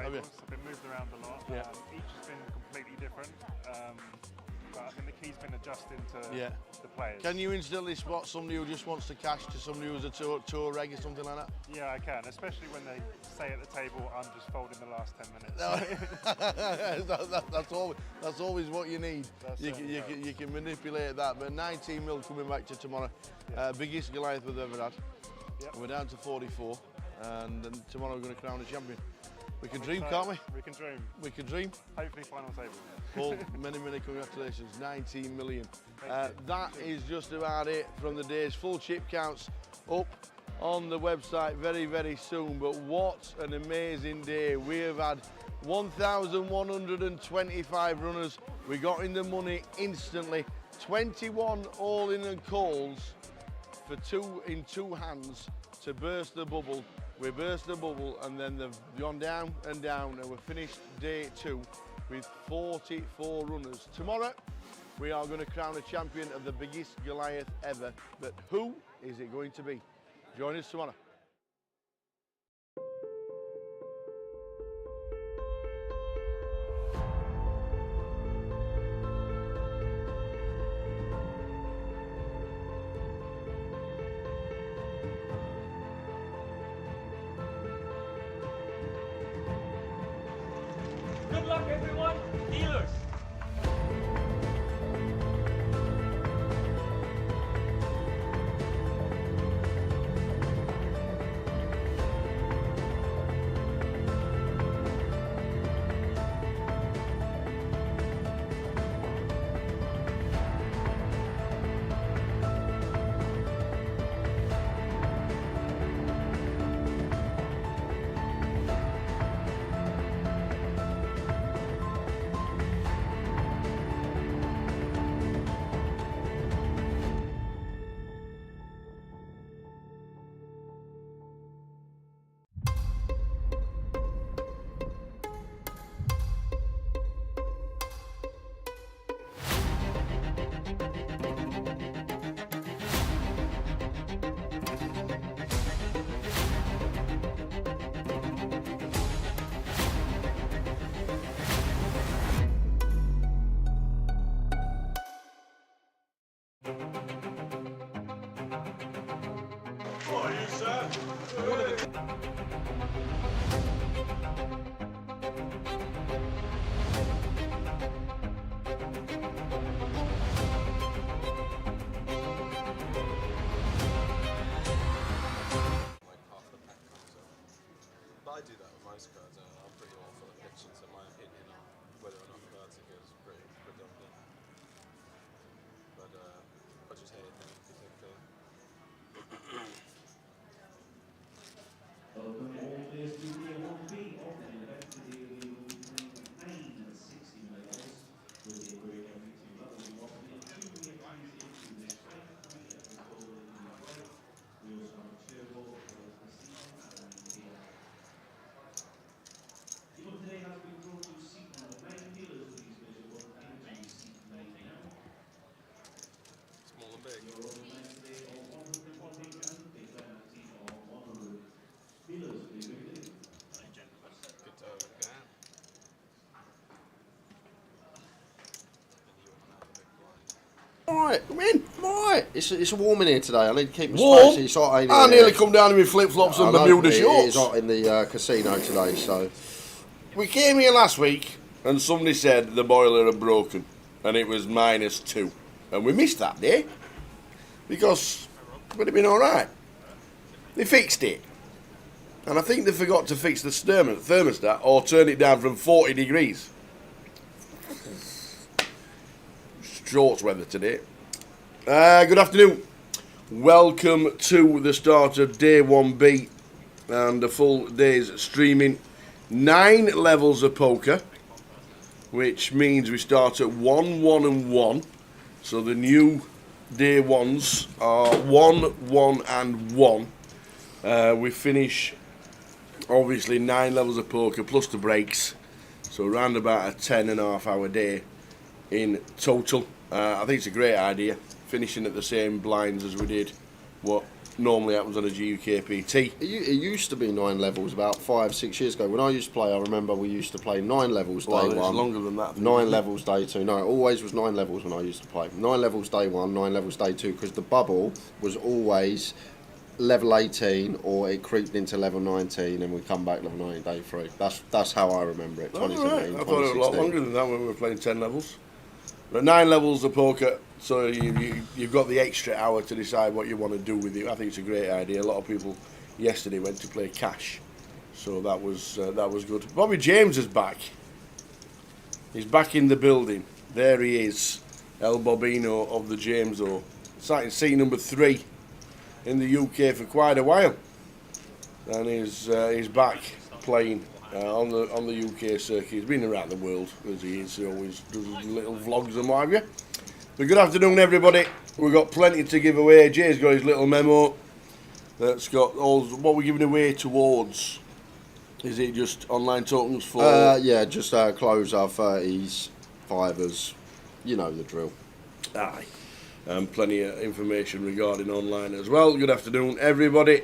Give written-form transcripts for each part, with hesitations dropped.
tables. I've been moved around a lot. Yeah. Each has been completely different. But I think the key's been adjusting to the players. Can you instantly spot somebody who just wants to cash to somebody who's a tour reg or something like that? Yeah, I can, especially when they say at the table, I'm just folding the last 10 minutes. that's always what you need. You can manipulate that. But 19 mil coming back to tomorrow. Yeah. Biggest Goliath we've ever had. Yep. We're down to 44, and then tomorrow we're going to crown a champion. We can dream, can't we? We can dream. We can dream. Hopefully final table. Paul, many congratulations. 19 million. That is just about it from the days. Full chip counts up on the website very soon. But what an amazing day. We have had 1,125 runners. We got in the money instantly. 21 all-in and calls for in two hands to burst the bubble. We burst the bubble, and then they've gone down and down, and we're finished day 2 with 44 runners. Tomorrow, we are going to crown a champion of the biggest Goliath ever. But who is it going to be? Join us tomorrow. Good luck, everyone. Dealers. I do that with most cards. I'm pretty awful at pitching, so my opinion on whether or not the cards are good is pretty predominant. But I just hate them particularly. Welcome all players to Tier 1B of the event. Today we will be playing the main 60 levels with the great every 2 levels. We want to be 2 years into this strength. We have the goal in the play. We also have a turbo for the season and here. The event today has been brought to seat number 9. Dealers of these measures will enter seat 9 now. Small and big. Your order line today of 140 and big penalty of 100. Dealers, please begin. Good to have a game. Alright, I'm in. I'm alright. It's warm in here today. I need to keep my Warm? spicy. It's hot in here. I nearly come down in my flip-flops and my Bermuda It's shorts. hot in the casino today, so... We came here last week and somebody said the boiler had broken and it was -2. And we missed that day because it would have been alright. They fixed it. And I think they forgot to fix the thermostat or turn it down from 40 degrees. Shorts weather today. Good afternoon. Welcome to the start of day 1B and the full day's streaming. 9 levels of poker, which means we start at 1, 1 and 1. So the new day ones are 1, 1 and 1. We finish obviously 9 levels of poker plus the breaks. So around about a 10.5 hour day in total. I think it's a great idea, finishing at the same blinds as we did what normally happens on a GUKPT. It used to be 9 levels about 5-6 years ago. When I used to play, I remember we used to play 9 levels day Well, it's 1. longer than that. 9 levels day 2. No, it always was 9 levels when I used to play. 9 levels day 1, 9 levels day 2, because the bubble was always level 18 or it creeped into level 19 and we come back level 19 day 3. That's how I remember it. Oh, right. 2017, I thought it was a lot 2016. longer than that when we were playing 10 levels. But 9 levels of poker, so you've got the extra hour to decide what you want to do with it. I think it's a great idea. A lot of people yesterday went to play cash, so that was good. Bobby James is back. He's back in the building. There he is, El Bobino of the James O. Sat in seat number 3 in the UK for quite a while, and he's back playing on the UK circuit. He's been around the world as he is. He always does his little vlogs and what have you. But good afternoon, everybody. We've got plenty to give away. Jay's got his little memo that's got all what we're giving away towards. Is it just online tokens for? Yeah, just close our 30s, 5ers. You know the drill. Aye. Plenty of information regarding online as well. Good afternoon, everybody.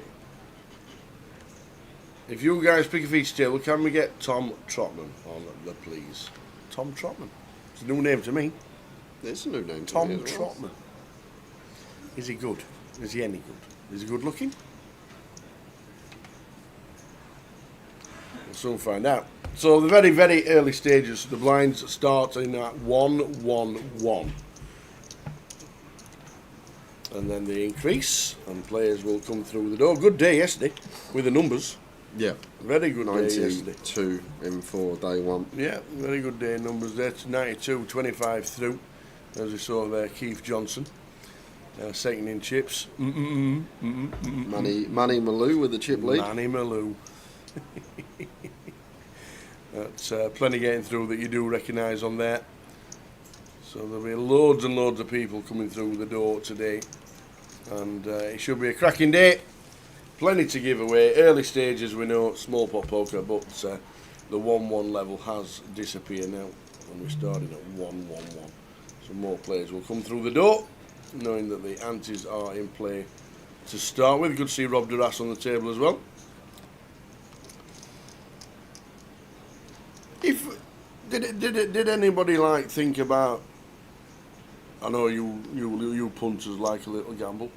If you guys pick a feature table, can we get Tom Trotman on the please? Tom Trotman. It's a new name to me. It's a new name. Tom to me as well. Trotman. Is he good? Is he any good? Is he good looking? We'll soon find out. So the very, very early stages, the blinds starting at 1-1-1. And then they increase, and players will come through the door. Good day yesterday with the numbers. Yeah. Very good day yesterday. 92 in for day 1. Yeah, very good day in numbers there. 92, 25 through, as we saw there, Keith Johnson. Second in chips. Manny Malou with the chip lead. Manny Malou. That's plenty getting through that you do recognise on there. So there'll be loads and loads of people coming through the door today. And it should be a cracking day. Plenty to give away. Early stages, we know, small pot poker, but the 1-1 level has disappeared now. And we're starting at 1-1-1. So more players will come through the door, knowing that the antes are in play to start with. Good to see Rob Duras on the table as well. Did anybody think about? I know you punters like a little gamble.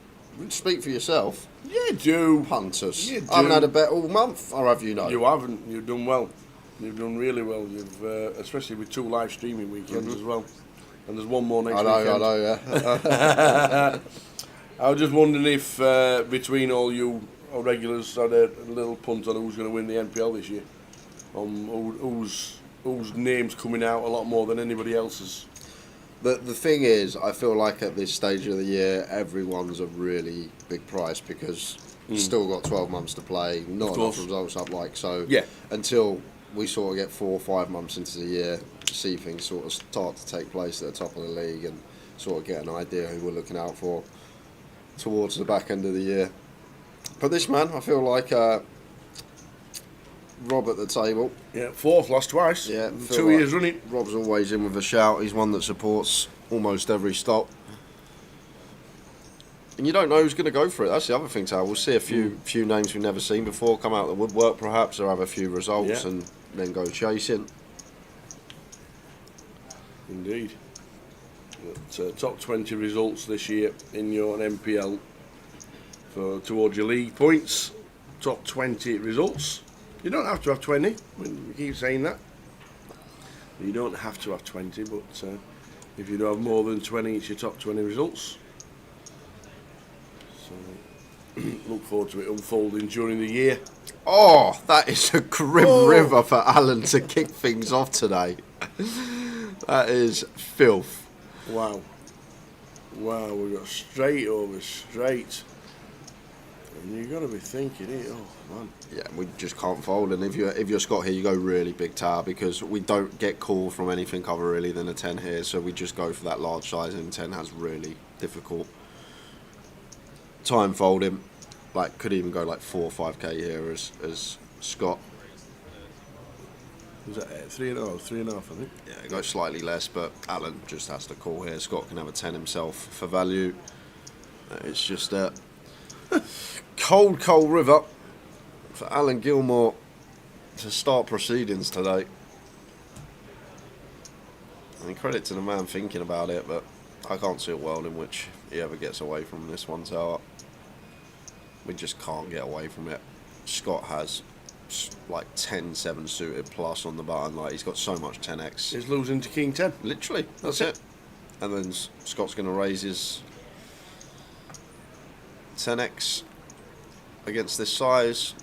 Speak for yourself. You do. Punters. You do. I haven't had a bet all month, or have you not? You haven't. You've done well. You've done really well. You've especially with 2 live streaming weekends as well. And there's one more next weekend. I know, yeah. I was just wondering if between all you regulars had a little punt on who's going to win the NPL this year. Whose name's coming out a lot more than anybody else's. The thing is, I feel like at this stage of the year, everyone's a really big price because still got 12 months to play, not enough results up so. Yeah. Until we sort of get 4 or 5 months into the year, see things sort of start to take place at the top of the league and sort of get an idea who we're looking out for towards the back end of the year. But this man, I feel like Rob at the table. Yeah, 4th, lost twice. Yeah, 2 years running. Rob's always in with a shout. He's one that supports almost every stop. And you don't know who's going to go for it. That's the other thing, Tal. We'll see a few names we've never seen before come out of the woodwork, perhaps, or have a few results and then go chasing. Indeed. But, top 20 results this year in your NPL towards your league points. Top 20 results. You don't have to have 20. We keep saying that. You don't have to have 20, but if you do have more than 20, it's your top 20 results. So look forward to it unfolding during the year. Oh, that is a grim river for Alan to kick things off today. That is filth. Wow. Wow, we got straight over straight. And you've got to be thinking, oh man. Yeah, we just can't fold. And if you're Scott here, you go really big tower because we don't get called from anything other really than a 10 here. So we just go for that large size, and 10 has really difficult time folding. Could even go 4 or 5k here as Scott. Was that 3.5? 3.5, I think. Yeah, it goes slightly less, but Alan just has to call here. Scott can have a 10 himself for value. It's just Cold river for Alan Gilmore to start proceedings today. And credit to the man thinking about it, but I can't see a world in which he ever gets away from this one tower. We just can't get away from it. Scott has like 10-7 suited plus on the button. Like, he's got so much 10x. He's losing to King 10. Literally, that's it. And then Scott's going to raise his 10x against this size.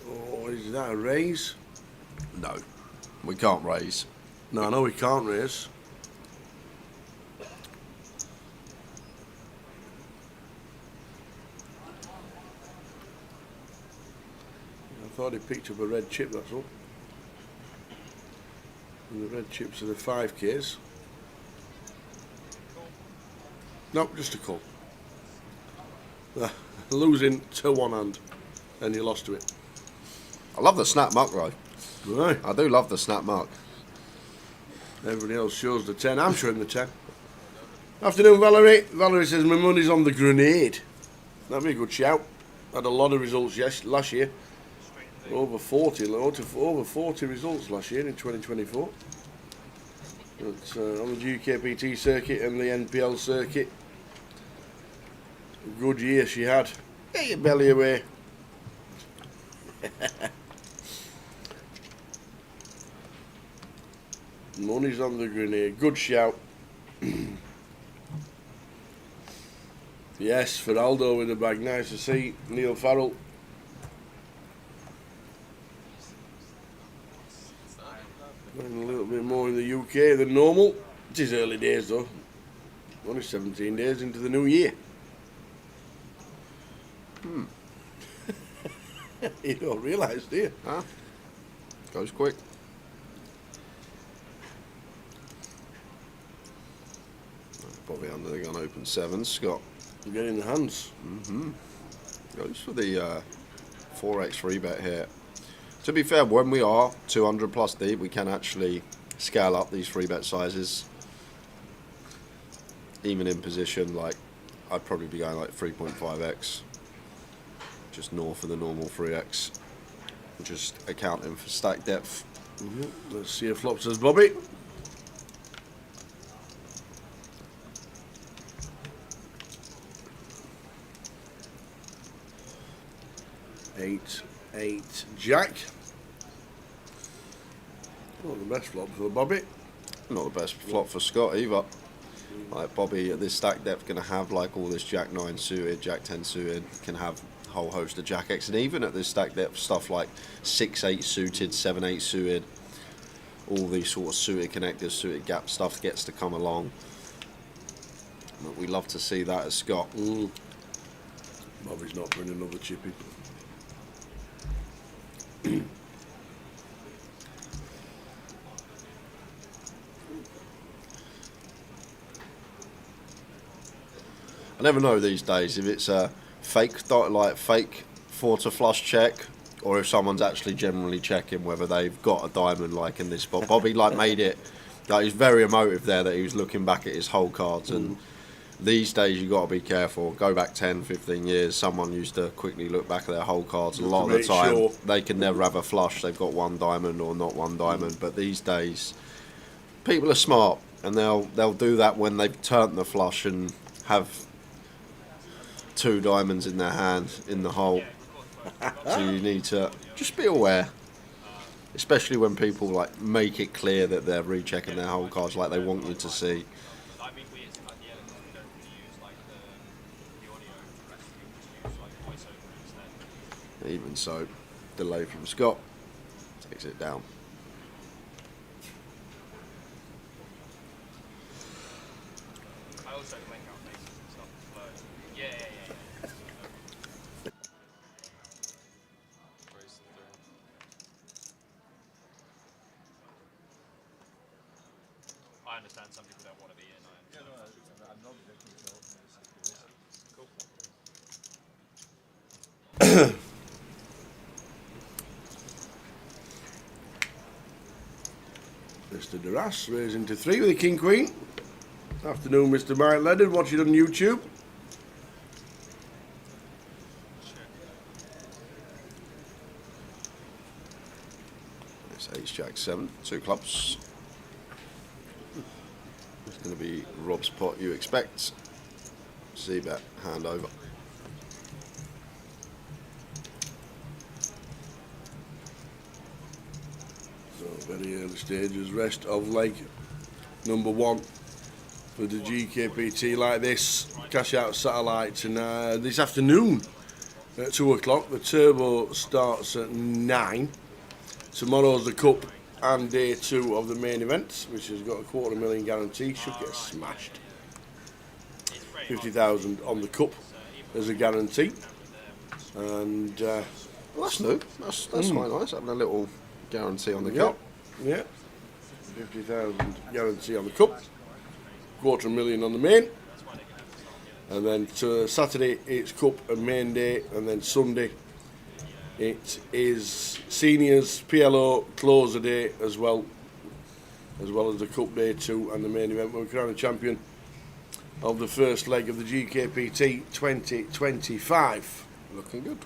Oh, is that a raise? No, we can't raise. No, we can't raise. I thought he picked up a red chip, that's all. And the red chips are the 5Ks. No, just a call. Losing to one hand, and you lost to it. I love the snap muck though. Right. I do love the snap muck. Everybody else shows the 10. I'm showing the 10. Afternoon, Valerie. Valerie says, my money's on the grenade. That'd be a good shout. Had a lot of results last year. Over 40 results last year in 2024. But, on the GUKPT circuit and the NPL circuit. A good year she had. Get your belly away. Money's on the grenade. Good shout. Yes, for Aldo with the bag. Nice to see. Neil Farrell. Going a little bit more in the UK than normal. It is early days though. Only 17 days into the new year. You don't realise, do you? Huh? Goes quick. Bobby under the gun, open 7. Scott Get in the hands. goes for the 4x free bet here. To be fair, when we are 200 plus deep, we can actually scale up these free bet sizes. Even in position, like, I'd probably be going like 3.5x. Just north of the normal 3x. Just accounting for stack depth. Let's see if flop says Bobby. Eight, Jack. Not the best flop for Bobby. Not the best flop for Scott either. Like, Bobby at this stack depth going to have like all this Jack 9 suited, Jack 10 suited, can have a whole host of Jack X, and even at this stack depth stuff like 6-8 suited, 7-8 suited, all these sort of suited connectors, suited gap stuff gets to come along. But we love to see that as Scott. Bobby's not bringing another chippy. I never know these days if it's a fake four to flush check, or if someone's actually generally checking whether they've got a diamond like in this spot. Bobby like made it, like, he's very emotive there that he was looking back at his whole cards, and these days you got to be careful. Go back 10-15 years, someone used to quickly look back at their whole cards. A lot of the time they can never have a flush, they've got one diamond or not one diamond. But these days people are smart, and they'll do that when they've turned the flush and have 2 diamonds in their hand in the hole. So you need to just be aware, especially when people like make it clear that they're rechecking their whole cards like they want you to see. Even so, delay from Scott takes it down. I also make out faces and stuff, but yeah. I understand some people don't want to be in. I'm not cool. Mr. Duras raising to 3 with the King Queen. Afternoon, Mr. Mike Leonard, watching on YouTube. It's H-Jack 7, 2 clubs. It's going to be Rob's pot, you expect. C-bet, hand over. So, very early stages, rest of leg number 1 for the GUKPT like this. Cash out satellites, and this afternoon at 2 o'clock. The turbo starts at 9. Tomorrow's the cup and day 2 of the main event, which has got a $250,000 guarantee. Should get smashed. 50,000 on the cup as a guarantee, and well, that's new. That's quite nice, having a little guarantee on the cup. Yeah, 50,000 guarantee on the cup, $250,000 on the main, and then to Saturday it's cup and main day, and then Sunday it is seniors PLO closer day as well as the cup day 2 and the main event. We're crowning champion of the first leg of the GUKPT 2025. Looking good.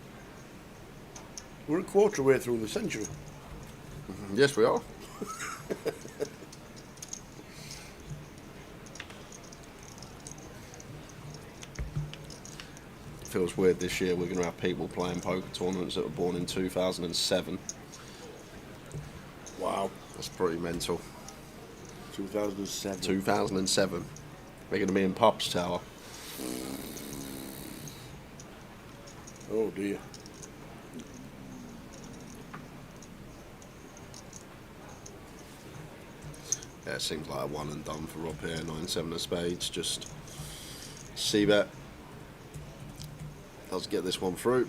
We're a quarter way through the century. Yes, we are. Feels weird this year. We're going to have people playing poker tournaments that were born in 2007. Wow. That's pretty mental. 2007. 2007. They're going to be in Pubs Tower. Oh dear. Yeah, it seems like a one and done for Rob here. 9-7 of spades. Just C-bet. Does get this one through.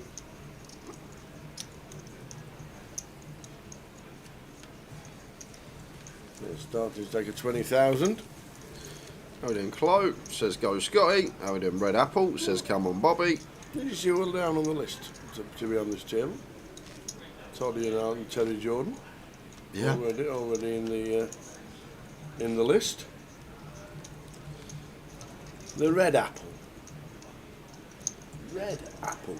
Let's start to take a 20,000. How we doing, Chloe? Says go Scotty. How we doing, Red Apple? Says come on, Bobby. Did you see well down on the list to be on this table? Toddy and Alan, Terry Jordan. Yeah. Already in the list. The Red Apple. Red Apple.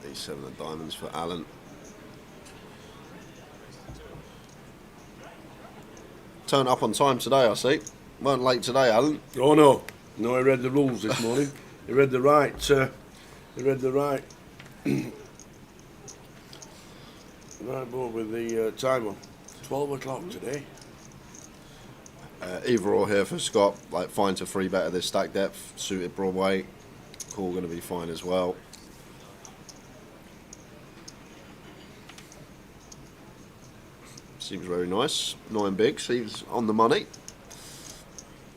E7 of diamonds for Alan. Turned up on time today, I see. Weren't late today, Alan. Oh no, no! I read the rules this morning. He read the right. Right board with the time on. 12 o'clock today. Either or here for Scott. Like fine to free bet at this stack depth. Suited Broadway. Call going to be fine as well. Seems very nice. 9 big. Seems on the money.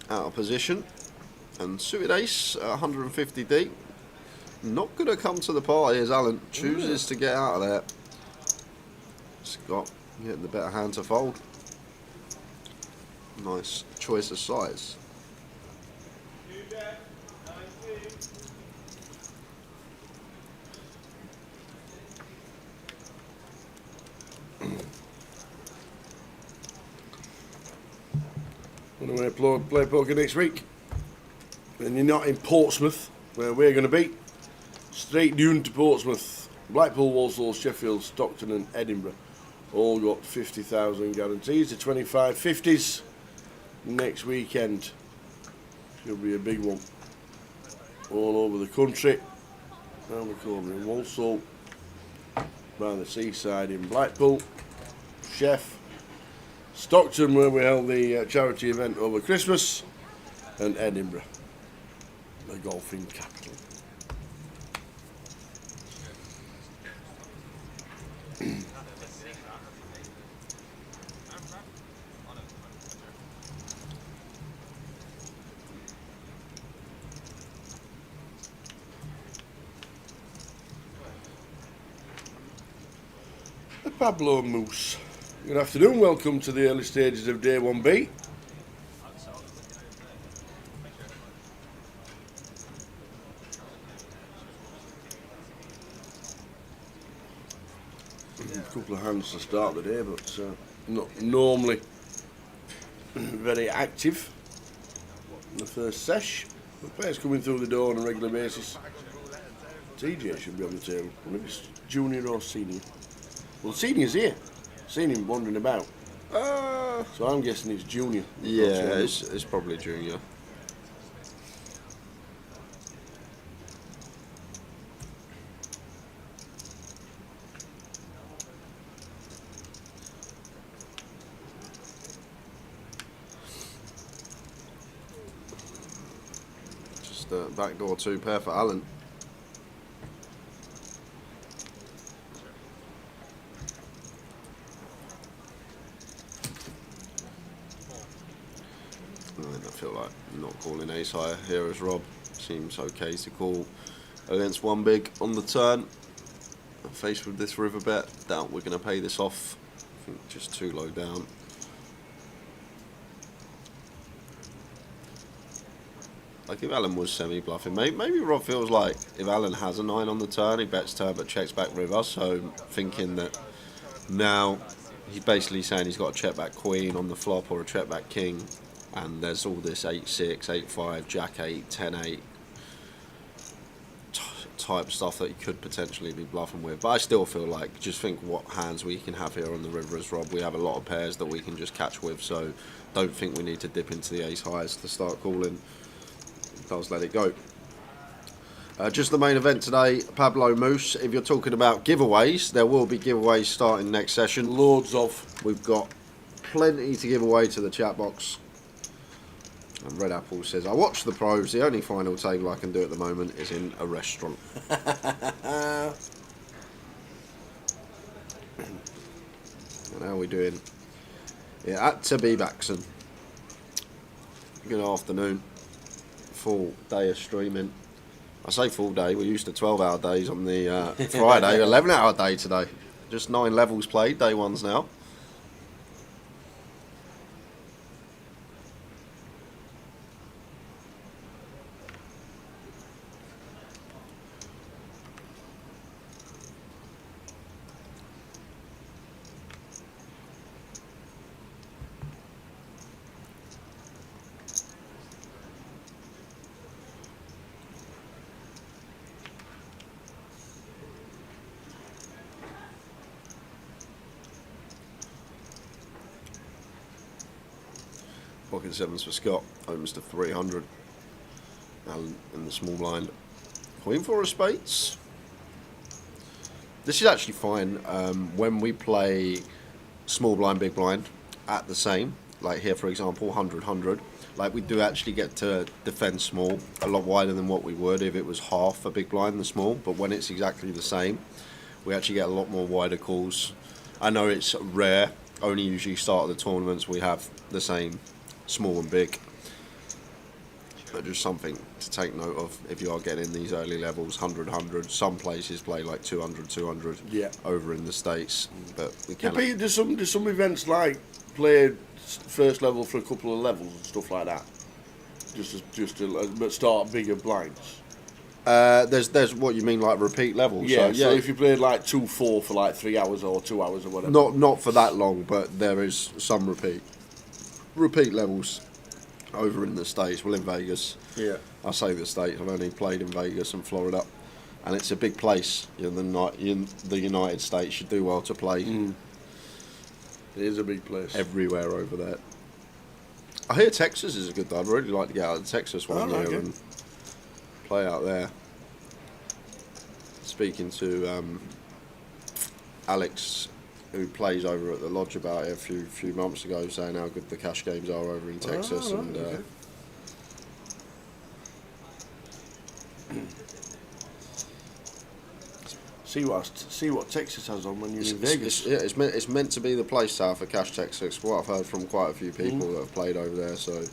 Out of position. And suited ace at 150 deep. Not going to come to the party as Alan chooses to get out of there. Scott getting the better hand to fold. Nice choice of size. When we play poker next week, and you're not in Portsmouth, where we're going to be, straight dune to Portsmouth. Blackpool, Walsall, Sheffield, Stockton and Edinburgh all got 50,000 guarantees. The 25 50s next weekend should be a big one. All over the country. Round the corner in Walsall, by the seaside in Blackpool, Sheff, Stockton, where we held the charity event over Christmas, and Edinburgh, the golfing capital. The Pablo Moose. Good afternoon, welcome to the early stages of day 1B. couple of hands to start the day, but not normally very active in the first sesh. The players coming through the door on a regular basis. TJ should be on the table. Maybe it's junior or senior. Well, senior's here. Seen him wandering about. So I'm guessing it's junior. Yeah, it's probably junior. Just backdoor 2 pair for Alan. I feel like not calling ace high here as Rob. Seems okay to call against one big on the turn. Faced with this river bet, doubt we're going to pay this off. I think just too low down. Like if Alan was semi-bluffing, maybe Rob feels like if Alan has a 9 on the turn, he bets turn but checks back river, so thinking that now he's basically saying he's got a check back queen on the flop or a check back king, and there's all this 8-6, 8-5, jack 8, 10-8 type stuff that he could potentially be bluffing with. But I still feel like, just think what hands we can have here on the river as Rob. We have a lot of pairs that we can just catch with, so don't think we need to dip into the ace highs to start calling. It does let it go. Just the main event today, Pablo Moose. If you're talking about giveaways, there will be giveaways starting next session. Loads of. We've got plenty to give away to the chat box. And Red Apple says, I watch the pros. The only final table I can do at the moment is in a restaurant. And how are we doing? Yeah, at to be Baxon. Good afternoon. Full day of streaming. I say full day. We're used to 12-hour days on the Friday. 11-hour day today. Just 9 levels played. Day ones now. Pocket 7s for Scott, opens to 300. Alan in the small blind. Queen 4 of spades. This is actually fine when we play small blind, big blind at the same. Like here, for example, 100, 100. Like we do actually get to defend small a lot wider than what we would if it was half a big blind the small. But when it's exactly the same, we actually get a lot more wider calls. I know it's rare. Only usually start of the tournaments we have the same small and big, but just something to take note of if you are getting these early levels. 100, 100. Some places play like 200, 200. Yeah. Over in the States, but we can. Yeah, there's some events like played first level for a couple of levels and stuff like that. But start bigger blinds. There's what you mean, like repeat levels. Yeah. So if you played like 2-4 for like 3 hours or 2 hours or whatever. Not for that long, but there is some repeat levels over in the States. Well, in Vegas. Yeah. I say the States. I've only played in Vegas and Florida, and it's a big place. In the United States, you do well to play. It is a big place. Everywhere over there. I hear Texas is a good. I'd really like to get out of Texas one year and play out there. Speaking to Alex, who plays over at the lodge, about it a few months ago, saying how good the cash games are over in Texas. See what Texas has on when you're in Vegas. It's meant to be the place south for cash Texas. What I've heard from quite a few people that have played over there. So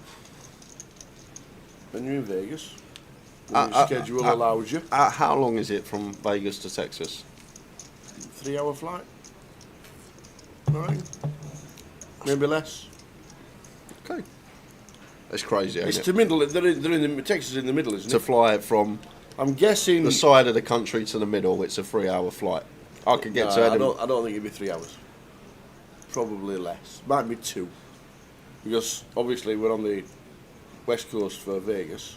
when you're in Vegas, when your schedule allows you. How long is it from Vegas to Texas? 3-hour flight. All right. Maybe less. Okay. That's crazy. It's the middle. They're in the Texas in the middle, isn't it? To fly from. I'm guessing the side of the country to the middle, it's a 3-hour flight. I could get No, to I Edinburgh. don't think it'd be 3 hours. Probably less. Might be 2. Because obviously we're on the west coast for Vegas,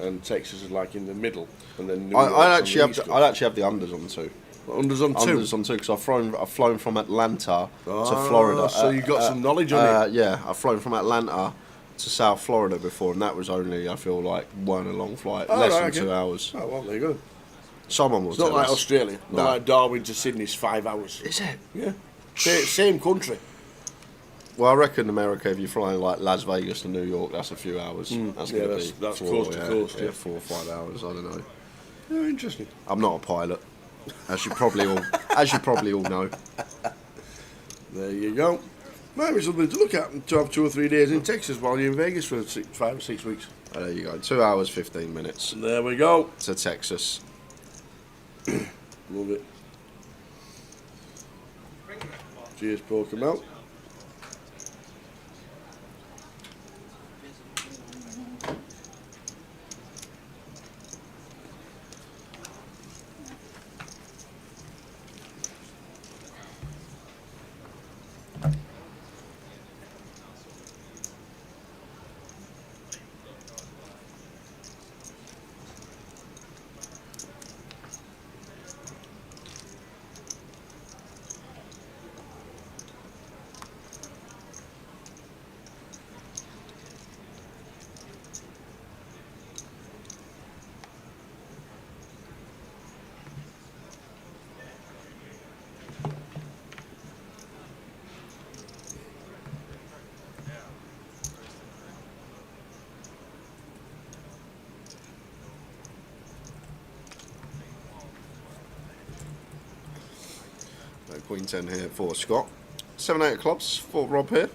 and Texas is like in the middle, and then New York's on I'd the east actually have the unders on 2. Unders on 2. Unders on 2 because I've flown from Atlanta to Florida. So you got some knowledge on it. Yeah, I've flown from Atlanta to South Florida before, and that was only, I feel like, one a long flight, less than 2 hours. Oh well, there you go. Someone will It's tell not like us. Australia. Not No. like Darwin to Sydney's 5 hours. Is it? Yeah. Same country. Well, I reckon America, if you're flying like Las Vegas to New York, that's a few hours. That's Yeah, going to be that's 4, coast to coast, yeah. 4 or 5 hours. I don't know. Yeah, interesting. I'm not a pilot, as you probably all know. There you go. Might be something to look at to have 2 or 3 days in Texas while you're in Vegas for 5 or 6 weeks. There you go. 2 hours 15 minutes There we go. to Texas. Love it. Cheers, poker out. Queen 10 here for Scott. 7-8 clubs for Rob here.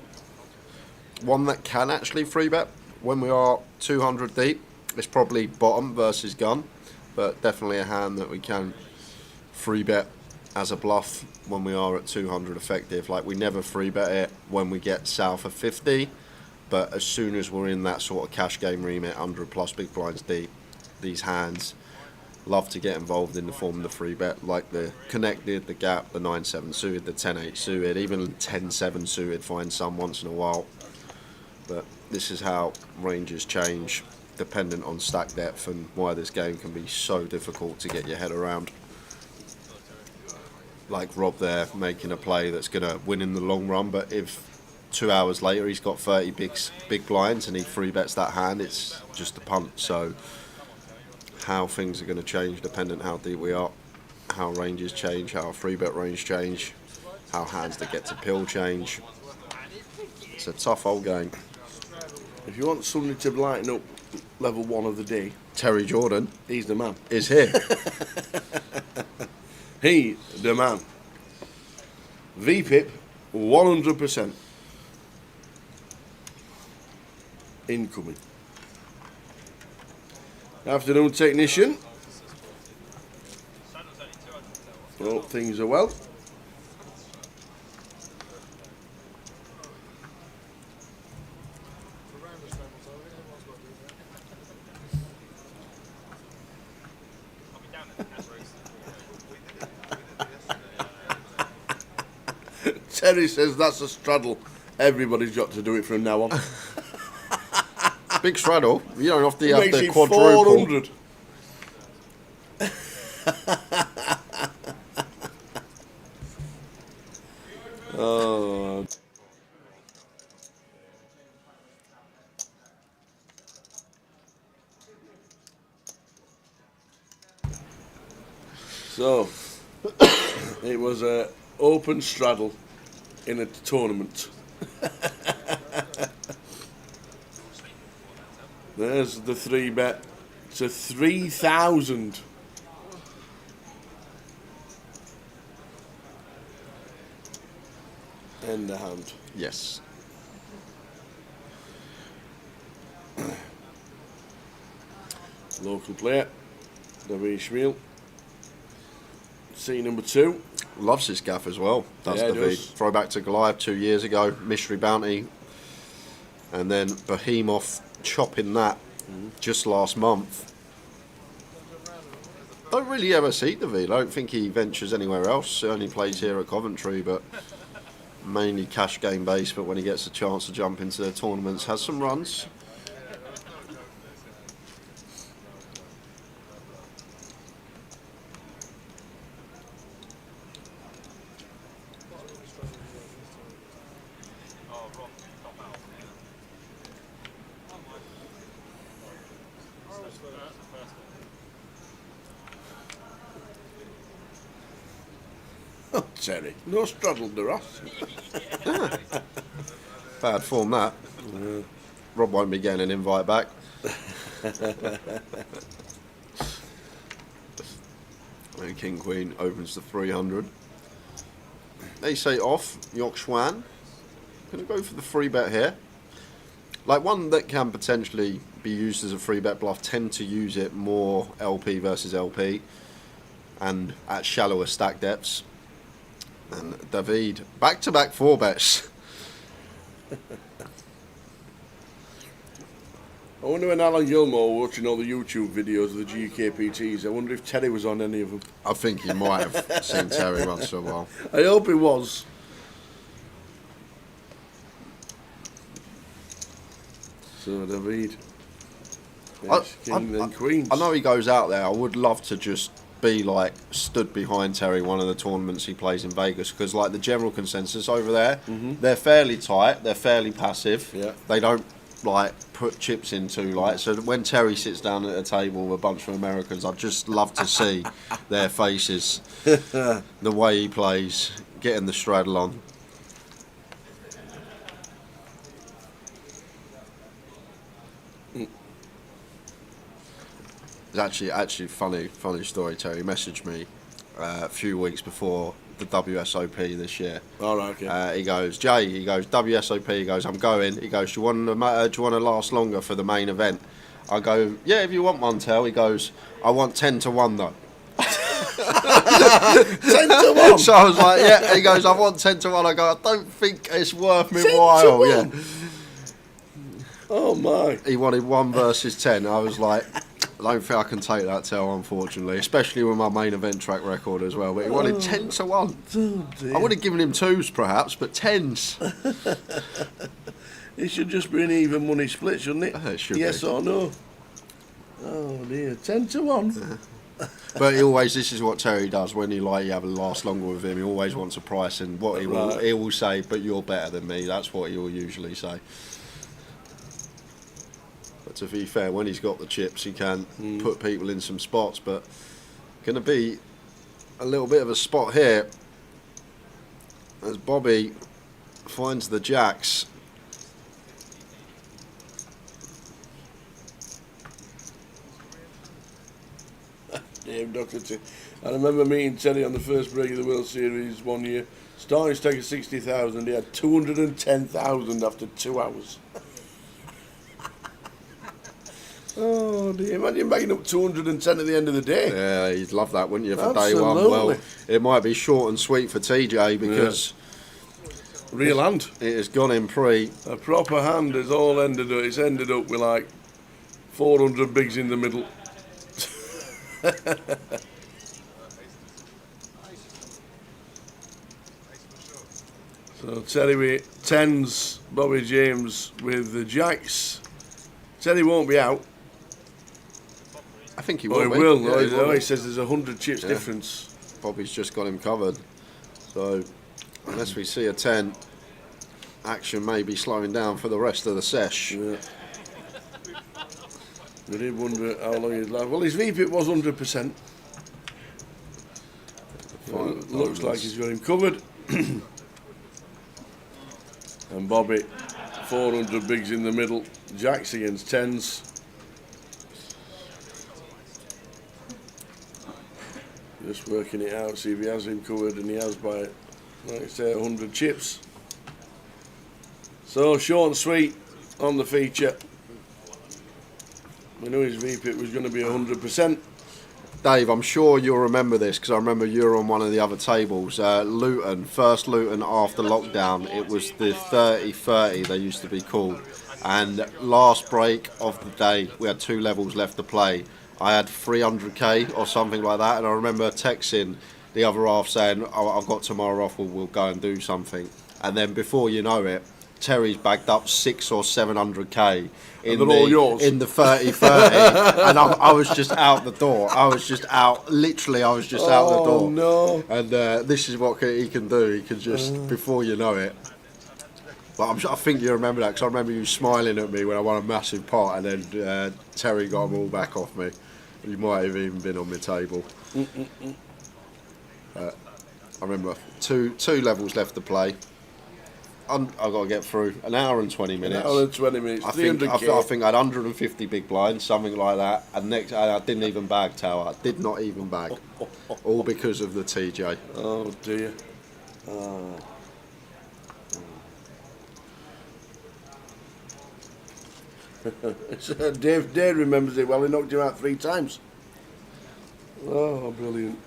One that can actually free bet when we are 200 deep. It's probably bottom versus gun, but definitely a hand that we can free bet as a bluff when we are at 200 effective. Like, we never free bet it when we get south of 50, but as soon as we're in that sort of cash game remit, 100 plus big blinds deep, these hands love to get involved in the form of the free bet, like the connected, the gap, the 9-7 suited, the 10-8 suited, even 10-7 suited find some once in a while. But this is how ranges change dependent on stack depth, and why this game can be so difficult to get your head around. Like Rob there making a play that's going to win in the long run, but if 2 hours later he's got 30 big blinds and he free bets that hand, it's just a punt. So how things are going to change dependent how deep we are, how ranges change, how our free bet range change, how hands that get to pill change. It's a tough old game. If you want somebody to lighten up level 1 of the day, Terry Jordan he's the man. is here. He the man. VPIP 100% incoming. Afternoon, technician. Hope things are well. Terry says that's a straddle. Everybody's got to do it from now on. Big straddle. You don't have to have Makes the it quadruple. 400. Oh. So, it was a open straddle in a tournament. There's the 3-bet to 3,000. In the hand. Yes. Local player, David Schmiel. C number 2. Loves this gaff as well. Does Yeah, he David. does. Throwback to Goliath 2 years ago. Mystery Bounty. And then Behemoth chopping that just last month. don't really ever see David. I don't think he ventures anywhere else. He only plays here at Coventry, but mainly cash game based. But when he gets a chance to jump into the tournaments, has some runs. Oh, Terry, no straddled the Ross. Bad form that. Rob won't be getting an invite back. And King Queen opens the 300. They say off, Yok Schwan. Gonna go for the free bet here. Like one that can potentially be used as a free bet bluff, tend to use it more LP versus LP and at shallower stack depths. And David, back-to-back 4 bets. I wonder when Alan Gilmore was watching all the YouTube videos of the GUKPTs, I wonder if Terry was on any of them. I think he might have seen Terry once in a while. I hope he was. So David. Yes, King then Queens. I know he goes out there. I would love to just be like stood behind Terry one of the tournaments he plays in Vegas, because like the general consensus over there, they're fairly tight, they're fairly passive. Yeah. They don't like put chips into like, so when Terry sits down at a table with a bunch of Americans, I'd just love to see their faces, the way he plays, getting the straddle on. It's actually funny story. Terry messaged me a few weeks before the WSOP this year. All right, okay. He goes, Jay. He goes, WSOP. He goes, I'm going. He goes, do you want to last longer for the main event? I go, yeah, if you want one, Tel. He goes, I want 10 to 1 though. 10 to 1. So I was like, yeah. He goes, I want 10 to 1. I go, I don't think it's worth me 10 to while. 1? Yeah. Oh my. He wanted 1 versus 10. I was like, I don't think I can take that, Tel, unfortunately, especially with my main event track record as well. But he wanted 10 to 1. Oh dear. I would have given him 2s perhaps, but 10s. It should just be an even money split, shouldn't it? It should yes be. or no? Oh dear, 10 to 1. But this is what Terry does when you have a last longer with him. He always wants a price, and what he will say, but you're better than me. That's what he will usually say. But to be fair, when he's got the chips, he can put people in some spots. But going to be a little bit of a spot here as Bobby finds the jacks. Damn, Doherty. I remember meeting Terry on the first break of the World Series one year. Starting stake of 60,000, he had 210,000 after 2 hours. Oh dear, imagine bagging up 210 at the end of the day. Yeah, you'd love that, wouldn't you, for Absolutely. day one? Well, it might be short and sweet for TJ because real hand. it has gone in pre. A proper hand has all ended up. It's ended up with like 400 bigs in the middle. So Terry with 10s, Bobby James with the jacks. Terry won't be out. I think he Oh, will. he will. Yeah, Oh, he will. he says there's 100 chips Yeah. difference. Bobby's just got him covered. So unless we see a 10, action may be slowing down for the rest of the sesh. Yeah. We did wonder how long he'd last. Well, his VPIP was 100%. Looks like he's got him covered. And Bobby, 400 bigs in the middle. Jacks against 10s. Just working it out, see if he has him covered, and he has by, like I say, 100 chips. So short and sweet on the feature. We knew his VPIP was going to be 100%. Dave, I'm sure you'll remember this because I remember you were on one of the other tables. Luton, first Luton after lockdown, it was the 30-30 they used to be called. And last break of the day, we had 2 levels left to play. I had 300k or something like that, and I remember texting the other half saying, oh, I've got tomorrow off, we'll go and do something. And then before you know it, Terry's bagged up 600 or 700k And they're all yours. in the 30-30, and I was just out the door. I was just out, literally, I was just out the door. Oh no! And this is what he can do. He can just, before you know it. But I think you remember that, because I remember you smiling at me when I won a massive pot, and then Terry got them all back off me. You might have even been on my table. I remember two levels left to play. I've got to get through an hour and 20 minutes. An hour and 20 minutes. I think 300k. I think I had 150 big blinds, something like that. And next, I didn't even bag tower. I did not even bag, all because of the TJ. Oh dear. Dave remembers it well. He knocked you out 3 times. Oh, brilliant.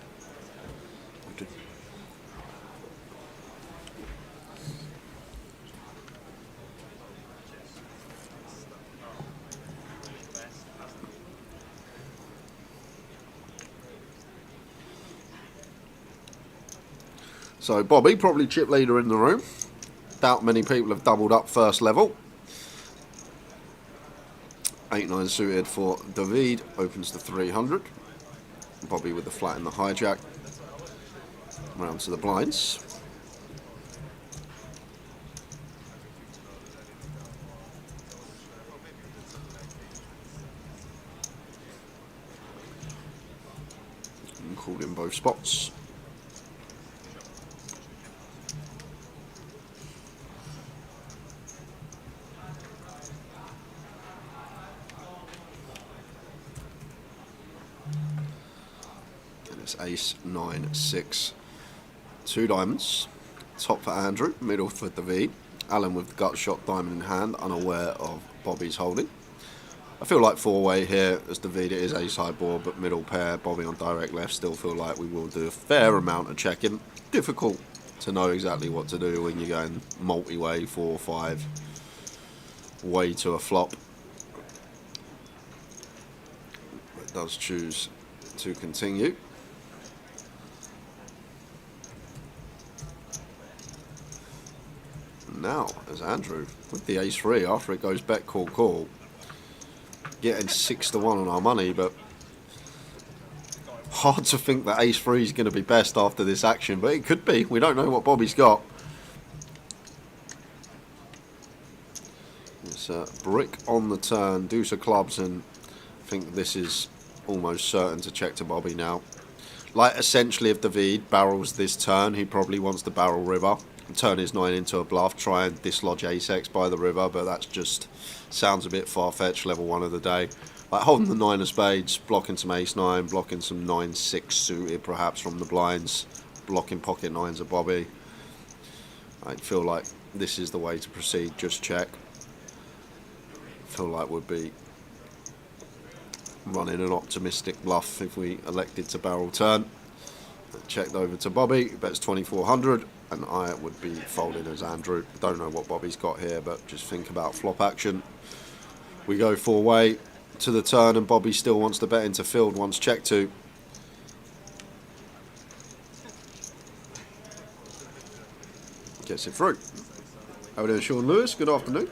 So Bobby, probably chip leader in the room. Doubt many people have doubled up first level. 8-9 suited for David, opens to 300. Bobby with the flat in the hijack. Round to the blinds. And called in both spots. Ace, 9, 6, 2 diamonds. Top for Andrew, middle for David. Alan with the gut shot, diamond in hand, unaware of Bobby's holding. I feel like 4-way here, as David it is ace high board, but middle pair, Bobby on direct left. Still feel like we will do a fair amount of checking. Difficult to know exactly what to do when you're going multi-way, 4 or 5 way to a flop. But does choose to continue. Now, as Andrew with the ace-3 after it goes bet call, getting 6-1 on our money, but hard to think that ace-3 is going to be best after this action, but it could be. We don't know what Bobby's got. It's a brick on the turn, deuce of clubs, and I think this is almost certain to check to Bobby now. Like, essentially, if David barrels this turn, he probably wants to barrel river. Turn his 9 into a bluff, try and dislodge ace-x by the river, but that's just sounds a bit far-fetched. Level 1 of the day, like holding the 9 of spades, blocking some ace-9, blocking some 9-6 suited perhaps from the blinds, blocking pocket 9s of Bobby. I feel like this is the way to proceed. Just check. Feel like we'd be running an optimistic bluff if we elected to barrel turn. Checked over to Bobby, bets 2400. And I would be folding as Andrew. Don't know what Bobby's got here, but just think about flop action. We go 4-way to the turn, and Bobby still wants to bet into field once check to. Gets it through. How are we doing, Sean Lewis? Good afternoon.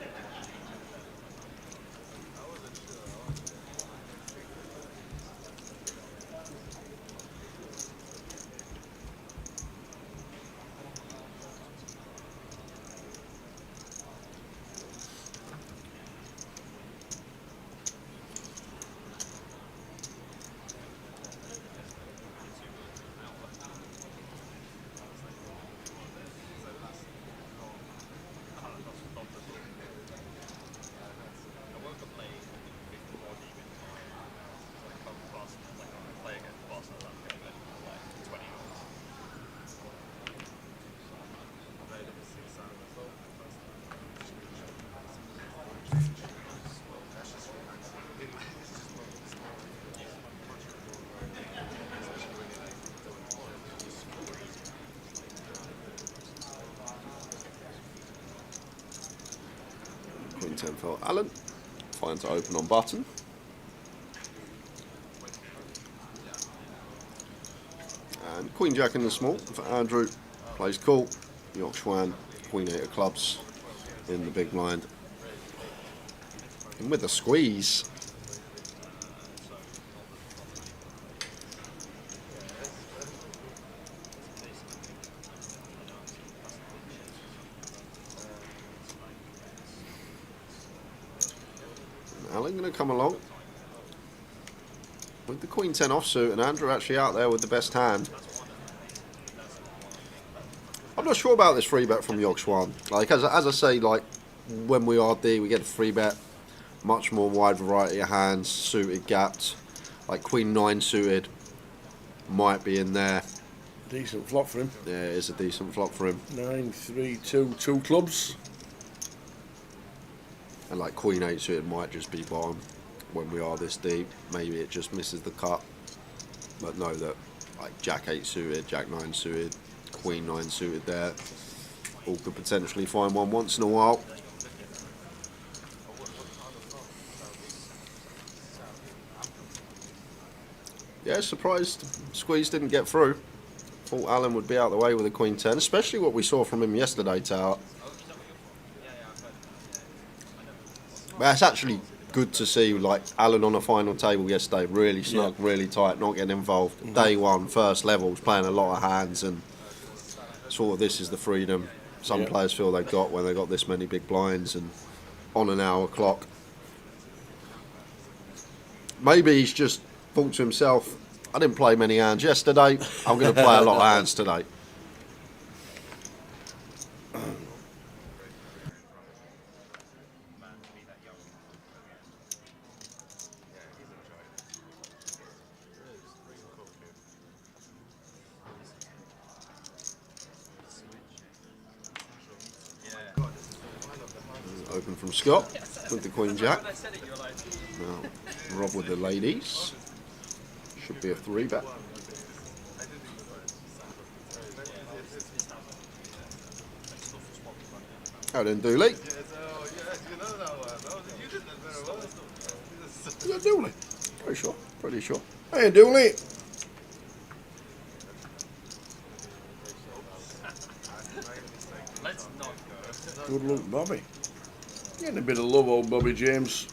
Queen 10 for Alan. Fine to open on button. And Queen Jack in the small for Andrew. Plays cool. York Schwan, Queen 8 of clubs in the big blind. And with a squeeze. Alan going to come along with the Queen 10 offsuit, and Andrew actually out there with the best hand. I'm not sure about this free bet from York Schwan. Like as I say, like when we RD, we get a free bet, much more wide variety of hands, suited, gapped. Like Queen 9 suited might be in there. Decent flop for him. Yeah, it is a decent flop for him. 9, 3, 2, 2 clubs. And like Queen 8 suited might just be bottom when we are this deep. Maybe it just misses the cut. But know that like Jack 8 suited, Jack 9 suited, Queen 9 suited there. All could potentially find one once in a while. Yeah, surprised squeeze didn't get through. Thought Alan would be out of the way with a Queen 10, especially what we saw from him yesterday, Tower. But it's actually good to see like Alan on a final table yesterday, really snug, really tight, not getting involved. Day one, first levels, playing a lot of hands, and sort of this is the freedom some players feel they've got when they've got this many big blinds and on an hour clock. Maybe he's just thought to himself, I didn't play many hands yesterday, I'm going to play a lot of hands today. Open from Scott with the Queen Jack. Now Rob with the ladies. Should be a 3 bet. How then, Dooley? Yeah, Dooley. Pretty sure. Pretty sure. Hey, Dooley. Good luck, Bobby. Getting a bit of love, old Bobby James.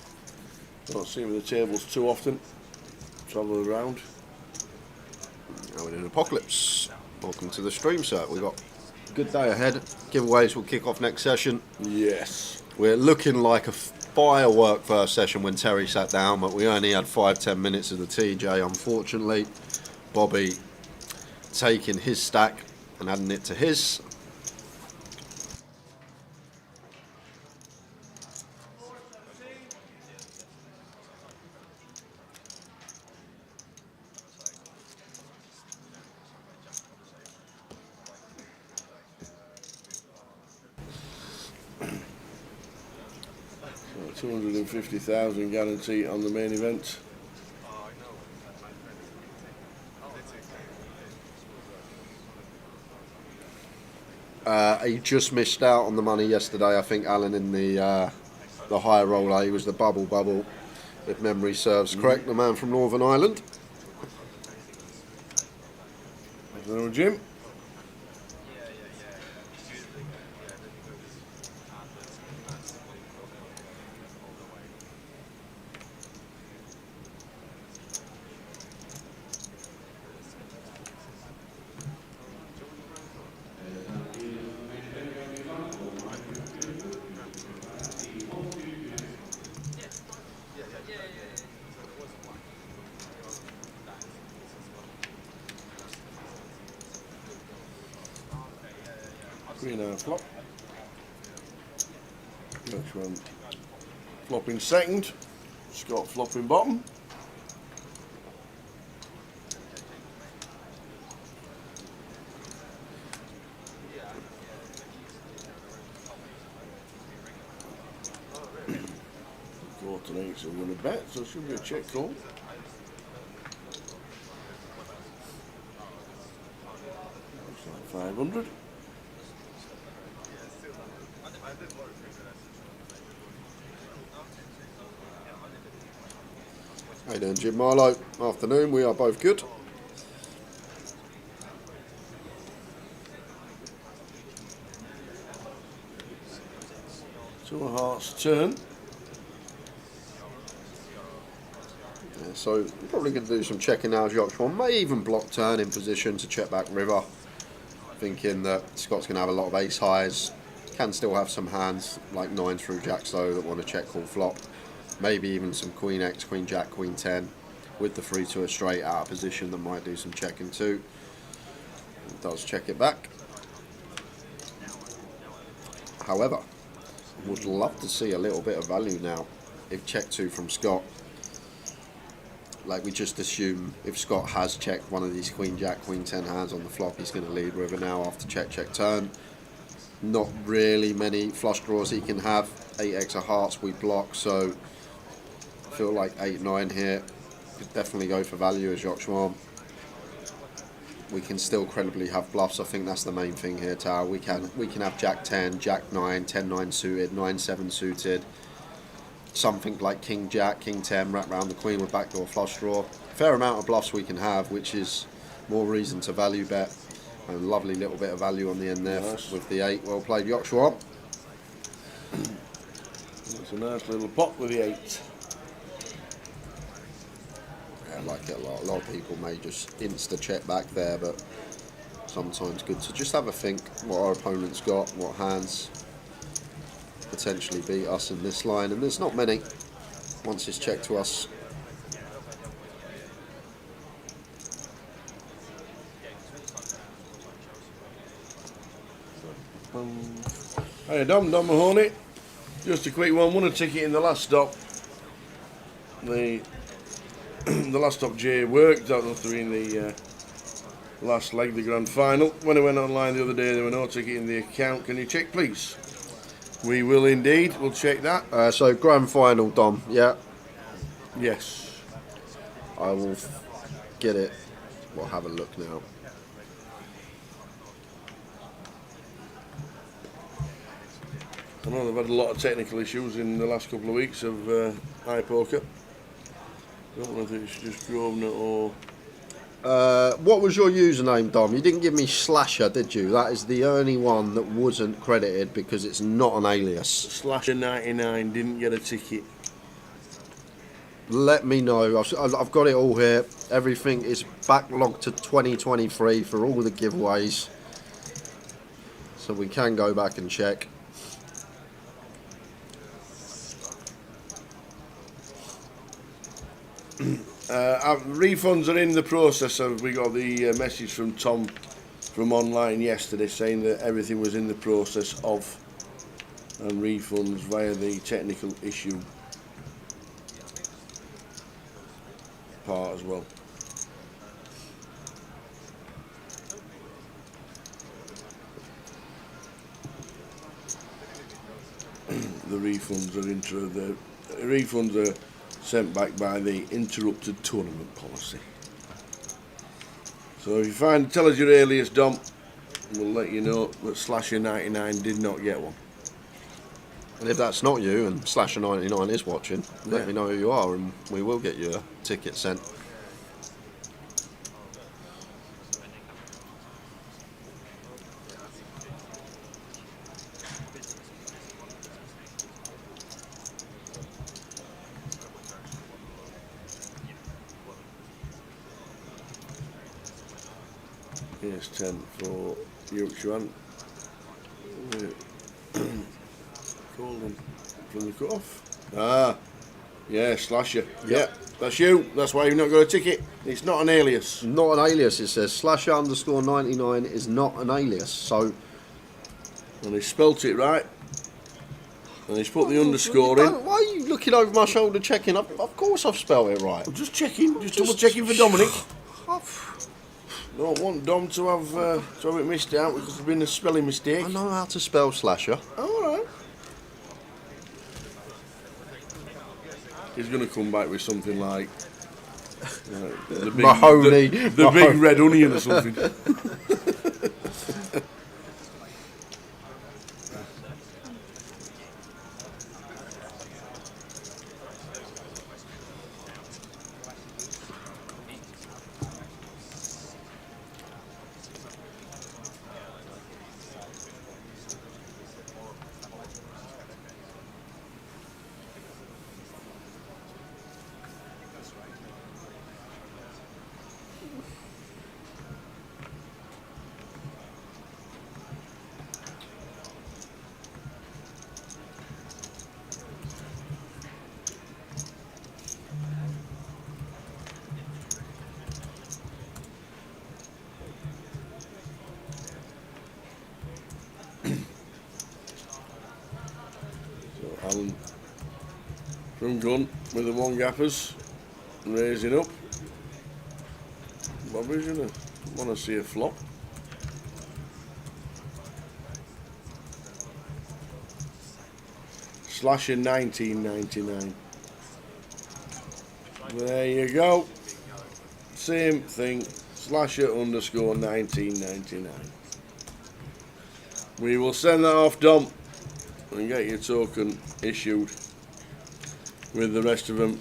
Don't see him at the tables too often. Travel around. Now we're in Apocalypse. Welcome to the stream, sir. We've got a good day ahead. Giveaways will kick off next session. Yes. We're looking like a firework first session when Terry sat down, but we only had 5-10 minutes of the TJ, unfortunately. Bobby taking his stack and adding it to his. So 250,000 guarantee on the main event. He just missed out on the money yesterday. I think Alan in the higher roller. He was the bubble, if memory serves correct. The man from Northern Ireland. Hello, Jim. Queen flop. Next one. Flopping second. Scott flopping bottom. Alternates are going to bet, so it should be a check call. Looks like 500. Hey then, Jim Marlowe. Afternoon, we are both good. So hearts turn. Yeah, so you're probably going to do some checking now as Yorkshire may even block turn in position to check back river. Thinking that Scott's going to have a lot of ace highs. Can still have some hands like 9 through jacks though that want to check call flop. Maybe even some queen x, queen jack, queen 10 with the 3 to a straight out of position that might do some checking too. It does check it back. However, would love to see a little bit of value now if check 2 from Scott. Like we just assume if Scott has checked one of these queen jack, queen 10 hands on the flop, he's going to lead river now after check, check, turn. Not really many flush draws he can have. 8x of hearts we block, so I feel like 8-9 here could definitely go for value as Yorkshire. We can still credibly have bluffs. I think that's the main thing here, Tao. We can have jack 10, jack 9, 10-9 suited, 9-7 suited. Something like king jack, king 10, wrap round the queen with backdoor flush draw. Fair amount of bluffs we can have, which is more reason to value bet. And lovely little bit of value on the end there with the 8. Well played, Yorkshire. It's a nice little pot with the 8. Yeah, I like it a lot. A lot of people may just insta check back there, but sometimes good to just have a think what our opponent's got, what hands potentially beat us in this line, and there's not many once it's checked to us. Hey Dom Mahoney, just a quick one. Won a ticket in the last stop. The last stop Jay worked out after in the last leg, the grand final. When I went online the other day, there were no ticket in the account. Can you check, please? We will indeed. We'll check that. So grand final, Dom. Yeah, Yes. I will get it. We'll have a look now. I know they've had a lot of technical issues in the last couple of weeks of iPoker. I don't know if it's just Grosvenor or... What was your username, Dom? You didn't give me Slasher, did you? That is the only one that wasn't credited because it's not an alias. Slasher99 didn't get a ticket. Let me know. I've got it all here. Everything is backlogged to 2023 for all the giveaways. So we can go back and check. Refunds are in the process. We got the message from Tom from online yesterday saying that everything was in the process of and refunds via the technical issue part as well. The refunds are sent back by the interrupted tournament policy. So if you tell us your alias, Dom, we'll let you know that Slasher99 did not get one. And if that's not you and Slasher99 is watching, let me know who you are and we will get you a ticket sent. Here's 10 for Yorkshire. Called him from the cut-off. Yeah, Slasher. Yeah, that's you. That's why you've not got a ticket. It's not an alias. Not an alias, it says. Slasher_99 is not an alias, so... And he spelt it right. And he's put the underscore in. Why are you looking over my shoulder checking? Of course I've spelled it right. I'm just checking, just double checking for Dominic. Don't want Dom to have it missed out because there's been a spelling mistake. I know how to spell Slasher. Oh, alright. He's going to come back with something like the big, Mahoney. the big red onion or something. From gun with the one gappers. Raising up. Bobby's gonna want to see a flop. Slasher 1999. There you go. Same thing. Slasher underscore 1999. We will send that off, Dom, and get your token issued with the rest of them.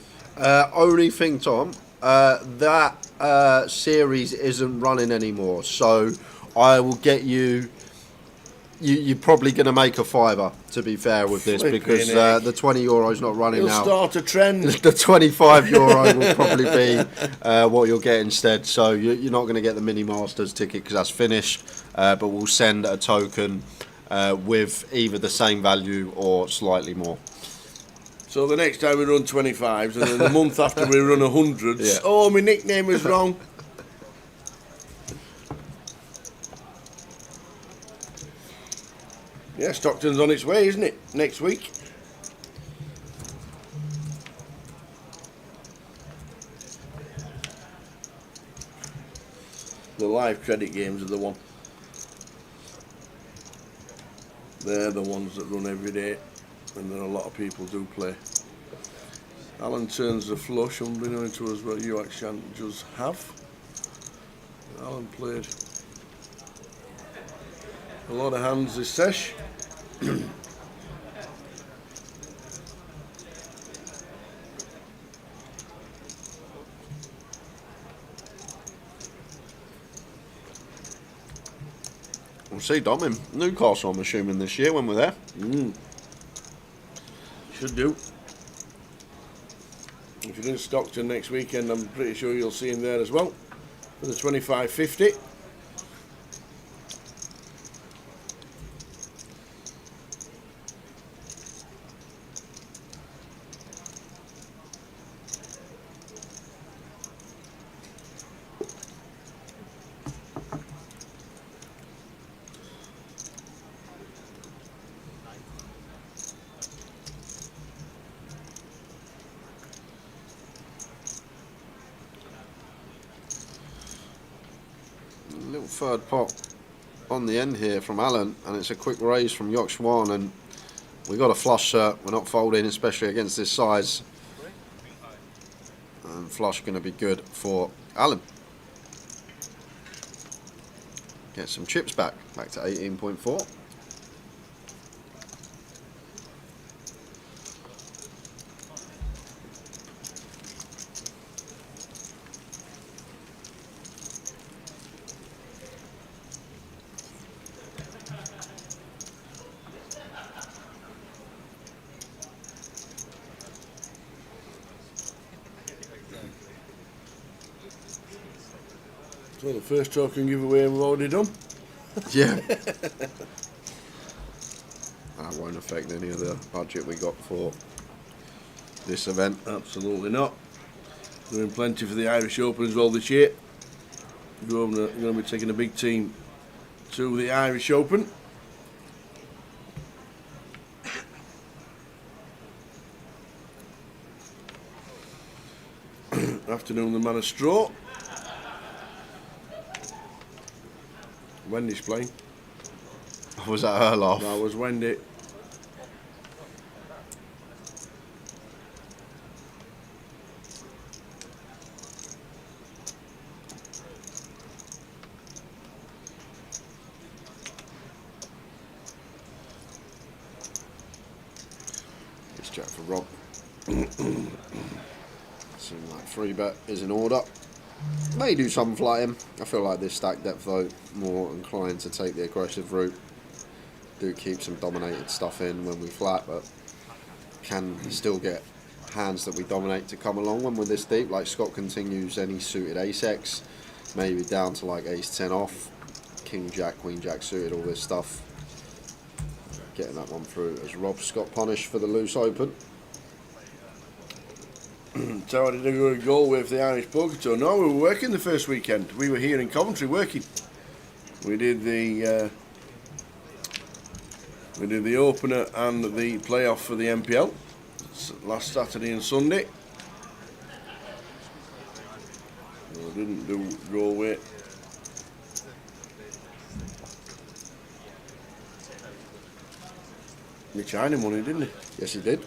Only thing, Tom, that series isn't running anymore, so I will get you. You're probably going to make a fiver, to be fair, with this, because the €20 not running You'll now. start a trend. The €25 will probably be what you'll get instead. So you're not going to get the Mini Masters ticket because that's finished, but we'll send a token with either the same value or slightly more. So the next time we run 25s, and then the month after we run 100s. Yeah. Oh, my nickname was wrong. Yeah, Stockton's on its way, isn't it? Next week. The live credit games are the one. They're the ones that run every day, and then a lot of people do play. Alan turns the flush, unbeknown to us what you actually just have. Alan played a lot of hands this sesh. We'll see Dom in Newcastle, I'm assuming, this year when we're there. Should do. If you're in Stockton next weekend, I'm pretty sure you'll see him there as well for the 25.50. Little third pot on the end here from Alan, and it's a quick raise from Yok Schwan, and we got a flush. We're not folding, especially against this size, and flush going to be good for Alan. Get some chips back to 18.4. So the first token giveaway we've already done. Yeah. That won't affect any of the budget we got for this event. Absolutely not. Doing plenty for the Irish Open as well this year. We're going to be taking a big team to the Irish Open. Afternoon, the man of straw. Wendy's playing. Was that her laugh? That was Wendy. It's jack for Rob. Seems like 3-bet is in order. May do some flighting. I feel like this stack depth though more inclined to take the aggressive route. Do keep some dominated stuff in when we flat, but can still get hands that we dominate to come along when we're this deep. Like Scott continues any suited ace-x, maybe down to like ace-10 off, king jack, queen jack suited, all this stuff. Getting that one through as Rob Scott punished for the loose open. So I did a good goal with the Irish Poker Tour. No, we were working the first weekend. We were here in Coventry working. We did the opener and the playoff for the MPL. last Saturday and Sunday. No, didn't do go away. Mitch China money, didn't he? Yes, he did.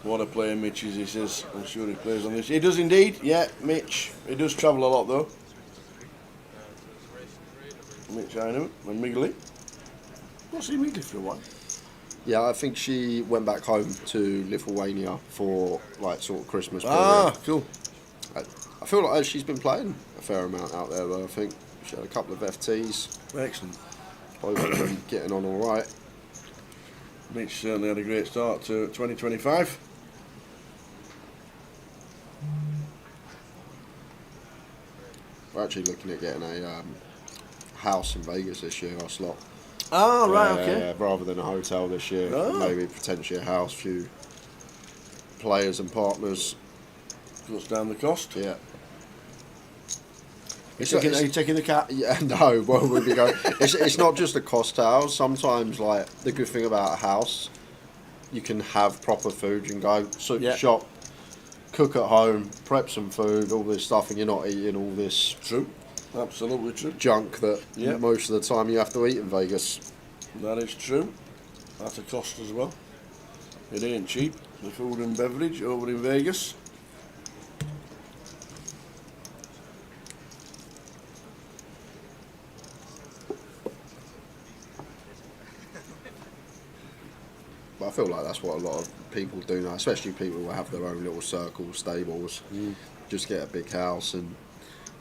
What a player Mitch is, he says. I'm sure he plays on this. He does indeed, yeah, Mitch. He does travel a lot though. Mitch Einham and Migley. What's he Migley for a while? Yeah, I think she went back home to Lithuania for like sort of Christmas period. Ah, cool. I feel like she's been playing a fair amount out there though. I think she had a couple of FTs. Excellent. Both of them getting on all right. Mitch certainly had a great start to 2025. We're actually looking at getting a house in Vegas this year, our slot. Oh, right, okay. Rather than a hotel this year, Oh. maybe potentially a house, few players and partners. Cuts down the cost. Yeah. Are you taking the cat? Yeah, no. Well, we'll be going. It's not just a cost house. Sometimes, like the good thing about a house, you can have proper food. You can go shop, cook at home, prep some food, all this stuff, and you're not eating all this True. Absolutely true. junk that most of the time you have to eat in Vegas. That is true. That's a cost as well. It ain't cheap, the food and beverage over in Vegas. But I feel like that's what a lot of people do now, especially people who have their own little circles, stables. Just get a big house and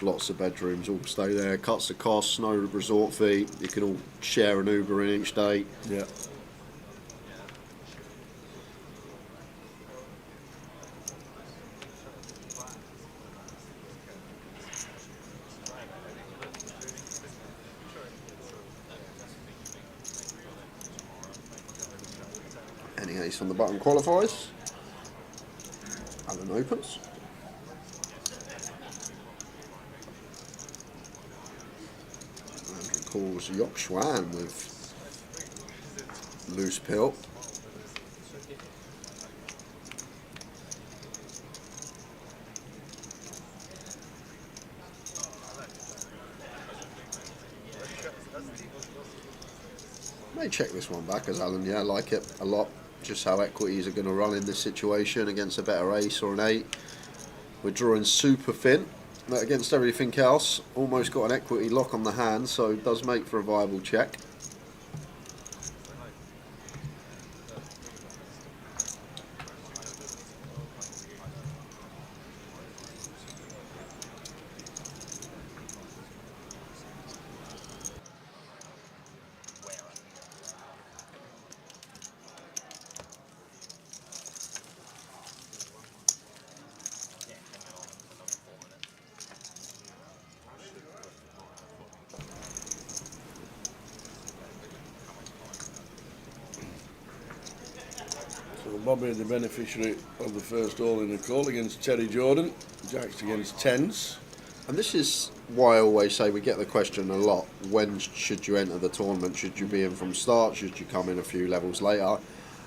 lots of bedrooms, all stay there. Cuts the costs, no resort fee. You can all share an Uber in each day. Yeah. Any ace from the button qualifies. Alan opens. Andrew calls Yok Schwan with loose pill. May check this one back as Alan, I like it a lot. Just how equities are going to run in this situation against a better ace or an 8. We're drawing super thin, but against everything else, almost got an equity lock on the hand, so it does make for a viable check. So Bobby, the beneficiary of the first all in the call against Terry Jordan. Jacks against 10s. And this is why I always say we get the question a lot, when should you enter the tournament? Should you be in from start? Should you come in a few levels later?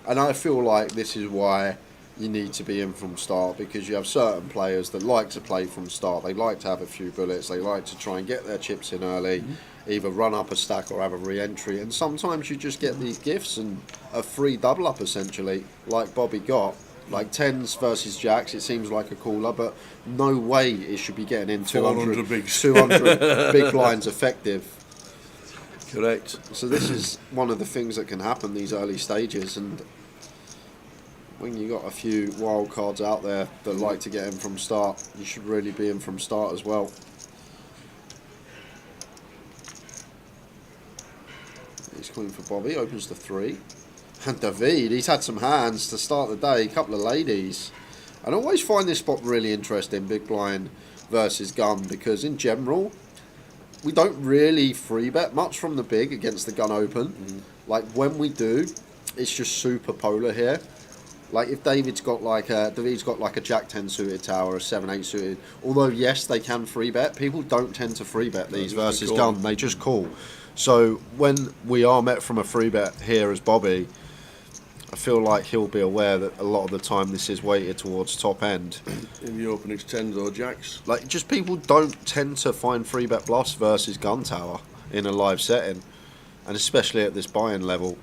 And I feel like this is why you need to be in from start, because you have certain players that like to play from start. They like to have a few bullets. They like to try and get their chips in early, either run up a stack or have a re-entry. And sometimes you just get these gifts and a free double up essentially, like Bobby got. Like 10s versus jacks, it seems like a cooler, but no way it should be getting in 200 big blinds effective. Correct. So this is one of the things that can happen these early stages, and when you got a few wild cards out there that like to get in from start, you should really be in from start as well. He's queen for Bobby, opens to 3. And David, he's had some hands to start the day, a couple of ladies. And I always find this spot really interesting, big blind versus gun, because in general, we don't really free bet much from the big against the gun open. Like when we do, it's just super polar here. Like if David's got like a Jack 10 suited tower, a 7-8 suited. Although yes, they can free bet. People don't tend to free bet these versus gun. They just call. So when we are met from a free bet here as Bobby, I feel like he'll be aware that a lot of the time this is weighted towards top end. If you open it's 10s or jacks. Like just people don't tend to find free bet bluffs versus gun tower in a live setting, and especially at this buy-in level.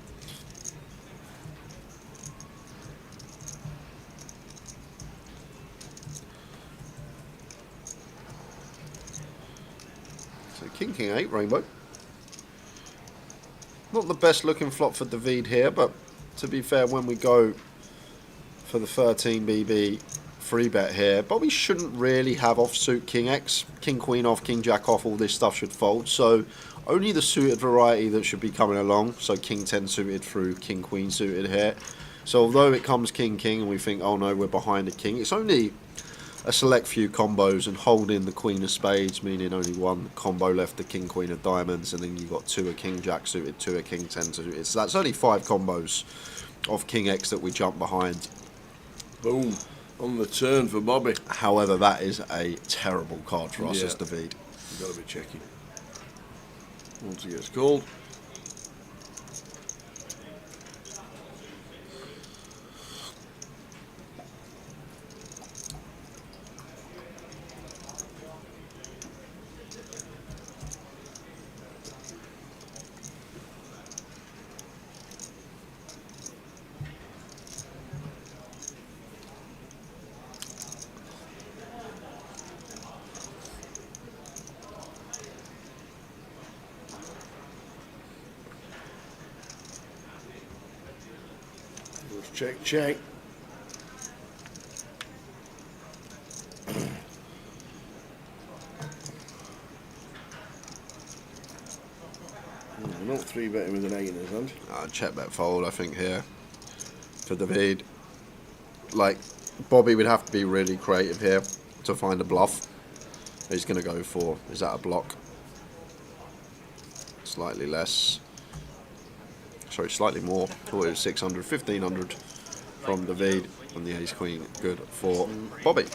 So King 8 rainbow. Not the best looking flop for David here, but to be fair, when we go for the 13BB free bet here, Bobby shouldn't really have offsuit King X, King Queen off, King Jack off, all this stuff should fold. So only the suited variety that should be coming along. So King 10 suited through King Queen suited here. So although it comes King King and we think, oh no, we're behind a King, it's only a select few combos and holding the Queen of Spades, meaning only one combo left, the King Queen of Diamonds, and then you've got 2 of King Jack suited, 2 of King 10 suited. So that's only 5 combos of King X that we jump behind. Boom. On the turn for Bobby. However, that is a terrible card for us as David. You've got to be checking. Once he gets called. Check, check. We're not 3-betting with an 8 in his hand. Check bet fold, I think, here for David. Like, Bobby would have to be really creative here to find a bluff. He's going to go for, is that a block? Slightly less. Sorry, slightly more. Thought it was 600, 1500 from David, and the ace queen good for Bobby.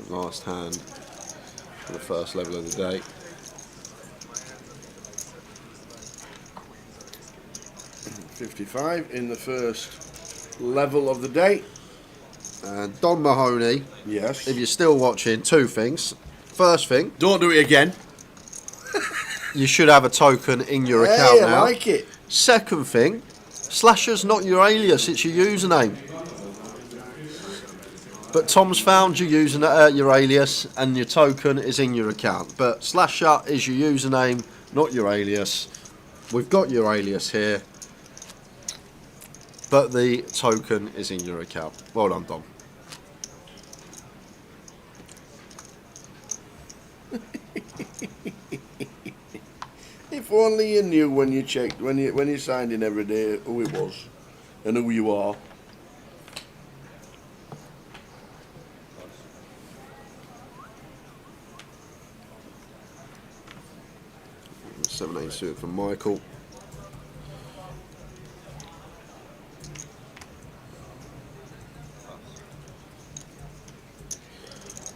Last hand for the first level of the day. $55 in the first level of the day. And Don Mahoney, Yes. if you're still watching, 2 things. First thing, Don't do it again. you should have a token in your Hey, account I now. like it. Second thing, Slasher's not your alias, it's your username. But Tom's found your your alias, and your token is in your account. But Slasher is your username, not your alias. We've got your alias here, but the token is in your account. Well done, Dom. If only you knew when you checked, when you signed in every day, who it was and who you are. Seven eight suit for Michael.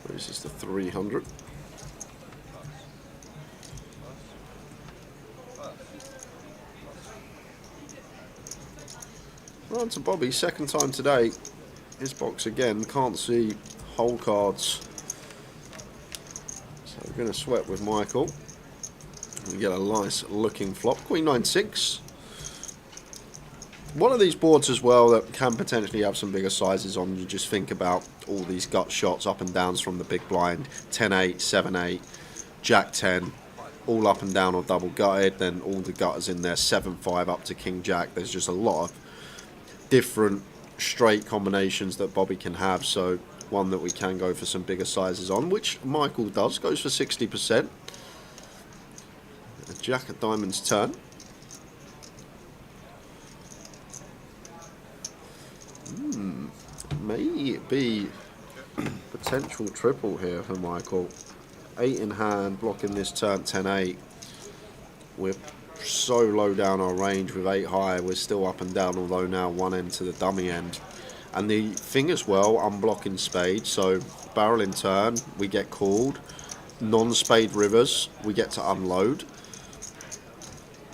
This is the 300. Right to Bobby, second time today. His box again, can't see whole cards. So we're going to sweat with Michael. We get a nice looking flop. Queen 9-6. One of these boards as well that can potentially have some bigger sizes on. You just think about all these gut shots up and downs from the big blind. 10-8, 7-8, Jack 10. all up and down or double gutted, then all the gutters in there, 7-5 up to King Jack. There's just a lot of different straight combinations that Bobby can have, so one that we can go for some bigger sizes on, which Michael does, goes for 60%. Jack of Diamonds turn. May be potential triple here for Michael. 8 in hand, blocking this turn, 10-8. We're so low down our range with 8 high. We're still up and down, although now one end to the dummy end. And the thing as well, I'm blocking spade, so barrel in turn, we get called. Non-spade rivers, we get to unload.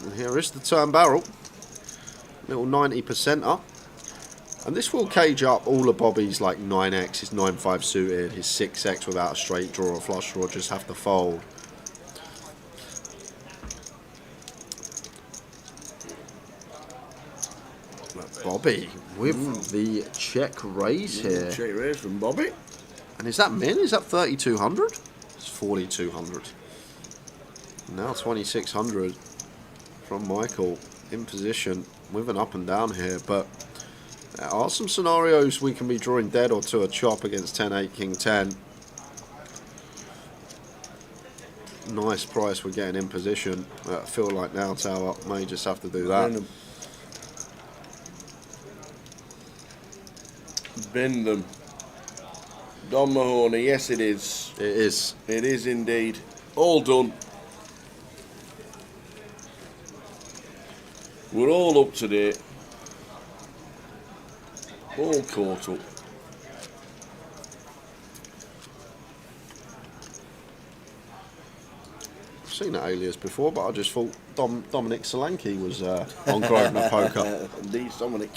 And here is the turn barrel. Little 90% up. And this will cage up all of Bobby's like 9x, his 9-5 suited, his 6x without a straight draw or flush draw, just have to fold. Bobby with the check raise here. Check raise from Bobby. And is that min? Is that 3,200? It's 4,200. Now 2,600 from Michael in position with an up and down here, but there are some scenarios we can be drawing dead or to a chop against 10-8, King 10. Nice price we're getting in position. I feel like now Tower may just have to do that. Bin them. Don Mahoney, yes it is. It is. It is indeed. All done. We're all up to date. All caught up. I've seen that alias before, but I just thought Dominic Solanke was on Grosvenor Poker. Indeed, Dominic.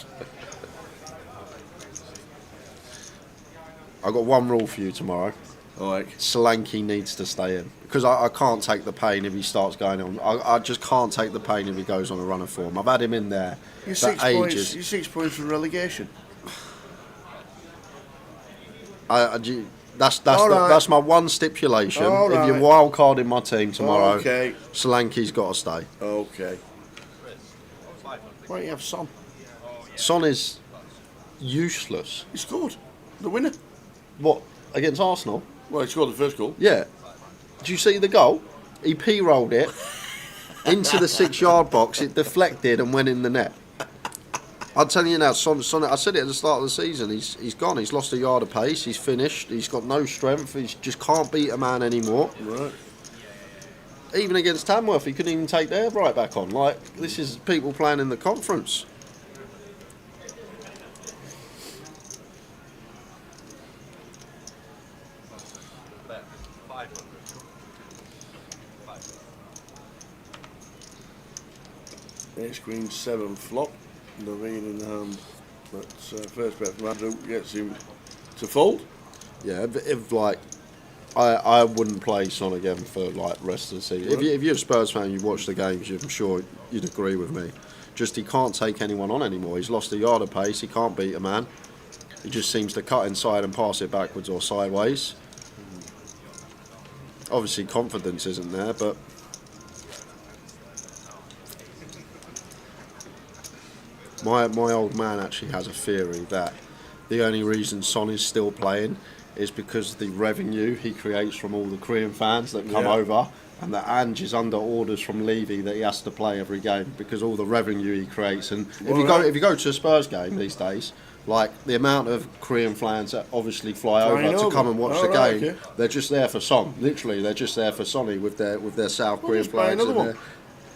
I've got one rule for you tomorrow. Alright. Solanke needs to stay in. Because I can't take the pain if he starts going on. I just can't take the pain if he goes on a run of form. I've had him in there You're for 6 ages. points. You're 6 points from relegation. That's my one stipulation. All If you're right. wild card in my team tomorrow, Okay. Solanke's got to stay. Okay. Why don't you have Son? Son is useless. He scored. The winner. What, against Arsenal? Well, he scored the first goal. Yeah. Did you see the goal? He p-rolled it into the 6-yard box. It deflected and went in the net. I'm telling you now, Son, I said it at the start of the season, he's gone. He's lost a yard of pace. He's finished. He's got no strength. He just can't beat a man anymore. Right. Even against Tamworth, he couldn't even take their right back on. Like, this is people playing in the conference. Ace Queen 7 flop. The read in hand. But first bet from Andrew gets him to fold. Yeah, if like, I wouldn't play Son again for like rest of the season. Right. If you're a Spurs fan, you watch the games, I'm sure you'd agree with me. Just he can't take anyone on anymore. He's lost a yard of pace. He can't beat a man. He just seems to cut inside and pass it backwards or sideways. Obviously, confidence isn't there, but my old man actually has a theory that the only reason Son is still playing is because of the revenue he creates from all the Korean fans that come over, and that Ange is under orders from Levy that he has to play every game because all the revenue he creates. And if you go to a Spurs game these days, like the amount of Korean fans that obviously fly over to come and watch the game, they're just there for Son. Literally, they're just there for Sonny with their South Korean players.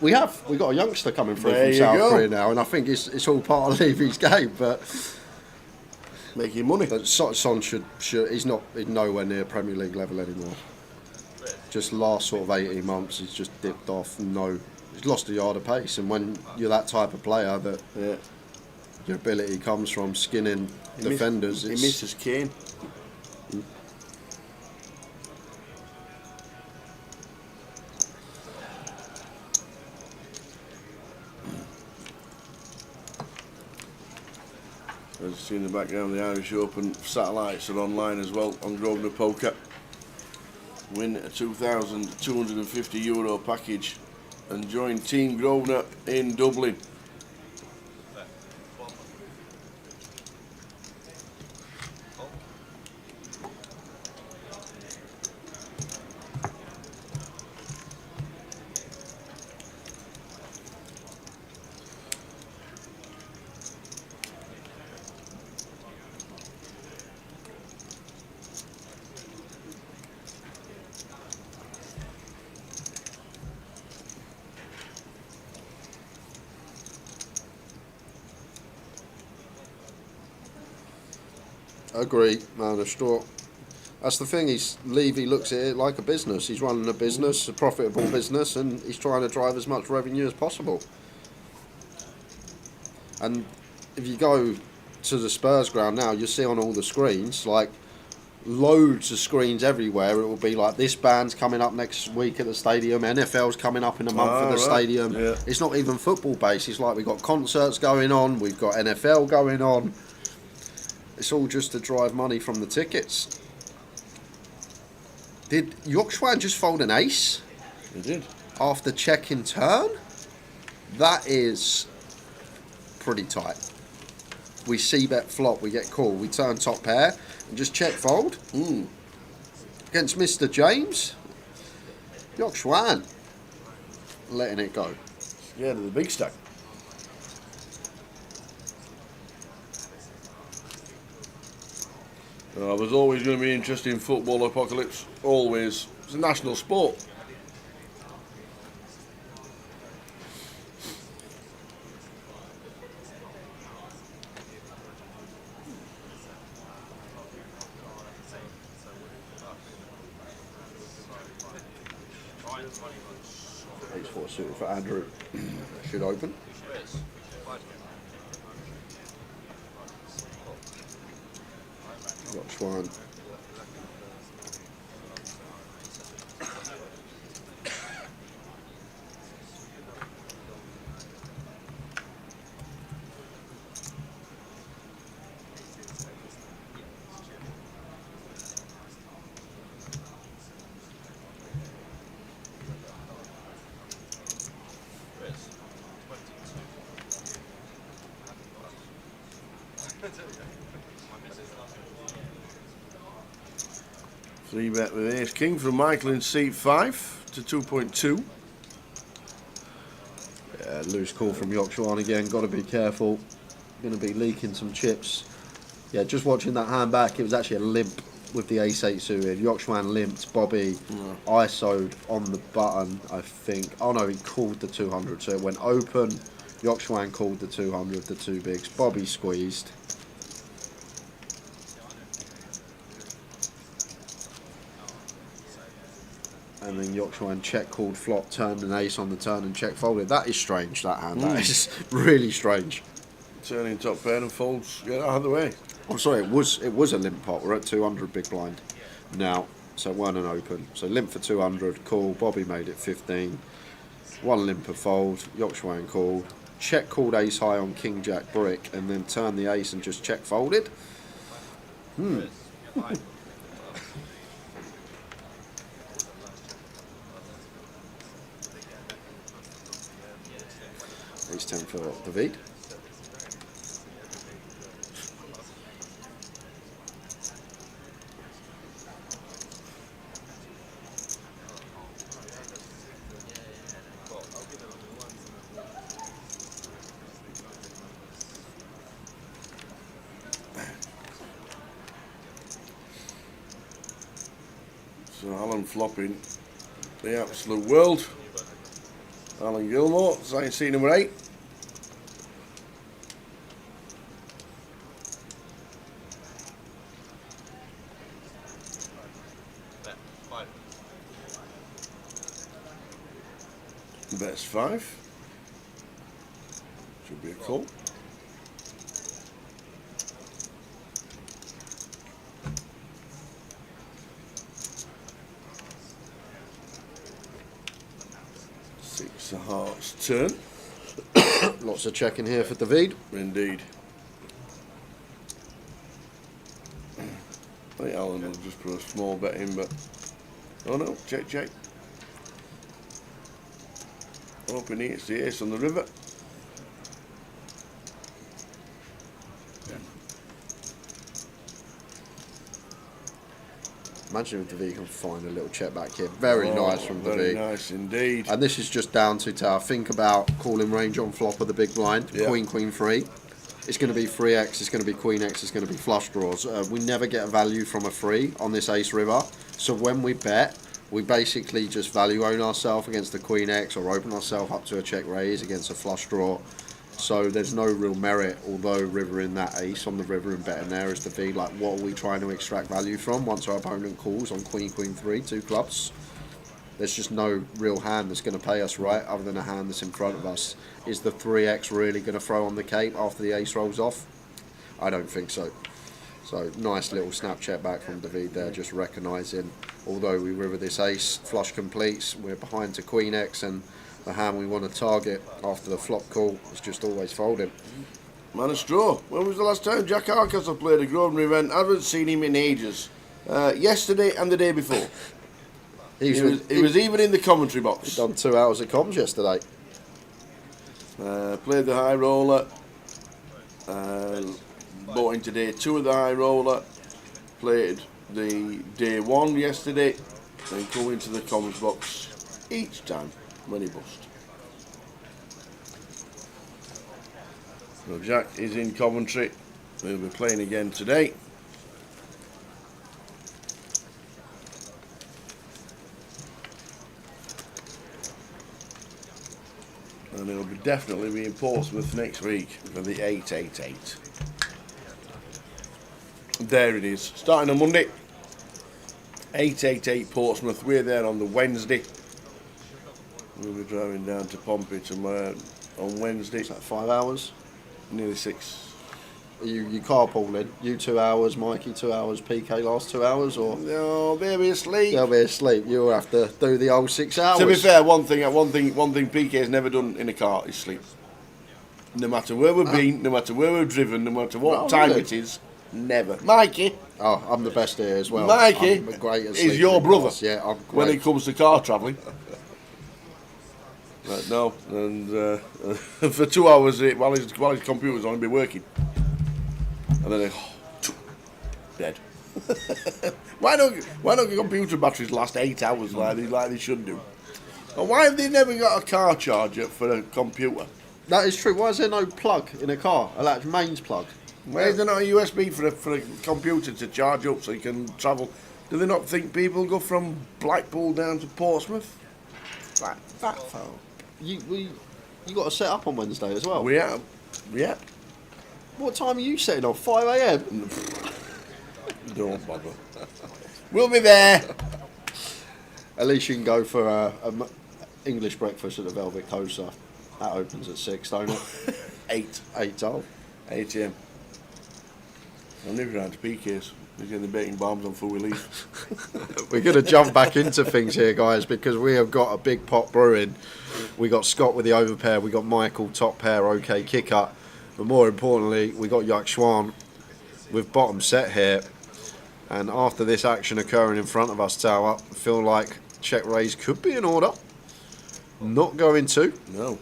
We got a youngster coming through from South Korea now, and I think it's all part of Levy's game. But making money. But Son should he's nowhere near Premier League level anymore. Just last sort of 18 months, he's just dipped off. He's lost a yard of pace, and when you're that type of player, that your ability comes from skinning defenders. He misses Kane. As you see in the background, the Irish Open satellites are online as well on Grosvenor Poker. win a €2,250 package and join Team Grosvenor in Dublin. Agree, man. That's the thing. Levy looks at it like a business. He's running a business, a profitable business, and he's trying to drive as much revenue as possible. And if you go to the Spurs ground now, you'll see on all the screens, like, loads of screens everywhere. It will be like, this band's coming up next week at the stadium, NFL's coming up in a month at the stadium. Yeah. It's not even football based. It's like we've got concerts going on, we've got NFL going on. It's all just to drive money from the tickets. Did Yorkshire just fold an ace They did. after checking turn? That is pretty tight. We see bet flop, we get call, we turn top pair and just check fold. Against Mr. James. Yorkshire letting it go. Yeah, the big stack. There's always going to be interest in football, Apocalypse. Always. It's a national sport. Ace 4 suited for Andrew. Should open. Got Schwan. Three bet with Ace King from Michael in seat 5 to 2.2. Yeah, loose call from Yorkshire again. Got to be careful. Going to be leaking some chips. Yeah, just watching that hand back, it was actually a limp with the ace-8 suited. Yorkshire limped. Bobby ISO'd on the button, I think. Oh no, he called the 200, so it went open. Yorkshire called the 200, the two bigs. Bobby squeezed. And then Yorkshire check called flop, turned an ace on the turn and check folded. That is strange, that hand. That is really strange. Turning top pair and folds. Get out of the way. I'm sorry, it was a limp pot. We're at 200 big blind now, so it weren't an open. So limp for 200, call. Bobby made it 15. One limper fold. Yorkshire called. Check called ace high on king jack brick, and then turned the ace and just check folded. Ace 10 for David. So Alan flopping the absolute world. Alan Gilmore, sign seat number 8. Best 5. Should be a call. Six of hearts turn. Lots of checking here for David. Indeed. I think Alan will just put a small bet in, but Oh no, check, check. Hoping it's the ace on the river. Imagine if David can find a little check back here. Very nice from Very David. nice indeed. And this is just down to think about calling range on flop of the big blind. Yeah. Queen, queen, 3. It's going to be 3x, it's going to be queen x, it's going to be flush draws. We never get a value from a 3 on this ace river. So when we bet, we basically just value own ourselves against the queen x or open ourselves up to a check raise against a flush draw. So there's no real merit, although river in that ace on the river and betting there is to be like, what are we trying to extract value from once our opponent calls on queen, queen, 3, 2 clubs? There's just no real hand that's going to pay us right, other than a hand that's in front of us. Is the 3x really going to throw on the cape after the ace rolls off? I don't think so. So nice little Snapchat back from David there, just recognising, although we river this ace, flush completes, we're behind to queen x, and the hand we want to target after the flop call is just always folding. Man of straw. When was the last time Jack Hardcastle played a Grosvenor event? I haven't seen him in ages. Yesterday and the day before. He was even in the commentary box. He'd done 2 hours of comms yesterday. Played the high roller. Bought into day 2 of the high roller. Played the day 1 yesterday. And come into the comms box each time when he bust. So Jack is in Coventry. We'll be playing again today. And he'll be definitely be in Portsmouth next week for the 888. There it is. Starting on Monday. 888 Portsmouth. We're there on the Wednesday. We'll be driving down to Pompey tomorrow on Wednesday. Is that 5 hours? Nearly 6. You carpooling? You 2 hours, Mikey 2 hours, PK last 2 hours, or No, they'll be asleep. they'll be asleep? You'll have to do the old 6 hours. To be fair, one thing PK's never done in a car is sleep. No matter where we've been, no matter where we've driven, no matter what time really? it is, never. Mikey Oh, I'm the best here as well. Mikey I'm great at is sleeping your in brother. cars. Yeah, I'm when great. it comes to car travelling. But no, and for 2 hours while his computer's on, he'll be working. And then dead. why don't the computer batteries last 8 hours like they should do? And why have they never got a car charger for a computer? That is true. Why is there no plug in a car? A mains plug. Why is there not a USB for a computer to charge up so you can travel? Do they not think people go from Blackpool down to Portsmouth? That far. You got to set up on Wednesday as well. Yeah. What time are you setting off? 5 a.m. Don't bother. We'll be there. At least you can go for a English breakfast at the Velvet Coaster. That opens at 6, don't it? 8. 8 12. 8 a.m. I'm never around to PK's. They're getting the baking bombs on full release. We're going to jump back into things here, guys, because we have got a big pot brewing. We got Scott with the overpair. We got Michael top pair, OK kicker. But more importantly, we got GUKPT with bottom set here. And after this action occurring in front of us, Tower, I feel like check raise could be in order. Not going to. No.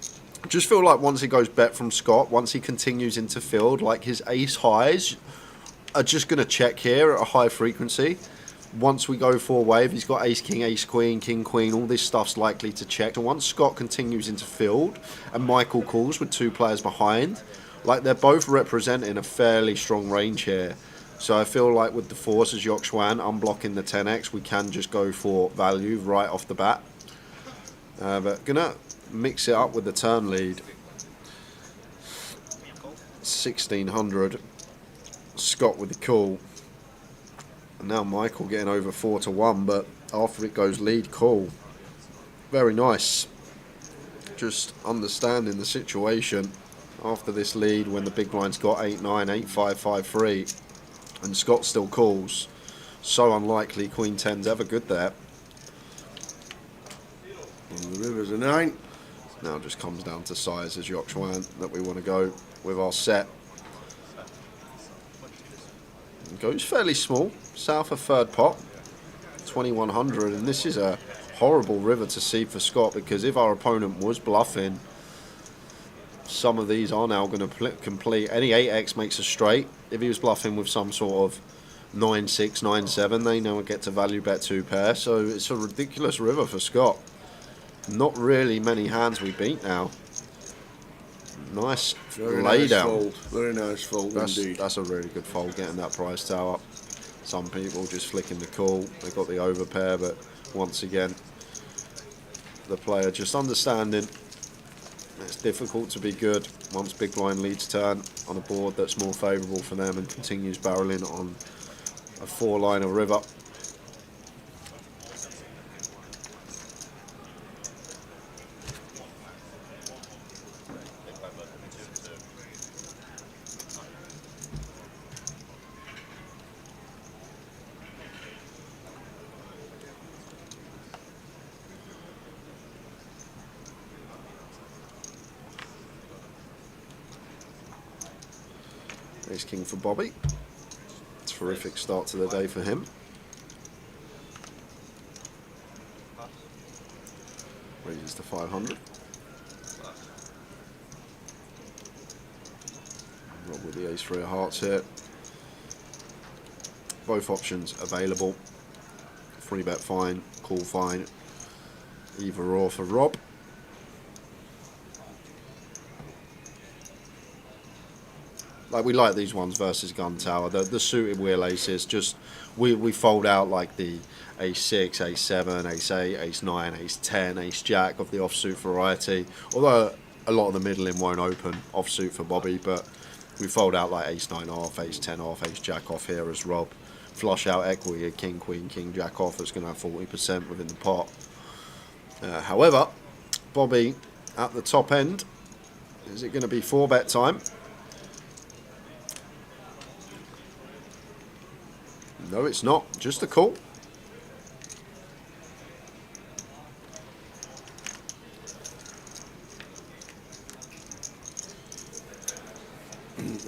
Just feel like once he goes bet from Scott, once he continues into field, like his ace highs are just going to check here at a high frequency. Once we go 4 wave, he's got ace king, ace queen, king queen, all this stuff's likely to check. And once Scott continues into field and Michael calls with 2 players behind, like they're both representing a fairly strong range here. So I feel like with the force as GUKPT unblocking the 10x, we can just go for value right off the bat. But gonna mix it up with the turn lead. 1600. Scott with the call. And now Michael getting over 4-1, but after it goes lead call. Very nice. Just understanding the situation after this lead when the big blind's got 8-9, 8-5, 5-3, and Scott still calls. So unlikely Queen 10's ever good there. And the river's a 9. Now it just comes down to size as GUKPT that we want to go with our set. It goes fairly small, south of third pot. 2100, and this is a horrible river to see for Scott, because if our opponent was bluffing, some of these are now going to complete. Any 8x makes a straight. If he was bluffing with some sort of 9-6, 9-7, they now get to value bet 2 pair. So it's a ridiculous river for Scott. Not really many hands we beat now. Nice lay down. Fold. Very nice fold indeed. That's a really good fold, getting that price tower. Some people just flicking the call. They got the overpair, but once again, the player just understanding it's difficult to be good once big blind leads turn on a board that's more favourable for them, and continues barreling on a 4-liner river. Ace king for Bobby. Terrific start to the day for him. Raises to 500. Rob with the ace 3 of hearts here. Both options available. Free bet fine, call fine. Either or for Rob. Like, we like these ones versus gun tower. The suited wheel aces, just we fold out like the ace 6, ace 7, ace 8, ace 9, ace 10, ace jack of the offsuit variety. Although a lot of the middling won't open offsuit for Bobby, but we fold out like ace 9 off, ace 10 off, ace jack off here as Rob. Flush out equity, a king, queen, king, jack off that's going to have 40% within the pot. However, Bobby at the top end, is it going to be 4-bet time? No, it's not. Just a call.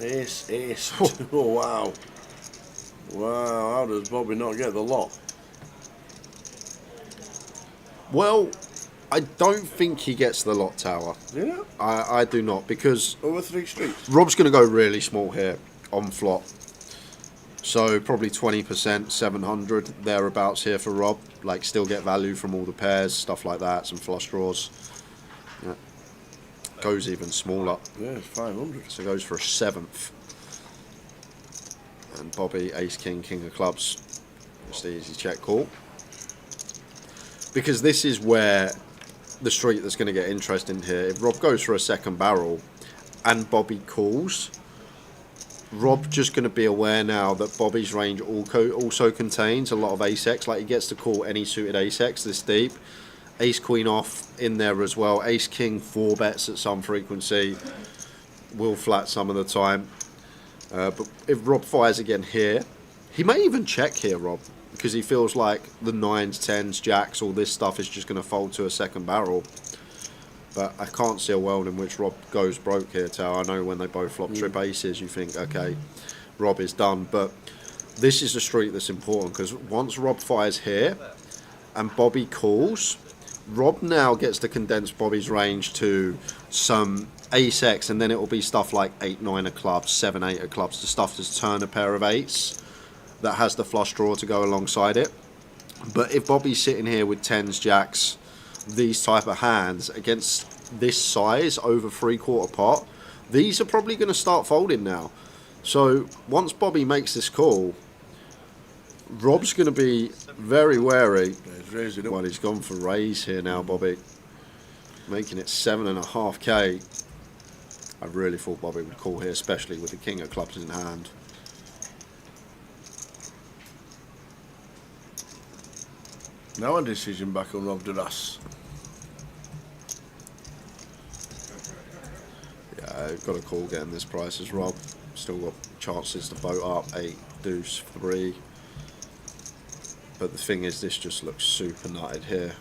Ace. Oh, wow. Wow, how does Bobby not get the lot? Well, I don't think he gets the lot tower. Yeah? I do not, because Over 3 streets. Rob's going to go really small here on flop. So probably 20%, 700, thereabouts here for Rob. Like, still get value from all the pairs, stuff like that, some flush draws. Yeah. Goes even smaller. Yeah, it's 500. So goes for a 7th. And Bobby, ace, king, king of clubs. Just the easy check call. Because this is where the street that's going to get interesting here. If Rob goes for a second barrel and Bobby calls, Rob just going to be aware now that Bobby's range also contains a lot of ace-x. Like, he gets to call any suited ace-x this deep. Ace-queen off in there as well. Ace-king 4 bets at some frequency. Will flat some of the time. But if Rob fires again here, he may even check here, Rob, because he feels like the 9s, 10s, jacks, all this stuff is just going to fold to a second barrel. But I can't see a world in which Rob goes broke here, Tao. I know when they both flop trip aces, you think, okay, Rob is done. But this is a street that's important, because once Rob fires here and Bobby calls, Rob now gets to condense Bobby's range to some ace-x, and then it will be stuff like 8-9 of clubs, 7-8 of clubs, the stuff that's turn a pair of 8s that has the flush draw to go alongside it. But if Bobby's sitting here with 10s, jacks, these type of hands against this size over 3/4 pot, these are probably going to start folding now. So once Bobby makes this call, Rob's going to be very wary. Well, he's gone for raise here now, Bobby, making it 7.5k. I really thought Bobby would call here, especially with the king of clubs in hand. Now a decision back on Rob Duras. Yeah, I've got a call getting this price as Rob. Still got chances to boat up, 8, deuce, 3. But the thing is, this just looks super nutted here.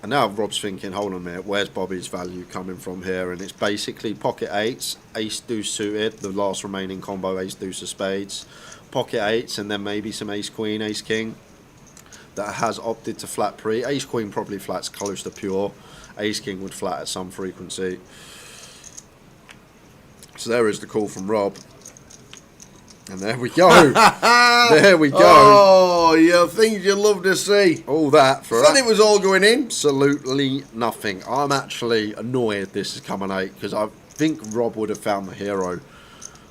And now Rob's thinking, hold on a minute, where's Bobby's value coming from here? And it's basically pocket eights, ace deuce suited, the last remaining combo, ace deuce of spades, pocket eights, and then maybe some ace queen, ace king that has opted to flat pre. Ace queen probably flats close to pure. Ace king would flat at some frequency. So there is the call from Rob. And there we go. There we go. Oh, yeah, things you love to see. All that for Said it was all going in. absolutely nothing. I'm actually annoyed this is coming 8 because I think Rob would have found the hero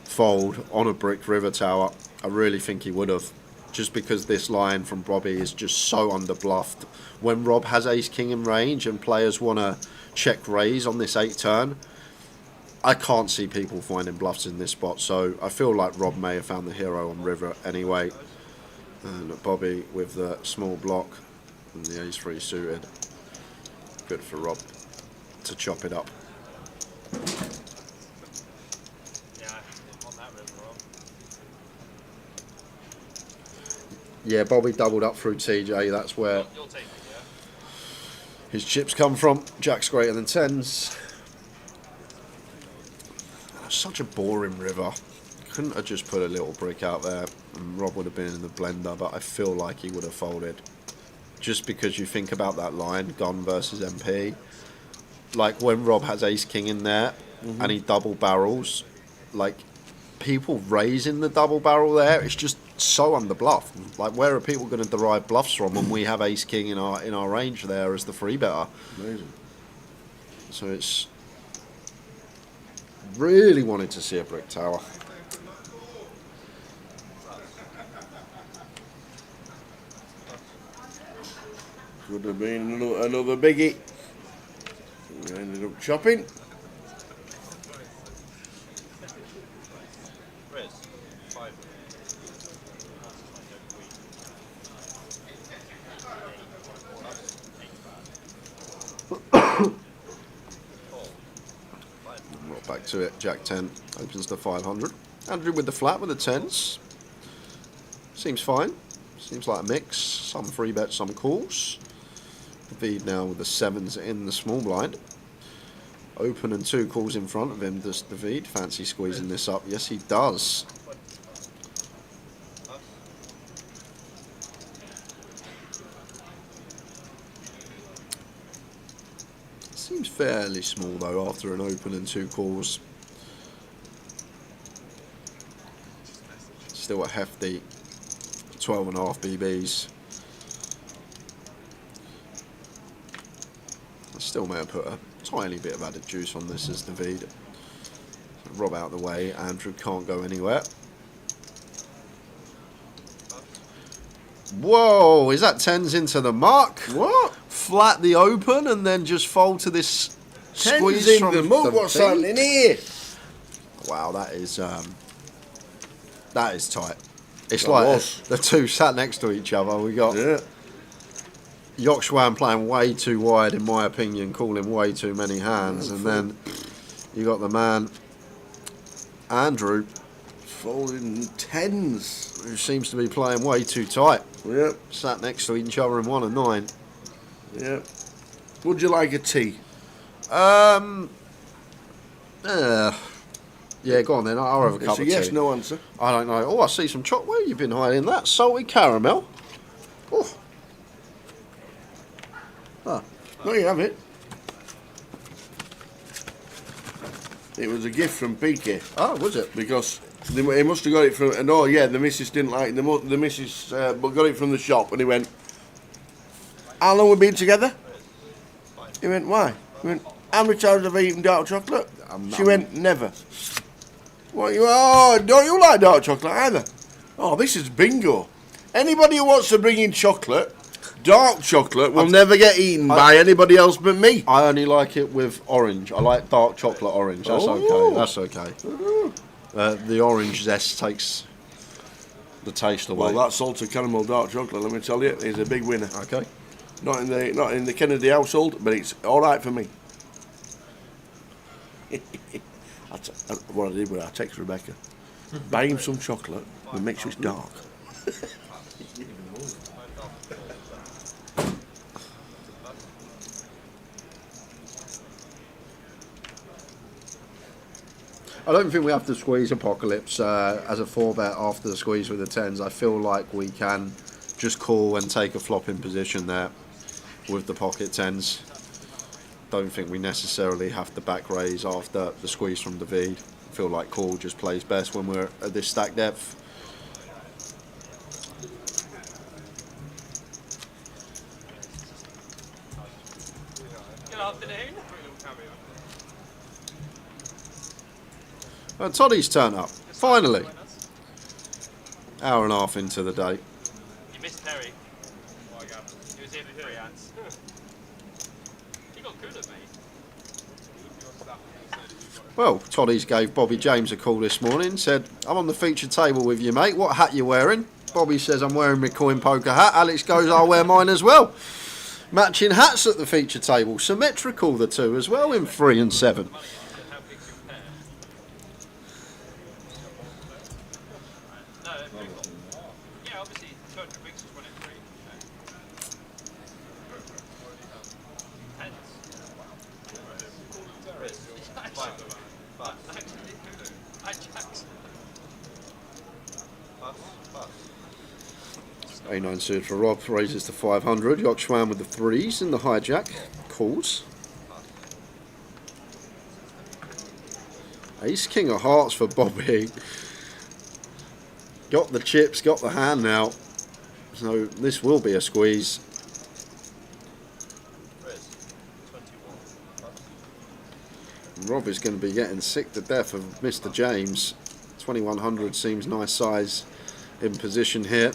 fold on a brick river tower. I really think he would have. Just because this line from Bobby is just so underbluffed. When Rob has ace king in range and players want to check raise on this 8 turn, I can't see people finding bluffs in this spot, so I feel like Rob may have found the hero on river anyway. And Bobby with the small block and the ace-3 suited. Good for Rob to chop it up. Yeah, on that river, Rob. Yeah, Bobby doubled up through TJ, that's where You'll take it, yeah? his chips come from. Jack's greater than 10s. Such a boring river. Couldn't have just put a little brick out there and Rob would have been in the blender, but I feel like he would have folded. Just because you think about that line, gun versus MP. Like when Rob has ace king in there and he double barrels, like people raising the double barrel there, it's just so underbluffed. Like where are people going to derive bluffs from when we have ace king in our range there as the free better? Amazing. So it's really wanted to see a brick tower. Could have been another biggie. We ended up chopping. Riz, 5. Right back to it. Jack 10 opens to 500. Andrew with the flat with the 10s. Seems fine. Seems like a mix. Some free bets, some calls. David now with the 7s in the small blind. Open and 2 calls in front of him. Does David fancy squeezing this up? Yes, he does. Seems fairly small though after an open and 2 calls. Still a hefty 12.5 BBs. I still may have put a tiny bit of added juice on this as David. Rob out of the way. Andrew can't go anywhere. Whoa, is that 10s into the mark? What? Flat the open and then just fold to this squeeze Tens in from the mug. What's beat? happening here? Wow, that is tight. It's That like was. the two sat next to each other. We got Yeah. Yokshwan playing way too wide, in my opinion, calling way too many hands, and then you got the man Andrew, Folding tens. who seems to be playing way too tight. Yep. Sat next to each other in 1 and 9. Yep. Would you like a tea? Yeah, go on then. I'll have a cup It's a of yes, tea. no answer. I don't know. Oh, I see some chocolate. Where you've been hiding that? Salted caramel. Oh, No, you have it. It was a gift from PK oh, was it? because he must have got it from. No, yeah, the missus didn't like it. The missus, but got it from the shop, and he went. How long we been together? He went, why? He went, how many times have I eaten dark chocolate? She went, never. What you? Oh, don't you like dark chocolate either? Oh, this is bingo. Anybody who wants to bring in chocolate, dark chocolate, will never get eaten by anybody else but me. I only like it with orange. I like dark chocolate orange. That's Oh. okay. That's okay. The orange zest takes the taste away. Well, that salted caramel dark chocolate, let me tell you, is a big winner. Okay. Not in the Kennedy household, but it's all right for me. What I did was I text Rebecca, buy him some chocolate, but make sure it's dark. I don't think we have to squeeze Apocalypse as a 4-bet after the squeeze with the 10s. I feel like we can just call and take a flop in position there with the pocket 10s. Don't think we necessarily have to back raise after the squeeze from the V. I feel like call just plays best when we're at this stack depth. Good afternoon. Toddy's turn up, finally. Hour and a half into the day. You missed Terry. He was here for 3 hands. He got good at me. Well, Toddy's gave Bobby James a call this morning, said, I'm on the feature table with you, mate. What hat you wearing? Bobby says, I'm wearing my coin poker hat. Alex goes, I'll wear mine as well. Matching hats at the feature table. Symmetrical, the two as well, in 3 and 7. How big's your pair? No, big one. Yeah, obviously 200 bigs is 1 in 3. A9 suited for Rob, raises to 500. Yorkshire with the 3s in the hijack. Calls. Ace King of Hearts for Bobby. Got the chips, got the hand now. So this will be a squeeze. Rob is going to be getting sick to death of Mr. James. 2100 seems nice size in position here.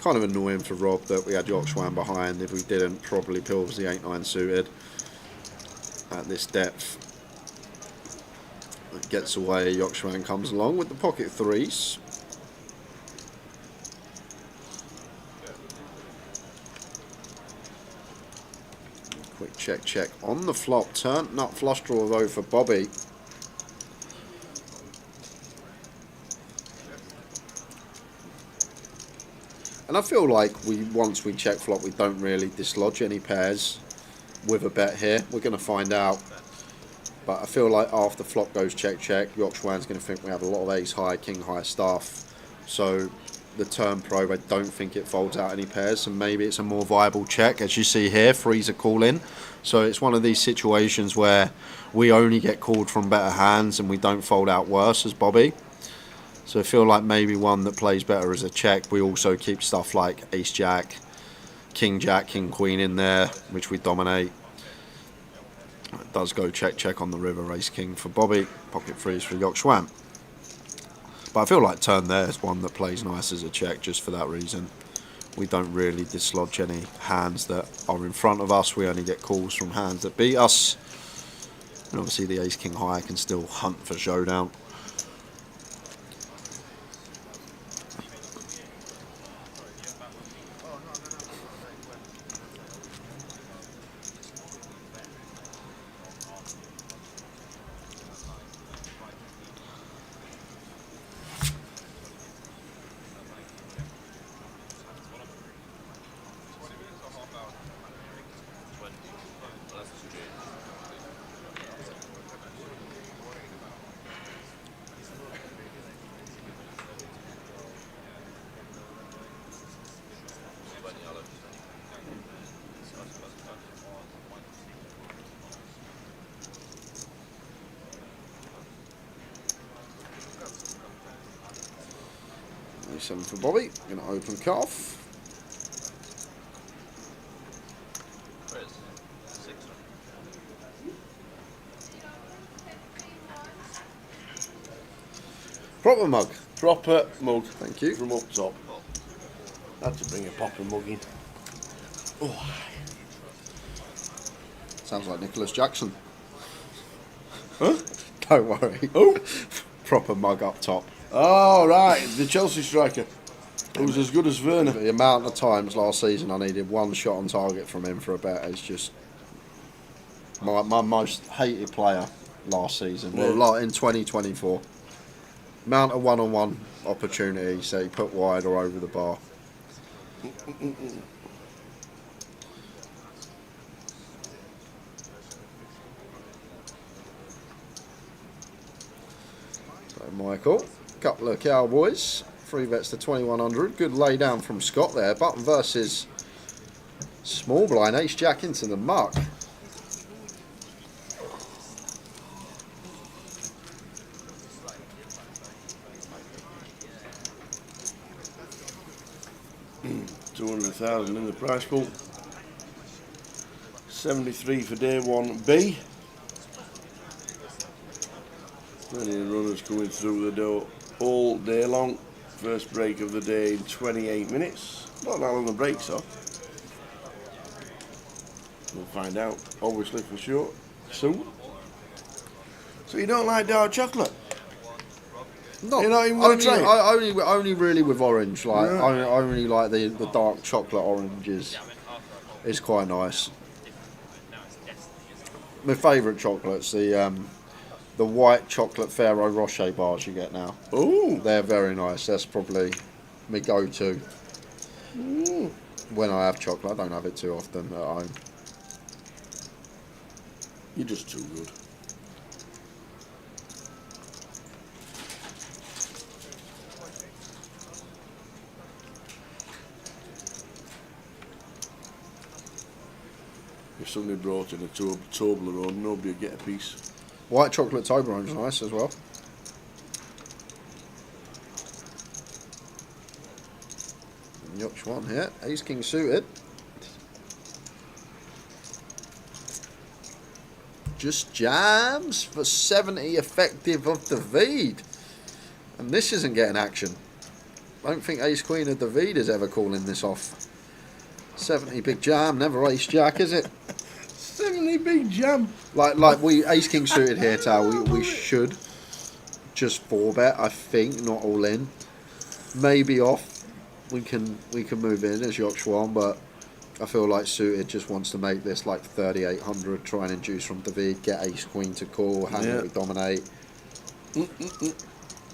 Kind of annoying for Rob that we had Yorkshire behind. If we didn't, probably pills the 8-9 suited at this depth. It gets away, Yorkshire comes along with the pocket 3s. Quick check on the flop. Turn nut flush draw though for Bobby. And I feel like once we check flop, we don't really dislodge any pairs with a bet here. We're going to find out. But I feel like after flop goes check, Yorkshire's going to think we have a lot of ace high, king high stuff. So the turn probe, I don't think it folds out any pairs. So maybe it's a more viable check. As you see here, threes are calling. So it's one of these situations where we only get called from better hands and we don't fold out worse as Bobby. So I feel like maybe one that plays better as a check. We also keep stuff like ace jack, king queen in there, which we dominate. It does go check on the river, ace king for Bobby, pocket threes for Yorkshire. But I feel like turn there is one that plays nice as a check just for that reason. We don't really dislodge any hands that are in front of us. We only get calls from hands that beat us. And obviously the ace king high can still hunt for showdown. A7 for Bobby, going to open cuff. Proper mug. Proper mug. Thank you. From up top. Had to bring a proper mug in. Oh. Sounds like Nicholas Jackson. Huh? Don't worry. Oh. Proper mug up top. Oh, right. The Chelsea striker. It was as good as Werner. The amount of times last season I needed one shot on target from him for a bet is just my most hated player last season. Yeah. Well, in 2024. Amount of one-on-one opportunities that he put wide or over the bar. So Michael, couple of cowboys, 3 bets to 2100. Good lay down from Scott there. Button versus small blind, ace jack into the muck. $200,000 in the prize pool. 73 for day 1B. Plenty of runners coming through the door all day long. First break of the day in 28 minutes. Not that long the breaks are. We'll find out, obviously, for sure, soon. So you don't like dark chocolate? Not, You don't even want to try it? only really with orange. Like Yeah. I only like the dark chocolate oranges. It's quite nice. My favourite chocolates, the white chocolate Ferrero Rocher bars you get now. Ooh. They're very nice. That's probably my go-to when I have chocolate. I don't have it too often at home. You're just too good. If somebody brought in a Toblerone, nobody would get a piece. White chocolate Toblerone's nice as well. Yuck one here. Ace King suited. Just jams for 70 effective of David. And this isn't getting action. I don't think Ace Queen of David is ever calling this off. 70 big jam, never ace jack, is it? 70 big jam. Like we Ace King suited here, Tal. We should just 4-bet. I think, not all in. Maybe off. We can move in as York Schwan, but I feel like suited just wants to make this like 3,800. Try and induce from David, get Ace Queen to call, hand it with dominate.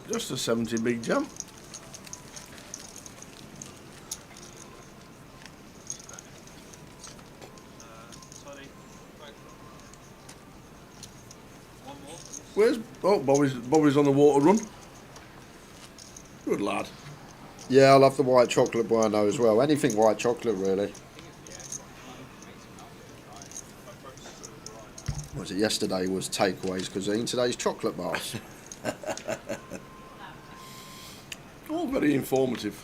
Just a 70 big jam. Where's Bobby's on the water run? Good lad. Yeah, I love the white chocolate bueno as well. Anything white chocolate, really. What was it yesterday was takeaways cuisine, today's chocolate bars. All very informative.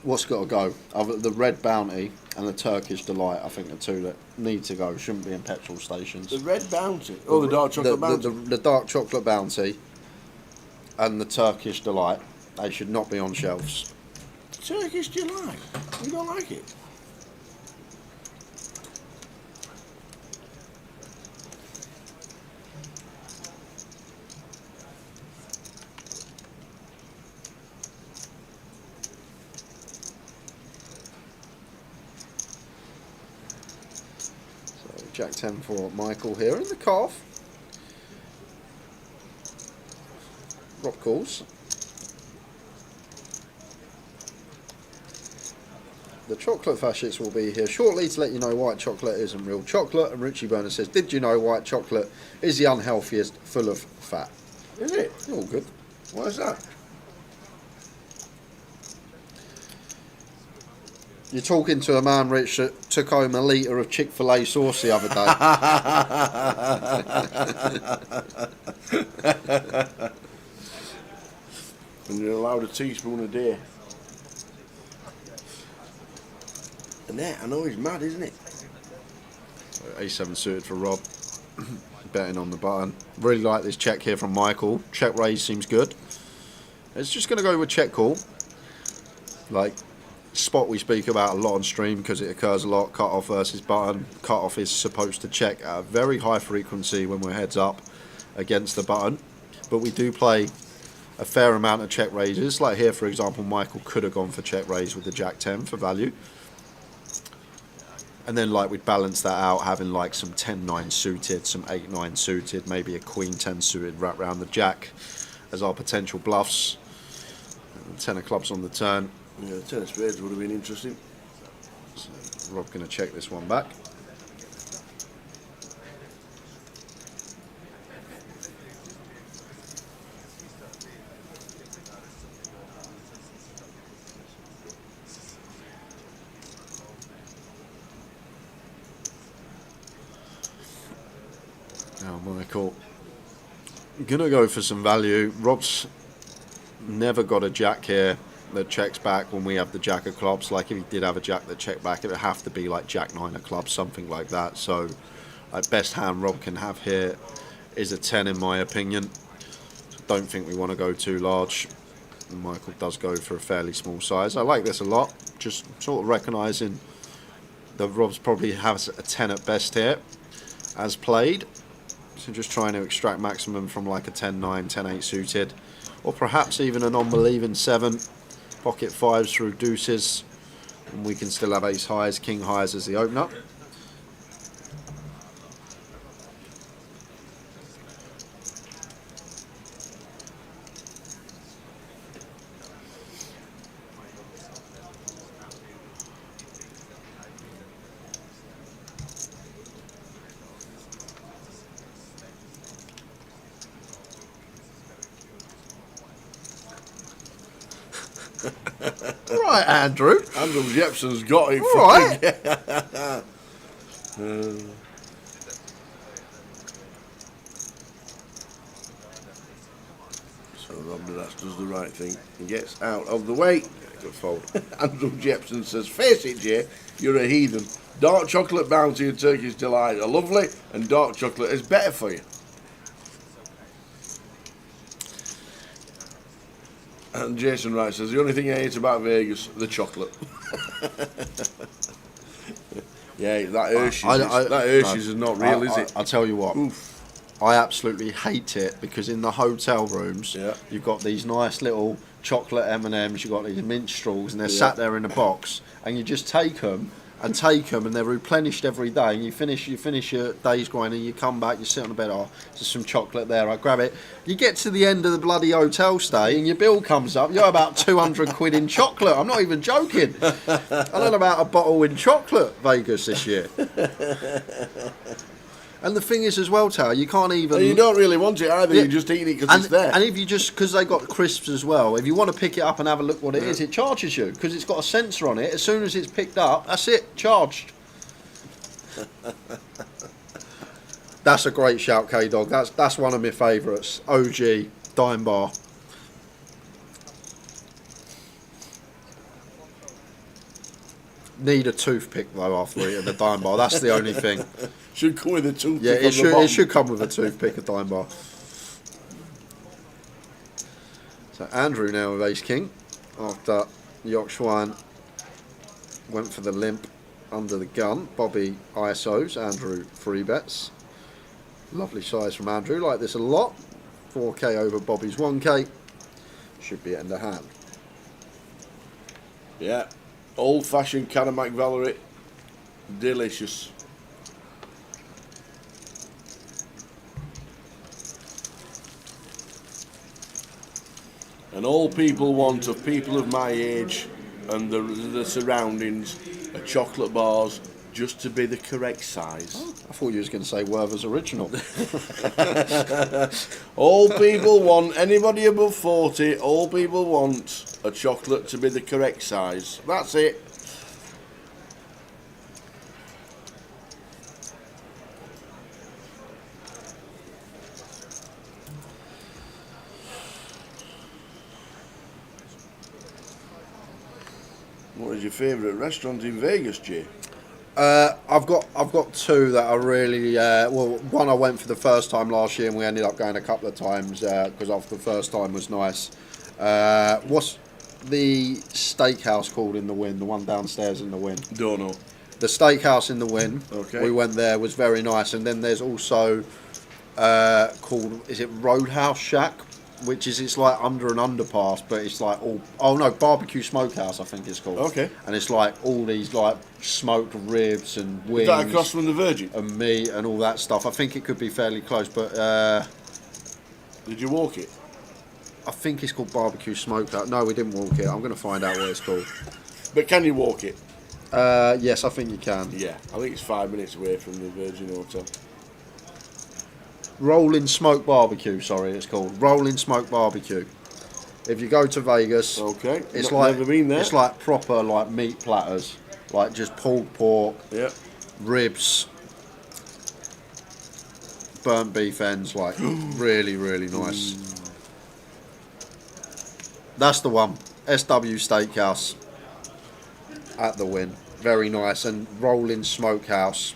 What's got to go? The Red Bounty and the Turkish Delight, I think, are two that need to go. Shouldn't be in petrol stations. The red bounty. Oh, the dark chocolate bounty. The dark chocolate bounty and the Turkish Delight, they should not be on shelves. Turkish delight. You don't like it? Jack 10 for Michael here in the calf. Rob calls. The chocolate fascists will be here shortly to let you know white chocolate isn't real chocolate. And Richie Burner says, did you know white chocolate is the unhealthiest, full of fat? Is it? All good. Why is that? You're talking to a man, Rich, that took home a litre of Chick-fil-A sauce the other day. And you're allowed a teaspoon a day. And that, I know he's mad, isn't it? A7 suited for Rob. Betting on the button. Really like this check here from Michael. Check raise seems good. It's just going to go with check call. Like, spot we speak about a lot on stream because it occurs a lot. Cut off versus button. Cut off is supposed to check at a very high frequency when we're heads up against the button. But we do play a fair amount of check raises. Like here, for example, Michael could have gone for check raise with the Jack 10 for value. And then like we'd balance that out, having like some 10-9 suited, some 8-9 suited, maybe a Queen 10 suited wrapped around the Jack as our potential bluffs. 10 of clubs on the turn. Yeah, 10 of spades would have been interesting. So Rob going to check this one back. Now Michael gonna go for some value. Rob's never got a jack here that checks back when we have the jack of clubs. Like if he did have a jack that checked back, it would have to be like jack 9 of clubs, something like that. So best hand Rob can have here is a 10 in my opinion. Don't think we want to go too large. Michael does go for a fairly small size. I like this a lot, just sort of recognising that Rob's probably has a 10 at best here as played. So just trying to extract maximum from like a 10-9, 10-8 suited, or perhaps even a non-believing 7, pocket 5s through deuces, and we can still have ace highs, king highs as the opener. Right, Andrew. Andrew Jepson's got it. Right. So Rob does the right thing. He gets out of the way. Good fold. Andrew Jepson says, face it, Jay, you're a heathen. Dark chocolate bounty and Turkish delight are lovely, and dark chocolate is better for you. And Jason Wright says, the only thing I hate about Vegas, the chocolate. Yeah, that Hershey's is not real, is it? I'll tell you what. Oof. I absolutely hate it because in the hotel rooms, Yeah. you've got these nice little chocolate M&Ms, you've got these minstrels, and they're sat there in a box, and you just take them, and they're replenished every day, and you finish your day's grind, and you come back, you sit on the bed, oh, there's some chocolate there, I grab it. You get to the end of the bloody hotel stay, and your bill comes up, you're about 200 quid in chocolate. I'm not even joking. I learned about a bottle in chocolate Vegas this year. And the thing is as well, Tao, you can't even... You don't really want it either, Yeah. you just eat it because it's there. And if you just, because they got crisps as well, if you want to pick it up and have a look what it is, it charges you because it's got a sensor on it. As soon as it's picked up, that's it, charged. That's a great shout, K-Dog. That's one of my favourites. OG, Dime Bar. Need a toothpick though after eating the Dime Bar. That's the only thing. Should come with a toothpick. Yeah, on the it bottom. should come with a toothpick, a Dime Bar. So Andrew now with Ace King after Yorkshire went for the limp under the gun. Bobby ISOs, Andrew 3 bets. Lovely size from Andrew, like this a lot. 4k over Bobby's 1k. Should be end of hand. Yeah, old-fashioned Caramac Valerie, delicious. And all people want of people of my age and the surroundings are chocolate bars just to be the correct size. I thought you was going to say Werther's Original. All people want, anybody above 40, all people want a chocolate to be the correct size. That's it. What is your favourite restaurant in Vegas, Jay? I've got two that are really well. One I went for the first time last year, and we ended up going a couple of times because after the first time was nice. What's the steakhouse called in the Wynn? The one downstairs in the Wynn. Don't know. The steakhouse in the Wynn. Okay. We went there, was very nice, and then there's also called, is it Roadhouse Shack, which is, it's like under an underpass, but it's like all, oh no, Barbecue Smokehouse I think it's called. Okay. And it's like all these like smoked ribs and wings. Is that across from the Virgin? And meat and all that stuff. I think it could be fairly close, but Did you walk it? I think it's called barbecue smokehouse. No, we didn't walk it. I'm going to find out what it's called. But can you walk it? Yes, I think you can. Yeah, I think it's 5 minutes away from the Virgin Hotel. Rolling Smoke Barbecue, sorry, it's called. Rolling Smoke Barbecue. If you go to Vegas, Okay, it's never been there. It's like proper like meat platters. Like just pulled pork, Yeah. ribs, burnt beef ends, like really, really nice. That's the one. SW Steakhouse at the Win. Very nice. And Rolling Smokehouse,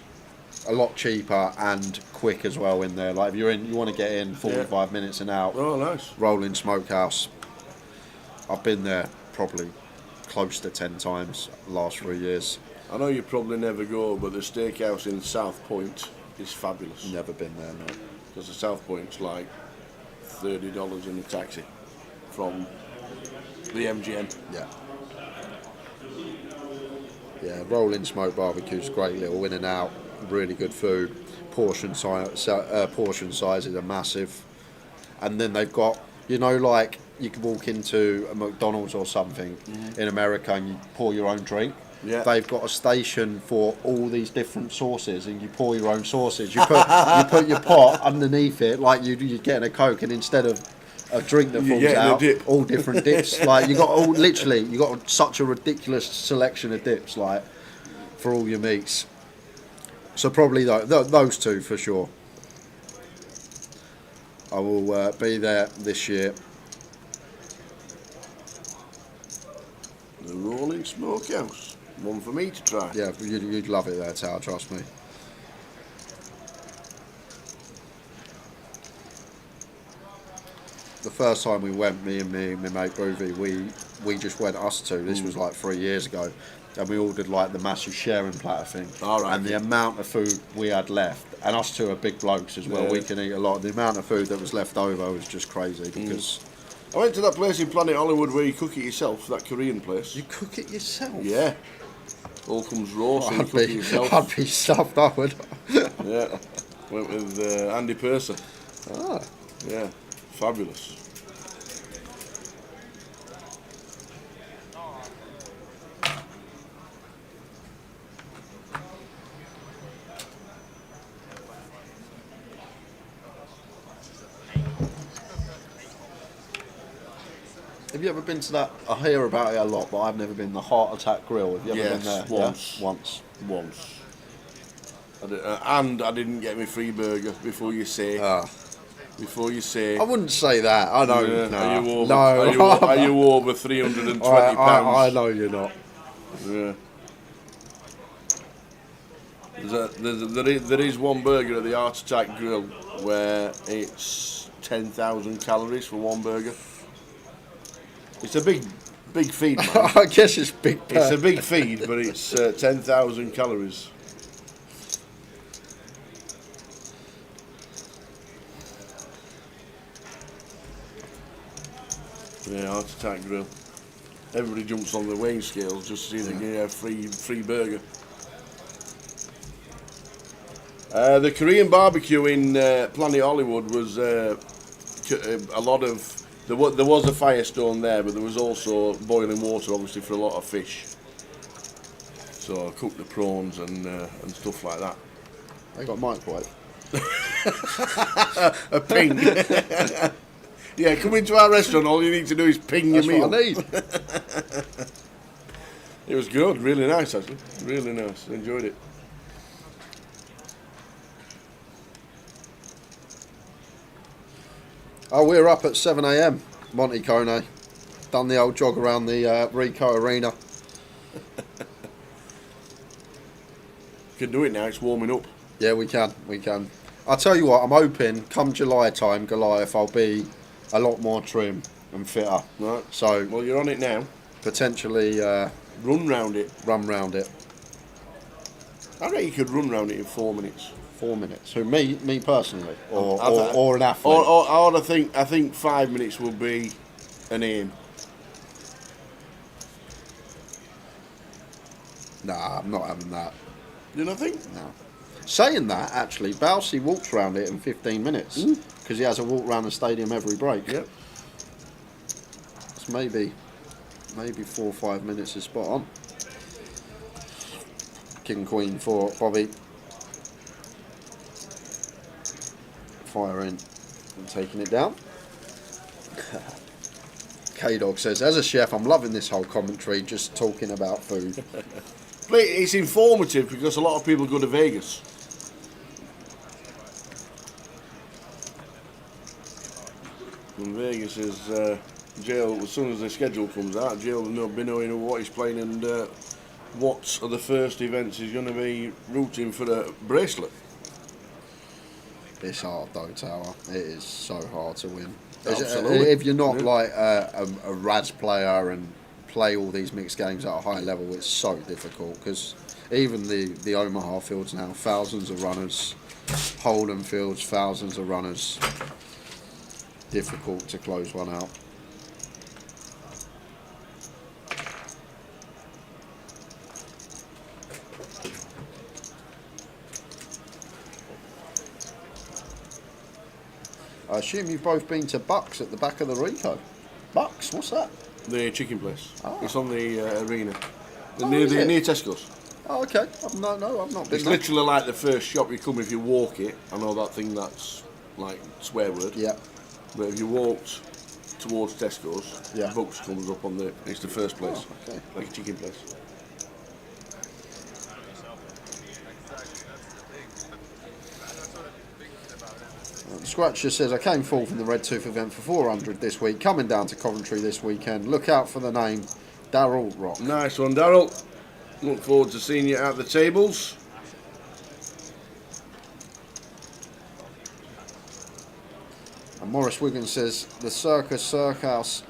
a lot cheaper and quick as well in there. Like if you're in, you want to get in 45 minutes and out. Oh, nice. Rolling Smokehouse. I've been there probably close to 10 times the last 3 years. I know you probably never go, but the steakhouse in South Point is fabulous. Never been there, no. Because the South Point's like $30 in a taxi from the MGM. Yeah. Yeah, Rolling Smoke Barbecue's great little in and out, really good food. Portion sizes are massive. And then they've got, you know, like you can walk into a McDonald's or something in America and you pour your own drink. Yeah. They've got a station for all these different sauces, and you pour your own sauces. You put your pot underneath it like you're getting a Coke, and instead of a drink that falls out, dip. all different dips. Like you got such a ridiculous selection of dips, like for all your meats. So probably those two for sure. I will be there this year. The Rolling Smokehouse. One for me to try. Yeah, you'd love it there, Tao, trust me. The first time we went, me and my mate Groovy, we just went us two. This was like 3 years ago, and we ordered like the massive sharing platter thing. All right. And the amount of food we had left, and us two are big blokes as well. Yeah. We can eat a lot. The amount of food that was left over was just crazy because I went to that place in Planet Hollywood where you cook it yourself, that Korean place. you cook it yourself. Yeah. All comes raw, so you I'd cook it yourself. I'd be stuffed. I would. Yeah. Went with Andy Purser. Ah. Yeah. Fabulous. Have you ever been to that? I hear about it a lot, but I've never been. The Heart Attack Grill. Have you ever been there? Once. Yeah? Once. And I didn't get my free burger before you say. Before you say. I wouldn't say that. I know. Yeah, No. are you over? No. Are you over £320? I know you're not. Yeah. There is one burger at the Heart Attack Grill where it's 10,000 calories for one burger. It's a big feed, man. I guess it's big. It's a big feed, but it's 10,000 calories. Yeah, Heart Attack Grill. Everybody jumps on the weighing scales just to see they get a free burger. The Korean barbecue in Planet Hollywood was a lot of. There was a firestone there, but there was also boiling water, obviously, for a lot of fish. So I cooked the prawns and stuff like that. They got microwave. A ping. Yeah, come into our restaurant. All you need to do is ping That's your meal. what I need. It was good, really nice actually, really nice. Enjoyed it. Oh, we're up at 7 a.m. Monte Cone. Done the old jog around the Rico Arena. Can do it now. It's warming up. Yeah, we can. I'll tell you what, I'm hoping come July time, Goliath, I'll be a lot more trim and fitter. Right. So Well, you're on it now. potentially Run round it. run round it. I reckon you could run round it in 4 minutes. 4 minutes. Who, me personally, or an athlete? Or I think 5 minutes will be an aim. Nah, I'm not having that. You don't think? No. Saying that, actually, Bousey walks around it in 15 minutes because he has a walk around the stadium every break. Yep. It's maybe 4 or 5 minutes is spot on. King Queen for Bobby. Firing and taking it down. K-Dog says, as a chef, I'm loving this whole commentary, just talking about food. It's informative because a lot of people go to Vegas. And Vegas is Jill, as soon as the schedule comes out, Jill will be knowing what he's playing and what are the first events he's going to be rooting for a bracelet. It's hard though, Tower. It is so hard to win. Absolutely. If you're not like a Raz player and play all these mixed games at a high level, it's so difficult because even the Omaha fields now, thousands of runners, Holden fields, thousands of runners. Difficult to close one out. I assume you've both been to Bucks at the back of the Rico. Bucks, what's that? The chicken place. Ah. It's on the arena. Is it? Near Tesco's. Oh, okay. I've not been It's there. literally like the first shop you come if you walk it. I know that thing that's like swear word. Yeah. But if you walked towards Tesco's, Yeah. Bucks comes up on the. It's the first place. Oh, okay. Like a chicken place. Scratch just says, I came fourth in the Red Tooth event for 400 this week, coming down to Coventry this weekend. Look out for the name, Darryl Rock. Nice one, Darryl. Look forward to seeing you at the tables. And Morris Wiggins says, the Circus Steakhouse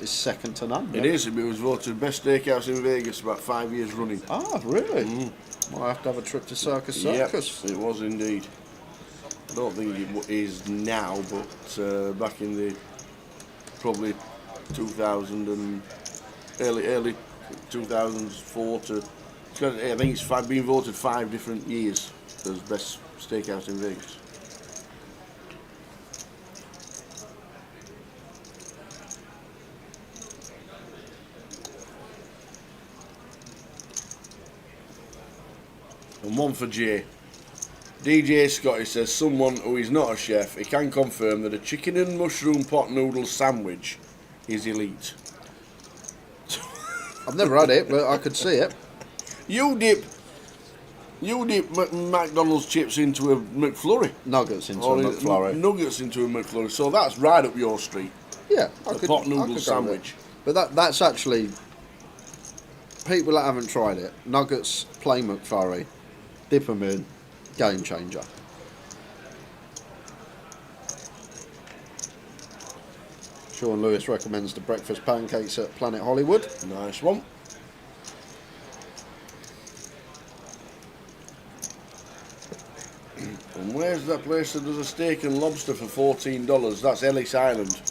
is second to none. It is. It was voted best steakhouse in Vegas about 5 years running. Ah, really? Might have to have a trip to Circus. Yep, it was indeed. I don't think it is now, but back in the probably 2000 and early 2004 to, I think it's been voted 5 different years as best steakhouse in Vegas. And one for Jay. DJ Scotty says someone who is not a chef, he can confirm that a chicken and mushroom pot noodle sandwich is elite. I've never had it, but I could see it. You dip McDonald's chips into a McFlurry. Nuggets into Or a McFlurry. Nuggets into a McFlurry. So that's right up your street. Yeah, A pot noodle I could go sandwich. there. But that's actually, people that haven't tried it, Nuggets, plain McFlurry, dip them in, game changer. Sean Lewis recommends the breakfast pancakes at Planet Hollywood. Nice one. And where's that place that does a steak and lobster for $14? That's Ellis Island.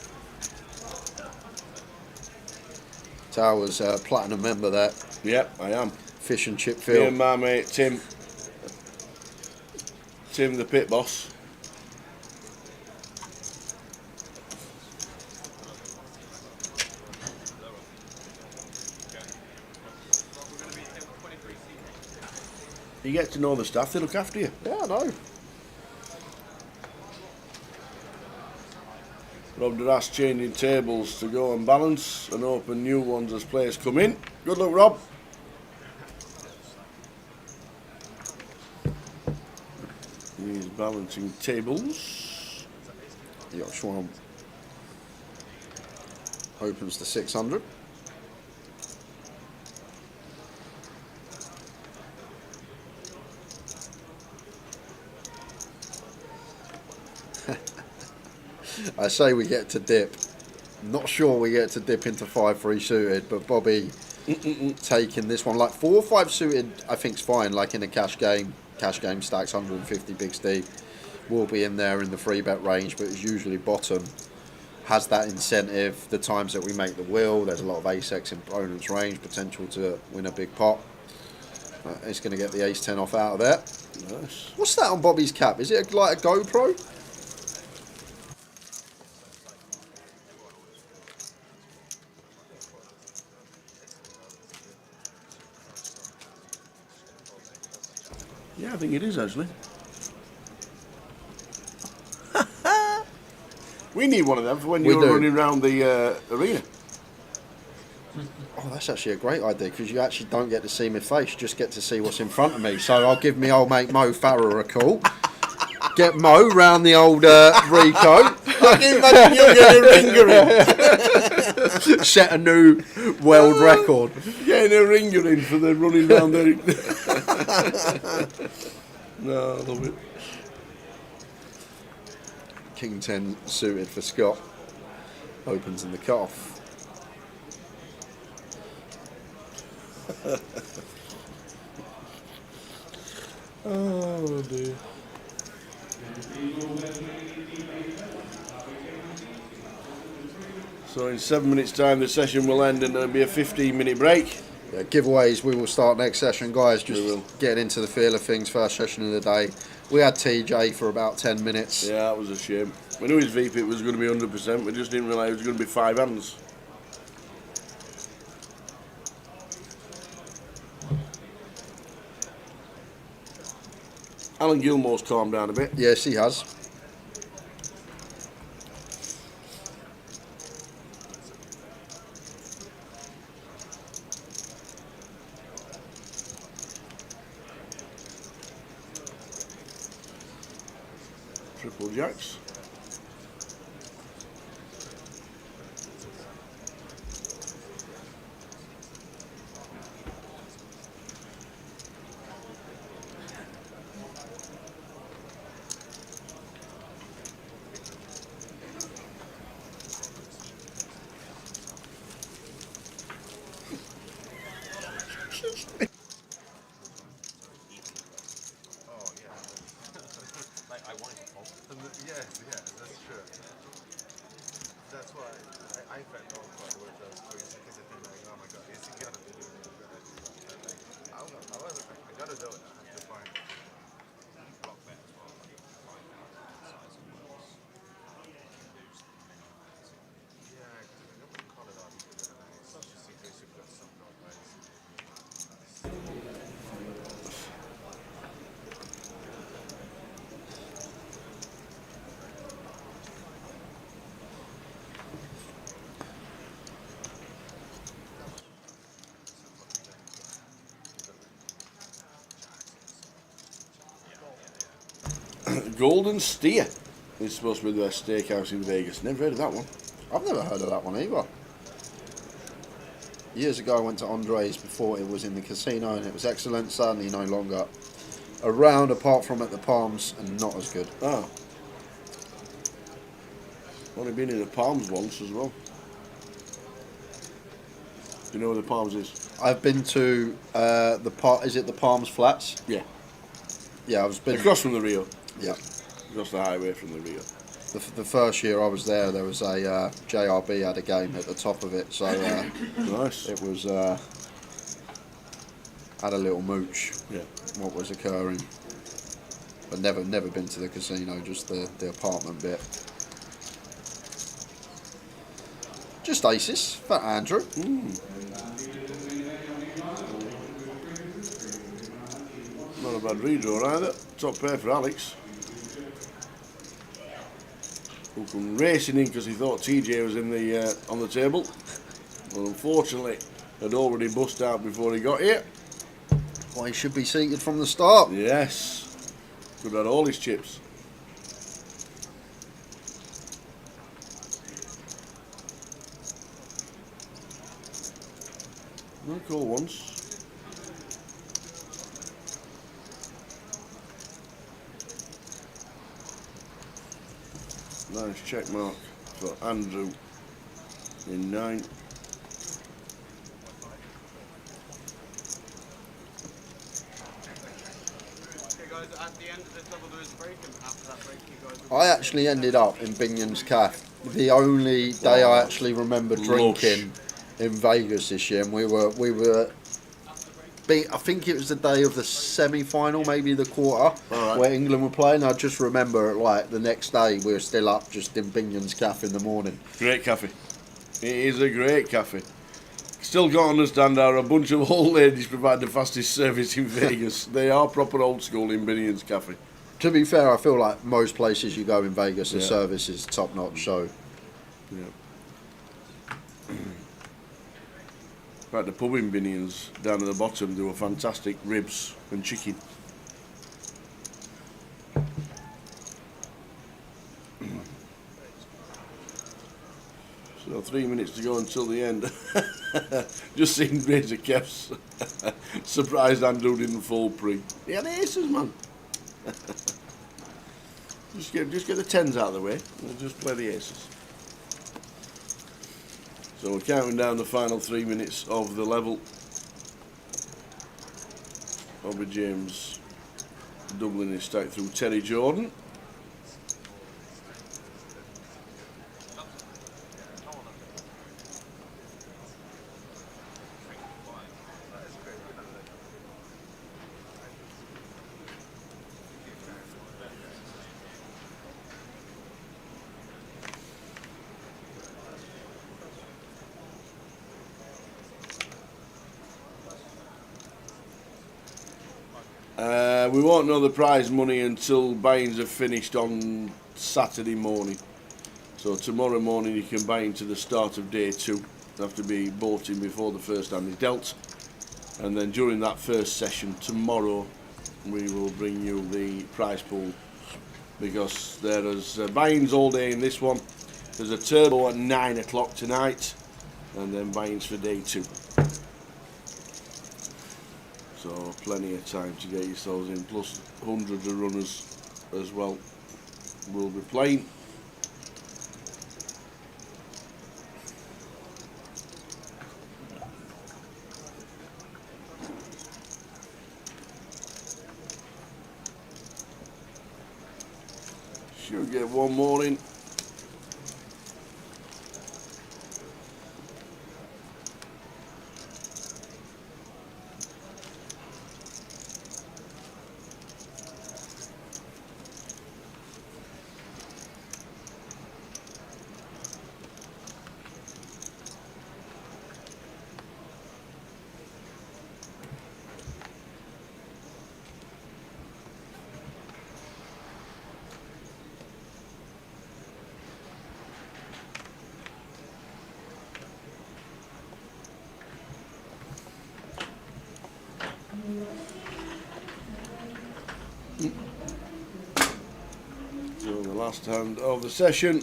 Towers platinum member there. Yep, I am. Fish and chip Me field. and my mate Tim the pit boss. You get to know the staff, they look after you. Yeah, I know. Rob Duras changing tables to go and balance and open new ones as players come in. Good luck, Rob. He's balancing tables. Yacht Schwalm opens to 600. I say we get to dip. Not sure we get to dip into 5-3 suited, but Bobby taking this one. Like 4 or 5 suited, I think's fine. Like in a cash game stacks 150 big Steve. Will be in there in the 3-bet range, but it's usually bottom. Has that incentive. The times that we make the wheel, there's a lot of ace-x in opponent's range, potential to win a big pot. It's going to get the ace-10 off out of there. Nice. What's that on Bobby's cap? Is it like a GoPro? Yeah, I think it is actually. We need one of them for when We you're do. running around the arena. Oh, that's actually a great idea because you actually don't get to see my face, you just get to see what's in front of me. So I'll give me old mate Mo Farah a call. Get Mo round the old Rico. I can imagine you getting a ringer in. Set a new world record. Getting a ringer in for the running round there. No, I love it. King 10 suited for Scott. Opens in the cutoff. Oh dear. So in 7 minutes time the session will end and there'll be a 15-minute break. Yeah, giveaways, we will start next session, guys. We will. Just getting into the feel of things, first session of the day. We had TJ for about 10 minutes. Yeah, that was a shame. We knew his VP was going to be 100%, we just didn't realise it was going to be 5 hands. Alan Gilmore's calmed down a bit. Yes, he has. Triple jacks. Like, I wanted to fall. Yeah, that's true. That's why I felt all quite what that was crazy because I think like, oh my god, is he gonna do it? Like, I don't know. I was like, I gotta do it. I have to find block that as well. Like, find out the size of blocks. Yeah, because I never caught it on because it's just in case you've got some block lights. Golden Steer is supposed to be the best steakhouse in Vegas. Never heard of that one. I've never heard of that one either. Years ago, I went to Andre's before it was in the casino, and it was excellent. Sadly, no longer around, apart from at the Palms, and not as good. Ah. Only been in the Palms once as well. Do you know where the Palms is? I've been to is it the Palms Flats? Yeah. Yeah, I've been. Across from the Rio. Yeah. Across the highway from the Rio. The first year I was there was a JRB had a game at the top of it, so Nice. it was had a little mooch. Yeah. What was occurring, but never been to the casino, just the apartment bit. Just aces for Andrew. Not a bad redraw either. Top pair for Alex. Who come racing in because he thought TJ was in the on the table. But unfortunately, had already bust out before he got here. Well, he should be seated from the start. Yes. Could have had all his chips. No cool ones. Nice check mark for Andrew in 9. Okay, guys, at the end of this level there is a break, and after that break you guys will... I actually ended up in Binion's Cafe. The only day I actually remember drinking in Vegas this year, and we were. I think it was the day of the semi-final, maybe the quarter, Alright. where England were playing. I just remember, like, the next day we were still up just in Binion's Cafe in the morning. Great cafe. It is a great cafe. still can't understand how a bunch of old ladies provide the fastest service in Vegas. They are proper old school in Binions Cafe. To be fair, I feel like most places you go in Vegas, the Yeah. service is top notch. So Yeah. In fact, the pub in Binions down at the bottom do a fantastic ribs and chicken. So 3 minutes to go until the end. Just seen Razor Kev's surprised Andrew didn't fall pre. He had aces, man. just get the tens out of the way. We'll just play the aces. So we're counting down the final 3 minutes of the level. Bobby James doubling his stack through Terry Jordan. We won't know the prize money until buy-ins are finished on Saturday morning. So tomorrow morning you can buy into the start of day 2. You have to be bought in before the first hand is dealt. And then during that first session tomorrow we will bring you the prize pool, because there is buy-ins all day in this one. There's a turbo at 9 o'clock tonight, and then buy-ins for day 2. So plenty of time to get yourselves in, plus hundreds of runners as well will be playing. Should get one more in. So the last hand of the session.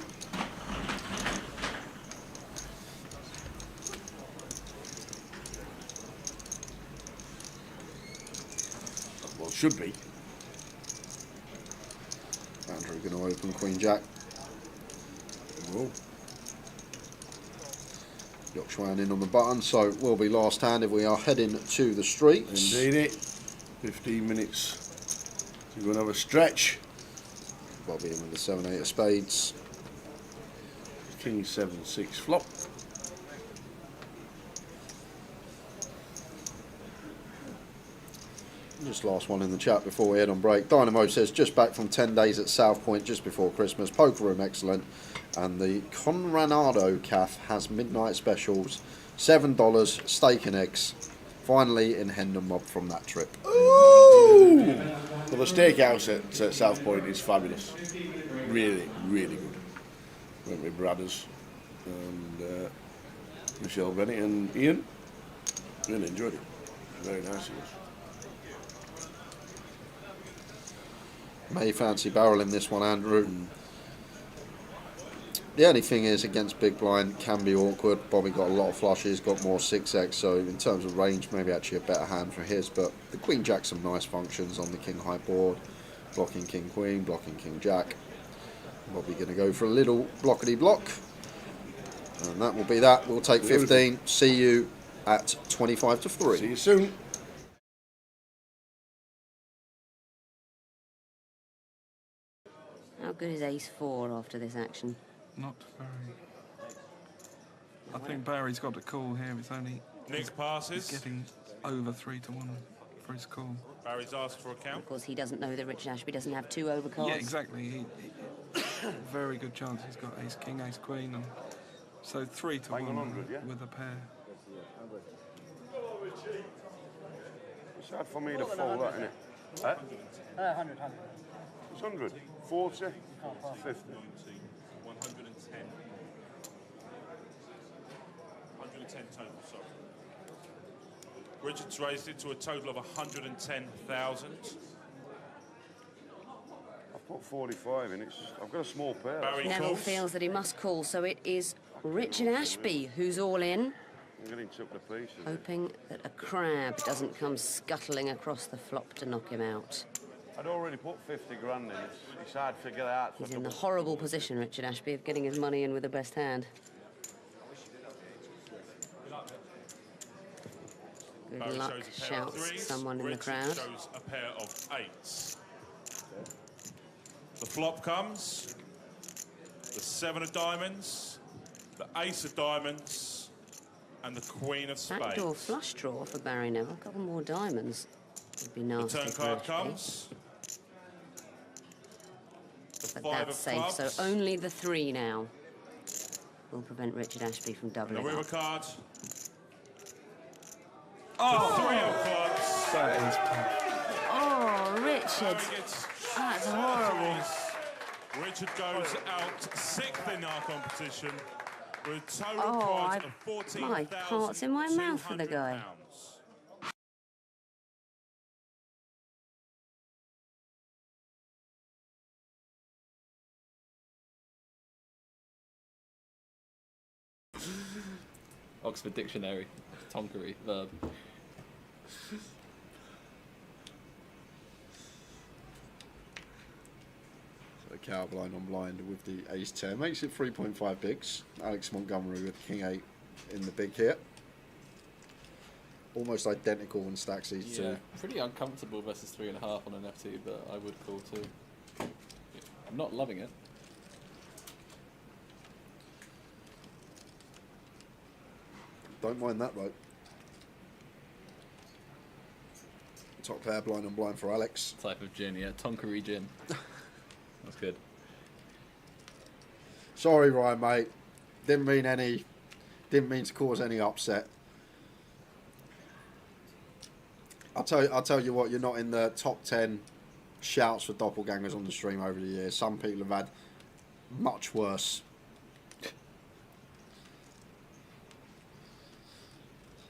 Well, should be. Andrew going to open Queen Jack. Oh. Yokshuan in on the button, so it will be last hand if we are heading to the streets. Indeed it. 15 minutes to go and have a stretch. Bobby in with the 7-8 of spades. King 7-6 flop. Just last one in the chat before we head on break. Dynamo says, just back from 10 days at South Point just before Christmas. Poker room excellent. And the Conranado Caf has midnight specials. $7, steak and eggs. Finally in Hendon Mob from that trip. Ooh! Well, the steakhouse at South Point is fabulous. Really, really good. Went with Bradders and Michelle Bennett and Ian. Really enjoyed it. Very nice it was. May fancy barreling this one, Andrew. The only thing is, against big blind can be awkward. Bobby got a lot of flushes, got more 6x, so in terms of range, maybe actually a better hand for his. But the Queen Jack, some nice functions on the King High board. Blocking King Queen, blocking King Jack. Bobby going to go for a little blockety block. And that will be that. We'll take 15. See you at 25 to 3. See you soon. How good is ace-4 after this action? Not very. I think Barry's got a call here. It's only Nick passes. he's getting over 3 to 1 for his call. Barry's asked for a count. Of course, he doesn't know that Richard Ashby doesn't have 2 overcards. Yeah, exactly. He very good chance. He's got ace king, ace queen, and so 3 to 1 with a pair. It's hard for me to fold that, isn't it? Huh? 100. It's 100. 40. 50. 110. 110 total, sorry. Richard's raised it to a total of 110,000. I've put 45 in. I've got a small pair. Barry Neville calls. feels that he must call, so it is Richard Ashby who's all in, I'm getting took to pieces. hoping that a crab doesn't come scuttling across the flop to knock him out. I'd already put 50 grand in. It's hard to figure that out. He's in the horrible position, Richard Ashby, of getting his money in with the best hand. Good Barry luck, shows a pair of shouts threes. someone in the Richard crowd. shows a pair of eights. The flop comes. The 7 of diamonds. The ace of diamonds. And the queen of spades. Backdoor flush draw for Barry Neville. A couple more diamonds would be The nasty turn for card Ashby. comes. The But 5 that's of safe, clubs. so only the 3 now will prevent Richard Ashby from The doubling river up. card. The 3 of clubs. That is tough. Oh, Richard. Barry gets That's horrible. Richard goes out 6th in our competition with a total Oh, prize of my heart's in my mouth for the guy. £14,200. Oxford Dictionary, Tonkery, verb. So cow blind on blind with the ace 10 makes it 3.5 bigs. Alex Montgomery with king 8 in the big here. Almost identical in stacks these two. Yeah, pretty uncomfortable versus 3.5 on an FT, but I would call too. I'm not loving it. Don't mind that, though. Top pair blind on blind for Alex. Type of gin, yeah, Tonkery gin. That's good. Sorry, Ryan, mate. Didn't mean to cause any upset. I'll tell you what, you're not in the top 10 shouts for doppelgangers on the stream over the years. Some people have had much worse.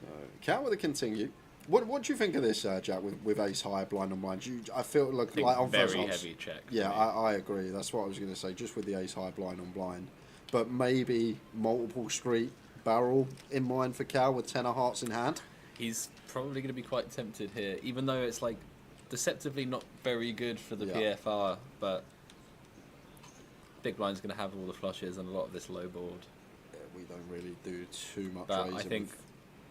So, Cat with a continue. What do you think of this, Jack, with ace high, blind on blind? I feel like on very first odds, heavy check. Yeah, I agree. That's what I was going to say, just with the ace high, blind on blind. But maybe multiple street barrel in mind for Cal with 10 of hearts in hand. He's probably going to be quite tempted here, even though it's like deceptively not very good for the PFR, but big blind's going to have all the flushes and a lot of this low board. Yeah, we don't really do too much But raising. I think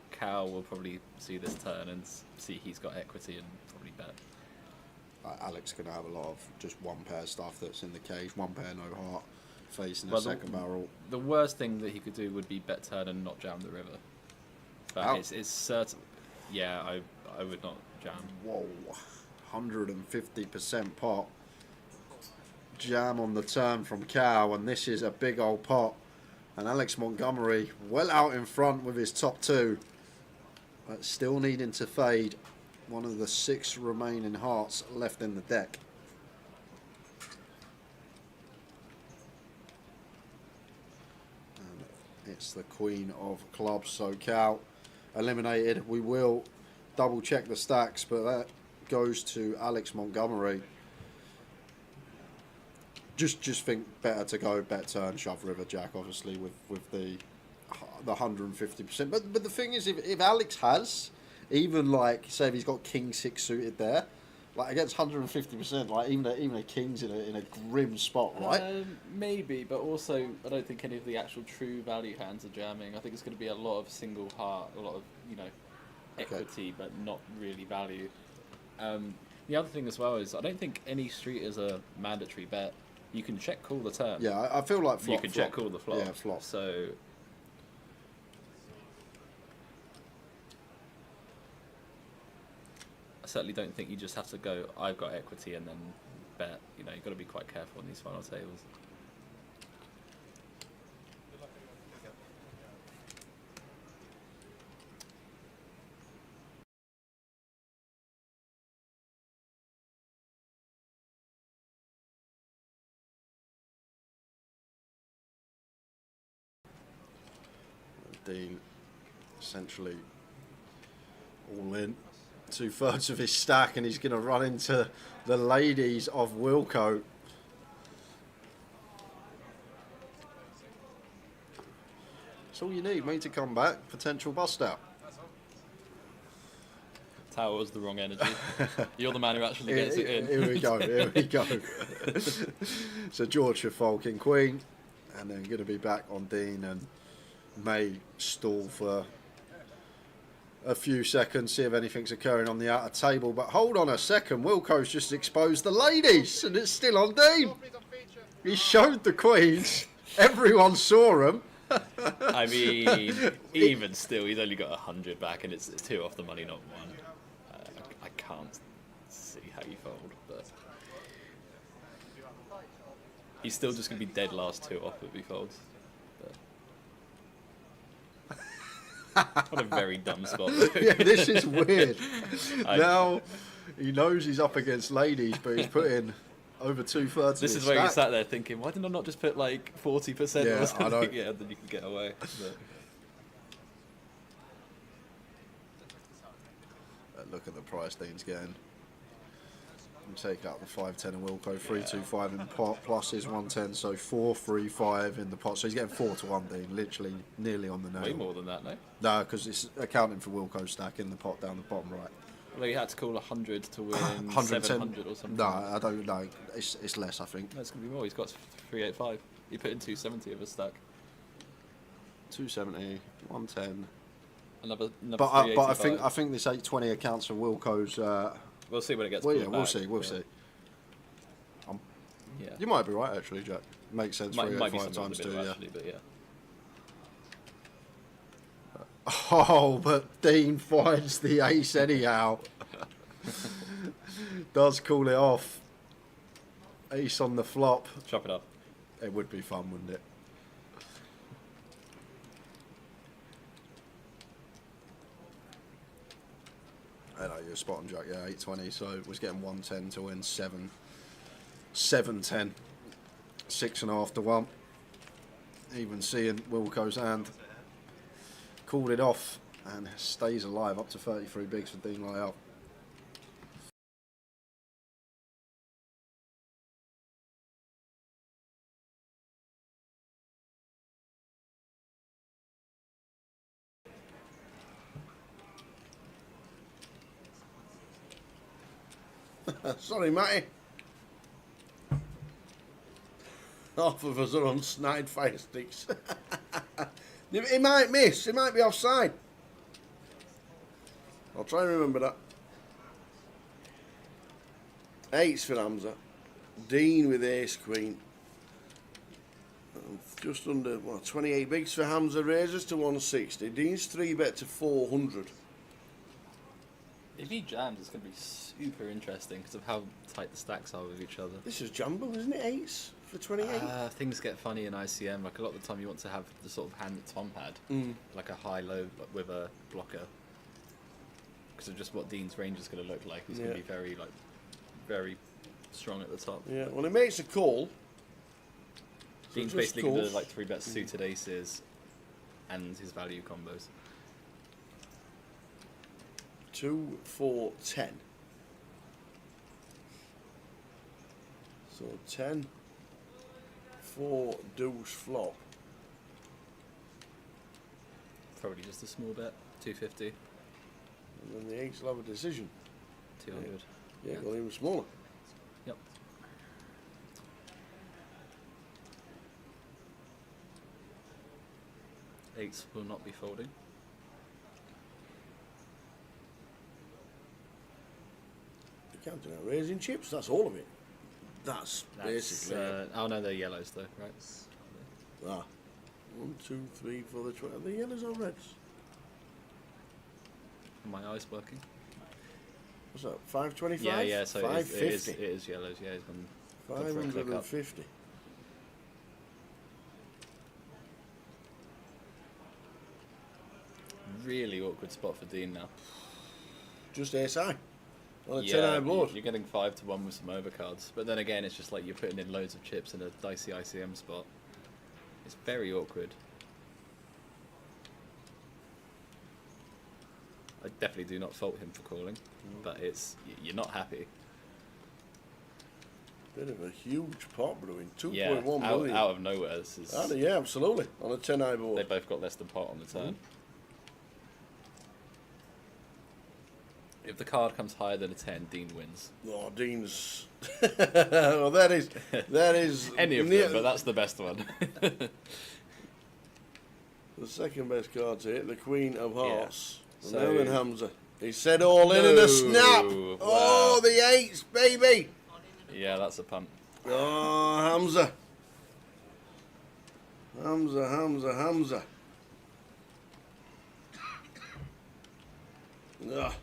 Cal will probably see this turn and see he's got equity and probably bet. Alex going to have a lot of just one pair stuff that's in the cage, one pair no heart, facing Well, the second barrel. The worst thing that he could do would be bet turn and not jam the river. But it's certain. Yeah, I would not jam. Whoa, 150% pot. Jam on the turn from Cal, and this is a big old pot. And Alex Montgomery well out in front with his top 2, but still needing to fade one of the 6 remaining hearts left in the deck. And it's the queen of clubs, so Cal eliminated. We will double check the stacks, but that goes to Alex Montgomery. Just think better to go bet turn shove river jack, obviously with the 150%. But the thing is, if Alex has even like say if he's got king 6 suited there, like against 150%, like even a king's in a grim spot, right? Maybe, but also I don't think any of the actual true value hands are jamming. I think it's going to be a lot of single heart, a lot of equity, but not really value. The other thing as well is I don't think any street is a mandatory bet. You can check call the turn. Yeah, I feel like flop. You can check call the flop. Yeah, flop. So I certainly don't think you just have to go, I've got equity and then bet. You've got to be quite careful on these final tables. Dean essentially all in. 2/3 of his stack, and he's going to run into the ladies of Wilco. That's all you need, mate, to come back. Potential bust out. Tower was the wrong energy. You're the man who actually gets it in. Here we go, here we go. So George for Folk in Queen, and then going to be back on Dean, and may stall for a few seconds, see if anything's occurring on the outer table. But hold on a second, Wilco's just exposed the ladies, and it's still on Dean. He showed the queens, everyone saw them. I mean, even still, he's only got 100 back, and it's 2 off the money, not 1. I can't see how you fold, but he's still just going to be dead last 2 off if he folds. But what a very dumb spot. Yeah, this is weird. Now he knows he's up against ladies, but he's put in over 2/3. This is where you sat there thinking, why did I not just put like 40% Yeah, or something? I know. Yeah, then you could get away. But Look at the price Dean's getting. And take out the 510 and Wilco, 325 in pot, plus his 110, so 435 in the pot. So he's getting 4-1, Dean, literally nearly on the nail. way more than that, no? No, because it's accounting for Wilco's stack in the pot down the bottom right. Well, you had to call 100 to win 110 700 or something. No, I don't know. It's less, I think. No, it's going to be more. He's got 385. He put in 270 of his stack. 270, 110. Another But I think this 820 accounts for Wilco's. We'll see when it gets. Well, pulled yeah, we'll back. see. We'll see. Yeah. You might be right, actually, Jack. Makes sense. Might be 385 something times in the 2, middle, yeah. actually, but yeah. Oh, but Dean finds the ace anyhow. Does call it off. Ace on the flop. Chop it up. It would be fun, wouldn't it? I know, you're spot on, Jack. Yeah, 820. So was getting 110 to win 7-10. 6.5 to 1. Even seeing Wilco's hand. Called it off and stays alive up to 33 bigs for Dean Lyell. Sorry, Matty. Half of us are on snide fire sticks. He might miss. He might be offside. I'll try and remember that. 8's for Hamza. Dean with ace queen. Just under 28 bigs for Hamza. Raises to 160. Dean's 3-bet to 400. If he jams, it's going to be super interesting because of how tight the stacks are with each other. This is jumble, isn't it? 8's for 28. Things get funny in ICM. Like a lot of the time, you want to have the sort of hand that Tom had, like a high-low with a blocker, because of just what Dean's range is going to look like. He's going to be very strong at the top. Yeah. Well, he makes a call. Dean's basically going to like 3-bet suited aces, and his value combos. 2, 4, 10. So 10, 4, deuce, flop. Probably just a small bet, 250. And then the 8's will have a decision. 200. Yeah, well, even smaller. Yep. Eights will not be folding. You can't do that. Raising chips, that's all of it. That's basically it. Oh no, they're yellows though, right? Ah. 1, 2, 3, 4, the 20. Are they yellows or reds? Are my eyes working? What's that? 525? Yeah, yeah. So it 550. is yellows. Yeah, he's gone for a click up. 550. Really awkward spot for Dean now. Just ace high. On a Yeah, 10-eye board. you're getting 5-1 with some overcards, but then again, it's just like you're putting in loads of chips in a dicey ICM spot. It's very awkward. I definitely do not fault him for calling, but you're not happy. Bit of a huge pot brewing, 2.1 Yeah, million. out of nowhere. This is, Yeah, absolutely. On a 10 eye board. they both got less than pot on the turn. If the card comes higher than a 10, Dean wins. Oh, Dean's. Well, that is Any of them, but that's the best one. the second best card to hit, the Queen of Hearts. Yeah. And now then Hamza. He said all in and a snap. Wow. Oh, the 8s, baby. Yeah, that's a punt. Oh, Hamza. Hamza. Ah.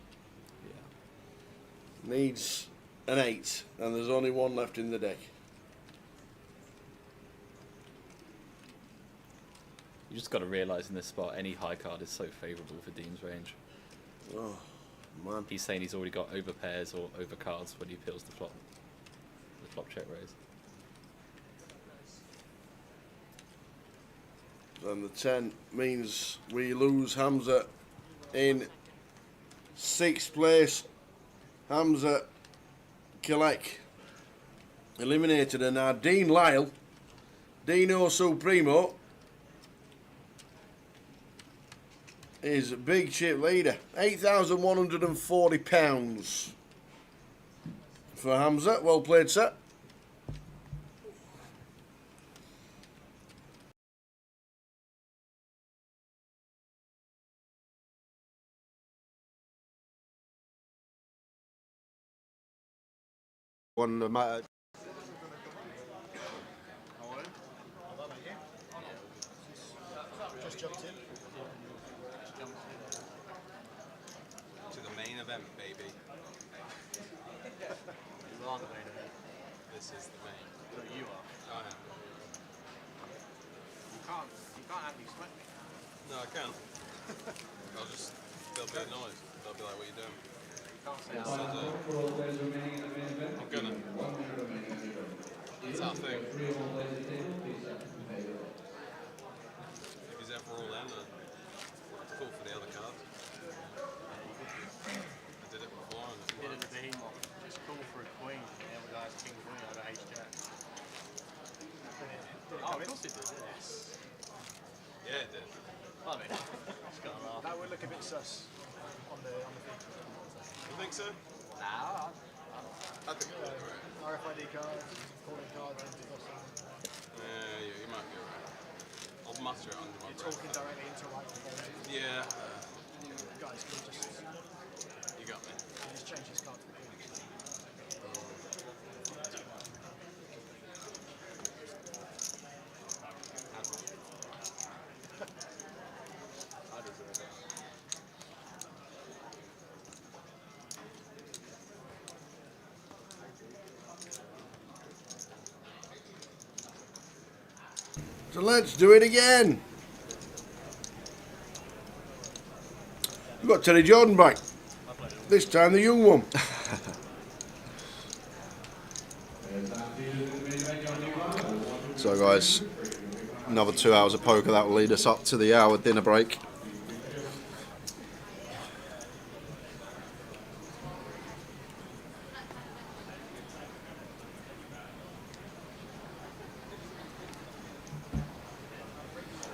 Needs an 8, and there's only one left in the deck. You just got to realise in this spot, any high card is so favourable for Dean's range. Oh, man. He's saying he's already got over pairs or over cards when he peels the flop check raise. And the 10 means we lose Hamza in 6th place. Hamza Kilek eliminated, and now Dean Lyle, Dino Supremo, is big chip leader. £8,140 for Hamza. Well played, sir. One matter. Just jumped in. To the main event, baby. You are the main event. This is the main. So you are. I am. You can't actually sweat me. No, I can. They'll be annoyed. They'll be like, what are you doing? Can't say I'm gonna. That's our thing. If he's ever all in, it's cool for the other cards. I did it before and it Did worked. it with him. Just call for a queen. The other guy's king queen over H jack. Oh, of course it did. Yes. Yeah, it did. I mean, just gotta laugh. That would look a bit sus on the feed. You think so? Nah, I think it would, right? RFID cards, calling cards into Boston. Yeah, you might be right. I'll muster it under my You're breath. talking directly into a microphone. Yeah. Guys, can you just, You got me. just change this card to the queen? I deserve it. So let's do it again. We've got Terry Jordan back. This time the young one. So guys, another 2 hours of poker, that will lead us up to the hour dinner break.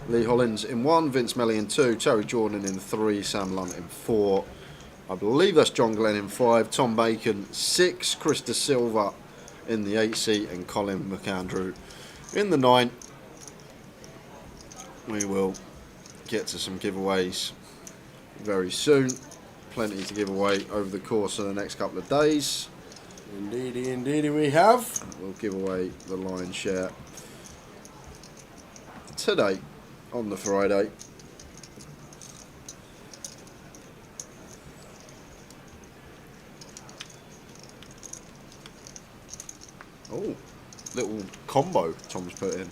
Lee Hollins in 1, Vince Melly in 2, Terry Jordan in 3, Sam Lunt in 4. I believe that's John Glenn in 5, Tom Bacon 6, Chris De Silva in the 8 seat, and Colin McAndrew in the 9. We will get to some giveaways very soon. Plenty to give away over the course of the next couple of days. Indeedy we have. We'll give away the lion's share today on the Friday. Oh, little combo Tom's put in.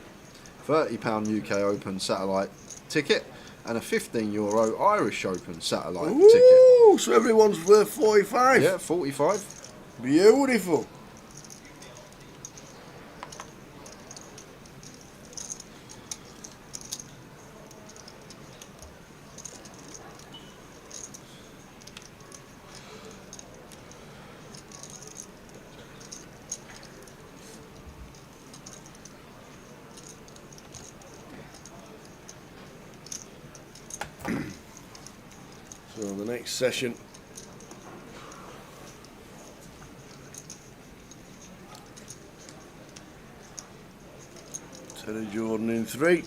£30 UK Open satellite ticket and a €15 Irish Open satellite ticket. Ooh, so everyone's worth 45. Yeah, 45. Beautiful. next session. Terry Jordan in 3,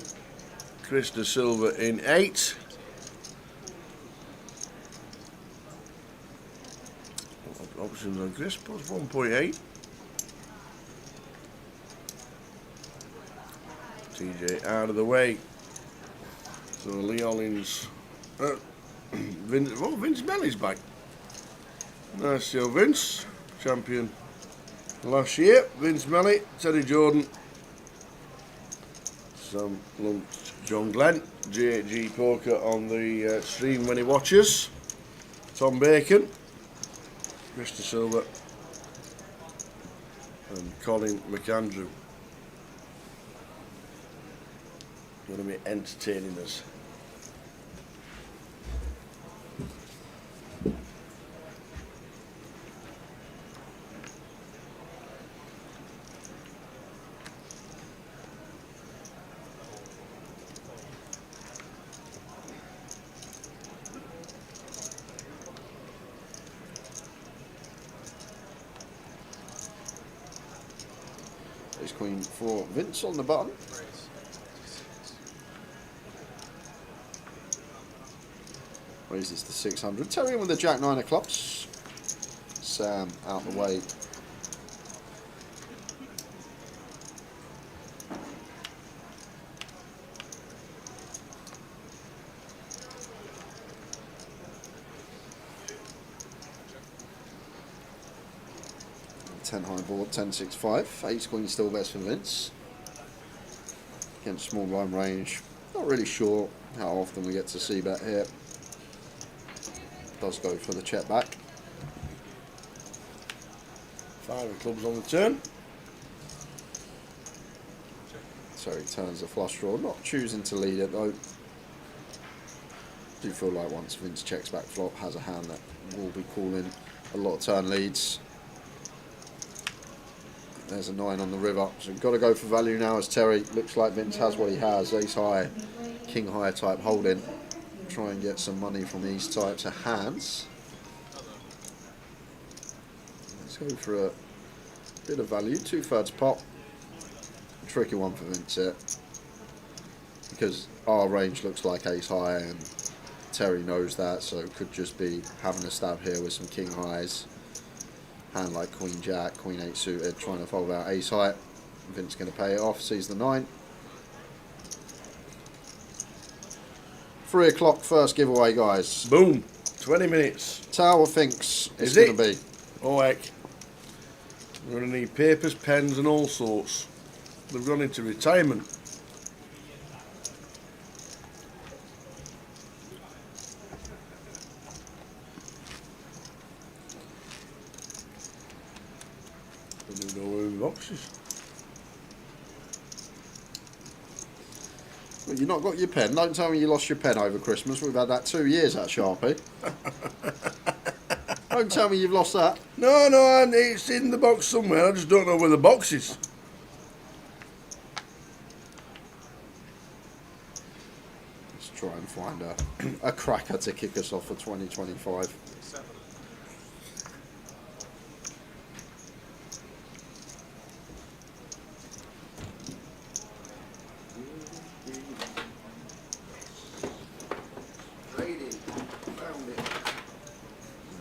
Chris De Silva in 8. Options on Chris, plus 1.8. TJ out of the way. So Lee Hollins, Vince Melly's back. Nice show, Vince, champion last year. Vince Melly, Teddy Jordan, Sam Lunt, John Glenn, JG Poker on the stream when he watches. Tom Bacon, Mr. Silver, and Colin McAndrew. Going to be entertaining us. Ace Queen for Vince on the button. Raises to 600. Terry with the Jack 9 of clubs. Sam out the way. High board, 10-6-5. Ace Queen still best for Vince. Against small blind range. Not really sure how often we get to see bet here. Does go for the check back. 5 of clubs on the turn. So he turns a flush draw, not choosing to lead it though. Do feel like once Vince checks back flop, has a hand that will be calling a lot of turn leads. There's a 9 on the river, so we've got to go for value now as Terry. Looks like Vince has what he has, ace high, king high type holding. Try and get some money from these types of hands. Let's go for a bit of value, 2/3 pot. Tricky one for Vince here, because our range looks like ace high and Terry knows that, so it could just be having a stab here with some king highs. Hand like Queen Jack, Queen 8 suited, trying to fold out ace high. Vince going to pay it off, sees the 9. 3 o'clock first giveaway, guys. Boom. 20 minutes. Tower thinks it's Is going to it? be. Oh heck. We're going to need papers, pens and all sorts. They've gone into retirement. I don't know where the boxes. Well, you've not got your pen. Don't tell me you lost your pen over Christmas. We've had that 2 years at Sharpie. Don't tell me you've lost that. No, it's in the box somewhere. I just don't know where the box is. Let's try and find a cracker to kick us off for 2025.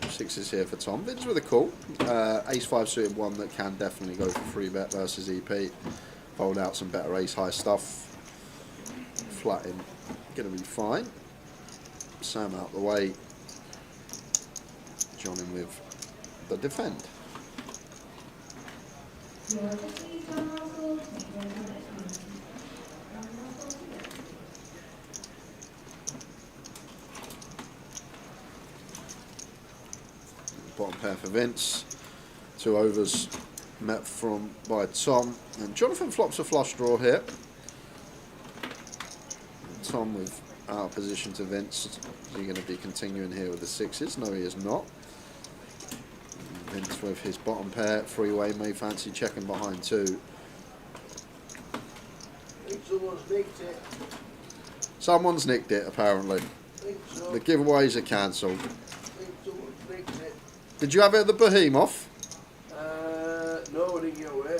Sixes here for Tom. Vince with a call. Ace 5 suited one that can definitely go for free bet versus EP. Fold out some better ace high stuff. Flat in, gonna be fine. Sam out the way. John in with the defend. Bottom pair for Vince. 2 overs met by Tom. And Jonathan flops a flush draw here. Tom with out of position to Vince. Is he going to be continuing here with the 6s? No, he is not. Vince with his bottom pair. Freeway may fancy checking behind 2. Someone's nicked it, apparently. The giveaways are cancelled. Did you have it at the Behemoth? No, I didn't get away.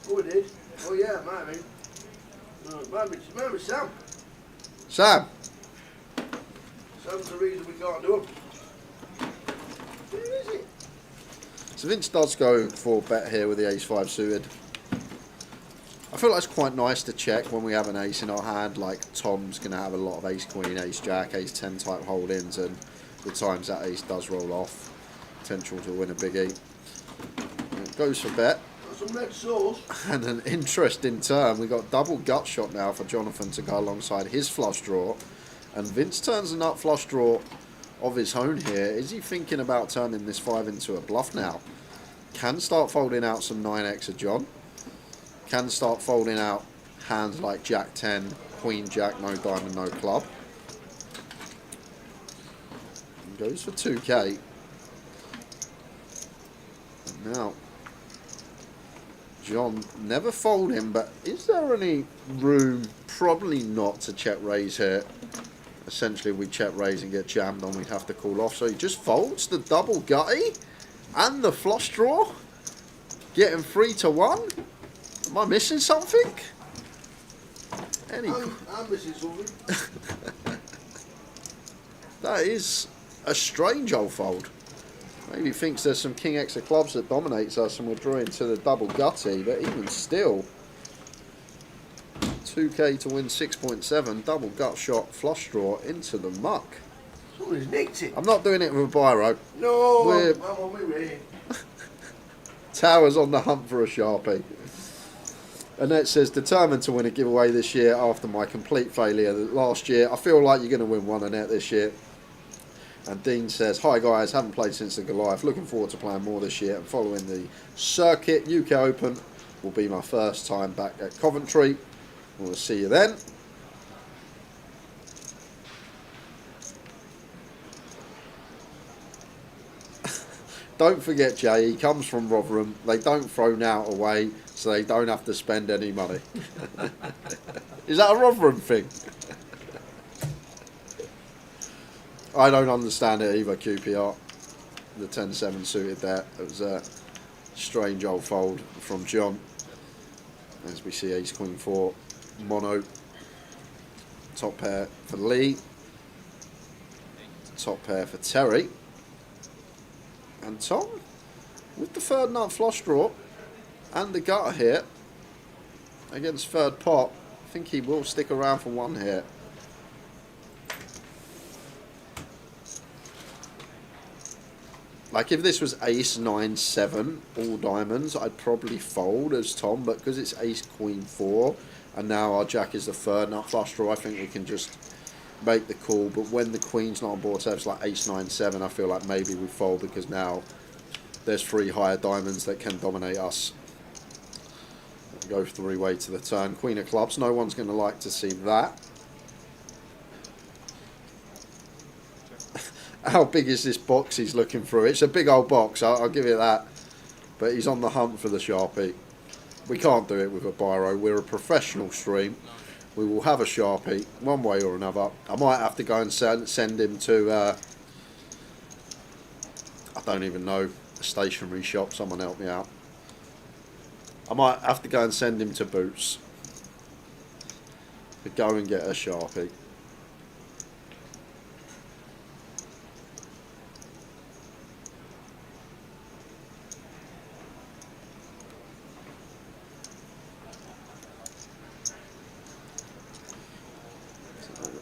Oh, I did. Oh, yeah, it might have been. No, it might have been Sam. Sam? Sam's the reason we can't do them. Where is it? So Vince does go for bet here with the ace-5 suited. I feel like it's quite nice to check when we have an ace in our hand, like Tom's going to have a lot of ace-queen, ace-jack, ace-10 type hold-ins, and the times that ace does roll off, potential to win a biggie. It goes for bet. Got some red sauce. And an interesting turn. We got double gut shot now for Jonathan to go alongside his flush draw. And Vince turns a nut flush draw of his own here. Is he thinking about turning this 5 into a bluff now? Can start folding out some 9x of John. Can start folding out hands like Jack 10, Queen Jack, no diamond, no club. And goes for 2k. And now, John, never fold him, but is there any room? Probably not, to check raise here. Essentially, we check raise and get jammed on, we'd have to call off. So he just folds the double gutty and the flush draw, getting 3 to 1. Am I missing something? I'm missing something. That is a strange old fold. Maybe he thinks there's some king x of clubs that dominates us and we're drawing to the double gutty, but even still, 2k to win 6.7, double gut shot, flush draw into the muck. Somebody's nicked it. I'm not doing it with a biro. No, I'm on my way. Towers on the hunt for a Sharpie. Annette says, determined to win a giveaway this year after my complete failure last year. I feel like you're going to win one, Annette, this year. And Dean says, hi guys, haven't played since the Goliath. Looking forward to playing more this year and following the circuit. UK Open will be my first time back at Coventry. We'll see you then. Don't forget, Jay, he comes from Rotherham. They don't throw now away, so they don't have to spend any money. Is that a Rotherham thing? I don't understand it either, QPR. The 10-7 suited there. It was a strange old fold from John. As we see ace queen 4 mono. Top pair for Lee. Top pair for Terry. And Tom, with the third nut flush draw and the gutter here against third pot, I think he will stick around for one here. Like if this was ace 9 7 all diamonds, I'd probably fold as Tom, but because it's ace queen 4 and now our jack is the third nut flush draw, I think we can just make the call. But when the queen's not on board, so it's like ace 9 7, I feel like maybe we fold because now there's 3 higher diamonds that can dominate us. Go 3-way to the turn. Queen of clubs, no one's going to like to see that. How big is this box he's looking through? It's a big old box, I'll give you that. But he's on the hunt for the Sharpie. We can't do it with a biro. We're a professional stream. We will have a Sharpie, one way or another. I might have to go and send him to, I don't even know, a stationery shop. Someone help me out. I might have to go and send him to Boots. To go and get a Sharpie.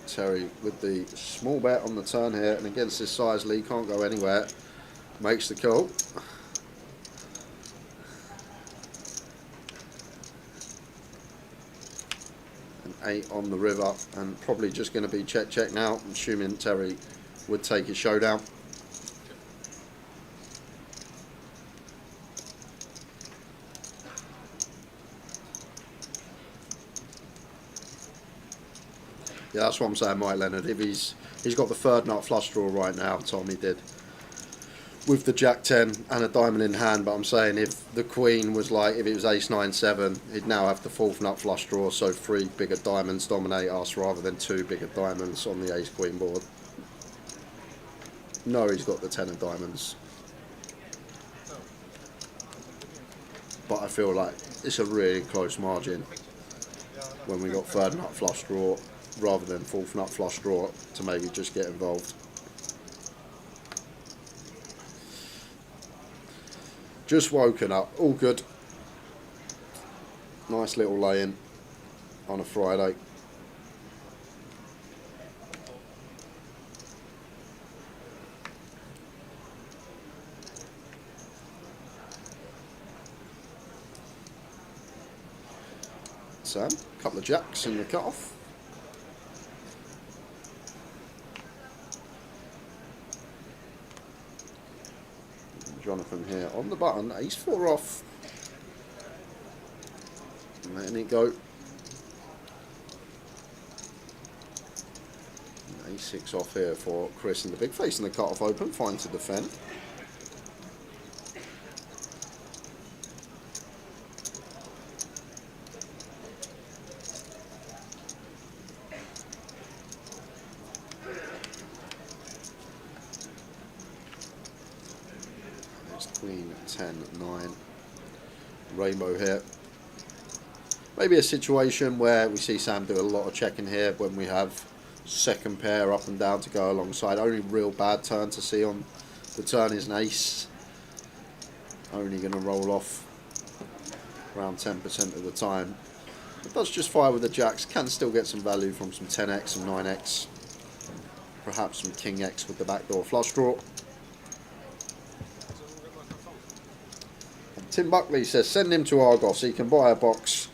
Terry with the small bet on the turn here, and against this size, Lee can't go anywhere. Makes the call. An 8 on the river, and probably just going to be check now. I'm assuming Terry would take his showdown. Yeah, that's what I'm saying, Mike Leonard. If he's got the third nut flush draw right now, Tommy did, with the jack 10 and a diamond in hand. But I'm saying if the queen was like, if it was ace 9 7, he'd now have the fourth nut flush draw, so 3 bigger diamonds dominate us rather than 2 bigger diamonds on the ace queen board. No, he's got the 10 of diamonds. but I feel like it's a really close margin when we got third nut flush draw rather than fourth nut flush draw to maybe just get involved. Just woken up, all good. Nice little lay-in on a Friday. Sam, a couple of jacks in the cut-off. Jonathan here on the button, ace 4 off. And letting it go. And ace 6 off here for Chris in the big face in the cut-off open, fine to defend. Queen 10 9 rainbow here. Maybe a situation where we see Sam do a lot of checking here when we have second pair up and down to go alongside. Only real bad turn to see on the turn is an ace. Only going to roll off around 10% of the time. It does just fire with the jacks. Can still get some value from some 10x and 9x. Perhaps some king x with the backdoor flush draw. Tim Buckley says send him to Argos, he can buy a box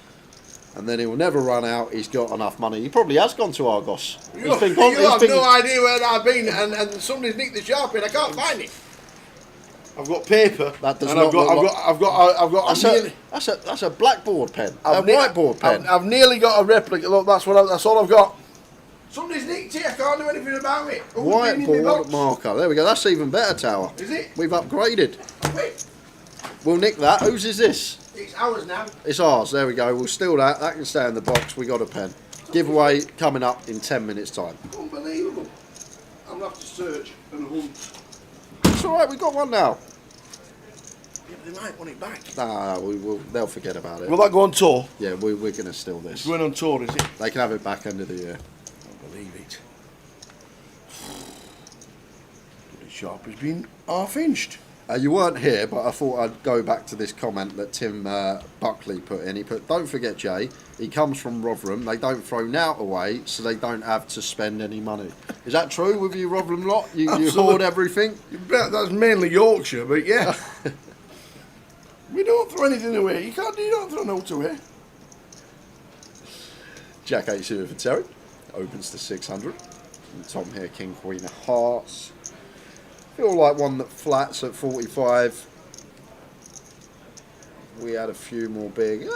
and then he will never run out, he's got enough money. He probably has gone to Argos. You have no idea where I've been and somebody's nicked the sharp in, I can't find it. I've got paper. That does and not I've got that's a blackboard pen. A whiteboard pen. I've nearly got a replica, look, that's all I've got. Somebody's nicked it, I can't do anything about it. Whiteboard marker, there we go, that's even better, Tower. Is it? We've upgraded. Wait. We'll nick that. Whose is this? It's ours now. It's ours. There we go. We'll steal that. That can stay in the box. We got a pen. Giveaway coming up in 10 minutes' time. Unbelievable. I'm going to have to search and hunt. It's all right. We got one now. Yeah, but they might want it back. Nah, they'll forget about it. Will that go on tour? Yeah, we're going to steal this. It's going on tour, is it? They can have it back end of the year. I don't believe it. The sharp has been half-inched. You weren't here, but I thought I'd go back to this comment that Tim Buckley put in. He put, don't forget, Jay, he comes from Rotherham. They don't throw nout away, so they don't have to spend any money. Is that true with you, Rotherham lot? You hoard everything? You bet that's mainly Yorkshire, but yeah. We don't throw anything away. You don't throw notes away. Jack 8 suited for Terry. Opens to 600. And Tom here, King, Queen of Hearts. Feel like one that flats at 45. We had a few more big.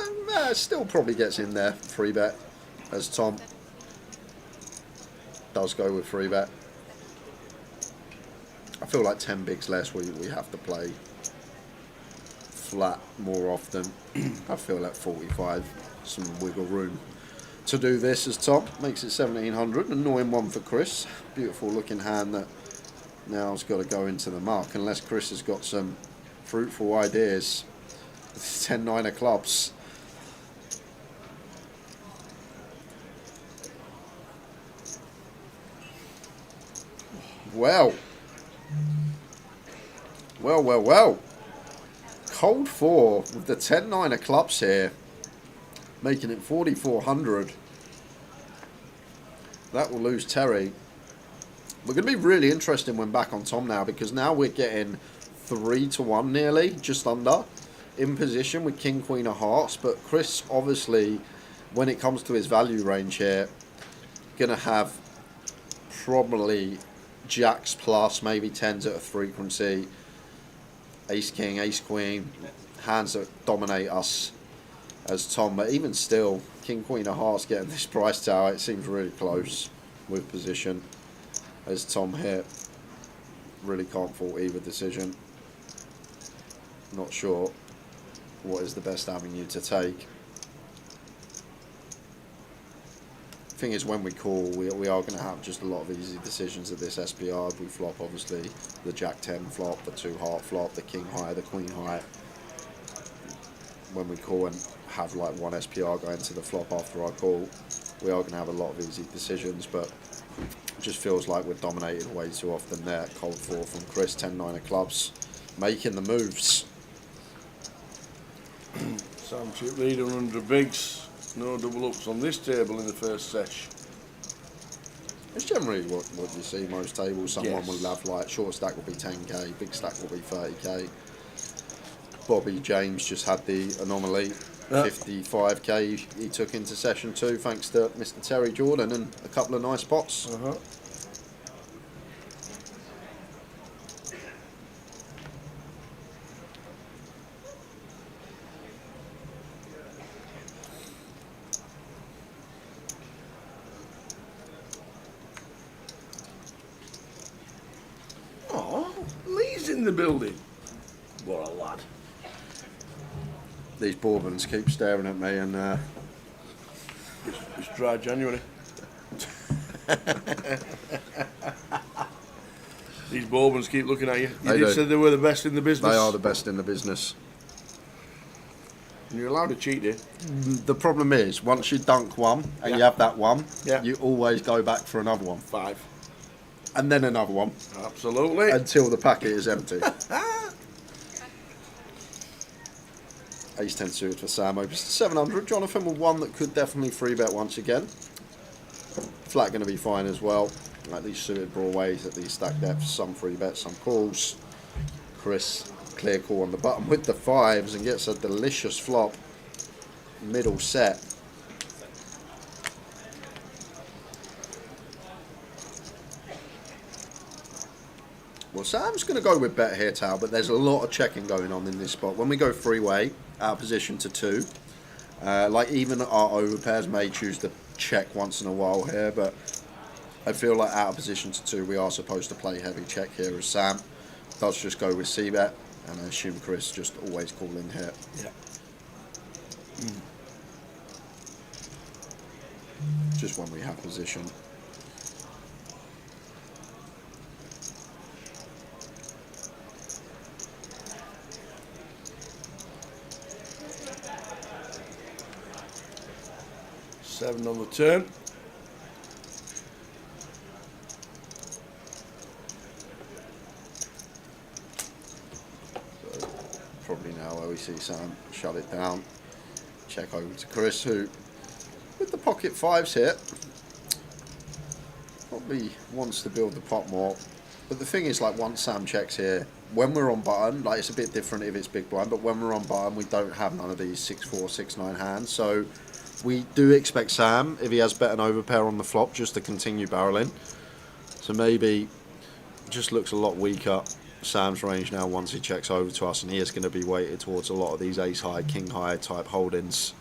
Still probably gets in there. Free bet as Tom does go with free bet. I feel like 10 bigs less. We have to play flat more often. I feel like 45. Some wiggle room to do this as Tom. Makes it 1700. Annoying one for Chris. Beautiful looking hand that now it's got to go into the mark unless Chris has got some fruitful ideas. 10-9 of clubs. Well. Cold 4 with the 10-9 of clubs here, making it 4,400. That will lose Terry. We're going to be really interesting when back on Tom now, because now we're getting 3-1 nearly, just under, in position with King, Queen of Hearts. But Chris, obviously, when it comes to his value range here, going to have probably jacks plus, maybe 10s at a frequency, ace, king, ace, queen, hands that dominate us as Tom. But even still, King, Queen of Hearts getting this price tower, it seems really close with position. As Tom here, really can't fault either decision. Not sure what is the best avenue to take. Thing is, when we call, we are going to have just a lot of easy decisions at this SPR. We flop, obviously, the Jack 10 flop, the 2 heart flop, the King high, the Queen high. when we call and have like one SPR going to the flop after our call, we are going to have a lot of easy decisions, but it just feels like we're dominated way too often there. Cold 4 from Chris, 10-9 of clubs, making the moves. Sam chip leader 100 bigs. No double ups on this table in the first sesh. It's generally what you see most tables. Someone Yes. will have like short stack will be 10k, big stack will be 30k. Bobby James just had the anomaly, 55k he took into session 2 thanks to Mr. Terry Jordan and a couple of nice pots. Oh, Lee's in the building. What a lad. These Bourbons keep staring at me and It's dry January. These Bourbons keep looking at you. They You do. said they were the best in the business. they are the best in the business. And you're allowed to cheat here. The problem is, once you dunk one and you have that one, you always go back for another one. 5. And then another one. Absolutely. Until the packet is empty. Ace 10 suited for Sam, opens to 700. Jonathan with one that could definitely 3-bet once again. Flat going to be fine as well. Like these suited broadways at these stack depths, some 3-bets, some calls. Chris, clear call on the button with the 5s and gets a delicious flop. Middle set. Well, Sam's going to go with bet here, Tal, but there's a lot of checking going on in this spot. When we go 3-way, out of position to 2, like even our overpairs may choose to check once in a while here, but I feel like out of position to 2, we are supposed to play heavy check here as Sam does just go with C-bet, and I assume Chris just always call in here. Yeah. Just when we have position. Seven on the turn. So probably now where we see Sam shut it down. Check over to Chris, who with the pocket 5s here probably wants to build the pot more. But the thing is, like, once Sam checks here, when we're on button, like, it's a bit different if it's big blind, but when we're on button, we don't have none of these 6-4, 6-9 hands. So we do expect Sam, if he has bet and overpair on the flop, just to continue barreling. So maybe just looks a lot weaker, Sam's range now, once he checks over to us, and he is going to be weighted towards a lot of these ace high, king high type holdings.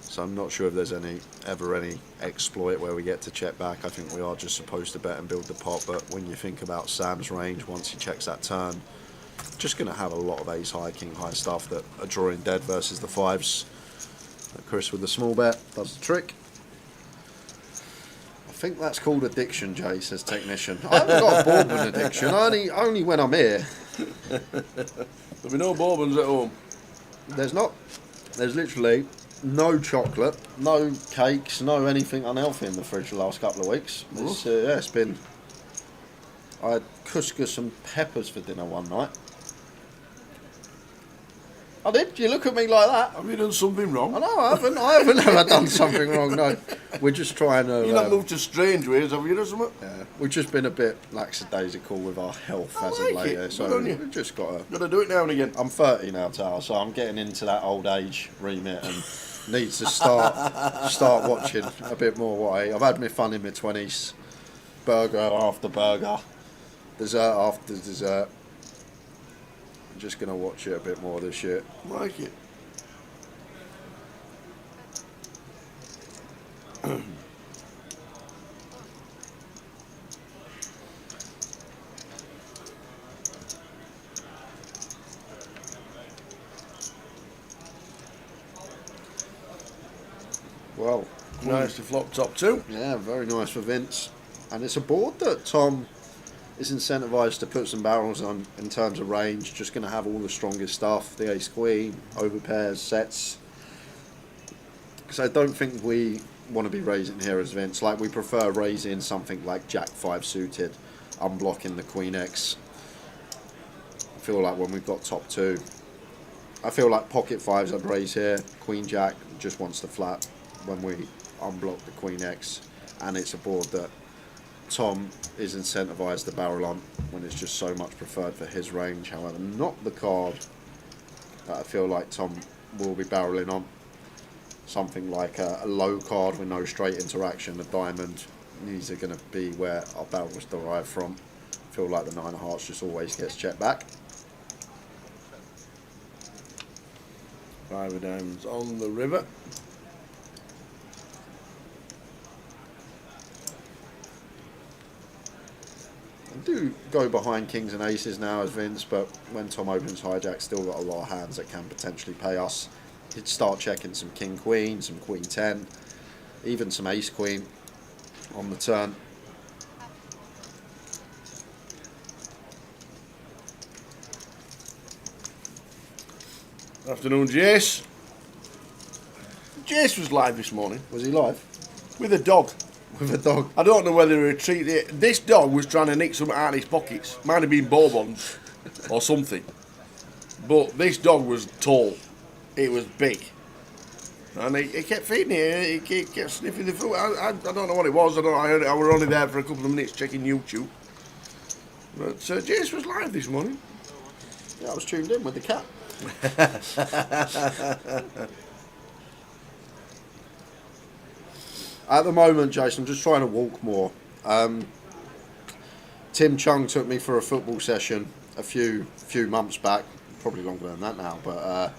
So I'm not sure if there's ever any exploit where we get to check back. I think we are just supposed to bet and build the pot, but when you think about Sam's range, once he checks that turn, just going to have a lot of ace high, king high stuff that are drawing dead versus the 5s. Chris with the small bet does the trick. I think that's called addiction, Jay, says technician. I haven't got a bourbon addiction, only when I'm here. There'll be no bourbons at home. There's not. There's literally no chocolate, no cakes, no anything unhealthy in the fridge the last couple of weeks. It's, yeah, it's been... I had couscous and peppers for dinner one night. I did. You look at me like that. Have you done something wrong? I know, I haven't ever done something wrong, no. We're just trying to... You've not moved to strange ways, have you, or something? Yeah, we've just been a bit lackadaisical with our health as of late. It. So we've just got to do it now and again. I'm 30 now, Tal, so I'm getting into that old age remit and need to start watching a bit more what I eat. I've had my fun in my 20s. Burger after burger. Dessert after dessert. I'm just going to watch it a bit more this year. Like it. Well, nice to flop top 2. Yeah, very nice for Vince. And it's a board that Tom is incentivized to put some barrels on in terms of range. Just going to have all the strongest stuff, the ace queen, overpairs, sets. So I don't think we want to be raising here as Vince. Like, we prefer raising something like Jack 5 suited, unblocking the Queen X. I feel like when we've got top 2, I feel like pocket 5s I'd raise here. Queen Jack just wants the flat when we unblock the Queen X, and it's a board that Tom is incentivized to barrel on when it's just so much preferred for his range. However, not the card that I feel like Tom will be barreling on. Something like a low card with no straight interaction, a diamond. These are going to be where our barrels derive from. I feel like the 9 of hearts just always gets checked back. 5 of diamonds on the river. I do go behind kings and aces now as Vince, but when Tom opens hijack, still got a lot of hands that can potentially pay us. He'd start checking some king queen, some queen 10, even some ace queen on the turn. Afternoon, Jace. Jace was live this morning. Was he live? With a dog. With a dog. I don't know whether he treated it. This dog was trying to nick some out of his pockets. Might have been bourbons or something. But this dog was tall. It was big. And he kept feeding it. He kept sniffing the food. I don't know what it was. I heard it. I was only there for a couple of minutes checking YouTube. But Jace was live this morning. Yeah, I was tuned in with the cat. At the moment, Jason, I'm just trying to walk more. Tim Chung took me for a football session a few months back, probably longer than that now, but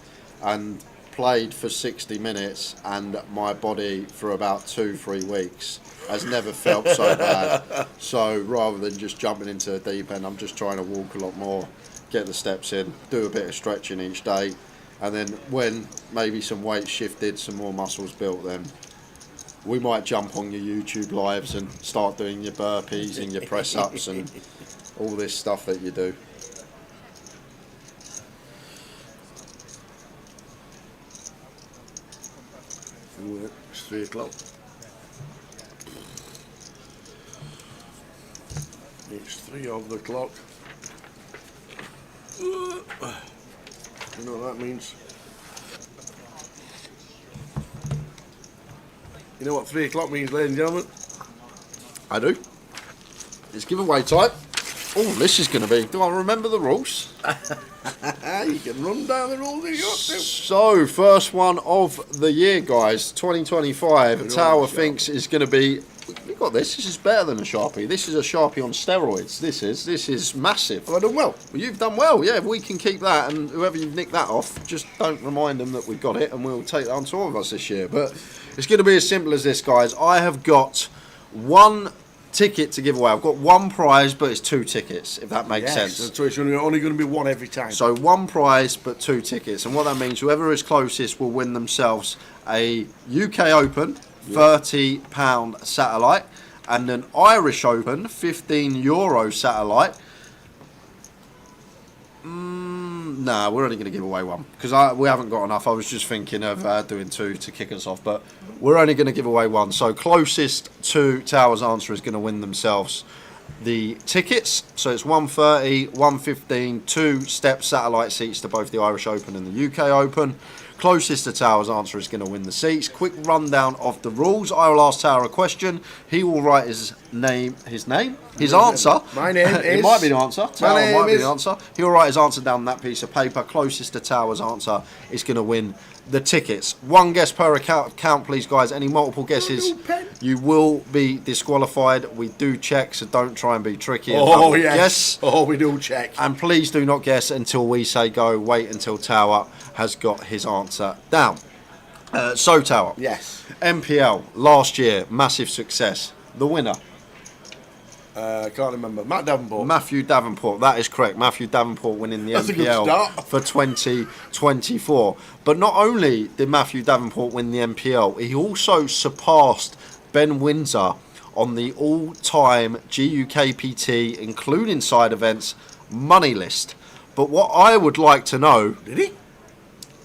and played for 60 minutes, and my body for about 2-3 weeks has never felt so bad. So rather than just jumping into the deep end, I'm just trying to walk a lot more, get the steps in, do a bit of stretching each day, and then when maybe some weight shifted, some more muscles built, then we might jump on your YouTube lives and start doing your burpees and your press ups and all this stuff that you do. It's 3 o'clock. It's 3 of the clock. You know what that means? You know what 3 o'clock means, ladies and gentlemen? I do. It's giveaway time. Oh, this is going to be... Do I remember the rules? You can run down the rules if you want to. So, first one of the year, guys. 2025. Tower thinks is going to be... We got this. This is better than a Sharpie. This is a Sharpie on steroids. This is massive. Have I done well? Well, you've done well. Yeah, if we can keep that, and whoever you've nicked that off, just don't remind them that we've got it, and we'll take that on tour with us this year. But it's going to be as simple as this, guys. I have got 1 ticket to give away. I've got 1 prize, but it's 2 tickets, if that makes sense. So it's only going to be 1 every time. So 1 prize, but 2 tickets. And what that means, whoever is closest will win themselves a UK Open £30 satellite and an Irish Open €15 satellite. Nah, we're only going to give away 1 because we haven't got enough. I was just thinking of doing 2 to kick us off, but we're only going to give away 1. So closest to Tower's answer is going to win themselves the tickets. So it's 130, 115, 2 step satellite seats to both the Irish Open and the UK Open. Closest to Tower's answer is going to win the seats. Quick rundown of the rules. I will ask Tower a question. He will write his answer. My name is... It might be the answer. Tower might be the answer. He'll write his answer down on that piece of paper. Closest to Tower's answer is going to win the tickets. 1 guess per account, please, guys. Any multiple guesses, you will be disqualified. We do check, so don't try and be tricky. Oh, yes. Oh, we do check. And please do not guess until we say go. Wait until Tower has got his answer down. So, Tower. Yes. MPL, last year, massive success. The winner? Can't remember. Matthew Davenport, that is correct. Matthew Davenport winning the MPL for 2024. But not only did Matthew Davenport win the MPL, he also surpassed Ben Windsor on the all-time GUKPT, including side events, money list. But what I would like to know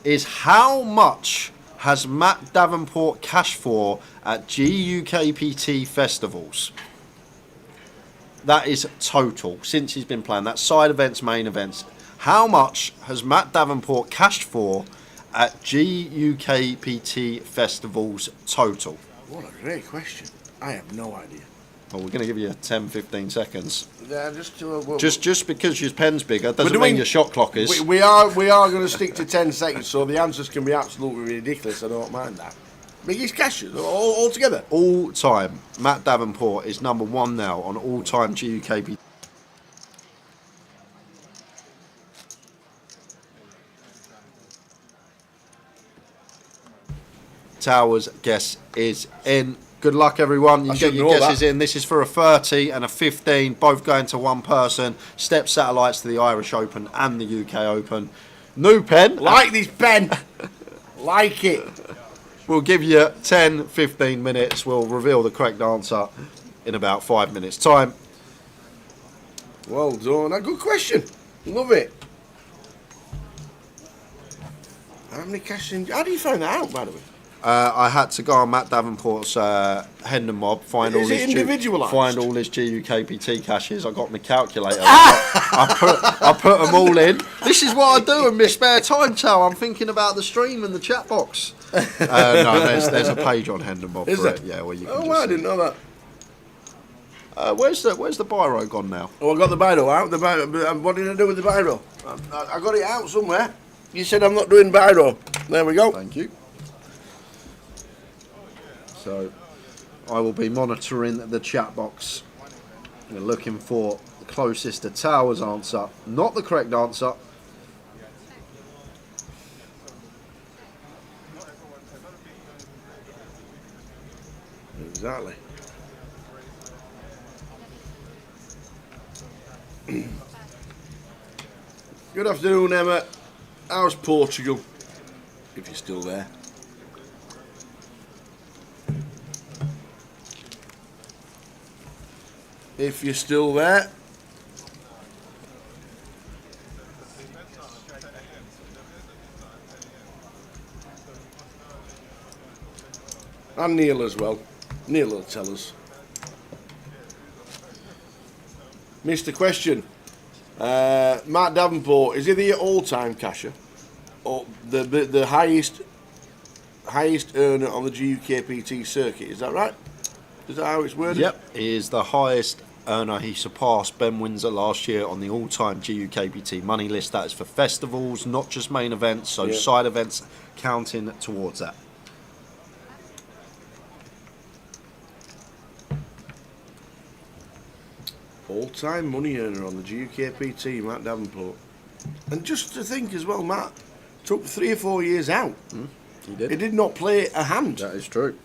is how much has Matt Davenport cashed for at GUKPT festivals? That is total since he's been playing. That's side events, main events. How much has Matt Davenport cashed for at GUKPT festivals total? What a great question. I have no idea. Well, we're going to give you 10-15 seconds. Yeah, Just because your pen's bigger doesn't mean your shot clock is. We are going to stick to 10 seconds, so the answers can be absolutely ridiculous. I don't mind that. Biggest cashes all together. All time, Matt Davenport is number 1 now on all time GUKPT. Towers guess is in. Good luck, everyone. You get your guesses in. This is for a 30 and a 15, both going to one person. Step satellites to the Irish Open and the UK Open. New pen. Like this pen. Like it. We'll give you 10-15 minutes. We'll reveal the correct answer in about 5 minutes' time. Well done. A good question. Love it. How many cash in? How do you find that out, by the way? I had to go on Matt Davenport's Hendon Mob, find all his GUKPT caches. I got my calculator. I put them all in. This is what I do in my spare time, Chow. I'm thinking about the stream and the chat box. No, there's a page on Hendon Mob for it. Yeah, where you can. I didn't know that. Where's the biro gone now? Oh, I got the biro out. What did I do with the biro? I got it out somewhere. You said I'm not doing biro. There we go. Thank you. So I will be monitoring the chat box. We're looking for the closest to Towers' answer, not the correct answer. Exactly. Good afternoon, Emma. How's Portugal? If you're still there. If you're still there. And Neil as well. Neil will tell us. Mr. Question. Matt Davenport, is he the all-time casher? Or the highest earner on the GUKPT circuit? Is that right? Is that how it's worded? Yep, he is the highest earner. He surpassed Ben Windsor last year on the all-time GUKPT money list. That is for festivals, not just main events, so side events counting towards that. All-time money earner on the GUKPT, Matt Davenport. And just to think as well, Matt took 3 or 4 years out. He did. He did not play a hand. That is true.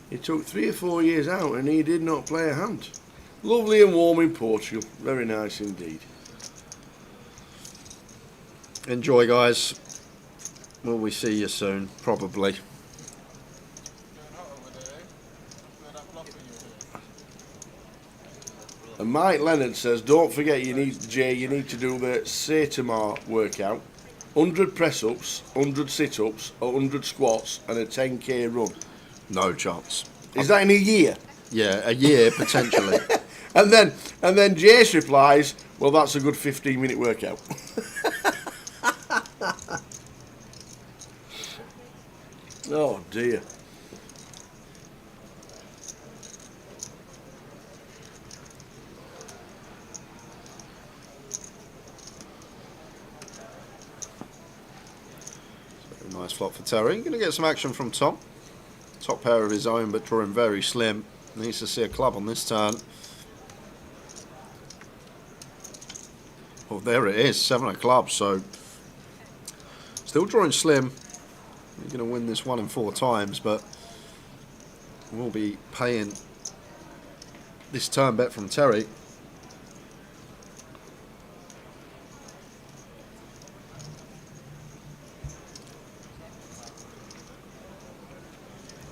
He took 3 or 4 years out and he did not play a hand. Lovely and warm in Portugal. Very nice indeed. Enjoy, guys. Will we see you soon? Probably. And Mike Leonard says, don't forget you need to do the Satamar workout. 100 press-ups, 100 sit-ups, 100 squats and a 10k run. No chance. Is that in a year? Yeah, a year potentially. and then Jace replies, well, that's a good 15-minute workout. Oh dear. Nice flop for Terry. Going to get some action from Tom. Top pair of his own, but drawing very slim. Needs to see a club on this turn. Well, there it is, 7 of clubs. So still drawing slim. You're going to win this 1 in 4 times, but we'll be paying this turn bet from Terry.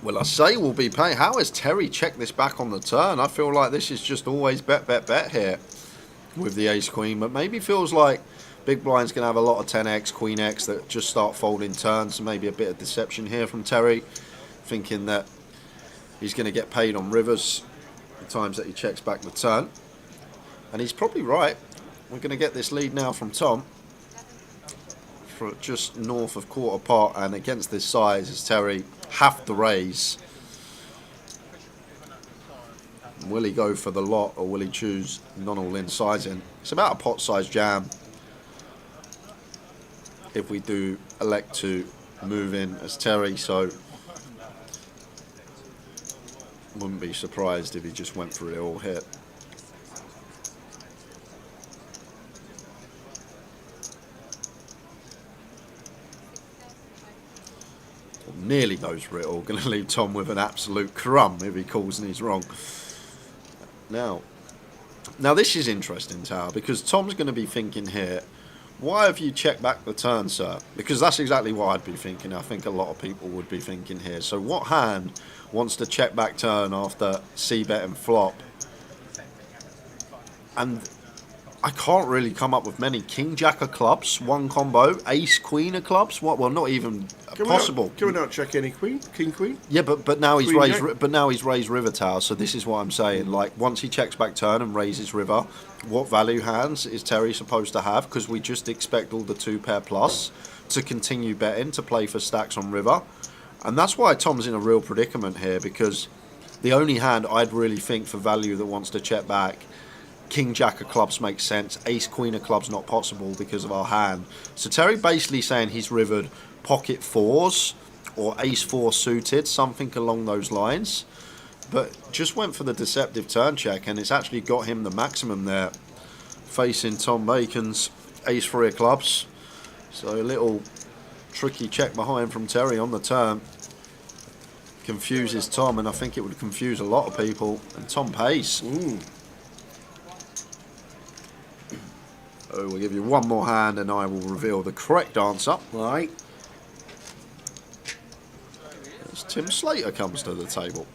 Well, I say we'll be paying. How has Terry checked this back on the turn? I feel like this is just always bet here with the ace queen, but maybe feels like big blind's going to have a lot of 10x, queen x that just start folding turns, so maybe a bit of deception here from Terry, thinking that he's going to get paid on rivers the times that he checks back the turn. And he's probably right. We're going to get this lead now from Tom for just north of quarter pot, and against this size is Terry have to raise. Will he go for the lot or will he choose non-all-in sizing? It's about a pot size jam if we do elect to move in as Terry, so wouldn't be surprised if he just went for it all hit. Nearly goes for it all. Going to leave Tom with an absolute crumb if he calls and he's wrong. Now this is interesting, Tower, because Tom's going to be thinking here, why have you checked back the turn, sir? Because that's exactly what I'd be thinking. I think a lot of people would be thinking here. So what hand wants to check back turn after c-bet and flop? And I can't really come up with many. King Jack of clubs, one combo. Ace Queen of clubs. What? Well, not even possible. Can we not check any queen? King Queen? Yeah, but now he's Queen raised. Jack? But now he's raised river tower. So this is what I'm saying. Like once he checks back turn and raises river, what value hands is Terry supposed to have? Because we just expect all the 2-pair plus to continue betting to play for stacks on river, and that's why Tom's in a real predicament here. Because the only hand I'd really think for value that wants to check back, King Jack of clubs makes sense. Ace Queen of clubs not possible because of our hand. So Terry basically saying he's rivered pocket fours or ace 4 suited, something along those lines, but just went for the deceptive turn check, and it's actually got him the maximum there, facing Tom Bacon's ace 3 of clubs. So a little tricky check behind from Terry on the turn confuses Tom, and I think it would confuse a lot of people, and Tom pays. Oh, we'll give you one more hand and I will reveal the correct answer. Right. As Tim Slater comes to the table.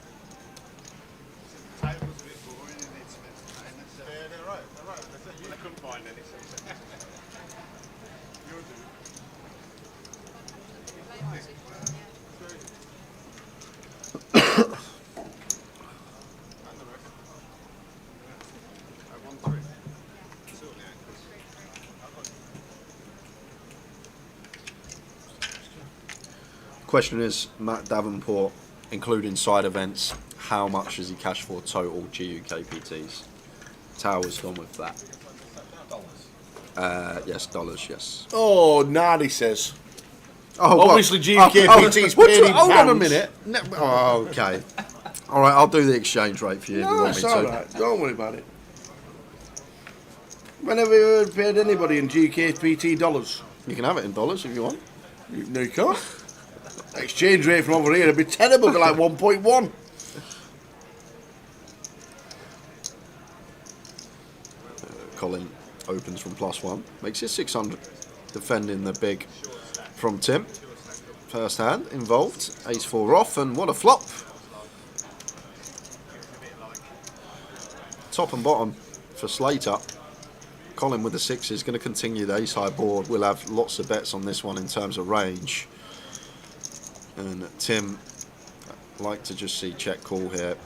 Question is, Matt Davenport, including side events, how much has he cashed for total GUKPTs? Tower's gone with that. Yes, dollars, yes. Oh, Nardi says. Oh, obviously GUKPT's paid in hold on a pounds. minute. No, oh, okay. All right, I'll do the exchange rate for you if you No, want it's me all to. right. Don't worry about it. Whenever you paid anybody in GUKPT dollars? You can have it in dollars if you want. No, you can't. Exchange rate from over here would be terrible, be like 1.1. Colin opens from +1, makes it 600. Defending the big from Tim. First hand involved, ace 4 off, and what a flop. Top and bottom for Slater. Colin with the 6 is going to continue the ace high board. We'll have lots of bets on this one in terms of range. And Tim, like to just see check call here,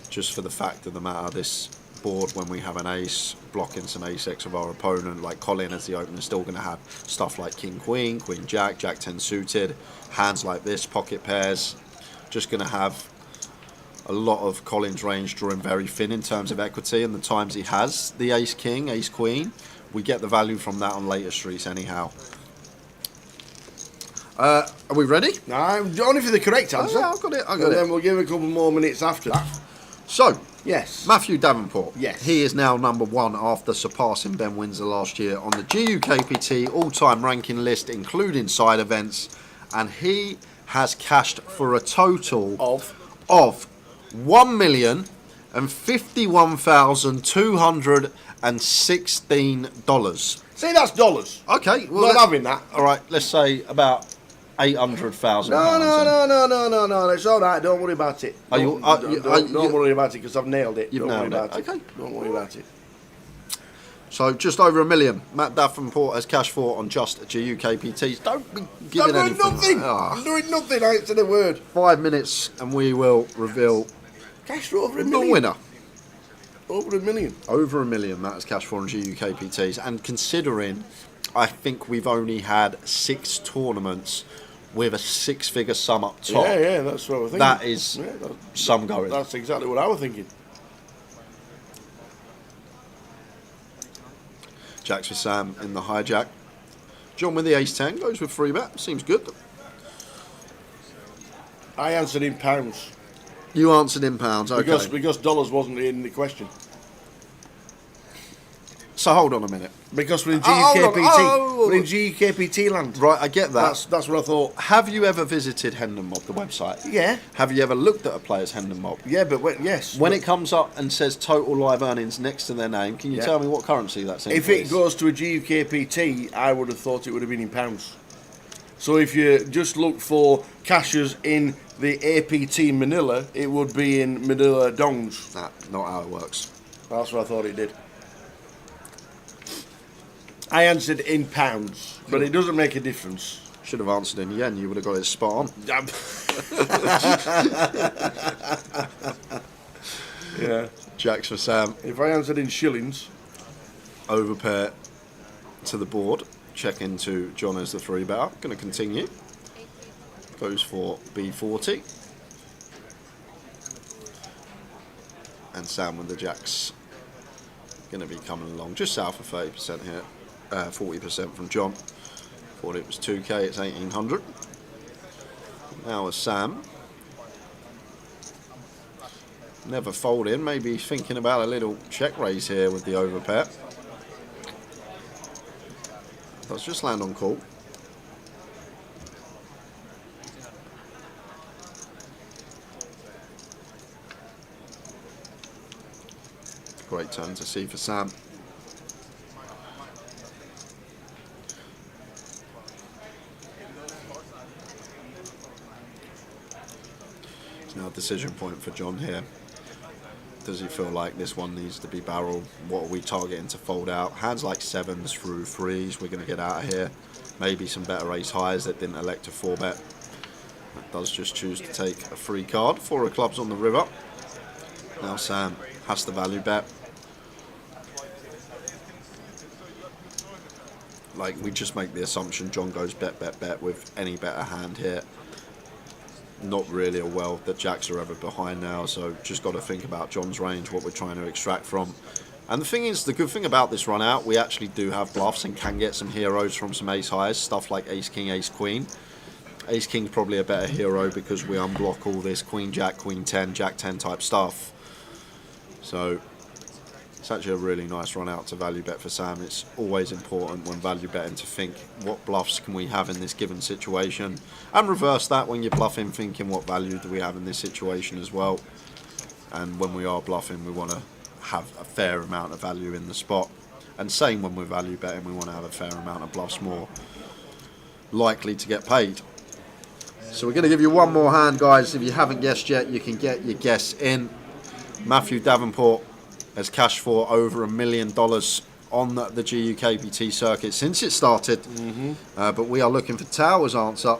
just for the fact of the matter, this board when we have an ace blocking some ace x of our opponent, like Colin as the opener, still going to have stuff like king queen, queen jack, jack 10 suited, hands like this, pocket pairs, just going to have a lot of Colin's range drawing very thin in terms of equity, and the times he has the ace king, ace queen, we get the value from that on later streets anyhow. Are we ready? No, only for the correct answer. Oh, yeah, I've got it. And then we'll give a couple more minutes after that. So, yes, Matthew Davenport. Yes. He is now number 1 after surpassing Ben Windsor last year on the GUKPT all-time ranking list, including side events, and he has cashed for a total of $1,051,216. say that's dollars. Okay, well, Not having that. all right, let's say about £800,000. No. It's all right. Don't worry about it. Don't worry about it because I've nailed it. You've Don't nailed worry it. about it. Okay. Don't worry about it. So just over £1 million. Matt Davenport has cash for on just GUKPTs. Don't be giving I'm anything. doing nothing. Ah. I'm doing nothing. I ain't said a word. 5 minutes and we will reveal Cash for over $1 the million. winner. Over $1 million. Over £1 million. Matt has cash for on GUKPTs. And considering, I think we've only had 6 tournaments with a 6-figure sum up top. Yeah, that's what I was thinking. That is some going. That's exactly what I was thinking. Jacks for Sam in the hijack. John with the ace-10 goes with 3-bet. Seems good. I answered in pounds. You answered in pounds, okay. Because dollars wasn't in the question. So hold on a minute. Because we're in hold GUKPT. on. We're in GUKPT land. Right, I get that. That's what I thought. Have you ever visited Hendon Mob, the website? Yeah. Have you ever looked at a player's Hendon Mob? Yeah, but yes. When it comes up and says total live earnings next to their name, can you tell me what currency that's in? If please? it goes to a GUKPT, I would have thought it would have been in pounds. So if you just look for cashes in the APT Manila, it would be in Manila dongs. Nah, not how it works. That's what I thought it did. I answered in pounds, but it doesn't make a difference. Should have answered in yen, you would have got it spot on. Yeah. Jacks for Sam. If I answered in shillings, Overpair to the board. Check into John as the 3-better. Going to continue. Goes for B40. And Sam with the jacks. Going to be coming along just south of 30% here. 40% from John. Thought it was 2k, it's 1800. Now as Sam. Never fold in, maybe thinking about a little check raise here with the overpair. Does just land on call. Great turn to see for Sam. It's now a decision point for John here. Does he feel like this one needs to be barrel? What are we targeting to fold out? Hands like 7s through 3s. We're going to get out of here. Maybe some better ace highs that didn't elect a 4-bet. That does just choose to take a free card. 4 of clubs on the river. Now Sam has the value bet. Like, we just make the assumption John goes bet with any better hand here. Not really aware that jacks are ever behind now, so just got to think about John's range, what we're trying to extract from. And the thing is, the good thing about this run out, we actually do have bluffs and can get some heroes from some ace highs, stuff like ace king, ace queen. Ace king's probably a better hero because we unblock all this queen jack, queen 10, jack 10 type stuff. So it's actually a really nice run out to value bet for Sam. It's always important when value betting to think what bluffs can we have in this given situation, and reverse that when you're bluffing, thinking what value do we have in this situation as well. And when we are bluffing, we want to have a fair amount of value in the spot, and same when we're value betting, we want to have a fair amount of bluffs more likely to get paid. So we're going to give you one more hand, guys. If you haven't guessed yet, you can get your guess in. Matthew Davenport has cashed for over $1 million on the GUKPT circuit since it started. But we are looking for Tower's answer.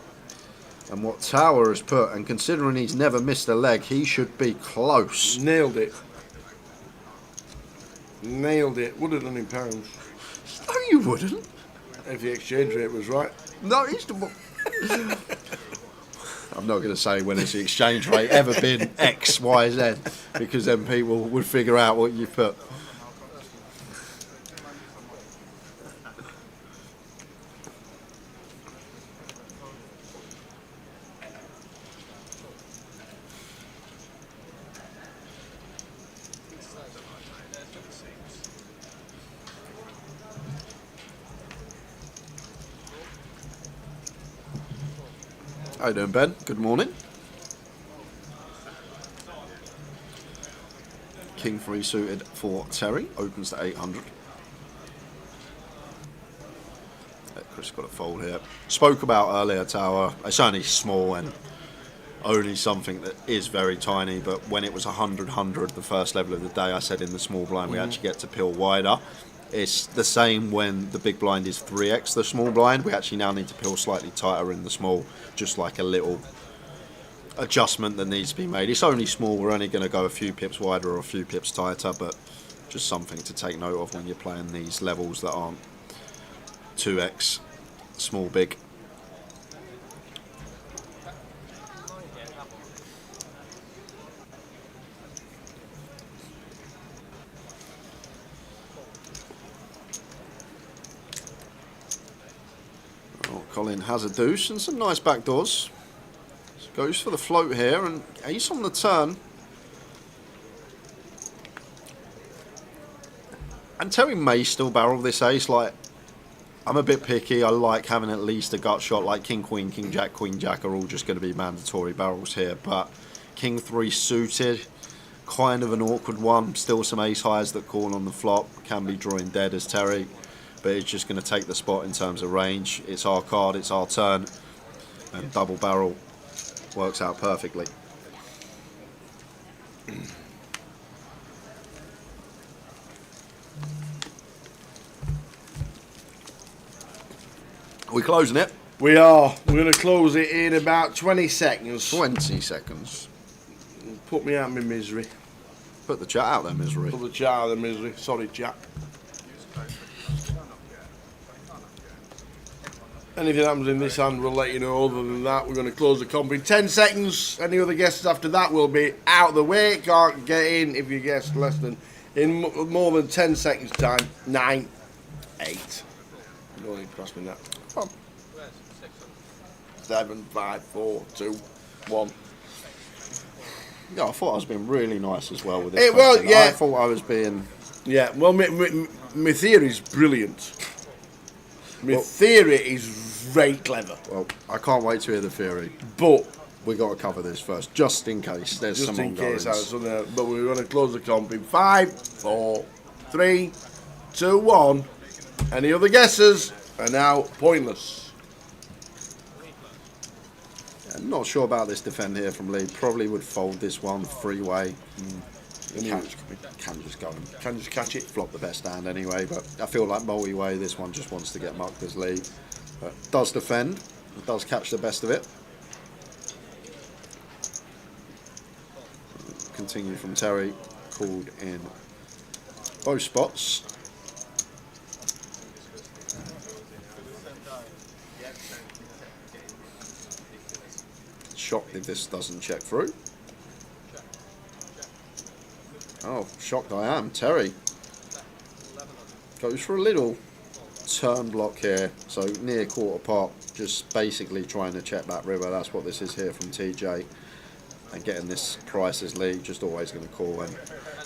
And what Tower has put, and considering he's never missed a leg, he should be close. Nailed it. Nailed it. Would have done in pounds. No, you wouldn't. If the exchange rate was right. No, he's the... I'm not going to say when has the exchange rate ever been X, Y, Z, because then people would figure out what you put. How you doing, Ben? Good morning. King 3 suited for Terry, opens to 800. Chris got a fold here. Spoke about earlier, Tower. It's only small and only something that is very tiny, but when it was 100 the first level of the day, I said in the small blind we actually get to peel wider. It's the same when the big blind is 3x the small blind. We actually now need to peel slightly tighter in the small, just like a little adjustment that needs to be made. It's only small, we're only going to go a few pips wider or a few pips tighter, but just something to take note of when you're playing these levels that aren't 2x small big. Colin has a deuce and some nice backdoors. Goes for the float here and ace on the turn. And Terry may still barrel this ace. Like, I'm a bit picky. I like having at least a gut shot. Like King, Queen, King, Jack, Queen, Jack are all just going to be mandatory barrels here. But King 3 suited, kind of an awkward one. Still some ace highs that call on the flop. Can be drawing dead as Terry. But it's just going to take the spot in terms of range. It's our card, it's our turn, and double barrel works out perfectly. Are we closing it? We are. We're going to close it in about 20 seconds. 20 seconds. Put me out of my misery. Put the chat out there, misery. Put the chat out of the misery. Sorry, chat. Anything happens in this hand, we'll let you know. Other than that, we're going to close the comp in 10 seconds. Any other guesses after that will be out of the way. Can't get in if you guess less than, in more than 10 seconds time. 9, 8. You don't need to pass me that. Come on. 7, 5, 4, 2, 1. Yeah, I thought I was being really nice as well with this. It was, yeah. I thought I was being... Yeah, well, my theory is brilliant. My theory is very clever. Well, I can't wait to hear the theory. But we got to cover this first, just in case there's just some in case ongoings. but we're going to close the comp in 5, 4, 3, 2, 1. Any other guesses are now pointless. I'm not sure about this defend here from Lee. Probably would fold this one freeway. Can just go and can just catch it. Flop the best hand anyway, but I feel like multi-way this one just wants to get mucked as Lee. But does defend, does catch the best of it. Continue from Terry, called in both spots. Shocked if this doesn't check through. Oh, shocked I am. Terry goes for a little turn block here. So near quarter pot, just basically trying to check that river. That's what this is here from TJ. And getting this price as lead, just always going to call. And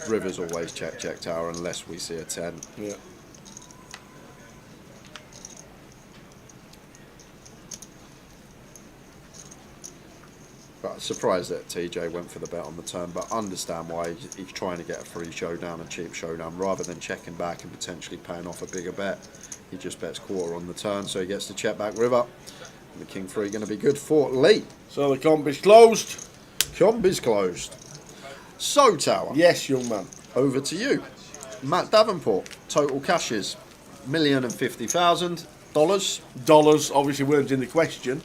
river's always check tower unless we see a 10. Yeah. But surprised that TJ went for the bet on the turn, but understand why he's trying to get a free showdown, a cheap showdown, rather than checking back and potentially paying off a bigger bet. He just bets quarter on the turn, so he gets to check back river. And the King 3 going to be good for Lee. So the comp is closed. Comp is closed. So, Tower. Yes, young man. Over to you. Matt Davenport, total cashes, $1,050,000. Dollars obviously weren't in the question.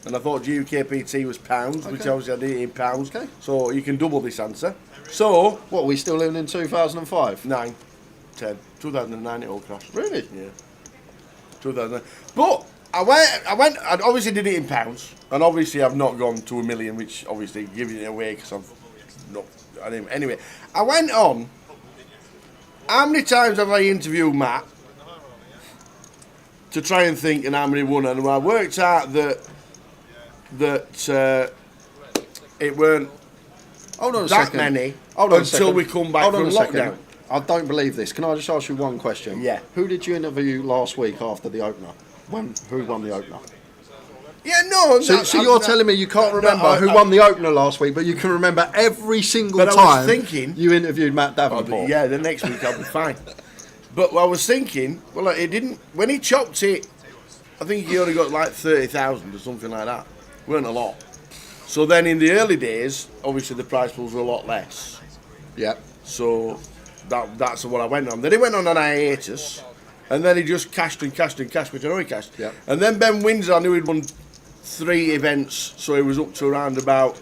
And I thought GUKPT was pounds, which obviously I did it in pounds. Okay. So you can double this answer. So... What, are we still living in 2005? 9, 10. 2009 it all crashed. Really? Yeah. 2009. But I obviously did it in pounds. And obviously I've not gone to $1 million, which obviously giving it away because I've not... Anyway, I went on. How many times have I interviewed Matt to try and think and how many won? And I worked out that it weren't that many until we come back from lockdown. I don't believe this. Can I just ask you one question? Yeah. Who did you interview last week after the opener? Who won the opener? Yeah, no. So you're telling me you can't remember who won the opener last week, but you can remember every single time you interviewed Matt Davenport. Yeah, the next week I'll be fine. But I was thinking, well, it didn't. When he chopped it I think he only got like 30,000 or something like that. Weren't a lot. So then in the early days, obviously the prize pools were a lot less. Yeah. So that's what I went on. Then he went on an hiatus, and then he just cashed and cashed and cashed, which I know he cashed. Yeah. And then Ben Windsor, I knew he'd won 3 events, so he was up to around about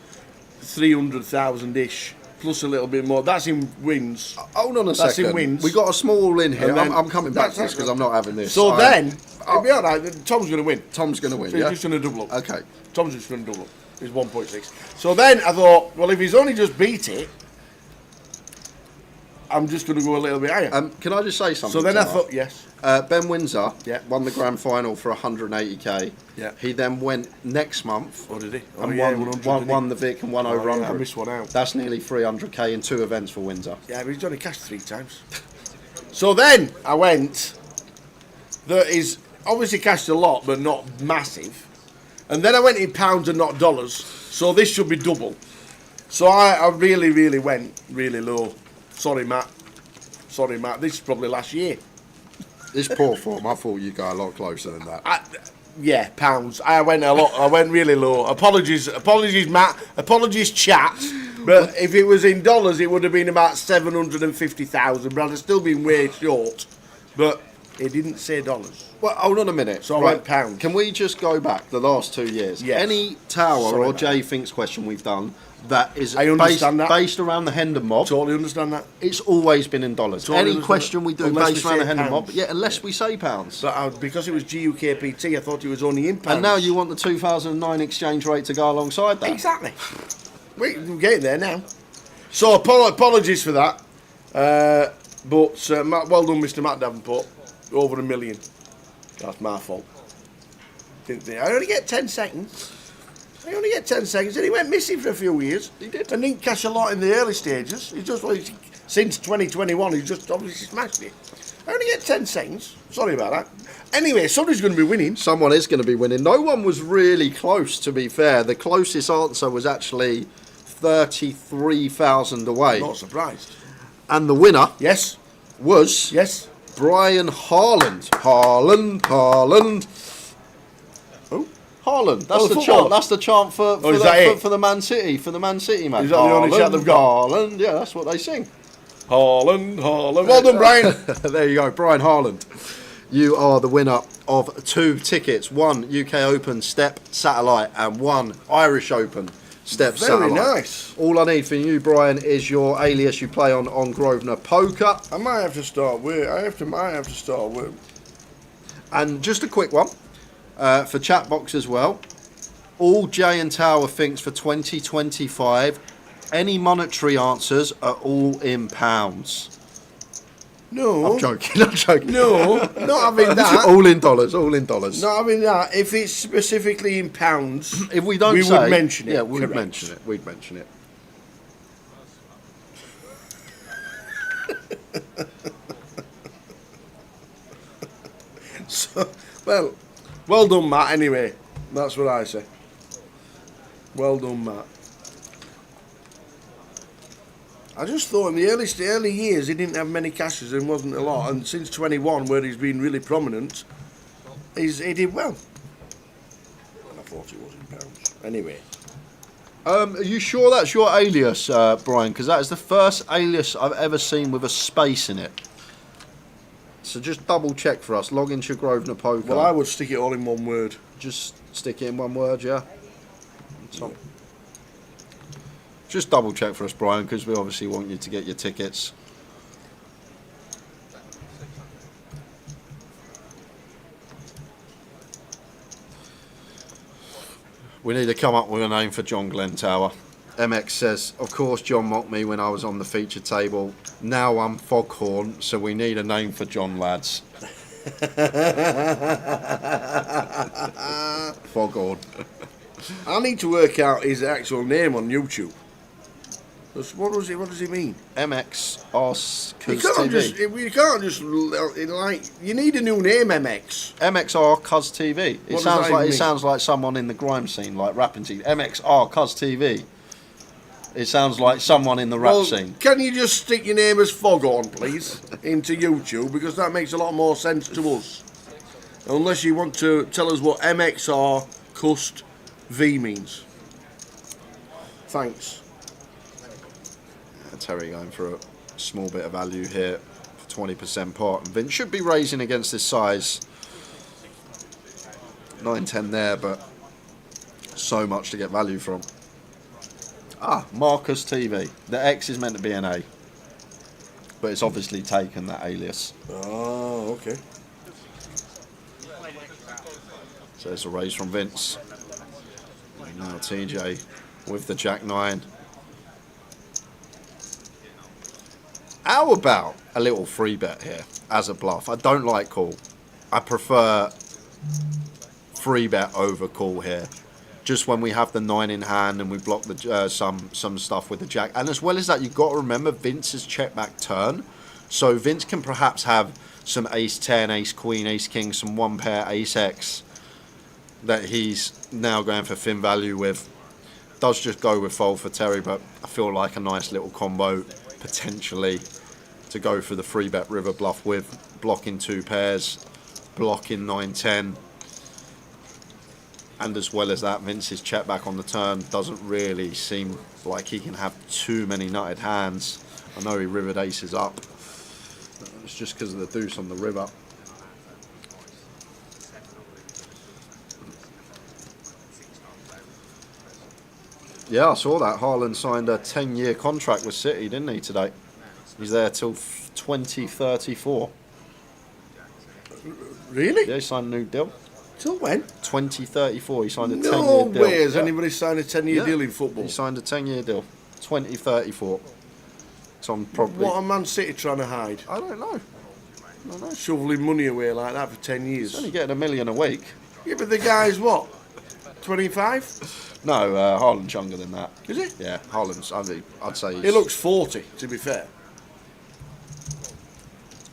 300,000-ish, plus a little bit more. That's in wins. Hold on a That's second. in wins. We got a small in here. And then- I'm coming back to this because I'm not having this. So then, it'll be all right. Tom's going to win. Tom's going to win, So he's yeah? just going to double up. Okay. Tom's just going to double up. He's 1.6. So then I thought, well, if he's only just beat it, I'm just going to go a little bit higher. Can I just say something? So then I Tara? thought, yes. Ben Windsor Yeah. won the grand final for 180k. Yeah. He then went next month Oh, did he? and yeah, won, 100, won, didn't he? won the Vic and won over yeah, 100. I missed one out. That's nearly 300k in 2 events for Windsor. Yeah, but he's only cashed 3 times. So then I went, that is obviously cashed a lot, but not massive. And then I went in pounds and not dollars, so this should be double. So I really, really went really low. Sorry, Matt. This is probably last year. This poor form, I thought you'd go a lot closer than that. Yeah, pounds. I went a lot. I went really low. Apologies, Matt. Apologies, chat. But if it was in dollars, it would have been about 750,000. But I'd have still been way short. But it didn't say dollars. Well, hold on a minute. So I went pounds. Can we just go back the last 2 years? Yes. Any Tower Sorry, or mate. Jay Finks question we've done that is I understand that. based around the Hendon mob, Totally understand that. it's always been in dollars. Totally Any understand question that. we do Unless based we around the say Hendon mob, pounds. yeah, unless we say pounds. But because it was GUKPT, I thought it was only in pounds. And now you want the 2009 exchange rate to go alongside that. Exactly. We're getting there now. So apologies for that. But well done, Mr. Matt Davenport. Over $1 million. That's my fault. Didn't think I only get 10 seconds. And he went missing for a few years. He did. And didn't cash a lot in the early stages. Since 2021, he's just obviously smashed it. I only get 10 seconds. Sorry about that. Anyway, somebody's going to be winning. Someone is going to be winning. No one was really close, to be fair. The closest answer was actually 33,000 away. Not surprised. And the winner Yes. was Yes. Brian Haaland. Haaland. Who? Haaland. That's Oh, the football. chant. That's the chant for is that it? the Man City. For the Man City match. Is that the only chant they've got? Haaland. Yeah, that's what they sing. Haaland. Well done, Brian. There you go, Brian Haaland. You are the winner of 2 tickets. 1 UK Open Step Satellite and 1 Irish Open Step Very Satellite. nice. All I need from you, Brian, is your alias you play on Grosvenor Poker. I might have to start with. Might have to start with. And just a quick one for chat box as well. All Jay and Tower thinks for 2025. Any monetary answers are all in pounds. No. I'm joking. No, not having that. All in dollars. All in dollars. Not having that. If it's specifically in pounds, If we don't we say, would mention it. Yeah, we would Correct. mention it. We'd mention it. So, well done, Matt. Anyway, that's what I say. Well done, Matt. I just thought in the early years he didn't have many cashes and wasn't a lot, and since 21, where he's been really prominent, he did well. And I thought it was in pounds. Anyway. Are you sure that's your alias, Brian? Because that is the first alias I've ever seen with a space in it. So just double check for us. Log into your Grosvenor Poker. Well, I would stick it all in one word. Just stick it in one word, yeah? Top. Just double check for us, Brian, because we obviously want you to get your tickets. We need to come up with a name for John Glenn Tower. MX says, of course John mocked me when I was on the feature table. Now I'm Foghorn, so we need a name for John, lads. Foghorn. I need to work out his actual name on YouTube. What does he mean? MX asks You TV. can't just like. You need a new name, MX. MXR Cuz TV. What does that even mean? It sounds like someone in the grime scene, like rapping scene. MXR Cuz TV. It sounds like someone in the rap scene. Can you just stick your name as Foghorn, please, into YouTube, because that makes a lot more sense to us. Unless you want to tell us what MXR Cust V means. Thanks. Terry going for a small bit of value here for 20% pot. And Vince should be raising against this size. 9-10 there, but so much to get value from. Marcus TV. The X is meant to be an A, but it's obviously taken that alias. Oh, okay. So it's a raise from Vince. And now TJ with the Jack 9. How about a little free bet here as a bluff? I don't like call. I prefer free bet over call here. Just when we have the 9 in hand and we block the some stuff with the Jack. And as well as that, you've got to remember Vince's check back turn. So Vince can perhaps have some Ace 10, Ace Queen, Ace King, some one pair Ace X that he's now going for thin value with. Does just go with fold for Terry, but I feel like a nice little combo potentially to go for the free bet river bluff with, blocking 2 pairs, blocking 9-10, and as well as that, Vince's check back on the turn doesn't really seem like he can have too many nutted hands. I know he rivered aces up, it's just because of the deuce on the river. Yeah, I saw that. Haaland signed a 10-year contract with City, didn't he, today? He's there till 2034. Really? Yeah, he signed a new deal. Till when? 2034. He signed a 10-year deal. No way has Yeah. anybody signed a 10-year deal in football. He signed a 10-year deal. 2034. So I'm probably... What are Man City trying to hide? I don't know. Shoveling money away like that for 10 years. He's only getting $1 million a week. Yeah, but the guy's what? 25? No, Haaland's younger than that. Is he? Yeah, Haaland's, I'd say he's... He looks 40, to be fair.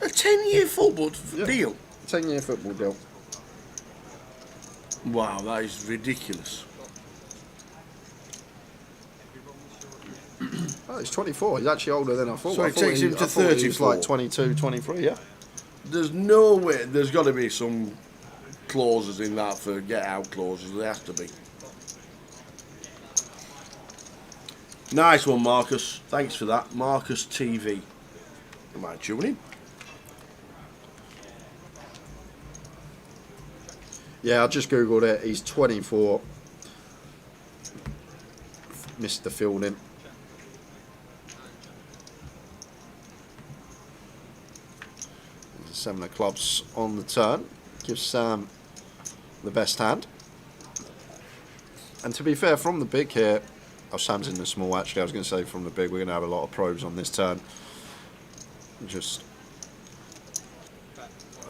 A 10-year football deal? 10-year football deal. Wow, that is ridiculous. Oh, he's 24. He's actually older than I thought. So I it thought takes him to I thought he 34. was like 22, 23, yeah. There's no way. There's got to be some clauses in that for get-out clauses. There has to be. Nice one, Marcus. Thanks for that. Marcus TV. Am I tuning? Yeah, I just googled it. He's 24. Missed the fielding. Seven of clubs on the turn. Gives Sam the best hand. And to be fair, from the big here, oh, Sam's in the small actually. I was going to say from the big, we're going to have a lot of probes on this turn. Just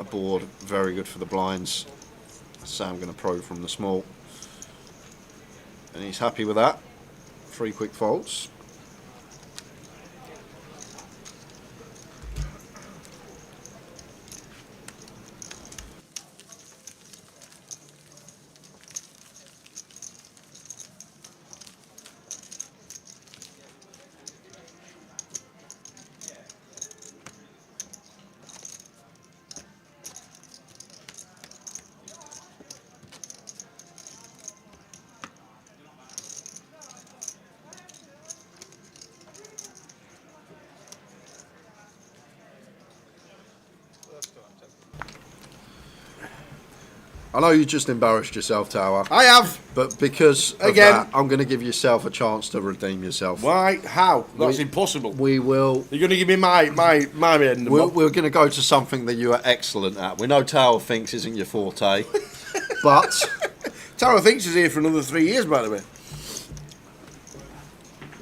a board, very good for the blinds. Sam going to probe from the small. And he's happy with that. 3 quick folds. I know you just embarrassed yourself, Tower. I have. But because of Again. that, I'm going to give yourself a chance to redeem yourself. Why? How? That's impossible. We will. You're going to give me my end. We're going to go to something that you are excellent at. We know Tower thinks isn't your forte, but Tower thinks he's here for another 3 years, by the way.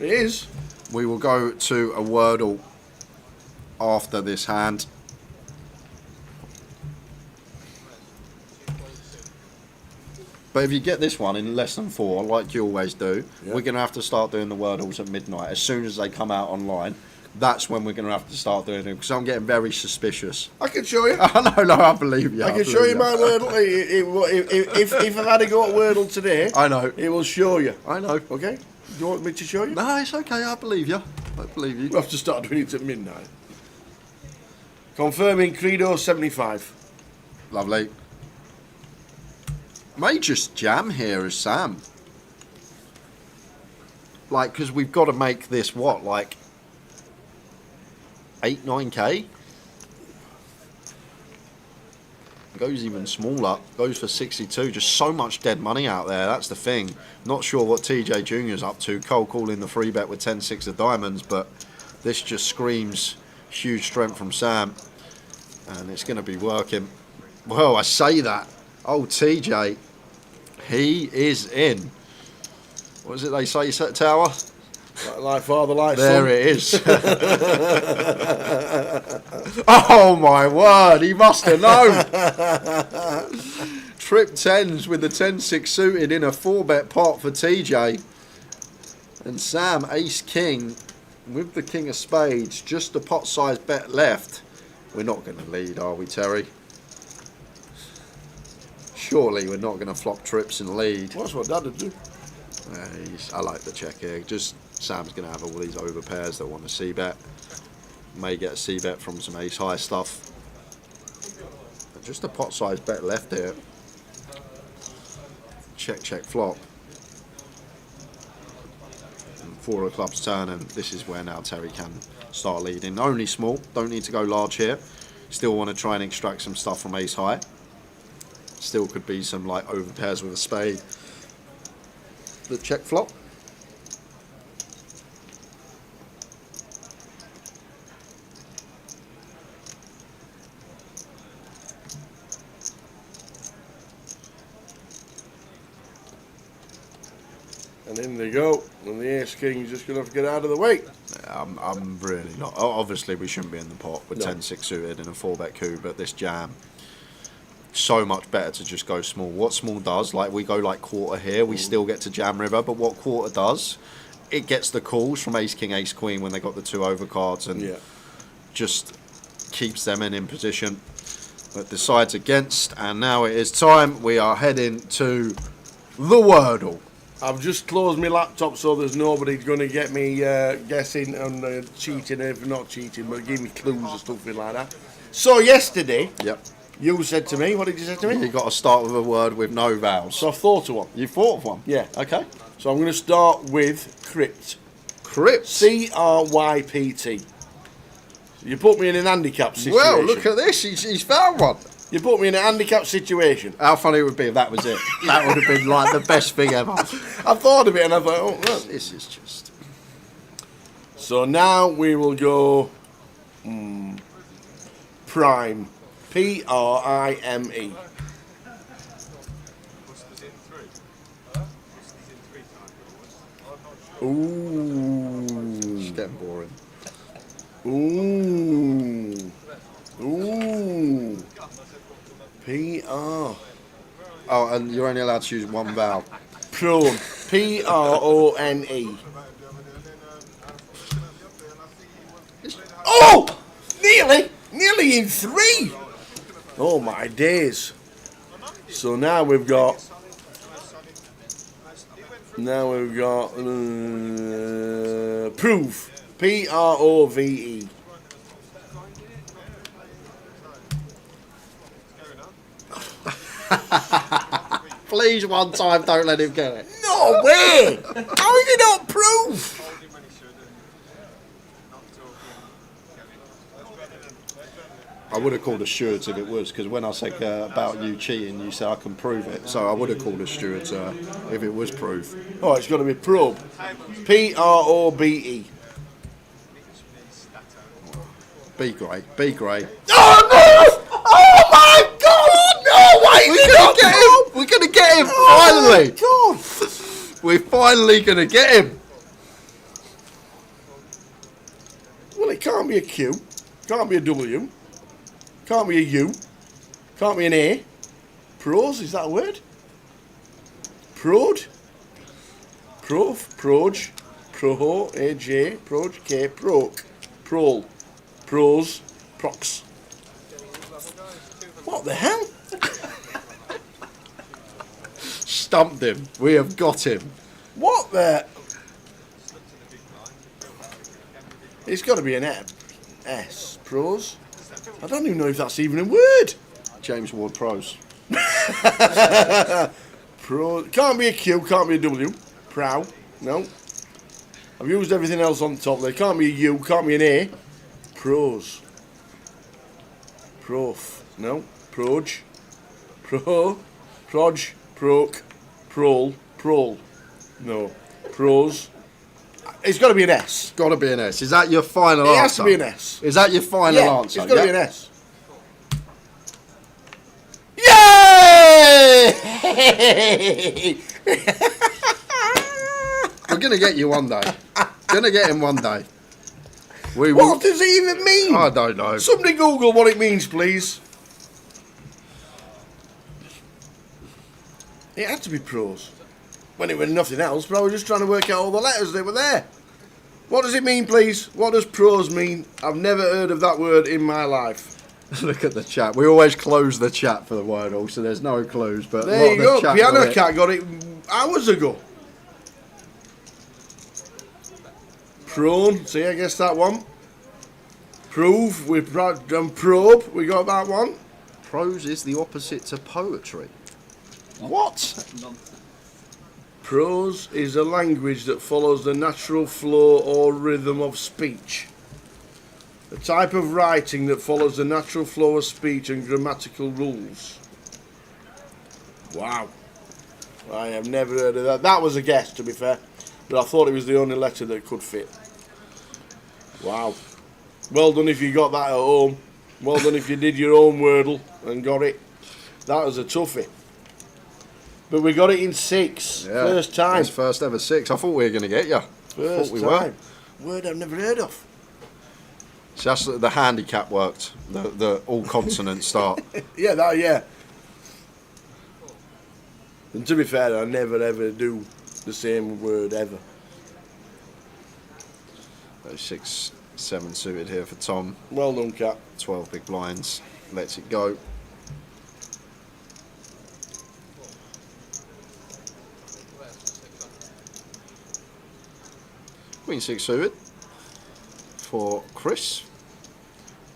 It is. We will go to a Wordle after this hand. But if you get this one in less than 4, like you always do, we're going to have to start doing the Wordles at midnight. As soon as they come out online, that's when we're going to have to start doing them, because I'm getting very suspicious. I can show you. No, I believe you. I can show you my Wordle. If I've had to go at Wordle today, I know. It will show you. I know. Okay? Do you want me to show you? No, it's okay. I believe you. I believe you. We'll have to start doing it at midnight. Confirming Credo 75. Lovely. May just jam here as Sam. Like, because we've got to make this, what, like 8, 9k? Goes even smaller. Goes for 62. Just so much dead money out there. That's the thing. Not sure what TJ Jr.'s up to. Cole calling the free bet with 10-6 of diamonds, but this just screams huge strength from Sam. And it's going to be working. Well, I say that. Oh, TJ. He is in. What is it they say, Set Tower? Like father, like there son. It is. Oh my word, he must have known. Trip 10s with the 10-6 suited in a 4-bet pot for TJ. And Sam, ace king, with the king of spades, just a pot size bet left. We're not going to lead, are we, Terry? Surely we're not going to flop trips and lead. That's what Dad would do. I like the check here. Just Sam's going to have all these over pairs that want a C-bet. May get a C-bet from some ace high stuff. But just a pot size bet left here. Check, check, flop. And 4 of clubs turn, and this is where now Terry can start leading. Only small, don't need to go large here. Still want to try and extract some stuff from ace high. Still could be some like over pairs with a spade. The check flop. And in they go. And the ace king is just going to have to get out of the way. I'm really not. Obviously, we shouldn't be in the pot with 10-6 suited and a 4-bet coup, but this jam, so much better to just go small. What small does, like we go like quarter here, we still get to jam river, but what quarter does, it gets the calls from ace king, ace queen when they got the 2 overcards and just keeps them in position. But decides against, and now it is time. We are heading to the Wordle. I've just closed my laptop so there's nobody going to get me guessing and cheating, if not cheating, but give me clues and stuff like that. So yesterday, you said to me, what did you say to me? You've got to start with a word with no vowels. So I've thought of one. You've thought of one? Yeah. Okay. So I'm going to start with crypt. Crypt? C-R-Y-P-T. You put me in an handicap situation. Well, look at this. He's found one. You put me in a handicap situation. How funny it would be if that was it. That would have been like the best thing ever. I thought of it and I thought, oh, look. This is just... So now we will go prime. P-R-I-M-E. Ooh. It's getting boring. Ooh. Ooh. P-R. Oh, and you're only allowed to use one vowel. Prone. P-R-O-N-E. Oh! Nearly! Nearly in 3! Oh my days. So now we've got... prove. P-R-O-V-E. Please, one time, don't let him get it. No way! How is it not proof? I would have called a Stewards if it was, because when I said about you cheating, you said I can prove it. So I would have called a Stewards if it was proof. Oh, it's got to be probe. P-R-O-B-E. Be great. Be great. Oh, no! Oh, my God! No, why is it not get him! We're going to get him, finally! Oh, my God! We're finally going to get him! Well, it can't be a Q. Can't be a W. Can't be a U. Can't be an A. Prose, is that a word? Prod? Prof? Proj? Proho? A-J? Proj? K? Proc? Prol? Pros? Prox? What the hell? Stumped him. We have got him. What the... It's got to be an S. Pros? I don't even know if that's even a word. James Ward Pros. Pro. Can't be a Q, can't be a W. Prow. No. I've used everything else on top there. Can't be a U, can't be an A. Pros. Prof. No. Proj. Pro. Proj. Proc. Prol. Prol. No. Pros. It's got to be an S. Got to be an S. Is that your final answer? It has to be an S. Is that your final answer? It's got to be an S. Yay! We're going to get you one day. Going to get him one day. What does it even mean? I don't know. Somebody Google what it means, please. It had to be pros. When it was nothing else, but I was just trying to work out all the letters that were there. What does it mean, please? What does pros mean? I've never heard of that word in my life. Look at the chat. We always close the chat for the word all, so there's no clues. But there you go. Piano Cat got it hours ago. Prone. See, I guess that one. Prove. We've done probe. We got that one. Prose is the opposite to poetry. What? Prose is a language that follows the natural flow or rhythm of speech. A type of writing that follows the natural flow of speech and grammatical rules. Wow. I have never heard of that. That was a guess, to be fair. But I thought it was the only letter that could fit. Wow. Well done if you got that at home. Well done if you did your own Wordle and got it. That was a toughie. But we got it in 6. Yeah, first time. It's first ever 6. I thought we were going to get you. First we time. Word I've never heard of. So that's the handicap worked. The all consonant start. Yeah. And to be fair, I never ever do the same word ever. 6, 7 suited here for Tom. Well done, Cat. 12 big blinds. Lets it go. Queen 6 suited for Chris.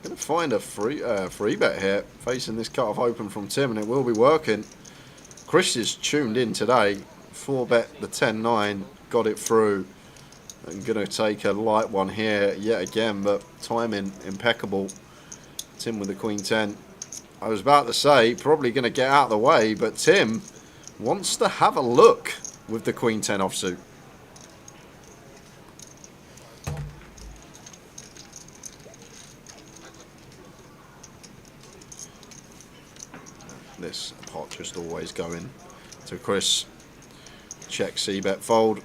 Going to find a free bet here, facing this cut-off open from Tim, and it will be working. Chris is tuned in today. 4-bet the 10-9, got it through. I'm going to take a light one here yet again, but timing impeccable. Tim with the Queen 10. I was about to say, probably going to get out of the way, but Tim wants to have a look with the Queen 10 offsuit. This pot just always going to Chris. Check, C-bet, fold.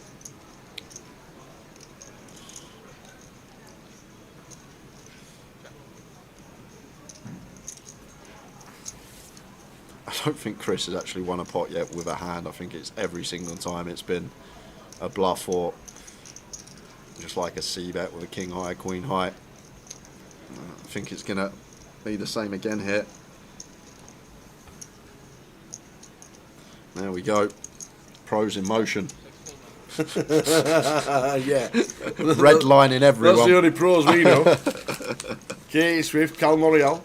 I don't think Chris has actually won a pot yet with a hand. I think it's every single time it's been a bluff or just like a C-bet with a king high, queen high. I think it's going to be the same again here. There we go. Pros in motion. Yeah. Red line in everyone. That's the only pros we know. Katie Swift, Cal Morial.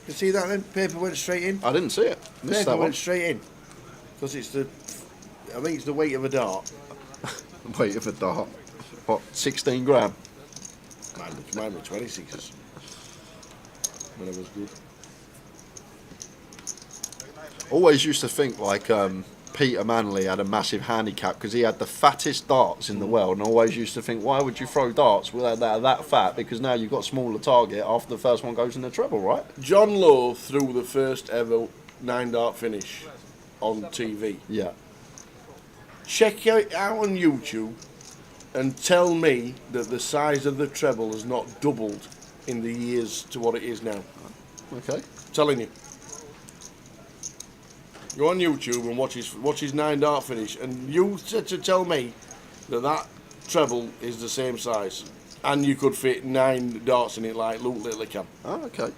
You see that then? Paper went straight in. I didn't see it. Missed Paper that went one. straight in. Because it's the, I think it's the weight of a dart. Weight of a dart. What, 16 gram? Mine were 26s. When it was good. Always used to think like Peter Manley had a massive handicap because he had the fattest darts in the world, and always used to think, why would you throw darts without that fat? Because now you've got a smaller target after the first one goes in the treble, right? John Lowe threw the first ever 9-dart finish on TV. Yeah. Check it out on YouTube and tell me that the size of the treble has not doubled in the years to what it is now. Okay. I'm telling you. Go on YouTube and watch his 9-dart finish, and you to tell me that treble is the same size, and you could fit 9 darts in it like Luke Little can. Oh, okay.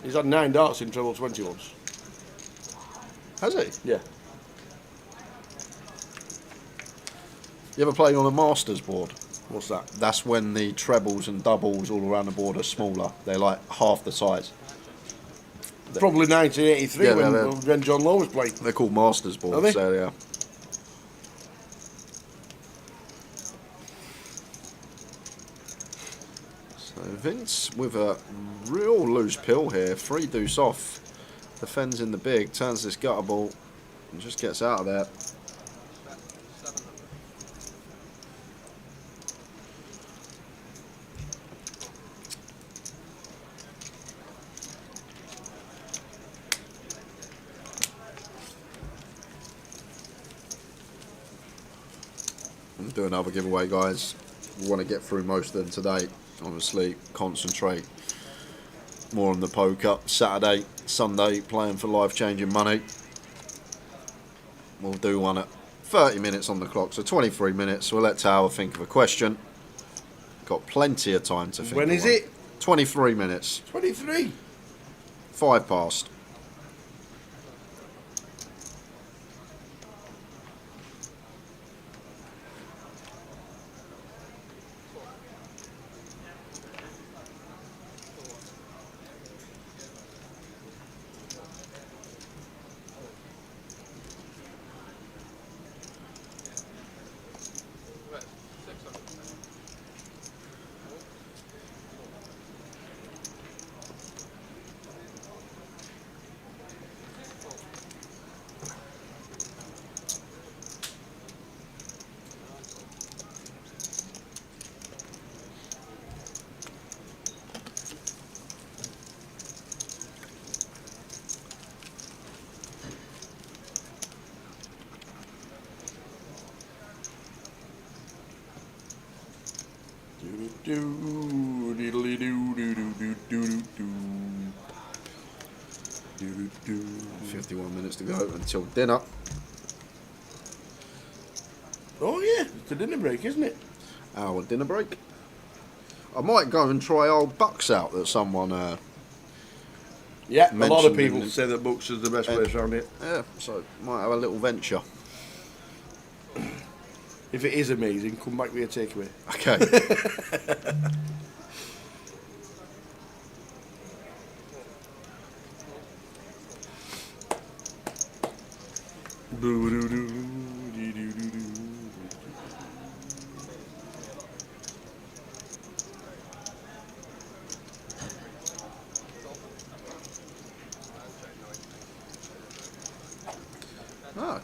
He's had 9 darts in treble 20 once. Has he? Yeah. You ever played on a Masters board? What's that? That's when the trebles and doubles all around the board are smaller. They're like half the size. Probably 1983 Yeah, when John Law was playing. They're called Masters boards. Are they? So, yeah. So Vince with a real loose pill here. 3 deuce off. Defends in the big. Turns this gutter ball and just gets out of there. Do another giveaway, guys. We want to get through most of them today. Obviously, concentrate more on the poker. Saturday, Sunday, playing for life-changing money. We'll do one at 30 minutes on the clock, so 23 minutes. We'll let Tower think of a question. Got plenty of time to think. When of is one. it? 23 minutes. 23. 5 past. Do, diddly do, do, do, do, do, do, do, do. 51 minutes to go until dinner. Oh yeah, it's a dinner break, isn't it? Our dinner break. I might go and try old Bucks out that someone Yeah, a lot of mentioned people in- say that Bucks is the best place around it. yeah, so might have a little venture. If it is amazing, come back with a takeaway. Okay.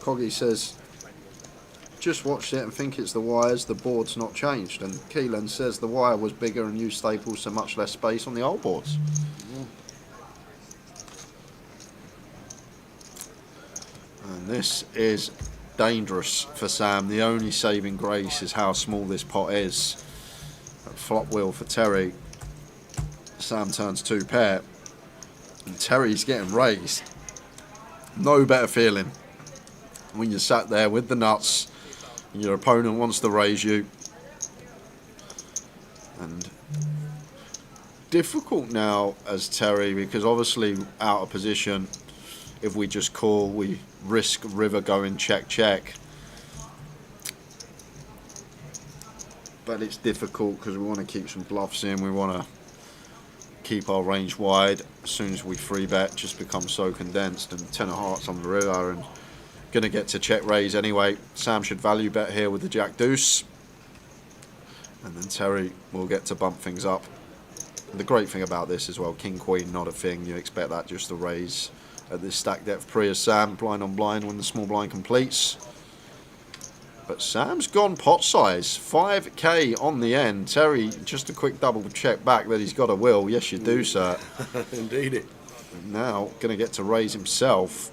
Coggy says, just watched it and think it's the wires, the board's not changed. And Keelan says the wire was bigger and used staples, so much less space on the old boards. And this is dangerous for Sam. The only saving grace is how small this pot is. Flop wheel for Terry. Sam turns 2 pair. And Terry's getting raised. No better feeling when you're sat there with the nuts and your opponent wants to raise you. And difficult now as Terry, because obviously out of position. If we just call, we risk river going check. But it's difficult because we want to keep some bluffs in. We want to keep our range wide. As soon as we free bet, it just becomes so condensed. And 10 of hearts on the river and going to get to check raise anyway. Sam should value bet here with the jack deuce. And then Terry will get to bump things up. The great thing about this as well, king queen not a thing. You expect that just to raise at this stack depth pre as Sam, blind on blind when the small blind completes. But Sam's gone pot size, 5k on the end. Terry, just a quick double check back that he's got a will. Yes, you do, sir. Indeed. Now, going to get to raise himself.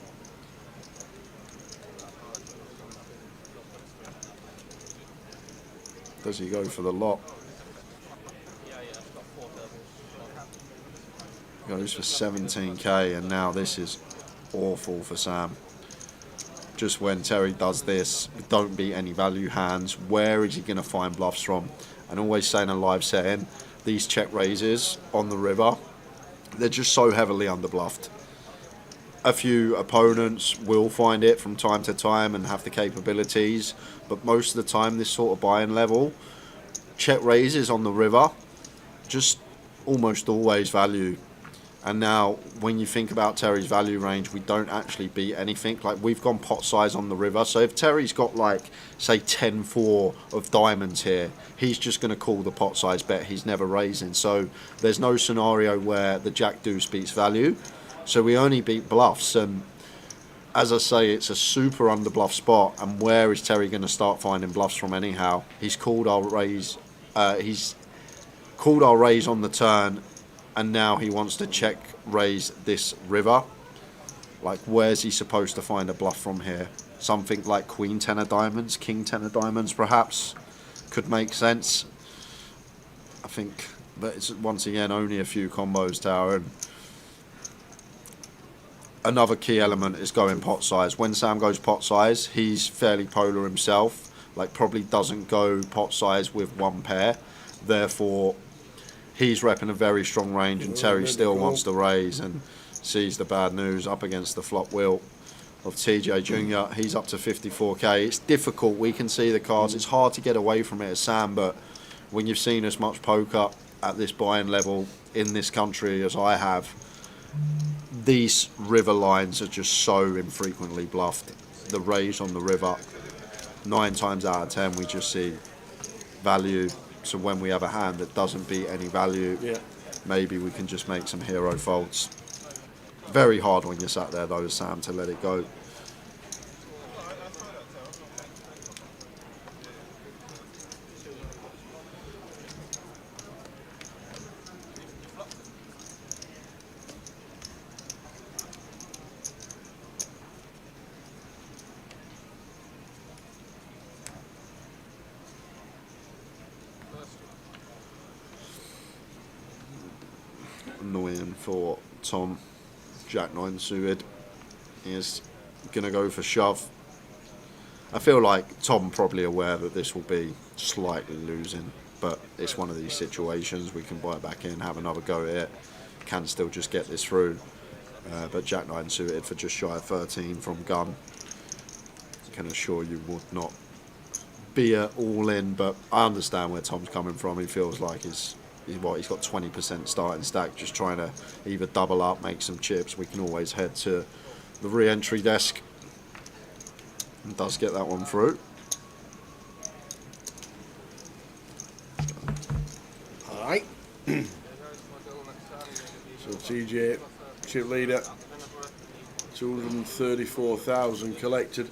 Does he go for the lot? Goes for 17k, and now this is awful for Sam. Just when Terry does this, don't be any value hands. Where is he going to find bluffs from? And always saying a live setting, these check raises on the river, they're just so heavily underbluffed. A few opponents will find it from time to time and have the capabilities, but most of the time this sort of buy-in level check raises on the river, just almost always value. And now, when you think about Terry's value range, we don't actually beat anything. Like, we've gone pot size on the river. So if Terry's got, like, say 10-4 of diamonds here, he's just going to call the pot size bet. He's never raising. So there's no scenario where the Jack Deuce beats value. So we only beat bluffs. And as I say, it's a super under bluff spot. And where is Terry going to start finding bluffs from anyhow? He's called our raise. He's called our raise on the turn. And now he wants to check raise this river. Like, where's he supposed to find a bluff from here? Something like Queen 10 of diamonds, King 10 of diamonds perhaps could make sense. I think, but it's once again only a few combos, Tower. And another key element is going pot size. When Sam goes pot size, he's fairly polar himself. Like, probably doesn't go pot size with one pair. Therefore, he's repping a very strong range, and Terry still wants to raise and sees the bad news up against the flop wheel of TJ Jr. He's up to 54k. It's difficult. We can see the cards. It's hard to get away from it as Sam, but when you've seen as much poker at this buy-in level in this country as I have, these river lines are just so infrequently bluffed. The raise on the river, 9 times out of 10, we just see value. So when we have a hand that doesn't beat any value, maybe we can just make some hero folds. Very hard when you're sat there though, Sam, to let it go. Annoying for Tom. Jack 9 suited. He is going to go for shove. I feel like Tom probably aware that this will be slightly losing, but it's one of these situations. We can buy it back in, have another go at it, can still just get this through. But Jack 9 suited for just shy of 13 from gun. I can assure you would not be all in, but I understand where Tom's coming from. He feels like he's got 20% starting stack, just trying to either double up, make some chips. We can always head to the re-entry desk. And does get that one through. Alright. So TJ, chip leader, 234,000 collected.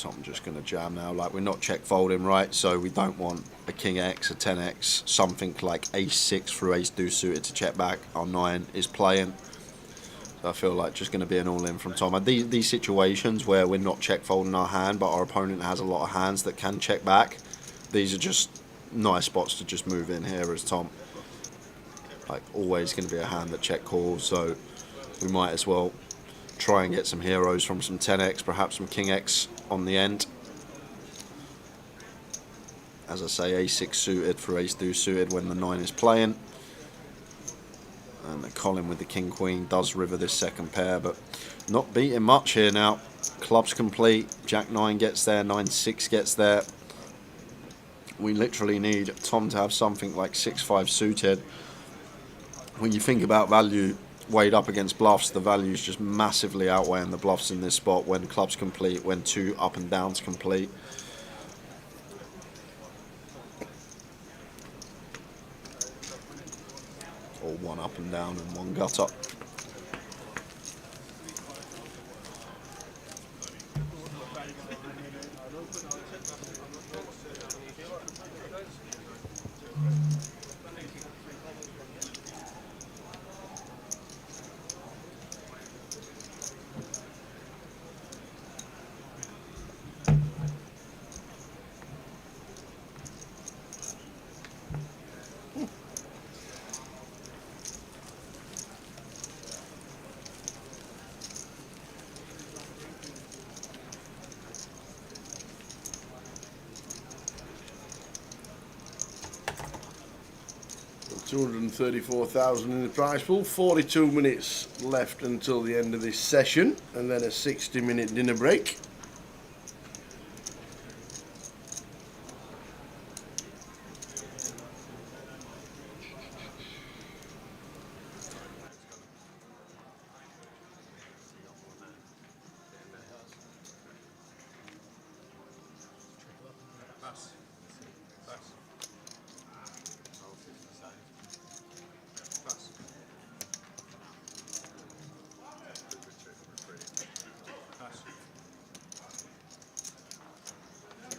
Tom just going to jam now. Like, we're not check folding, right? So we don't want a king X, a 10X, something like ace 6 through ace deuce suited to check back. Our 9 is playing. So I feel like just going to be an all-in from Tom. And these situations where we're not check folding our hand, but our opponent has a lot of hands that can check back, these are just nice spots to just move in here as Tom. Like, always going to be a hand that check calls, so we might as well try and get some heroes from some 10X, perhaps some King X on the end. As I say, ace 6 suited for ace deuce suited when the 9 is playing. And the Colin with the King Queen does river this second pair, but not beating much here now. Clubs complete, Jack 9 gets there, 9-6 gets there. We literally need Tom to have something like 6-5 suited. When you think about value weighed up against bluffs, the values just massively outweighing the bluffs in this spot when clubs complete, when 2 up and downs complete. Or 1 up and down and 1 gut up. $234,000 in the prize pool. 42 minutes left until the end of this session, and then a 60-minute dinner break.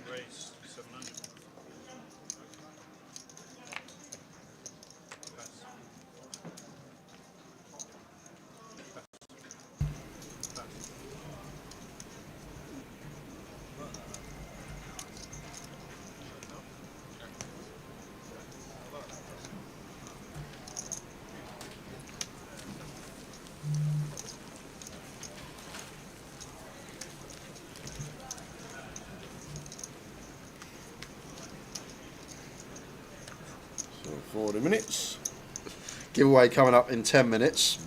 Raise 700. So 40 minutes. Giveaway coming up in 10 minutes.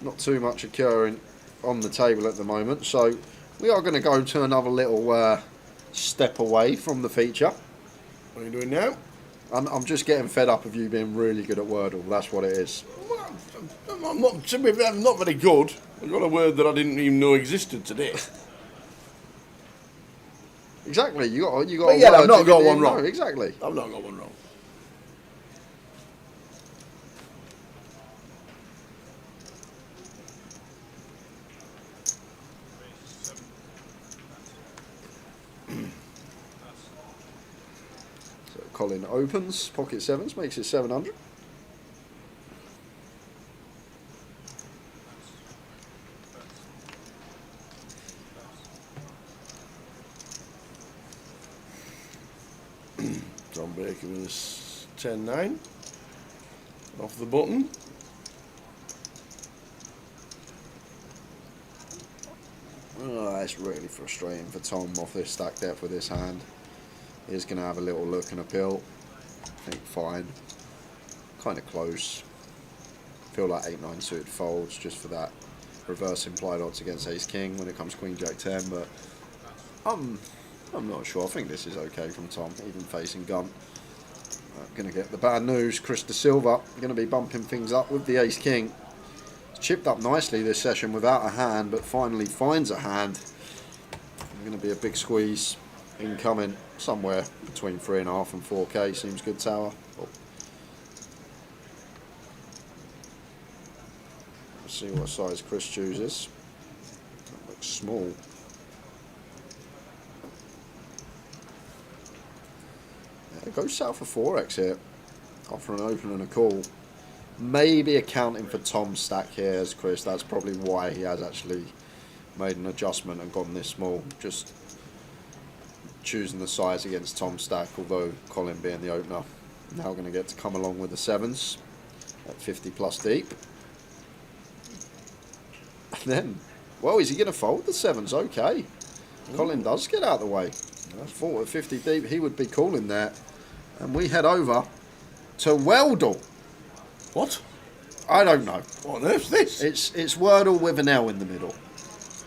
Not too much occurring on the table at the moment, so we are going to go to another little step away from the feature. What are you doing now? I'm just getting fed up of you being really good at Wordle. That's what it is. Well, I'm not, to be fair, I'm not very good. I got a word that I didn't even know existed today. Exactly. You got. But yeah, I've not got one wrong. No, exactly. I've not got one wrong. So Colin opens pocket sevens, makes it 700. John Baker with his 10-9 off the button. Oh, that's really frustrating for Tom off this stack depth with this hand. He's going to have a little look and a pill. I think fine. Kind of close. Feel like 8-9 suited folds just for that reverse implied odds against ace king when it comes queen jack 10, but I'm not sure. I think this is okay from Tom, even facing gun. Going to get the bad news. Chris De Silva going to be bumping things up with the ace king. It's chipped up nicely this session without a hand, but finally finds a hand. Going to be a big squeeze incoming somewhere between 3.5 and 4k. Seems good, Tower. Oh. Let's see what size Chris chooses. That looks small. Goes south for 4x here. After an open and a call. Maybe accounting for Tom's stack here as Chris. That's probably why he has actually made an adjustment and gone this small. Just choosing the size against Tom's stack, although Colin being the opener. Now going to get to come along with the 7s at 50 plus deep. And then, well, is he going to fold the 7s? Okay. Colin does get out of the way. That's 4 at 50 deep. He would be calling there. And we head over to Weldle. What? I don't know. What on earth's this? It's Wordle with an L in the middle.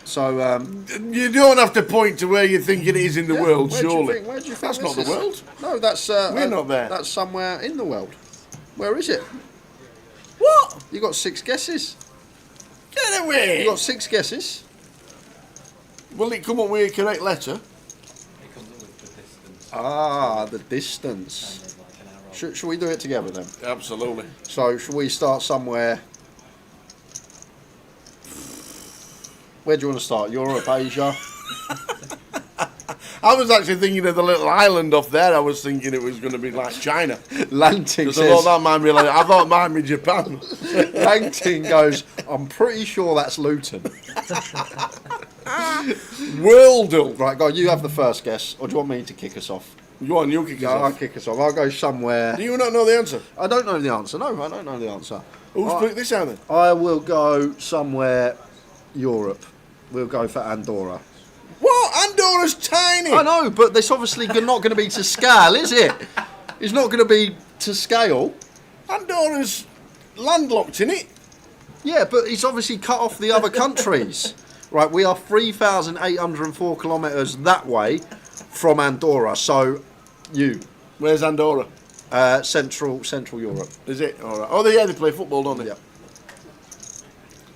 So you don't have to point to where you think it is in the world, surely. Where do you think that's this not is? the world. No, that's we're not there. That's somewhere in the world. Where is it? What? You got 6 guesses. Get away! You got 6 guesses. Will it come up with a correct letter? It comes up with the distance. Ah, the distance. Should we do it together then? Absolutely. So, should we start somewhere? Where do you want to start? Europe, Asia? I was actually thinking of the little island off there. I was thinking it was going to be like China. Langting says... I thought mine be Japan. Langting goes, I'm pretty sure that's Luton. Worldle. Right, go on, you have the first guess, or do you want me to kick us off? Go on, you kick us off. I'll kick us off. I'll go somewhere. Do you not know the answer? I don't know the answer. No, I don't know the answer. Who's picked this out then? I will go somewhere Europe. We'll go for Andorra. What? Andorra's tiny. I know, but it's obviously not going to be to scale, is it? It's not going to be to scale. Andorra's landlocked, in it? Yeah, but it's obviously cut off the other countries. Right, we are 3,804 kilometres that way from Andorra. So, where's Andorra? Central Europe. Is it? All right. Oh, they play football, don't they? Yeah.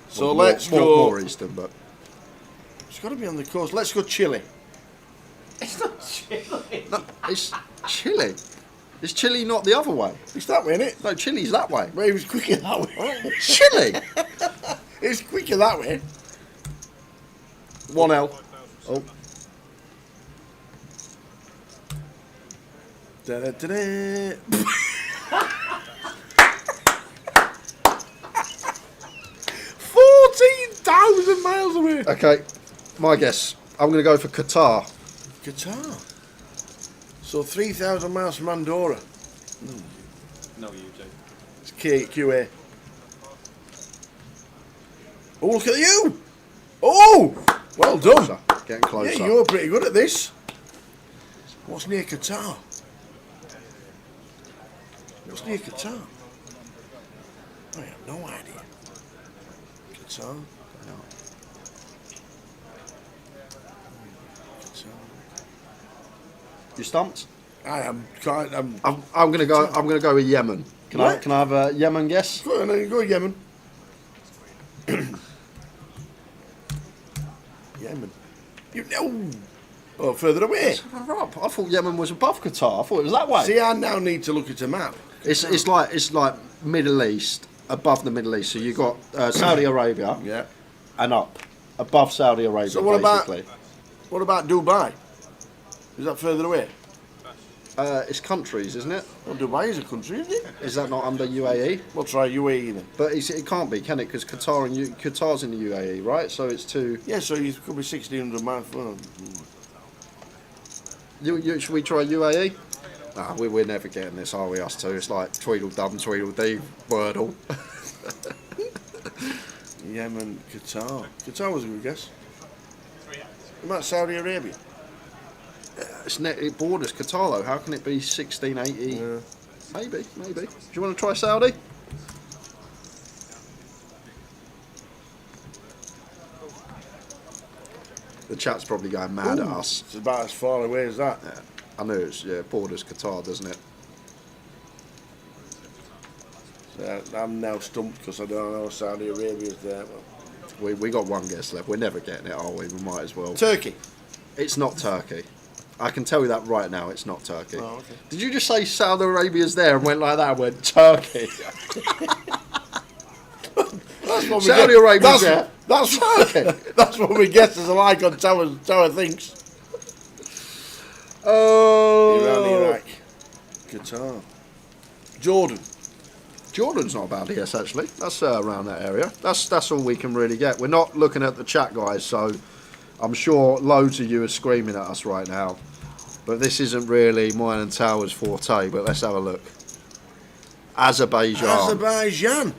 So well, let's go. More eastern, but it's got to be on the coast. Let's go Chile. It's not Chile. No, it's Chile. Is Chile not the other way? It's that way, isn't it? No, Chile's that way. Well, it was quicker that way. Chile. It's quicker that way. 1L. Oh. Da-da-da-da. 14,000 miles away. Okay, my guess. I'm going to go for Qatar. Qatar. So 3,000 miles from Andorra. No, you, Joe. It's QA. Oh, look at you! Oh! Well done. Getting closer. Yeah, you're pretty good at this. What's near Qatar? What's near Qatar? I have no idea. Qatar. No. Qatar. You stumped? I am. I'm gonna go. I'm gonna go with Yemen. Can I have a Yemen guess? Go on, go Yemen. Yemen. You know. Oh, further away. I thought Yemen was above Qatar. I thought it was that way. See, I now need to look at a map. It's like Middle East, above the Middle East. So you got Saudi Arabia. Yeah. And up, above Saudi Arabia. So what basically. What about Dubai? Is that further away? It's countries, isn't it? Well, Dubai is a country, isn't it? Is that not under UAE? We'll try UAE then. But it can't be, can it? Because Qatar's in the UAE, right? So it's two. Yeah, so it could be 1,600 miles. Should we try UAE? Nah, we're never getting this, are we? Us two. It's like Tweedledum, Tweedledee, Wordle. Yemen, Qatar. Qatar was a good guess. What about Saudi Arabia? It borders Qatar though. How can it be 1680? Yeah. Maybe. Do you want to try Saudi? The chat's probably going mad at us. It's about as far away as that. Yeah. I know it's borders Qatar, doesn't it? So I'm now stumped because I don't know Saudi Arabia's there. We got one guess left. We're never getting it, are we? We might as well. Turkey. It's not Turkey. I can tell you that right now. It's not Turkey. Oh, okay. Did you just say Saudi Arabia's there and went like that and went Turkey? Saudi Arabia's there. That's Turkey. That's what we guesses are like on Tower Thinks. Oh. Iran, Iraq. Guitar. Jordan. Jordan's not a bad guess, actually. That's around that area. That's all we can really get. We're not looking at the chat, guys, so I'm sure loads of you are screaming at us right now. But this isn't really mine and Tower's forte, but let's have a look. Azerbaijan.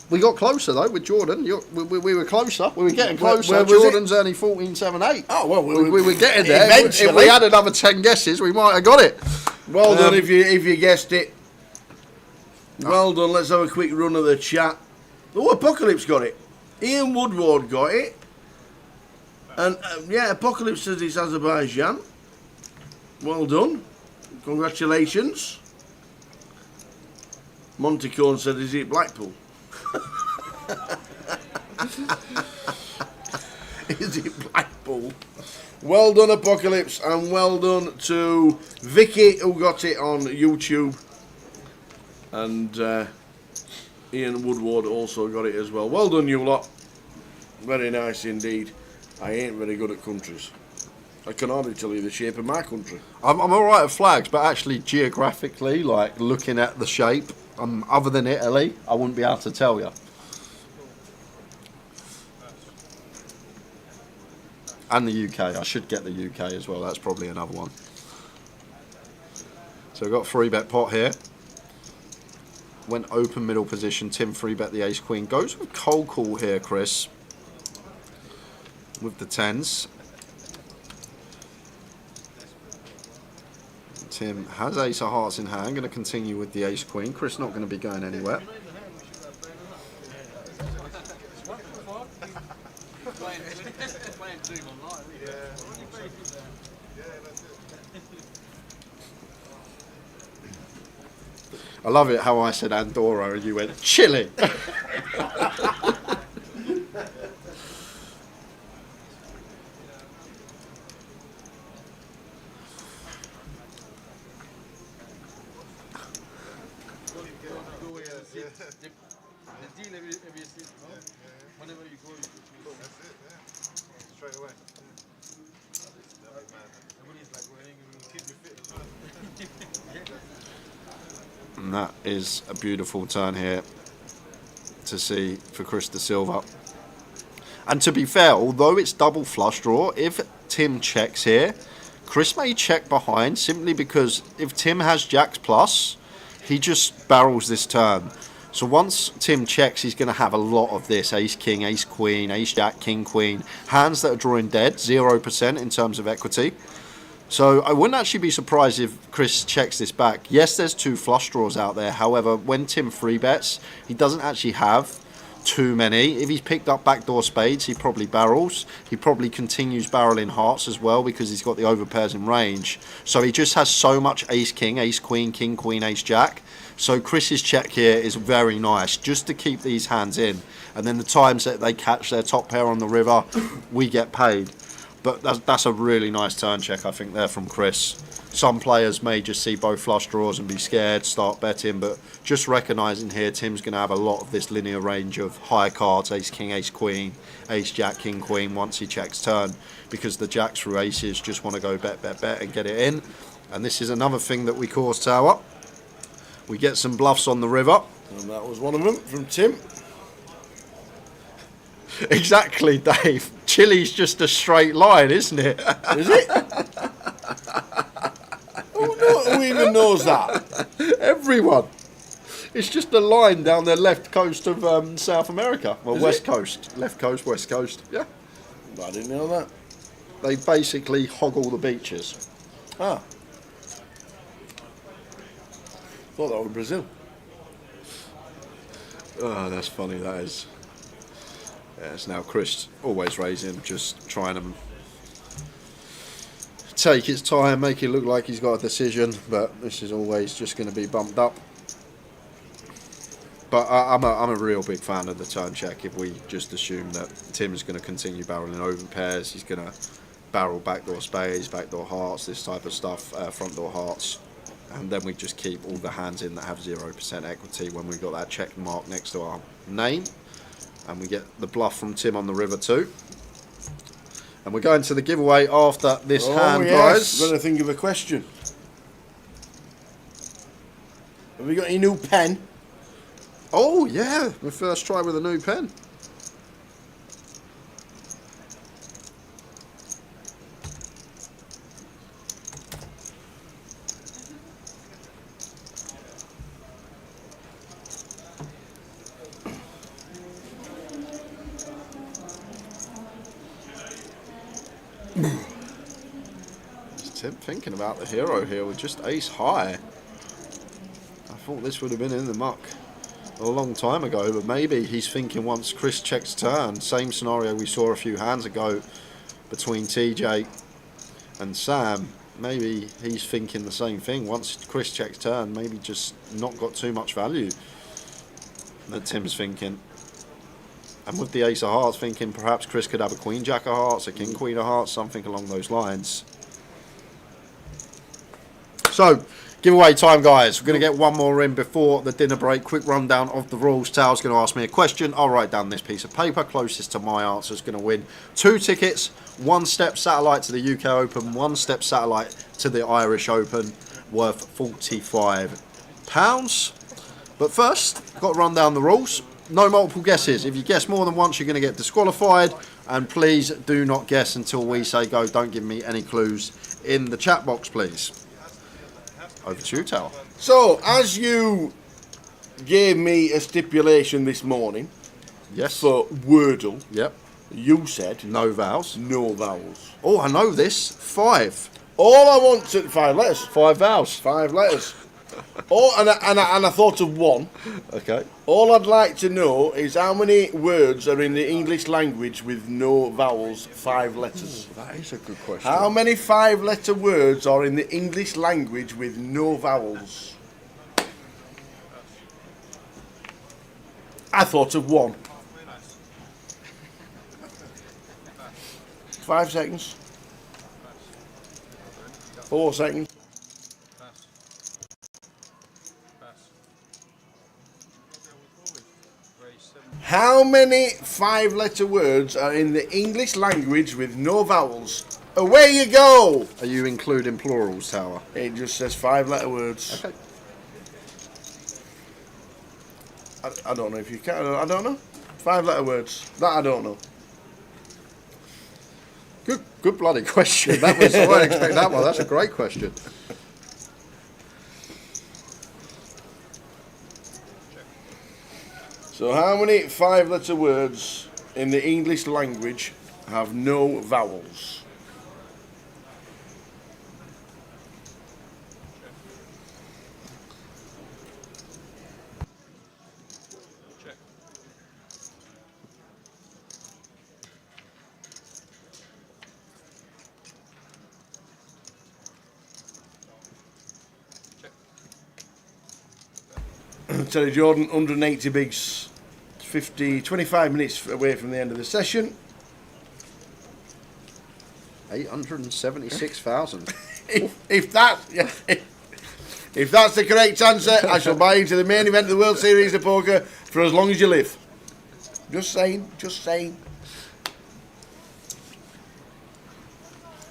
We got closer, though, with Jordan. We were closer. We were getting closer. Jordan's only 14.78. Oh, well, we were getting there. Eventually. If we had another 10 guesses, we might have got it. Well done if you guessed it. Well done. Let's have a quick run of the chat. Oh, Apocalypse got it. Ian Woodward got it. And yeah, Apocalypse says it's Azerbaijan. Well done. Congratulations. Monticorn said, is it Blackpool? Is it Blackpool? Well done, Apocalypse, and well done to Vicky, who got it on YouTube. And Ian Woodward also got it as well. Well done, you lot. Very nice indeed. I ain't very good at countries. I can hardly tell you the shape of my country. I'm alright at flags, but actually geographically, like looking at the shape, other than Italy, I wouldn't be able to tell you. And the UK, I should get the UK as well, that's probably another one. So we've got 3-bet pot here. Went open middle position, Tim 3-bet the ace queen. Goes with cold call here, Chris. With the 10s. Tim has ace of hearts in hand, going to continue with the ace queen. Chris not going to be going anywhere. I love it how I said Andorra and you went Chile. The deal every season, no? Whenever you go, that's it, yeah. Straight away. Everybody's like running and keep you fit as well. And that is a beautiful turn here to see for Chris de Silva. And to be fair, although it's double flush draw, if Tim checks here, Chris may check behind simply because if Tim has jacks plus, he just barrels this turn. So once Tim checks, he's going to have a lot of this. Ace, king, ace, queen, ace, jack, king, queen. Hands that are drawing dead, 0% in terms of equity. So I wouldn't actually be surprised if Chris checks this back. Yes, there's 2 flush draws out there. However, when Tim 3-bets, he doesn't actually have too many. If he's picked up backdoor spades, he probably barrels. He probably continues barreling hearts as well because he's got the overpairs in range. So he just has so much ace, king, king, queen, ace, jack. So Chris's check here is very nice, just to keep these hands in. And then the times that they catch their top pair on the river, we get paid. But that's a really nice turn check, I think, there from Chris. Some players may just see both flush draws and be scared, start betting, but just recognising here, Tim's going to have a lot of this linear range of high cards, ace, king, ace, queen, ace, jack, king, queen, once he checks turn, because the jacks through aces just want to go bet, bet, bet and get it in. And this is another thing that we cause Tower. We get some bluffs on the river. And that was one of them from Tim. Exactly, Dave. Chile's just a straight line, isn't it? Is it? Who even knows that? Everyone. It's just a line down the left coast of South America. Well, West Coast. Left coast, West Coast. Yeah. I didn't know that. They basically hog all the beaches. Ah. Thought that was Brazil. Oh, that's funny, that is. Yeah, it's now Chris always raising, just trying to take his time, make it look like he's got a decision, but this is always just going to be bumped up. But I'm a real big fan of the turn check. If we just assume that Tim's going to continue barreling over pairs, he's going to barrel backdoor spades, backdoor hearts, this type of stuff, front door hearts. And then we just keep all the hands in that have 0% equity when we've got that check mark next to our name. And we get the bluff from Tim on the river too. And we're going to the giveaway after this hand, yes. guys. I'm going to think of a question. Have we got any new pen? Oh, yeah. My first try with a new pen. Tim thinking about the hero here with just ace high. I thought this would have been in the muck a long time ago, but maybe he's thinking once Chris checks turn, same scenario we saw a few hands ago between TJ and Sam. Maybe he's thinking the same thing. Once Chris checks turn, maybe just not got too much value that Tim's thinking. And with the ace of hearts, thinking perhaps Chris could have a queen jack of hearts, a king queen of hearts, something along those lines. So, giveaway time, guys. We're going to get one more in before the dinner break. Quick rundown of the rules. Tao's going to ask me a question. I'll write down this piece of paper. Closest to my answer is going to win 2 tickets, 1 step satellite to the UK Open, 1 step satellite to the Irish Open, worth £45. But first, got to run down the rules. No multiple guesses. If you guess more than once, you're going to get disqualified. And please do not guess until we say go. Don't give me any clues in the chat box, please. Over to you, Tao. So, as you gave me a stipulation this morning, yes, for Wordle, yep, you said no vowels. No vowels. Oh, I know this. 5. All I want to 5 letters. 5 vowels. 5 letters. Oh, and I thought of one. Okay. All I'd like to know is how many words are in the English language with no vowels, 5 letters. Ooh, that is a good question. How many 5-letter words are in the English language with no vowels? I thought of one. 5 seconds. 4 seconds. How many 5-letter words are in the English language with no vowels? Away you go! Are you including plurals, Tower? It just says 5-letter words. Okay. I don't know if you can. I don't know. 5-letter words. That I don't know. Good bloody question. That was. I didn't expect that one. That's a great question. So how many 5-letter words in the English language have no vowels? Terry Jordan, 180 bigs, 25 minutes away from the end of the session. 876,000. if that's the correct answer, I shall buy into the main event of the World Series of Poker for as long as you live. Just saying, just saying.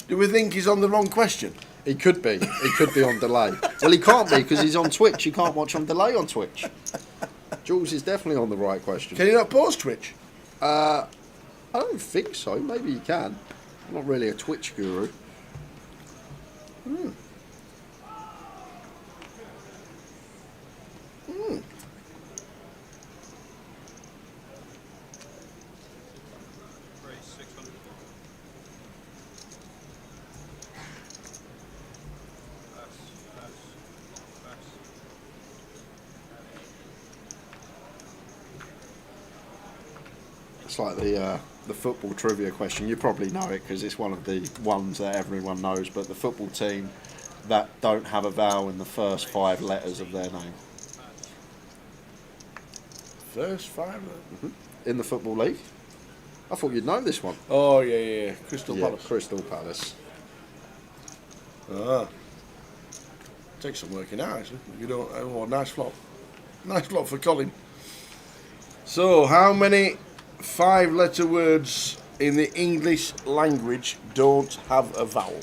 Do we think he's on the wrong question? He could be. He could be on delay. Well, he can't be because he's on Twitch. You can't watch on delay on Twitch. Jules is definitely on the right question. Can you not pause Twitch? I don't think so. Maybe you can. I'm not really a Twitch guru. Hmm. Hmm. It's like the football trivia question. You probably know it because it's one of the ones that everyone knows. But the football team that don't have a vowel in the first 5 letters of their name. First 5 letters? Mm-hmm. In the Football League. I thought you'd know this one. Oh, yeah. Crystal Palace. Crystal Palace. Ah. Takes some working out, actually. You don't. Oh, nice flop. Nice flop for Colin. So, how many 5-letter words in the English language don't have a vowel?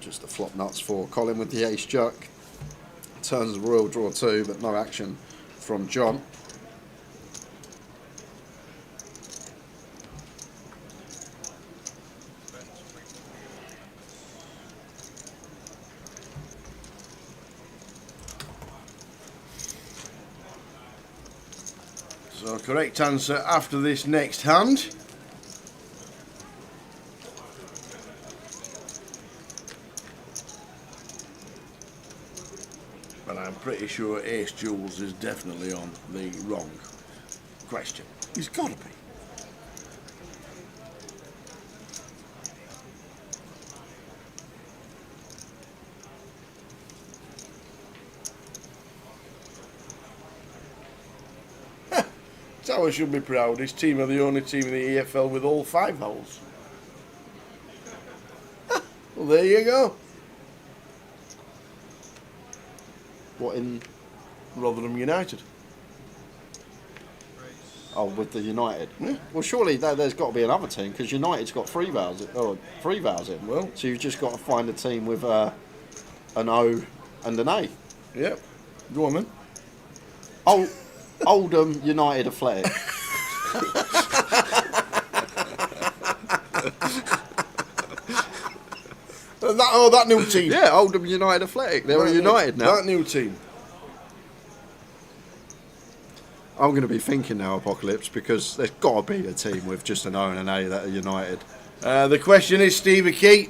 Just the flop nuts for Colin with the ace jack. Turns the royal draw 2, but no action from John. So correct answer after this next hand. But I'm pretty sure Ace Jules is definitely on the wrong question. He's got to be. Tower should be proud. His team are the only team in the EFL with all 5 vowels. Well, there you go. What in? Rotherham United. Oh, with the United. Yeah. Well, surely there's got to be another team because United's got 3 vowels. Or 3 vowels in. Well, so you've just got to find a team with an O and an A. Yep. Go on then. Oh. Oldham United Athletic. that new team. Yeah, Oldham United Athletic. They're a United now. That new team. I'm going to be thinking now, Apocalypse, because there's got to be a team with just an O and an A that are United. The question is, Stevie Key,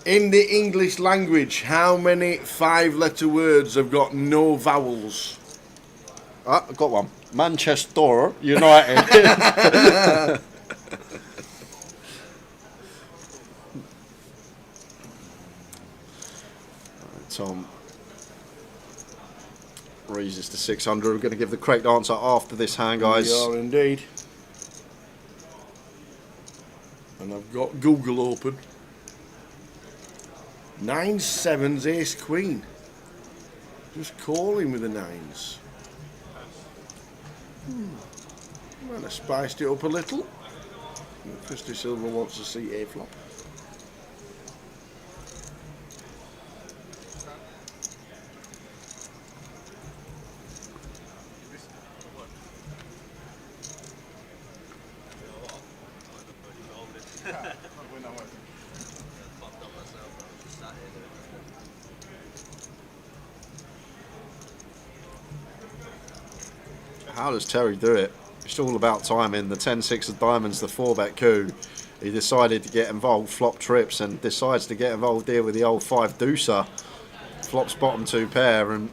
in the English language, how many 5-letter words have got no vowels? Ah, I've got one. Manchester United. Tom raises to 600. We're going to give the correct answer after this hand, guys. We are indeed. And I've got Google open. 9 sevens ace queen. Just calling with the 9s. Might have spiced it up a little. Christy Silver wants to see a flop. How does Terry do it? It's all about timing. The 10-6 of diamonds, the 4-bet coup. He decided to get involved, flop trips, and decides to get involved here with the old 5 deucer. Flops bottom 2 pair, and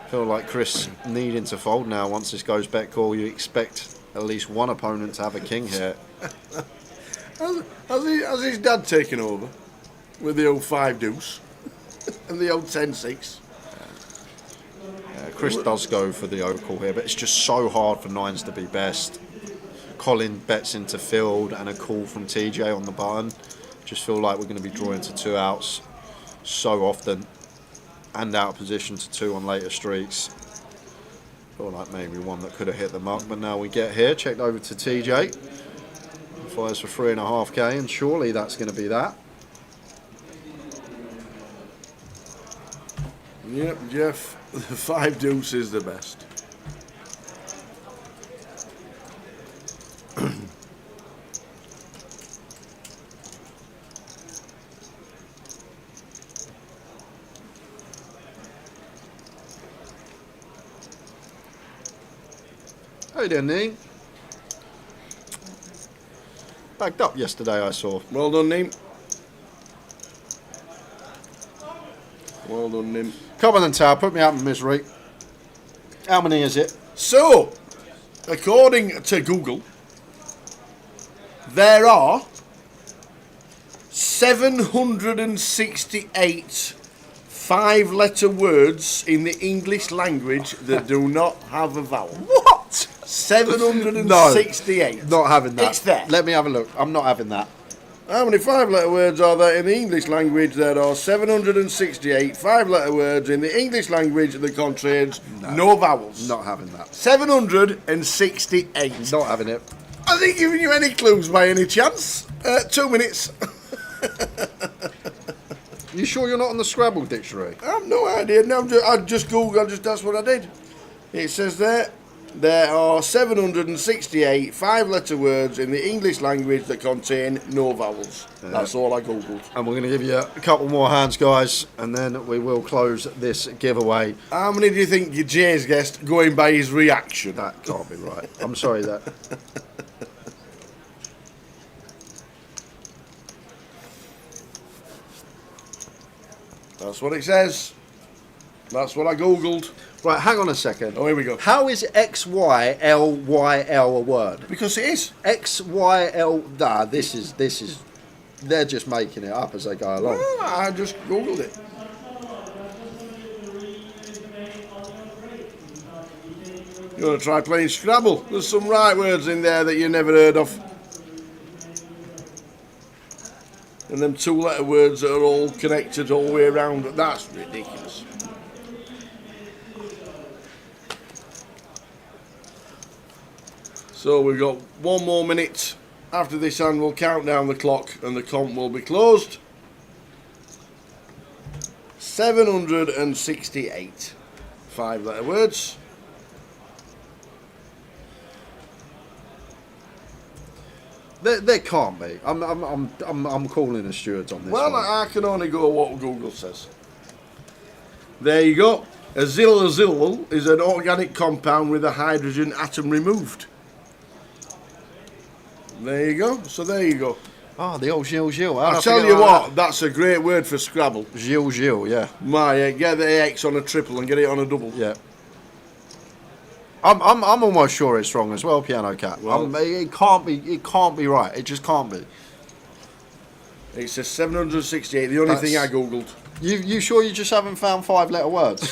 feel like Chris needing to fold now. Once this goes bet call, you expect at least one opponent to have a king here. Has his dad taken over with the old 5 deuce and the old 10-6? Chris does go for the overcall here, but it's just so hard for 9s to be best. Colin bets into field and a call from TJ on the button. Just feel like we're going to be drawing to 2 outs so often and out of position to 2 on later streaks. Feel like maybe one that could have hit the mark, but now we get here. Checked over to TJ. Fires for 3.5k, and surely that's going to be that. Yep, Jeff, the 5 deuce is the best. Hey there, Neem. Backed up yesterday, I saw. Well done, Neem. Well done, Neem. Come on then, Tower, put me out of misery. How many is it? So, according to Google, there are 768 5-letter words in the English language that do not have a vowel. What? 768. No, not having that. It's there. Let me have a look. I'm not having that. How many 5-letter words are there in the English language? There are 768 5-letter words in the English language that contains no vowels. Not having that. 768. Not having it. Has he given you any clues by any chance? 2 minutes. You sure you're not on the Scrabble dictionary? I have no idea. No, I just Googled. That's what I did. It says there are 768 5-letter words in the English language that contain no vowels. That's all I Googled. And we're going to give you a couple more hands, guys, and then we will close this giveaway. How many do you think your Jay's guessed going by his reaction? That can't be right. I'm sorry that. That's what it says. That's what I Googled. Right, hang on a second. Oh, here we go. How is XYLYL a word? Because it is. XYL. Nah, this is. They're just making it up as they go along. Well, I just Googled it. You want to try playing Scrabble? There's some right words in there that you never heard of. And them 2-letter words that are all connected all the way around. That's ridiculous. So we've got 1 more minute. After this hand, we'll count down the clock and the comp will be closed. 768 5-letter words. There can't be. I'm calling the stewards on this. Well, one. I can only go what Google says. There you go. Azil is an organic compound with a hydrogen atom removed. There you go. So there you go. Ah, the old Gilles. I'll tell you what, that's a great word for Scrabble. Gilles, yeah. Get the X on a triple and get it on a double. Yeah. I'm almost sure it's wrong as well, Piano Cat. Well, it can't be right. It just can't be. It says 768. The only thing I googled. You sure you just haven't found 5-letter words?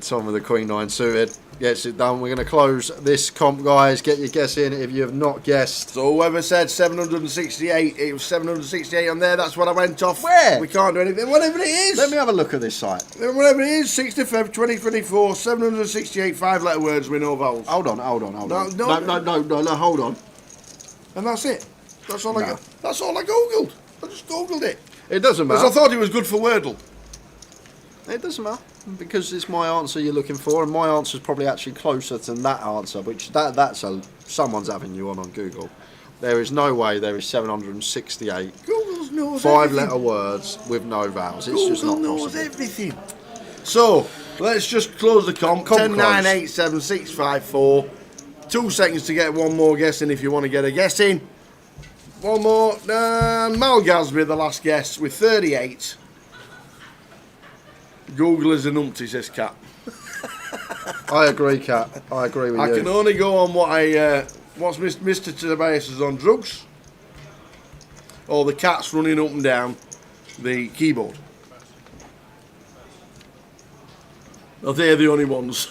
Tom with the Queen 9 suited gets it done. We're going to close this comp, guys. Get your guess in if you have not guessed. So whoever said 768, it was 768 on there. That's what I went off. Where? We can't do anything. Whatever it is. Let me have a look at this site. Whatever it is, 6th of Feb 2024, 768 5-letter words with no vowels. Hold on. No, hold on. And that's it. That's all I got. That's all I googled. I just googled it. It doesn't matter. Because I thought it was good for Wordle. It doesn't matter because it's my answer you're looking for, and my answer is probably actually closer than that answer, which someone's having you on Google. There is no way there is 768 Google knows 5-letter words with no vowels. It's just not knows possible. everything. So let's just close the comp. 10, 9, 8, 7, 6, 5, 4. 2 seconds to get one more guess in if you want to get a guess in. One more. Malgaz with the last guess with 38. Google is a numpty, says Cat. I agree, Cat. I agree with you. I can only go on what what's Mr. Tobias is on drugs, or the cat's running up and down the keyboard. Oh, they're the only ones.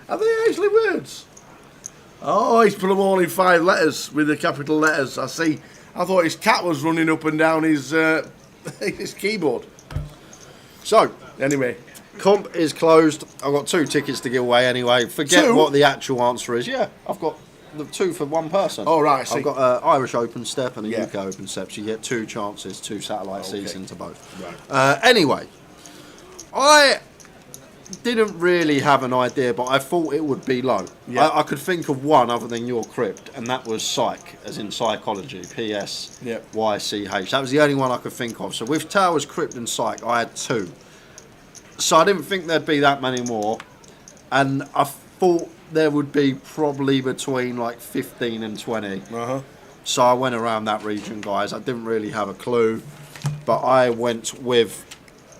Are they actually words? Oh, he's put them all in 5 letters with the capital letters. I see. I thought his cat was running up and down his his keyboard. So, anyway, comp is closed. I've got 2 tickets to give away anyway. Forget 2? what the actual answer is. Yeah, I've got the 2 for one person. Oh, right, I see. I've got an Irish Open step and a Yeah. UK Open step. So you get 2 chances, 2 satellite seats Okay. into both. Right. Anyway, I didn't really have an idea, but I thought it would be low. Yeah. I could think of one other than your crypt, and that was psych, as in psychology, PSYCH. That was the only one I could think of. So with Towers, Crypt, and Psych, I had 2. So I didn't think there'd be that many more, and I thought there would be probably between like 15 and 20. So I went around that region, guys. I didn't really have a clue, but I went with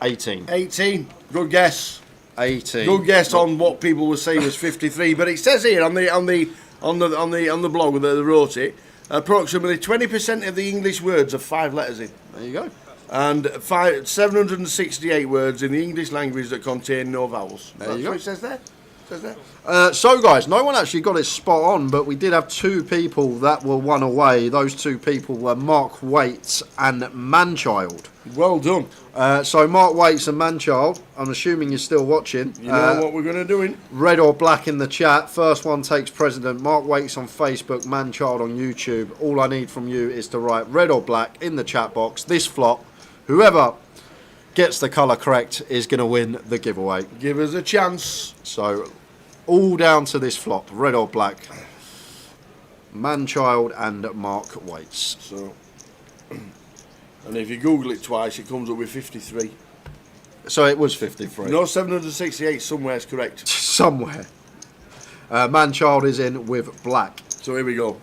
18. 18. Good guess. 18. Good guess on what people were saying was 53, but it says here on the blog that they wrote it, approximately 20% of the English words have 5 letters in. There you go. And 768 words in the English language that contain no vowels. There That's you go. what it says there. So guys, no one actually got it spot on, but we did have 2 people that were one away. Those 2 people were Mark Waits and Manchild. Well done. So Mark Waits and Manchild, I'm assuming you're still watching. You know what we're going to do in? Red or black in the chat. First one takes precedent. Mark Waits on Facebook, Manchild on YouTube. All I need from you is to write red or black in the chat box. This flop, whoever gets the colour correct is going to win the giveaway. Give us a chance. So all down to this flop, red or black. Manchild and Mark Waits. So, and if you Google it twice, it comes up with 53. So it was 53. No, 768 somewhere is correct. Somewhere. Manchild is in with black. So here we go.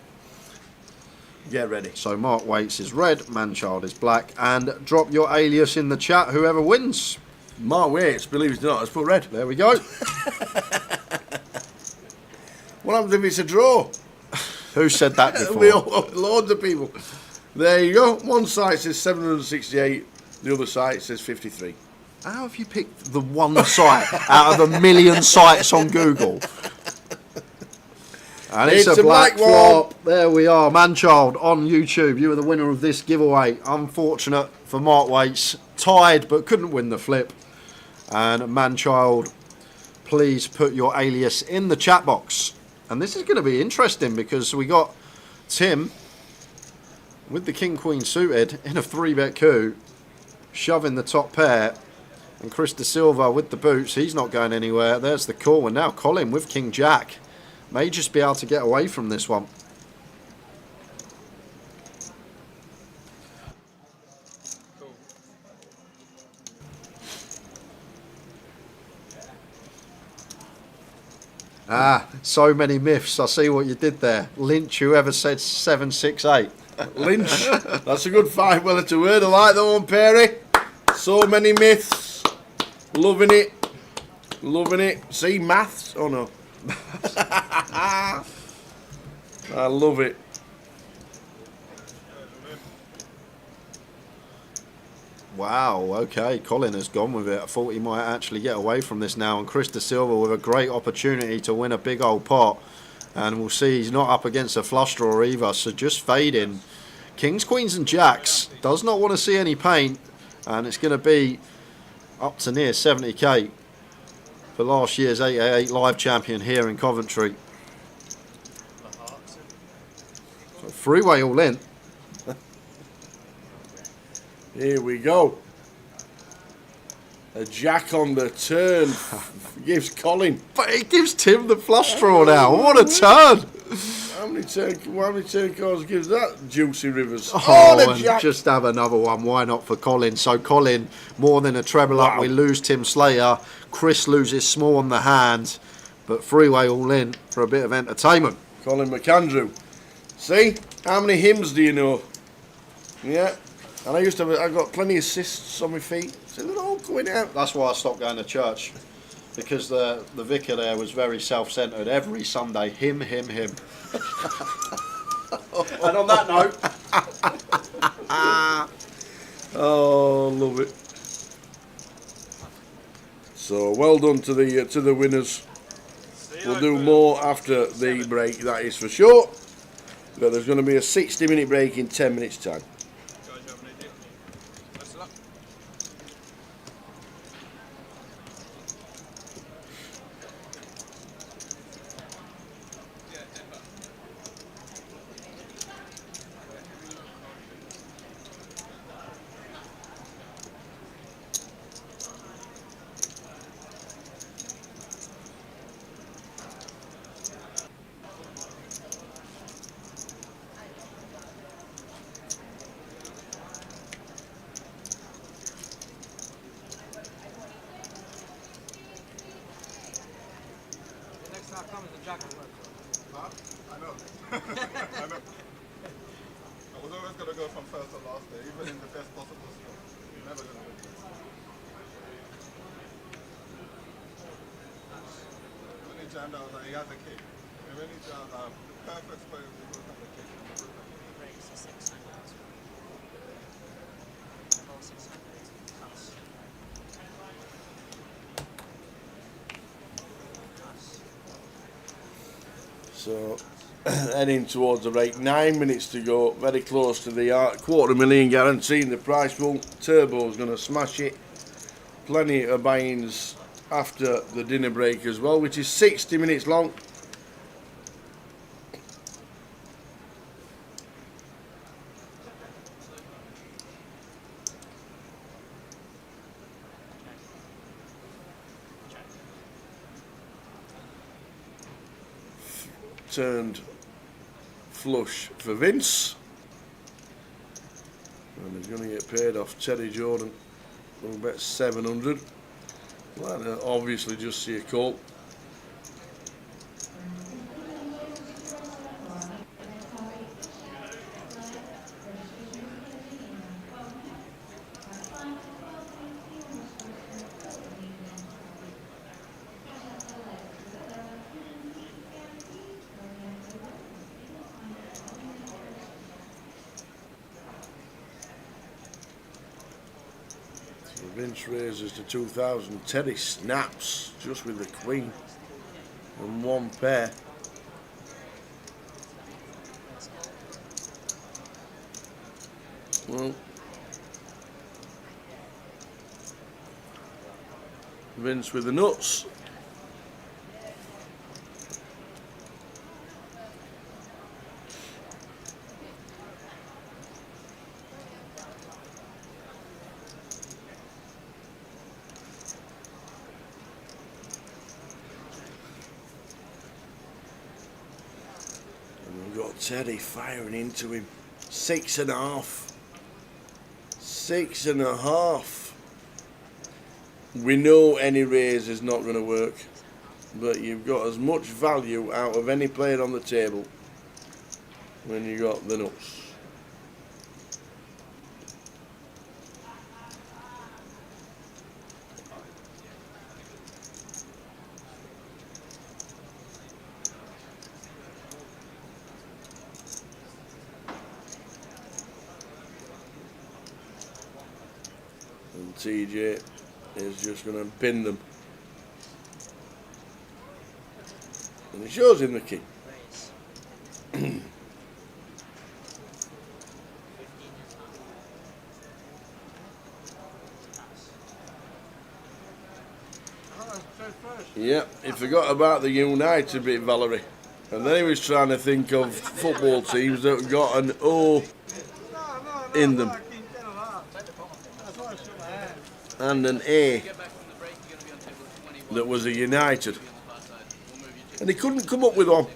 Get ready. So Mark Waits is red, Manchild is black, and drop your alias in the chat, whoever wins. Mark Waits, believe it or not, let's put red. There we go. What happens if it's a draw? Who said that before? Loads of people. There you go. One site says 768, the other site says 53. How have you picked the one site out of a million sites on Google? And it's a black flop. There we are. Manchild on YouTube. You are the winner of this giveaway. Unfortunate for Mark Waits. Tied but couldn't win the flip. And Manchild, please put your alias in the chat box. And this is going to be interesting because we got Tim with the King Queen suited in a 3-bet coup, shoving the top pair. And Chris De Silva with the boots. He's not going anywhere. There's the call. And now Colin with King Jack. May just be able to get away from this one. Ah, so many myths. I see what you did there. Lynch, whoever said 768. Lynch. That's a good 5-letter word. I like that one, Perry. So many myths. Loving it. Loving it. See, maths? Oh, no. I love it. Wow, okay, Colin has gone with it. I thought he might actually get away from this now. And Chris De Silva with a great opportunity to win a big old pot. And we'll see he's not up against a flush draw either. So just fading. Kings, Queens and Jacks. Does not want to see any paint. And it's going to be up to near 70k for last year's 888 live champion here in Coventry. So freeway all in. Here we go. A jack on the turn gives Colin. But it gives Tim the flush draw now. What a turn. How many turn cards gives that, Juicy Rivers? Oh, and jack. Just have another one. Why not for Colin? So Colin, more than a treble up. We lose Tim Slater. Chris loses small on the hand. But freeway all in for a bit of entertainment. Colin McAndrew. See? How many hymns do you know? Yeah. And I got plenty of assists on my feet. So they're all going out. That's why I stopped going to church. Because the vicar there was very self-centred. Every Sunday, him. And on that note... Oh, love it. So, well done to the winners. We'll do more after the break, that is for sure. But there's going to be a 60-minute break in 10 minutes' time. So heading towards the break, 9 minutes to go, very close to the $250,000 guarantee in the price pool. Turbo's going to smash it. Plenty of buy-ins after the dinner break as well, which is 60 minutes long. Turned flush for Vince, and he's going to get paid off Teddy Jordan. We'll bet 700. Well, obviously just see a call. Vince raises to 2,000. Teddy snaps just with the queen and one pair. Well, Vince with the nuts. We've got Teddy firing into him. 6.5. 6.5. We know any raise is not going to work, but you've got as much value out of any player on the table when you got the nuts. And TJ is just going to bin them. And he shows him the king. Yeah, he forgot about the United bit, Valerie. And then he was trying to think of football teams that got an O in them. And an A that was a United. And he couldn't come up with one.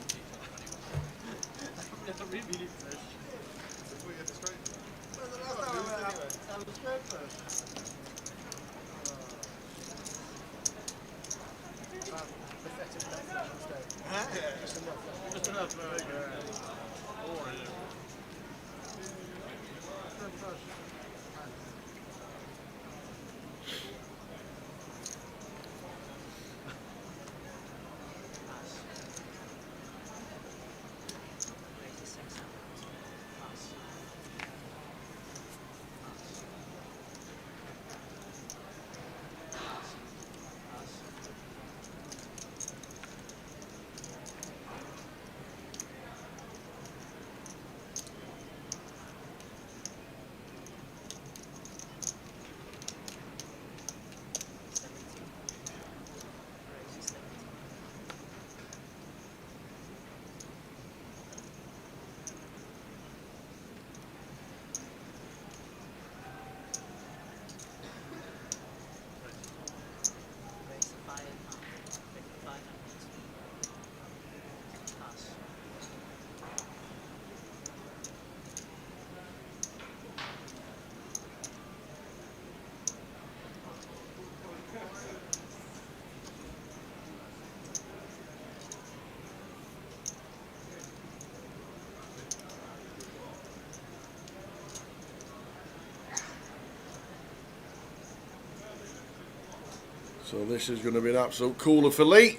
So this is going to be an absolute cooler for Lee.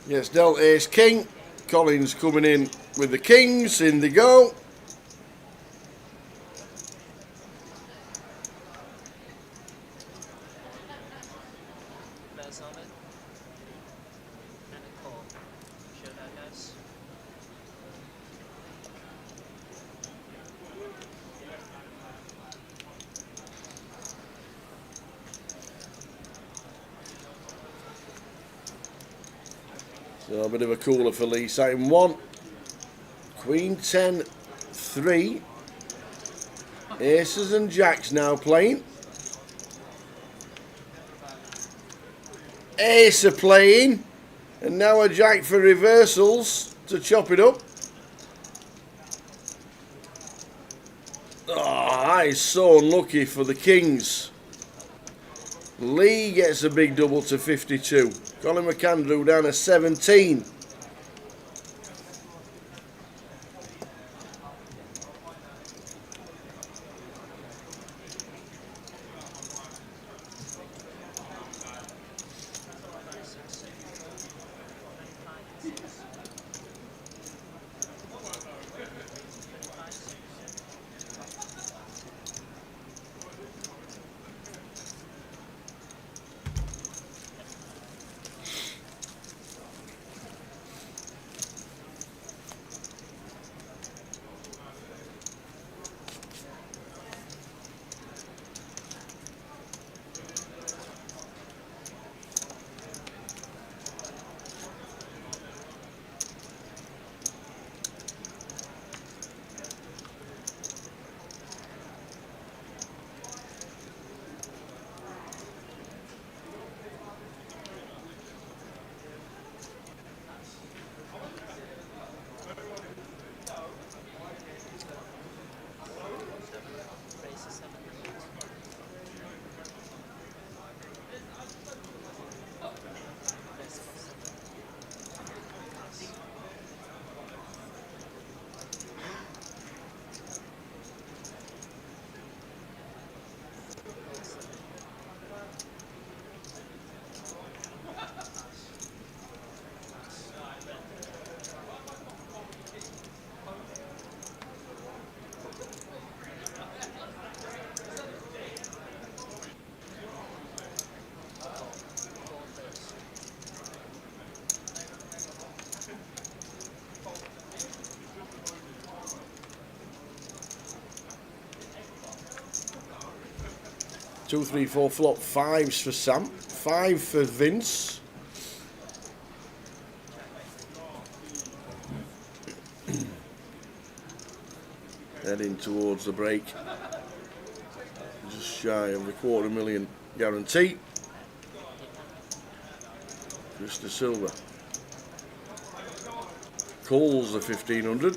Yes, dealt ace king. Collins coming in with the kings. In they go. So a bit of a cooler for Lee. Sighting 1. Queen 10, 3. Aces and jacks now playing. Ace are playing. And now a jack for reversals to chop it up. Oh, that is so unlucky for the Kings. Lee gets a big double to 52. Colin McAndrew down to 17. Two, three, four flop. 5s for Sam. 5 for Vince. Heading towards the break. Just shy of the $250,000 guarantee. Mr. Silver. Calls the 1500.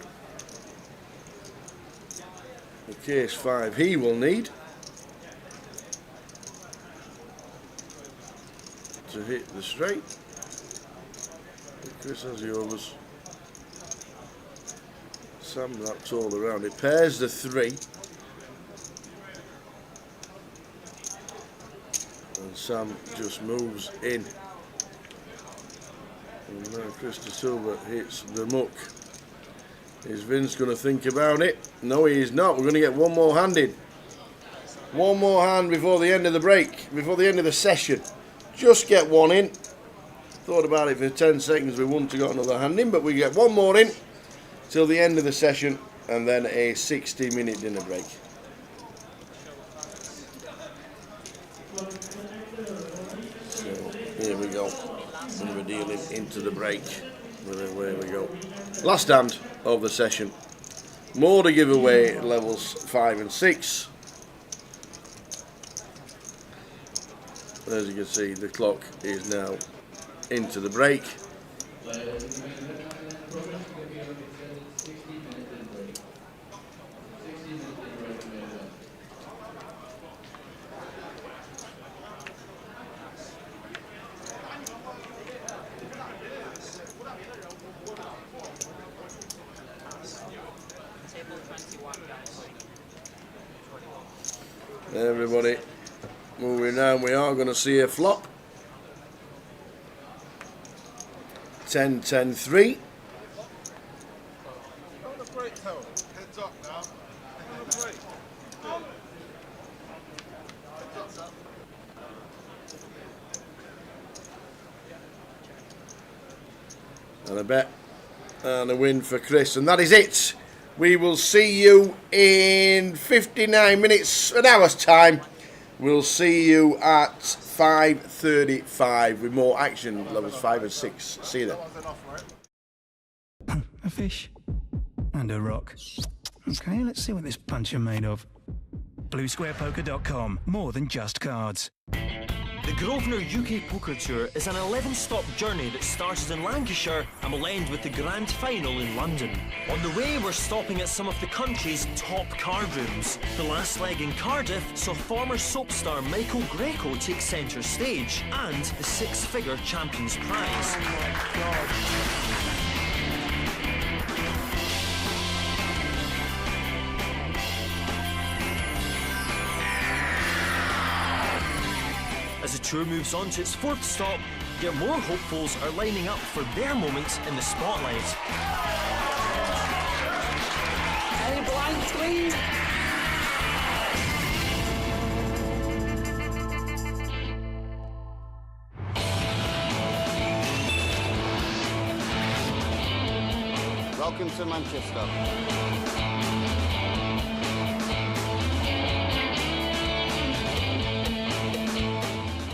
The case 5 he will need to hit the straight. Chris has the overs. Sam wraps all around it. Pairs the 3. And Sam just moves in. And now Krista Silver hits the muck. Is Vince going to think about it? No, he is not. We're going to get one more hand in. One more hand before the end of the break, before the end of the session. Just get one in. Thought about it for 10 seconds. We wouldn't have got another hand in, but we get one more in till the end of the session, and then a 60-minute dinner break. So here we go. And we're dealing into the break. Away we go. Last hand of the session. More to give away at levels 5 and 6. As you can see, the clock is now into the break. Everybody moving down, we are going to see a flop. 10, 10, 3. Heads up now. And a bet and a win for Chris, and that is it. We will see you in 59 minutes, an hour's time. We'll see you at 5:35 with more action, levels 5 and 6. See you then. sign off for it. A fish and a rock. Okay, let's see what this punch are made of. BlueSquarePoker.com. More than just cards. The Grosvenor UK Poker Tour is an 11-stop journey that started in Lancashire and will end with the grand final in London. On the way, we're stopping at some of the country's top card rooms. The last leg in Cardiff saw former soap star Michael Greco take centre stage, and the six-figure Champions Prize. Oh my God. As the tour moves on to its fourth stop, yet more hopefuls are lining up for their moment in the spotlight. Any blanks, please? Welcome to Manchester.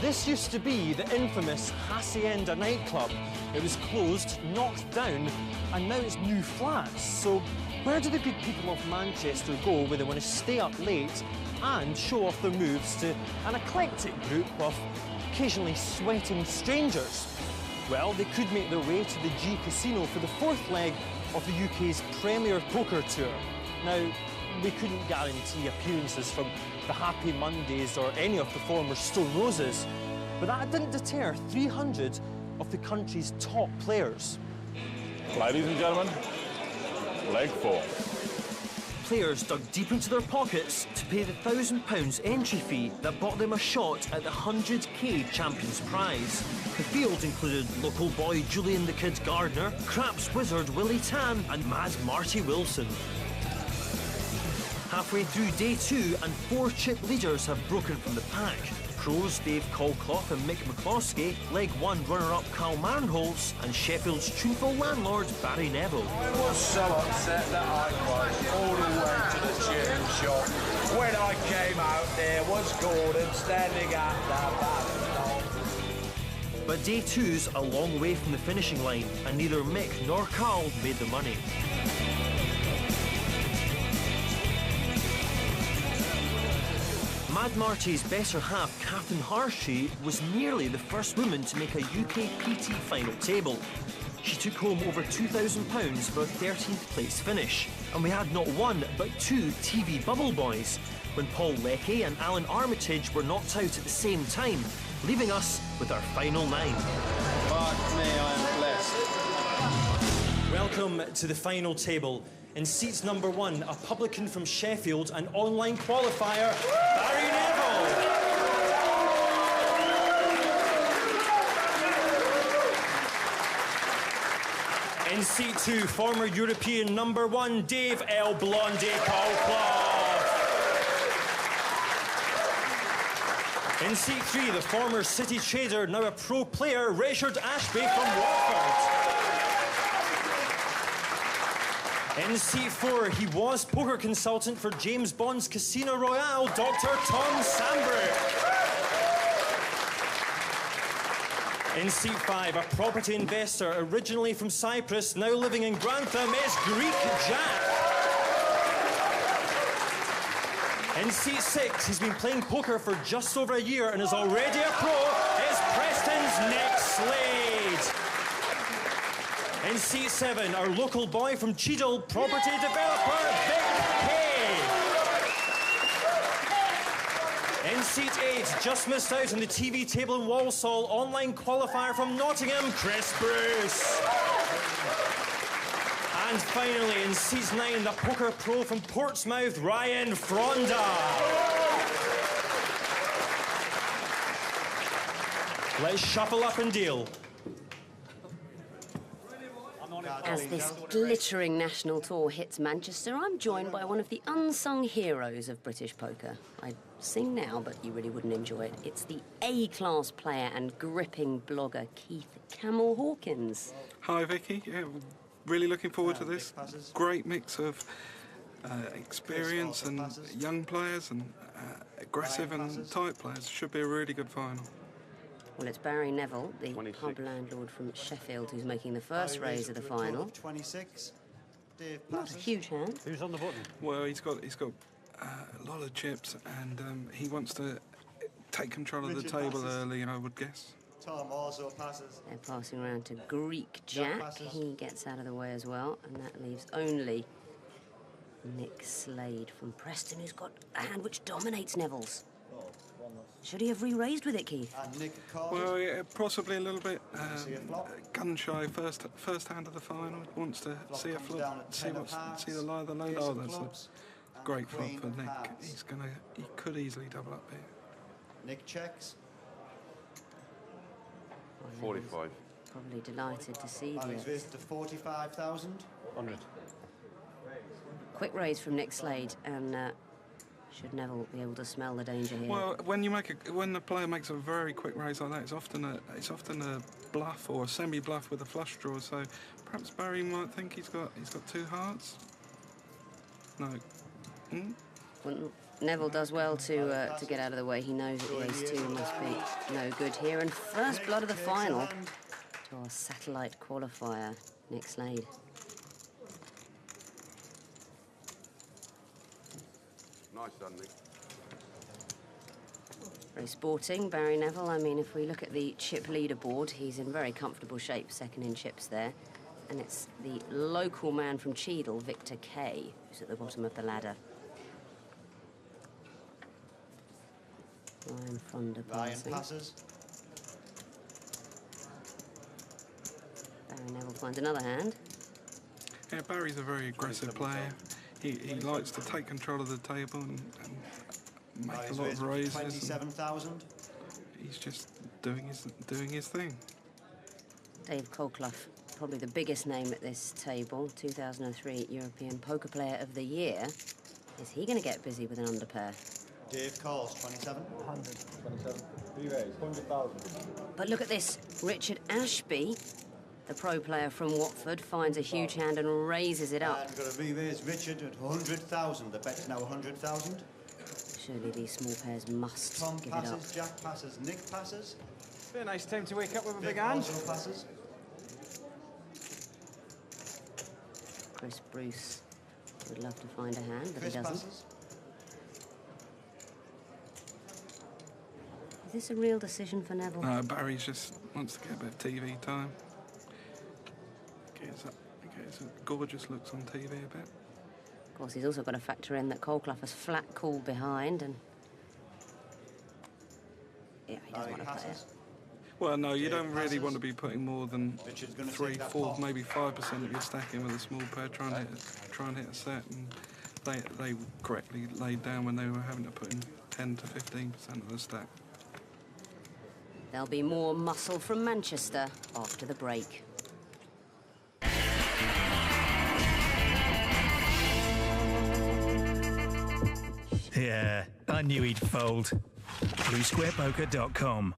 This used to be the infamous Hacienda nightclub. It was closed, knocked down, and now it's new flats. So where do the good people of Manchester go when they want to stay up late and show off their moves to an eclectic group of occasionally sweating strangers? Well, they could make their way to the G Casino for the fourth leg of the UK's Premier Poker Tour. Now, we couldn't guarantee appearances from the Happy Mondays or any of the former Stone Roses, but that didn't deter 300 of the country's top players. Ladies and gentlemen, leg 4. Players dug deep into their pockets to pay the £1,000 entry fee that bought them a shot at the 100k Champions Prize. The field included local boy Julian the Kid Gardner, craps wizard Willie Tan and Mad Marty Wilson. Halfway through day 2 and 4 chip leaders have broken from the pack. Pros Dave Colclough and Mick McCloskey, leg 1 runner-up Carl Marenholtz and Sheffield's tuneful landlord Barry Neville. I was so upset that I cried all the way to the tune shop. When I came out there was Gordon standing at the back. But day 2's a long way from the finishing line and neither Mick nor Carl made the money. Mad Marty's better half, Catherine Harshey, was nearly the first woman to make a UKPT final table. She took home over £2,000 for a 13th place finish. And we had not one, but 2 TV bubble boys, when Paul Leckie and Alan Armitage were knocked out at the same time, leaving us with our final 9. Fuck me, I'm blessed. Welcome to the final table. In seats number 1, a publican from Sheffield and online qualifier, Barry Neville. In seat 2, former European number 1, Dave L. Blondie Colclough. In seat 3, the former City trader, now a pro player, Richard Ashby from Watford. In seat 4, he was poker consultant for James Bond's Casino Royale, Dr. Tom Sambrook. In seat 5, a property investor originally from Cyprus, now living in Grantham, is Greek Jack. In seat 6, he's been playing poker for just over a year and is already a pro, is Preston's Nick Slade. In seat 7, our local boy from Cheadle, property developer Vic Hay. In seat 8, just missed out on the TV table in Walsall, online qualifier from Nottingham, Chris Bruce. And finally, in seat 9, the poker pro from Portsmouth, Ryan Fronda. Let's shuffle up and deal. As this glittering national tour hits Manchester, I'm joined by one of the unsung heroes of British poker. I'd sing now, but you really wouldn't enjoy it. It's the A-class player and gripping blogger, Keith Camel Hawkins. Hi, Vicky. Yeah, really looking forward to this. Great mix of experience and young players and aggressive and tight players. Should be a really good final. Well, it's Barry Neville, the 26. pub landlord from Sheffield, who's making the first raise of the final. 26. Dave Not a passes. huge hand. Who's on the button? Well, he's got a lot of chips, and he wants to take control of the Richard table passes. early, I would guess. Tom also passes. They're passing around to Greek Jack. passes. He gets out of the way as well, and that leaves only Nick Slade from Preston, who's got a hand which dominates Neville's. Should he have re-raised with it, Keith? And Nick calls. Well, yeah, possibly a little bit See a flop? gun shy. First hand of the final. Wants to see a comes down at flop. 10 of hearts, See the lie of the load. ace Oh, of that's clubs, a great flop queen for of Nick. hearts. He could easily double up here. Nick checks. 45. Probably delighted to see And he's the raised to 45,000. 100. quick raise from Nick Slade, and should Neville be able to smell the danger here? Well, when the player makes a very quick raise like that, it's often a bluff or a semi-bluff with a flush draw. So perhaps Barry might think he's got two hearts. No. Well, Neville does well to get out of the way. He knows that the ace-2 must be no good here. And first blood of the final to our satellite qualifier, Nick Slade. Nice done, Nick. Very sporting, Barry Neville. I mean, if we look at the chip leaderboard, he's in very comfortable shape, second in chips there. And it's the local man from Cheadle, Victor Kay, who's at the bottom of the ladder. Ryan Fonda Ryan passing. passes. Barry Neville finds another hand. Yeah, Barry's a very aggressive player. He likes to take control of the table and make a lot of raises. 27,000. He's just doing his thing. Dave Colclough, probably the biggest name at this table, 2003 European Poker Player of the Year. Is he going to get busy with an underpair? Dave calls 27. 100. 27. Re-raise, 100,000. But look at this. Richard Ashby, the pro player from Watford, finds a huge hand and raises it up. And we've got to re-raise Richard at 100,000. The bet's now 100,000. Surely these small pairs must Tom give it up. passes, Jack passes, Nick passes. Be a nice time to wake up with a Vic big hand. also passes. Chris Bruce would love to find a hand, but Chris he doesn't. passes. Is this a real decision for Neville? No, Barry just wants to get a bit of TV time. Gets gorgeous looks on TV a bit. Of course, he's also got to factor in that Colclough has flat called behind, and yeah, he doesn't want to play it. Well, no, you don't really want to be putting more than Richard's gonna 3, take that 4, pot. maybe 5% of your stack in with a small pair, trying to hit a set, and they correctly laid down when they were having to put in 10 to 15% of the stack. There'll be more muscle from Manchester after the break. Yeah, I knew he'd fold. BlueSquarePoker.com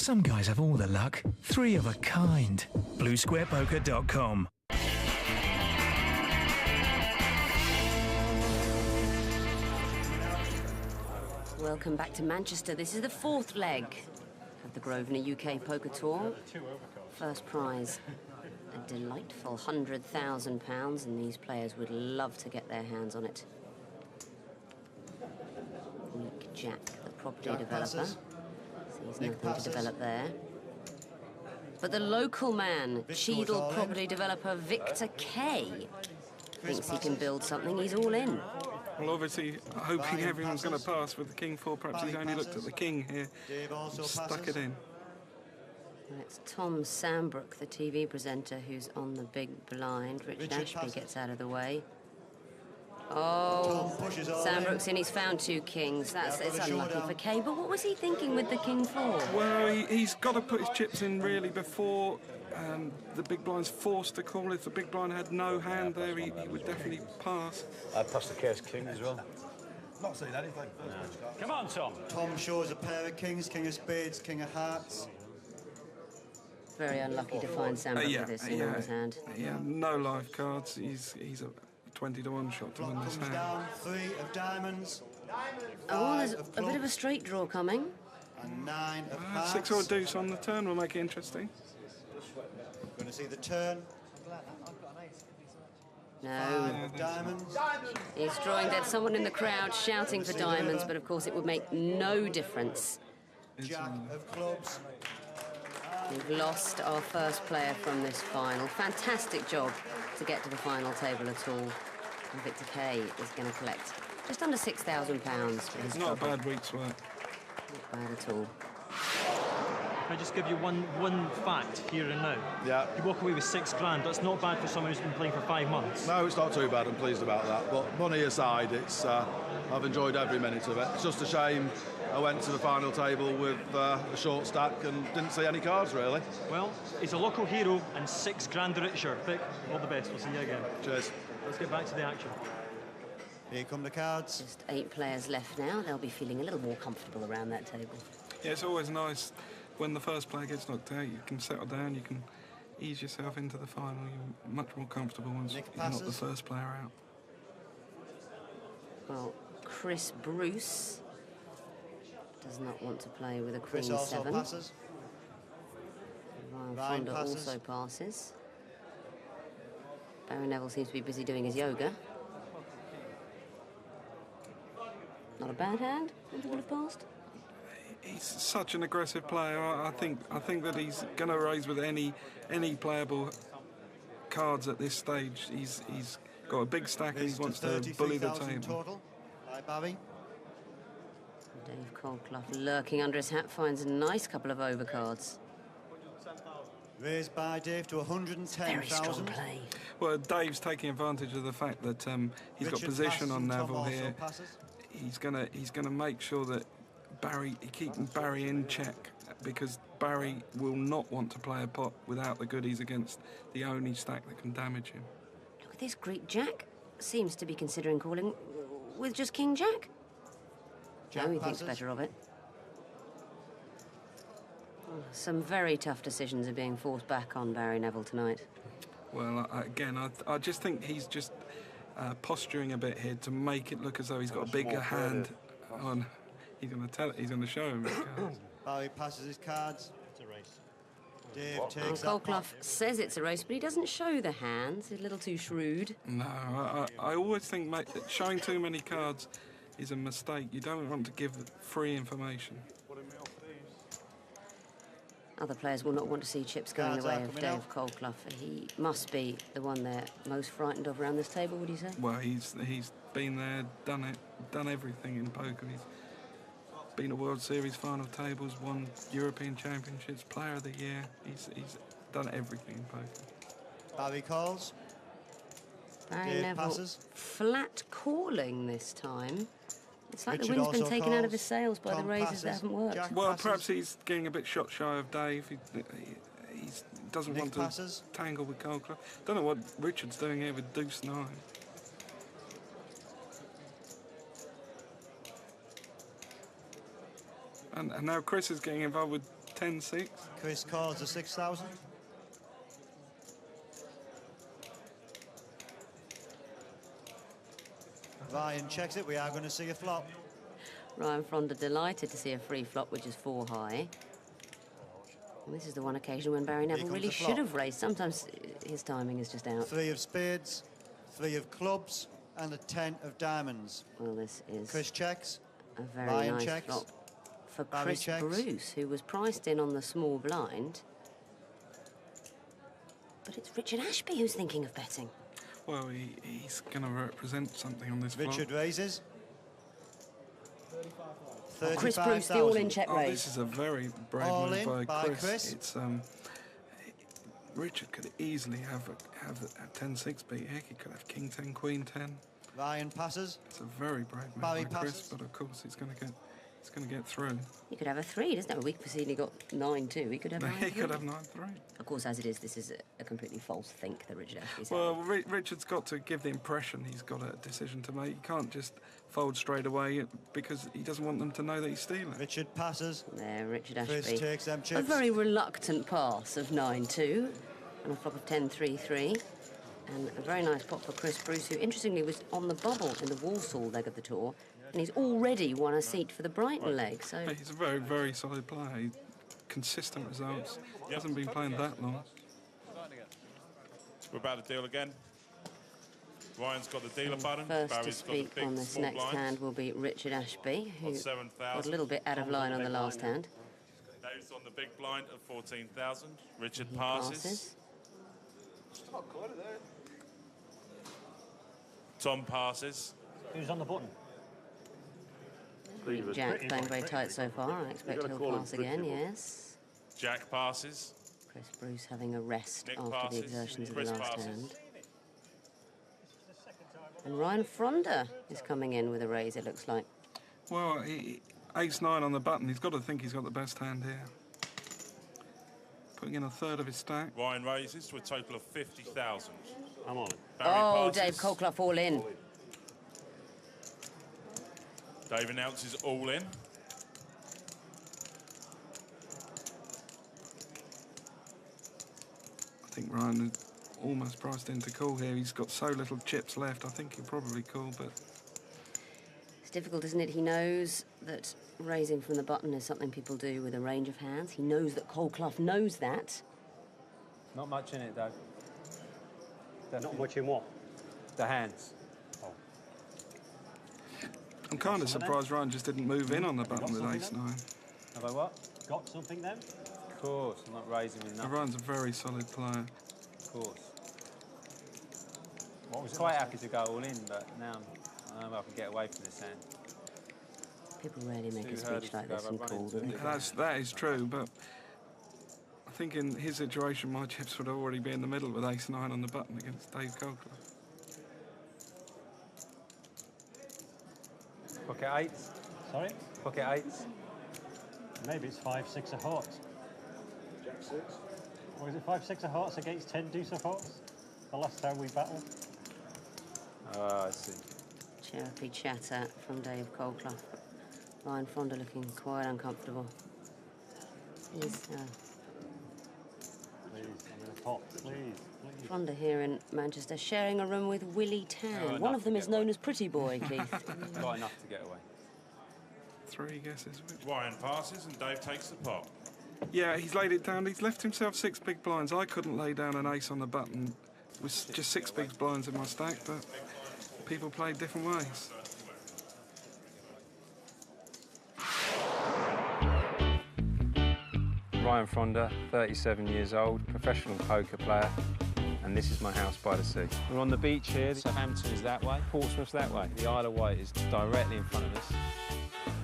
Some guys have all the luck. 3 of a kind. BlueSquarePoker.com. Welcome back to Manchester. This is the 4th leg of the Grosvenor UK Poker Tour. First prize, a delightful £100,000, and these players would love to get their hands on it. Weak Jack, the property developer. Sees nothing to develop there. But the local man, Cheadle property developer Victor Kay, thinks he can build something. He's all in. Well, obviously, hoping everyone's going to pass with the King 4. Perhaps he's only looked at the King here, stuck it in. It's Tom Sambrook, the TV presenter, who's on the big blind. Richard Ashby gets out of the way. Oh, Sambrook's in. He's found 2 kings. It's unlucky for Kay. But what was he thinking with the King 4? Well, he's got to put his chips in really before the big blind's forced to call. If the big blind had no hand there, he would definitely pass. I'd pass the case King as well. Not seen anything. Come on, Tom. Tom shows a pair of kings, king of spades, king of hearts. Very unlucky to find Sambrook with this in his hand. Yeah, no live cards. He's a 20-to-1 shot to win this hand. Down 3 of diamonds. Oh, there's a bit of a straight draw coming. And 9 of hearts. 6 or deuce on the turn will make it interesting. Going to see the turn. No. 5 of diamonds. He's drawing dead. Someone in the crowd shouting for diamonds, but of course it would make no difference. Jack of clubs. We've lost our first player from this final. Fantastic job to get to the final table at all. And Victor Kay is going to collect just under £6,000 for his Not trouble. a bad week's work. Not bad at all. Can I just give you one fact here and now? Yeah. You walk away with £6,000. That's not bad for someone who's been playing for 5 months. No, it's not too bad. I'm pleased about that. But money aside, it's I've enjoyed every minute of it. It's just a shame I went to the final table with a short stack and didn't see any cards, really. Well, he's a local hero and £6,000 richer. Vic, all the best. We'll see you again. Cheers. Let's get back to the action. Here come the cards. Just 8 players left now. They'll be feeling a little more comfortable around that table. Yeah, it's always nice when the first player gets knocked out. You can settle down, you can ease yourself into the final. You're much more comfortable once you're not the first player out. Well, Chris Bruce does not want to play with a Chris Queen also 7. passes. Ryan Ryan Fonda passes. also passes. Barry Neville seems to be busy doing his yoga. Not a bad hand. Would have passed. He's such an aggressive player. I think that he's going to raise with any playable cards at this stage. He's got a big stack and he wants to bully the table. Total by Barry. Dave Coldclough lurking under his hat finds a nice couple of overcards. Raised by Dave to 110,000. Very strong play. Well, Dave's taking advantage of the fact that he's got Richard position passes on and Tom Neville also here. passes. He's gonna make sure that keeping Barry in check, because Barry will not want to play a pot without the goodies against the only stack that can damage him. Look at this Greek Jack. Seems to be considering calling with just King Jack. No, he thinks better of it. Some very tough decisions are being forced back on Barry Neville tonight. Well, I just think he's just posturing a bit here to make it look as though he's got a bigger hand on. He's going to show him his cards. Barry passes his cards. It's a race. Dave takes Well, that pot. Coldclough says it's a race, but he doesn't show the hands. He's a little too shrewd. No, I always think that showing too many cards is a mistake. You don't want to give free information. Other players will not want to see chips going Cards the way are of coming Dave Coldclough. He must be the one they're most frightened of around this table, would you say? Well, he's been there, done it, done everything in poker. He's been to World Series final tables, won European Championships, Player of the Year. He's done everything in poker. Barry calls. Barry Dave Neville passes. flat calling this time. It's like Richard the wind's been also taken out of calls. his sails by Tom the raises passes. that haven't worked. Jack Well, passes. perhaps he's getting a bit shot shy of Dave. He doesn't Nick want to passes. tangle with Coldclough. Don't know what Richard's doing here with Deuce 9. And now Chris is getting involved with 10-6. Chris calls the 6,000. Ryan checks it. We are going to see a flop. Ryan Fronda delighted to see a free flop, which is 4 high. And this is the one occasion when Barry Neville comes really the flop. should have raised. Sometimes his timing is just out. 3 of spades, 3 of clubs, and a 10 of diamonds. Well, this is Chris checks. a very Ryan nice checks. flop for Barry Chris checks. Bruce, who was priced in on the small blind. But it's Richard Ashby who's thinking of betting. Well, he's going to represent something on this Richard flop. raises. Chris Bruce, the all-in 35,000. check Oh, raise. this is a very brave All move in by by Chris. Chris. It's Richard could easily have a 10-6 beat. Heck, he could have King 10, Queen 10. Ryan passes. It's a very brave move Barry by Chris, passes. but of course he's going to get through. He could have a 3, doesn't it? We've proceedingly got 9-2. He could have 9-3. He could have 9-3. Of course, as it is, this is a completely false think that Richard Ashby's Well, Richard's got to give the impression he's got a decision to make. He can't just fold straight away because he doesn't want them to know that he's stealing. Richard passes. There, Richard Chris Ashby. takes them A chips. very reluctant pass of 9-2 and a flop of 10-3-3. And a very nice pot for Chris Bruce, who interestingly was on the bubble in the Walsall leg of the tour. And he's already won a seat for the Brighton leg. So Hey, he's a very, very solid player. Consistent results. Hasn't been playing that long. We're about to deal again. Ryan's got the dealer button. first to Barry's got the speak big on this small next blinds. hand will be Richard Ashby, who On got 7,000. a little bit out of line on the last hand. Dave's on the big blind of 14,000. Richard He passes. Tom passes. Who's on the button? Jack playing very tight so far. I expect he'll pass again, yes. Jack passes. Chris Bruce having a rest Nick after passes. the exertions of Chris the last passes. hand. And Ryan Fronda is coming in with a raise, it looks like. Well, ace-9 on the button. He's got to think he's got the best hand here. Putting in a third of his stack. Ryan raises to a total of 50,000. I'm on. Oh, Dave Colclough all in. Dave announces all in. I think Ryan is almost priced into call here. He's got so little chips left. I think he'll probably call, but It's difficult, isn't it? He knows that raising from the button is something people do with a range of hands. He knows that Colclough knows that. Not much in it, though. Not much in what? The hands. I'm kind of surprised Ryan just didn't move in on the button with ace-9. Have I what? Got something then? Of course, I'm not raising with nothing. Ryan's a very solid player. Of course. I was quite happy to go all in, but now I know I can get away from this hand. People rarely make a Too speech hurdy like to go, this I've and run call, into do they? That is true, but I think in his situation, my chips would already be in the middle with ace-9 on the button against Dave Colclough. Pocket eights. Sorry? Pocket eights. Maybe it's 5-6 of hearts. Jack 6. Or is it 5-6 of hearts against 10 deuce of hearts? The last time we battled. Oh, I see. Chirpy chatter from Dave Colclough. Ryan Fronda looking quite uncomfortable. He's Please, I'm in a pot. Please. Fronda here in Manchester, sharing a room with Willie Tan. enough One of them to is get known as Pretty Boy, Keith. Got enough to get away. 3 guesses. Ryan passes and Dave takes the pot. Yeah, he's laid it down. He's left himself 6 big blinds. I couldn't lay down an ace on the button. It was just 6 big blinds in my stack, but people played different ways. Ryan Fronda, 37 years old, professional poker player, and this is my house by the sea. We're on the beach here. Southampton is that way, Portsmouth's that way. The Isle of Wight is directly in front of us.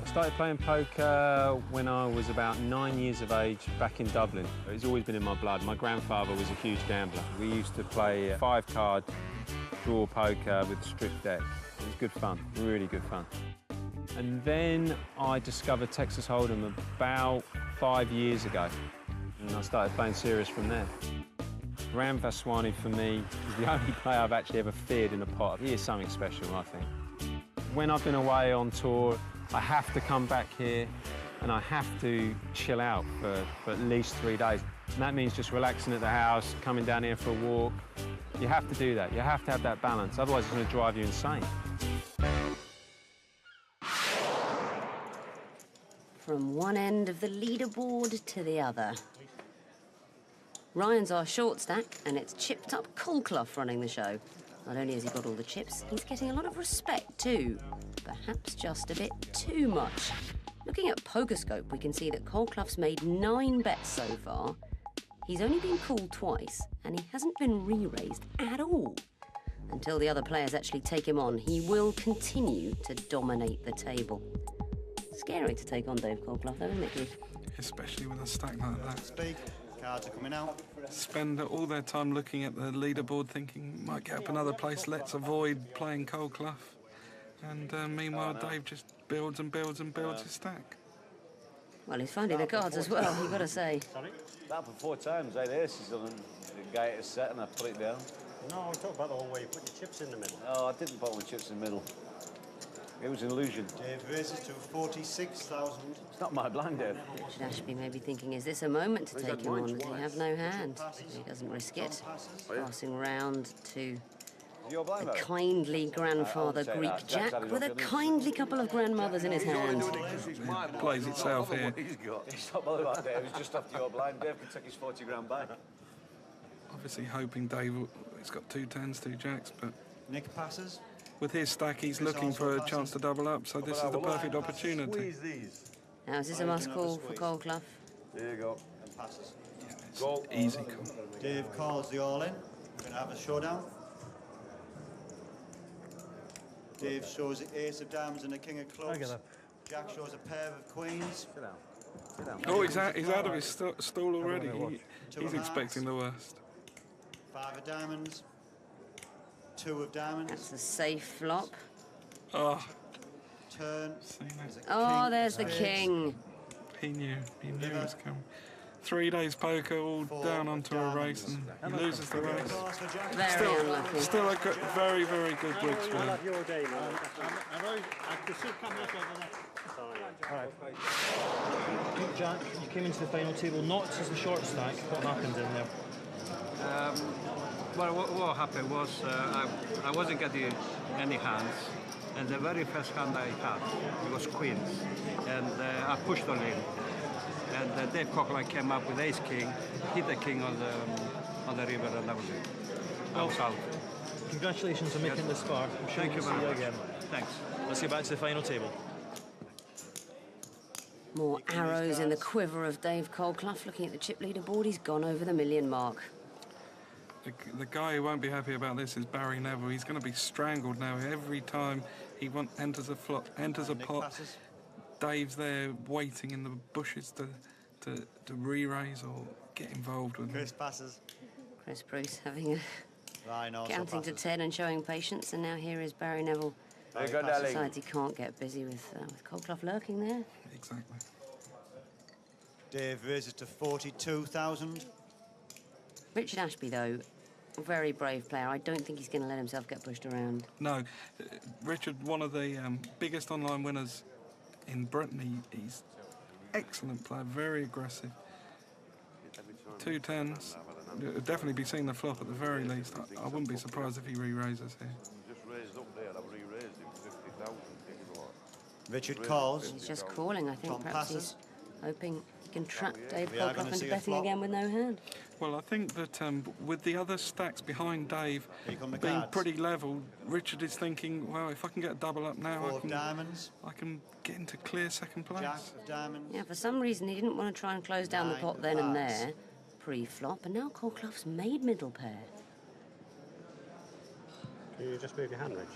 I started playing poker when I was about 9 years of age back in Dublin. It's always been in my blood. My grandfather was a huge gambler. We used to play 5-card draw poker with strip deck. It was good fun, really good fun. And then I discovered Texas Hold'em about 5 years ago, and I started playing serious from there. Ram Vaswani, for me, is the only player I've actually ever feared in a pot. He is something special, I think. When I've been away on tour, I have to come back here and I have to chill out for at least 3 days. And that means just relaxing at the house, coming down here for a walk. You have to do that. You have to have that balance, otherwise it's going to drive you insane. From one end of the leaderboard to the other. Ryan's our short stack, and it's chipped up Colclough running the show. Not only has he got all the chips, he's getting a lot of respect too. Perhaps just a bit too much. Looking at PokerScope, we can see that Colclough's made 9 bets so far. He's only been called twice, and he hasn't been re-raised at all. Until the other players actually take him on, he will continue to dominate the table. Scary to take on Dave Colclough, though, isn't it, Keith? Especially with a stack like that. Speak. Cards are coming out. Spend all their time looking at the leaderboard thinking, might get up another place, let's avoid playing Colclough. And meanwhile, Dave just builds and builds and builds his stack. Well, he's finding the cards as well, you've got to say. That for 4 times, I had aces on the guy at a set and I put it down. No, I'm talking about the whole way you put your chips in the middle. Oh, I didn't put my chips in the middle. It was an illusion. Dave raises to 46,000. It's not my blind, Dave. Richard Ashby may be thinking, is this a moment to take him on? Does he have no hand? He doesn't risk it. Passing round to a kindly grandfather Greek Jack with a kindly couple of grandmothers in his hand. It plays itself here. It's not bothered about Dave, it's just after your blind. Dave can take his 40 grand back. Obviously hoping Dave, he's got 2 10s, 2 jacks, but Nick passes. with his stack, he's looking for a chance to double up, so this is the perfect opportunity. Now, is this a must call for Colclough? There you go. And passes. Goal. Easy call. Dave calls the all-in. We're going to have a showdown. Dave shows the ace of diamonds and the king of clubs. Jack shows a pair of queens. Sit down. Sit down. Oh, he's out of his stall already. He's expecting the worst. 5 of diamonds. 2 of diamonds. That's a safe flop. Oh. Turn. Oh, there's the king. He knew it was coming. 3 days poker, all down onto a race, and he loses the race. Very unlucky. Still a very, very good Brooks win. Have your day, man. I can see coming up over there. All right. Jack, you came into the final table not as the short stack. What happened in there? Well, what happened was I wasn't getting any hands, and the very first hand I had, it was queens, and I pushed on him. And Dave Coughlin came up with ace-king, hit the king on the river, and that was it. I was out. Congratulations on making this far. I'm sure Thank you we'll very see you much. again. Thanks. Let's get back to the final table. More arrows in the quiver of Dave Colclough. Looking at the chip leaderboard, he's gone over the 1 million mark. The guy who won't be happy about this is Barry Neville. He's going to be strangled now. Every time he enters a flop, enters a pot, Dave's there waiting in the bushes to re-raise or get involved with Chris him. passes. Chris Bruce having a Ryan also counting to passes. 10 and showing patience, and now here is Barry Neville. There you go, darling. Decides he can't get busy with Colclough lurking there. Exactly. Dave raises to 42,000. Richard Ashby, though, a very brave player. I don't think he's going to let himself get pushed around. No, Richard, one of the biggest online winners in Britain. He's excellent player, very aggressive. 2 10s. Definitely be seeing the flop at the very least. I wouldn't be surprised if he re-raises here. Just raised up there, I've re-raised him 50,000. Richard calls. He's just calling, I think. Tom Perhaps passes. he's hoping he can trap Dave We are Colclough gonna into see a betting flop. again with no hand. Well, I think that with the other stacks behind Dave Here come the being cards. pretty level, Richard is thinking, well, if I can get a double up now, 4 I of can, diamonds. I can get into clear second place. Jack of diamonds. Yeah, for some reason he didn't want to try and close down the 9 pot of then and hearts. there, pre-flop, and now Colclough's made middle pair. Can you just move your hand, Rich?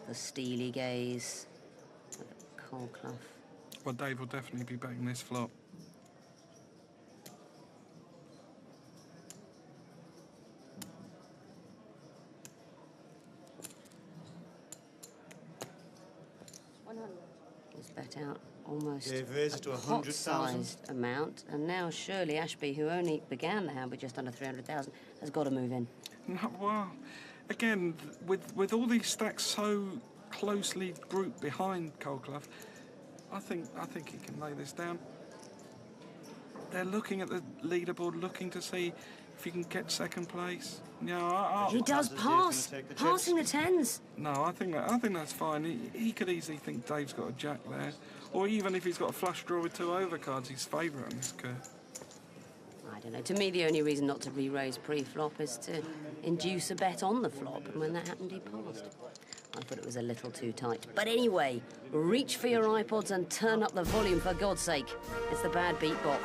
The steely gaze of Colclough. Well, Dave will definitely be betting this flop. He's bet out almost Dave raises to 100,000. pot-sized amount, and now surely Ashby, who only began the hand with just under 300,000, has got to move in. No, well, again, with all these stacks so closely grouped behind Coldclough. I think he can lay this down. They're looking at the leaderboard, looking to see if he can get second place. No, He does pass, passing the tens. No, I think that's fine. He could easily think Dave's got a jack there, or even if he's got a flush draw with 2 overcards, he's favourite on this curve. I don't know. To me, the only reason not to re-raise pre-flop is to induce a bet on the flop, and when that happened, he passed. I thought it was a little too tight. But anyway, reach for your iPods and turn up the volume, for God's sake. It's the bad beatbox.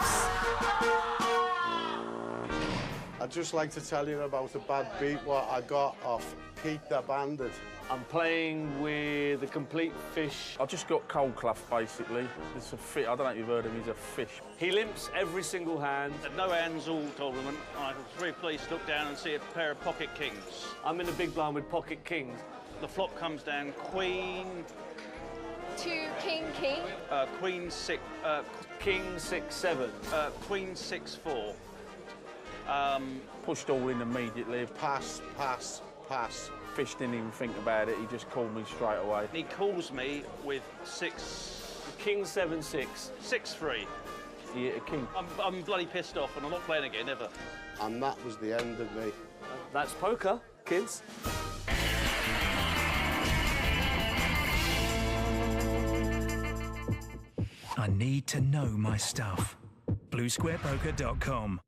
I'd just like to tell you about a bad beat what I got off Pete the Bandit. I'm playing with a complete fish. I've just got Coldclough, basically. It's a fish. I don't know if you've heard of him. He's a fish. He limps every single hand. At no hands all tournament, I was very pleased to look down and see a pair of pocket kings. I'm in the big blind with pocket kings. The flop comes down queen... 2 king, king. Queen 6... king 6, 7. Queen 6, 4. Pushed all in immediately. Pass, pass, pass. Fish didn't even think about it. He just called me straight away. He calls me with 6... King 7, 6. 6, 3. He hit a king. I'm bloody pissed off and I'm not playing again, ever. And that was the end of me. That's poker, kids. I need to know my stuff. BlueSquarePoker.com.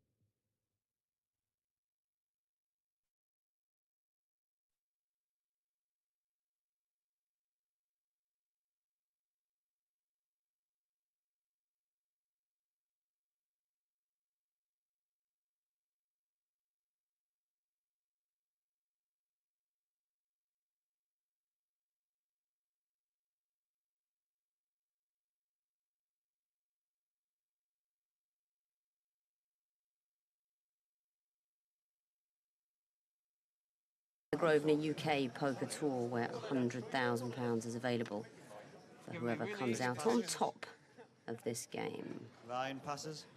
The Grosvenor UK Poker Tour, where £100,000 is available for whoever comes out on top of this game. Ryan passes.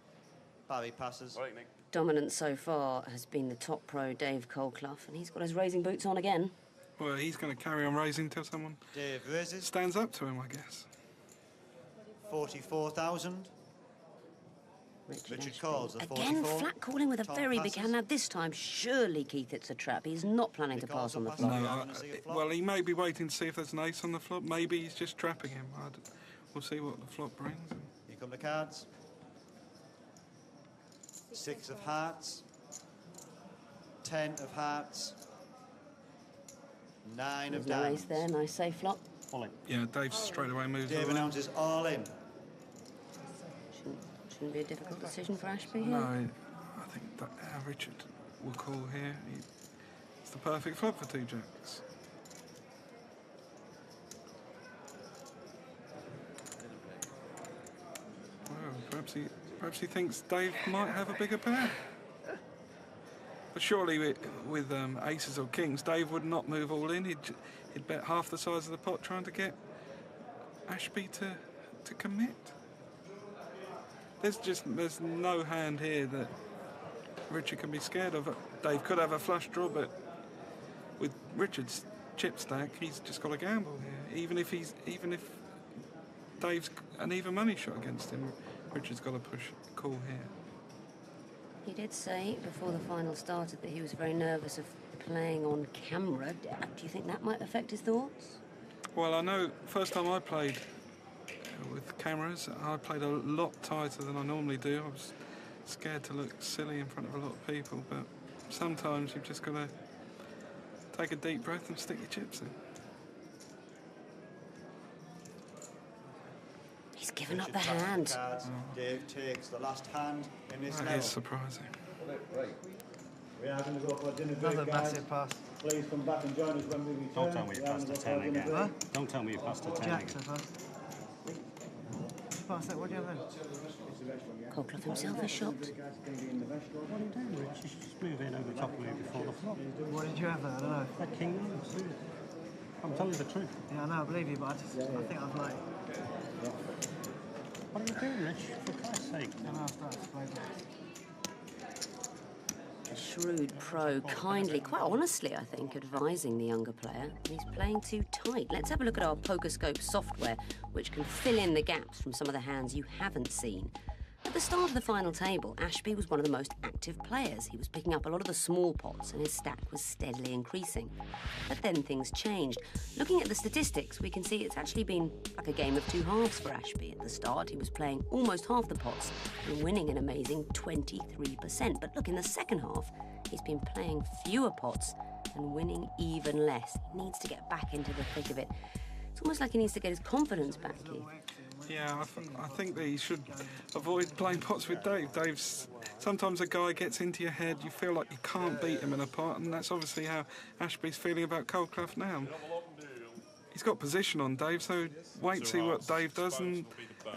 Barry passes. Right, Nick. Dominant so far has been the top pro, Dave Coldclough, and he's got his raising boots on again. Well, he's going to carry on raising until someone Dave raises. stands up to him, I guess. 44,000. Richard calls the Again, 44. flat calling with a Tom very big passes. hand. Now, this time, surely, Keith, it's a trap. He's not planning to pass on the flop. No, well, he may be waiting to see if there's an ace on the flop. Maybe he's just trapping him. We'll see what the flop brings. Here come the cards. 6 of hearts. 10 of hearts. 9 There's of no diamonds. ace there. Nice safe flop. Yeah, Dave straight away moves Dave all in. announces all in. Shouldn't be a difficult decision for Ashby here. No, I think that Richard will call here. It's the perfect flop for 2 jacks. Well, perhaps he thinks Dave might have a bigger pair. But surely with aces or kings, Dave would not move all in. He'd bet half the size of the pot trying to get Ashby to commit. There's no hand here that Richard can be scared of. Dave could have a flush draw, but with Richard's chip stack, he's just got to gamble here. Even if Dave's an even money shot against him, Richard's got to call here. He did say before the final started that he was very nervous of playing on camera. Do you think that might affect his thoughts? Well, I know first time I played with cameras, I played a lot tighter than I normally do. I was scared to look silly in front of a lot of people, but sometimes you've just got to take a deep breath and stick your chips in. He's given up the hand. Dave takes the last hand in this That level. is surprising. We are going to go for dinner break, Another guys. massive pass. Please come back and join us when we return. Don't tell me you We are passed going a to go for 10 dinner again. break. Huh? Don't tell me you passed a 10 Jacks, again. I passed. Pass that, what do you have then? Coldclough himself is shocked. What are you doing, Rich? You should just move in over top of me before the flop. What did you have then? I don't know. That king nine. I'm telling you the truth. Yeah, I know, I believe you, but I think I've like... What are you doing, Rich? For Christ's sake. I know, I've started to play that. shrewd pro, kindly, quite honestly, I think, advising the younger player. He's playing too tight. Let's have a look at our PokerScope software, which can fill in the gaps from some of the hands you haven't seen. At the start of the final table, Ashby was one of the most active players. He was picking up a lot of the small pots and his stack was steadily increasing. But then things changed. Looking at the statistics, we can see it's actually been like a game of two halves for Ashby. At the start, he was playing almost half the pots and winning an amazing 23%. But look, in the second half, he's been playing fewer pots and winning even less. He needs to get back into the thick of it. It's almost like he needs to get his confidence back, Keith. Yeah, I think that he should avoid playing pots with Dave. Sometimes a guy gets into your head, you feel like you can't beat him in a pot, and that's obviously how Ashby's feeling about Coldclough now. He's got position on Dave, so wait, see what Dave does, and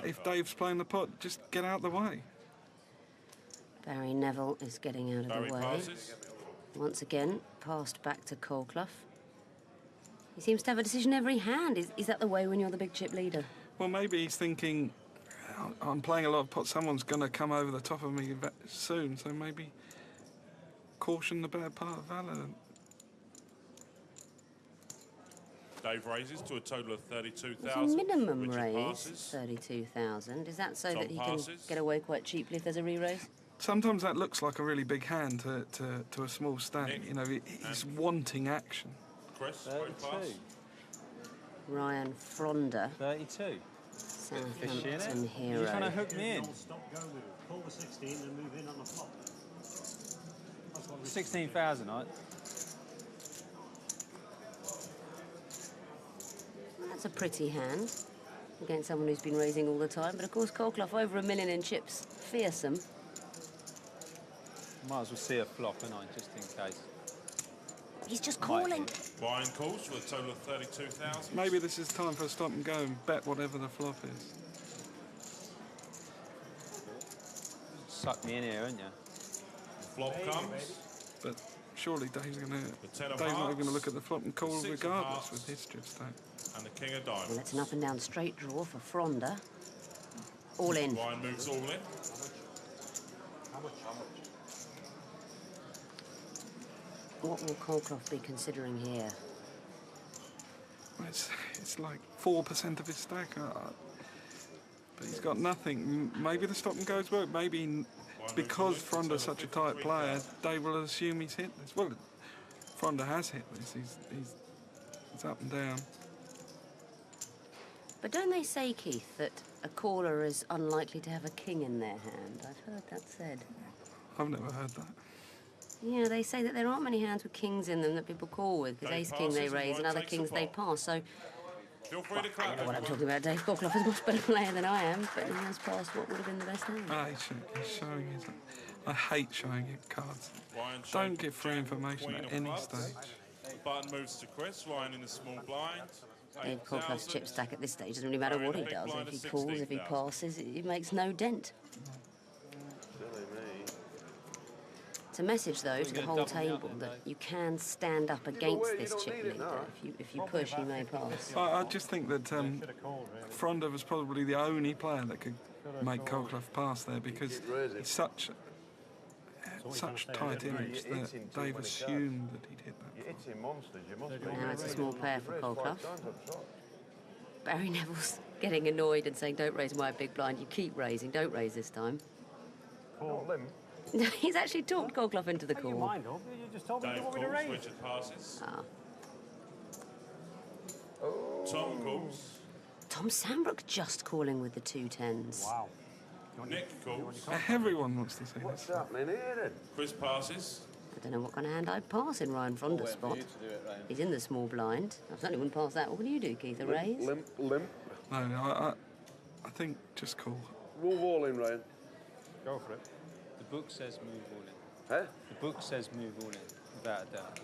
if Dave's playing the pot, just get out of the way. Barry Neville is getting out of the way. Once again, passed back to Coldclough. He seems to have a decision every hand. Is that the way when you're the big chip leader? Well, maybe he's thinking, I'm playing a lot of pots, someone's going to come over the top of me soon, so maybe caution the better part of valour. Dave raises to a total of 32,000. There's a minimum Richard raise, passes. 32,000. Is that so Tom that he passes. can get away quite cheaply if there's a re-raise? Sometimes that looks like a really big hand to a small stack. You know, he's wanting action. Chris, 32. Ryan Fronder. 32. Southampton hero. You're trying to hook me in. Stop, go with it. Call the 16 and move in on the flop. 16,000, right? That's a pretty hand against someone who's been raising all the time. But of course, Coldclough over $1 million in chips. Fearsome. Might as well see a flop, innit, just in case. He's just calling. Ryan calls for a total of 32,000. Maybe this is time for a stop and go and bet whatever the flop is. Suck me in here, aren't you? Flop comes. But surely Dave's not ten of even hearts, going to look at the flop and call the six of regardless hearts, with his chip stack. And the king of diamonds. Well, it's an up and down straight draw for Fronder. All in. Ryan moves all in. What will Coldclough be considering here? It's like 4% of his stack. But he's got nothing. Maybe the stop and goes work. Maybe because Fronder's such a tight player, Dave will assume he's hit this. Well, Fronder has hit this. He's up and down. But don't they say, Keith, that a caller is unlikely to have a king in their hand? I've heard that said. I've never heard that. Yeah, they say that there aren't many hands with kings in them that people call with, because ace-king they raise and other kings they pass, so... Feel free to I don't know what I'm talking about. Dave Coldclough is a much better player than I am, but he has passed what would have been the best hand. He's showing his... I hate showing it cards. Don't give free information at any stage. Button moves to Chris. Ryan in the small blind. Dave Coldclough's chip stack at this stage doesn't really matter what he does. If he calls, if he passes, it makes no dent. It's a message, though, to the whole table that you can stand up against this chip leader. If you push, he may pass. I just think that Fronder was probably the only player that could make Coldclough pass there, because it's such tight image that Dave assumed that he'd hit that. Now it's a small pair for Coldclough. Barry Neville's getting annoyed and saying, don't raise my big blind, you keep raising, don't raise this time. He's actually talked Coldclough into the call. You just told me you want me to raise. Richard passes. Ah. Tom calls. Tom Sambrook just calling with the 2-10s. Wow. Nick calls. Everyone wants to say this. What's happening here then? Chris passes. I don't know what kind of hand I'd pass in Ryan Fronder's spot. He's in the small blind. I certainly wouldn't pass that. What would you do, Keith? A raise? Limp. No, I think just call. Move all in, Ryan. Go for it. The book says move all in. Huh? The book says move all in, without a doubt.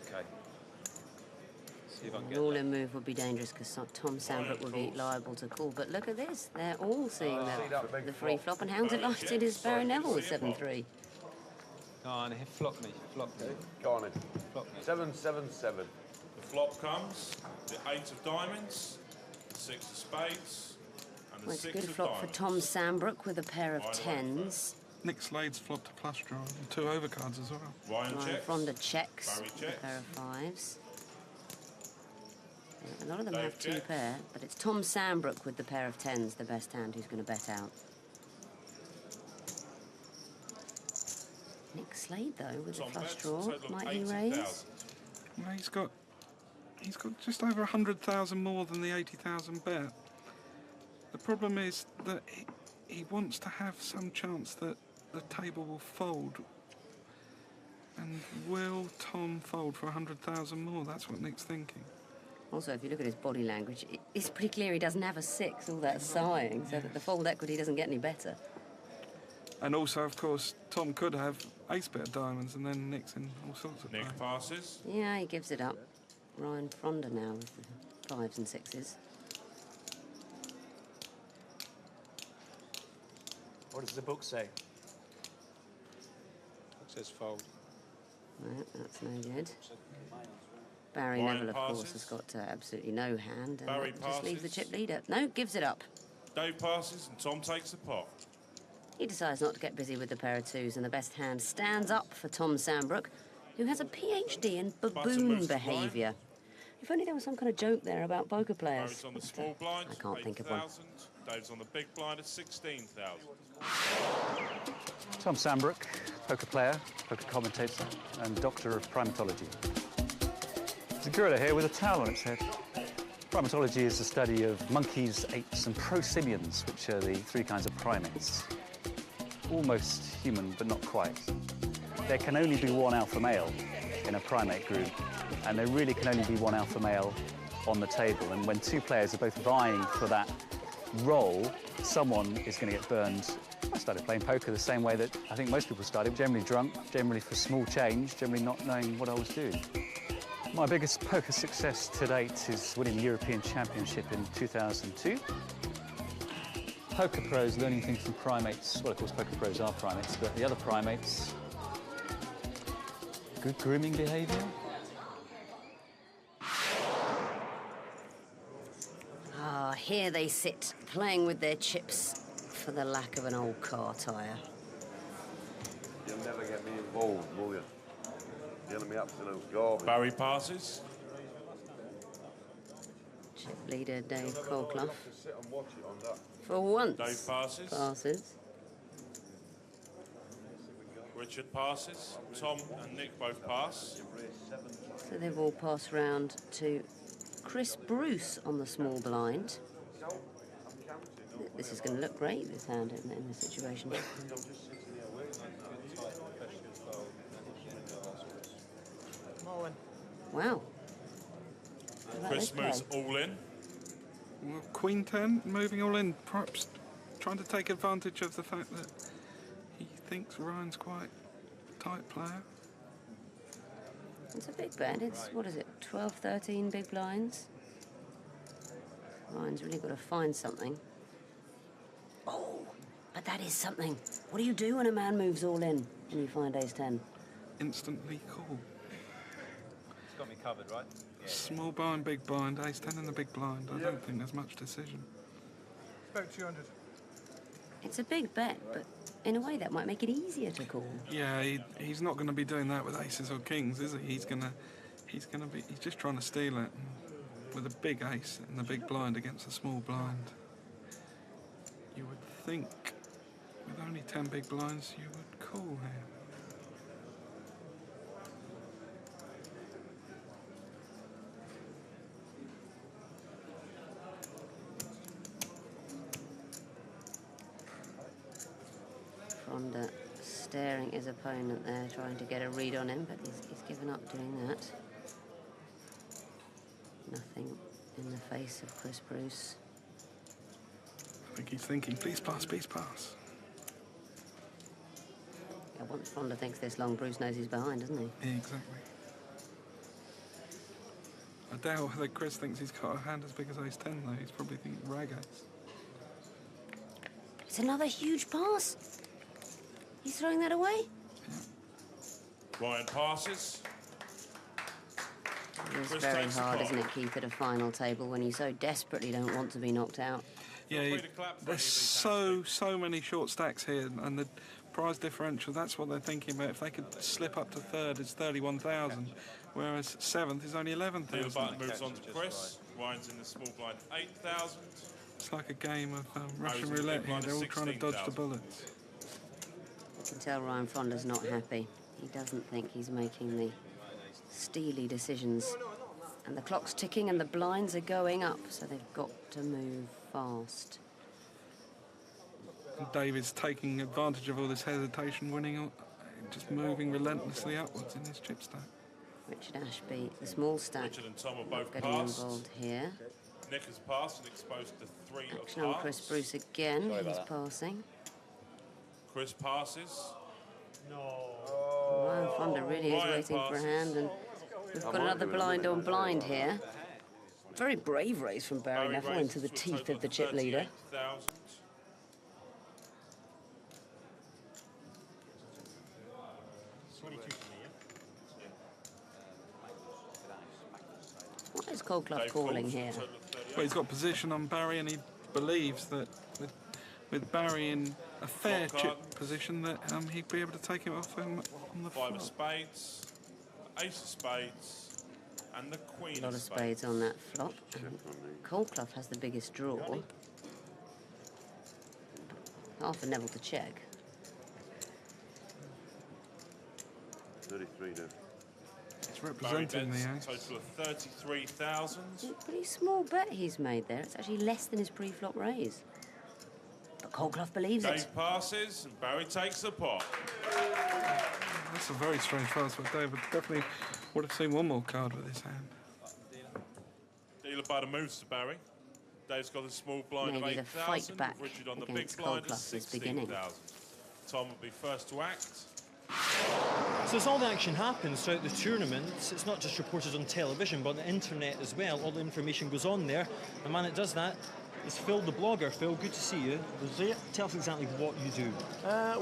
Okay. See if I can An get all-in move would be dangerous because Tom Sambrook would be liable to call. But look at this. They're all seeing the free flop. And how delighted is Barry Neville with 7-3? Go on, flop me. Go on in. Flop me. 7-7-7. The flop comes. The 8 of diamonds. The 6 of spades. And and the Well, it's a 6 good of flop for diamonds. Tom Sambrook with a pair of tens. Nick Slade's flopped a flush draw and 2 overcards as well. Ryan checks. Fronda checks Barry with a checks. pair of fives. A lot of them Dave have 2 checks. pair, but it's Tom Sambrook with the pair of tens, the best hand, who's going to bet out. Nick Slade, though, with the Tom flush bets, draw. total of Might he raise? 80,000. Well, he's got just over 100,000 more than the 80,000 bet. The problem is that he wants to have some chance that the table will fold. And will Tom fold for 100,000 more? That's what Nick's thinking. Also, if you look at his body language, it's pretty clear he doesn't have a 6, all that sighing, so that the fold equity doesn't get any better. And also, of course, Tom could have ace bet of diamonds, and then Nick's in all sorts of Nick play. passes. Yeah, he gives it up. Ryan Fronda now with the 5s and 6s. What does the book say? It says fold. Right, that's no good. Barry Ryan Neville, of course, passes. has got absolutely no hand. And Barry that just leaves the passes. chip leader. No, gives it up. Dave passes and Tom takes the pot. He decides not to get busy with the pair of 2s, and the best hand stands up for Tom Sambrook, who has a PhD in baboon moves to behaviour. If only there was some kind of joke there about poker players. Barry's on the small blind. I can't think of one. 8,000. Dave's on the big blind at 16,000. Tom Sambrook, poker player, poker commentator, and doctor of primatology. There's a gorilla here with a towel on its head. Primatology is the study of monkeys, apes, and prosimians, which are the 3 kinds of primates. Almost human, but not quite. There can only be 1 alpha male in a primate group, and there really can only be 1 alpha male on the table. And when 2 players are both vying for that role, someone is going to get burned. I started playing poker the same way that I think most people started, generally drunk, generally for small change, generally not knowing what I was doing. My biggest poker success to date is winning the European Championship in 2002. Poker pros learning things from primates. Well, of course, poker pros are primates, but the other primates, good grooming behaviour. Ah, here they sit, playing with their chips for the lack of an old car tyre. You'll never get me involved, will you? Dealing me absolute garbage. Barry passes. Chip leader Dave Colclough. Sit and watch it on that. For once. Dave passes. Passes. Richard passes. Tom and Nick both pass. So they've all passed round to Chris Bruce on the small blind. This is going to look great, this hand, in this situation. Wow. How about Chris this play? moves all in. Well, Queen 10, moving all in, perhaps trying to take advantage of the fact that he thinks Ryan's quite a tight player. It's a big bet. It's, what is it, 12, 13 big blinds? Ryan's really got to find something. Oh, but that is something. What do you do when a man moves all in and you find ace 10? Instantly call. It's got me covered, right? Small blind, big blind, ace 10 in the big blind. I don't think there's much decision. About 200. It's a big bet, but in a way that might make it easier to call. Yeah, he's not going to be doing that with aces or kings, is he? He's just trying to steal it with a big ace in the big blind against a small blind. You would think with only 10 big blinds you would call here. Fronda staring his opponent there, trying to get a read on him, but he's given up doing that. Nothing in the face of Chris Bruce. I think he's thinking, please pass, please pass. Yeah, once Fronda thinks this long, Bruce knows he's behind, doesn't he? Yeah, exactly. I doubt that Chris thinks he's got a hand as big as ace 10, though. He's probably thinking rag ace. It's another huge pass. He's throwing that away? Ryan passes. It is Chris very takes the hard, pot. isn't it, Keith, at a final table when you so desperately don't want to be knocked out? Yeah, there's so many short stacks here, and the prize differential, that's what they're thinking about. If they could slip up to third, it's 31,000, whereas seventh is only 11,000. Dealer button moves on to Chris. Ryan's in the small blind, 8,000. It's like a game of Russian roulette here. They're all trying to dodge the bullets. You can tell Ryan Fonda's not happy. He doesn't think he's making the steely decisions. And the clock's ticking and the blinds are going up, so they've got to move fast. And David's taking advantage of all this hesitation, winning, just moving relentlessly upwards in his chip stack. Richard Ashby, the small stack, Richard and Tom are both getting passed. involved here. Nick has passed and exposed to 3 of Action on Chris hearts. Bruce again, Sorry he's about that. passing. Chris passes. Ryan Fonda really is waiting for a hand, and we've got another blind on blind here. Very brave race from Barry Neville into the teeth of the chip leader. 38,000. What is Coldclough calling here? Well, he's got position on Barry, and he believes that with Barry in a fair chip position, that he'd be able to take him off him on the 5 of flop. spades, Ace of spades, and the Queen A lot of of spades on that flop. Coldclough has the biggest draw. Half for Neville to check. 33 now. It's representing the ace. Total of 33,000. It's a pretty small bet he's made there. It's actually less than his pre-flop raise. But Coldclough believes it. Dave passes and Barry takes the pot. That's a very strange pass for David. Definitely would have seen one more card with his hand. Dealer button moves to Barry. Dave's got a small blind Maybe of the fight 8,000. back Richard on the big against blind of Coldclough is beginning. 16,000. Tom will be first to act. So as all the action happens throughout the tournament, it's not just reported on television, but on the internet as well. All the information goes on there. The man that does that is Phil the blogger. Phil, good to see you. Good to see you. Tell us exactly what you do.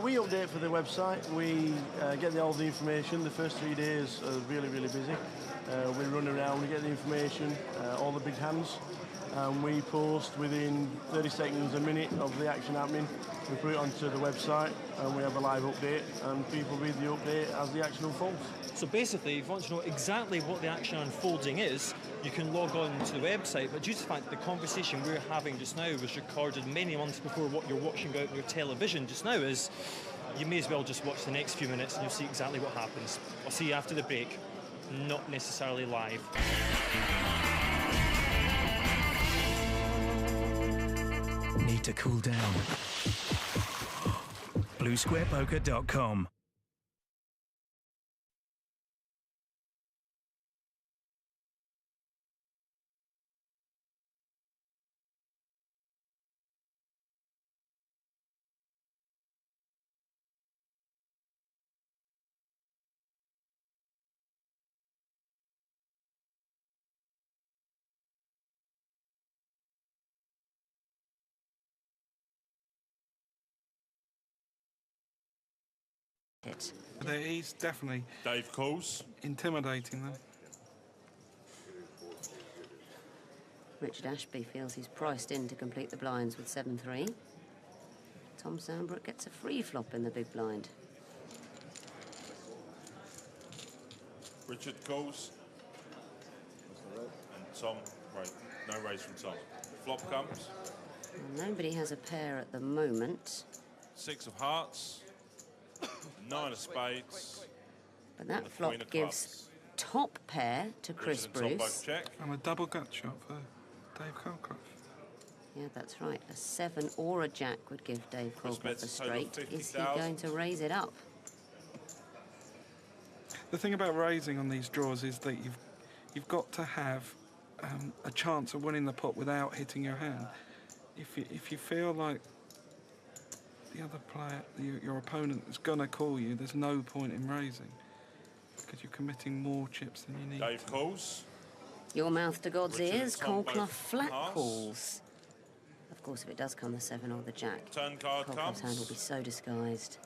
We update for the website. We get all the information. The first 3 days are really, really busy. We run around, we get the information, all the big hands, and we post within 30 seconds, a minute of the action happening. We put it onto the website, and we have a live update, and people read the update as the action unfolds. So basically, if you want to know exactly what the action unfolding is, you can log on to the website. But due to the fact that the conversation we're having just now was recorded many months before what you're watching out on your television just now is, you may as well just watch the next few minutes and you'll see exactly what happens. I'll see you after the break, not necessarily live. Need to cool down. BlueSquarePoker.com. He's definitely Dave calls. Intimidating them. Richard Ashby feels he's priced in to complete the blinds with 7-3. Tom Sandbrook gets a free flop in the big blind. Richard calls. And Tom, right, no raise from Tom. Flop comes. Well, nobody has a pair at the moment. 6 of hearts. 9 of spades. But that flop Queen of gives top pair to Chris Richard and Tom Bruce. both check. And a double gut shot for Dave Coldclough. Yeah, that's right. A 7 or a jack would give Dave Coldclough bets a a total of straight. Is he 50,000. going to raise it up? The thing about raising on these draws is that you've got to have a chance of winning the pot without hitting your hand. If you feel like the other player, your opponent, is going to call you, there's no point in raising because you're committing more chips than you need. Dave calls. Your mouth to God's Richard and ears, Tom Coldclough both flat pass. calls. Of course, if it does come the 7 or the jack, Turn card Coldclough's comes. hand will be so disguised.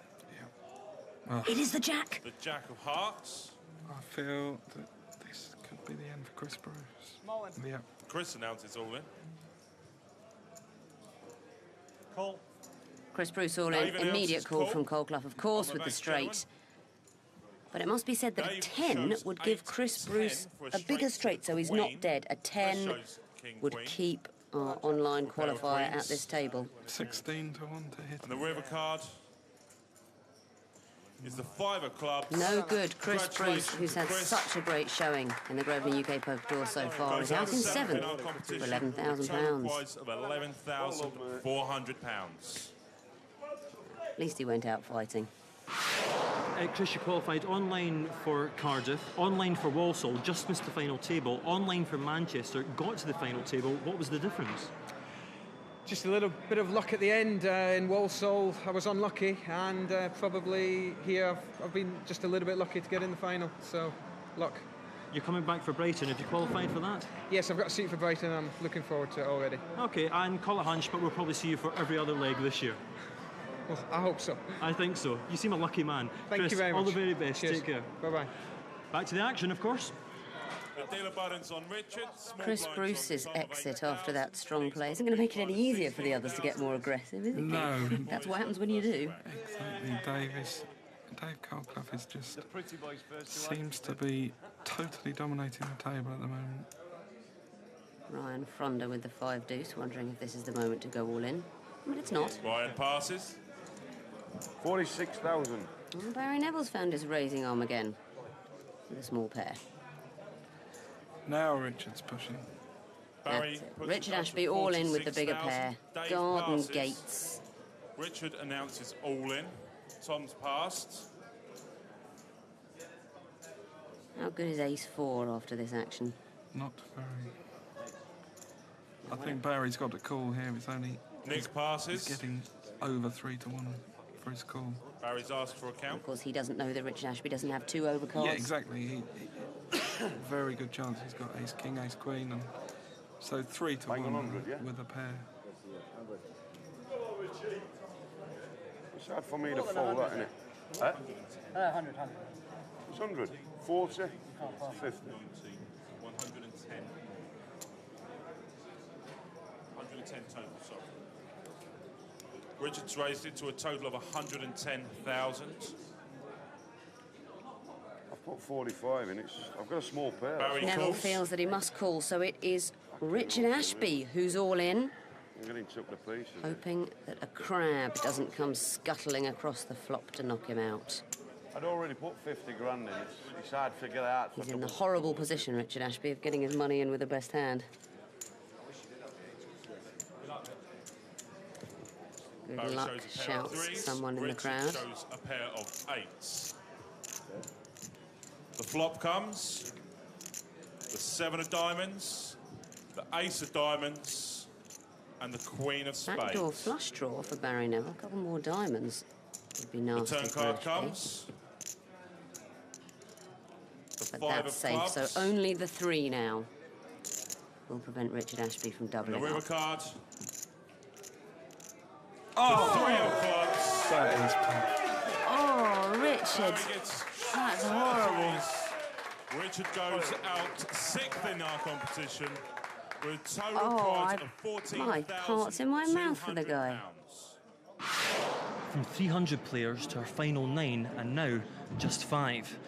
Oh. It is the jack! The jack of hearts. I feel that this could be the end for Chris Bruce. Yeah. Chris announces all in. call. Chris Bruce all in. Immediate call from Colclough, of course, with the straight. But it must be said that a 10 would give Chris Bruce a bigger straight, so he's not dead. A 10 would keep our online qualifier at this table. 16 to 1 to hit. And the river card is the 5 of clubs. No good. Chris Bruce, who's had such a great showing in the Grosvenor UK Poker Tour so far, is out in 7th for £11,000. Prize of £11,400. At least he went out fighting. Chris, you qualified online for Cardiff, online for Walsall, just missed the final table, online for Manchester, got to the final table. What was the difference? Just a little bit of luck at the end. In Walsall, I was unlucky, and probably here I've been just a little bit lucky to get in the final, so luck. You're coming back for Brighton. Have you qualified for that? Yes, I've got a seat for Brighton. I'm looking forward to it already. OK, and call it hunch, but we'll probably see you for every other leg this year. Well, I hope so. I think so. You seem a lucky man. Thank Chris, you very much. all the very best. Cheers. Take care. Bye-bye. Back to the action, of course. The dealer buttons on Richard. Chris Bruce's exit after that strong play isn't going to make it any easier for the others to get more aggressive, is it? No. That's what happens when you do. Exactly. Dave Colclough is just seems to be totally dominating the table at the moment. Ryan Fronder with the 5 deuce, wondering if this is the moment to go all in. But it's not. Ryan passes. 46,000. Well, Barry Neville's found his raising arm again with a small pair. Now Richard's pushing. That's it. Richard Ashby all in with the bigger pair. Garden Gates. Richard announces all in. Tom's passed. How good is ace 4 after this action? Not very. I think Barry's got a call here. It's only Nick passes. He's getting over 3 to 1 for his call. Barry's asked for a count. Of course, he doesn't know that Richard Ashby doesn't have 2 overcards. Yeah, exactly. He very good chance. He's got ace king, ace queen, and so 3 to 1 with a pair. It's hard for me to fold that, isn't it? 100. It's 100. 40. 50. 110. 110 total, sorry. Richard's raised it to a total of 110,000. I've put 45 in. I've got a small pair. Neville feels that he must call, so it is Richard Ashby who's all in. I'm getting took to pieces. Hoping that a crab doesn't come scuttling across the flop to knock him out. I'd already put 50 grand in. It's hard to get out. He's in the horrible position, Richard Ashby, of getting his money in with the best hand. Good luck, shouts someone in the crowd. Shows a pair of 8s. The flop comes. The 7 of diamonds. The ace of diamonds. And the queen of spades. Backdoor flush draw for Barry Neville. A couple more diamonds would be nasty. The turn card comes. But that's safe, so only the 3 now will prevent Richard Ashby from doubling The river up. card. Oh! The 3 of clubs. That is tough. Oh, Richard. That's horrible. Richard goes out 6th in our competition with a total Oh, prize of my heart's in my mouth for the guy. From 300 players to our final 9, and now just 5.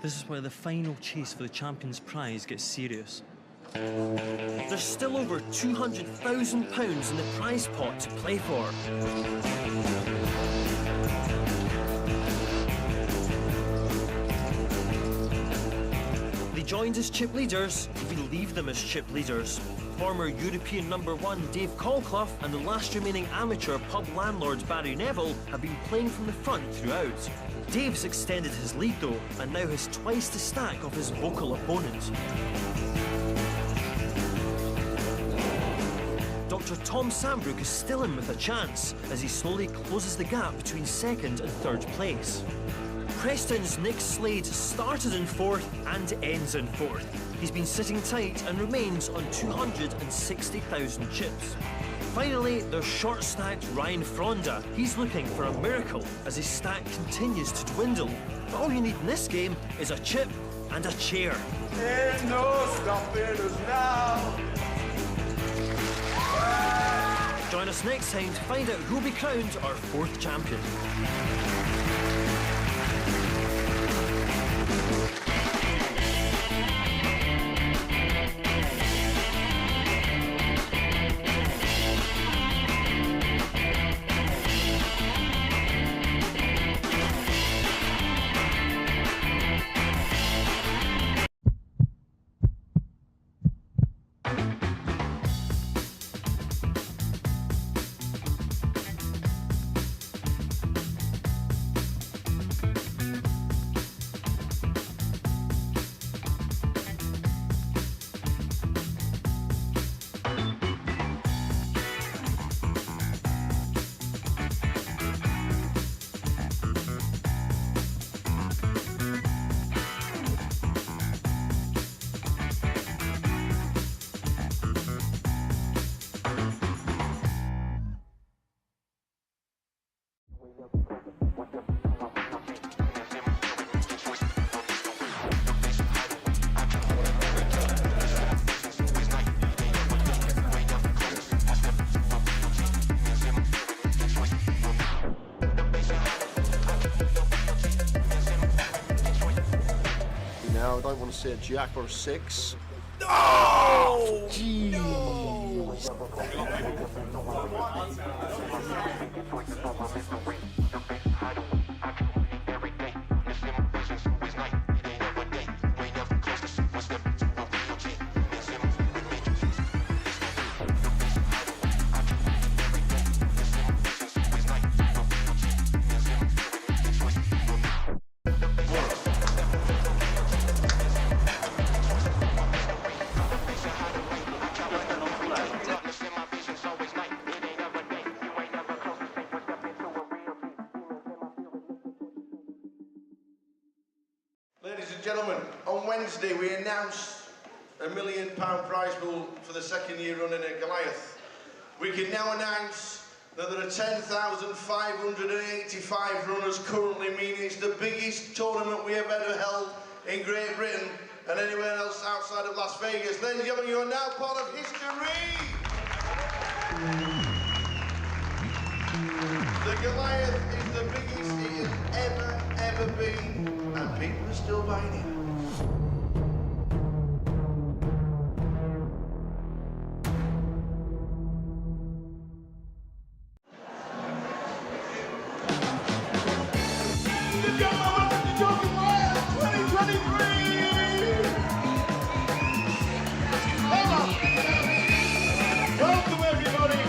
This is where the final chase for the Champions Prize gets serious. There's still over £200,000 in the prize pot to play for. They joined as chip leaders. We leave them as chip leaders. Former European #1 Dave Colclough and the last remaining amateur pub landlord Barry Neville have been playing from the front throughout. Dave's extended his lead though, and now has twice the stack of his vocal opponent. Dr. Tom Sambrook is still in with a chance as he slowly closes the gap between 2nd and 3rd place. Preston's Nick Slade started in 4th and ends in 4th. He's been sitting tight and remains on 260,000 chips. Finally, there's short-stacked Ryan Fronder. He's looking for a miracle as his stack continues to dwindle. But all you need in this game is a chip and a chair. Ain't no stopping us now. Join us next time to find out who'll be crowned our 4th champion. Now, I don't want to see a jack or a 6. Oh! Ladies and gentlemen, on Wednesday we announced a £1 million prize pool for the 2nd year running at Goliath. We can now announce that there are 10,585 runners currently, meaning it's the biggest tournament we have ever held in Great Britain and anywhere else outside of Las Vegas. Ladies and gentlemen, you are now part of history! The Goliath is the biggest it has ever been, and people are still buying it. Welcome everybody!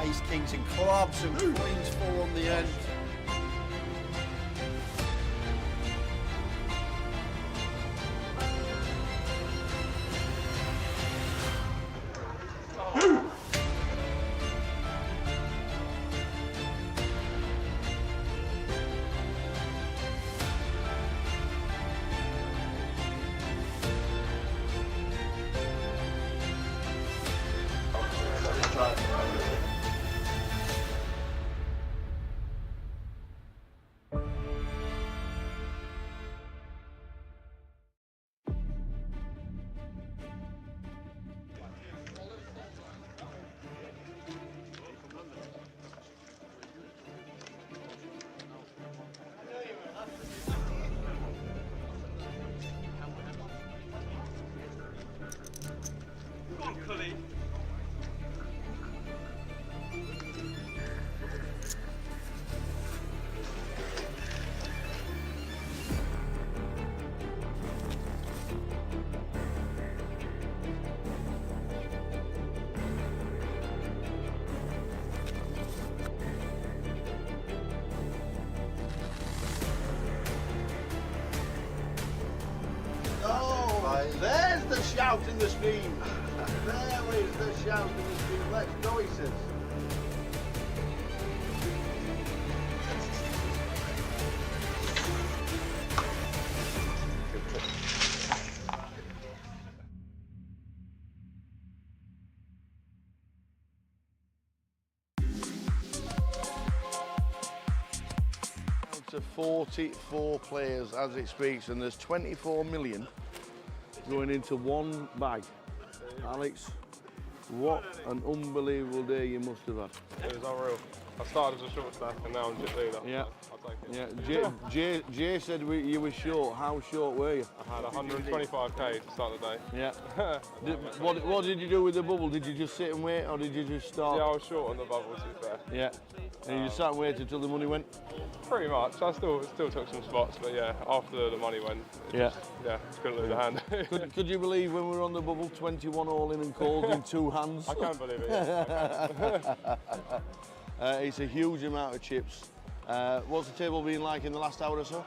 Ace, kings and clubs, and queens 4 on the end. There's the shout in the stream. There is the shout in the stream. Let's go, he says. To 44 players as it speaks, and there's 24 million going into one bag. Alex, what an unbelievable day you must have had. It was unreal. I started as a short stack and now I'm just leader. Yeah. So I'll take it. Yeah. Jay said you were short. How short were you? I had 125k to start the day. Yeah. What did you do with the bubble? Did you just sit and wait, or did you just start? Yeah, I was short on the bubble, to be fair. Yeah. And you just sat and waited until the money went? Pretty much. I still took some spots, but yeah, after the money went, just couldn't lose a hand. Could you believe when we were on the bubble, 21 all in and called in 2 hands? I can't believe it. Yeah. It's a huge amount of chips. What's the table been like in the last hour or so?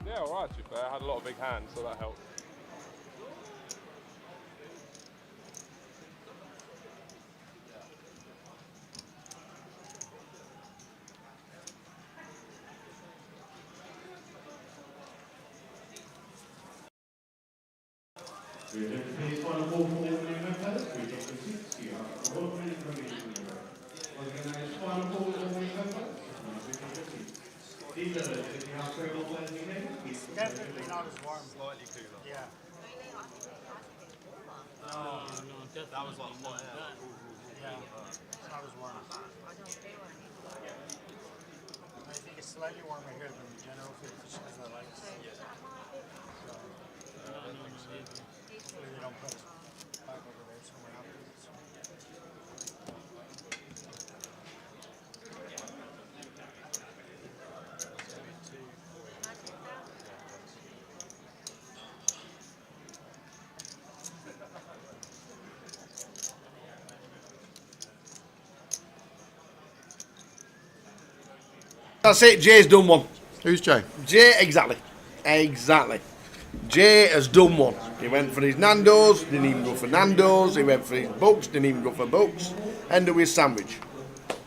Yeah, all right, to be fair. I had a lot of big hands, so that helped. Definitely not as warm. Slightly cooler. Yeah. No, definitely. That was like hot air. Yeah, it's not as warm. I think it's slightly warmer here than the general food just because of the lights. Hopefully they don't put us back over there somewhere afterwards. That's it, Jay's done one. Who's Jay? Jay, exactly. Jay has done one. He went for his Nando's, didn't even go for Nando's. He went for his Bucks, didn't even go for Bucks. Ended with his sandwich.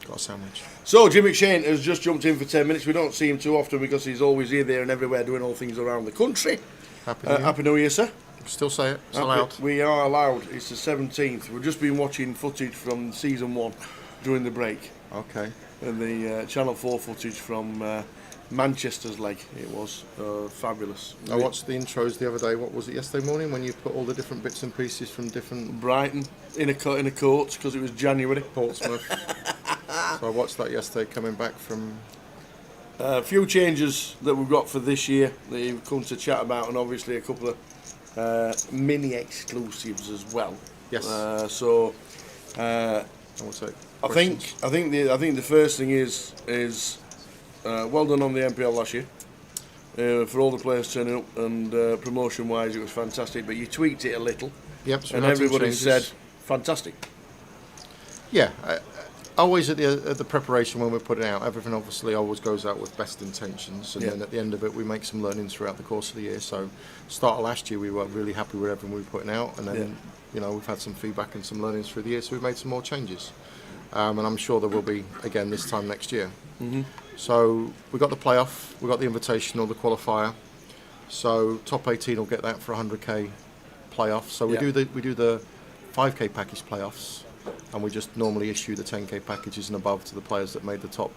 Got a sandwich. So Jim McShane has just jumped in for 10 minutes. We don't see him too often because he's always here, there and everywhere doing all things around the country. Happy New Year, sir. Still say it. It's allowed. We are allowed. It's the 17th. We've just been watching footage from season 1 during the break. Okay. And the Channel 4 footage from Manchester's leg. It was fabulous. I watched the intros the other day. What was it, yesterday morning, when you put all the different bits and pieces from different... Brighton, in a coat, because it was January. Portsmouth. So I watched that yesterday coming back from... A few changes that we've got for this year that you've come to chat about, and obviously a couple of mini exclusives as well. Yes. I think the first thing is well done on the MPL last year for all the players turning up, and promotion wise it was fantastic. But you tweaked it a little, Yep. So and everybody said fantastic. Yeah, Always at the preparation when we're putting out, everything obviously always goes out with best intentions, and then at the end of it we make some learnings throughout the course of the year. So start of last year we were really happy with everything we were putting out, and then you know, we've had some feedback and some learnings through the year, so we've made some more changes, and I'm sure there will be again this time next year. So we got the playoff, we got the invitational, the qualifier. So top 18 will get that for 100k playoff. So we do the 5k package playoffs, and we just normally issue the 10k packages and above to the players that made the top.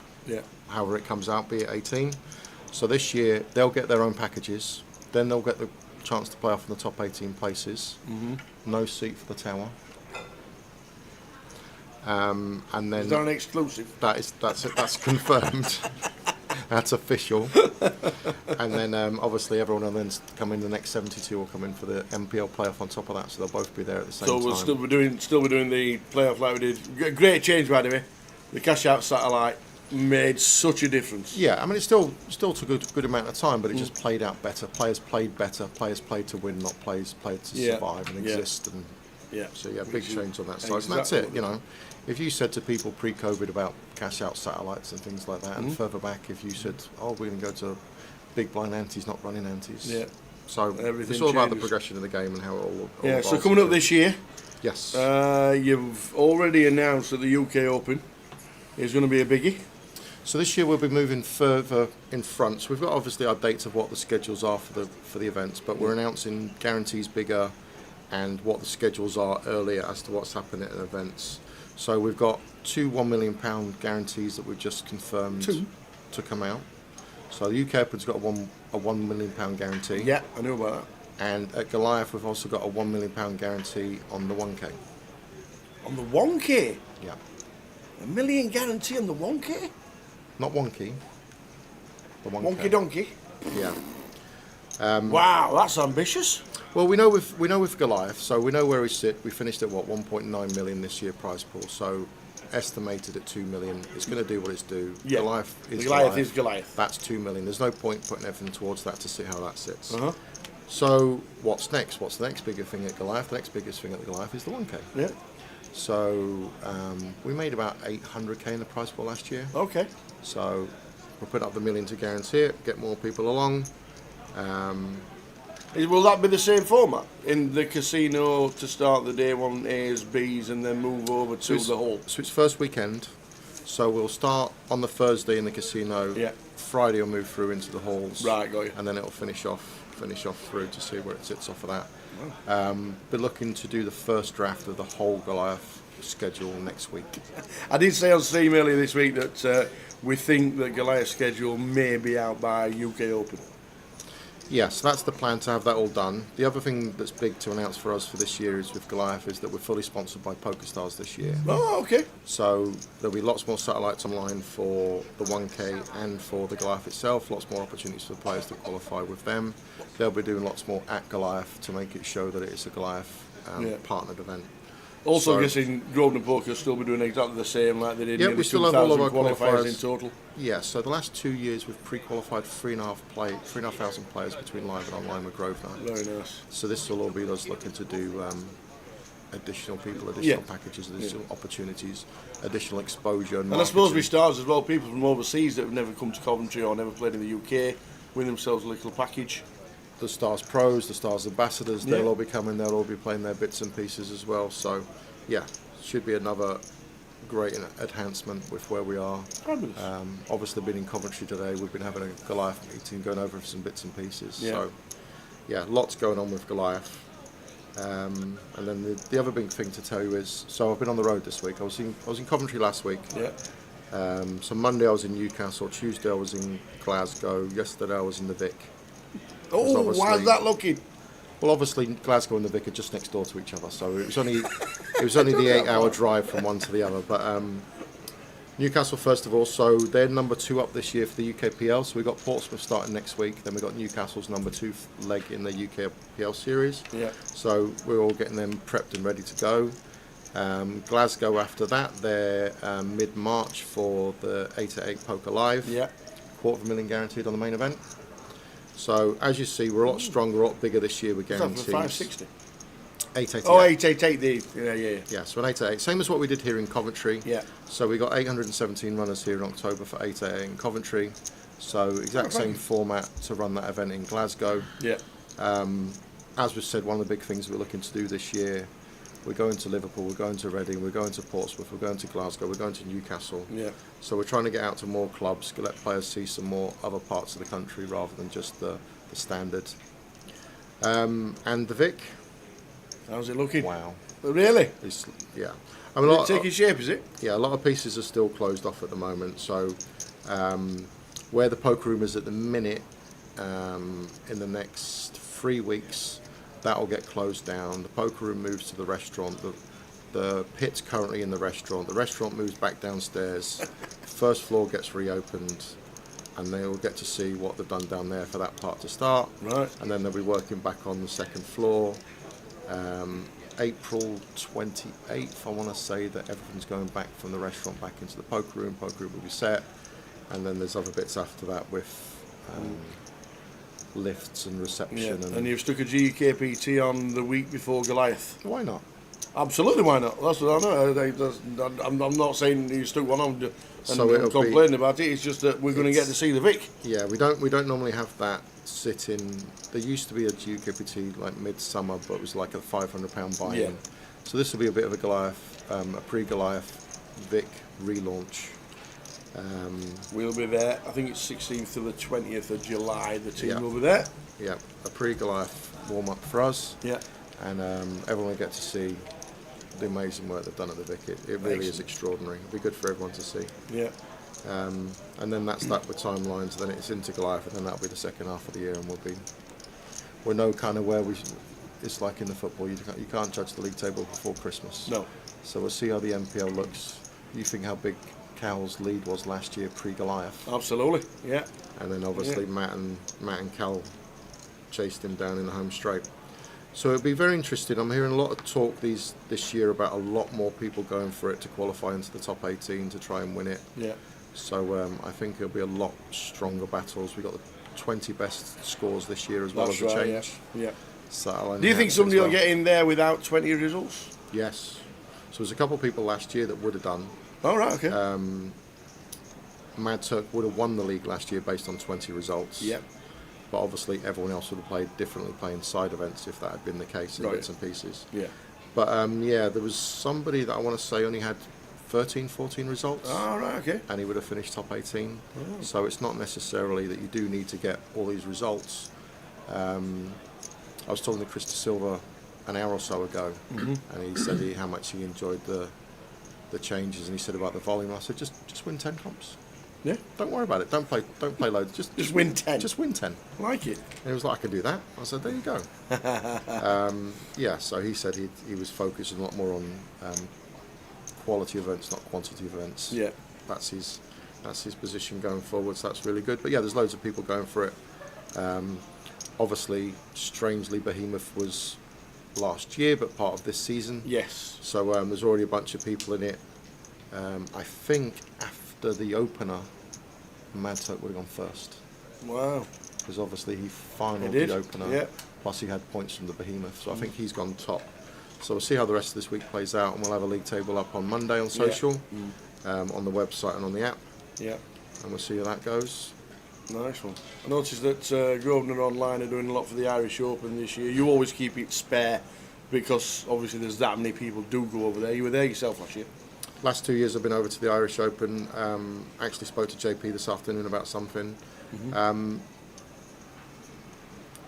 However it comes out, be it 18. So this year they'll get their own packages. Then they'll get the chance to play off in the top 18 places. No seat for the tower. And then is that an exclusive? That's confirmed. That's official. And then obviously everyone will then come in. The next 72 will come in for the MPL playoff on top of that, so they'll both be there at the same time. So we'll still be doing the playoff like we did. Great change, by the way. The cash out satellite made such a difference. Yeah, I mean it still took a good amount of time, but it just played out better. Players played better. Players played to win, not players played to survive and exist. And so big change on that side. And that's it. You know, if you said to people pre-COVID about cash out satellites and things like that, and further back, if you said, "Oh, we're going to go to big blind antes, not running antes," so it's all about the progression of the game and how it all so coming up this year, yes, you've already announced that the UK Open is going to be a biggie. So this year we'll be moving further in front. So we've got obviously our dates of what the schedules are for the events, but we're announcing guarantees bigger and what the schedules are earlier as to what's happening at events. So we've got 2 £1 million guarantees that we've just confirmed to come out. So the UK Open's got a £1 million guarantee. Yeah, I knew about that. And at Goliath we've also got a £1 million guarantee on the 1K. On the 1K? Yeah. $1 million guarantee on the 1K? Not wonky. The 1K. Wonky donkey? Yeah. Wow, that's ambitious. Well, we know with Goliath, so we know where we sit. We finished at 1.9 million this year prize pool, so estimated at 2 million. It's going to do what it's due. Yeah. Goliath is Goliath. That's 2 million. There's no point putting everything towards that to see how that sits. So what's next? What's the next bigger thing at Goliath? The next biggest thing at the Goliath is the 1K. Yeah. So we made about 800k in the prize pool last year. Okay. So we're putting up the million to guarantee it, get more people along. Will that be the same format in the casino to start the day one A's, B's, and then move over to the hall? So it's first weekend. So we'll start on the Thursday in the casino. Yeah. Friday will move through into the halls. Right, got you. And then it'll finish off through to see where it sits off of that. We're looking to do the first draft of the whole Goliath schedule next week. I did say on stream earlier this week that we think that Goliath's schedule may be out by UK Open. Yeah, so that's the plan, to have that all done. The other thing that's big to announce for us for this year is with Goliath is that we're fully sponsored by PokerStars this year. Oh, okay. So there'll be lots more satellites online for the 1K and for the Goliath itself, lots more opportunities for the players to qualify with them. They'll be doing lots more at Goliath to make it show that it is a Goliath partnered event. Also, I guess in Grosvenor Poker still be doing exactly the same like they did. Yeah, we still have all of our qualifiers in total. Yeah, so the last 2 years we've pre-qualified 3,500 players between live and online with Grosvenor. Very nice. So this will all be us looking to do additional people, additional packages, additional opportunities, additional exposure. And I suppose we start as well, people from overseas that have never come to Coventry or never played in the UK, win themselves a little package. The Stars Pros, the Stars Ambassadors, they'll all be coming, they'll all be playing their bits and pieces as well. So, yeah, should be another great enhancement with where we are. Obviously, been in Coventry today, we've been having a Goliath meeting, going over some bits and pieces. So, yeah, lots going on with Goliath. And then the other big thing to tell you is, so I've been on the road this week. I was in Coventry last week. So Monday I was in Newcastle, Tuesday I was in Glasgow, yesterday I was in the Vic. Oh, how's that looking? Well, obviously Glasgow and the Vic are just next door to each other, so it was only the 8-hour drive from one to the other. But Newcastle first of all, so they're number 2 up this year for the UKPL. So we've got Portsmouth starting next week. Then we've got Newcastle's number 2 leg in the UKPL series. Yeah. So we're all getting them prepped and ready to go. Glasgow after that, they're mid-March for the 8-8 Poker Live. Yeah. £250,000 guaranteed on the main event. So as you see, we're a lot stronger, a lot bigger this year with guarantees. Is that for 560? 888. Oh, 888. Yeah, so an 888. Same as what we did here in Coventry. Yeah. So we got 817 runners here in October for 888 in Coventry. So exact same format to run that event in Glasgow. Yeah. As we said, one of the big things we're looking to do this year, we're going to Liverpool, we're going to Reading, we're going to Portsmouth, we're going to Glasgow, we're going to Newcastle. Yeah. So we're trying to get out to more clubs, let players see some more other parts of the country rather than just the standard. And the Vic. How's it looking? Wow. Really? Yeah. I mean, taking shape, is it? Yeah, a lot of pieces are still closed off at the moment. So where the poker room is at the minute, in the next 3 weeks, that will get closed down. The poker room moves to the restaurant. The pit's currently in the restaurant. The restaurant moves back downstairs. First floor gets reopened, and they'll get to see what they've done down there for that part to start. Right. And then they'll be working back on the second floor. April 28th, I want to say that everything's going back from the restaurant back into the poker room. Poker room will be set, and then there's other bits after that with lifts and reception. Yeah. And you've stuck a GUKPT on the week before Goliath. Why not? Absolutely, why not? That's what I know. I'm not saying you stuck one on and So complaining about it. It's just that we're going to get to see the Vic. Yeah, we don't normally have that sit-in. There used to be a GUKPT like midsummer, but it was like a £500 buy-in. Yeah. So this will be a bit of a Goliath, a pre-Goliath Vic relaunch. We'll be there. I think it's 16th to the 20th of July. The team Yeah. will be there. Yeah, a pre-Goliath warm-up for us. Yeah. And everyone will get to see the amazing work they've done at the Vic. It really is extraordinary. It'll be good for everyone to see. Yeah. And then that's that with timelines. Then it's into Goliath, and then that'll be the second half of the year, and we'll know kind of where it's like in the football. You can't judge the league table before Christmas. No. So we'll see how the MPL looks. You think how big Cal's lead was last year pre-Goliath? Absolutely. Yeah. And then obviously Matt and Cal chased him down in the home straight. So it'll be very interesting. I'm hearing a lot of talk this year about a lot more people going for it to qualify into the top 18 to try and win it. Yeah. So I think it'll be a lot stronger battles. We've got the 20 best scores this year as well That's as a right, change. Yeah. So Do you think somebody will get in there without 20 results? Yes. So there's a couple of people last year that would have done. Oh, right, okay. Mad Turk would have won the league last year based on 20 results. Yep. But obviously everyone else would have played differently, playing side events if that had been the case in bits and pieces. Yeah. But yeah, there was somebody that I want to say only had 13, 14 results. Oh, right, okay. And he would have finished top 18. Oh. So it's not necessarily that you do need to get all these results. I was talking to Chris De Silva an hour or so ago, and he said how much he enjoyed the changes, and he said about the volume. I said just win 10 comps. Yeah. Don't worry about it. Don't play loads. Just win 10. Just win 10. Like it. And he was like, I can do that. I said, there you go. Yeah. So he said he was focusing a lot more on quality events, not quantity events. Yeah. That's his position going forward. So that's really good. But yeah, there's loads of people going for it. Obviously, strangely, Behemoth was last year, but part of this season. Yes. So there's already a bunch of people in it. I think after the opener, Mad Turk would have gone first. Wow. Because obviously he finalled did, the opener. yeah. Plus he had points from the Behemoth. So I think he's gone top. So we'll see how the rest of this week plays out, and we'll have a league table up on Monday on social, on the website and on the app. Yeah. And we'll see how that goes. Nice one. I noticed that Grosvenor Online are doing a lot for the Irish Open this year. You always keep it spare because obviously there's that many people do go over there. You were there yourself last year. Last 2 years I've been over to the Irish Open. Actually spoke to JP this afternoon about something.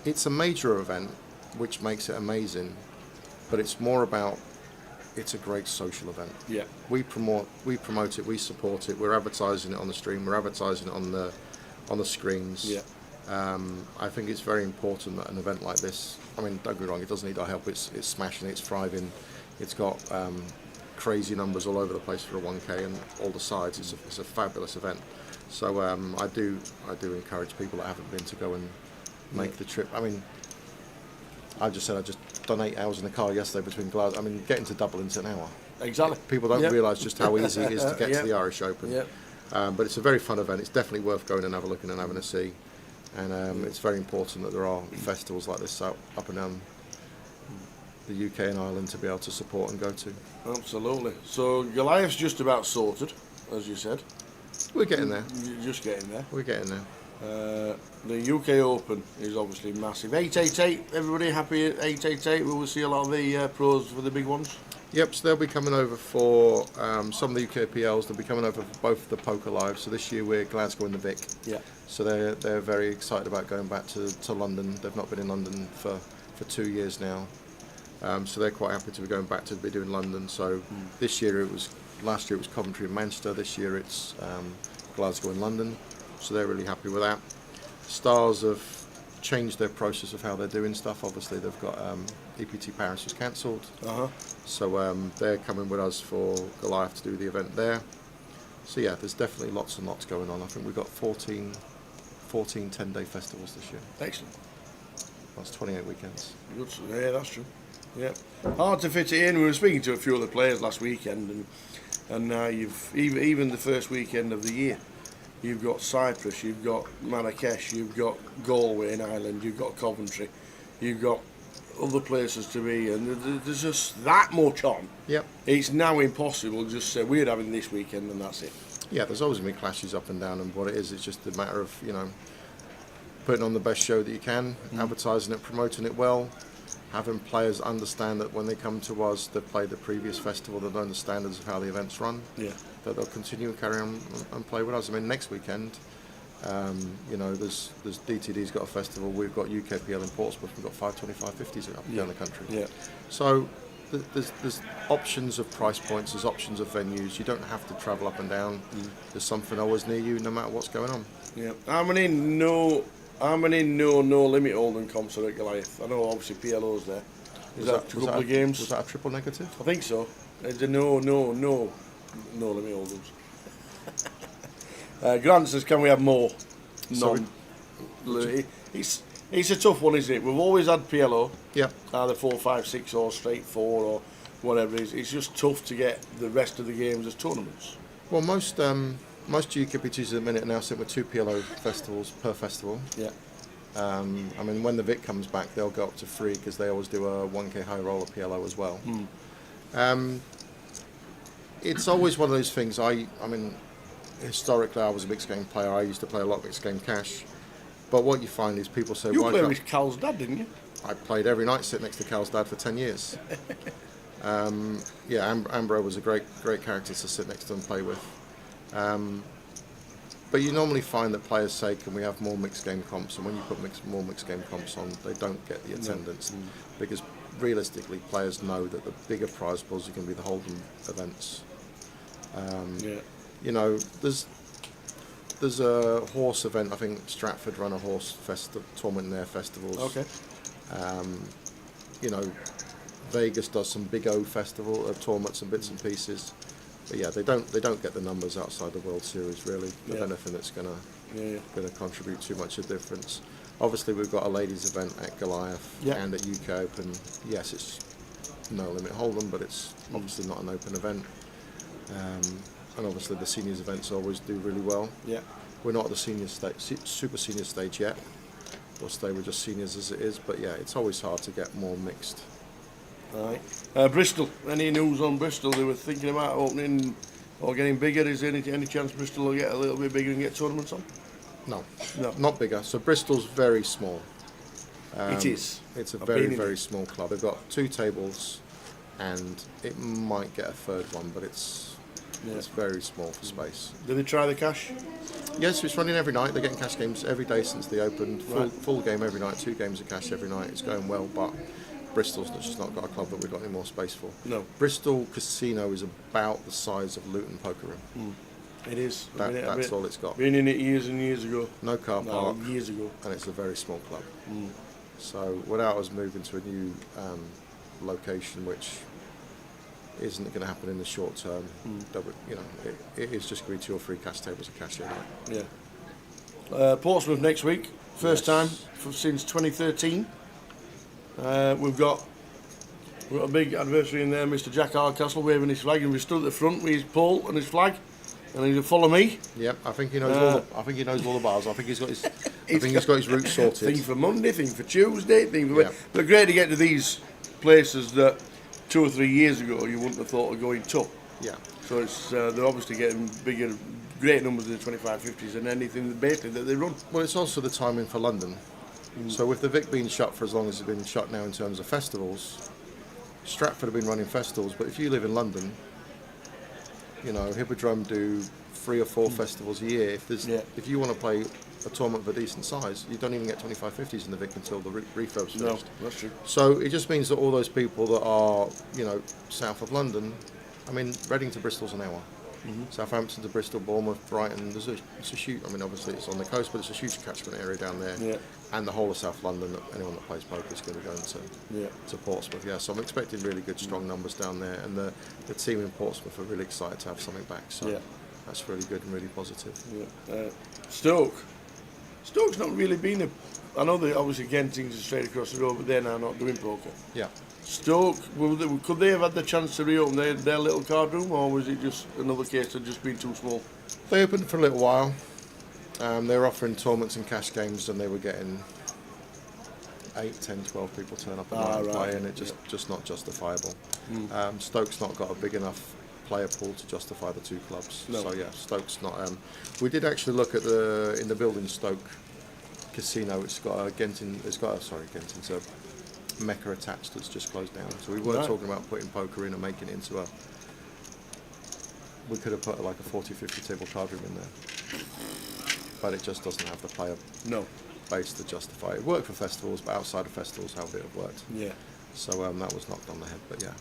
It's a major event, which makes it amazing, but it's more about it's a great social event. Yeah. We promote it, we support it, we're advertising it on the stream, we're advertising it on the screens. Yeah. I think it's very important that an event like this, I mean, don't get me wrong, it doesn't need our help, it's smashing, it's thriving, it's got crazy numbers all over the place for a 1K and all the sides. It's a fabulous event. So I do encourage people that haven't been to go and make the trip. I mean, I just done 8 hours in the car yesterday between Glasgow. I mean, getting to Dublin's an hour. Exactly. People don't realise just how easy it is to get to the Irish Open. Yeah. But it's a very fun event. It's definitely worth going and have a look and having a see. And it's very important that there are festivals like this up and down the UK and Ireland to be able to support and go to. Absolutely. So Goliath's just about sorted, as you said. We're getting there. You're just getting there. We're getting there. The UK Open is obviously massive. 888, everybody happy at 888? Will we see a lot of the pros for the big ones? Yep, so they'll be coming over for some of the UKPLs. They'll be coming over for both the Poker Live. So this year we're Glasgow and the Vic. Yeah. So they're very excited about going back to London. They've not been in London for 2 years now. So they're quite happy to be going back to be doing London. So last year it was Coventry and Manchester. This year it's Glasgow and London. So they're really happy with that. Stars have changed their process of how they're doing stuff. Obviously they've got EPT Paris was cancelled. So they're coming with us for Goliath to do the event there. So yeah, there's definitely lots and lots going on. I think we've got 14 10-day festivals this year. Excellent. That's 28 weekends. Good. Yeah, that's true. Yeah, hard to fit it in. We were speaking to a few other players last weekend, and now you've even the first weekend of the year, you've got Cyprus, you've got Marrakesh, you've got Galway in Ireland, you've got Coventry, you've got other places to be, and there's just that much on. Yep. It's now impossible to just say we're having this weekend and that's it. Yeah, there's always going to be clashes up and down, and what it is, it's just a matter of putting on the best show that you can, advertising it, promoting it well. Having players understand that when they come to us, they've played the previous festival, they know the standards of how the events run, that they'll continue to carry on and play with us. I mean, next weekend, there's DTD's got a festival, we've got UKPL in Portsmouth, we've got 525 50s up and down the country. Yeah. So there's options of price points, there's options of venues. You don't have to travel up and down. There's something always near you, no matter what's going on. Yeah. How many no limit holding comps are at Goliath? I know obviously PLO's there. Is that a couple of games? Was that a triple negative? I think so. It's a no limit holdings. Grant says, can we have more? None. It's a tough one, isn't it? We've always had PLO. Yep. Either 4, 5, 6 or straight 4 or whatever it is. It's just tough to get the rest of the games as tournaments. Well, most GUKPTs at the minute are now sitting with 2 PLO festivals per festival. Yeah. I mean, when the Vic comes back, they'll go up to 3 because they always do a 1K high roller PLO as well. It's always one of those things. I mean, historically, I was a mixed game player. I used to play a lot of mixed game cash. But what you find is people say, you why played with Cal's dad, didn't you? I played every night sitting next to Cal's dad for 10 years. Ambro was a great character to sit next to and play with. But you normally find that players say, can we have more mixed game comps? And when you put more mixed game comps on, they don't get the attendance. Because realistically, players know that the bigger prize pools are going to be the Hold'em events. There's a horse event. I think Stratford run a horse tournament in their festivals. Okay. Vegas does some big O festival tournaments and bits and pieces. But yeah, they don't get the numbers outside the World Series really. Of anything that's gonna contribute too much of a difference. Obviously, we've got a ladies' event at Goliath and at UK Open. Yes, it's no limit hold'em, but it's obviously not an open event. And obviously, the seniors events always do really well. Yeah, we're not at the senior stage, super senior stage yet. We'll stay with just seniors as it is. But yeah, it's always hard to get more mixed. Right. Bristol. Any news on Bristol? They were thinking about opening or getting bigger. Is there any chance Bristol will get a little bit bigger and get tournaments on? No, not bigger. So Bristol's very small. It is. It's a very small club. They've got 2 tables, and it might get a 3rd one, but it's very small for space. Did they try the cash? Yes, it's running every night. They're getting cash games every day since they opened. Full game every night. 2 games of cash every night. It's going well, but Bristol's just not got a club that we've got any more space for. No. Bristol Casino is about the size of Luton Poker Room. It is. That's all it's got. Been in it years and years ago. No car park. Years ago. And it's a very small club. So without us moving to a new location, which isn't going to happen in the short term, it is just going to be 2 or 3 cash tables of cash every night. Yeah. Portsmouth next week. First time since 2013. We've got a big adversary in there, Mr. Jack Hardcastle waving his flag, and we stood at the front with his pole and his flag, and he'll follow me. Yep, I think he knows all. I think he knows all the bars. I think he's got his. He's got his route sorted. Thing for Monday, thing for Tuesday, thing for. But great to get to these places that 2 or 3 years ago you wouldn't have thought of going to. Yeah. So it's they're obviously getting bigger, great numbers in the 25-50s and anything basically that they run. Well, it's also the timing for London. So with the Vic being shut for as long as it's been shut now in terms of festivals, Stratford have been running festivals, but if you live in London, you know, Hippodrome do 3 or 4 festivals a year. If you want to play a tournament of a decent size, you don't even get 25-50s in the Vic until the refurb's finished. No, that's true. So it just means that all those people that are, you know, south of London, I mean, Reading to Bristol's an hour. Southampton to Bristol, Bournemouth, Brighton, it's a huge, I mean, obviously it's on the coast, but it's a huge catchment area down there. Yeah. And the whole of South London, anyone that plays poker is going to be going to Portsmouth. Yeah, so I'm expecting really good, strong numbers down there, and the team in Portsmouth are really excited to have something back. So that's really good and really positive. Yeah. Stoke's not really been I know they obviously Genting's straight across the road, but they're now not doing poker. Yeah. Stoke, could they have had the chance to reopen their little card room, or was it just another case of just being too small? They opened for a little while. They were offering tournaments and cash games, and they were getting 8, 10, 12 people turn up and play, and it's just not justifiable. Stoke's not got a big enough player pool to justify the 2 clubs. No. So yeah, Stoke's not. We did actually look at in the building Stoke Casino. It's got a Genting's a Mecca attached that's just closed down. So we were talking about putting poker in and making it into we could have put like a 40-50 table card room in there, but it just doesn't have the player base to justify it. It worked for festivals, but outside of festivals, how would it have worked? Yeah. So that was knocked on the head, but yeah.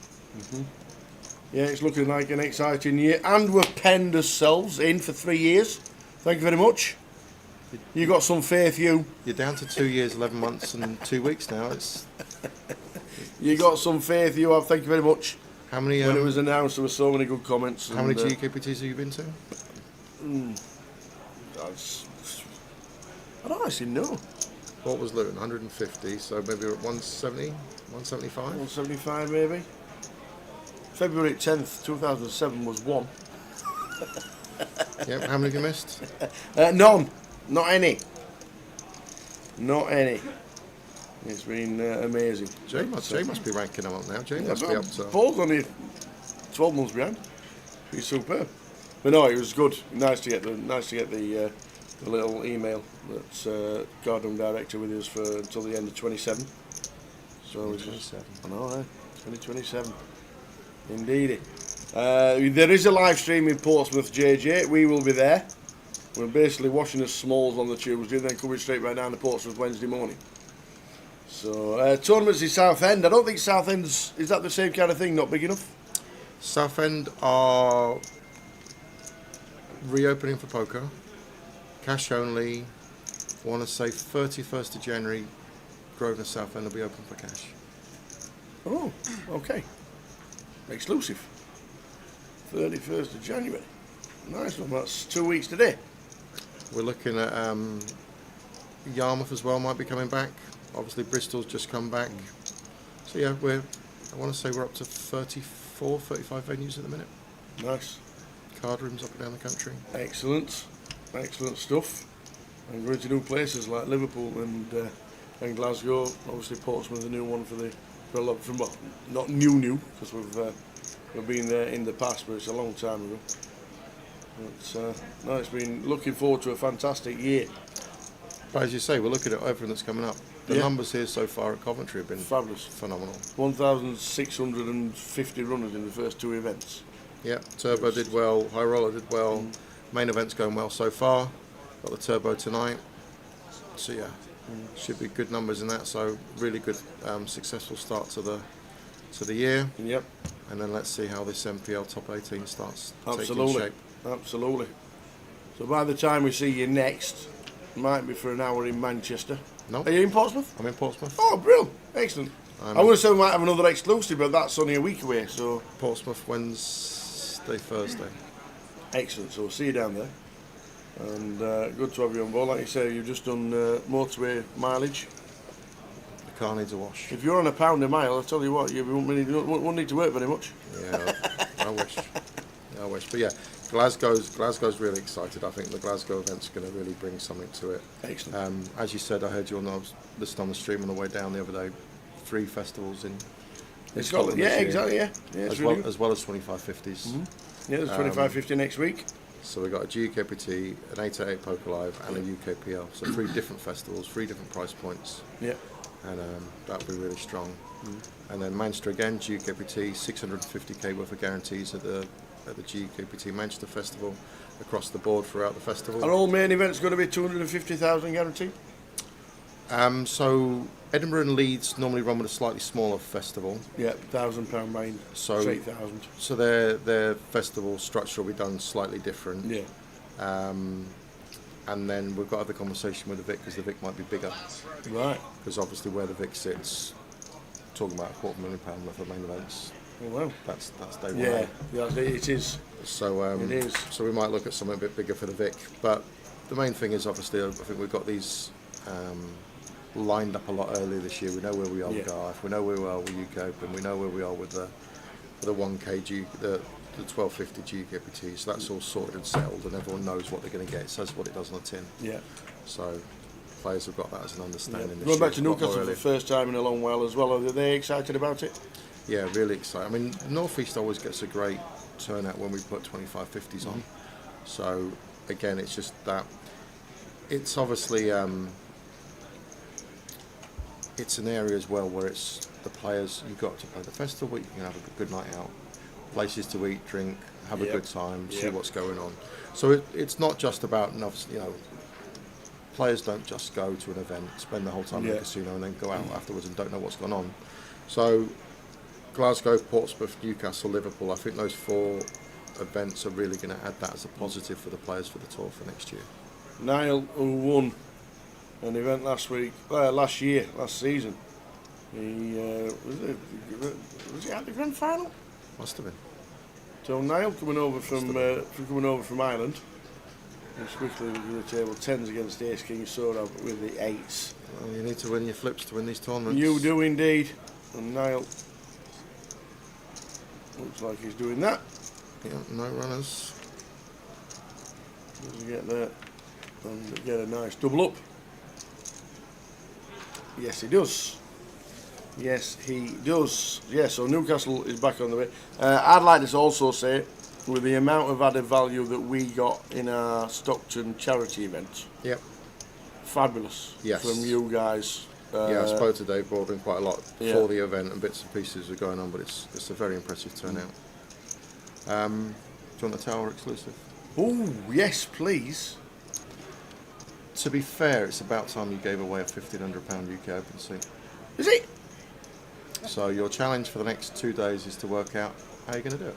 Yeah, it's looking like an exciting year, and we've penned ourselves in for 3 years. Thank you very much. You got some faith, you. You're down to 2 years, 11 months, and 2 weeks now. You got some faith, you have. Thank you very much. How many? When it was announced, there were so many good comments. How many GUKPTs have you been to? I don't actually know. What was Luton? 150, so maybe 170, 175? 175 maybe. February 10th, 2007 was 1. Yep, how many have you missed? None. Not any. Not any. It's been amazing. Jay must be ranking them up now. Jay must be up to... Paul's only 12 months behind. He's superb. But no, it was good. Nice to get the little email that Gardner Director with us for until the end of 27. So 27. I know, 2027. Indeed. There is a live stream in Portsmouth, JJ. We will be there. We're basically washing the smalls on the Tuesday, then coming straight right down to Portsmouth Wednesday morning. So tournaments in Southend. I don't think Southend's, is that the same kind of thing? Not big enough. Southend are reopening for poker. Cash only. I want to say 31st of January. Grosvenor Southend will be open for cash. Oh, okay. Exclusive. 31st of January. Nice one. That's 2 weeks today. We're looking at Yarmouth as well, might be coming back. Obviously Bristol's just come back. So yeah, I want to say we're up to 34, 35 venues at the minute. Nice. Card rooms up and down the country. Excellent. Excellent stuff. And going to new places like Liverpool and Glasgow. Obviously Portsmouth, a new one not new, because we've been there in the past, but it's a long time ago. But it's been looking forward to a fantastic year. But as you say, we're looking at everything that's coming up. The numbers here so far at Coventry have been fabulous, phenomenal. 1,650 runners in the first 2 events. Yeah, Turbo did well, High Roller did well. Main event's going well so far. Got the Turbo tonight. So yeah, should be good numbers in that. So really good, successful start to the year. Yep. And then let's see how this MPL Top 18 starts Absolutely. taking shape. Absolutely. So by the time we see you next, might be for an hour in Manchester. No. Are you in Portsmouth? I'm in Portsmouth. Oh, brilliant. Excellent. I want to say we might have another exclusive, but that's only a week away. So Portsmouth Wednesday, Thursday. Excellent. So we'll see you down there. And good to have you on board. Like you say, you've just done motorway mileage. The car needs a wash. If you're on £1 a mile, I'll tell you what, you won't need to work very much. Yeah, I wish. I wish. But yeah, Glasgow's really excited. I think the Glasgow event's going to really bring something to it. Excellent. As you said, I heard you listening on the stream on the way down the other day. 3 festivals in It's got, yeah, exactly, yeah. As well as 2550s. Yeah, there's 2550 next week. So we've got a GUKPT, an 888 Poker Live, and a UKPL. So 3 different festivals, 3 different price points. Yeah. And that'll be really strong. And then Manchester again, GUKPT, 650k worth of guarantees at the GUKPT Manchester Festival, across the board throughout the festival. Are all main events going to be 250,000 guarantee? So Edinburgh and Leeds normally run with a slightly smaller festival. Yeah, £1,000 main, so 8,000. So their festival structure will be done slightly different. Yeah. And then we've got to have the conversation with the Vic, because the Vic might be bigger. Right. Because obviously where the Vic sits, talking about £250,000 worth of main events. Oh, well. That's day one. Yeah, it is. So it is. So we might look at something a bit bigger for the Vic. But the main thing is obviously I think we've got these lined up a lot earlier this year. We know where we are with Goliath, we know where we are with UK Open, we know where we are with the 1K the 1250 GUKPT. So that's all sorted and settled, and everyone knows what they're going to get. It says what it does on the tin. Yeah. So players have got that as an understanding. Going back to Newcastle for the first time in a long while as well. Are they excited about it? Yeah, really excited. I mean, North East always gets a great turnout when we put 2550s on. So again, it's just that it's obviously it's an area as well where it's the players. You've got to play the festival, but you can have a good night out, places to eat, drink, have a good time, see what's going on. So it's not just about, players don't just go to an event, spend the whole time in the casino, and then go out afterwards and don't know what's gone on. So Glasgow, Portsmouth, Newcastle, Liverpool, I think those 4 events are really going to add that as a positive for the players for the tour for next year. Niall, who won an event last season, he was he at the grand final? Must have been. So Niall coming over from Ireland, he's quickly looking at the table, 10s against Ace King Soda with the 8s. Well, you need to win your flips to win these tournaments. You do indeed, and Niall looks like he's doing that. Yeah, no runners. Does he get there and get a nice double up? Yes, he does. Yes, he does. Yeah, so Newcastle is back on the way. I'd like to also say, with the amount of added value that we got in our Stockton charity event, fabulous from you guys. I spoke to Dave Baldwin quite a lot for the event, and bits and pieces are going on, but it's a very impressive turnout. Do you want the Tower exclusive? Oh, yes, please. To be fair, it's about time you gave away a £1,500 UK Open seat. Is it? So your challenge for the next 2 days is to work out how you're going to do it.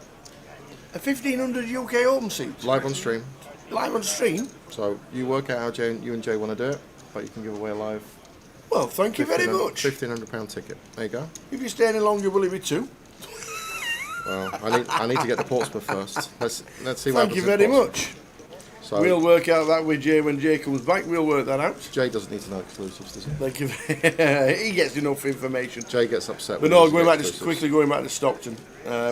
A 1,500 UK Open seat? Live on stream. Live on stream? So you work out how you and Jay want to do it, but you can give away a live. Well, thank you very much. £1,500 ticket. There you go. If you're staying any longer, will it be 2? Well, I need to get to Portsmouth first. Let's see what happens. Thank you very much. So we'll work out that with Jay when Jay comes back. We'll work that out. Jay doesn't need to know exclusives, does he? Thank you. He gets enough information. Jay gets upset. But no, going back to Stockton,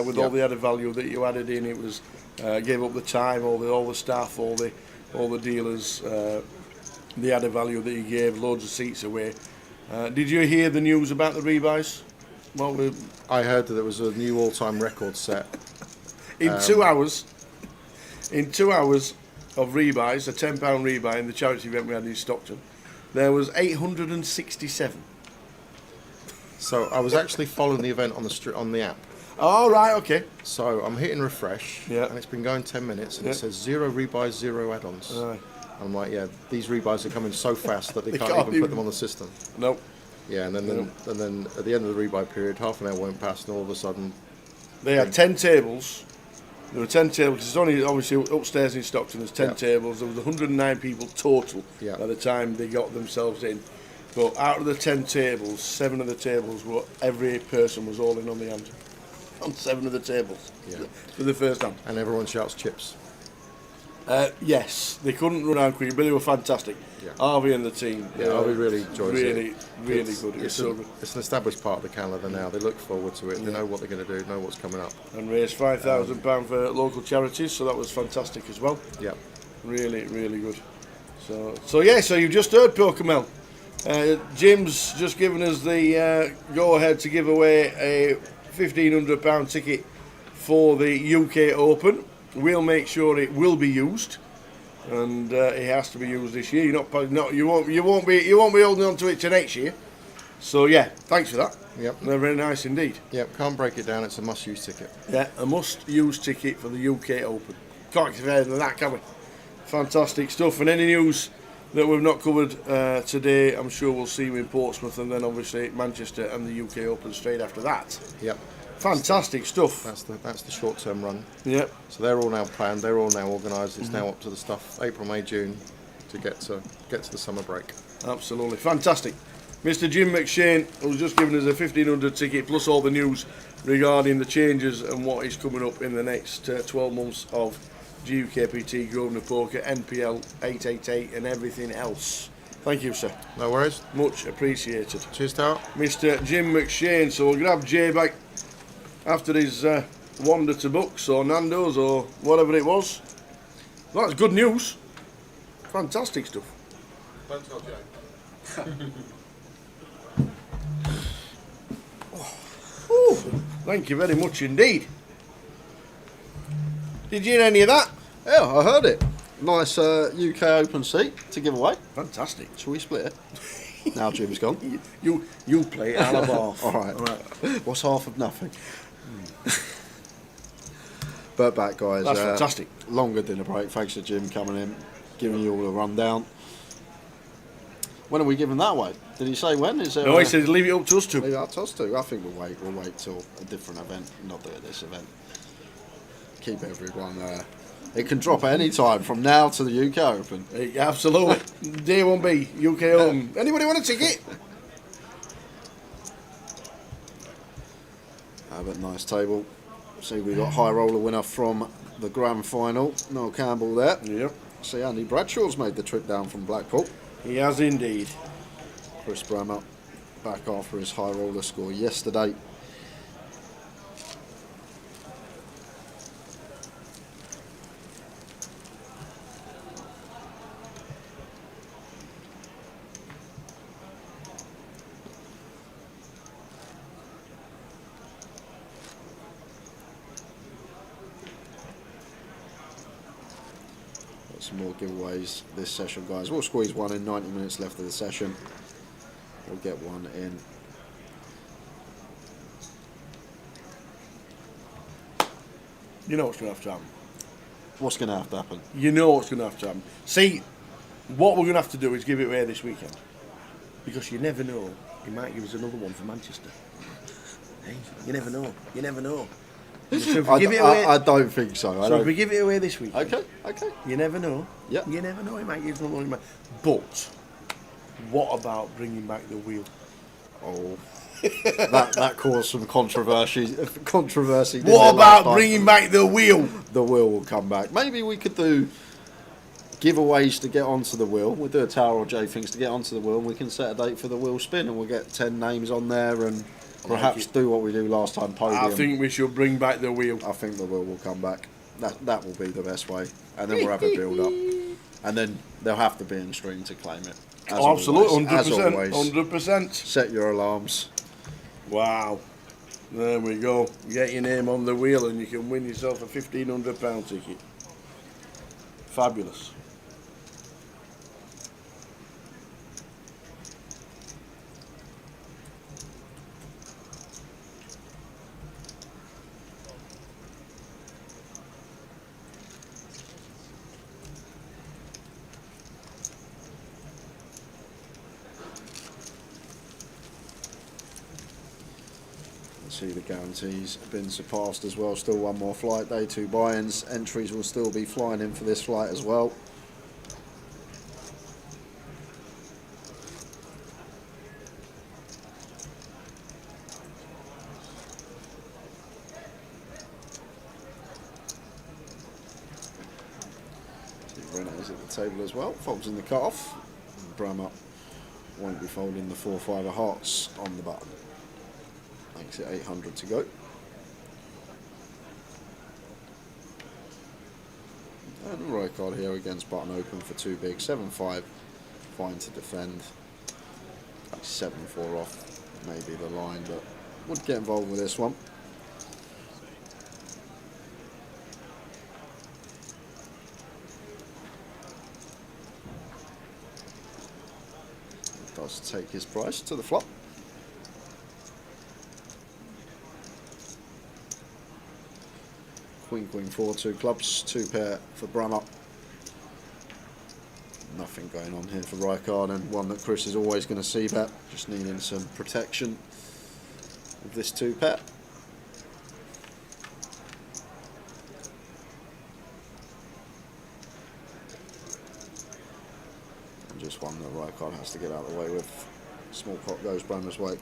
with all the added value that you added in, it was gave up the time, all the staff, all the dealers, the added value that you gave, loads of seats away. Did you hear the news about the rebuys? I heard that there was a new all-time record set. In 2 hours. In 2 hours of rebuys, a £10 rebuy in the charity event we had in Stockton, there was 867. So I was actually following the event on the app. Oh, right, okay. So I'm hitting refresh, and it's been going 10 minutes, and it says 0 rebuys, 0 add-ons. Right. I'm like, these rebuys are coming so fast that they can't even put them on the system. Nope. Yeah, and then at the end of the rebuy period, half an hour went past, and all of a sudden they had 10 tables. There were 10 tables. It's only obviously upstairs in Stockton. There's 10 tables. There was 109 people total by the time they got themselves in. But out of the 10 tables, 7 of the tables were every person was all in on the hand. On 7 of the tables for the first hand. And everyone shouts chips. Yes, they couldn't run out quick, but they were fantastic. Harvey and the team. Harvey really enjoys it. Really good. It's so good. It's an established part of the calendar now. They look forward to it. They know what they're going to do, know what's coming up. And raised £5,000 for local charities, so that was fantastic as well. Yeah. Really, really good. So you've just heard Pokemel. Jim's just given us the go-ahead to give away a £1,500 ticket for the UK Open. We'll make sure it will be used, and it has to be used this year. You won't be holding on to it to next year. So yeah, thanks for that. Yep. They're very nice indeed. Yep, can't break it down. It's a must-use ticket. Yeah, a must-use ticket for the UK Open. Can't get further than that, can we? Fantastic stuff. And any news that we've not covered today, I'm sure we'll see you in Portsmouth, and then obviously Manchester and the UK Open straight after that. Yep. Fantastic stuff. That's the short-term run. Yep. So they're all now planned. They're all now organised. It's now up to the stuff April, May, June to get to the summer break. Absolutely fantastic. Mr. Jim McShane, who's just given us a 1,500 ticket plus all the news regarding the changes and what is coming up in the next 12 months of GUKPT, Grosvenor Poker, NPL 888 and everything else. Thank you, sir. No worries. Much appreciated. Cheers, Tower. Mr. Jim McShane. So we'll grab Jay back after his wander to Bucks or Nando's or whatever it was. That's good news. Fantastic stuff. Don't tell Jay. Ooh, thank you very much indeed. Did you hear any of that? Yeah, I heard it. Nice UK Open seat to give away. Fantastic. Shall we split it? Now Jim's gone. You play it, I'll have half. All right. What's half of nothing? But back, guys. That's fantastic. Longer dinner break. Thanks to Jim coming in, giving you all a rundown. When are we giving that away? Did he say when? Is there No, he said leave it up to us two. Leave it up to us two. I think we'll wait. We'll wait till a different event, not do it this event. Keep everyone there. It can drop at any time from now to the UK Open. Absolutely. Day 1B, UK Open. Anybody want a ticket? But nice table. See, we got high roller winner from the grand final, Noel Campbell there. Yep. See, Andy Bradshaw's made the trip down from Blackpool. He has indeed. Chris Brammer back after his high roller score yesterday. Some more giveaways this session, guys. We'll squeeze one in. 90 minutes left of the session. We'll get one in. You know what's going to have to happen. What's going to have to happen? You know what's going to have to happen. See, what we're going to have to do is give it away this weekend. Because you never know. He might give us another one for Manchester. Hey, you never know. You never know. So if we give it away, I don't think so. So if we give it away this week, okay. You never know. Yeah. You never know. He might give us another one. But what about bringing back the wheel? Oh, that caused some controversy. What about bringing back the wheel? The wheel will come back. Maybe we could do giveaways to get onto the wheel. We'll do a Tower or J things to get onto the wheel, and we can set a date for the wheel spin, and we'll get 10 names on there, and perhaps do what we do last time, podium. I think we should bring back the wheel. I think the wheel will come back. That will be the best way, and then we'll have a build up, and then they'll have to be in stream to claim it. Absolutely, 100%. 100%. Set your alarms. Wow. There we go. Get your name on the wheel and you can win yourself a £1,500 ticket. Fabulous. See the guarantees have been surpassed as well. Still one more flight. Day 2 buy-ins. Entries will still be flying in for this flight as well. Rena's at the table as well. Folds in the cut-off. Brammer won't be folding the 4-5 of hearts on the button. Makes it 800 to go. And a right card here against button open for 2 big. 7-5, fine to defend. Like 7-4 off, maybe the line, but would get involved with this one. does take his price to the flop. Queen, queen, 4, 2 clubs, 2 pair for Brammer. Nothing going on here for Rijkaard, and one that Chris is always going to see bet, just needing some protection of this 2 pair. And just one that Rijkaard has to get out of the way with. Small pot goes Brammer's way.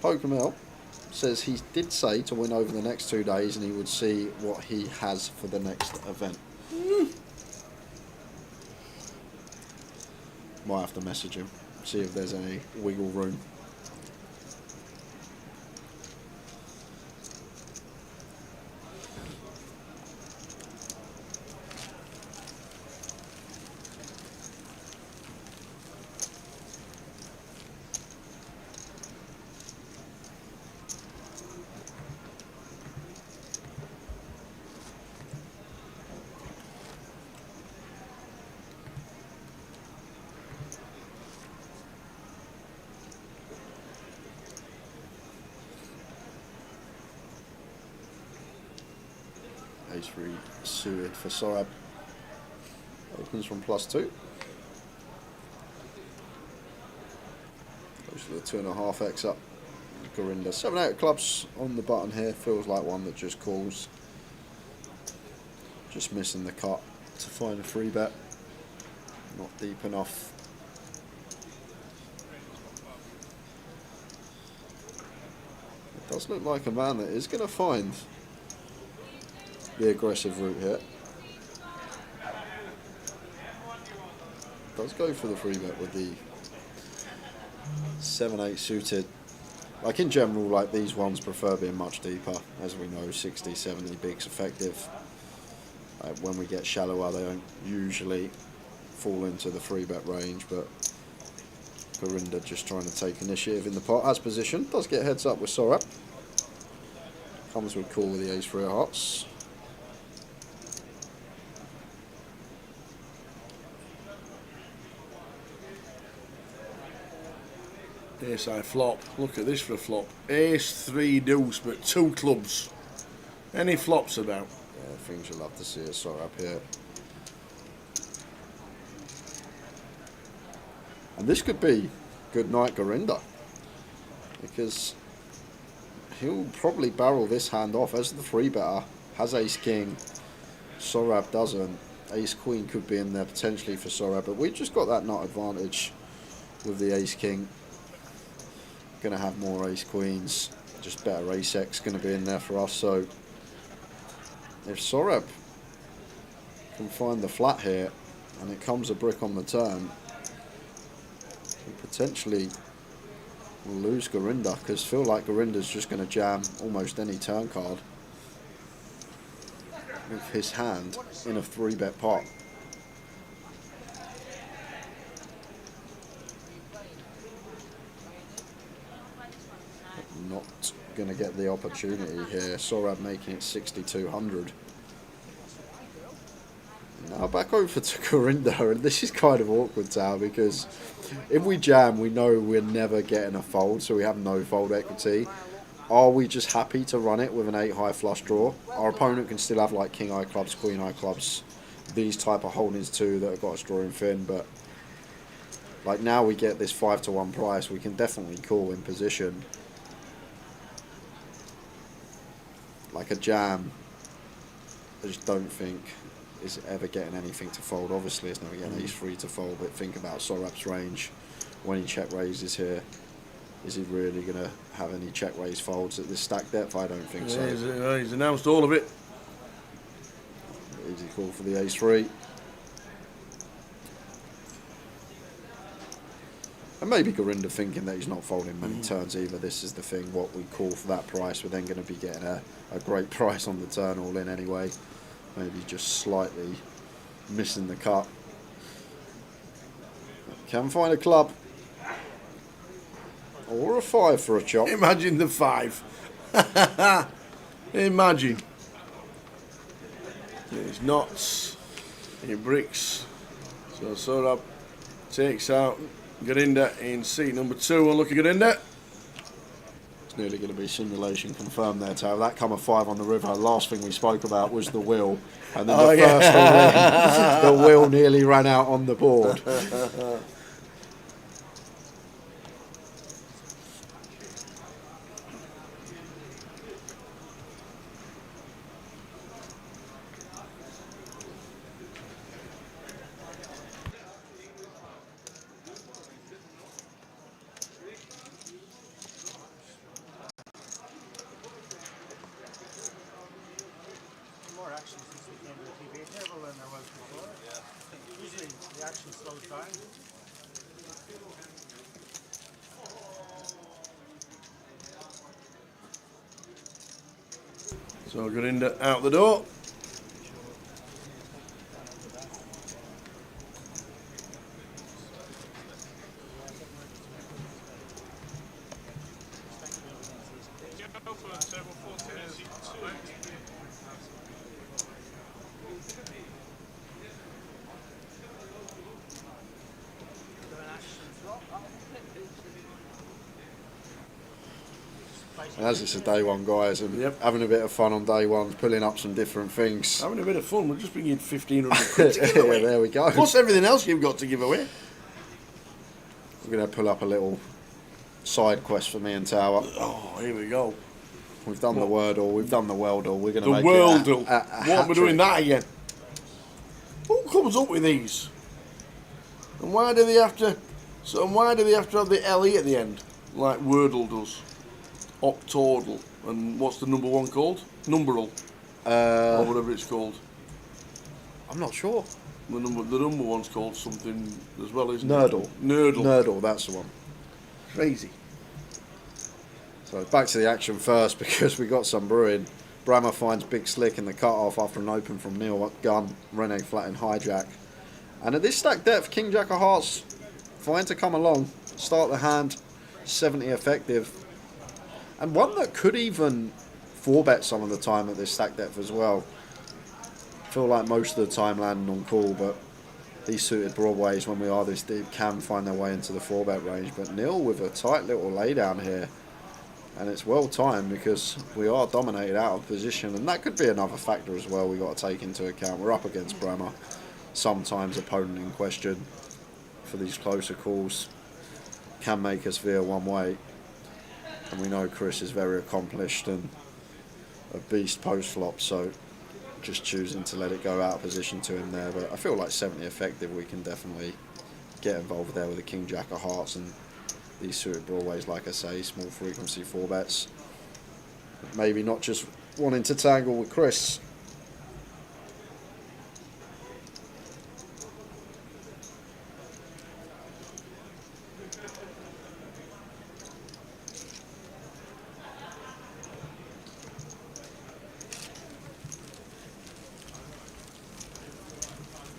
Pokemel says he did say to win over the next 2 days and he would see what he has for the next event. Might have to message him, see if there's any wiggle room. Ace-3 suited for Sorab. Opens from +2. Goes to the 2.5x up. Gorinda. 7 out of clubs on the button here. Feels like one that just calls. Just missing the cut to find a free bet. Not deep enough. It does look like a man that is going to find the aggressive route here. Does go for the free bet with the 7-8 suited. Like in general, like these ones prefer being much deeper. As we know, 60, 70 bigs effective. When we get shallower, they don't usually fall into the free bet range, but Gorinda just trying to take initiative in the pot. As position, does get heads up with Sorab. Comes with call with the Ace-3 of hearts. Ace-high flop. Look at this for a flop. Ace-3 deuce, but 2 clubs. Any flops about? Yeah, things you'll love to see a Sorab here. And this could be good night Gorinda, because he'll probably barrel this hand off as the free better. Has Ace-King. Sorab doesn't. Ace-Queen could be in there potentially for Sorab, but we've just got that nut advantage with the Ace-King. Going to have more Ace-Queens, just better Ace-X going to be in there for us. So if Sorab can find the flat here and it comes a brick on the turn, we potentially will lose Gorinda, because I feel like Gorinda's just going to jam almost any turn card with his hand in a 3-bet pot. Not going to get the opportunity here. Sorab making it 6,200. Now back over to Gorinda, and this is kind of awkward now, because if we jam, we know we're never getting a fold, so we have no fold equity. Are we just happy to run it with an 8-high flush draw? Our opponent can still have like king-high clubs, queen-high clubs, these type of holdings too that have got us drawing thin, but like now we get this 5-1 price, we can definitely call in position. Like a jam, I just don't think is ever getting anything to fold. Obviously it's never getting Ace-3 to fold, but think about Sorab's range when he check raises here. Is he really going to have any check raise folds at this stack depth? I don't think so. He's announced all of it. Easy call for the Ace-3. And maybe Gorinda thinking that he's not folding many turns either. This is the thing, what we call for that price, we're then going to be getting a great price on the turn all in anyway. Maybe just slightly missing the cut. Can find a club. Or a 5 for a chop. Imagine the 5. Imagine. It's nuts. in bricks. So Sorab takes out Garinda in seat number 2. Unlucky Garinda. It's nearly going to be simulation confirmed there, Tav. That come a 5 on the river. Last thing we spoke about was the wheel. And then the first all-in, the wheel nearly ran out on the board. More action since we came to the TV table than there was before. Yeah. Usually the action slows down. So Garinda out the door. As it's a day one, guys, and having a bit of fun on day one, pulling up some different things. Having a bit of fun, we're just bringing 1,500 quid to give away. There we go. Plus everything else you've got to give away. We're going to pull up a little side quest for me and Tower. Oh, here we go. We've done the Wordle, we've done the Weldle. We're going to The make Worldle. it a What are we doing that again? Who comes up with these? And why do they have to? So why do they have to have the LE at the end, like Wordle does? Octordle, and what's the number one called? Numberal, or whatever it's called. I'm not sure. The number one's called something as well, isn't Nerdle. it? Nerdle. Nerdle, that's the one. Crazy. So back to the action first, because we got some brewing. Brammer finds Big Slick in the cut-off after an open from Neil Gunn. Rene flat in hijack. And at this stack depth, King Jack of Hearts fine to come along. Start the hand, 70 effective. And one that could even 4-bet some of the time at this stack depth as well. Feel like most of the time landing on call, but these suited broadways, when we are this deep, can find their way into the 4-bet range. But Neil with a tight little laydown here. And it's well timed because we are dominated out of position, and that could be another factor as well we got to take into account. We're up against Brammer, sometimes opponent in question for these closer calls can make us veer one way, and we know Chris is very accomplished and a beast post flop, so just choosing to let it go out of position to him there. But I feel like 70 effective, we can definitely get involved there with the King Jack of Hearts and these suited broadways, like I say, small frequency 4-bets. Maybe not just wanting to tangle with Chris.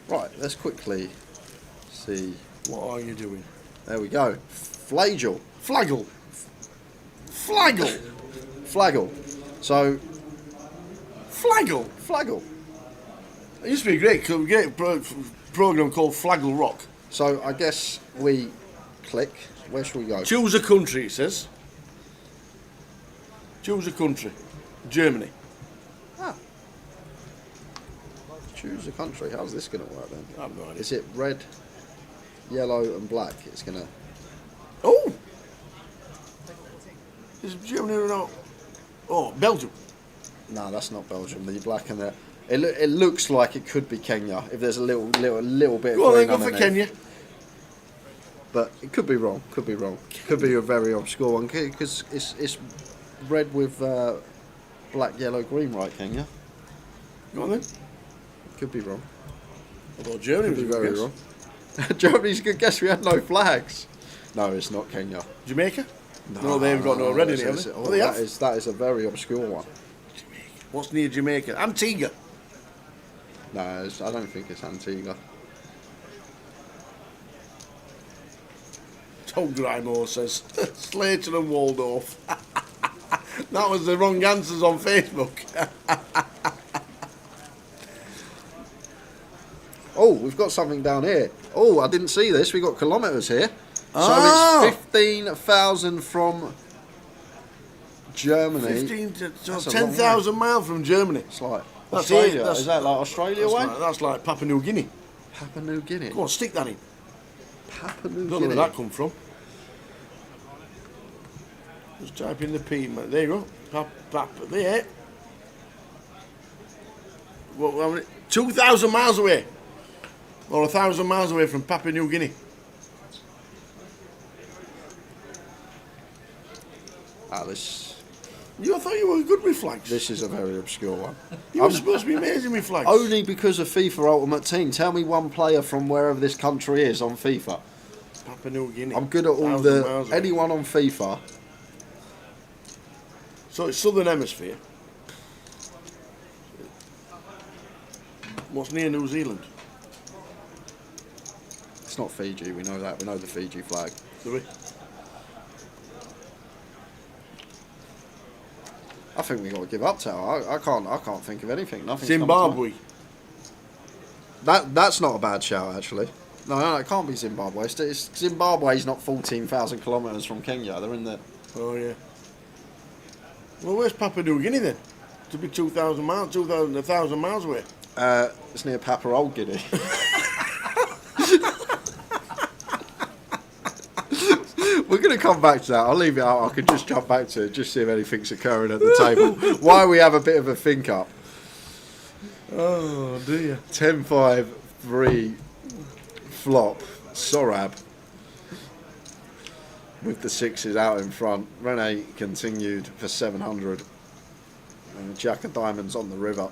Right, let's quickly see. What are you doing? There we go. Flagel. Flagel. Flagel. Flagel. So. Flagel. Flagel. It used to be a great program called Flagel Rock. So I guess we click. Where should we go? Choose a country, it says. Choose a country. Germany. Ah. Choose a country. How's this going to work then? I have no idea. Is it red, yellow and black? It's going to... Oh! Is Germany or not? Oh, Belgium. No, that's not Belgium. The black and the... It looks like it could be Kenya if there's a little bit of Go on then, green go for underneath. Kenya. But it could be wrong. Could be wrong. Could be a very obscure one because it's red with black, yellow, green, right, Kenya? Go on then. Could be wrong. I thought Germany was Could a be good very guess. wrong. Germany's a good guess. We had no flags. No, it's not Kenya. Jamaica? No, they've got no red in it, have they? Oh, Oh, they have? that is a very obscure one. What's near Jamaica? Antigua. No, I don't think it's Antigua. Tom Grimo says Slater and Waldorf. That was the wrong answers on Facebook. Oh, we've got something down here. Oh, I didn't see this. We've got kilometres here. Ah. So it's 15,000 from Germany. 10,000 miles from Germany. It's like That's Australia. it. Is that like Australia way? That's like Papua New Guinea. Papua New Guinea. Go on, stick that in. Papua New Don't know Guinea. where that come from. Just type in the P, mate. There you go. There. What, 2,000 miles away. Or 1,000 miles away from Papua New Guinea. Alice. I thought you were good with flags. This is a very obscure one. You were supposed to be amazing with flags. Only because of FIFA Ultimate Team. Tell me one player from wherever this country is on FIFA. Papua New Guinea. I'm good at all 1,000 miles away. anyone on FIFA. So it's Southern Hemisphere. What's near New Zealand? It's not Fiji. We know that. We know the Fiji flag. Do we? I think we got to give up to her. I can't think of anything. Nothing. Zimbabwe. That's not a bad shout actually. No, it can't be Zimbabwe. Zimbabwe's not 14,000 kilometres from Kenya. They're in the. Oh yeah. Well, where's Papua New Guinea then? To be 2,000 miles, 1,000 miles away. It's near Papua Old Guinea. We're going to come back to that. I'll leave it out. I can just jump back to it, just see if anything's occurring at the table. Why we have a bit of a think up. Oh dear. 10-5-3 flop. Sorab. With the sixes out in front. Rene continued for 700. And Jack of Diamonds on the river.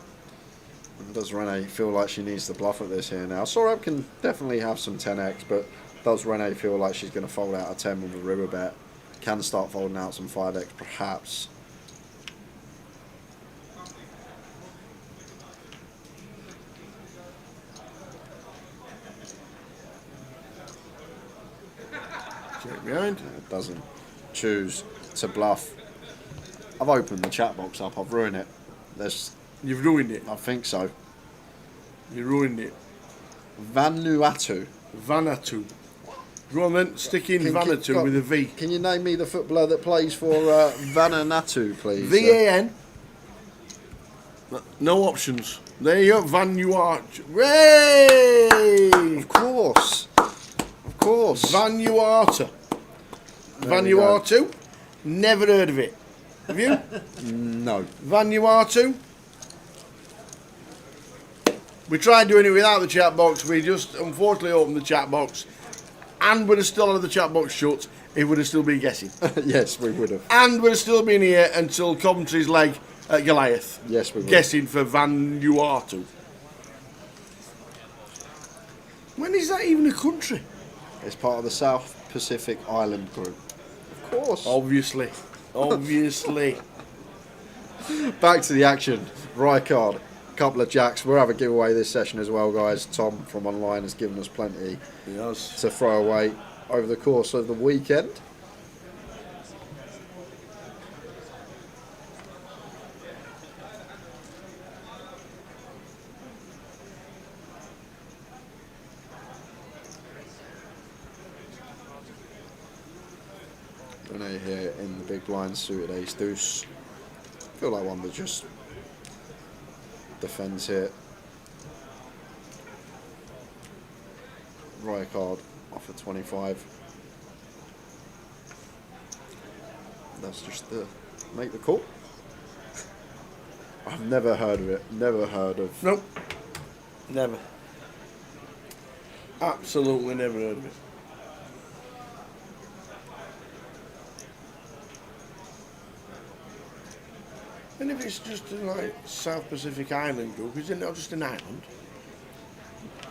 And does Rene feel like she needs to bluff at this here now? Sorab can definitely have some 10x, but does Rene feel like she's going to fold out a 10 with a river bet? Can start folding out some 5x perhaps. Check behind. It doesn't choose to bluff. I've opened the chat box up. I've ruined it. You've ruined it? I think so. You ruined it. Vanuatu. Vanuatu. Go on then, stick in Vanuatu with a V. Can you name me the footballer that plays for Vanuatu, please? VAN. No options. There you go, Vanuatu. Ray! Of course. Of course. Vanuatu. Vanuatu? Never heard of it. Have you? No. Vanuatu? We tried doing it without the chat box. We just unfortunately opened the chat box and would have still had the chat box shut. It would have still been guessing. Yes, we would have. And would have still been here until Coventry's leg at Goliath. Yes, we would. Guessing for Vanuatu. When is that even a country? It's part of the South Pacific Island Group. Of course. Obviously. Obviously. Back to the action. Rijkaard. Couple of jacks. We'll have a giveaway this session as well, guys. Tom from online has given us plenty to throw away over the course of the weekend. Rene here in the big blind suited ace deuce. Feel like one that just defends here. Rijkaard off at 25. That's just the make the call. I've never heard of it. Never heard of. Nope. Never. Absolutely never heard of it. And if it's just like South Pacific Island Group, is it not just an island?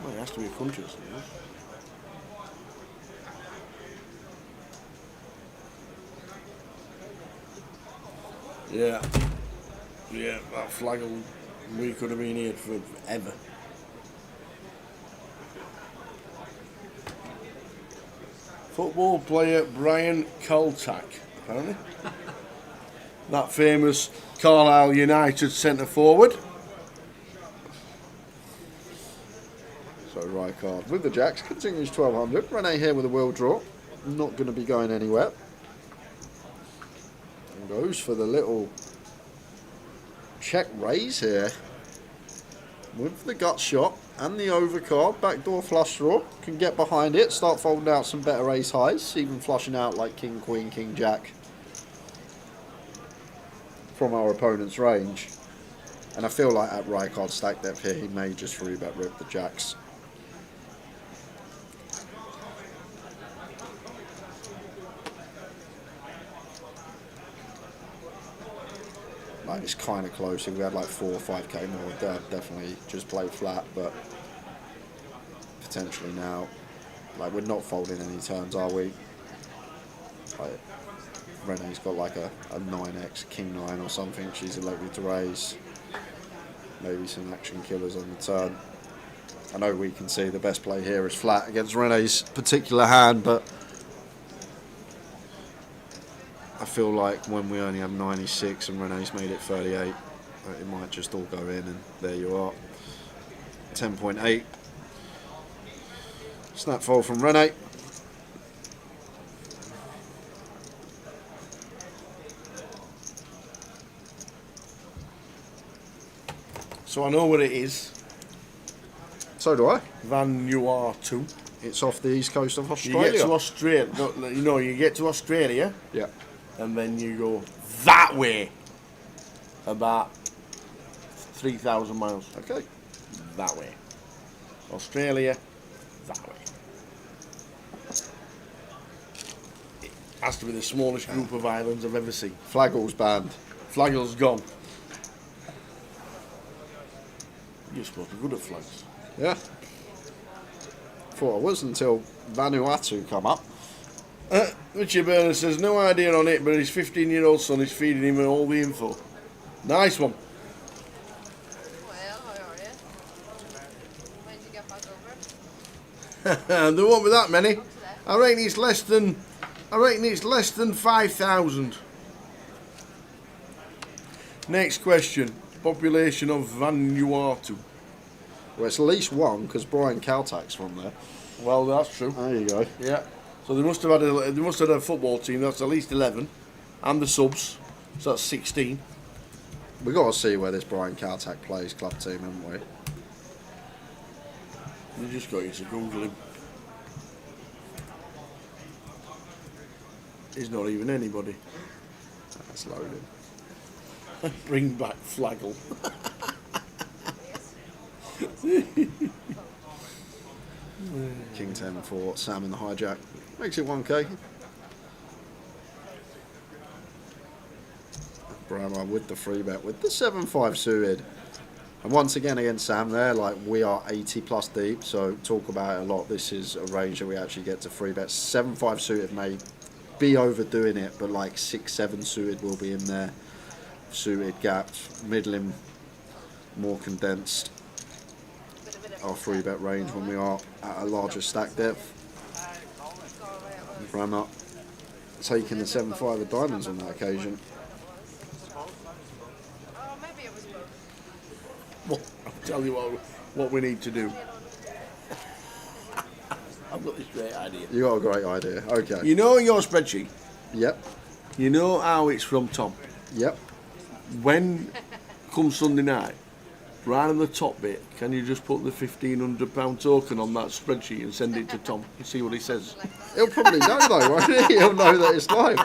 Well, it has to be a country, I suppose. Yeah. Yeah, that flag, we could have been here forever. Football player Brian Koltak, apparently. That famous Carlisle United centre forward. So Rijkaard with the jacks continues 1200. Rene here with a wheel draw. Not going to be going anywhere. And goes for the little check raise here. With the gut shot and the overcard. Backdoor flush draw. Can get behind it. Start folding out some better ace highs. Even flushing out like king, queen, king, jack. From our opponent's range. And I feel like at Rijkaard stack depth here, he may just 3-bet rip the jacks. Like, it's kind of close. If we had like 4 or 5k more, I'd definitely just play flat, but potentially now, like, we're not folding any turns, are we? Like, Rene's got like a 9x, king 9 or something. She's likely to raise. Maybe some action killers on the turn. I know we can see the best play here is flat against Rene's particular hand, but I feel like when we only have 96 and Rene's made it 38, it might just all go in, and there you are. 10.8. Snap fold from Rene. So I know what it is. So do I. Vanuatu. It's off the east coast of Australia. You get to Australia. You know, you get to Australia. Yeah. And then you go that way. About 3,000 miles. Okay. That way. Australia. That way. It has to be the smallest group of islands I've ever seen. Flaggle's banned. Flaggle's gone. You're supposed to be good at flags. Yeah. Thought I was until Vanuatu come up. Richard Burner says, no idea on it, but his 15-year-old son is feeding him all the info. Nice one. Well, how are you? When did you get back over? There won't be that many. I reckon it's less than 5,000. Next question. Population of Vanuatu. Well, it's at least one because Brian Caltack's from there. Well, that's true. There you go. Yeah. So they must have had a football team. That's at least 11, and the subs. So that's 16. We got to see where this Brian Caltack plays club team, haven't we? You just got you to Google him. He's not even anybody. That's loaded. Bring back Flaggle. King 10 for Sam in the hijack. Makes it 1k. Brahma with the 3-bet with the 7-5 suited. And once again against Sam there, like, we are 80 plus deep, so talk about it a lot. This is a range that we actually get to 3-bet. 7-5 suited may be overdoing it, but like 6-7 suited will be in there. Suited gapped, middling, more condensed. Our 3-bet range when we are at a larger stack depth. Brahma taking the 7-5 of diamonds on that occasion. Well, I'll tell you what we need to do. I've got this great idea. You got a great idea. Okay. You know your spreadsheet? Yep. You know how it's from Tom? Yep. When comes Sunday night, right on the top bit, can you just put the £1,500 token on that spreadsheet and send it to Tom and see what he says? He'll probably know though, won't he? He'll know that it's live.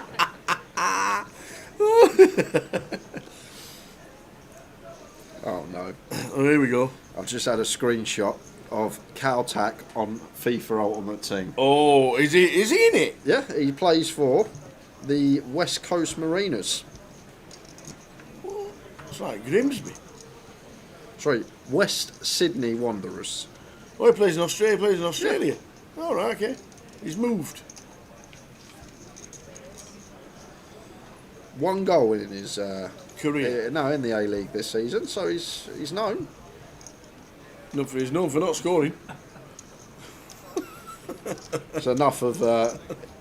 Oh no. Oh, here we go. I've just had a screenshot of Caltack on FIFA Ultimate Team. Oh, is he in it? Yeah, he plays for the West Coast Mariners. It's like Grimsby. Sorry, West Sydney Wanderers. Oh, he plays in Australia. Yeah. All right, okay. He's moved. 1 goal in his career. No, in the A-League this season, so he's known. He's known for not scoring. It's enough of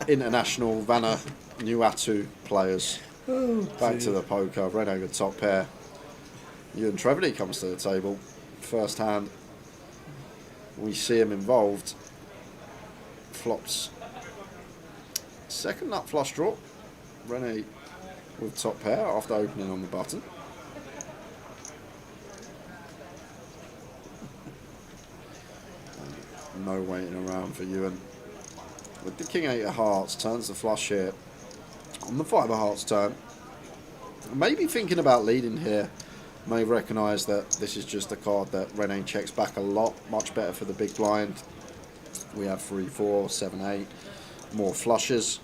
international Vanuatu players. Oh, back to the poker. Red over top pair. Ewan Trevelyan comes to the table. First hand. we see him involved. Flops. Second nut flush draw. Rene with top pair after opening on the button. No waiting around for Ewan. With the King 8 of Hearts, turns the flush here. On the 5 of Hearts turn. Maybe thinking about leading here. May recognise that this is just a card that Rene checks back a lot. Much better for the big blind. We have 3, 4, 7, 8. More flushes.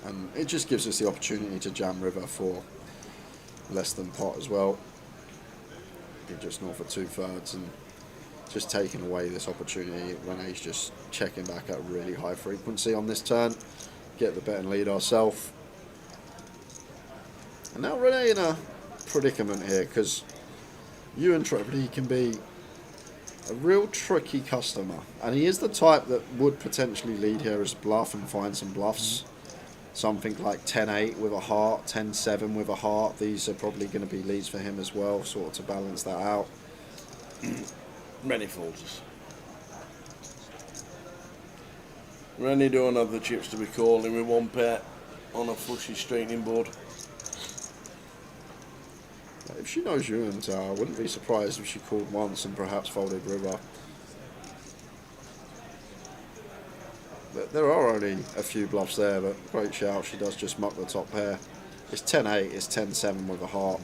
And it just gives us the opportunity to jam river for less than pot as well. Be just north of 2/3 and just taking away this opportunity. Rene's just checking back at a really high frequency on this turn. Get the bet and lead ourselves. And now Rene in a predicament here because Ewan Tripodi can be a real tricky customer. And he is the type that would potentially lead here as bluff and find some bluffs. Something like 10-8 with a heart, 10-7 with a heart. These are probably going to be leads for him as well, sort of to balance that out. Many folds. Rennie don't have the chips to be calling with one pair on a flushy straightening board. If she knows Ewan, I wouldn't be surprised if she called once and perhaps folded river. There are only a few bluffs there, but great shout. She does just muck the top pair. It's 10-8, it's 10-7 with a heart.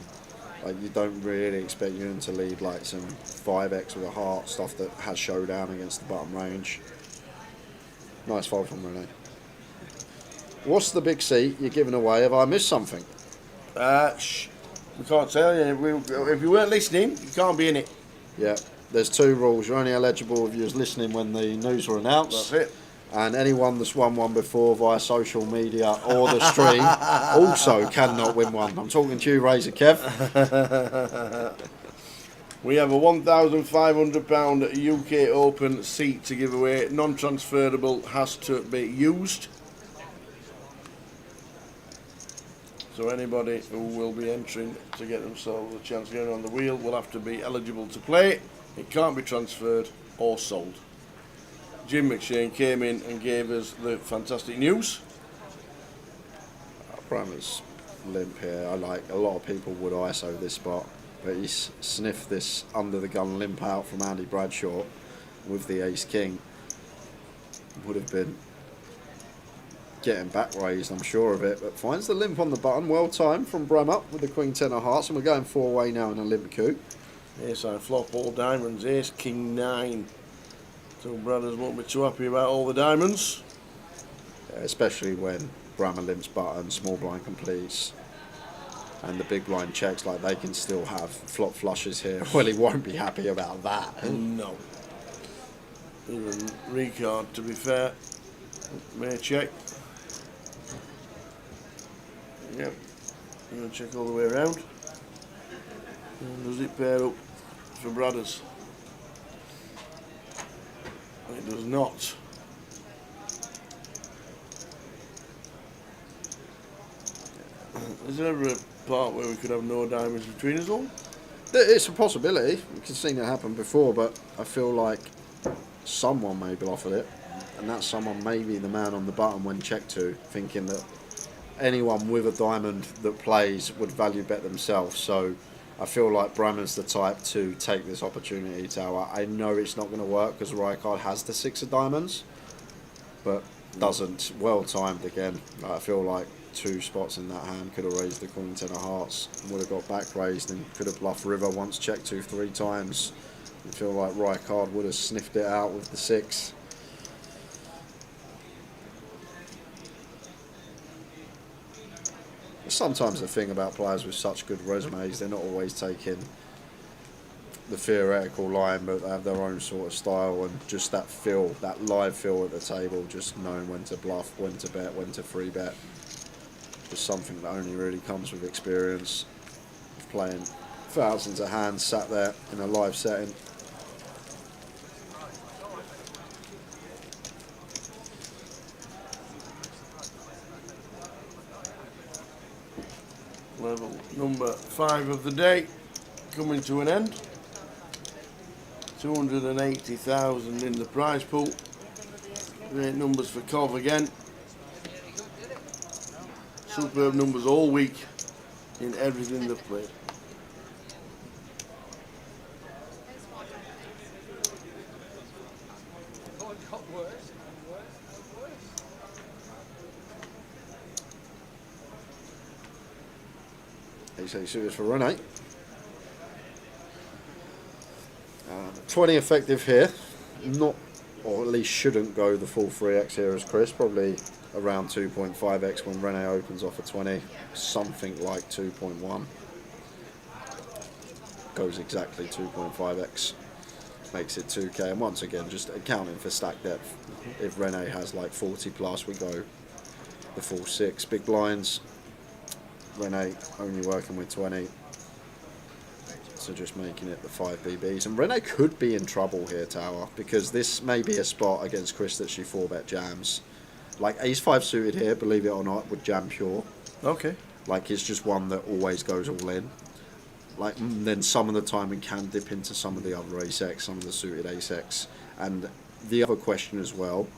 Like, you don't really expect Ewan to lead like some 5x with a heart, stuff that has showdown against the bottom range. Nice fold from Rene. What's the big seat you're giving away? Have I missed something? Shh. We can't tell you. If you weren't listening, you can't be in it. Yeah, there's 2 rules. You're only eligible if you was listening when the news were announced. That's it. And anyone that's won one before via social media or the stream also cannot win one. I'm talking to you, Razor Kev. We have a £1,500 UK Open seat to give away. Non-transferable, has to be used. So anybody who will be entering to get themselves a chance of getting on the wheel will have to be eligible to play. It can't be transferred or sold. Jim McShane came in and gave us the fantastic news. Brammer's limp here. I like a lot of people would ISO this spot, but he sniffed this under the gun limp out from Andy Bradshaw with the ace king. Would have been getting back raised, I'm sure of it, but finds the limp on the button. Well timed from Bram up with the Queen 10 of Hearts, and we're going 4-way now in a limp coup. Ace I flop, all diamonds, ace king 9. So brothers won't be too happy about all the diamonds. Especially when Brammer limps button, small blind completes, and the big blind checks, like they can still have flop flushes here. Well, he won't be happy about that. No. Even Ricard, to be fair, may check. Yep. I'm going to check all the way around. And does it pair up for brothers? It does not. Is there ever a part where we could have no diamonds between us all? It's a possibility. We've seen it happen before, but I feel like someone may bluff at it, and that someone may be the man on the button when checked to, thinking that anyone with a diamond that plays would value bet themselves. So I feel like Brammer's the type to take this opportunity to. I know it's not going to work because Rijkaard has the 6 of diamonds, but doesn't. Well timed again. I feel like 2 spots in that hand could have raised the Queen 10 of Hearts, would have got back raised, and could have bluffed river once checked to 3 times. I feel like Rijkaard would have sniffed it out with the 6. Sometimes the thing about players with such good resumes, they're not always taking the theoretical line, but they have their own sort of style, and just that feel, that live feel at the table, just knowing when to bluff, when to bet, when to free bet. Just something that only really comes with experience of playing thousands of hands sat there in a live setting. Level number 5 of the day coming to an end. 280,000 in the prize pool. Great numbers for Cov again. Superb numbers all week in everything they've played. Ace-8 suited for run 8. 20 effective here. Not, or at least shouldn't go the full 3x here as Chris. Probably around 2.5x when Rene opens off a 20. Something like 2.1. Goes exactly 2.5x. Makes it 2k. And once again, just accounting for stack depth. If Rene has like 40 plus, we go the full 6. Big blinds. Rene only working with 20. So just making it the 5 BBs. And Rene could be in trouble here, Tower, because this may be a spot against Chris that she 4-bet jams. Like Ace-5 suited here, believe it or not, would jam pure. Okay. Like it's just one that always goes all in. Like then some of the time it can dip into some of the other Ace-X, some of the suited Ace-X. And the other question as well,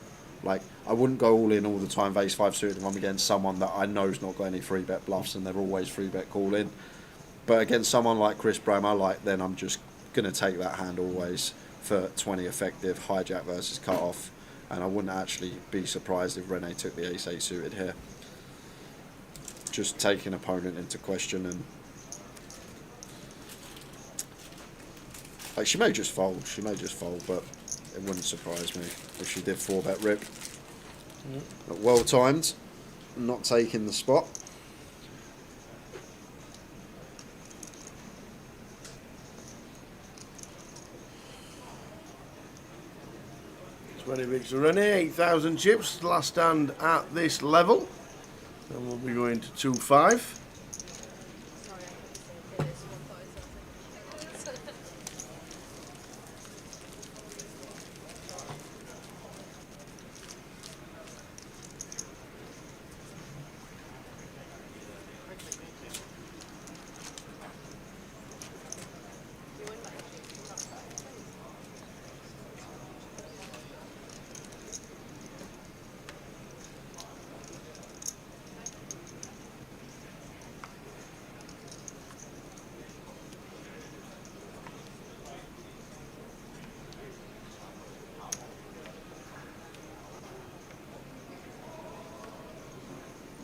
like I wouldn't go all in all the time with Ace-5 suited if I'm against someone that I know's not got any 3-bet bluffs and they're always 3-bet call in. But against someone like Chris Bram, then I'm just going to take that hand always for 20 effective, hijack versus cut off. And I wouldn't actually be surprised if Rene took the Ace-8 suited here. Just taking opponent into question, and like she may just fold, but it wouldn't surprise me if she did 4-bet rip. But well timed, not taking the spot. 20 bigs for Rene, 8,000 chips, last stand at this level. And we'll be going to 2-5.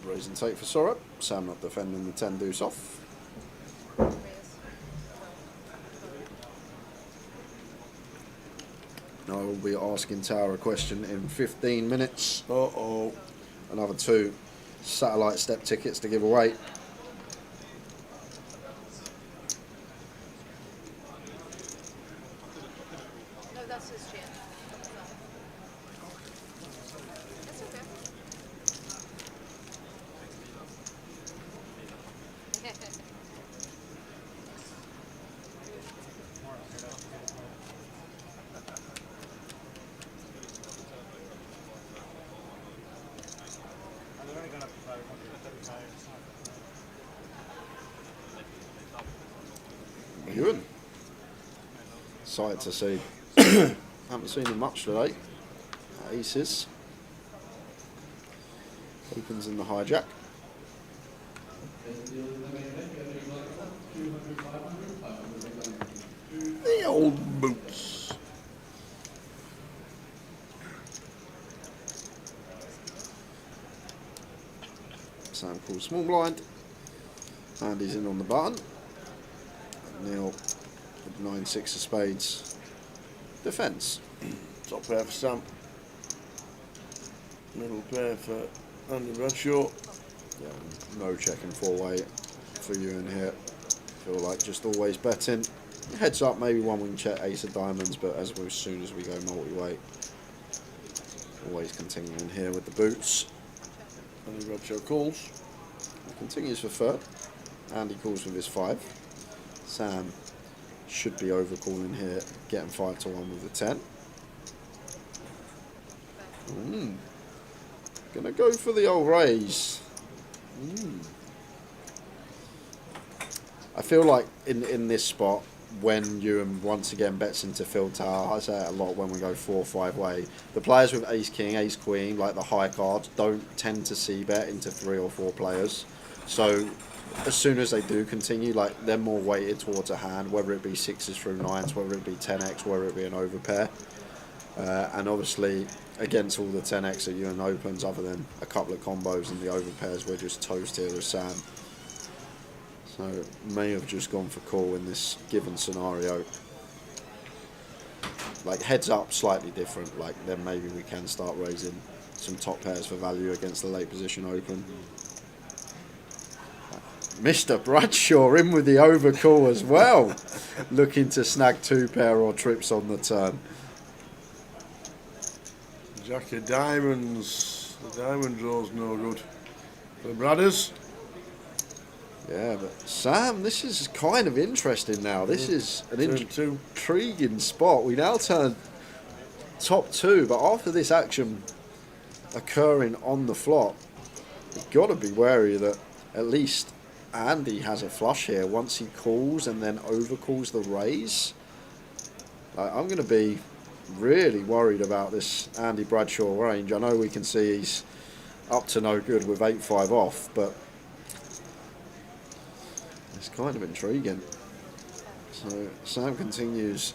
Raise and take for Sora. Sam not defending the 10 deuce off. I will be asking Tower a question in 15 minutes. Uh-oh. Another 2 satellite step tickets to give away. No, that's his chance. That's okay. Good. Excited to see. Haven't seen him much today. Aces. Opens in the hijack. The old boots. Sam calls small blind. And he's in on the button. Neil with 9-6 of spades. Defence. Top pair for Sam. Middle pair for Andy Bradshaw. Yeah, no checking 4-way for you in here. Feel like just always betting. Heads up, maybe one we can check ace of diamonds, but as soon as we go multi-weight, always continuing here with the boots. Andy Bradshaw calls. He continues for third. Andy calls with his 5. Sam should be overcalling here, getting 5 to 1 with the 10. Gonna go for the old raise. I feel like in this spot, when Ewan once again bets into Phil Tower, I say it a lot when we go 4-5 way, the players with ace king, ace queen, like the high cards, don't tend to see bet into 3 or 4 players. So as soon as they do continue, like they're more weighted towards a hand, whether it be 6s through 9s, whether it be 10x, whether it be an overpair. And obviously against all the 10x that Ewan opens, other than a couple of combos and the overpairs, we're just toast here with Sam. So may have just gone for call in this given scenario. Like heads up, slightly different. Like then maybe we can start raising some top pairs for value against the late position open. Mr. Bradshaw in with the overcall as well, looking to snag 2 pair or trips on the turn. Jack of diamonds. The diamond draw's no good for the Bradders. Yeah, but Sam, this is kind of interesting now. This is an intriguing spot. We now turn top 2, but after this action occurring on the flop, you've got to be wary that at least Andy has a flush here once he calls and then overcalls the raise. I'm going to be really worried about this Andy Bradshaw range. I know we can see he's up to no good with 8-5 off, but it's kind of intriguing. So Sam continues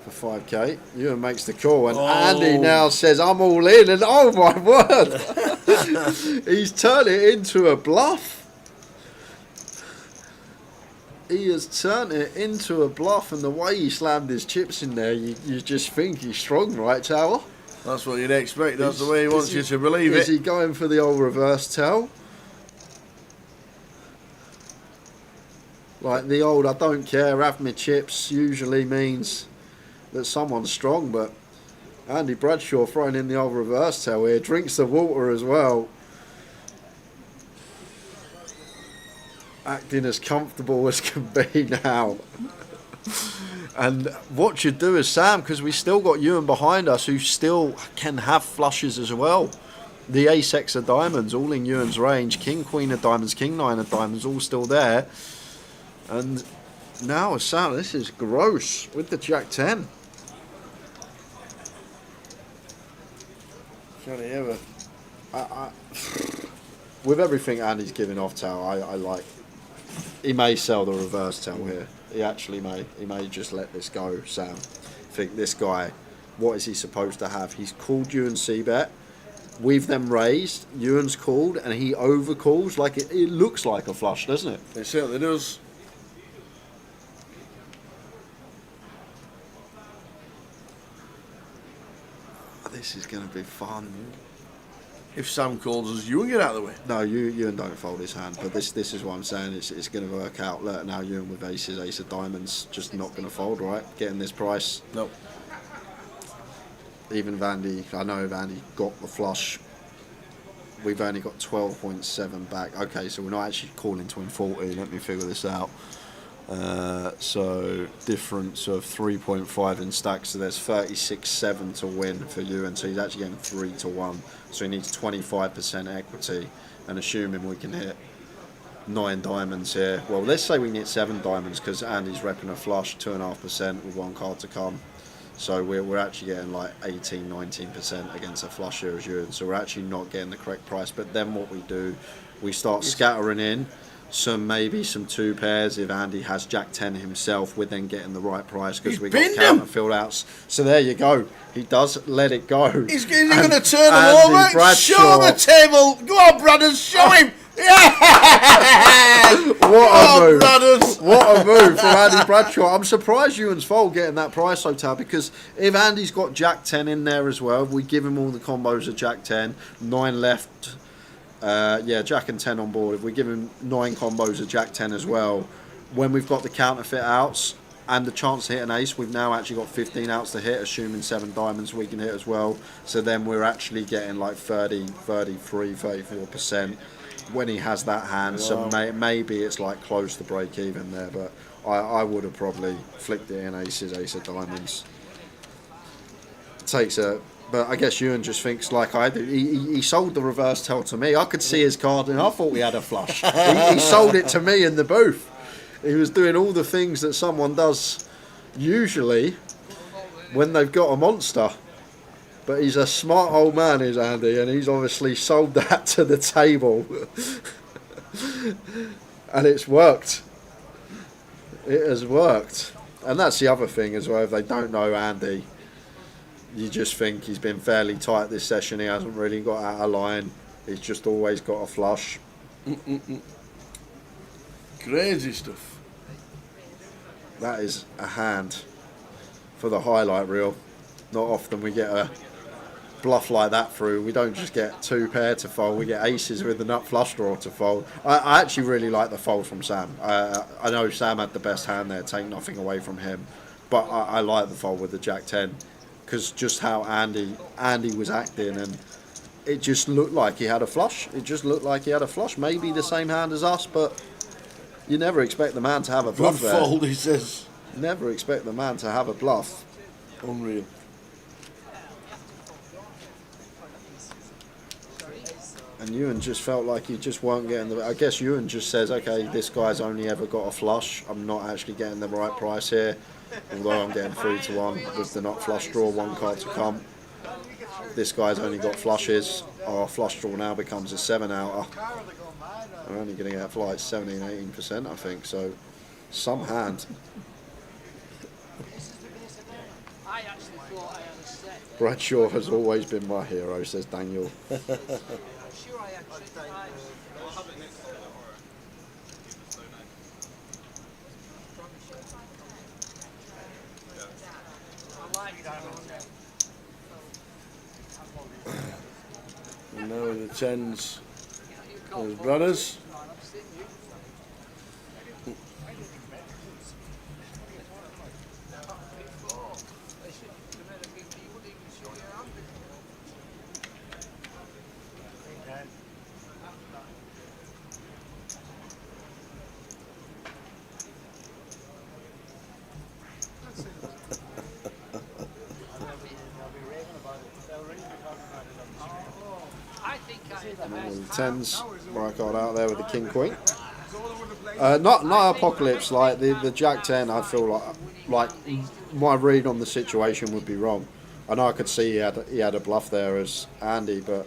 for 5k. Ewan makes the call, and Andy now says, I'm all in, and oh my word! He's turned it into a bluff. He has turned it into a bluff, and the way he slammed his chips in there, you just think he's strong, right, Tower? That's what you'd expect. That's the way he wants you to believe it. Is he going for the old reverse tell? Like the old I don't care, have me chips usually means that someone's strong, but Andy Bradshaw throwing in the old reverse tell here, drinks the water as well. Acting as comfortable as can be now. And what you do is Sam, because we still got Ewan behind us who still can have flushes as well. The ace-x of diamonds, all in Ewan's range. King, queen of diamonds, king, 9 of diamonds, all still there. And now Sam, this is gross with the jack 10. Can he ever? With everything Andy's giving off Tower, I like. He may sell the reverse tell here. He actually may. He may just let this go, Sam. Think this guy, what is he supposed to have? He's called Ewan C-bet. We've then raised. Ewan's called, and he overcalls. Like it looks like a flush, doesn't it? It certainly does. This is going to be fun. If Sam calls us, Ewan get out of the way. No, Ewan don't fold his hand, but this is what I'm saying. It's going to work out. Look, now Ewan with aces, ace of diamonds, just not going to fold, right? Getting this price. Nope. Even Vandy, I know Vandy got the flush. We've only got 12.7 back. Okay, so we're not actually calling to win 40. Let me figure this out. So difference of 3.5 in stacks, so there's 36.7 to win for Ewan, so he's actually getting 3 to 1, so he needs 25% equity, and assuming we can hit 9 diamonds here, well let's say we can hit 7 diamonds because Andy's repping a flush, 2.5% with 1 card to come, so we're actually getting like 18-19% against a flush here as Ewan, so we're actually not getting the correct price. But then what we do, we start scattering in maybe some 2 pairs. If Andy has Jack 10 himself, we're then getting the right price because we got counter filled outs. So there you go. He does let it go. He's going to turn them over. Bradshaw. Show the table. Go on, brothers. Show him. Yeah! What a move. Brothers. What a move from Andy Bradshaw. I'm surprised Ewan's fold getting that price so tab, because if Andy's got Jack 10 in there as well, if we give him all the combos of Jack 10, 9 left. Yeah, Jack and 10 on board. If we give him 9 combos of Jack 10 as well, when we've got the counterfeit outs and the chance to hit an ace, we've now actually got 15 outs to hit, assuming 7 diamonds we can hit as well. So then we're actually getting like 30, 33, 34% when he has that hand. Wow. So maybe it's like close to break even there, but I would have probably flicked it in aces, ace of diamonds. Takes a... But I guess Ewan just thinks like I do. He sold the reverse tell to me. I could see his card and I thought we had a flush. He sold it to me in the booth. He was doing all the things that someone does usually when they've got a monster. But he's a smart old man, is Andy, and he's obviously sold that to the table. And it's worked. It has worked. And that's the other thing as well. If they don't know Andy, you just think he's been fairly tight this session. He hasn't really got out of line. He's just always got a flush. Crazy stuff. That is a hand for the highlight reel. Not often we get a bluff like that through. We don't just get 2 pair to fold, we get aces with the nut flush draw to fold. I actually really like the fold from Sam. I know Sam had the best hand there, take nothing away from him, but I like the fold with the Jack 10 because just how Andy was acting, and it just looked like he had a flush. It just looked like he had a flush. Maybe the same hand as us, but you never expect the man to have a bluff Good there. fold, he says. Never expect the man to have a bluff. Unreal. And Ewan just felt like he just weren't getting the... I guess Ewan just says, okay, this guy's only ever got a flush. I'm not actually getting the right price here. Although I'm getting 3-1 with the not flush draw, 1 card to come. This guy's only got flushes. Our flush draw now becomes a 7-outer. We're only going to get like 17-18%, I think. So, some hand. Bradshaw has always been my hero, says Daniel. And now with the 10s, those brothers. And the 10s, right card out there with the King Queen. Not Apocalypse, like the Jack 10. I feel like my read on the situation would be wrong. I know I could see he had a bluff there as Andy, but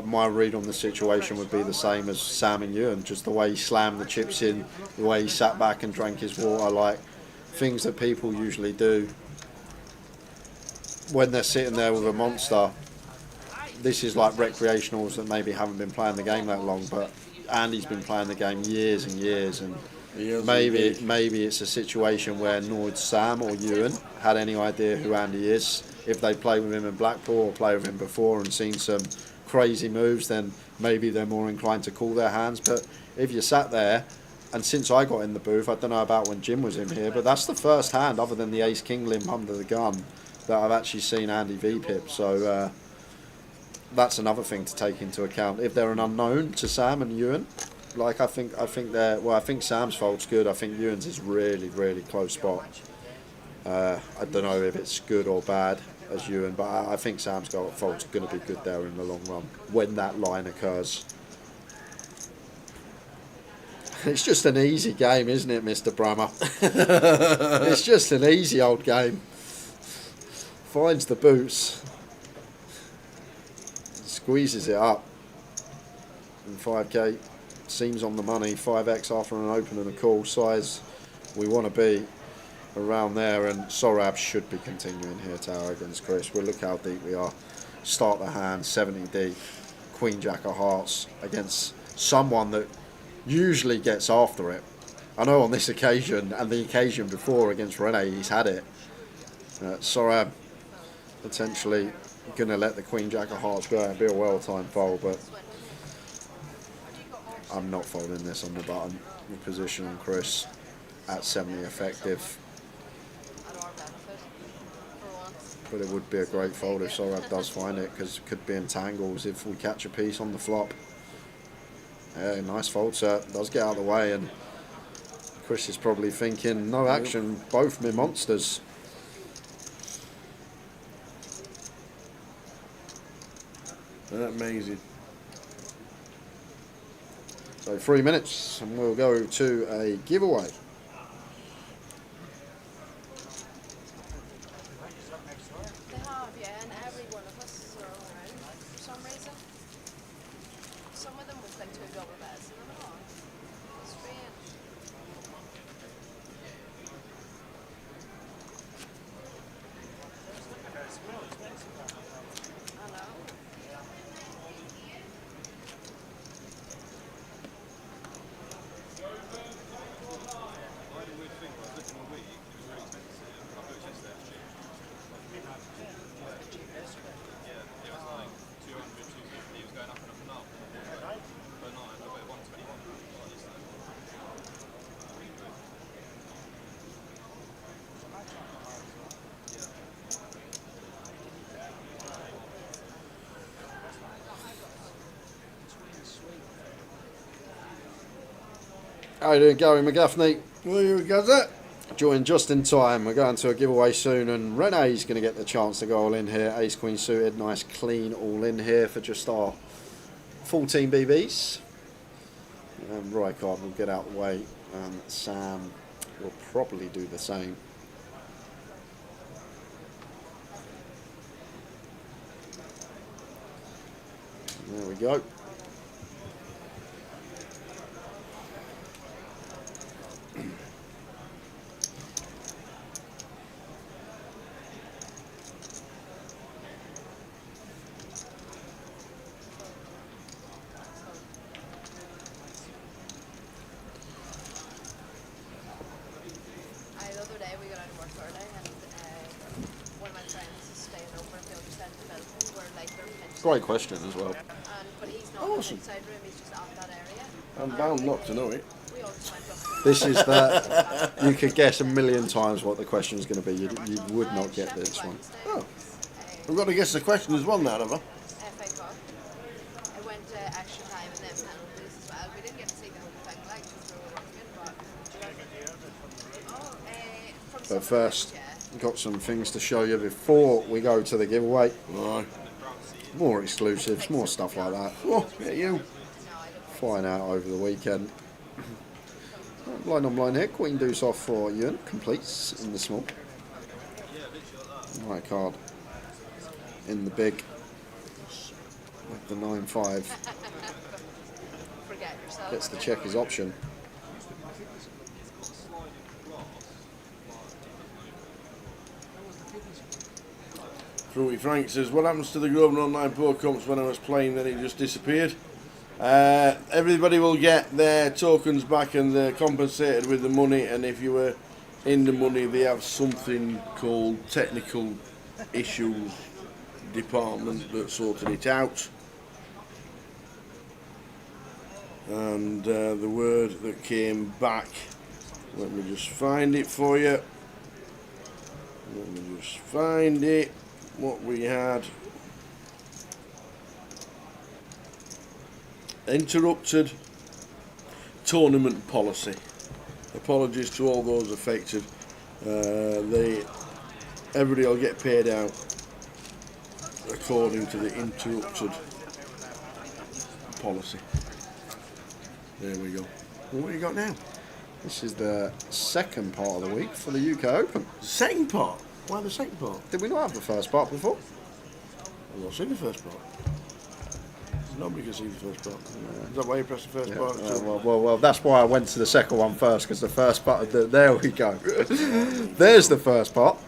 my read on the situation would be the same as Sam and Ewan. Just the way he slammed the chips in, the way he sat back and drank his water, like things that people usually do when they're sitting there with a monster. This is like recreationals that maybe haven't been playing the game that long, but Andy's been playing the game years and years, and maybe it's a situation where neither Sam or Ewan had any idea who Andy is. If they played with him in Blackpool or played with him before and seen some crazy moves, then maybe they're more inclined to call their hands. But if you sat there, and since I got in the booth, I don't know about when Jim was in here, but that's the first hand other than the Ace King limp under the gun that I've actually seen Andy V-pip. So that's another thing to take into account. If they're an unknown to Sam and Ewan, like I think Sam's fold's good. I think Ewan's is really, really close spot. I don't know if it's good or bad as Ewan, but I think Sam's fold's going to be good there in the long run when that line occurs. It's just an easy game, isn't it, Mr. Brammer? It's just an easy old game. Finds the boots. Squeezes it up. And 5k seems on the money. 5x after an open and a call. Size we want to be around there. And Sorab should be continuing here, Tower against Chris. We'll look how deep we are. Start the hand, 70 deep. Queen Jack of Hearts against someone that usually gets after it. I know on this occasion and the occasion before against Rene, he's had it. Sorab potentially going to let the Queen Jack of Hearts go. It'll be a well-timed fold, but I'm not folding this on the button. The position on Chris at 70 effective. But it would be a great fold if Sorab does find it, because it could be entangles if we catch a piece on the flop. Yeah, nice fold, sir. Does get out of the way, and Chris is probably thinking, no action, both me monsters. Amazing. So 3 minutes, and we'll go to a giveaway. They have, yeah, and every one of us are around for some reason. Some of them with like 2 double beds in them and all. Strange. I know. How you doing, Gary McGaffney? Well, you guys that? Joined just in time. We're going to a giveaway soon, and Renee's going to get the chance to go all in here. Ace Queen suited, nice clean all in here for just our 14 BBs. And Roycard will get out the way, and Sam will probably do the same. There we go. The other day we got out of work early and one of my friends is staying over at the other side of the building where like their pitch. Great question as well. But he's not Awesome. in the inside room, he's just out that area. I'm bound not to know it. We all just went up. This is the. You could guess a million times what the question is going to be. You would not get this one. Oh. We've got to guess the question as well now, have I? FA Cup. It went extra time and then penalties as well. We didn't get to see the whole thing like because we were working, but But first, got some things to show you before we go to the giveaway. Right. More exclusives, more stuff like that. Oh, yeah, you. Flying out over the weekend. Blind on blind here. Queen deuce off for Ewan. Completes in the small. Right card. In the big. With the 9-5. Gets the checkers option. Fruity Frank says, what happens to the Grosvenor Online Pro Comps when I was playing, then it just disappeared? Everybody will get their tokens back and they're compensated with the money, and if you were in the money they have something called technical issues department that sorted it out. And the word that came back, let me just find it for you. Let me just find it. What we had. Interrupted tournament policy. Apologies to all those affected. Everybody will get paid out according to the interrupted policy. There we go. Well, what have you got now? This is the second part of the week for the UK Open. Second part? Why the second part? Did we not have the first part before? I've not seen the first part. Nobody can see the first part. Is that why you press the first Yeah, part? well, that's why I went to the second one first, because the first part, there we go. There's the first part.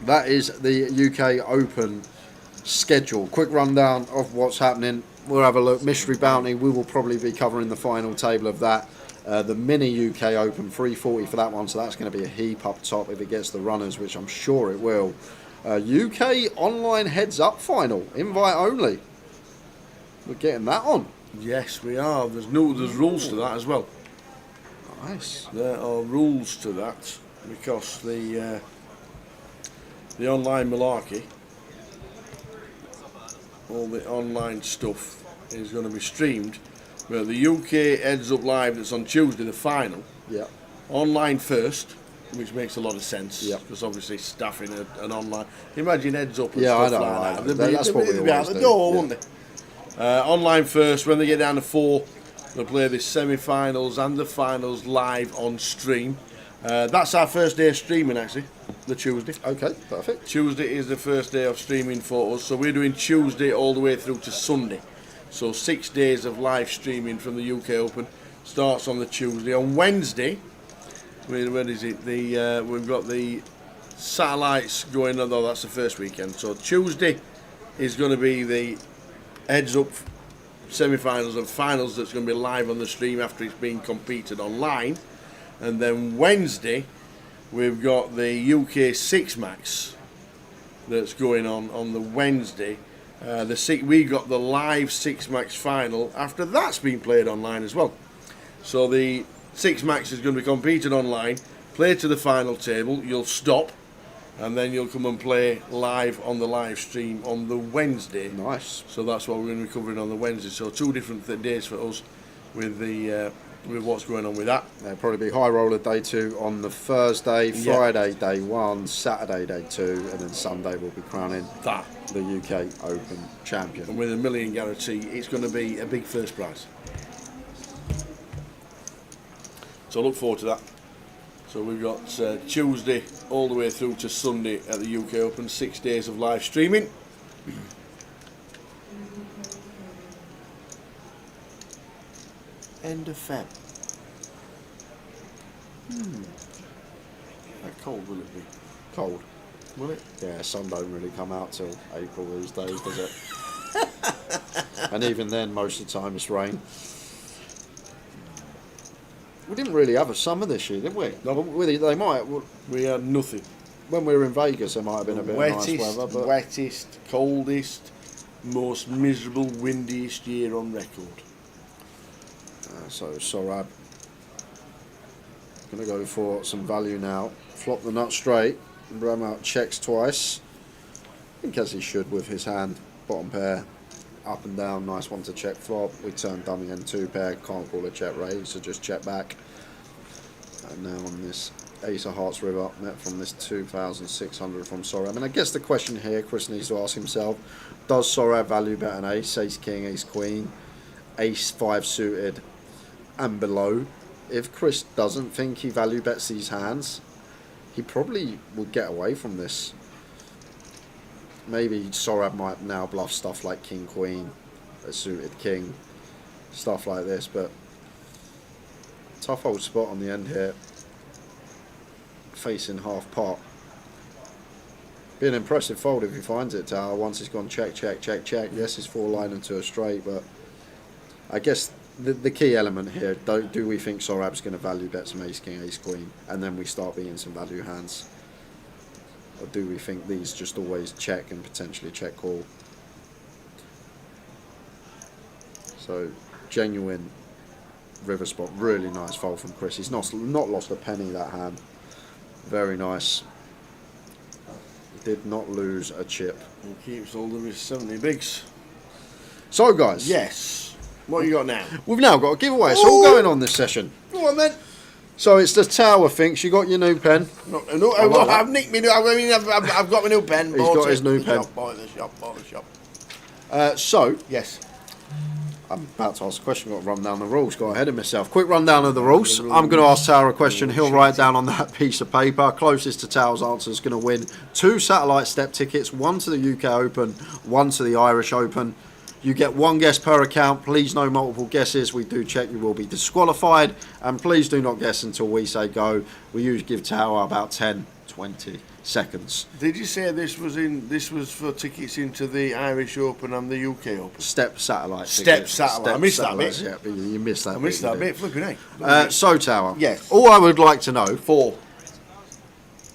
That is the UK Open schedule. Quick rundown of what's happening. We'll have a look. Mystery Bounty, we will probably be covering the final table of that. The mini UK Open, 340 for that one, so that's going to be a heap up top if it gets the runners, which I'm sure it will. UK Online Heads Up final, invite only. We're getting that on. Yes, we are. There's rules to that as well. Nice. There are rules to that because the online malarkey, all the online stuff is going to be streamed. Well, the UK Heads Up Live that's on Tuesday, the final. Yeah. Online first, which makes a lot of sense. Yeah. Because obviously staffing an online. Imagine Heads Up and Yeah, stuff I know. like that. That's what we They'd be out always the do. door, Yeah. wouldn't they? Online first. When they get down to 4, We'll play the semi-finals and the finals live on stream. That's our first day of streaming, actually, the Tuesday. Okay, perfect. Tuesday is the first day of streaming for us, so we're doing Tuesday all the way through to Sunday. So 6 days of live streaming from the UK Open. Starts on the Tuesday. On Wednesday, where is it? We've got the satellites going on, though that's the first weekend. So Tuesday is going to be the heads-up semi-finals and finals that's going to be live on the stream after it's been competed online. And then Wednesday, we've got the UK Six Max that's going on the Wednesday. We got the live Six Max final after that's been played online as well. So the Six Max is going to be competed online, play to the final table, you'll stop, and then you'll come and play live on the live stream on the Wednesday. Nice. So that's what we're going to be covering on the Wednesday. So 2 different days for us with the with what's going on with that. There'll probably be high roller day 2 on the Thursday, Friday day 1, Saturday day 2, and then Sunday we'll be crowning the UK Open champion. And with a $1 million guarantee, it's going to be a big first prize. So look forward to that. So we've got Tuesday all the way through to Sunday at the UK Open, 6 days of live streaming. End of Feb. How cold will it be? Cold. Will it? Yeah, sun don't really come out till April these days, does it? And even then, most of the time it's rain. We didn't really have a summer this year, did we? No. They might. We had nothing. When we were in Vegas, there might have been a bit of nice weather. But wettest, coldest, most miserable, windiest year on record. So Sorab going to go for some value now. Flop the nut straight. Bram out checks twice. I think as he should with his hand. Bottom pair, up and down. Nice one to check flop. We turn dummy and 2 pair. Can't call a check raise, so just check back. And now on this Ace of Hearts river, met from this 2,600 from Sorab. And I guess the question here Chris needs to ask himself, does Sorab value bet an ace, ace king, ace queen, ace 5 suited and below? If Chris doesn't think he value bets these hands, he probably would get away from this. Maybe Sorab might now bluff stuff like king queen, a suited king, stuff like this, but tough old spot on the end here, facing half pot. Be an impressive fold if he finds it, Tower, once he's gone check, check, check, check. Yes, he's 4-line into a straight, but I guess the key element here, do we think Sorab's going to value bet some ace king, ace queen, and then we start being some value hands? Or do we think these just always check and potentially check call? So, genuine river spot, really nice fold from Chris. He's not lost a penny that hand. Very nice. Did not lose a chip. He keeps all of his 70 bigs. So guys. Yes. What you got now? We've now got a giveaway. It's all going on this session. Go on then. So it's the Tower thinks. You got your new pen. I've nicked me new. I've got my new pen. He's got his new pen. Bought the shop. So yes. I'm about to ask a question. I've got to run down the rules. Got ahead of myself. Quick rundown of the rules. I'm going to ask Tower a question. He'll write down on that piece of paper. Closest to Tower's answer is going to win 2 satellite step tickets. 1 to the UK Open, 1 to the Irish Open. You get 1 guess per account. Please no multiple guesses. We do check you will be disqualified. And please do not guess until we say go. We usually give Tower about 10, 20 seconds. Did you say this was for tickets into the Irish Open and the UK Open? Step satellite. Step satellite. I missed that bit. Yeah, but you missed that bit. I missed that bit. Flipping heck. So Tower. Yes. All I would like to know.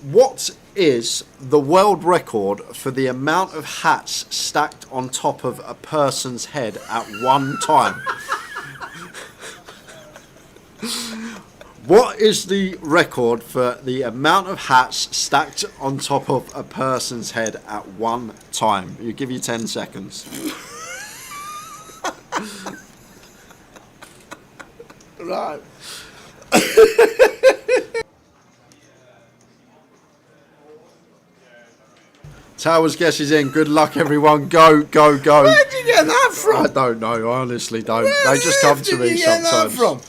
What is the world record for the amount of hats stacked on top of a person's head at one time? What is the record for the amount of hats stacked on top of a person's head at one time? You give you 10 seconds. Right. Towers guesses in. Good luck, everyone. Go, go, go. Where'd you get that from? I don't know. I honestly don't. They just come to me sometimes. From?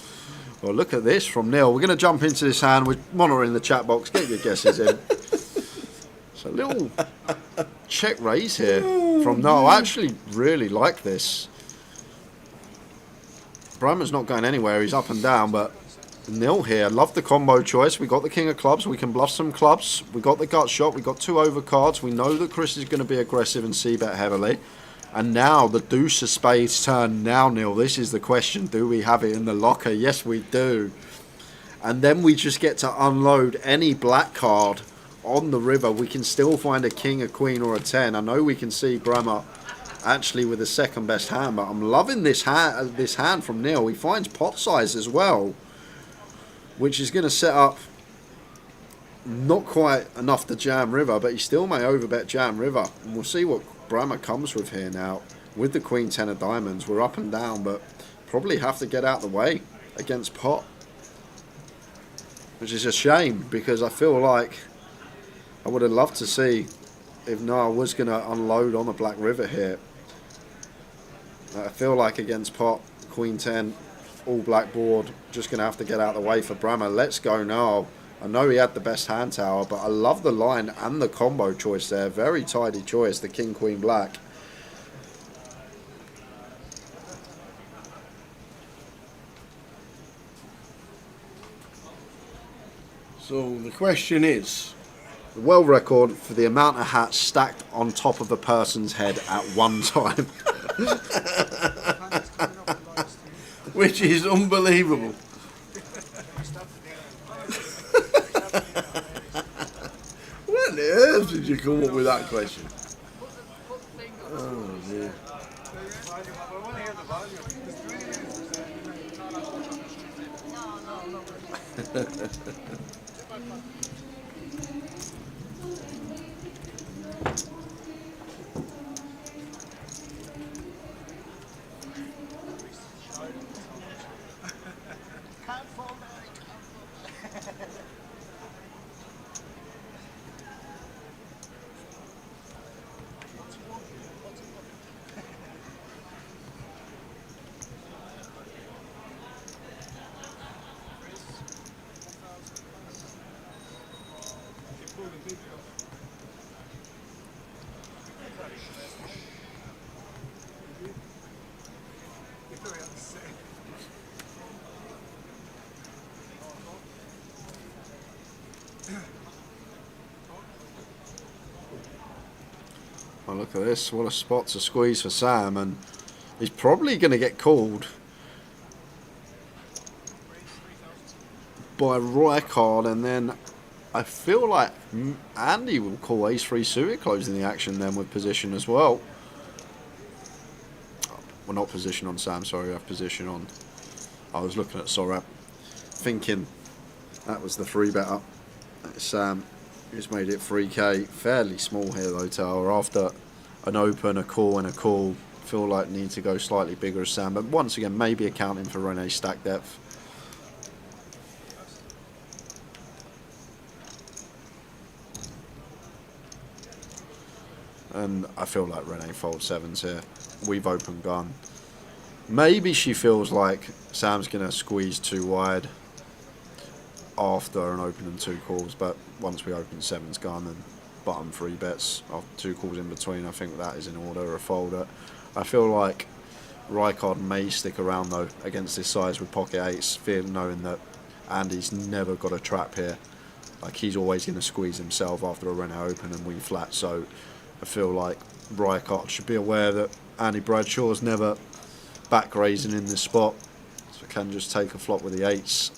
Well, look at this from Neil. We're going to jump into this hand. We're monitoring the chat box. Get your guesses in. It's a little check raise here from Noel. I actually really like this. Brammer's not going anywhere. He's up and down, but Neil here. Love the combo choice. We got the king of clubs. We can bluff some clubs. We got the gut shot. We got 2 overcards. We know that Chris is going to be aggressive and c-bet heavily. And now the deuce of spades turn. Now, Neil, this is the question. Do we have it in the locker? Yes, we do. And then we just get to unload any black card on the river. We can still find a king, a queen, or a 10. I know we can see Brammer actually with the second best hand, but I'm loving this hand from Neil. He finds pot size as well, which is going to set up not quite enough to jam river, but he still may overbet jam river. And we'll see what Brammer comes with here now. With the queen 10 of diamonds, we're up and down, but probably have to get out the way against pot, which is a shame because I feel like I would have loved to see if Noah was going to unload on the black river here. I feel like against pot, queen 10, all black board, just going to have to get out the way for Brammer. Let's go now. I know he had the best hand tower, but I love the line and the combo choice there. Very tidy choice, the king, queen, black. So the question is, the world record for the amount of hats stacked on top of a person's head at one time. which is unbelievable. What on earth did you come up with that question? Oh dear. Oh, look at this. What a spot to squeeze for Sam. And he's probably going to get called by Rijkaard. And then I feel like Andy will call ace-3 suited closing the action then with position as well. Well, not position on Sam, sorry. I have position on. I was looking at Sorab, thinking that was the free bet up. Sam, who's made it 3k. Fairly small here though, Tower. After an open, a call and a call, feel like need to go slightly bigger as Sam. But once again, maybe accounting for Rene's stack depth. And I feel like Rene folds sevens here. We've open gun. Maybe she feels like Sam's going to squeeze too wide after an open and 2 calls, but once we open sevens gun and bottom 3 bets after 2 calls in between, I think that is in order, a folder. I feel like Rijkaard may stick around though against this size with pocket 8s, knowing that Andy's never got a trap here. Like he's always going to squeeze himself after a Rene open and win flat, so I feel like Rijkaard should be aware that Andy Bradshaw's never back raising in this spot, so can just take a flop with the 8s.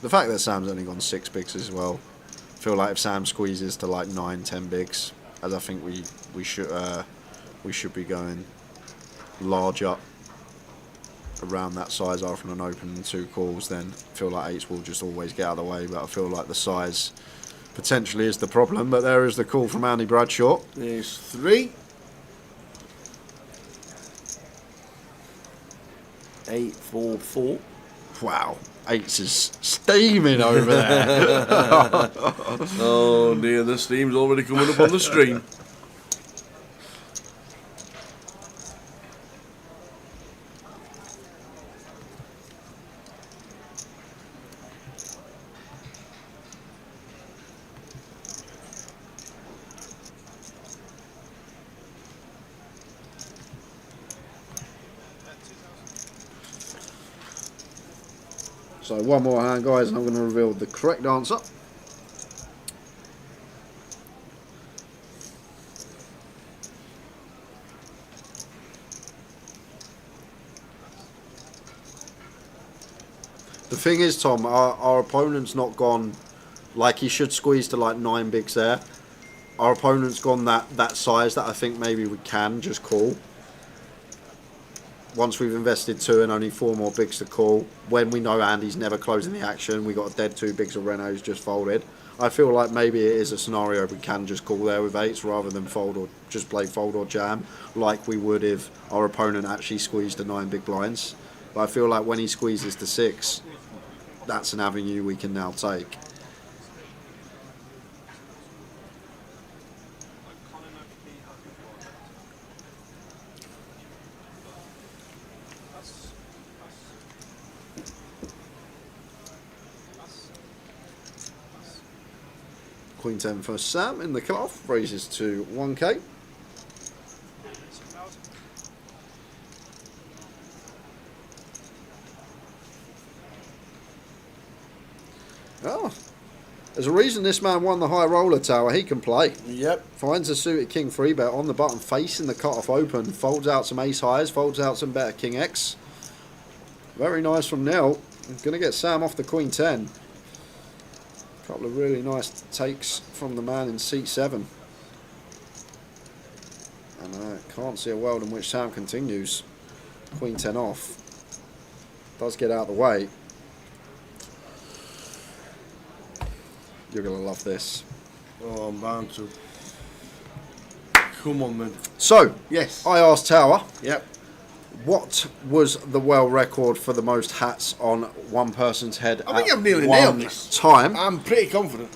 The fact that Sam's only gone 6 bigs as well, I feel like if Sam squeezes to like 9-10 bigs, as I think we should be going larger around that size after an open and 2 calls, then I feel like 8s will just always get out of the way. But I feel like the size potentially is the problem. But there is the call from Andy Bradshaw. There's 3. 8, 4, 4. Wow, Eights is steaming over there. Oh dear, the steam's already coming up on the stream. So one more hand, guys, and I'm going to reveal the correct answer. The thing is, Tom, our opponent's not gone like he should squeeze to like 9 bigs there. Our opponent's gone that size that I think maybe we can just call. Once we've invested 2 and only 4 more bigs to call, when we know Andy's never closing the action, we got a dead 2 bigs of Renault's just folded. I feel like maybe it is a scenario we can just call there with 8s rather than fold or just play fold or jam like we would if our opponent actually squeezed the 9 big blinds. But I feel like when he squeezes the 6, that's an avenue we can now take. Queen 10 for Sam in the cutoff, raises to 1k. Oh, there's a reason this man won the high roller tower. He can play. Yep. Finds a suited king 3-bet on the button, facing the cutoff open. Folds out some ace highs, folds out some better king X. Very nice from Neil. Going to get Sam off the queen 10. Couple of really nice takes from the man in seat 7. And I can't see a world in which Sam continues. Queen 10 off. Does get out of the way. You're going to love this. Oh, I'm bound to. Come on, man. So, yes, I asked Tower. Yep. What was the world record for the most hats on one person's head? I think at I've nearly one nailed this time. I'm pretty confident.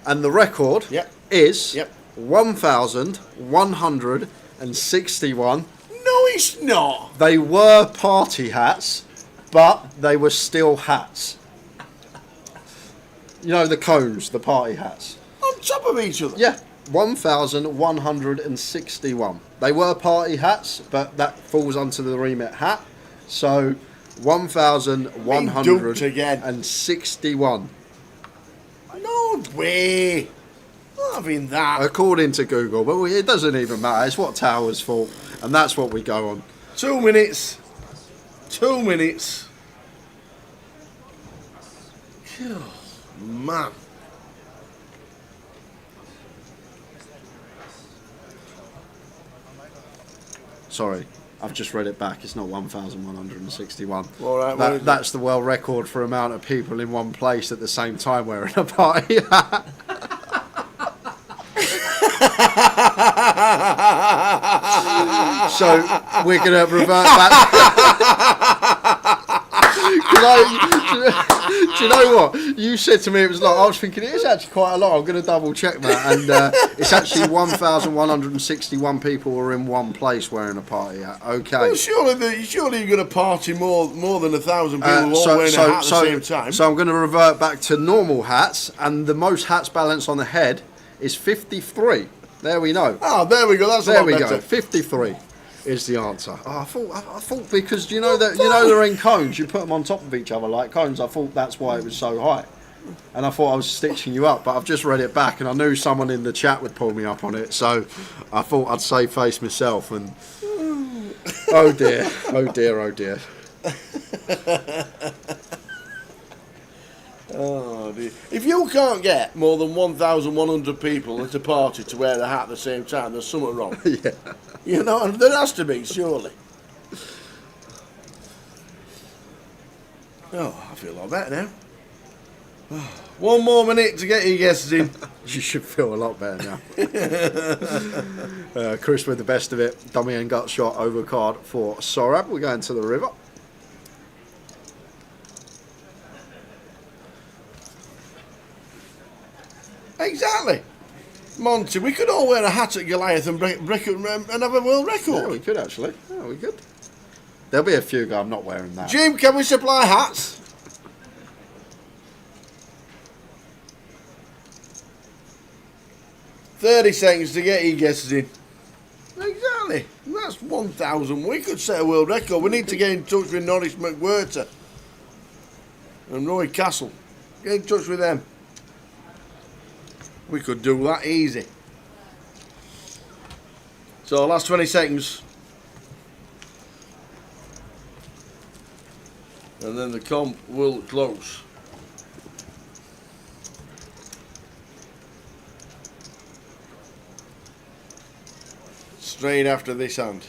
And the record is 1,161. No, it's not. They were party hats, but they were still hats. You know, the cones, the party hats. On top of each other? Yeah, 1,161. They were party hats, but that falls under the remit hat. So, 1,161. No way. Not having that. According to Google, but it doesn't even matter. It's what Tower's fault, and that's what we go on. 2 minutes. 2 minutes. Oh, man. Sorry, I've just read it back. It's not 1,161. All right, that's the world record for amount of people in one place at the same time wearing a party hat. So we're going to revert back. Do you know what? You said to me, it was like, I was thinking, it is actually quite a lot. I'm going to double check that. And it's actually 1,161 people were in one place wearing a party hat. Okay. Well, surely you're going to party more than 1,000 people all wearing a hat at the same time. So I'm going to revert back to normal hats. And the most hats balanced on the head is 53. There we go. Oh, there we go. That's a lot better. There we go. 53 is the answer. Oh, I thought because you know they're in cones. You put them on top of each other like cones. I thought that's why it was so high, and I thought I was stitching you up. But I've just read it back, and I knew someone in the chat would pull me up on it. So I thought I'd save face myself. And oh dear, oh dear, oh dear. Oh dear. If you can't get more than 1,100 people at a party to wear a hat at the same time, there's something wrong. Yeah. You know, and there has to be, surely. Oh, I feel a lot better now. Oh, 1 more minute to get your guesses in. You should feel a lot better now. Chris with the best of it. Dummy and gut shot over card for Sorab. We're going to the river. Exactly. Monty, we could all wear a hat at Goliath and have a world record. Yeah, we could actually. Yeah, we could. There'll be a few go, I'm not wearing that. Jim, can we supply hats? "30 seconds to get your guesses in." Exactly. That's 1,000. We could set a world record. We need to get in touch with Norris McWhirter and Roy Castle. Get in touch with them. We could do that easy. So, last 20 seconds. And then the comp will close. Straight after this hand.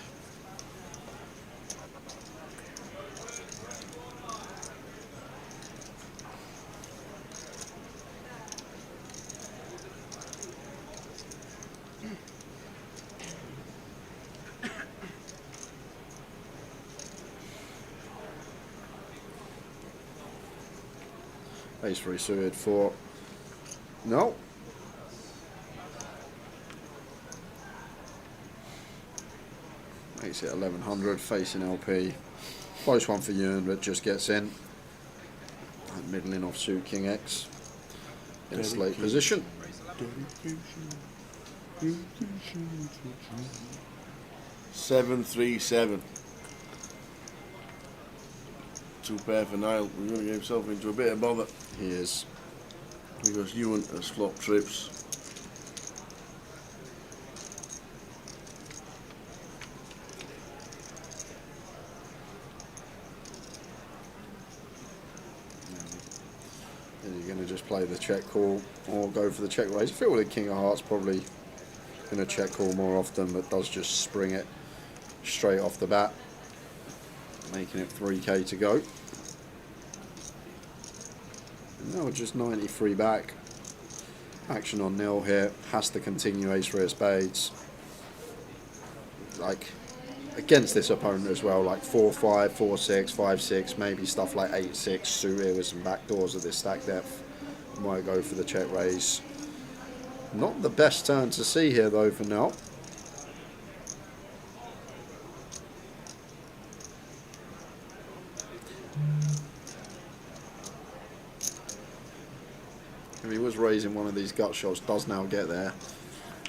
Ace 3 suited 4. No. Ace at 1100, facing LP. Close one for Ewan, but just gets in. And middling offsuit King X. In a slate position. 7-3-7. 2 pair for Niall. We're going to get himself into a bit of bother. He is. Because Ewan has flopped trips. Are you going to just play the check call or go for the check raise? I feel like King of Hearts probably going to check call more often, but does just spring it straight off the bat, making it 3k to go. And now just 93 back. Action on nil here. Has to continue ace 3 of spades. Like, against this opponent as well, like 4-5, 4-6, 5-6, maybe stuff like 8-6 suited with some backdoors at this stack depth. Might go for the check raise. Not the best turn to see here though for now. If he was raising one of these gut shots, does now get there.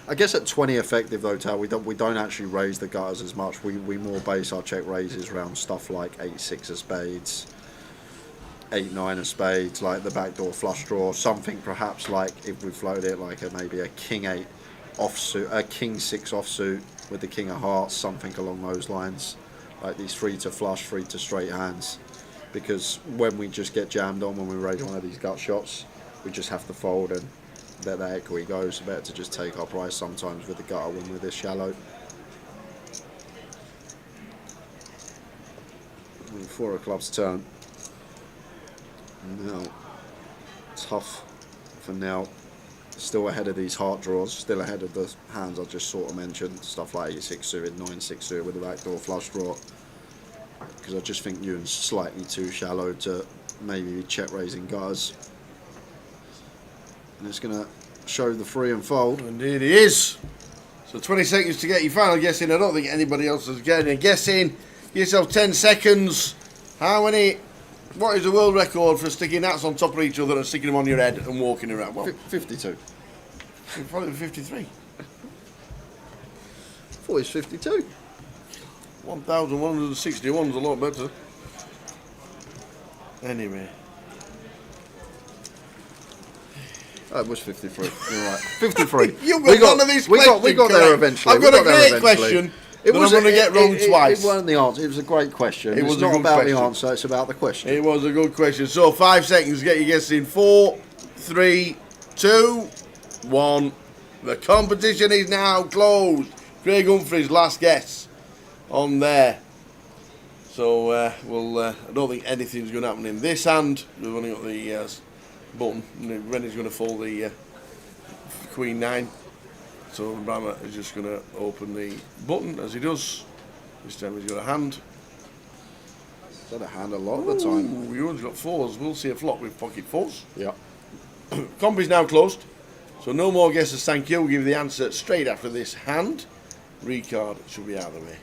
I guess at 20 effective though, Tal, we don't actually raise the gutters as much. We more base our check raises around stuff like 8-6 of spades, 8-9 of spades, like the backdoor flush draw, something perhaps like if we floated it like maybe a King 8 offsuit, a King 6 offsuit with the King of Hearts, something along those lines, like these 3 to flush, 3 to straight hands. Because when we just get jammed on when we raise one of these gut shots, we just have to fold and let that equity go. So better to just take our price sometimes with the gutter when we're this shallow. 4 of clubs turn. Now, tough for now. Still ahead of these heart draws, still ahead of the hands I just sort of mentioned. Stuff like 8-6 suited, 9-6 suited with the backdoor flush draw. Because I just think Ewan's slightly too shallow to maybe check raising gutters. And it's going to show the free and fold. Indeed it is. So 20 seconds to get your final guess in. I don't think anybody else is getting a guess in. Give yourself 10 seconds. What is the world record for sticking hats on top of each other and sticking them on your head and walking around? Well, 52. Probably 53. I thought it was 52. 1,161 is a lot better. Anyway. Oh, it was 53. You're right. 53. You got none of these questions. We got there eventually. I've got a great question. That I'm going to get wrong twice. It wasn't the answer. It was a great question. It's not about the answer. It's about the question. It was a good question. So 5 seconds. Get your guess in. 4, 3, 2, 1. The competition is now closed. Craig Humphrey's last guess on there. So I don't think anything's going to happen in this hand. We've only got the button. Rennie's going to fold the Queen 9. So Brahma is just going to open the button as he does. This time he's got a hand. He's got a hand a lot of the time. Ewan's got 4s. We'll see a flop with pocket 4s. Yeah. Comp is now closed. So no more guesses, thank you. We'll give you the answer straight after this hand. Recard should be out of the way.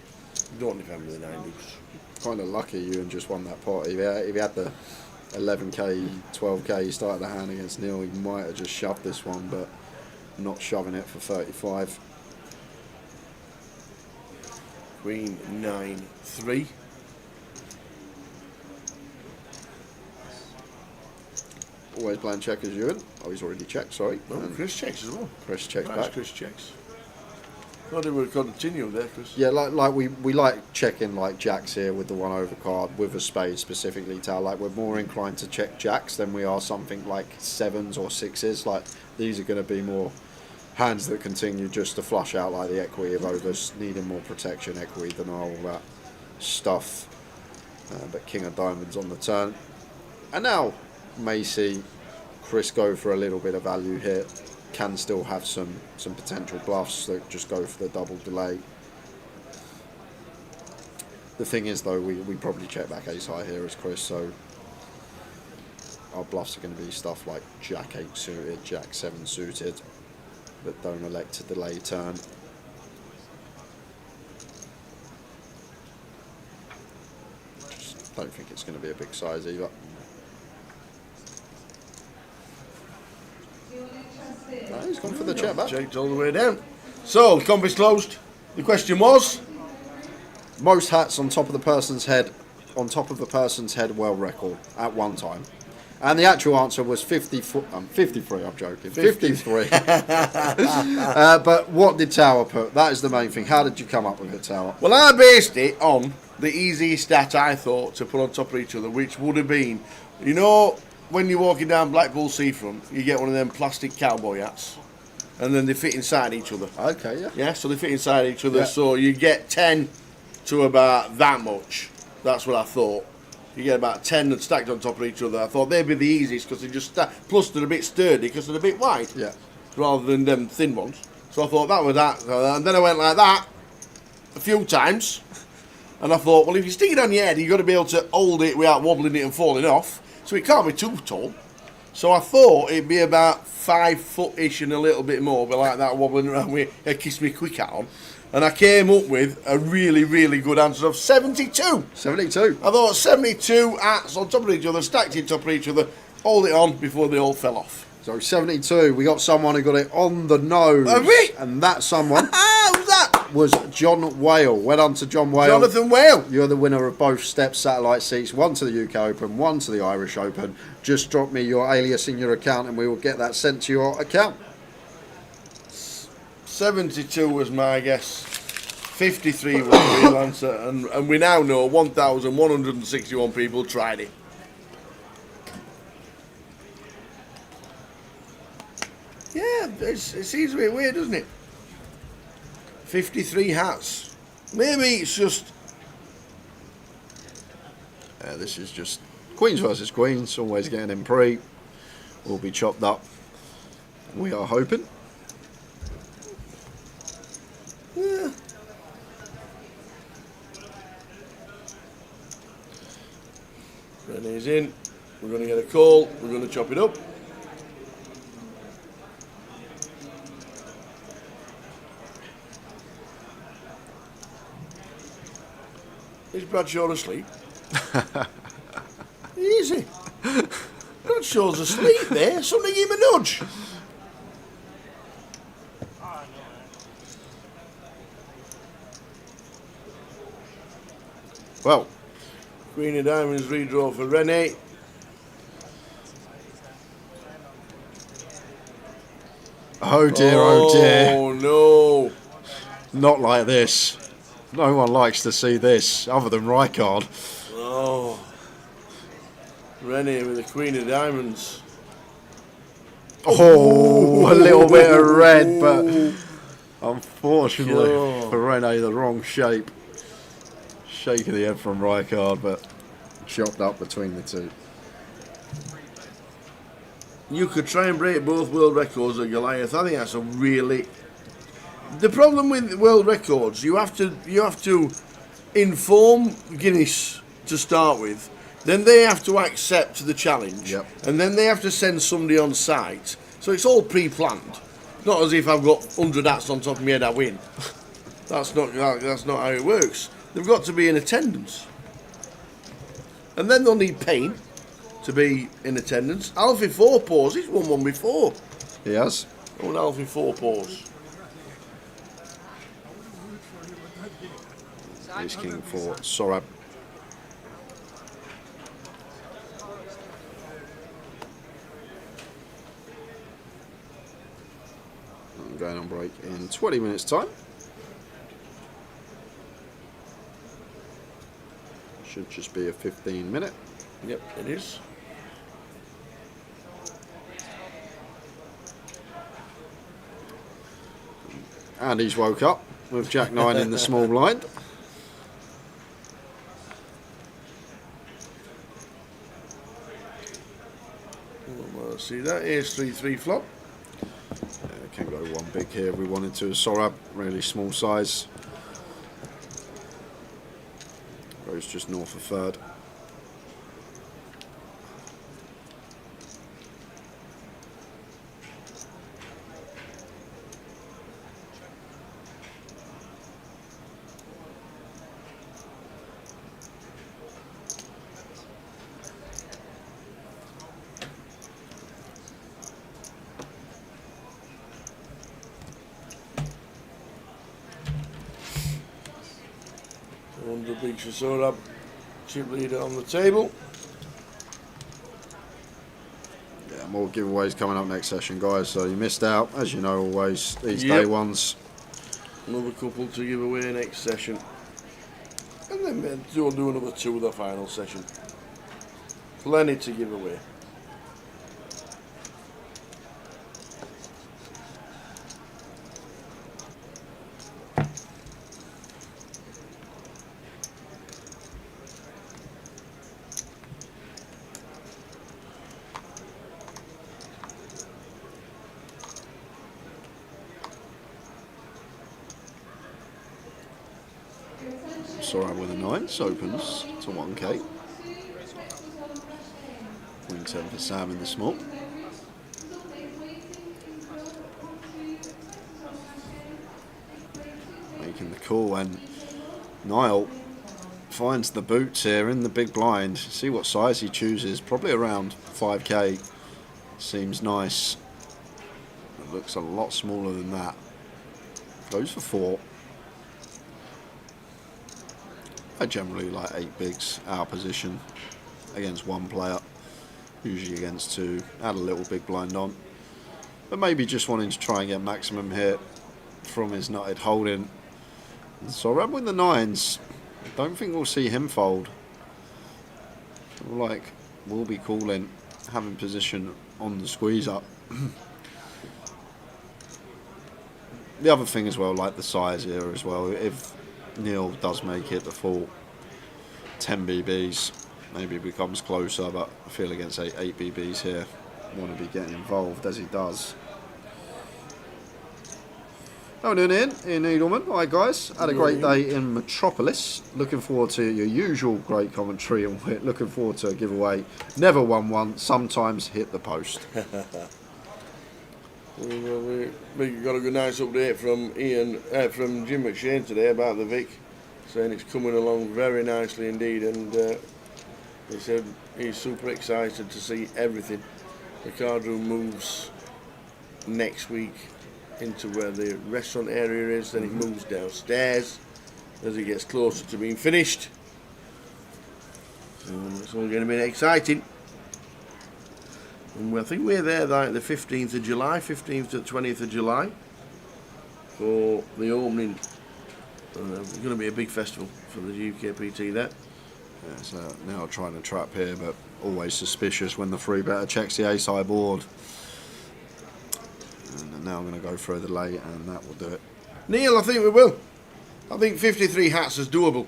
Don't defend with the 9 deuce. Kind of lucky you and just won that pot. If he had the 11k, 12k, he started the hand against Neil, he might have just shoved this one, but not shoving it for 35. Queen 9-3. Always playing checkers, Ewan. Oh, he's already checked, sorry. No, Chris checks as well. Chris checks Nice, back. Chris checks. Thought it would continue there, Chris. Yeah, like we like checking like jacks here with the 1 over card with a spade specifically. Tal, like we're more inclined to check jacks than we are something like 7s or 6s. Like these are going to be more hands that continue just to flush out like the equity of overs, needing more protection equity than all that stuff. But King of Diamonds on the turn, and now may see Chris go for a little bit of value here. Can still have some potential bluffs that just go for the double delay. The thing is though, we probably check back ace high here as Chris, so our bluffs are going to be stuff like Jack 8 suited, Jack 7 suited, that don't elect to delay turn. Just don't think it's going to be a big size either. No, he's gone for the check back. Checked all the way down. So, the comp is closed. The question was? Most hats on top of the person's head, world record at one time. And the actual answer was 53, I'm joking, 53. But what did Tower put? That is the main thing. How did you come up with it, Tower? Well, I based it on the easiest stat I thought to put on top of each other, which would have been, you know, when you're walking down Blackpool Seafront, you get one of them plastic cowboy hats, and then they fit inside each other. Okay, yeah. Yeah, so they fit inside each other, Yeah. so you get 10 to about that much. That's what I thought. You get about 10 that stacked on top of each other. I thought they'd be the easiest because they just stack. Plus, they're a bit sturdy because they're a bit wide. Yeah. Rather than them thin ones. So I thought that was that. And then I went like that a few times. And I thought, well, if you stick it on your head, you've got to be able to hold it without wobbling it and falling off. So it can't be too tall. So I thought it'd be about 5 foot-ish and a little bit more, but like that wobbling around with a Kiss Me Quick hat on. And I came up with a really, really good answer of 72. 72. I thought 72 hats on top of each other, stacked on top of each other, hold it on before they all fell off. So 72, we got someone who got it on the nose. Have we? And that someone Who's that? was John Whale. Well done to John Whale. Jonathan Whale. You're the winner of both Step satellite seats, one to the UK Open, one to the Irish Open. Just drop me your alias in your account and we will get that sent to your account. 72 was my guess. 53 was the real answer. And we now know 1,161 people tried it. Yeah, it seems a bit weird, doesn't it? 53 hats. Maybe it's just... This is just Queens versus Queens, always getting in pre. Will be chopped up. We are hoping. Yeah. Renee's in. We're going to get a call. We're going to chop it up. Is Bradshaw asleep? Easy. Bradshaw's asleep there. Somebody give him a nudge. Well, Queen of Diamonds redraw for Renee. Oh dear, oh dear. Oh no. Not like this. No one likes to see this, other than Rijkaard. Oh. Rennie with the Queen of Diamonds. Oh, a little bit of red, but unfortunately Oh. for Rene, the wrong shape. Shaking the head from Rijkaard, but chopped up between the two. You could try and break both world records at Goliath. I think that's a really... The problem with world records, you have to inform Guinness to start with, then they have to accept the challenge, and then they have to send somebody on site. So it's all pre-planned. Not as if I've got 100 hats on top of my head, I win. That's not how it works. They've got to be in attendance. And then they'll need Payne to be in attendance. Alfie Fourpaws, he's won one before. He has. Oh, Alfie Fourpaws. Ace King for Sorab. I'm going on break in 20 minutes time. Should just be a 15-minute. Yep, it is. And he's woke up with Jack 9 in the small blind. Well, see that, here's 3-3 flop. Can go one big here if we wanted to. Sorab, really small size. Goes just north of third. Under Beach for Sorab, chip leader on the table. Yeah, more giveaways coming up next session, guys. So you missed out, as you know, always these Yep. day ones. Another couple to give away next session. And then we'll do another 2 of the final session. Plenty to give away. Sorab with a 9, opens to 1k. Queen 10 for Sam in the small. Making the call, and Niall finds the boots here in the big blind. See what size he chooses, probably around 5k. Seems nice. It looks a lot smaller than that. Goes for 4. I generally like 8 bigs out of position against one player, usually against 2. Add a little big blind on, but maybe just wanting to try and get maximum hit from his nutted holding. So I'm with the 9s. Don't think we'll see him fold. Like we'll be calling, having position on the squeeze up. The other thing as well, like the size here as well. If Neil does make it the full 10 BBs, maybe it becomes closer, but I feel against 8 BBs here, want to be getting involved as he does. How are we doing in Eagleman? Hi guys, had a great day in Metropolis. Looking forward to your usual great commentary, and we're looking forward to a giveaway. Never won one, sometimes hit the post. We got a good nice update from from Jim McShane today about the Vic, saying it's coming along very nicely indeed, and he said he's super excited to see everything. The card room moves next week into where the restaurant area is, then it moves downstairs as it gets closer to being finished. So it's all going to be exciting. And I think we're there like the 15th of July, 15th to 20th of July for the opening. It's going to be a big festival for the GUKPT there. Yeah, so now trying to trap here, but always suspicious when the free better checks the ace-high board. And now I'm going to go through the late, and that will do it. Neil, I think we will. I think 53 hats is doable.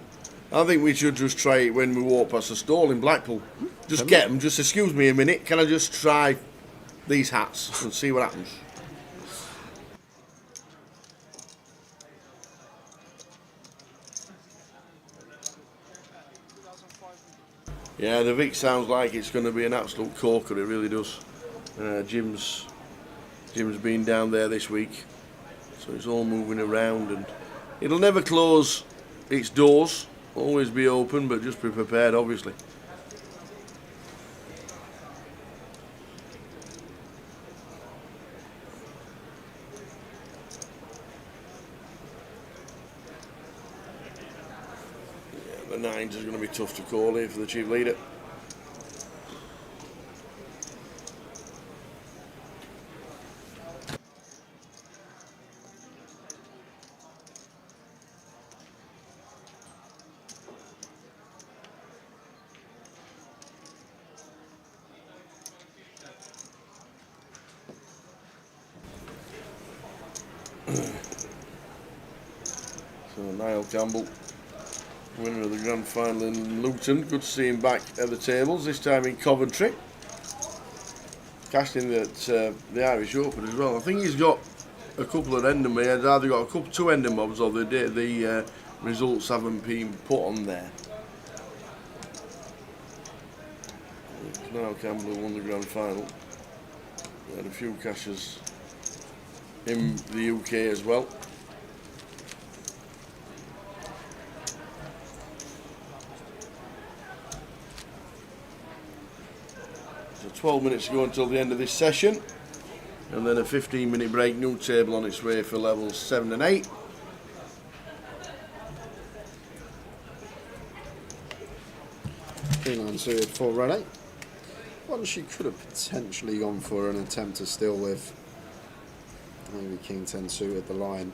I think we should just try it when we walk past the stall in Blackpool. Just get them, just excuse me a minute, can I just try these hats and see what happens? Yeah, the Vic sounds like it's going to be an absolute corker, it really does. Jim's Jim's been down there this week, so it's all moving around, and it'll never close its doors, always be open, but just be prepared, obviously. The 9s is going to be tough to call here for the chief leader. So Niall Campbell, winner of the grand final in Luton. Good to see him back at the tables, this time in Coventry. Casting at the Irish Open as well. I think he's got a couple of ending, he has either got two ending mobs, or the results haven't been put on there. Niall Campbell won the grand final. He had a few cashes in the UK as well. So 12 minutes to go until the end of this session, and then a 15-minute break. New table on its way for levels 7 and 8. King 9 suited for Renee. One she could have potentially gone for an attempt to steal with. Maybe King 10 suited the line.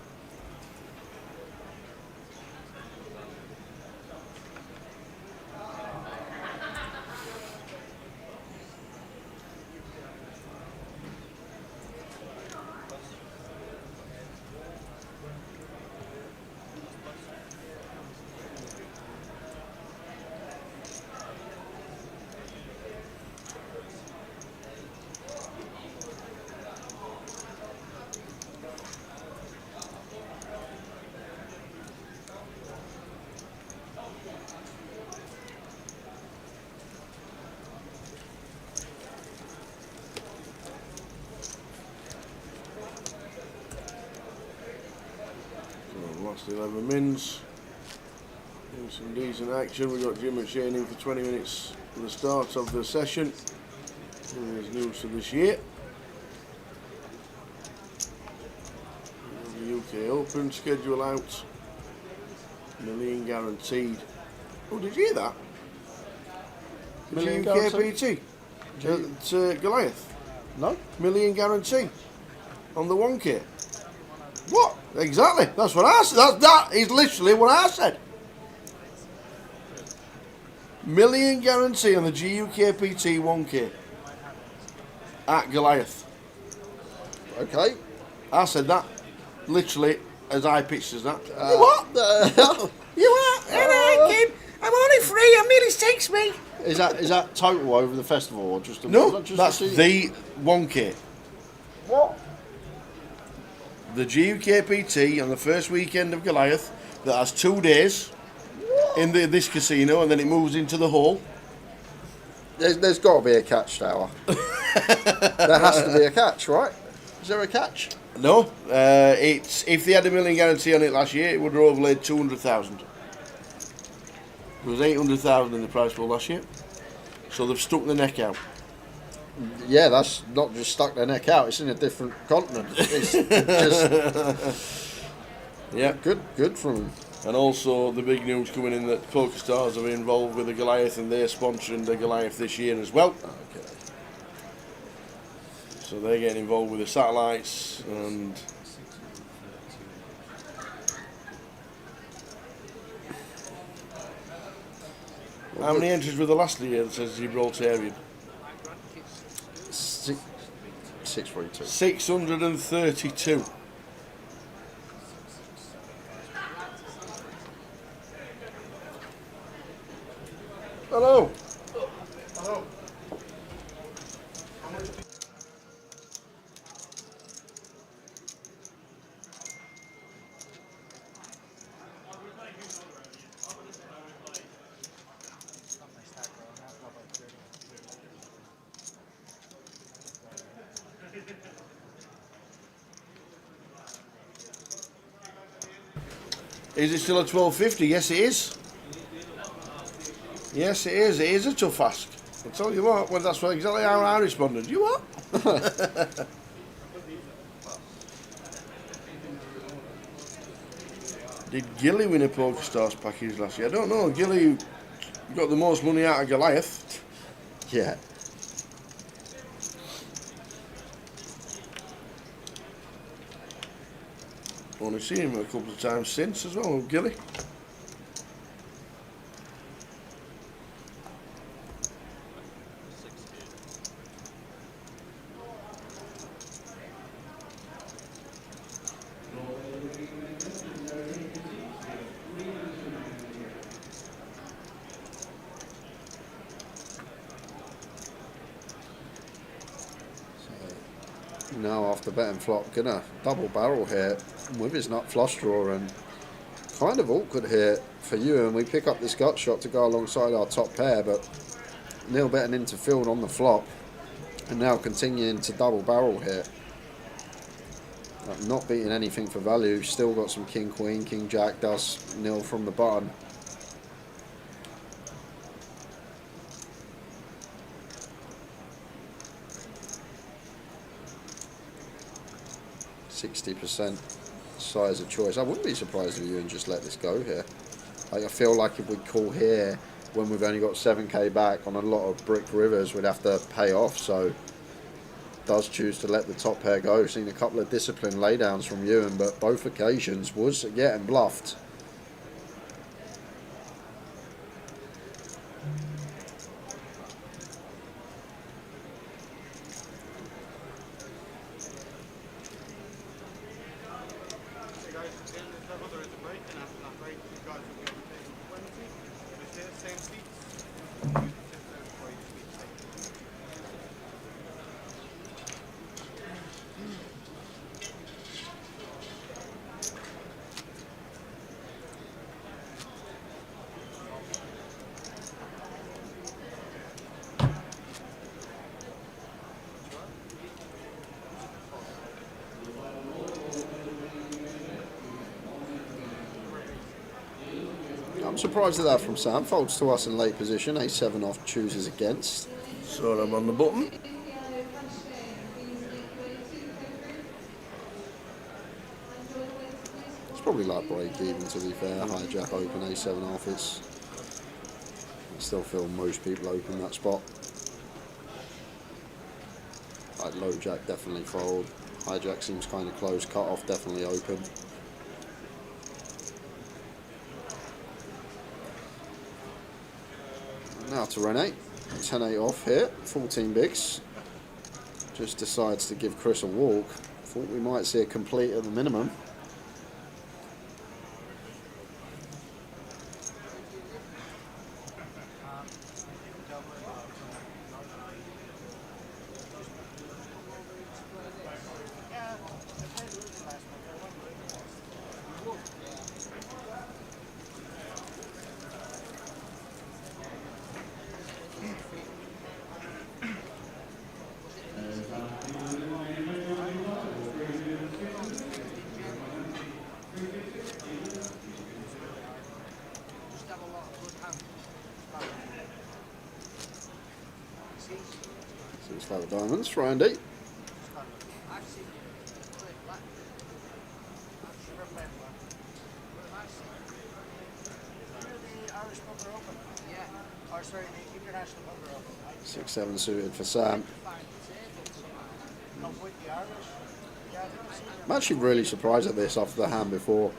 Last 11 mins. Some decent action. We've got Jim and Shane in for 20 minutes for the start of the session. There's news for this year. The UK Open schedule out. Million guaranteed. Oh, did you hear that? Million GUKPT at Goliath. No. Million guarantee on the 1K. What? Exactly. That's what I said. That is literally what I said. Million guarantee on the GUKPT 1K at Goliath. Okay. I said that literally as I pitched as that. What the hell? You are? Kim, I'm only free. A million takes me. Is that total over the festival or just a, No, just that's the 1K. What? The GUKPT on the first weekend of Goliath that has 2 days in this casino, and then it moves into the hall. There's got to be a catch, Tower. There has to be a catch, right? Is there a catch? No, it's if they had a million guarantee on it last year, it would have overlaid 200,000. There was 800,000 in the prize pool last year, so they've stuck the neck out. Yeah, that's not just stuck their neck out. It's in a different continent. It's just yeah, good from them. And also the big news coming in that PokerStars are involved with the Goliath, and they're sponsoring the Goliath this year as well. Okay. So they're getting involved with the satellites and. How many entries were the last year that says Gibraltarian? 642. 632. Hello. Hello. Is it still a 12.50? Yes, it is. Yes, it is. It is a tough ask. I'll tell you what, well, that's exactly how I responded. You what? Did Gilly win a PokerStars package last year? I don't know. Gilly got the most money out of Goliath. Yeah. Only seen him a couple of times since as well, Gilly. Now after bet and flop, gonna double barrel here with his nut flush draw, and kind of awkward here for you. And we pick up this gut shot to go alongside our top pair, but nil betting into field on the flop, and now continuing to double barrel here. Not beating anything for value. Still got some king queen, king jack, does nil from the button. %, size of choice. I wouldn't be surprised if you and just let this go here. Like, I feel like if we call here when we've only got 7k back on a lot of brick rivers, we'd have to pay off. So does choose to let the top pair go. Seen a couple of disciplined laydowns from Ewan, but both occasions was getting bluffed. I'm surprised at that from Sam. Folds to us in late position. A7 off, chooses against. So I'm on the button. It's probably like break even, to be fair. Hijack open, A7 off. It's, I still feel most people open that spot. Like low jack definitely fold. Hijack seems kind of close. Cut off definitely open. Now to Rene, 10-8 off here, 14 bigs. Just decides to give Chris a walk. Thought we might see a complete at the minimum. Seems like the diamonds for Andy. Six, 7 suited for Sam. I'm actually really surprised at this after the hand before.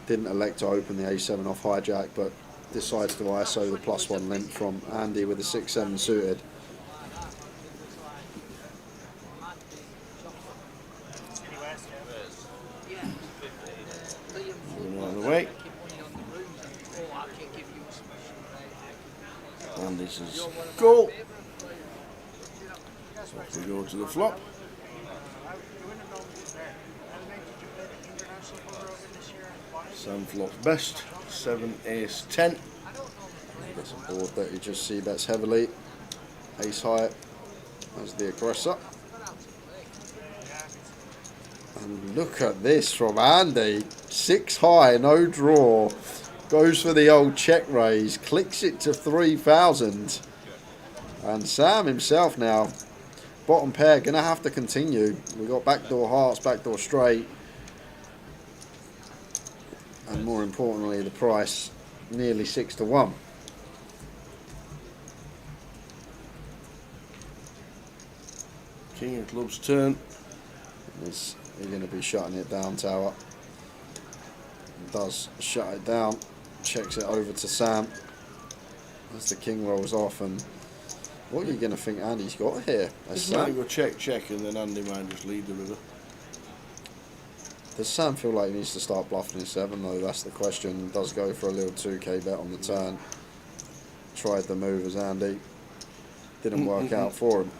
Didn't elect to open the A7 off hijack, but decides to ISO the +1 limp from Andy with the 6-7 suited. Out of the way. And this is go. So we go to the flop. Sam flops best. 7, ace, 10. That's a board that you just see bets heavily. Ace high as the aggressor. And look at this from Andy. 6 high, no draw. Goes for the old check raise. Clicks it to 3,000. And Sam himself now. Bottom pair, going to have to continue. We've got backdoor hearts, backdoor straight. And more importantly, the price nearly 6 to 1. King of clubs turn. He's going to be shutting it down, Tower. Does shut it down. Checks it over to Sam. As the king rolls off. And what are you going to think Andy's got here? This might go check, check, and then Andy might just lead the river. Does Sam feel like he needs to start bluffing his 7 though? That's the question. Does go for a little 2k bet on the turn. Tried the move as Andy. Didn't work out for him.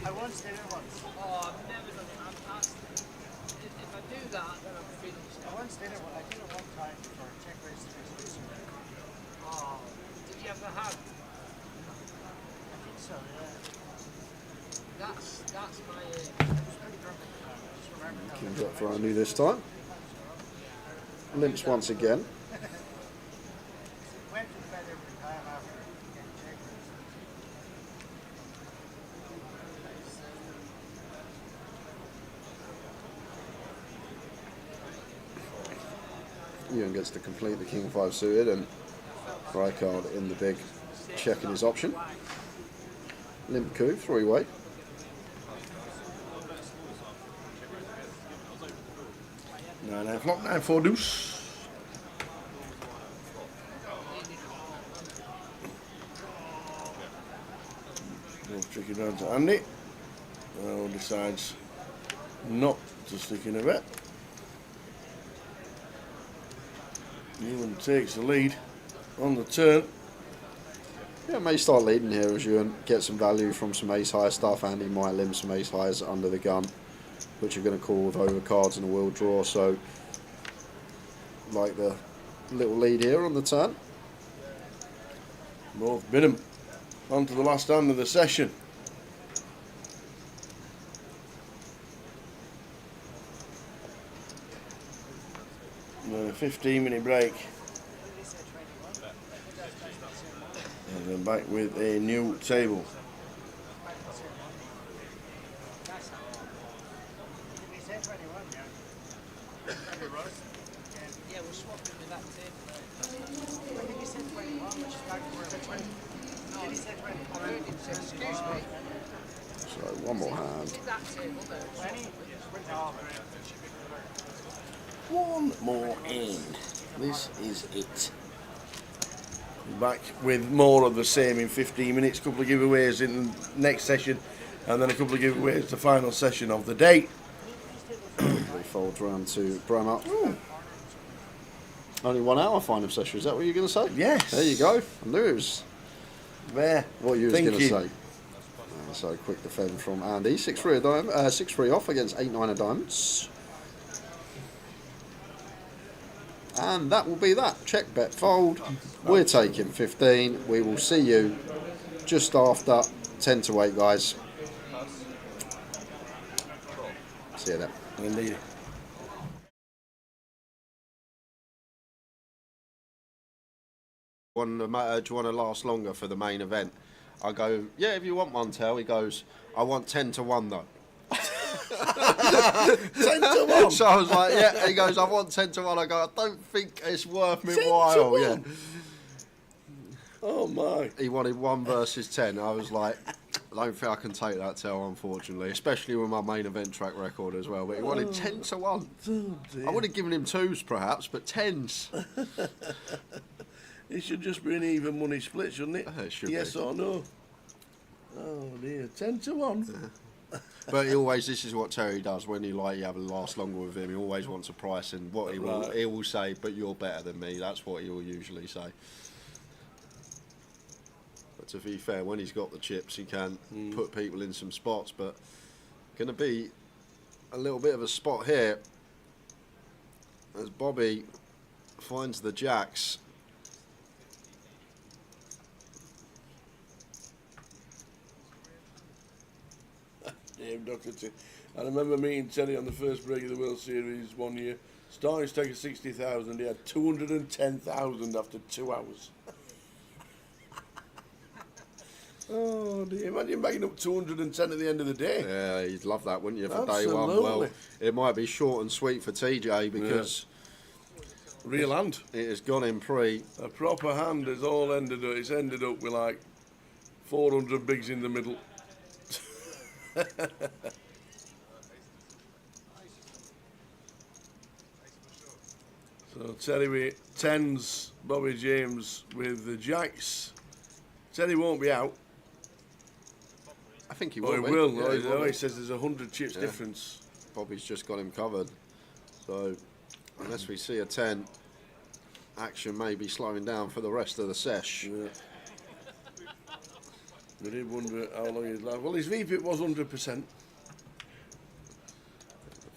I once did it once. Oh, I've never done it. I've asked. If I do that, then I'm feeling stuck. I once did it. I did it one time for a check race. Oh, did you have the hand? I think so. Yeah. That's my. I was pretty drunk at the time. I just remember. King's up for Andy this time. Limps once again. Went to the bed every time after getting check race. Ewan gets to complete the king 5 suited and try card in the big, checking his option. Limp coup, 3-way. Nine flop, 9-4 deuce. Both tricky down to Andy. Now decides not to stick in a bet. Ewan takes the lead on the turn. Yeah, may start leading here as Ewan get some value from some ace high stuff. Andy might limp some ace highs under the gun, which are going to call with overcards and a wheel draw. So, like the little lead here on the turn. Both bid him on to the last hand of the session. And a 15-minute break. And then back with a new table. Yeah, we're swapping with that table. I think he said 21, which is back to where it's 20. No, he said 21. I heard him say, excuse me. So, one more hand. That table there. 20? One more end. This is it. Back with more of the same in 15 minutes. A couple of giveaways in the next session, and then a couple of giveaways the final session of the day. They fold round to Brammer. Only 1 hour final session. Is that what you're going to say? Yes. There you go. I knew it was there. What you was going to say. So quick defend from Andy. 6-3 6-3 off against 8-9 of diamonds. And that will be that. Check, bet, fold. We're taking 15. We will see you just after 10 to 8, guys. See you then. Indeed. Do you want to last longer for the main event? I go, yeah, if you want one, Tel. He goes, I want 10 to 1 though. 10 to 1. So I was like, yeah. He goes, I want 10 to 1. I go, I don't think it's worth me while. Yeah. Oh my. He wanted 1 versus 10. I was like, I don't think I can take that, Tel, unfortunately, especially with my main event track record as well. But he wanted 10 to 1. I would have given him 2s perhaps, but 10s. It should just be an even money split, shouldn't it? It should yes be. Or no? Oh dear, 10 to 1. But he always, this is what Terry does when you have a last longer with him. He always wants a price, and what he will say, but you're better than me. That's what he will usually say. to be fair, when he's got the chips, he can put people in some spots. But going to be a little bit of a spot here as Bobby finds the jacks. Damn, Dr. T. I remember meeting Terry on the first break of the World Series one year. Starting stake of 60,000, he had 210,000 after 2 hours. Oh, dear. Imagine making up 210 at the end of the day. Yeah, you'd love that, wouldn't you, for Absolutely. day one? Well, it might be short and sweet for TJ because... Real hand. It has gone in pre. A proper hand has all ended up. It's ended up with like 400 bigs in the middle. So Terry with tens, Bobby James with the jacks. Terry won't be out. I think he Oh, will. he will. Yeah, Oh, he says there's 100 chips difference. Bobby's just got him covered. So unless we see a 10, action may be slowing down for the rest of the sesh. Yeah. We did wonder how long he'd last. Well, his VPIP was 100%.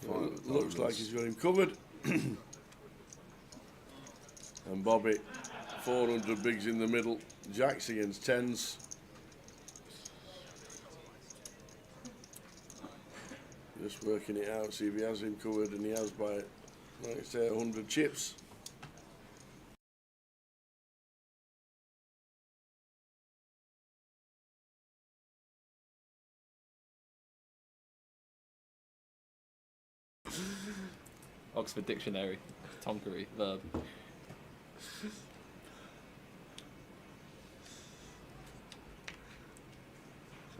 Well, looks like he's got him covered. And Bobby, 400 bigs in the middle. Jacks against tens. Just working it out, see if he has him covered, and he has by, like I say, 100 chips. Oxford Dictionary, tonkery, verb.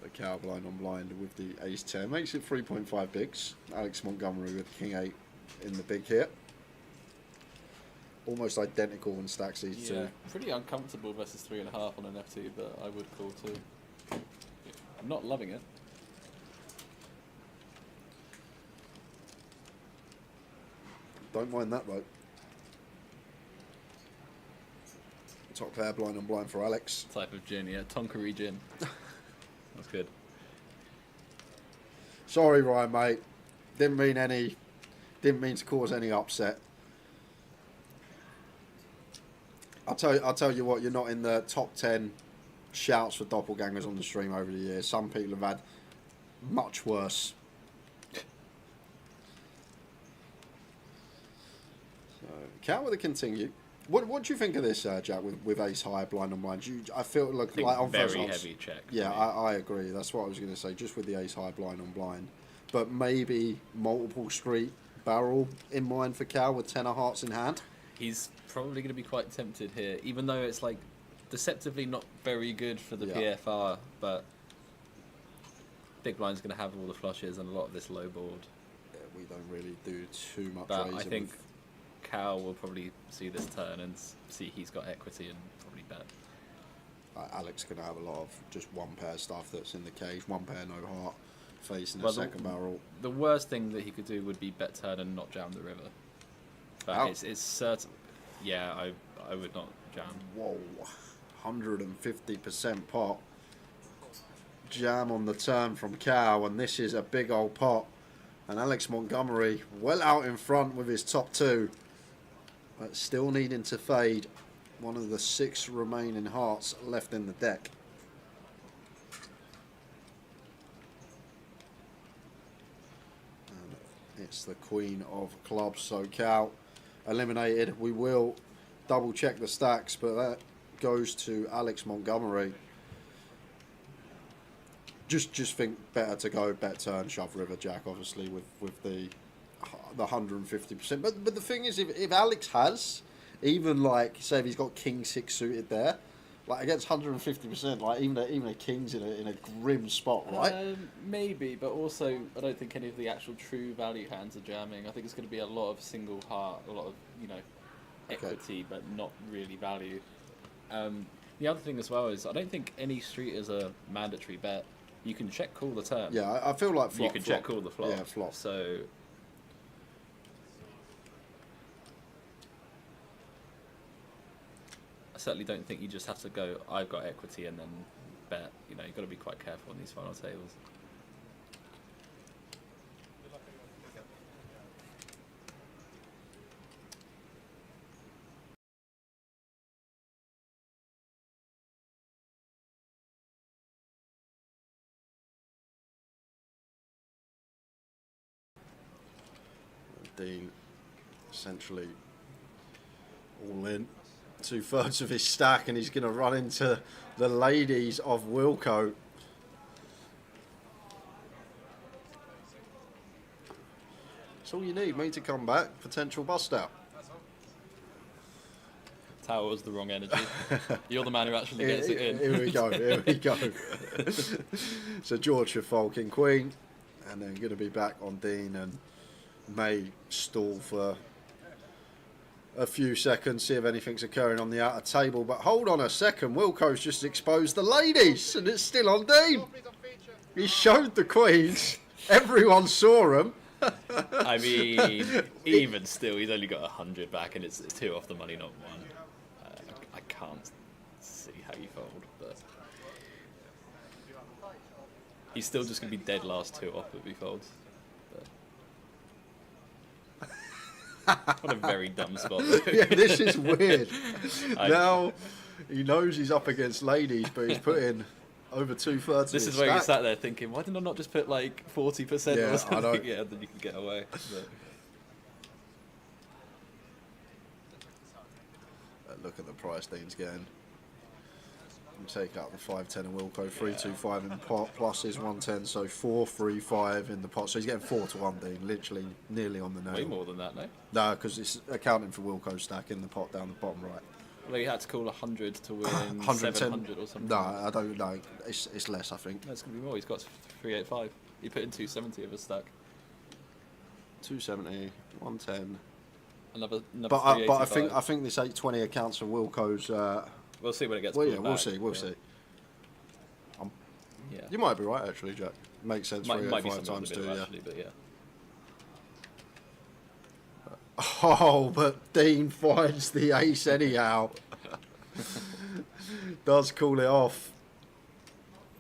So cow blind on blind with the ace 10 makes it 3.5 bigs. Alex Montgomery with king 8 in the big here. Almost identical in stacks these two. Pretty uncomfortable versus 3.5 on an FT, but I would call 2. I'm not loving it. Don't mind that though. Top player blind on blind for Alex. Type of gin, yeah. Tonkery gin. That's good. Sorry, Ryan, mate. Didn't mean to cause any upset. I'll tell you what, you're not in the top 10 shouts for doppelgangers on the stream over the years. Some people have had much worse. Count with a continue. What do you think of this, Jack, with ace high, blind on blind? I feel like on very first glance, heavy check. Yeah, I agree. That's what I was going to say, just with the ace high, blind on blind. But maybe multiple street barrel in mind for Cal with 10 of hearts in hand. He's probably going to be quite tempted here, even though it's like deceptively not very good for the PFR, but big blind's going to have all the flushes and a lot of this low board. Yeah, we don't really do too much But raising. I think Cal will probably see this turn and see he's got equity and probably bet. Alex going to have a lot of just one pair stuff that's in the cage, one pair no heart, facing Well, a second barrel. The worst thing that he could do would be bet turn and not jam the river. But it's certain. Yeah, I would not jam. Whoa, 150% pot. Jam on the turn from Cal, and this is a big old pot. And Alex Montgomery well out in front with his top 2, but still needing to fade one of the 6 remaining hearts left in the deck. And it's the queen of clubs, so Cal eliminated. We will double check the stacks, but that goes to Alex Montgomery. Just think better to go bet turn, shove river jack, obviously with the 150%. But the thing is, if Alex has, even like say if he's got king 6 suited there, like against 150%, like even a king's in a grim spot, right? Maybe, but also I don't think any of the actual true value hands are jamming. I think it's going to be a lot of single heart, a lot of equity, but not really value. The other thing as well is I don't think any street is a mandatory bet. You can check call the turn. Yeah, I feel like flop. You can check call the flop. Yeah, flop. So certainly don't think you just have to go, I've got equity and then bet. You know, you've got to be quite careful on these final tables. Dean essentially all in, 2/3 of his stack, and he's going to run into the ladies of Wilco. That's all you need, me, to come back. Potential bust out. Tower was the wrong energy. You're the man who actually gets it in. Here we go, here we go. So George for Folk and Queen, and then going to be back on Dean, and may stall for a few seconds, see if anything's occurring on the outer table. But hold on a second, Wilco's just exposed the ladies, and it's still on Dean. He showed the queens, everyone saw them. I mean, even still, he's only got 100 back, and it's 2 off the money, not 1. I can't see how you fold, but he's still just going to be dead last 2 off if he folds. What a very dumb spot. Yeah, this is weird. Now he knows he's up against ladies, but he's put in over 2/3. This is where you sat there thinking, why didn't I not just put like 40% Yeah, or something? I know. Yeah, then you can get away. But Look at the price Dean's getting. You take out the 510 and Wilco, 325 in pot, plus his 110, so 435 in the pot. So he's getting 4-1, Dean, literally nearly on the nail. Way more than that, no? No, because it's accounting for Wilco's stack in the pot down the bottom right. Well, you had to call 100 to win 110 700 or something. No, I don't know. It's less, I think. No, it's going to be more. He's got 385. He put in 270 of his stack. 270, 110. Another but I think this 820 accounts for Wilco's. We'll see when it gets. Well, yeah, pulled we'll back. see. We'll see. Yeah. You might be right, actually, Jack. Makes sense. Might be 385 times 2, yeah. actually, but yeah. Oh, but Dean finds the ace anyhow. Does call it off.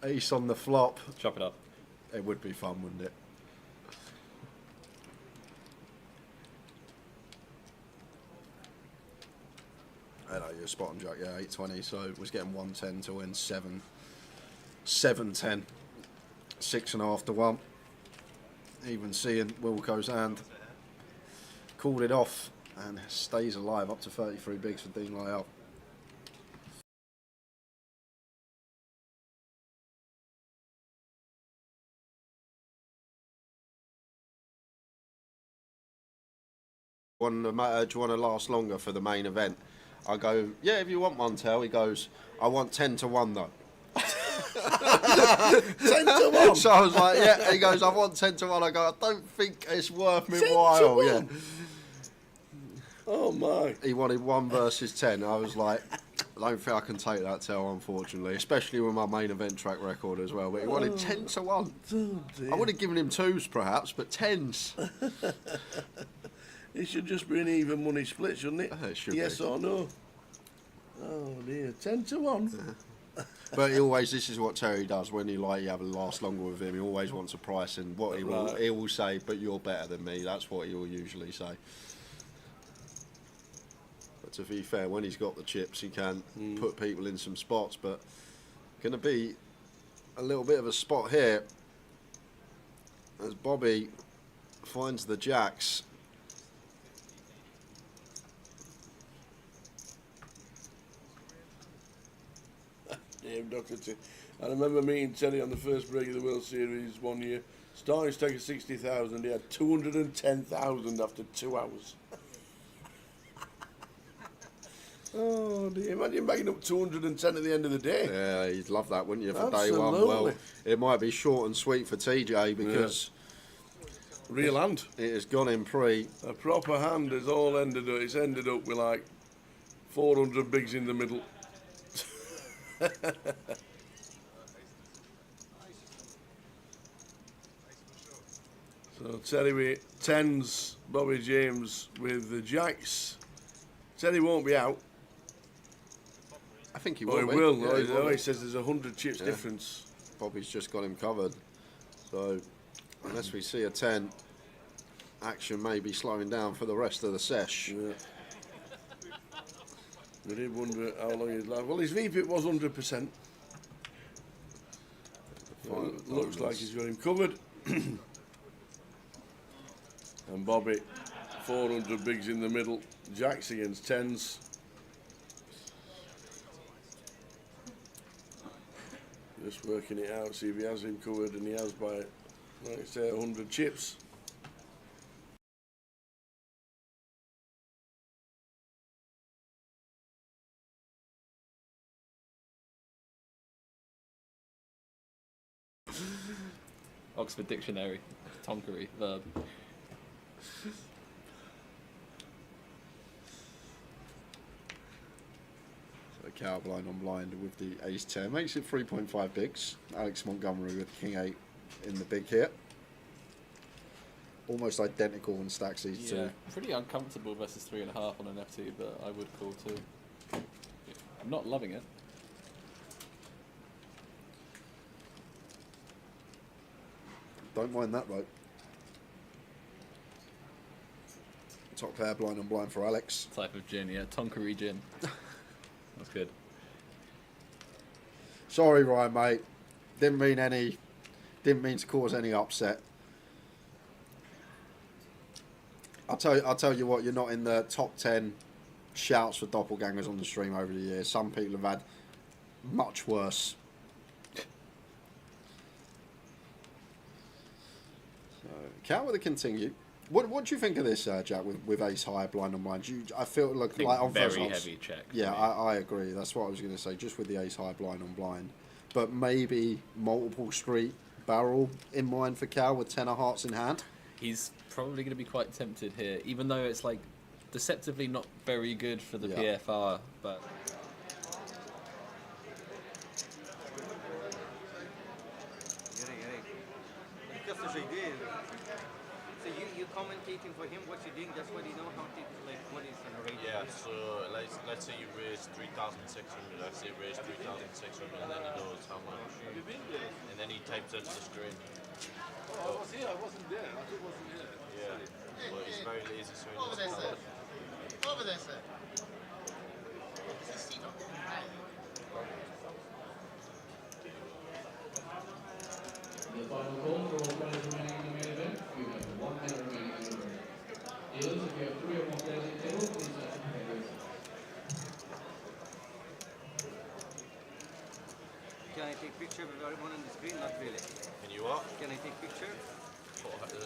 Ace on the flop. Chop it up. It would be fun, wouldn't it? I know, you're spot on, Jack. Yeah, 820. So was getting 110 to win 710. 6.5 to 1. Even seeing Wilco's hand. Called it off and stays alive up to 33 bigs for Dean Lyell. Do you want to last longer for the main event? I go, yeah, if you want one, Tel. He goes, I want 10 to 1 though. 10 to 1. So I was like, yeah. He goes, I want 10 to 1. I go, I don't think it's worth me 10 to while. 1? Yeah. Oh my. He wanted 1 versus 10. I was like, I don't think I can take that, Tel, unfortunately, especially with my main event track record as well. But he wanted 10 to 1. Oh dear. I would have given him 2s perhaps, but 10s. It should just be an even money split, shouldn't it? It should yes be. or no? Oh dear, 10 to 1. But he always, this is what Terry does when you have a last longer with him. He always wants a price, and what he will say, but you're better than me. That's what he will usually say. But to be fair, when he's got the chips, he can put people in some spots. But going to be a little bit of a spot here as Bobby finds the jacks. Damn, Dr. T. I remember meeting Terry on the first break of the World Series one year. Starting stake of 60,000, he had 210,000 after 2 hours. Oh dear, imagine bagging up 210 at the end of the day. Yeah, you'd love that, wouldn't you, for day Absolutely. one? Well, it might be short and sweet for TJ because... Real hand. It has gone in pre. A proper hand has all ended up, it's ended up with like 400 bigs in the middle. So Terry with 10s, Bobby James with the jacks. Terry won't be out. think he Oh, will. he be. will. Yeah, Oh, he will he be. says there's 100 chips difference. Bobby's just got him covered. So, unless we see a 10, action may be slowing down for the rest of the sesh. Yeah. We did wonder how long he'd last. Well, his VPIP was 100%. Final Looks like diamonds. he's got him covered. And Bobby, 400 bigs in the middle. Jacks against 10s. Just working it out, see if he has him covered, and he has by, like I say, 100 chips. Oxford Dictionary, tonkery, verb. So cow blind on blind with the ace 10 makes it 3.5 bigs. Alex Montgomery with king 8 in the big hit. Almost identical in stacks these two. Pretty uncomfortable versus 3.5 on an FT, but I would call too. I'm not loving it. Don't mind that though. Top pair blind on blind for Alex. Type of gin, yeah. Tonkery gin. That's good. Sorry, Ryan, mate. Didn't mean to cause any upset. I'll tell you what, you're not in the top 10 shouts for doppelgangers on the stream over the years. Some people have had much worse. So, Cal with a continue. What do you think of this, Jack, with ace high, blind on blind? I feel like on very first odds, heavy check. Yeah, I agree. That's what I was going to say, just with the ace high, blind on blind. But maybe multiple street barrel in mind for Cal with 10 of hearts in hand. He's probably going to be quite tempted here, even though it's like deceptively not very good for the PFR, but... Because there's idea. So you commentating for him what you're doing, that's what you know how to like what is an array. Yeah, so let's say you raise 3,600, let's say raise 3,600 and then he knows how much. And then he types into the screen. Oh, I was here, I wasn't there. I thought I wasn't here. Yeah. Well, he's very lazy, so he Over there, just sir. Over there, sir. The final call for all players remaining in the main event. You have 1 minute remaining in the room. Dealers, if you have 3 or more players in the table, please let them prepare yourself. Can I take picture with everyone on the screen? Not really. Can you what? Can I take picture? Oh, up to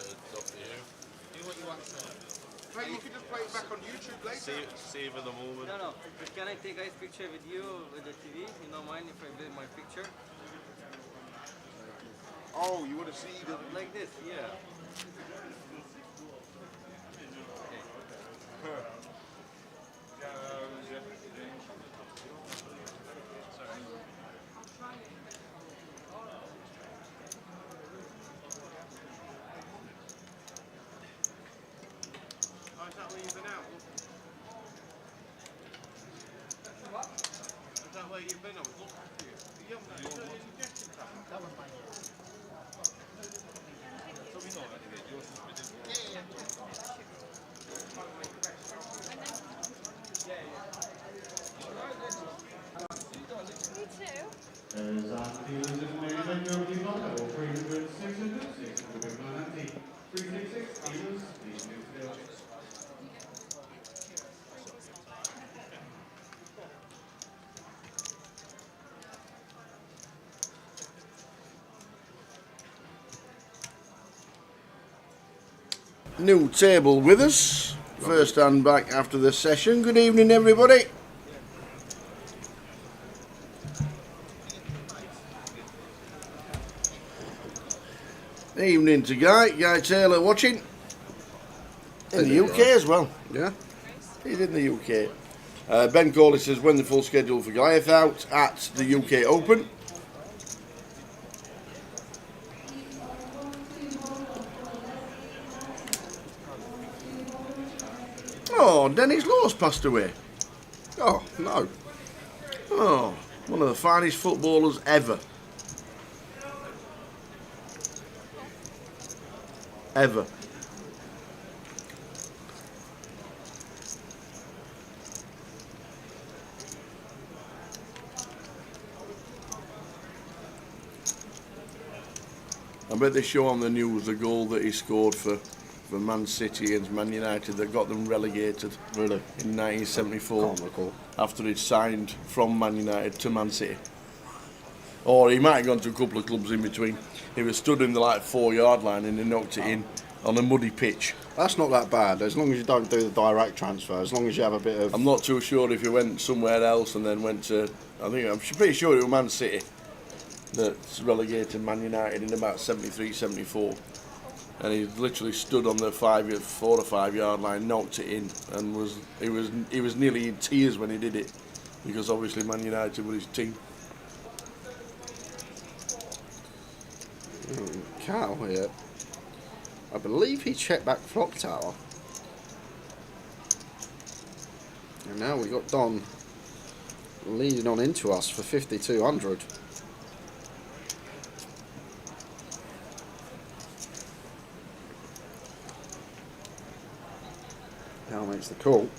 you. Do what you want, sir. Hey, you can just play it back on YouTube later. Save at the moment. No. But can I take guys picture with you with the TV? You don't mind if I build my picture? Oh, you want to see the... Like this, yeah. Oh, is that where you've been out? What? Is that where you've been? I was looking for you. You haven't done any suggestions, have you? That was my so we know anyway, yours is with Me too. As our dealers in the main event go with the block, 300, 600, 690, 366, dealers, please move to the audience. New table with us. First hand back after the session. Good evening, everybody. Evening to Guy Taylor watching. In the UK as well. Yeah. He's in the UK. Ben Corley says, when the full schedule for Goliath out at the UK Open. Oh, Dennis Law's passed away. Oh, no. Oh, one of the finest footballers ever. Ever. I bet they show on the news the goal that he scored for Man City against Man United that got them relegated. Really? In 1974. Can't recall. After he'd signed from Man United to Man City. Or he might have gone to a couple of clubs in between. He was stood in the 4-yard line and he knocked it in on a muddy pitch. That's not that bad, as long as you don't do the direct transfer, as long as you have a bit of... I'm not too sure if he went somewhere else and then went to... I'm pretty sure it was Man City that's relegated Man United in about 73, 74. And he literally stood on the 4 or 5 yard line, knocked it in, and he was nearly in tears when he did it, because obviously Man United were his team. Cal here. I believe he checked back Flop Tower. And now we've got Don leading on into us for 5,200. Cal makes the call.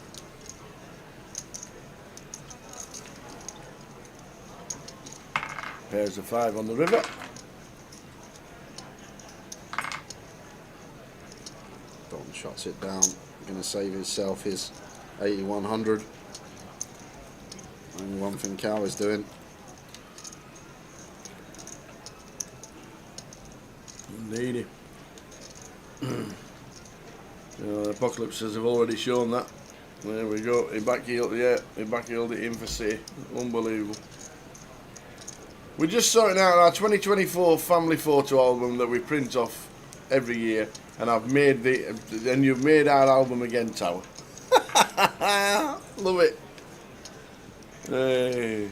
Pairs of 5 on the river. Don shots it down. Going to save himself his 8,100. Only one thing Cal is doing. Indeed. The apocalypses have already shown that. There we go. He backheeled it in for City. Unbelievable. We're just sorting out our 2024 family photo album that we print off every year, and you've made our album again, Tower. Love it. Hey.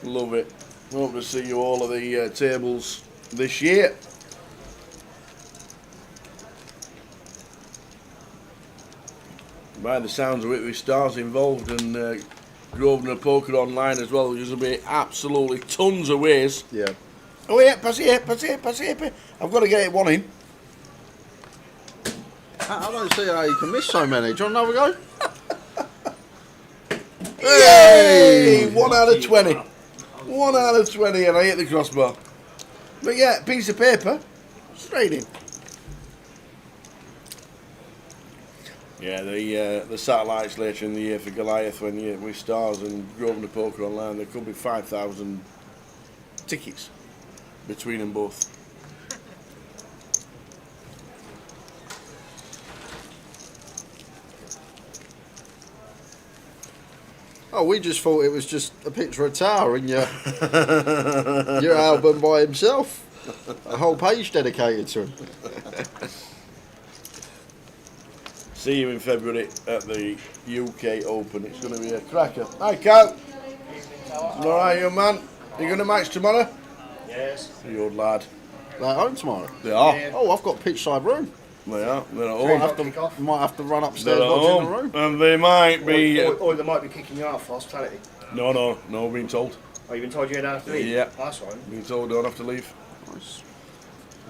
Love it. Hope to see you all at the tables this year. By the sounds of it, with Stars involved and Grosvenor Poker online as well, there's going to be absolutely tons of ways. Yeah. Oh yeah, pass it here. I've got to get it one in. I don't see how you can miss so many. Do you want another go? Yay! 1 out of 20. 1 out of 20 and I hit the crossbar. But yeah, piece of paper, straight in. Yeah, the satellites later in the year for Goliath when with Stars and Grosvenor Poker online, there could be 5,000 tickets between them both. Oh, we just thought it was just a picture of Tower in your album by himself. A whole page dedicated to him. See you in February at the UK Open. It's going to be a cracker. Hi, Cal. Alright, young man. You going to match tomorrow? Yes. You old lad. They're at home tomorrow? They are. Yeah. Oh, I've got pitch side room. They are. They're at home. Might have to run upstairs They're at watching home. the room. And they might be... Or they might be kicking you out for hospitality. No, we've been told. Oh, you've been told you don't have to leave? Yeah. That's right. Been told don't have to leave. Nice.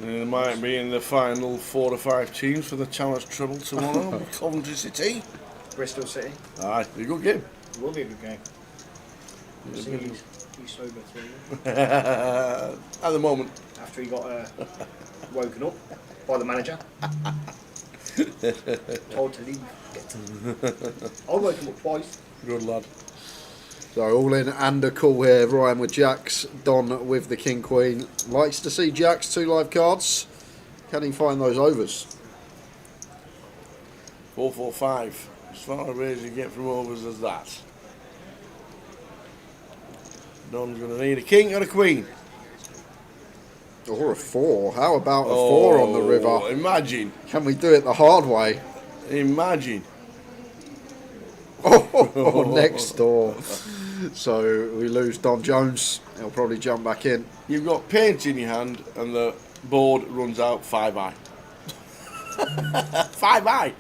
And they might be in the final 4 or 5 teams for the Challenge Treble tomorrow with Coventry City. Bristol City. Aye, be a good game. It will be a good game. It'll See, be- he's sober through. At the moment. After he got woken up by the manager. Told to leave. I woke him up twice. Good lad. So all in and a call here. Ryan with Jacks, Don with the King Queen. Likes to see Jacks 2 live cards. Can he find those overs? 4-4-5. As far away as you get from overs as that. Don's going to need a king or a queen. Or a 4. How about a 4 on the river? Imagine. Can we do it the hard way? Imagine. Oh, next door. So we lose Don Jones. He'll probably jump back in. You've got paint in your hand and the board runs out 5 high. 5 high.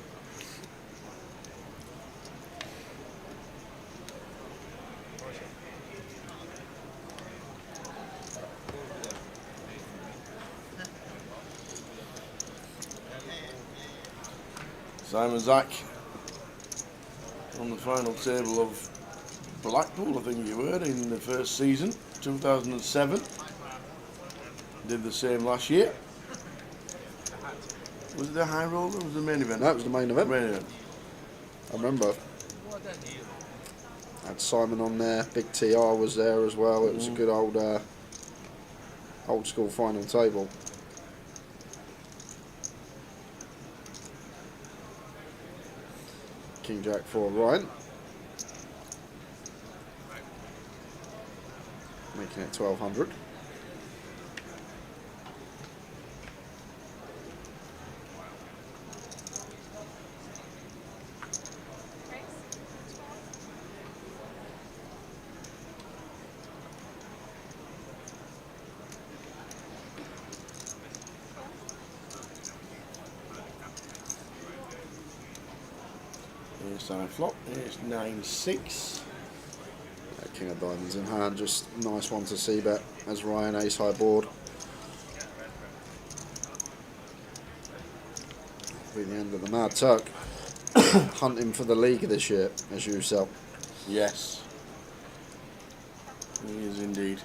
Simon Zach on the final table of Blackpool, I think you were, in the first season, 2007. Did the same last year. Was it the high roller or was it the main event? That was the main event. Main event. I remember. Had Simon on there. Big TR was there as well. It was a good old school final table. King Jack for Ryan. Making it 1200. Side flop, it's 9-6. King of Diamonds in hand, just nice one to see bet as Ryan ace high board. Be the end of the Mad Turk. Hunting for the league this year, as usual. Yes. He is indeed.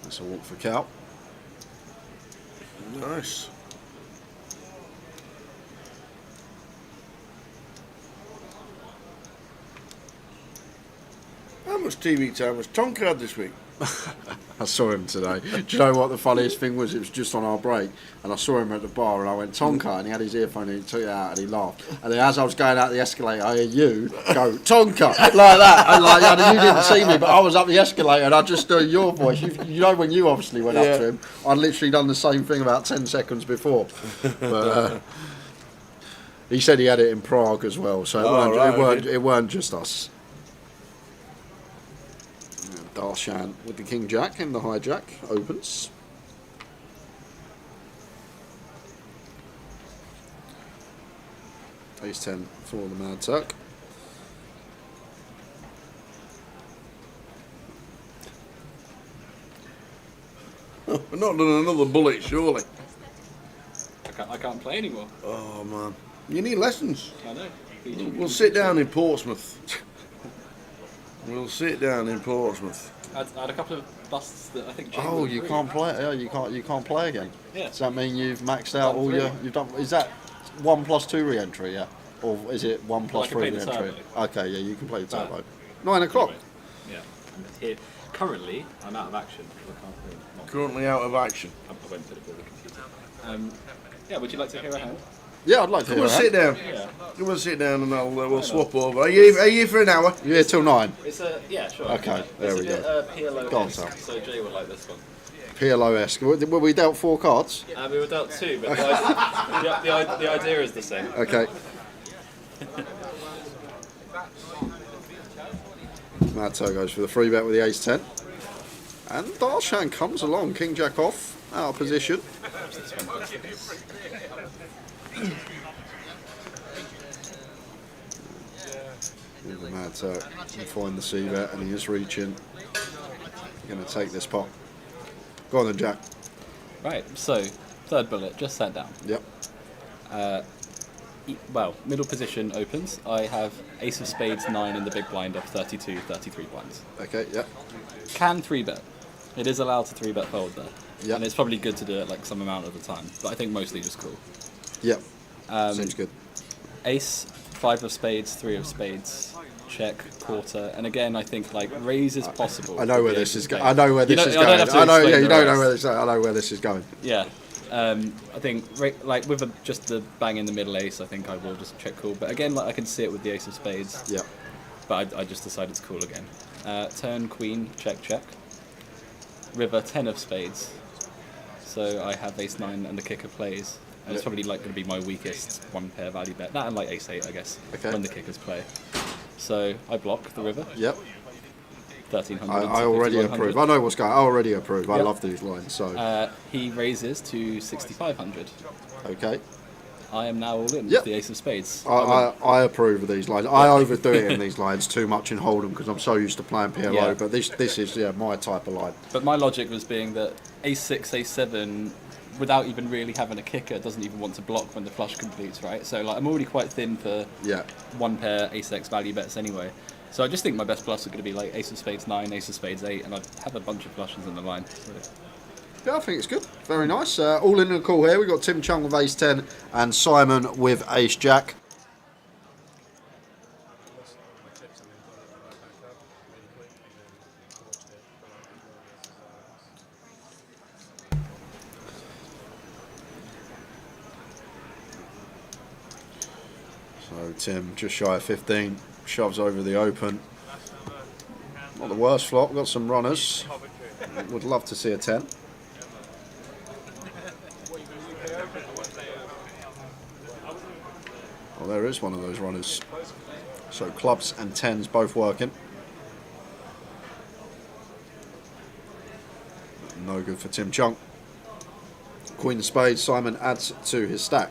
That's a walk for Cal. Nice. How much TV time was Tonka had this week? I saw him today. Do you know what the funniest thing was? It was just on our break, and I saw him at the bar, and I went, Tonka, and he had his earphone, and he took it out, and he laughed. And then as I was going out the escalator, I hear you go, Tonka, like that. And like, you didn't see me, but I was up the escalator, and I just heard your voice. You know when you obviously went up to him, I'd literally done the same thing about 10 seconds before. But he said he had it in Prague as well, so it weren't just us. Darshan with the King Jack and the High Jack opens. Ace 10 for the Mad Turk. We're not doing another bullet, surely. I can't play anymore. Oh man, you need lessons. I know. We'll sit down in Portsmouth. We'll sit down in Portsmouth. I had a couple of busts that I think. Oh, you can't play. Yeah, you can't play again. Yeah. Does that mean you've maxed out all your? You've done. Is that 1+2 re-entry? Yeah. Or is it 1+3 re-entry? Okay, yeah, you can play the turbo. 9 o'clock. Anyway, yeah. Here. Currently, I'm out of action. I can't play. Currently out of action. I won't put it before the computer. Yeah, would you like to hear a hand? Yeah, I'd like to hear a hand. Sit down. Yeah. Come on, sit down, and we'll swap over. Are you here for an hour? You're here till 9. It's a sure. Okay, there we go. PLO. Go on, Sam. So Jay would like this one. PLO-esque. Were we dealt 4 cards? We were dealt 2, but the idea is the same. Okay. Mad Toe goes for the free bet with the ace 10. And Darshan comes along, King Jack off, out of position. With the Mad Toe, he find the C bet and he is reaching. Going to take this pot. Go on then, Jack. Right, so third bullet, just sat down. Yep. Well, middle position opens. I have ace of spades 9 in the big blind of 32, 33 blinds. Okay, yep. Can 3-bet. It is allowed to 3-bet fold there. Yep. And it's probably good to do it like some amount of the time, but I think mostly just cool. Yep. Seems good. Ace, 5 of spades, 3 of spades, check, quarter, and again I think like raise is possible. I know where with the this ace is of going. spades. I know where You this don't- is I don't going. have to I know. explain Yeah, you the don't know rest. where this. I know where this is going. Yeah, I think like with just the bang in the middle ace, I think I will just check call. But again, like I can see it with the ace of spades. Yeah. But I just decided to call again. Turn queen, check, check. River 10 of spades. So I have ace 9 and the kicker plays. And it's Yeah. probably like going to be my weakest one pair value bet. That and like ace 8, I guess, Okay. when the kickers play. So I block the river. Yep. 1300. I already 5100. approve. I know what's going. I already approve. I Yep. love these lines. So He raises to 6500. okay. I am now all in Yep. with the ace of spades. I approve of these lines. I overdo it in these lines too much in Hold'em because I'm so used to playing PLO. Yeah. But this is my type of line. But my logic was being that ace 6, ace 7, without even really having a kicker, doesn't even want to block when the flush completes, right? So like I'm already quite thin for one pair ace X value bets anyway. So I just think my best bluffs are going to be like ace of spades 9, ace of spades 8, and I'd have a bunch of flushes in the line. So. Yeah, I think it's good. Very nice. All in the call here. We've got Tim Chung with ace 10 and Simon with ace jack. So Tim, just shy of 15, shoves over the open. Not the worst flop, got some runners. Would love to see a 10. Well, there is one of those runners. So clubs and 10s both working. No good for Tim Chung. Queen of spades, Simon adds to his stack.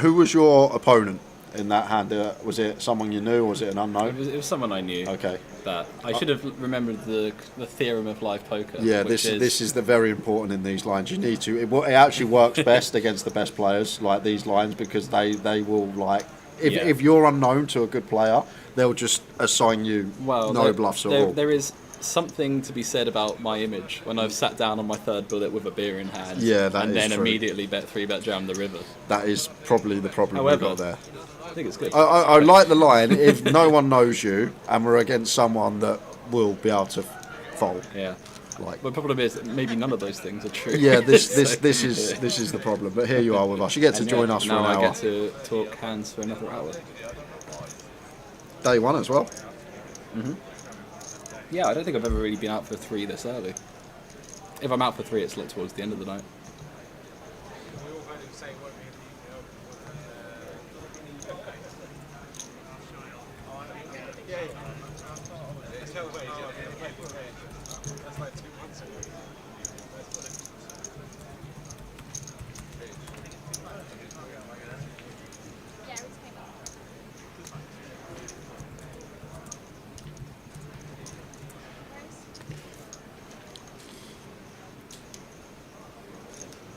Who was your opponent in that hand? Was it someone you knew or was it an unknown? It was someone I knew. Okay. That I should have remembered the theorem of live poker. Yeah, which this is the very important in these lines. You need to. It actually works best against the best players, like these lines, because they will like. If you're unknown to a good player, they'll just assign you no bluffs at all. There is something to be said about my image when I've sat down on my third bullet with a beer in hand. Yeah, that and is then true. immediately bet 3-bet jam the river. That is probably the problem However, we've got there. I think it's good. I like the line if no one knows you and we're against someone that will be able to fold. Yeah. Like, but the problem is that maybe none of those things are true. Yeah, this So- is the problem. But here you are with us. You get to And join yeah, us for now an hour. I get to talk hands for another hour. Day one as well. Yeah, I don't think I've ever really been out for 3 this early. If I'm out for 3, it's like towards the end of the night.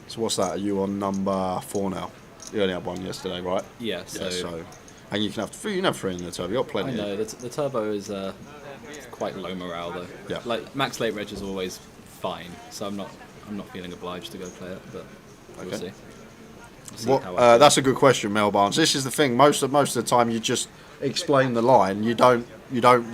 So what's that? Are you on number 4 now? You only had one yesterday, right? Yeah, so and you can have 3. You can have 3 in the turbo. You got plenty. I know the turbo is quite low morale though. Yeah. Like max late reg is always fine, so I'm not feeling obliged to go play it, but we'll see. We'll see how I feel. That's a good question, Mel Barnes. This is the thing. Most of the time, you just explain the line. You don't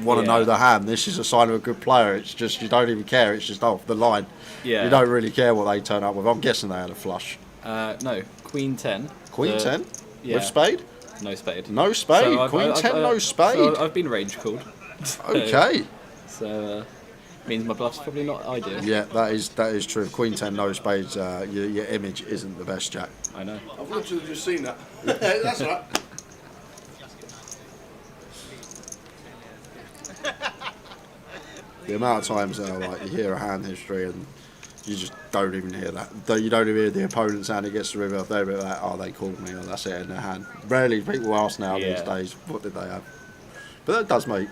want to know the hand. This is a sign of a good player. It's just you don't even care. It's just the line. Yeah. You don't really care what they turn up with. I'm guessing they had a flush. No, Queen 10. Queen 10 yeah. with spade. No spade. No spade. So Queen 10, no spade. So I've been range called. Okay. So means my bluff's probably not ideal. Yeah, that is true. Queen 10, no spades. Your image isn't the best, Jack. I know. I've literally just seen that. That's all right. The amount of times like you hear a hand history and you just don't even hear that. You don't even hear the opponent's hand. It gets the river. They're like, oh, they called me, or that's it in their hand. Rarely people ask now these days, what did they have? But that does make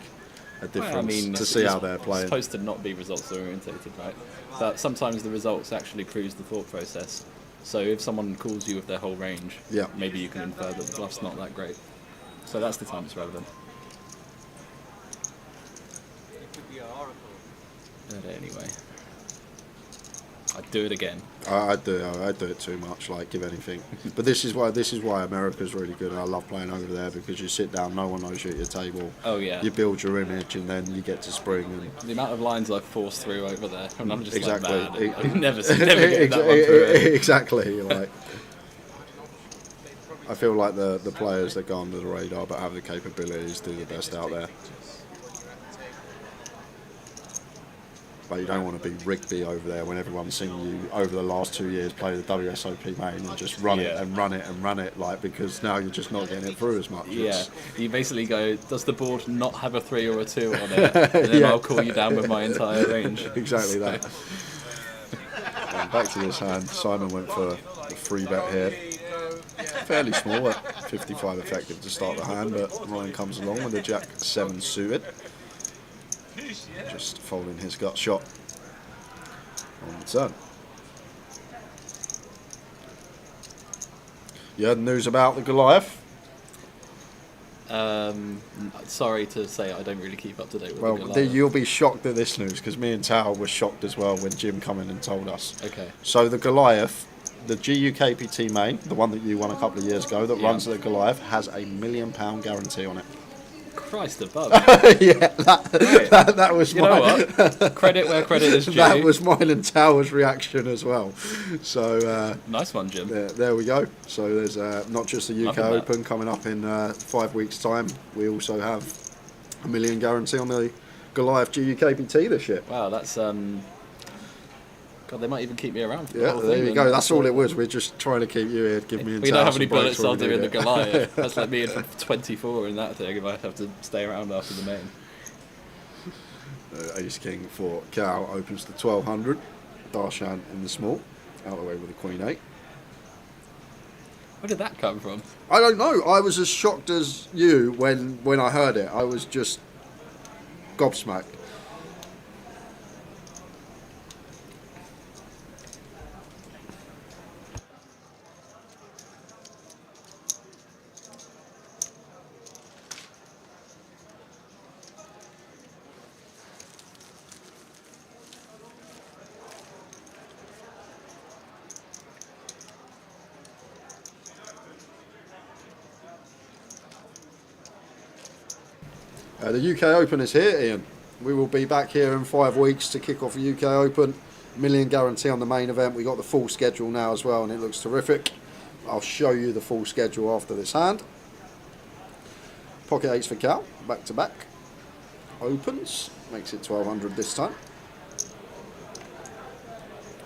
a difference to see how they're playing. It's supposed to not be results orientated, right? But sometimes the results actually proves the thought process. So if someone calls you with their whole range, maybe you can infer that the bluff's not that great. So that's the time it's relevant. But anyway. I'd do it again. I do it too much. Like give anything. But this is why America's really good. I love playing over there because you sit down, no one knows you at your table. Oh yeah. You build your image, and then you get to spring. And the amount of lines I've forced through over there, and I'm just exactly. like, man, I've never get that one through. Exactly. Like, I feel like the players that go under the radar but have the capabilities do the best out there. But you don't want to be Rigby over there when everyone's seen you over the last 2 years play the WSOP main and just run it and run it and run it, like, because now you're just not getting it through as much. Yeah, you basically go, does the board not have a 3 or a 2 on it? And then I'll call you down with my entire range. Exactly that. And back to this hand, Simon went for a 3-bet here. Fairly small at 55 effective to start the hand, but Ryan comes along with a Jack-7 suited. Just folding his gut shot on the turn. You heard news about the Goliath? Sorry to say, I don't really keep up to date with the Well, Goliath. you'll be shocked at this news because me and Tao were shocked as well when Jim come in and told us. Okay. So the Goliath, the GUKPT main, the one that you won a couple of years ago, that runs the Goliath, has a £1 million guarantee on it. Christ above. Yeah, that was you know what? Credit where credit is due. That was mine and Tower's reaction as well. So nice one, Jim. There we go. So there's not just the UK Open coming up in 5 weeks' time. We also have a $1 million guarantee on the Goliath GUKPT this year. Wow, that's God, they might even keep me around for the Yeah, whole there thing. you go. That's all it was. We're just trying to keep you here. Give me and We don't Tao have some any breaks bullets I'll while we do in the it. Goliath. That's like me in for 24 in that thing if I have to stay around after the main. Ace King for Cal opens to 1200. Darshan in the small. Out of the way with the Queen 8. Where did that come from? I don't know. I was as shocked as you when I heard it. I was just gobsmacked. The UK Open is here, Ian. We will be back here in 5 weeks to kick off the UK Open. $1 million guarantee on the main event. We got the full schedule now as well, and it looks terrific. I'll show you the full schedule after this hand. Pocket 8s for Cal, back to back. Opens, makes it 1200 this time.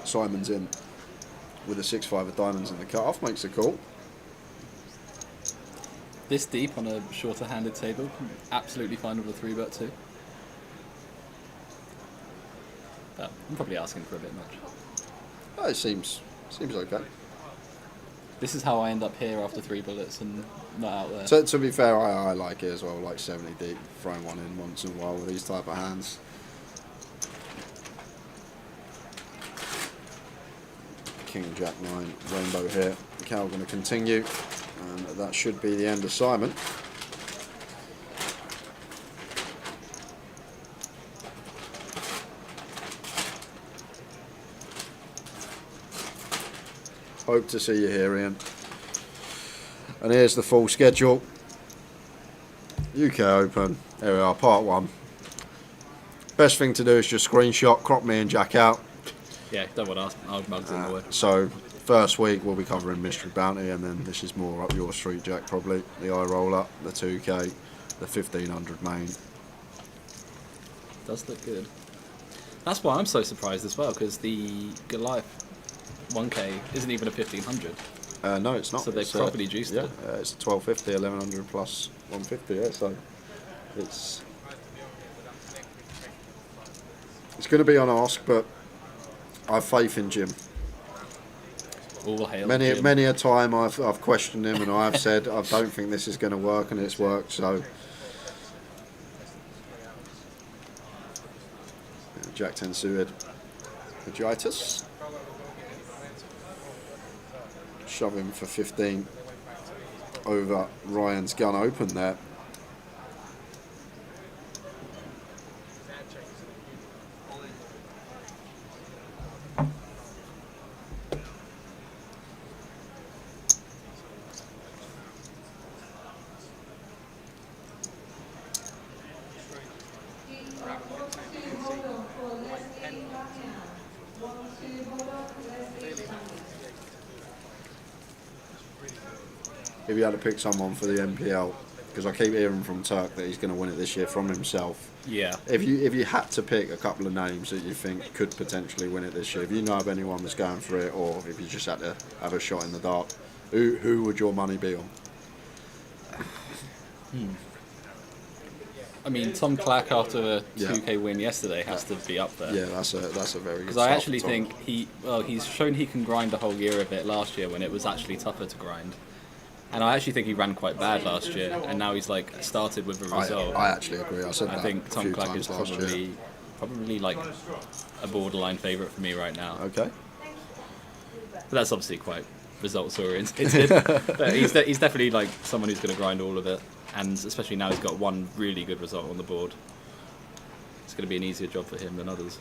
Simon's in with a 6-5 of diamonds in the cut-off, makes a call. This deep on a shorter handed table, absolutely fine with a 3-bet too. But I'm probably asking for a bit much. Oh, it seems okay. This is how I end up here after 3 bullets and not out there. So, to be fair, I like it as well, like 70 deep, throwing one in once in a while with these type of hands. King, Jack 9, rainbow here. Cal going to continue, and that should be the end of Simon. Hope to see you here, Ian. And here's the full schedule. UK Open, there we are, part 1. Best thing to do is just screenshot, crop me and Jack out. Yeah, don't want our mugs in the way. So, first week we'll be covering Mystery Bounty, and then this is more up your street, Jack, probably. The eye roller, the 2K, the 1500 main. Does look good. That's why I'm so surprised as well, because the Goliath 1K isn't even a 1500. No, it's not. So they've properly juiced it. It's 1250, 1100 plus 150, yeah, so it's going to be on ask, but I have faith in Jim. All hail Many Jim. a time I've questioned him, and I've said I don't think this is going to work, and it's worked, so Jack 10 suited. Agitus. Shove him for 15 over Ryan's gun open there. If you had to pick someone for the NPL, because I keep hearing from Turk that he's going to win it this year from himself. Yeah. If you had to pick a couple of names that you think could potentially win it this year, if you know of anyone that's going for it, or if you just had to have a shot in the dark, who would your money be on? I mean, Tom Clack after a 2K win yesterday has to be up there. Yeah, that's a very good. Because I actually think he's shown he can grind a whole year of it last year when it was actually tougher to grind. And I actually think he ran quite bad last year, and now he's like started with a result. I actually agree. I think Tom Clack is probably like a borderline favourite for me right now. Okay. But that's obviously quite results oriented. But he's definitely like someone who's going to grind all of it, and especially now he's got one really good result on the board. It's going to be an easier job for him than others.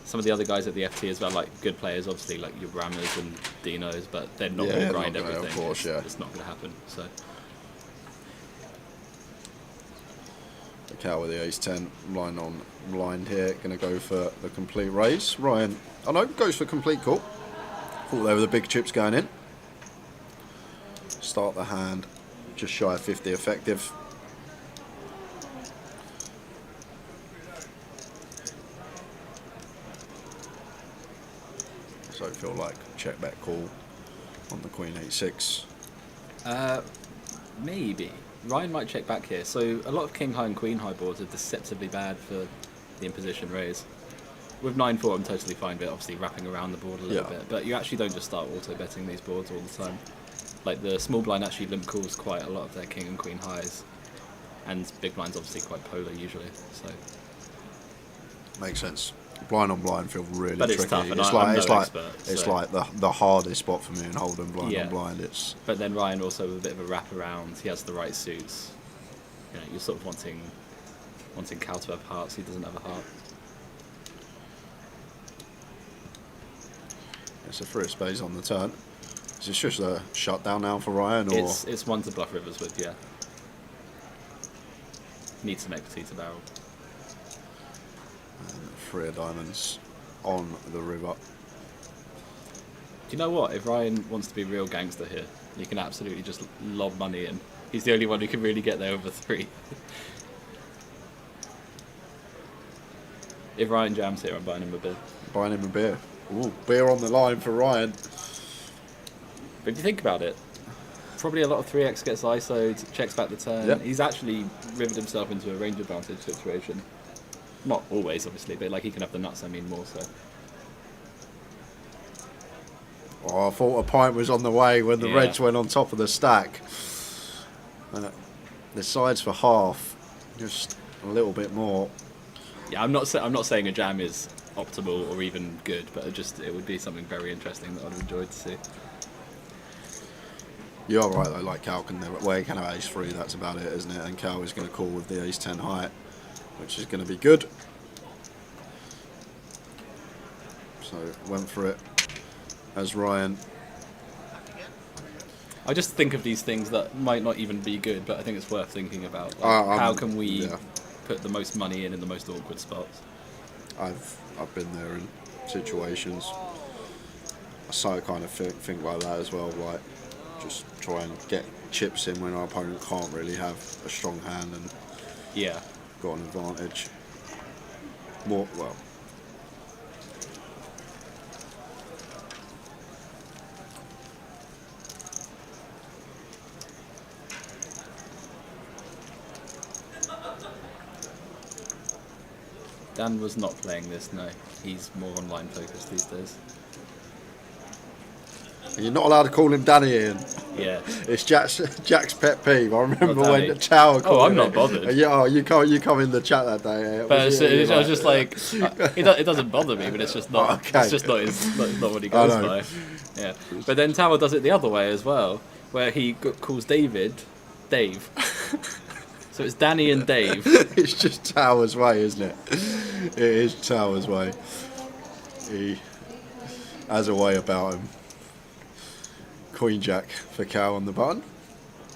Some of the other guys at the FT as well, like good players, obviously, like your Rammers and Dinos, but they're not going to grind everything. Of course, it's not going to happen. So the cow with the ace-10 line on blind here, going to go for the complete raise. Ryan, I know, goes for complete call. Thought there were the big chips going in. Start the hand just shy of 50 effective. So I feel like check back call on the queen 8-6. Maybe. Ryan might check back here. So a lot of king high and queen high boards are deceptively bad for the imposition raise. With 9-4 I'm totally fine, but obviously wrapping around the board a little bit. But you actually don't just start auto betting these boards all the time. Like the small blind actually limp calls quite a lot of their king and queen highs, and big blind's obviously quite polar usually. So makes sense. Blind on blind feel really but tricky. It's tough, and it's like the hardest spot for me in hold'em blind on blind. But then Ryan also with a bit of a wrap around. He has the right suits. You know, you're sort of wanting Cal to have hearts. He doesn't have a heart. It's a three of spades on the turn. Is this just a shutdown now for Ryan, or it's one to bluff rivers with? Yeah. Need some equity to barrel. Three of diamonds on the river. Do you know what? If Ryan wants to be a real gangster here, you can absolutely just lob money in. He's the only one who can really get there over 3. If Ryan jams here, I'm buying him a beer. Buying him a beer. Ooh, beer on the line for Ryan. But if you think about it, probably a lot of 3x gets ISO'd, checks back the turn. Yep. He's actually riveted himself into a range advantage situation. Not always, obviously, but like he can have the nuts, I mean, more so. Oh, I thought a pint was on the way when the Reds went on top of the stack. The sides for half, just a little bit more. Yeah, I'm not saying a jam is optimal or even good, but it would be something very interesting that I'd have enjoyed to see. You're right though, like Cal can never, well, he can have ace-3, that's about it, isn't it? And Cal is going to call with the ace-10 high, which is going to be good. So went for it as Ryan. I just think of these things that might not even be good, but I think it's worth thinking about. Like, how can we put the most money in the most awkward spots? I've been there in situations. So I kind of think like that as well, like just try and get chips in when our opponent can't really have a strong hand and got an advantage. More well. Dan was not playing this, no. He's more online focused these days. You're not allowed to call him Danny, Ian. Yeah. It's Jack's pet peeve. I remember when the Tower called I'm not bothered. You come in the chat that day. But I was just like, it doesn't bother me, but it's just not. Okay. It's just not what he goes by. Yeah. But then Tower does it the other way as well, where he calls David Dave. So it's Danny and Dave. It's just Tower's way, isn't it? It is Tower's way. He has a way about him. Queen Jack for Cow on the button.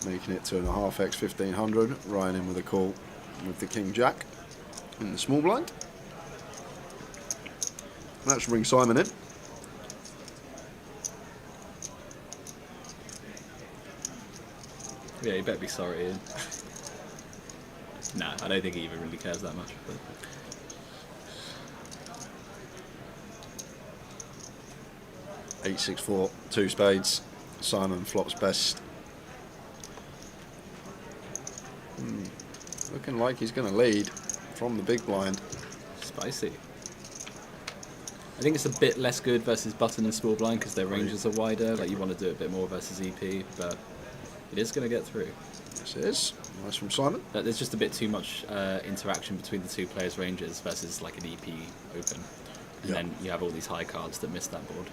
making it 2.5x 1500. Ryan in with a call with the King Jack in the small blind. That should bring Simon in. Yeah, you better be sorry, Ian. Nah, I don't think he even really cares that much. But. 8-6-4, 2 spades. Simon flops best. Looking like he's going to lead from the big blind. Spicy. I think it's a bit less good versus button and small blind because their ranges are wider. Like you want to do it a bit more versus EP, but it is going to get through. Yes, it is. Nice from Simon. But there's just a bit too much interaction between the two players' ranges versus like an EP open. And then you have all these high cards that miss that board.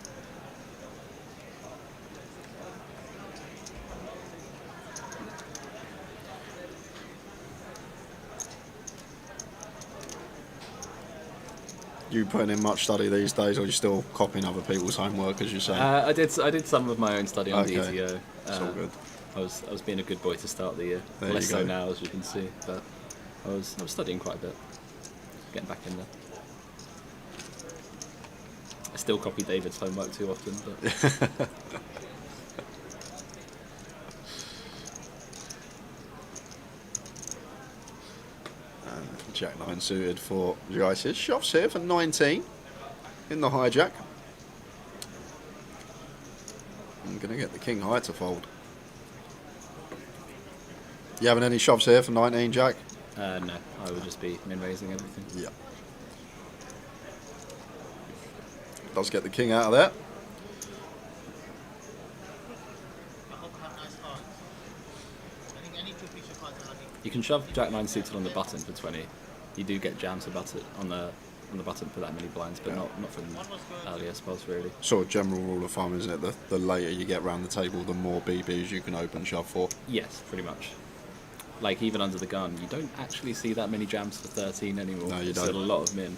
You putting in much study these days, or are you still copying other people's homework, as you say? I did some of my own study on Okay. DTO. It's all good. I was being a good boy to start the year. There Less you so go. now, as you can see, but I was studying quite a bit, getting back in there. I still copy David's homework too often, but. Jack 9 suited for Goliath. Shoves here for 19 in the hijack. I'm going to get the king high to fold. You having any shoves here for 19, Jack? No, I would just be min-raising everything. Yeah. Does get the king out of there. You can shove Jack 9 suited on the button for 20. You do get jams to button on the button for that many blinds, but not from earlier spots really. Sort of general rule of thumb, isn't it? The later you get round the table, the more BBs you can open shove for. Yes, pretty much. Like even under the gun, you don't actually see that many jams for 13 anymore. No, you It's don't. still a lot of min.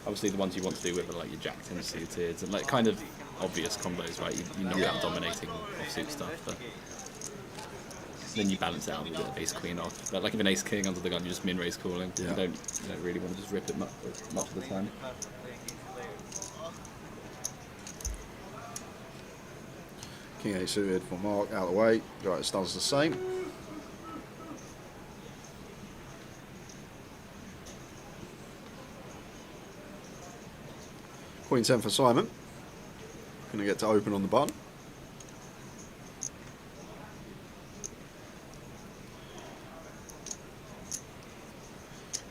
Obviously, the ones you want to do with are like your Jack 10 suited and like kind of obvious combos, right? You knock out dominating offsuit stuff, but then you balance it out with a bit of ace queen off. But like if an ace king under the gun, you just min raise calling. Yeah. You don't really want to just rip it much of the time. King 8 suited for Mark out of the way. Right, does the same. Queen 10 for Simon. Going to get to open on the button.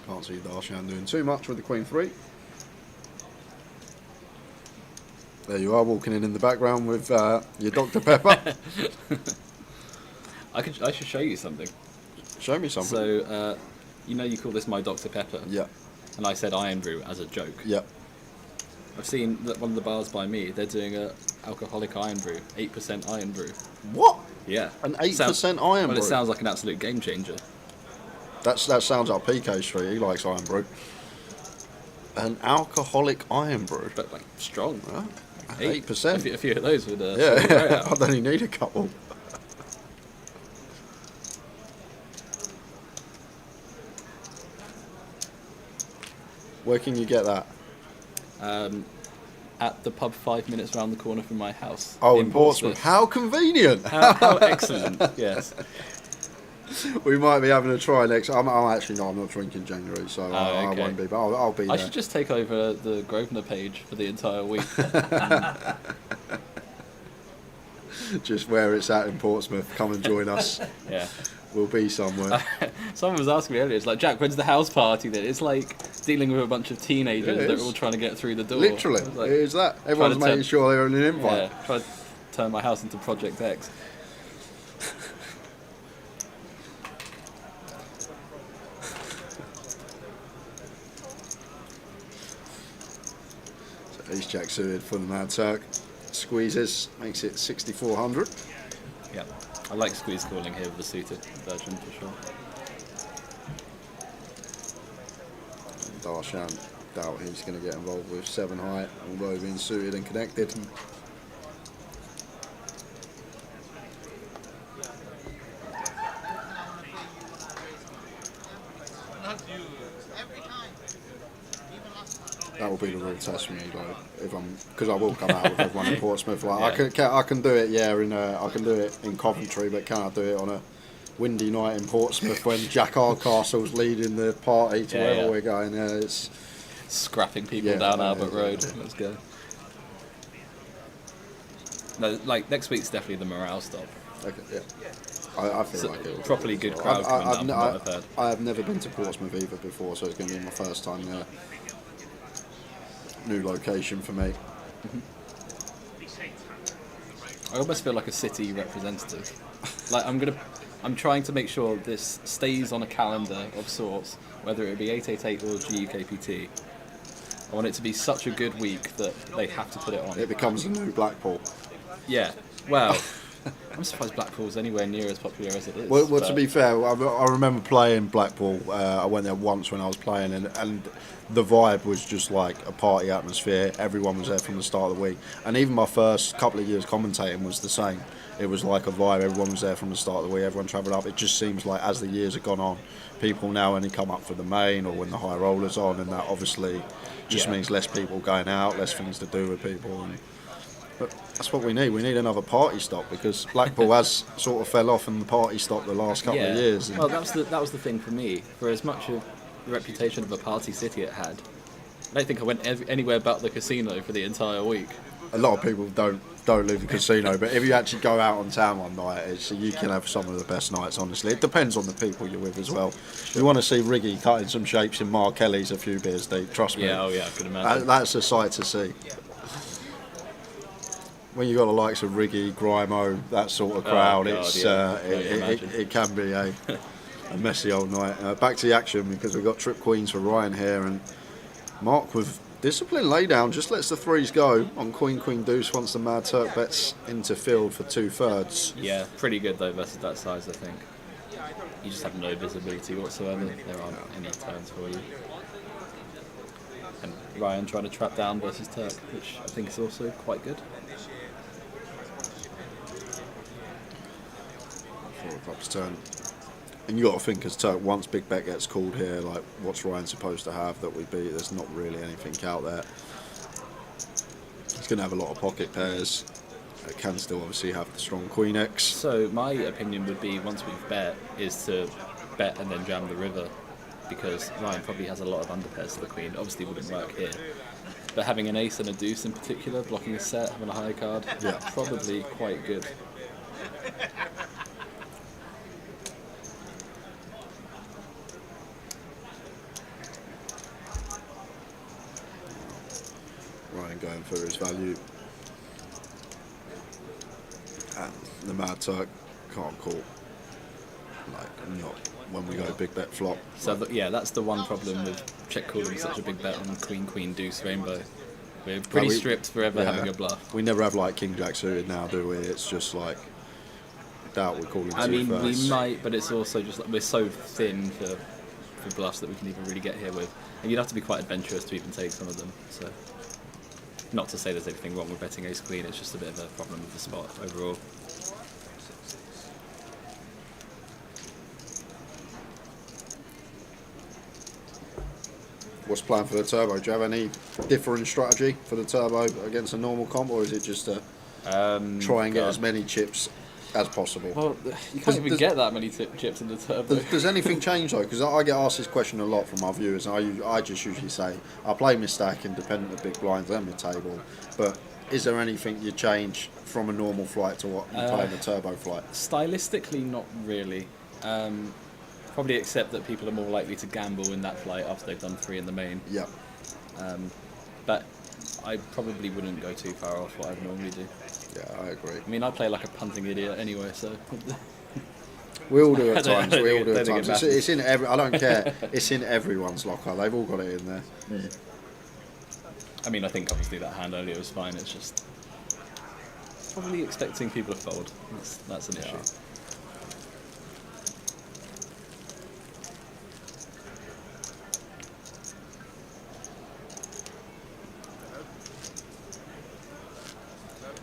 Can't see Darshan doing too much with the Queen 3. There you are, walking in the background with your Dr. Pepper. I should show you something. Show me something. So, you call this my Dr. Pepper. Yeah. And I said Iron Brew as a joke. Yeah. I've seen that one of the bars by me, they're doing a alcoholic Iron Brew, 8% Iron Brew. What? Yeah. An 8% Iron Well, Brew? it sounds like an absolute game changer. That sounds like PK Street. He likes Iron Brew. An alcoholic Iron Brew. But like strong. 8%. A few of those would. Yeah, I'd only need a couple. Where can you get that? At the pub 5 minutes round the corner from my house. Oh, in Portsmouth. How convenient! How excellent! Yes. We might be having a try next. I'm actually not. I'm not drinking January, so I okay. won't be. But I'll be there. I should just take over the Grosvenor page for the entire week. Just where it's at in Portsmouth. Come and join us. Yeah. We'll be somewhere. Someone was asking me earlier, it's like, Jack, when's the house party then? It's like dealing with a bunch of teenagers that are all trying to get through the door. Literally. Like, It is that. Everyone's making sure they're on an invite. Yeah, try to turn my house into Project X. So Ace Jack suited for the Mad Turk. Squeezes, makes it 6,400. Yeah, I like squeeze calling here with the suited version for sure. Darshan, doubt he's going to get involved with 7 high, although being suited and connected. That will be the real test for me, though. Because I will come out with everyone in Portsmouth. Like Yeah. I can do it. Yeah, I can do it in Coventry, but can I do it on a windy night in Portsmouth when Jack Hardcastle's leading the party to wherever we're going? Yeah, it's scrapping people down Albert Road. Let's go. No, like next week's definitely the morale stop. Okay, yeah. I feel like it. Properly good crowd coming down from what I've heard. I have never been to Portsmouth either before, so it's going to be my first time there. New location for me. I almost feel like a city representative. Like I'm trying to make sure this stays on a calendar of sorts, whether it be 888 or GUKPT. I want it to be such a good week that they have to put it on. It becomes the new Blackpool. Yeah. Well, I'm surprised Blackpool's anywhere near as popular as it is. Well, to be fair, I remember playing Blackpool. I went there once when I was playing, and the vibe was just like a party atmosphere. Everyone was there from the start of the week, and even my first couple of years commentating was the same. It was like a vibe. Everyone was there from the start of the week. Everyone travelled up. It just seems like as the years have gone on, people now only come up for the main or when the high roller's on, and that obviously just means less people going out, less things to do with people. But that's what we need. We need another party stop because Blackpool has sort of fell off and the party stopped the last couple of years. Well, that was the thing for me. For as much of the reputation of a party city it had, I don't think I went anywhere but the casino for the entire week. A lot of people don't leave the casino, but if you actually go out on town one night, you can have some of the best nights, honestly. It depends on the people you're with as well. You want to see Riggy cutting some shapes in Mark Kelly's a few beers deep, trust me. Yeah, oh yeah, I could imagine. That's a sight to see. When you've got the likes of Riggy, Grimo, that sort of crowd, it can be a messy old night. Back to the action because we've got trip queens for Ryan here, and Mark with discipline laydown just lets the threes go on Queen Deuce once the Mad Turk bets into field for 2/3. Yeah, pretty good though versus that size, I think. You just have no visibility whatsoever. There aren't any turns for you. And Ryan trying to trap down versus Turk, which I think is also quite good. Club's turn. And you got to think as Turk, once Big Bet gets called here, like what's Ryan supposed to have that we beat? There's not really anything out there. He's going to have a lot of pocket pairs. Can still obviously have the strong Queen X. So my opinion would be once we've bet is to bet and then jam the river, because Ryan probably has a lot of underpairs to the Queen. Obviously wouldn't work here. But having an ace and a deuce in particular, blocking a set, having a high card, probably quite good. Ryan going for his value. And the Mad Turk can't call. Like, not when we go big bet flop. So that's the one problem with check calling such a big bet on Queen Deuce Rainbow. We're pretty stripped for ever having a bluff. We never have like King Jack suited now, do we? It's just like doubt we're calling. I mean, we might, but it's also just like we're so thin for bluffs that we can even really get here with, and you'd have to be quite adventurous to even take some of them. So, not to say there's anything wrong with betting Ace Queen, it's just a bit of a problem with the spot overall. What's planned for the turbo? Do you have any different strategy for the turbo against a normal comp, or is it just to try and get as many chips as possible? Well, you can't even get that many chips in the turbo. Does anything change though? Because I get asked this question a lot from our viewers, and I just usually say I play mid-stack independent of big blinds and mid-table, but is there anything you change from a normal flight to what you play in a turbo flight? Stylistically, not really. Probably except that people are more likely to gamble in that flight after they've done 3 in the main. Yeah. But I probably wouldn't go too far off what I normally do. Yeah, I agree. I mean, I play like a punting idiot anyway, so... We all do at times. We all do at times. It's in every. I don't care. It's in everyone's locker. They've all got it in there. I mean, I think obviously that hand earlier was fine. It's just probably expecting people to fold. That's an issue.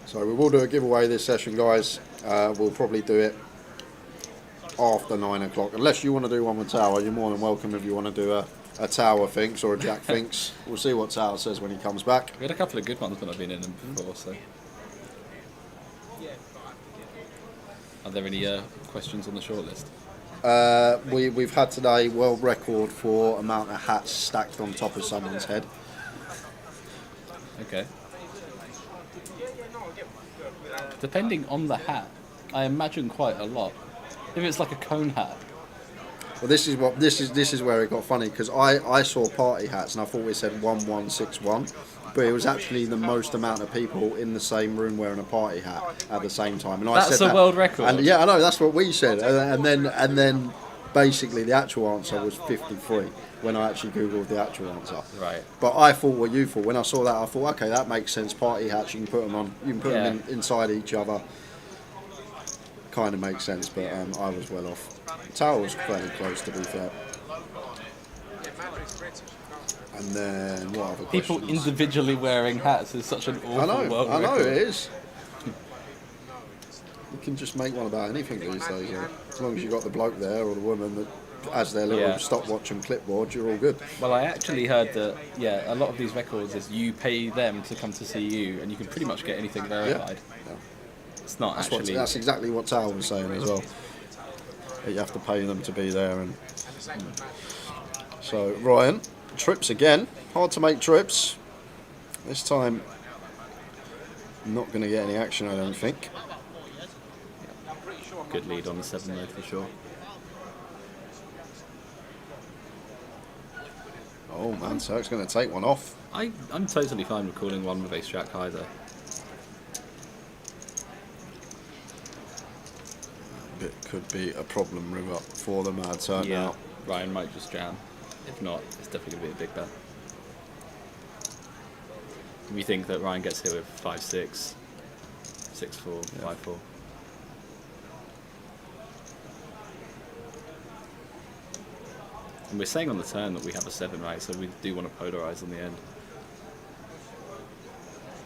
So we will do a giveaway this session, guys. We'll probably do it after 9 o'clock. Unless you want to do one with Tower, you're more than welcome if you want to do a Tower thinks or a Jack thinks. We'll see what Tower says when he comes back. We had a couple of good ones when I've been in them before, so. Are there any questions on the shortlist? We've had today world record for amount of hats stacked on top of someone's head. Okay. Depending on the hat, I imagine quite a lot. If it's like a cone hat. Well, this is where it got funny, because I saw party hats and I thought it said 1161, but it was actually the most amount of people in the same room wearing a party hat at the same time. And That's I said a world record. And yeah, I know, that's what we said. And then basically the actual answer was 53 when I actually googled the actual answer. Right. But I thought what you thought. When I saw that, I thought, okay, that makes sense. Party hats, you can put them on. You can put them inside each other. Kind of makes sense, but I was well off. Tower was fairly close, to be fair. And then what other People questions? individually wearing hats is such an awful world I know record. it is. You can just make one about anything these days. As long as you've got the bloke there or the woman that has their little stopwatch and clipboard, you're all good. Well, I actually heard that, a lot of these records is you pay them to come to see you, and you can pretty much get anything verified. Yeah. It's not actually... That's exactly what Tower was saying as well. You have to pay them to be there. And so, Ryan, trips again. Hard to make trips. This time, not going to get any action, I don't think. Good lead on the 7 though, for sure. Oh man, so it's going to take one off. I'm totally fine with calling one with ace jack high though. It could be a problem river for the mad turn now. Ryan might just jam. If not, it's definitely going to be a big bet. We think that Ryan gets here with 5-6, 6-4, 5-4. And we're saying on the turn that we have a 7, right? So we do want to polarize on the end.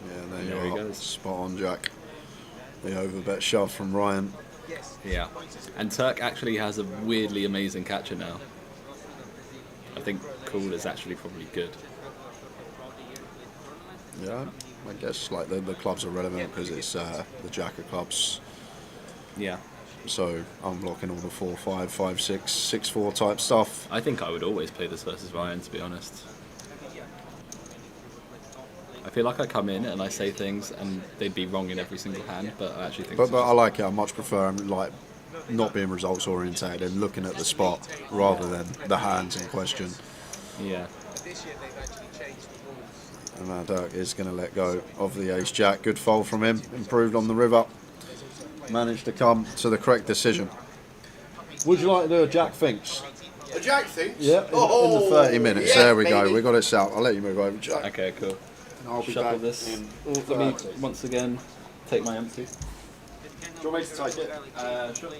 Yeah, There he goes. Spot on, Jack. The overbet shove from Ryan. Yeah. And Turk actually has a weirdly amazing catcher now. I think Cool is actually probably good. Yeah, I guess like the clubs are relevant because it's the Jack of clubs. Yeah. So I'm blocking all the 4, 5, 5, 6, 6, 4 type stuff. I think I would always play this versus Ryan, to be honest. I feel like I come in and I say things and they'd be wrong in every single hand, but I actually think. But I like it. I much prefer like not being results orientated and looking at the spot rather than the hands in question. Yeah. And now Dirk is going to let go of the ace jack. Good fold from him. Improved on the river. Managed to come to the correct decision. Would you like to do a Jack thinks? A Jack thinks? Yeah, in the 30 minutes. Yeah, there we go. baby. We got it set. I'll let you move over, Jack. Okay, cool. I'll be Shuffle back this. in Let me once again take my empty. Do you want me to take it? Sure.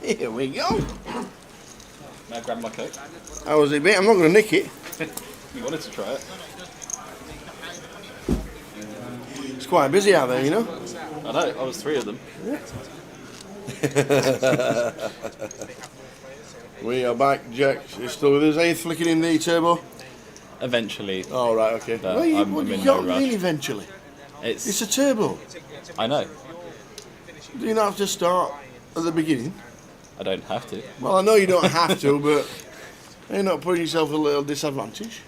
Here we go. Now grab my coat. How was it, mate? I'm not going to nick it. You wanted to try it. It's quite busy out there, you know. I know, I was 3 of them. We are back, Jack. You're still with us. Are you flicking in the turbo? Eventually. Oh, right, okay. But Well, I'm in you no don't rush. mean eventually. It's a turbo. I know. Do you not have to start at the beginning? I don't have to. Well, I know you don't have to, but are you not putting yourself at a little disadvantage?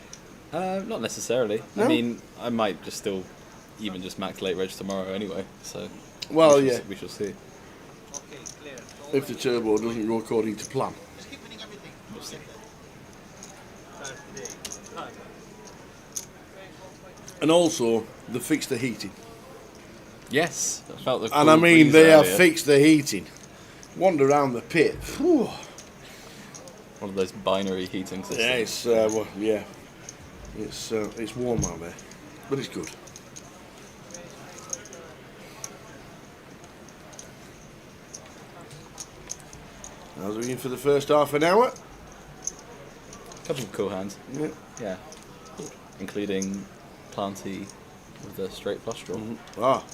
Not necessarily. No? I mean, I might just still even just max late reg tomorrow anyway. So. Well, we shall yeah. We shall see. If the turbo doesn't go according to plan. We'll see. And also, they fixed the heating. Yes, I felt the. And cool I mean, breeze they have earlier. fixed the heating. Wander around the pit. Whew. One of those binary heating systems. Yeah, it's warm out there, but it's good. As we in for the first half an hour. Couple of cool hands. Yeah. Yeah. Including Planty with the straight flush draw. Ah,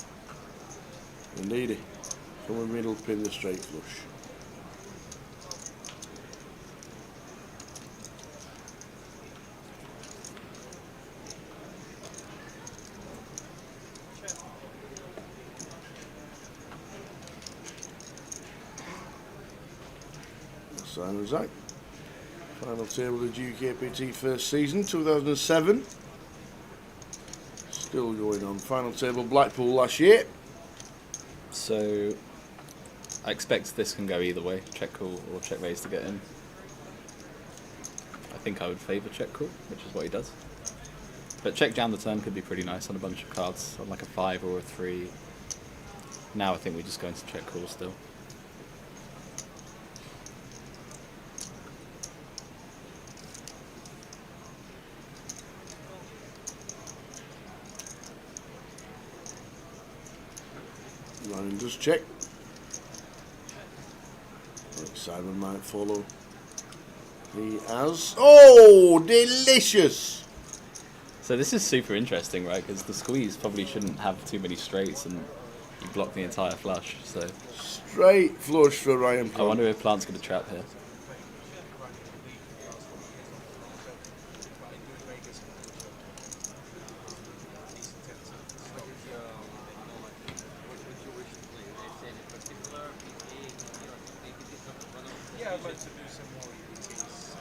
indeed. From a middle pin, the straight flush. Simon Zach. Final table of the GUKPT first season, 2007. Still going on. Final table Blackpool last year. So I expect this can go either way, check call or check raise to get in. I think I would favour check call, which is what he does. But check jam the turn could be pretty nice on a bunch of cards, on like a 5 or a 3. Now I think we just go into check call still. Ryan does check. Simon might follow. He has. Oh, delicious! So this is super interesting, right? Because the squeeze probably shouldn't have too many straights and you block the entire flush. So straight flush for Ryan Plant. I wonder if Plant's going to trap here. Yeah, I'd like to do some more EPTs.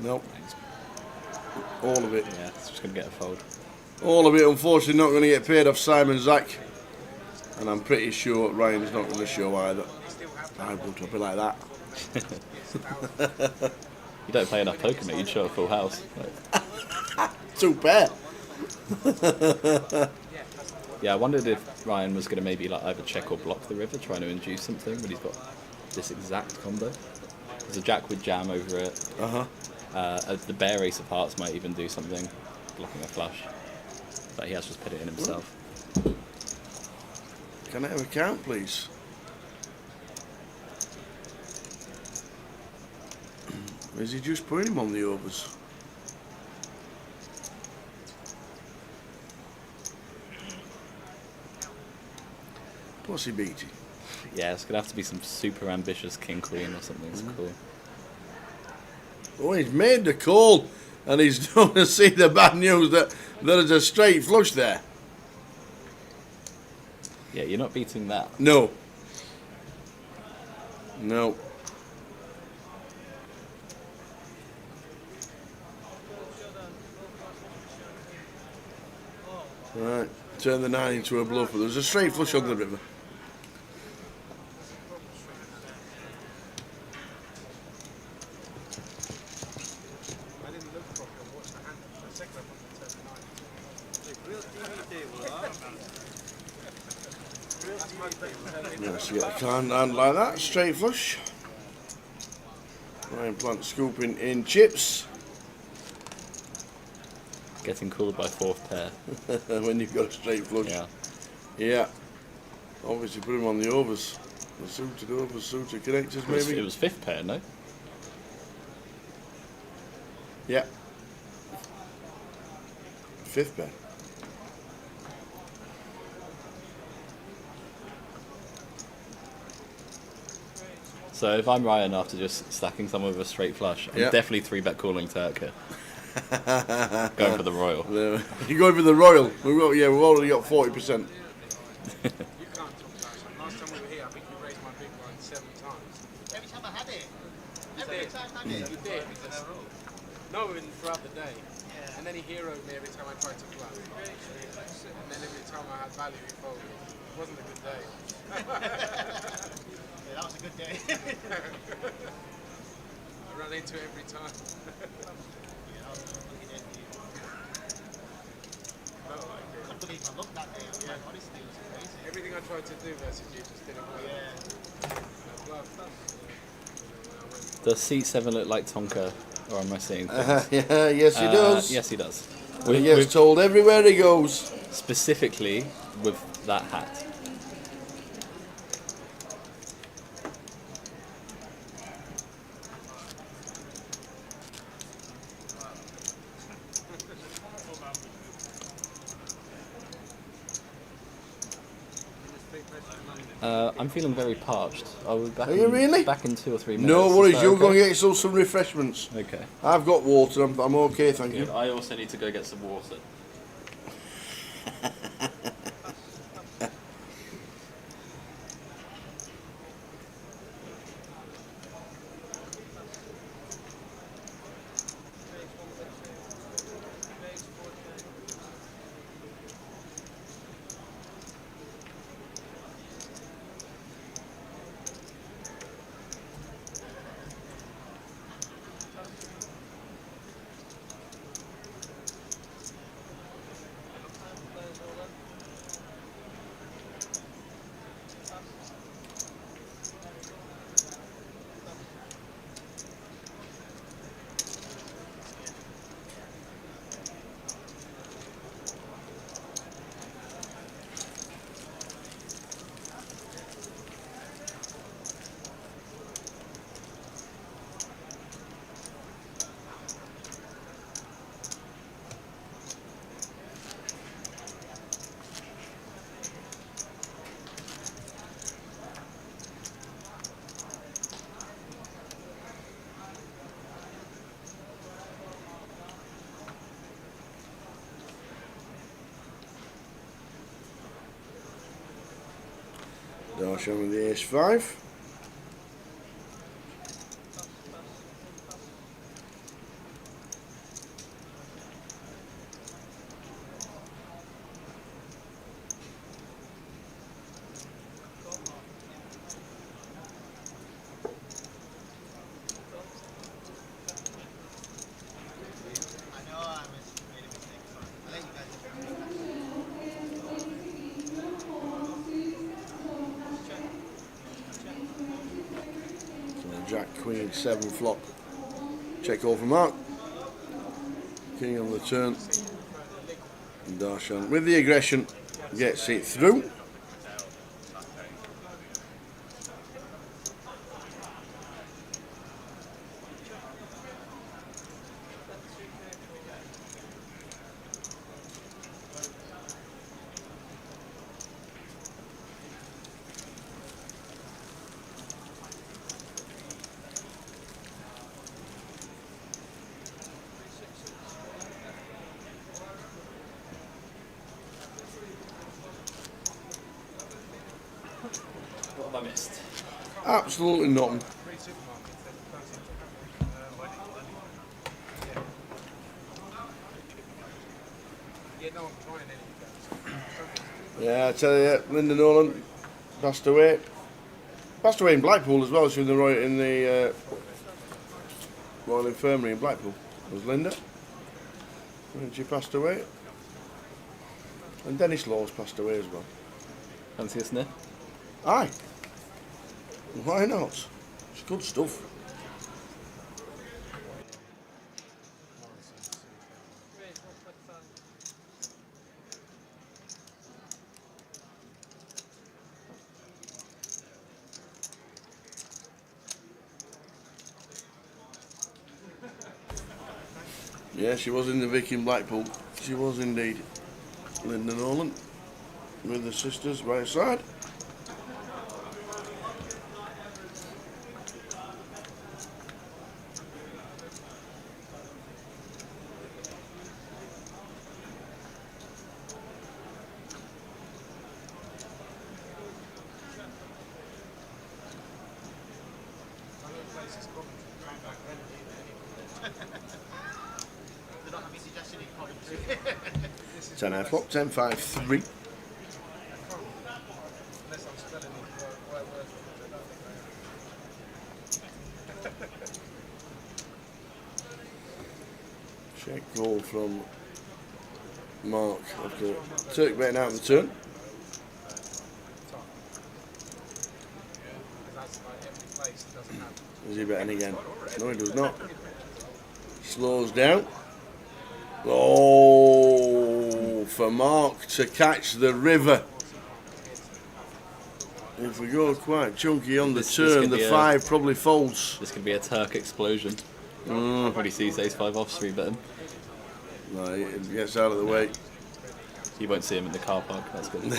Nope. All of it. Yeah, it's just going to get a fold. All of it, unfortunately, not going to get paid off Simon Zach. And I'm pretty sure Ryan's not going to show either. I would drop it like that. You don't play enough poker, mate. You'd show a full house. Like. 2 pair. Yeah, I wondered if Ryan was going to maybe like either check or block the river, trying to induce something, but he's got this exact combo. There's a jack with jam over it. The bare ace of hearts might even do something, blocking a flush. But he has just put it in himself. Can I have a count, please? Is he just putting him on the overs? What's he beating? Yeah, it's going to have to be some super ambitious king-queen or something. It's cool. Oh, he's made the call, and he's going to see the bad news that there is a straight flush there. Yeah, you're not beating that. No. No. Right, turn the 9 into a bluff, but there's a straight flush on the river. Nice to get a card hand like that, straight flush. Ryan Plant scooping in chips. Getting called by 4th pair. When you've got a straight flush. Yeah. Yeah. Obviously put him on the overs. The suited overs, suited connectors maybe. It was 5th pair, no? Yeah. 5th pair. So if I'm Ryan after just stacking someone with a straight flush, I'm definitely 3-bet calling Turk here. Going for the royal. You're going for the royal. We've already got 40%. You can't talk about it. Last time we were here, I think you raised my big one 7 times. Every time I had it. Every time I had it. You did. No, throughout the day. Yeah. And then he heroed me every time I tried to flat. And then every time I had value, he folded. It wasn't a good day. Yeah, that was a good day. I run into it every time. Yeah, that was a lucky day for you. Felt like it. I couldn't believe my luck that day. I'm like, honestly, it was crazy. Everything I tried to do versus you just didn't work. Does seat 7 look like Tonka, or am I seeing things? Yeah, yes he does. Yes, he does. He gets told everywhere he goes. Specifically with that hat. I'm feeling very parched. Are we back? Are you really? Back in 2 or 3 minutes. No worries, you'll okay? go and get yourself some refreshments. Okay. I've got water, I'm okay, thank you. I also need to go get some water. Darshan with the ace-5. Jack, Queen, 7 flop. Check call from Mark. King on the turn. And Darshan with the aggression gets it through. What have I missed? Absolutely nothing. Yeah, I tell you, Linda Nolan passed away. Passed away in Blackpool as well. She was in the Royal Infirmary in Blackpool. Was Linda? And she passed away. And Dennis Laws passed away as well. Fancy a sniff? Aye. Why not? It's good stuff. Yeah, she was in the Vic in Blackpool. She was indeed. Linda Nolan with the sisters right side. Ten half flop, 10-5-3. Check call from Mark after Turk betting out of the turn. Is he betting again? No, he does not. Slows down. Oh, for Mark to catch the river. If we go quite chunky on the turn, the 5 probably folds. This could be a Turk explosion. When he sees ace-5 off, 3-bet him. No, it gets out of the way. You won't see him in the car park, that's good.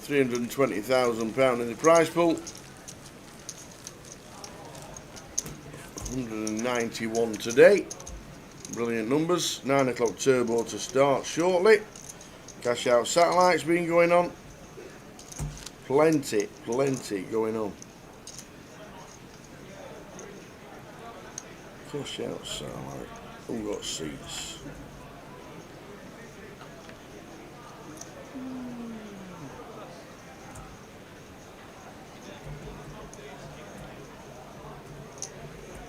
£320,000 in the prize pool. 191 today. Brilliant numbers. 9 o'clock turbo to start shortly. Cash out satellites been going on. Plenty going on. Cash out satellite. Who got seats?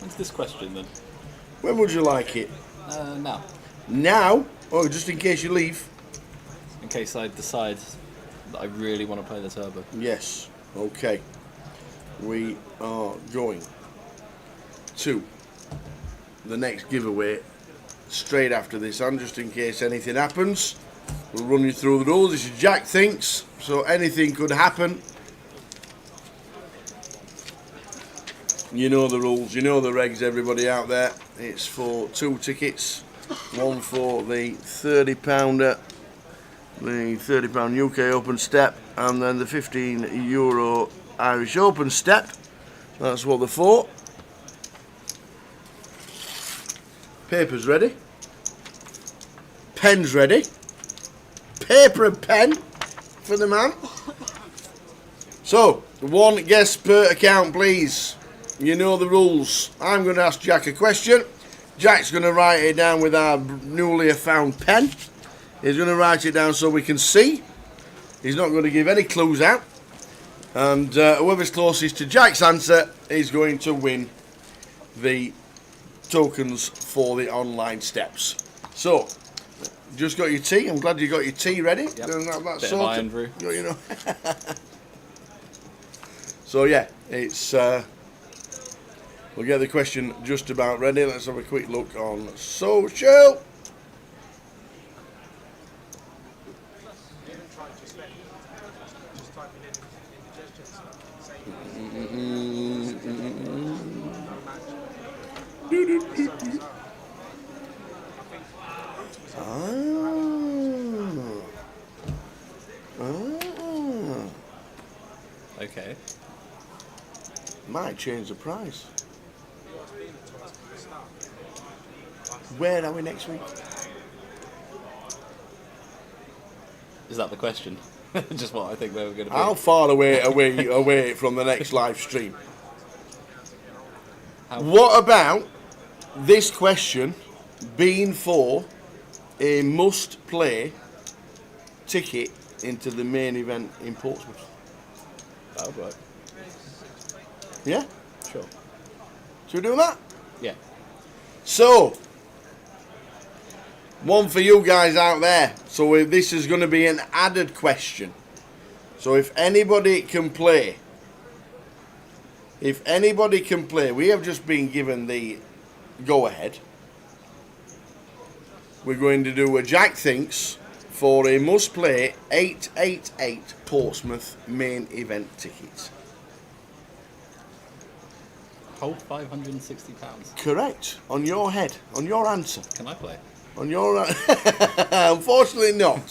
What's this question then? When would you like it? Now. Now? Oh, just in case you leave? In case I decide that I really want to play the turbo. Yes. Okay. We are going to the next giveaway straight after this, and just in case anything happens, we'll run you through the rules. This is Jack Thinks, so anything could happen. You know the rules, you know the regs, everybody out there. It's for 2 tickets, one for the £30-pounder the £30 UK Open step, and then the €15 Irish Open step. That's what they're for. Paper's ready. Pen's ready. Paper and pen for the man. So, one guess per account, please. You know the rules. I'm going to ask Jack a question. Jack's going to write it down with our newly found pen. He's going to write it down so we can see. He's not going to give any clues out. And whoever's closest to Jack's answer is going to win the tokens for the online steps. So, just got your tea. I'm glad you got your tea ready. Yep. That's Bit of iron brew. You know. So yeah, it's we'll get the question just about ready. Let's have a quick look on social. Okay. Might change the price. Where are we next week? Is that the question? Just what I think they were going to be. How far away from the next live stream? What about this question being for a must-play ticket into the main event in Portsmouth? That would work. Yeah? Sure. Should we do that? Yeah. So, one for you guys out there. So this is going to be an added question. So if anybody can play, we have just been given the go-ahead. We're going to do a Jack Thinks for a must-play 888 Portsmouth main event ticket. Hold £560. Correct. On your head. On your answer. Can I play? On your... Unfortunately not.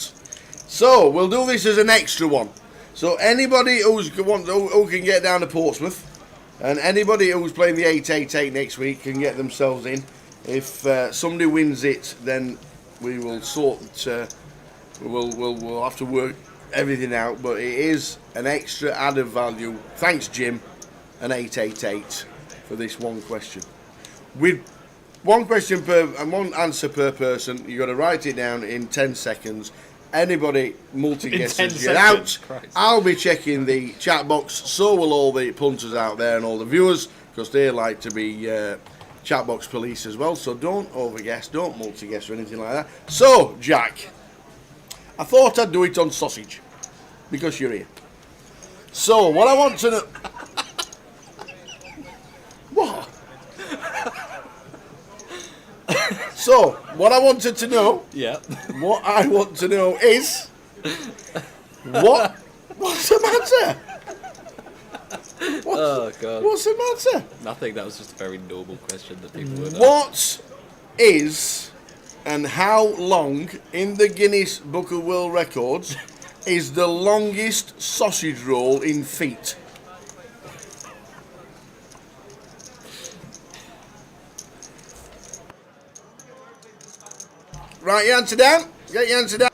So, we'll do this as an extra one. So, anybody who can get down to Portsmouth, and anybody who's playing the 888 next week can get themselves in. If somebody wins it, then we will sort... we'll have to work everything out, but it is an extra added value. Thanks, Jim. An 888 for this one question. With one question per and one answer per person, you got to write it down in 10 seconds. Anybody multi-guesses get out. Christ. I'll be checking the chat box. So will all the punters out there and all the viewers, because they like to be chat box police as well. So don't overguess, don't multi-guess or anything like that. So, Jack, I thought I'd do it on sausage because you're here. So, what I want to know. What? So, what I wanted to know. Yeah. What I want to know is. What's the matter? Oh, God. What's the matter? Nothing. That was just a very normal question that people would ask. What is and how long in the Guinness Book of World Records is the longest sausage roll in feet? Write your answer down. Get your answer down.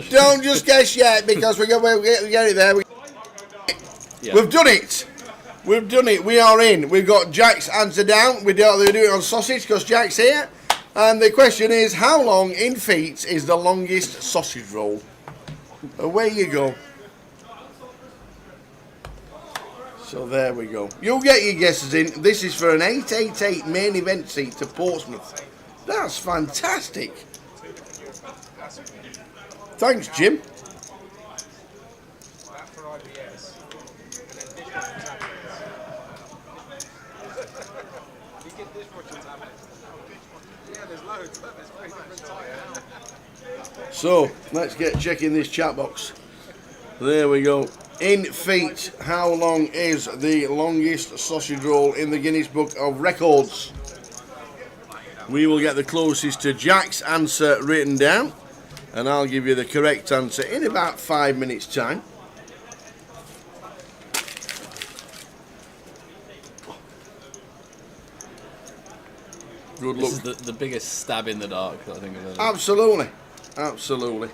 Don't just guess yet, because we'll get it there. Yeah. We've done it. We've done it. We are in. We've got Jack's answer down. We do it on sausage because Jack's here. And the question is, how long in feet is the longest sausage roll? Away you go. So there we go. You'll get your guesses in. This is for an 888 main event seat to Portsmouth. That's fantastic. Thanks, Jim. So let's get checking this chat box. There we go. In feet, how long is the longest sausage roll in the Guinness Book of Records? We will get the closest to Jack's answer written down, and I'll give you the correct answer in about 5 minutes' time. Good luck. This is the biggest stab in the dark that I think I've ever. Absolutely, absolutely.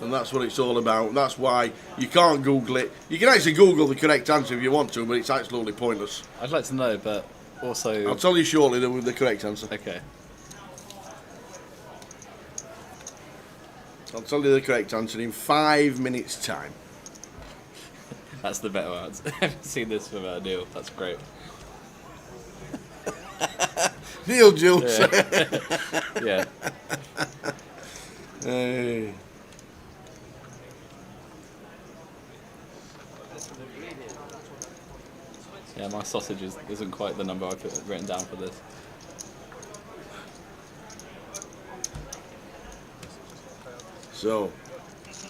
And that's what it's all about. That's why you can't Google it. You can actually Google the correct answer if you want to, but it's absolutely pointless. I'd like to know, but also... I'll tell you shortly the correct answer. Okay. I'll tell you the correct answer in 5 minutes' time. That's the better answer. I haven't seen this from Neil. That's great. Neil Jules. Yeah. Hey. Yeah, my sausage isn't quite the number I've written down for this. So,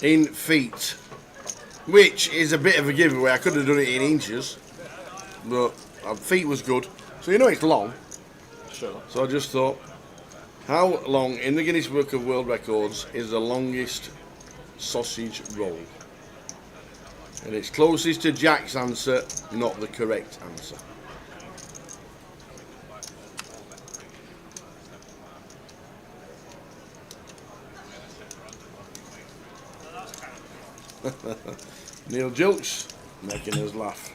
in feet, which is a bit of a giveaway. I could have done it in inches, but feet was good. So you know it's long. Sure. So I just thought, how long in the Guinness Book of World Records is the longest sausage roll? And it's closest to Jack's answer, not the correct answer. Neil Jilks making us laugh.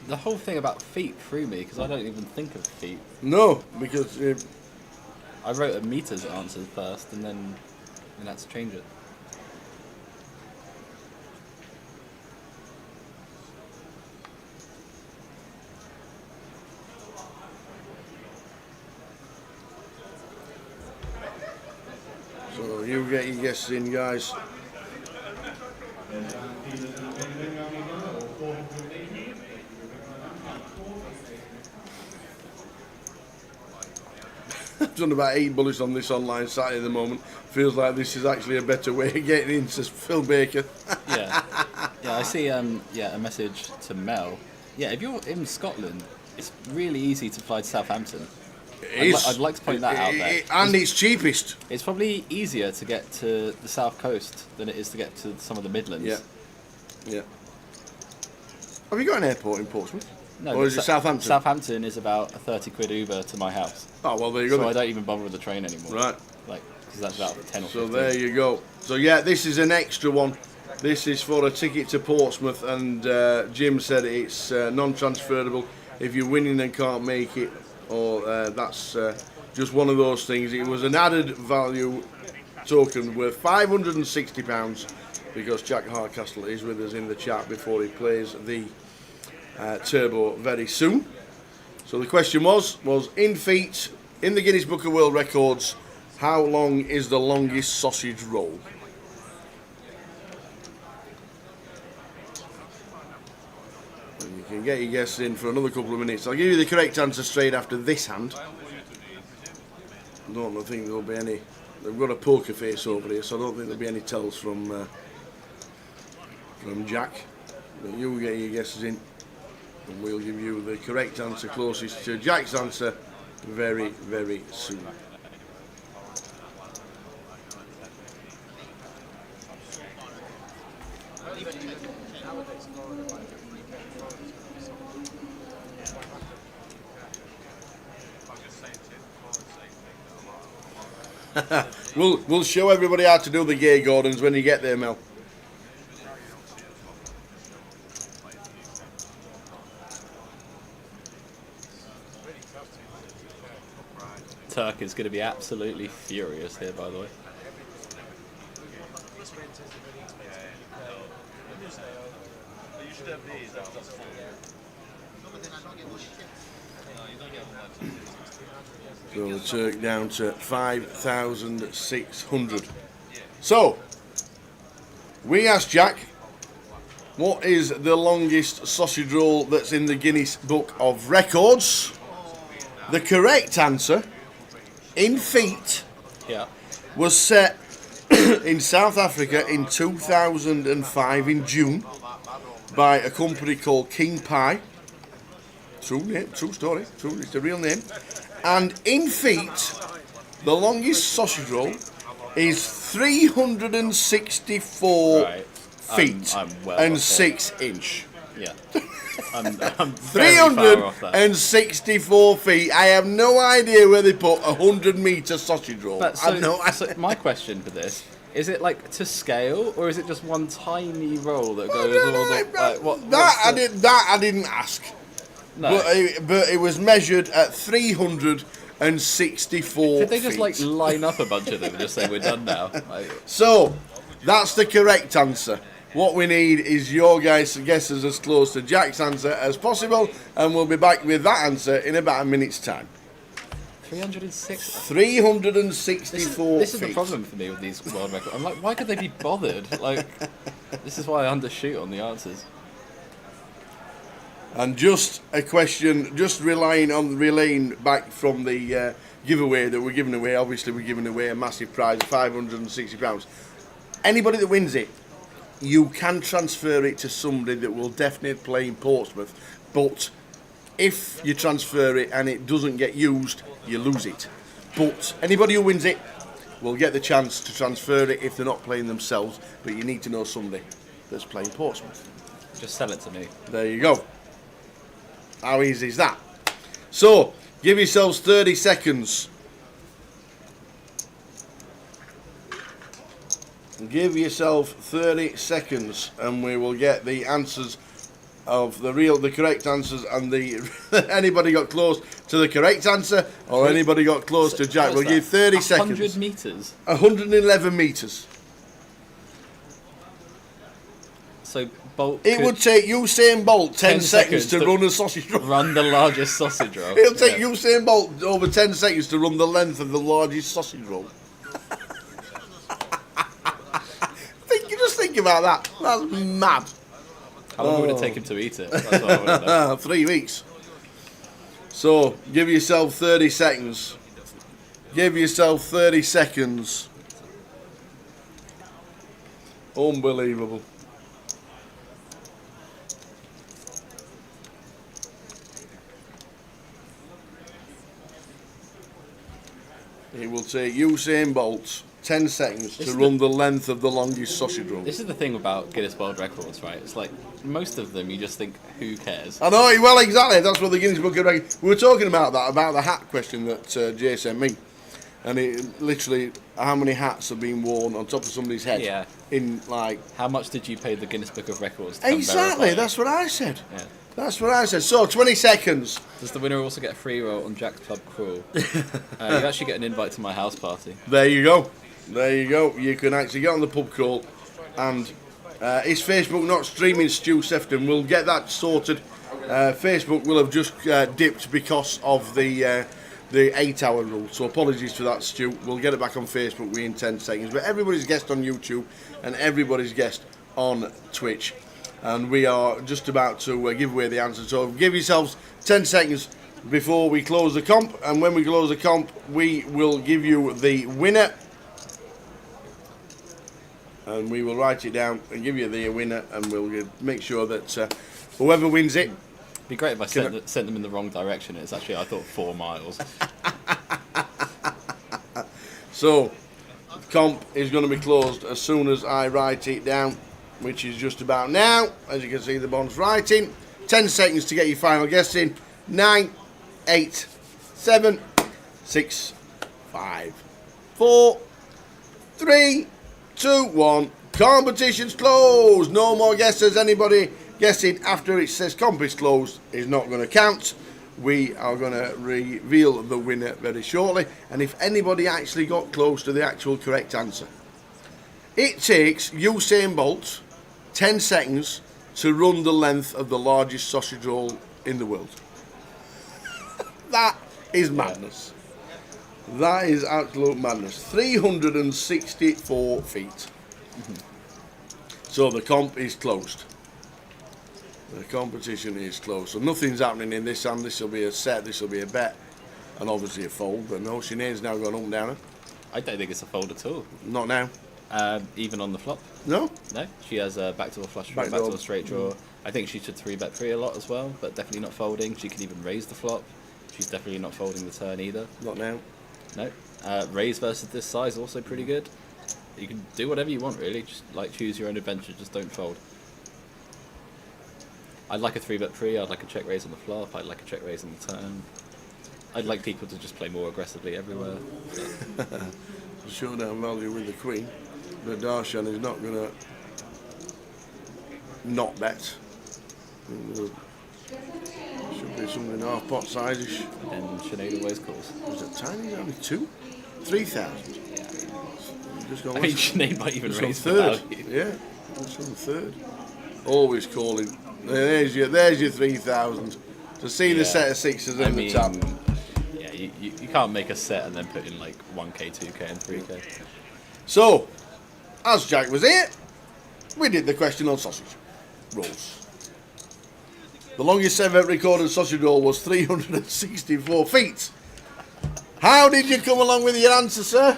The whole thing about feet threw me because I don't even think of feet. No, because I wrote a meters answer first and then had to change it. So you get your guesses in, guys. I've done about 8 bullets on this online site at the moment. Feels like this is actually a better way of getting in, says Phil Baker. Yeah, I see. A message to Mel. Yeah, if you're in Scotland, it's really easy to fly to Southampton. I'd like to point that out there. And it's cheapest. It's probably easier to get to the south coast than it is to get to some of the Midlands. Yeah. Yeah. Have you got an airport in Portsmouth? No, or is it Southampton? Southampton is about a 30 quid Uber to my house. Oh, well, there you go. So I don't even bother with the train anymore. Right. Like, because that's about 10 or 15. So there you go. So yeah, this is an extra one. This is for a ticket to Portsmouth, and Jim said it's non-transferable. If you're winning and can't make it, or that's just one of those things. It was an added value token worth £560 because Jack Hardcastle is with us in the chat before he plays the Turbo very soon. So the question was in feet, in the Guinness Book of World Records, how long is the longest sausage roll? And you can get your guess in for another couple of minutes. I'll give you the correct answer straight after this hand. I don't think there'll be any. They've got a poker face over here, so I don't think there'll be any tells from Jack. But you get your guesses in, and we'll give you the correct answer closest to Jack's answer very, very soon. We'll show everybody how to do the Gay Gordons when you get there, Mel. Turk is going to be absolutely furious here, by the way. So the Turk down to 5,600. So we asked Jack What is the longest sausage roll that's in the Guinness Book of Records? The correct answer, in feet, Yeah. was set in South Africa in 2005 in June by a company called King Pie. True name, true story, true, it's a real name. And in feet, the longest sausage roll is 364 feet I'm well and off 6 inch. Yeah. I'm very far off that. 364 feet. I have no idea where they put a 100-metre sausage roll. But I have no so my question for this, is it like to scale, or is it just one tiny roll that goes all the... Like, That I didn't ask. No. But it was measured at 364 Did they just feet. like line up a bunch of them and just say we're done now? Like, So, that's the correct answer. What we need is your guys' guesses as close to Jack's answer as possible, and we'll be back with that answer in about a minute's time. 306. 364 This is the feet. problem for me with these world records. I'm like, why could they be bothered? Like, this is why I undershoot on the answers. And just a question, just relaying back from the giveaway that we're giving away. Obviously, we're giving away a massive prize of £560. Anybody that wins it, you can transfer it to somebody that will definitely play in Portsmouth. But if you transfer it and it doesn't get used, you lose it. But anybody who wins it will get the chance to transfer it if they're not playing themselves. But you need to know somebody that's playing Portsmouth. Just sell it to me. There you go. How easy is that? So, give yourselves 30 seconds. Give yourself 30 seconds and we will get the answers of the correct answers, and the anybody got close to the correct answer or anybody got close to Jack. We'll give 30 seconds. 100 metres? 111 metres. So Bolt It would take Usain Bolt 10 seconds to run a sausage roll. Run the largest sausage roll. It'll take Usain Bolt over 10 seconds to run the length of the largest sausage roll. Just think about that. That's mad. How long would it take him to eat it? That's what I want to know. 3 weeks. So, give yourself 30 seconds. Give yourself 30 seconds. Unbelievable. It will take Usain Bolt 10 seconds to run the length of the longest sausage roll. This is the thing about Guinness World Records, right? It's like, most of them you just think, who cares? I know, well, exactly. That's what the Guinness Book of Records... We were talking about that, about the hat question that Jay sent me. And it literally, how many hats have been worn on top of somebody's head? Yeah. In, like... How much did you pay the Guinness Book of Records to come Exactly, verify that's what I said. Yeah. That's what I said. So, 20 seconds. Does the winner also get a free roll on Jack's Pub Crawl? You actually get an invite to my house party. There you go. There you go. You can actually get on the pub crawl, and is Facebook not streaming Stu Sefton? We'll get that sorted. Facebook will have just dipped because of the 8-hour rule. So apologies for that, Stu. We'll get it back on Facebook within 10 seconds. But everybody's guest on YouTube and everybody's guest on Twitch. And we are just about to give away the answer. So give yourselves 10 seconds before we close the comp. And when we close the comp, we will give you the winner. And we will write it down and give you the winner. And we'll make sure that whoever wins it. It'd be great if I sent them in the wrong direction. It's actually, I thought, 4 miles. So, the comp is going to be closed as soon as I write it down, which is just about now. As you can see, the Bond's writing. 10 seconds to get your final guess in. 9, 8, 7, 6, 5, 4, 3, 2, 1. Competition's closed. No more guesses. Anybody guessing after it says comp is closed is not going to count. We are going to reveal the winner very shortly. And if anybody actually got close to the actual correct answer, it takes Usain Bolt 10 seconds to run the length of the largest sausage roll in the world. That is madness. That is absolute madness. 364 feet. So the comp is closed. The competition is close. So nothing's happening in this hand. This will be a set, this will be a bet, and obviously a fold. But no, Sinead's now gone up and down. I don't think it's a fold at all. Not now. Even on the flop. No? No. She has a backdoor flush draw, backdoor straight draw. I think she should 3-bet pre a lot as well, but definitely not folding. She can even raise the flop. She's definitely not folding the turn either. Not now. No. Raise versus this size also pretty good. You can do whatever you want really. Just like choose your own adventure. Just don't fold. I'd like a 3-bet pre. I'd like a check raise on the flop. I'd like a check raise on the turn. I'd like people to just play more aggressively everywhere. Showdown value with the queen, but Darshan is not going to not bet. Should be something half pot size-ish. And Sinead always calls. Was it tiny? Only 3,000. I mean, Sinead might even raise the third. value. Yeah, it's on third. Always calling. There's your 3,000. To see the set of sixes in the top. Yeah, you can't make a set and then put in like 1k, 2k, and 3k. So, as Jack was here, we did the question on sausage rolls. The longest ever recorded sausage roll was 364 feet. How did you come along with your answer, sir?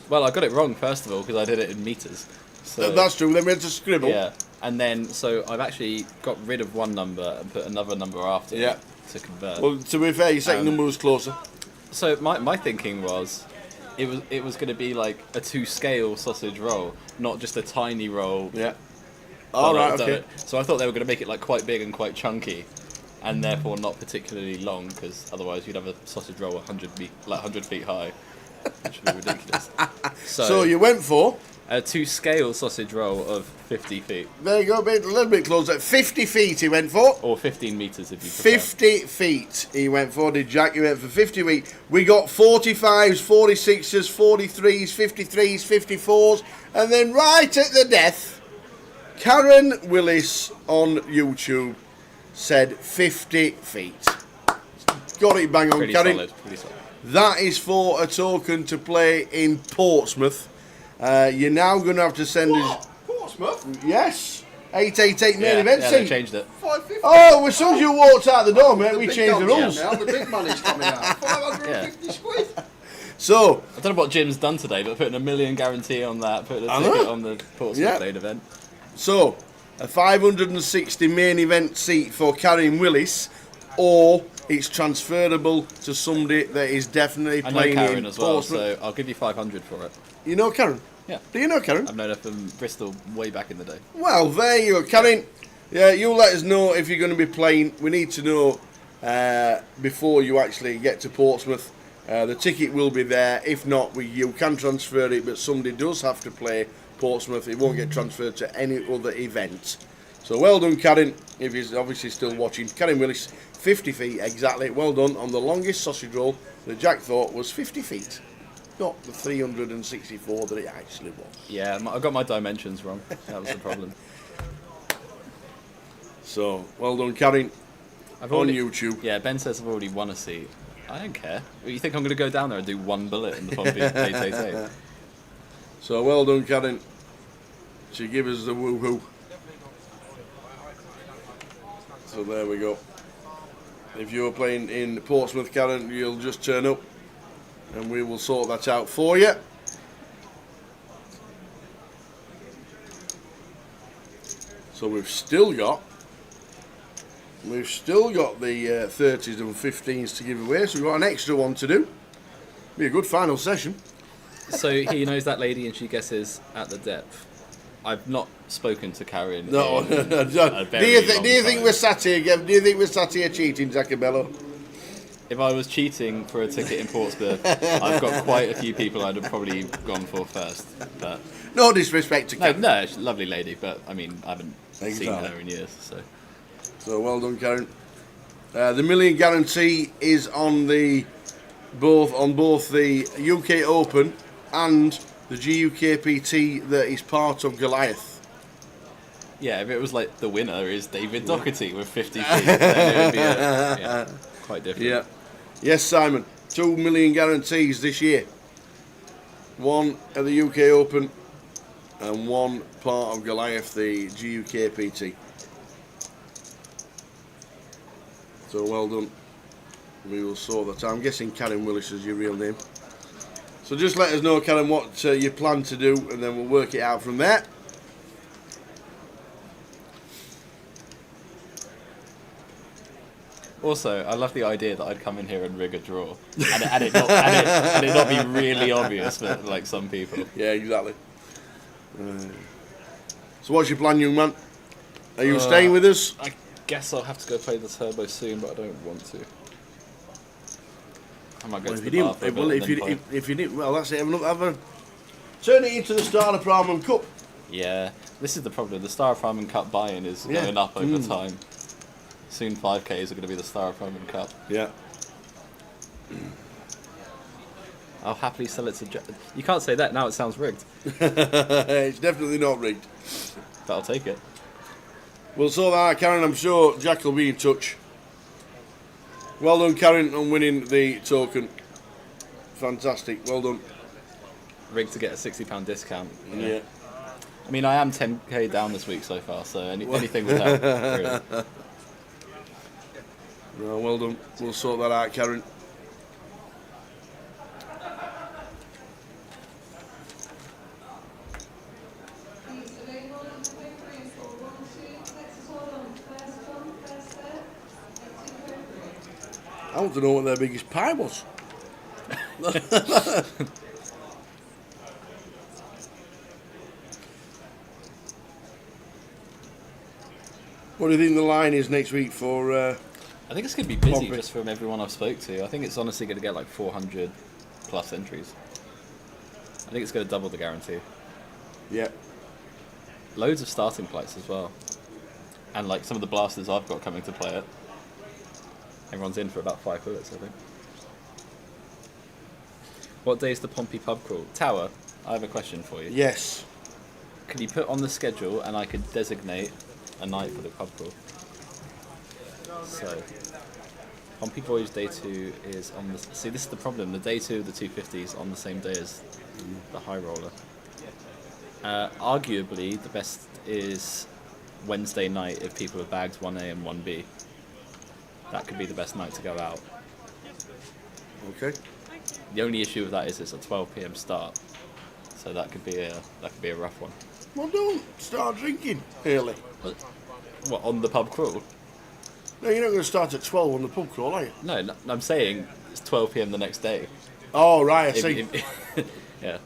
Well, I got it wrong first of all because I did it in meters. So that's true. Then we had to scribble. Yeah, and then so I've actually got rid of one number and put another number after it to convert. Well, to be fair, your second number was closer. So my thinking was, it was going to be like a 2-scale sausage roll, not just a tiny roll. Yeah. All right. Okay. So I thought they were going to make it like quite big and quite chunky, and therefore not particularly long, because otherwise you'd have a sausage roll 100 feet high, which would be ridiculous. So you went for a 2-scale sausage roll of 50 feet. There you go, a little bit closer. 50 feet he went for. Or 15 metres if you prefer. 50 feet he went for, did Jack? You went for 50 feet. We got 45s, 46s, 43s, 53s, 54s, and then right at the death, Karen Willis on YouTube said 50 feet. Got it bang on, Pretty Karen. solid, pretty solid. That is for a token to play in Portsmouth. You're now going to have to send us... Portsmouth? Yes. 888 main event yeah, seat. they changed it. 550. Oh, as soon as you walked out the door, mate, we changed the rules. Now, the big money's coming out. 550 quid. So... I don't know what Jim's done today, but putting $1 million guarantee on that, putting a ticket on the Portsmouth main event. So, a 560 main event seat for Karen Willis, or it's transferable to somebody that is definitely playing I know Karen in as well, Portsmouth. so I'll give you 500 for it. You know Karen? Yeah. Do you know Karen? I've known her from Bristol way back in the day. Well, there you go, Karen. Yeah, you let us know if you're going to be playing. We need to know before you actually get to Portsmouth. The ticket will be there. If not, you can transfer it, but somebody does have to play Portsmouth. It won't get transferred to any other event. So well done, Karen, if you're obviously still watching. Karen Willis, 50 feet exactly. Well done on the longest sausage roll that Jack thought was 50 feet. Not the 364 that it actually was. Yeah, I got my dimensions wrong. That was the problem. So, well done, Karen. On YouTube. Yeah, Ben says I've already won a seat. I don't care. You think I'm going to go down there and do one bullet in the Pompey 888? So, well done, Karen. She give us the woohoo. So, there we go. If you're playing in Portsmouth, Karen, you'll just turn up and we will sort that out for you. So we've still got the 30s and 15s to give away, so we've got an extra one to do. Be a good final session. So he knows that lady and she guesses at the depth. I've not spoken to Karen. No. in Do a you very think long we're sat here? Do you think we're sat here cheating, Zacabello? If I was cheating for a ticket in Portsmouth, I've got quite a few people I'd have probably gone for first. But no disrespect to Karen. No, she's a lovely lady, but I mean, I haven't seen Exactly. her in years. So well done, Karen. The $1 million guarantee is on both the UK Open and the GUKPT that is part of Goliath. Yeah, if it was like the winner is David Doherty with 50 feet, then it would be quite different. Yeah. Yes, Simon. 2 million guarantees this year. One at the UK Open and one part of Goliath, the GUKPT. So well done. We will sort that out. I'm guessing Karen Willis is your real name. So just let us know, Karen, what you plan to do, and then we'll work it out from there. Also, I love the idea that I'd come in here and rig a draw, and it not be really obvious for like some people. Yeah, exactly. So what's your plan, young man? Are you staying with us? I guess I'll have to go play the turbo soon, but I don't want to. I might go Well, to if the you bar for a didn't, well, bit if and you, then play. if you didn't, well, that's it. Have a turn it into the Star of Prime Cup. Yeah, this is the problem. The Star of Priman Cup buy-in is Yeah. going up over time. Soon 5Ks are going to be the Star of Priman Cup. Yeah. I'll happily sell it to... You can't say that, now it sounds rigged. It's definitely not rigged. But I'll take it. We'll sort that out, Karen. I'm sure Jack will be in touch. Well done, Karen, on winning the token. Fantastic. Well done. Rigged to get a £60 discount. You know? Yeah. I mean, I am 10k down this week so far, so anything would help. Really. No, well done. We'll sort that out, Karen. I want to know what their biggest pie was. What do you think the line is next week for... I think it's going to be busy Pompey? just from everyone I've spoke to. I think it's honestly going to get like 400 plus entries. I think it's going to double the guarantee. Yeah. Loads of starting flights as well. And like some of the blasters I've got coming to play it. Everyone's in for about 5 bullets, I think. What day is the Pompey pub crawl? Tower, I have a question for you. Yes. Can you put on the schedule and I could designate a night for the pub crawl? So, Pompey Voyage Day 2 is on the... See, this is the problem. The Day 2 of the 250 is on the same day as the High Roller. Arguably, the best is Wednesday night if people have bagged 1A and 1B. That could be the best night to go out. Okay. The only issue with that is it's a 12 PM start, so that could be a rough one. Well, don't start drinking early. What, on the pub crawl? No, you're not going to start at 12 on the pub crawl, are you? No, I'm saying it's 12 PM the next day. Oh, right, I see. Yeah.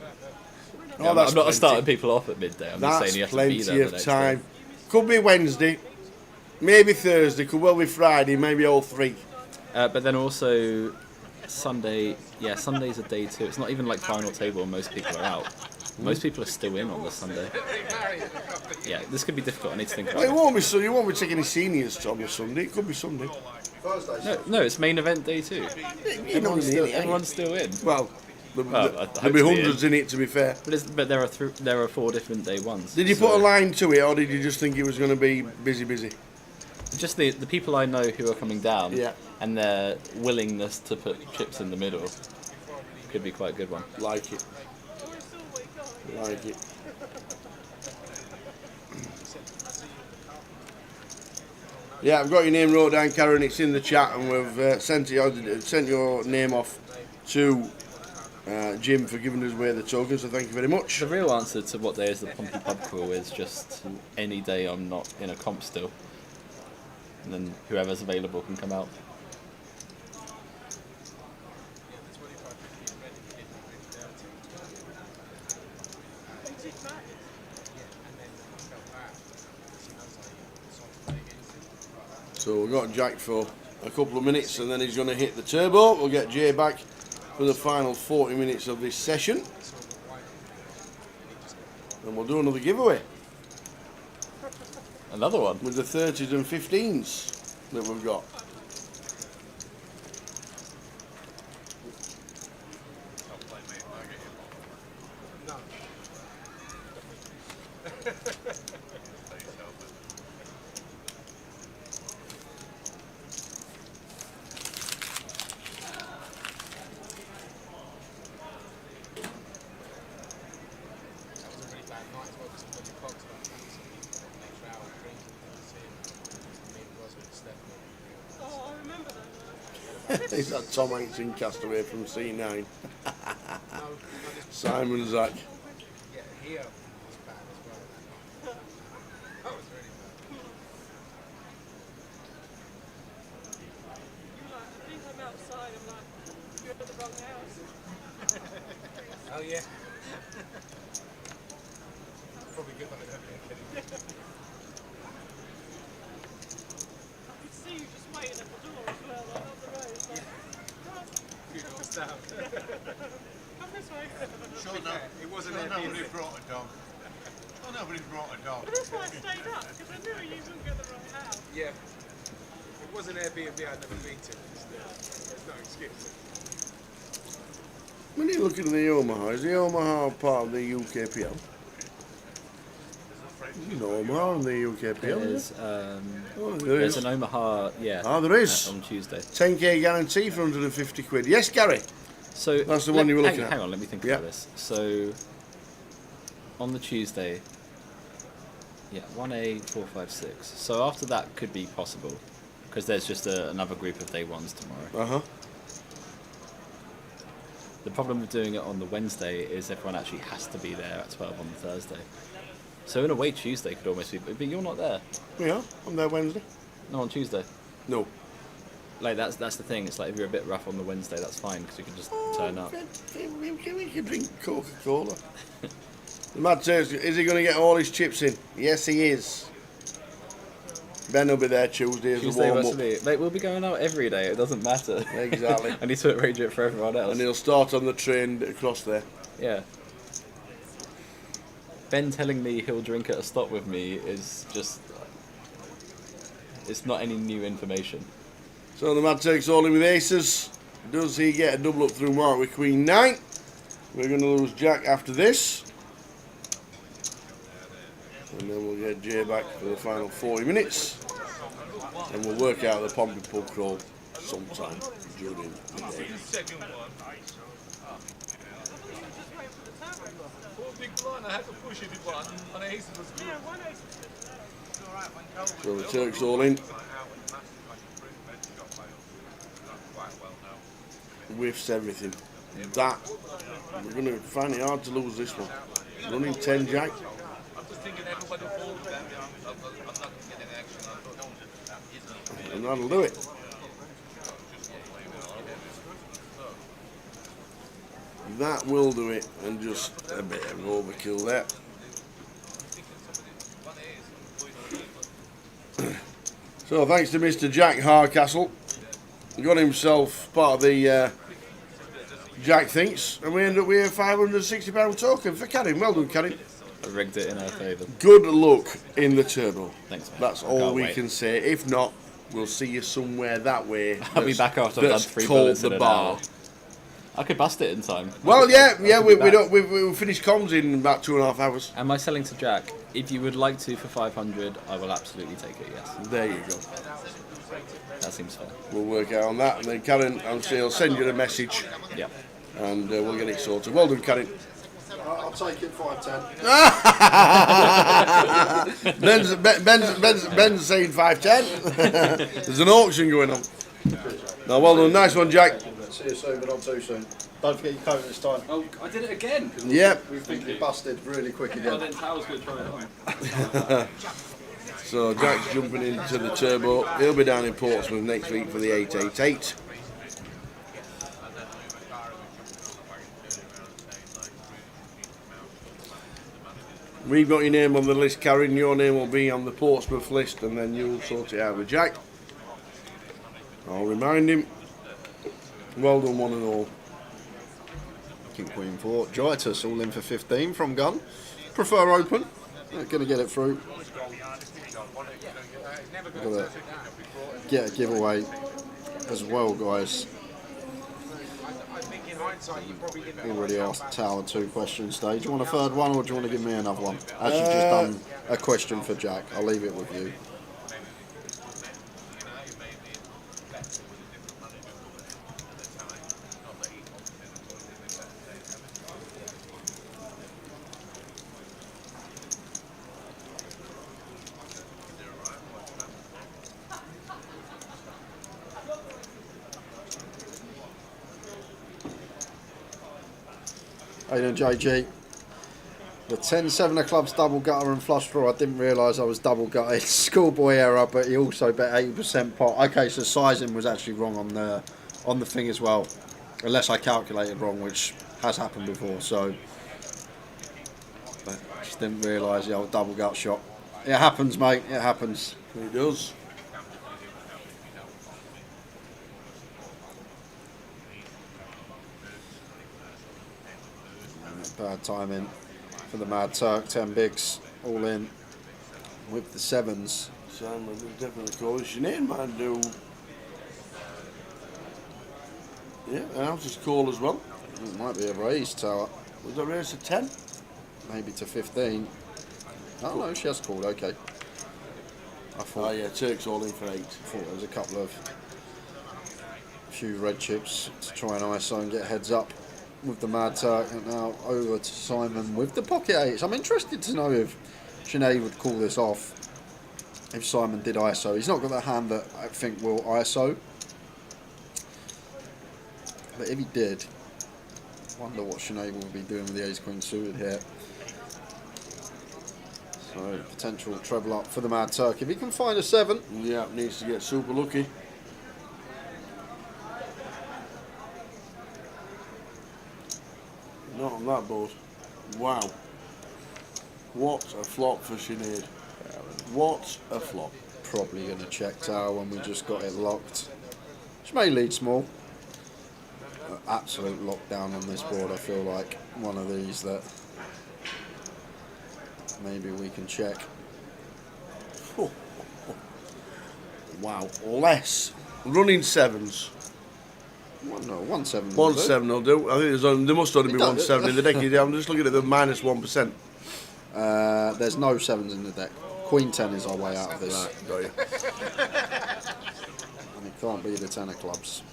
Oh, Yeah, that's I'm not plenty. starting people off at midday. I'm just saying you have to be there plenty the of next time. day. Could be Wednesday, maybe Thursday, could well be Friday, maybe all three. But then also Sunday, yeah, Sunday's a day 2. It's not even like final table and most people are out. Most people are still in on the Sunday. Yeah, this could be difficult. I need to think about Well, it. you won't be taking any seniors on the Sunday. It could be Sunday. No, it's main event day 2. Everyone's still in. Well, there'll be hundreds in it, to be fair. But there are 4 different day ones. Did you put a line to it, or did you just think it was going to be busy? Just the people I know who are coming down, Yeah. and their willingness to put chips in the middle could be quite a good one. Like it. Yeah, I've got your name wrote down, Karen. It's in the chat, and we've sent your name off to Jim for giving us away the token. So thank you very much. The real answer to what day is the Pompey pub crawl is just any day I'm not in a comp still, and then whoever's available can come out. So we've got Jack for a couple of minutes, and then he's going to hit the turbo. We'll get Jay back for the final 40 minutes of this session, and we'll do another giveaway. Another one? With the 30s and 15s that we've got. Oh, I remember Is that Tom Hanks in Castaway from C9? Simon Zach. Yeah, here was bad as well. That was really bad. I think I'm outside. I'm like, you're at the wrong house. Oh yeah. Probably good that I don't get kidding. I could see you just waiting at the door as well, like up the road. Like, Few doors down. Come this way. Sure, no. It wasn't nobody brought a dog. Oh, nobody brought a dog. But that's why I stayed up, because I knew you wouldn't get the wrong house. Yeah. It was an Airbnb I'd never been to. There's no excuse. When you look at the Omaha, is the Omaha part of the UKPL? There's no Omaha in the UKPL, There's, there there's is. an Omaha, yeah. Ah, there is. On Tuesday. 10k guarantee for 150 quid. Yes, Gary? So that's the one you were looking at. Hang on, let me think about this. So, on the Tuesday, yeah, 1A, 4, 5, 6. So after that could be possible, because there's just another group of day ones tomorrow. Uh-huh. The problem with doing it on the Wednesday is everyone actually has to be there at 12 on the Thursday. So in a way, Tuesday could almost be, but you're not there. Yeah, I'm there Wednesday. No, on Tuesday. No. Like that's the thing. It's like if you're a bit rough on the Wednesday, that's fine because you can just turn up. We can drink Coca-Cola. The Mad says, is he going to get all his chips in? Yes, he is. Ben will be there Tuesday as Tuesday a warm-up. Mate, we'll be going out every day. It doesn't matter. Exactly. I need to arrange it for everyone else. And he'll start on the train across there. Yeah. Ben telling me he'll drink at a stop with me is just... It's not any new information. So the Mad takes all in with aces. Does he get a double up through Mark with Queen 9? We're going to lose Jack after this. And then we'll get Jay back for the final 40 minutes. And we'll work out the Pompey Pub Crawl sometime during the day. I had to push it one ace was good. Yeah, one ace was good. So the Turk's all in. Whiffs everything. That, we're going to find it hard to lose this one. Running 10 Jack. And that'll do it. That will do it, and just a bit of overkill there. So thanks to Mr. Jack Hardcastle, he got himself part of the Jack Thinks, and we end up with a £560 token for Karen. Well done, Karen. I rigged it in our favour. Good luck in the turbo. Thanks, man. That's all we can say. If not, we'll see you somewhere that way. I'll be back after I've done 3 called bullets the in an bar. hour. I could bust it in time. Well, we we'll finish comms in about 2.5 hours. Am I selling to Jack? If you would like to for 500, I will absolutely take it, yes. There you go. That seems fair. We'll work out on that, and then Karen, I'll send you a message. Yeah. And we'll get it sorted. Well done, Karen. I'll take it 510. Ben's saying 510. There's an auction going on. Now, well done. Nice one, Jack. See you soon, but not too soon. Don't forget your coat this time. Oh, I did it again. Yep. We think you busted really quick again. Well, then Tao's going to try it on. So Jack's jumping into the turbo. He'll be down in Portsmouth next week for the 888. We've got your name on the list, Karen. Your name will be on the Portsmouth list, and then you'll sort it out with Jack. I'll remind him. Well done, one and all. King Queen 4. Joitus all in for 15 from Gun. Prefer open. Going to get it through. Got to get a giveaway as well, guys. Already asked Tower 2 question stage. Do you want a third one, or do you want to give me another one? Actually, just done a question for Jack. I'll leave it with you. Hayden JG. The 10-7 of clubs double gutter and flush draw. I didn't realise I was double gutted. Schoolboy error, but he also bet 80% pot. Okay, so sizing was actually wrong on the thing as well, unless I calculated wrong, which has happened before. So, but just didn't realise the old double gut shot. It happens, mate. It happens. It does. Bad timing for the Mad Turk. 10 bigs all in with the 7s. Simon will definitely call it. Sinead might do. Yeah, an ounce's call as well. It might be a raise, Tower. Was that raise to 10? Maybe to 15. Oh no, she has called, okay. I thought, oh yeah, Turk's all in for 8. I thought there was a couple of few red chips to try and ISO and get heads up with the Mad Turk. And now over to Simon with the pocket 8s. I'm interested to know if Sinead would call this off if Simon did ISO. He's not got the hand that I think will ISO. But if he did, I wonder what Sinead will be doing with the ace queen suited here. So potential treble up for the Mad Turk if he can find a 7. Yeah, needs to get super lucky. Not on that board. Wow. What a flop for Sinead. What a flop. Probably going to check Tower when we just got it locked. She may lead small. Absolute lockdown on this board. I feel like one of these that maybe we can check. Oh. Wow, less. Running 7s. Well, no, 1-7. 1-7 will do. I think there must only be 1-7 in the deck. I'm just looking at the minus 1%. There's no 7s in the deck. Queen 10 is our way out of this. Right, got you. And it can't be the 10 of clubs.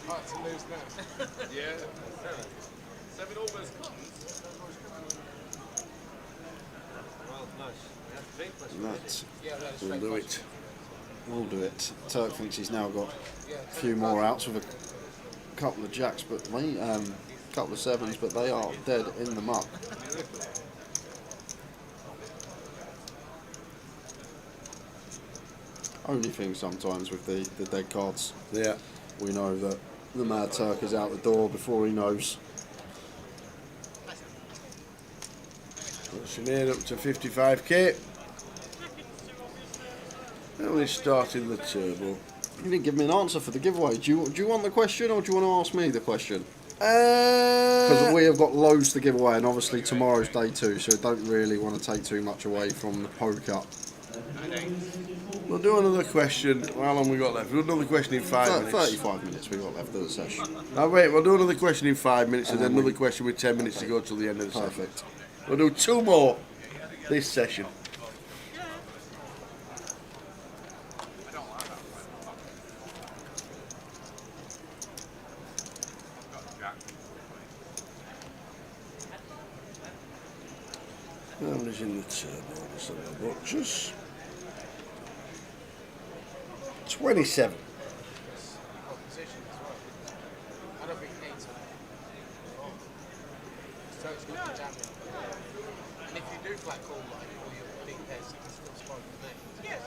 Hard to lose now. Yeah. 7 almost comes. That will do it. Will do it. Turk thinks he's now got a few more outs with a couple of jacks, but couple of 7s, but they are dead in the muck. Only thing sometimes with the dead cards. Yeah. We know that the Mad Turk is out the door before he knows. Sinead up to 55k. Only starting the turbo. You didn't give me an answer for the giveaway. Do you want the question or do you want to ask me the question? Because we have got loads to give away, and obviously tomorrow's day 2, so I don't really want to take too much away from the poker. We'll do another question. How long we got left? We'll do another question in 5 minutes. 35 minutes we got left of the session. Now wait, we'll do another question in 5 minutes and then another question with 10 minutes to go till the end of the session. Perfect. We'll do 2 more this session. Is in the turbo, let's have a look. Just 27. I don't think he needs it. Turk's got the jamming. And if you do flat call like all your big pairs, you can still spot the name. Yeah,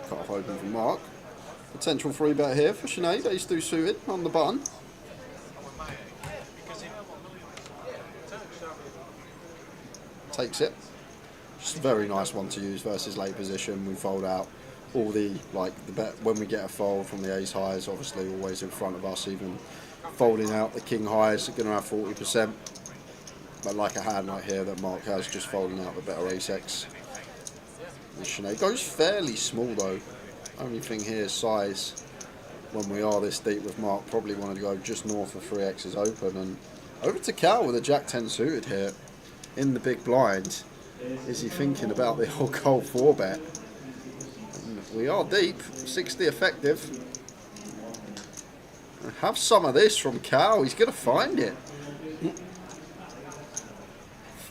Cut off open for Mark. Potential 3-bet here for Sinead. Ace 2 suited on the button. Takes it. Just a very nice one to use versus late position. We fold out all the bet when we get a fold from the ace highs, obviously always in front of us, even folding out the king highs are going to have 40%. But like a hand right here that Mark has, just folding out the better ace X. And Sinead goes fairly small though. Only thing here is size. When we are this deep with Mark, probably wanted to go just north of 3x's open. And over to Cal with a jack 10 suited here. In the big blind, is he thinking about the whole cold 4-bet? We are deep, 60 effective. Have some of this from Cal, he's going to find it.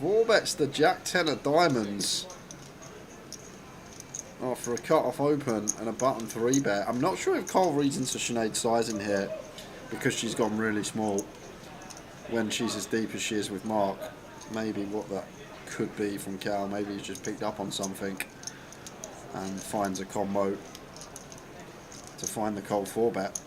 4-bets the jack 10 of diamonds. After a cut-off open and a button 3-bet. I'm not sure if Cole reads into Sinead's sizing here. because she's gone really small, when she's as deep as she is with Mark, maybe what that could be from Cal, maybe he's just picked up on something and finds a combo to find the cold 4-bet.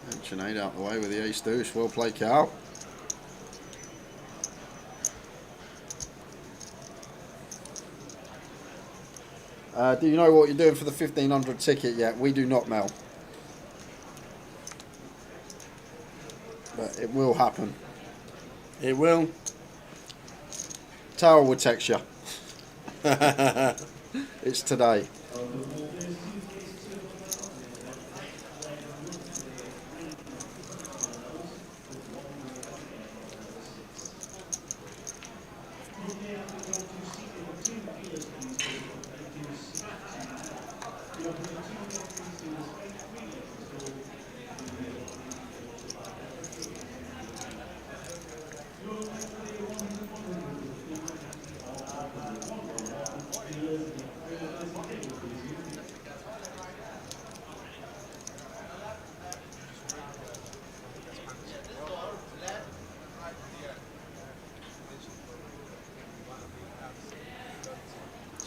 And Sinead out the way with the ace deuce. Well played, Cal. Do you know what you're doing for the 1500 ticket yet? We do not, Mel. But it will happen. It will. Tara will text you. It's today.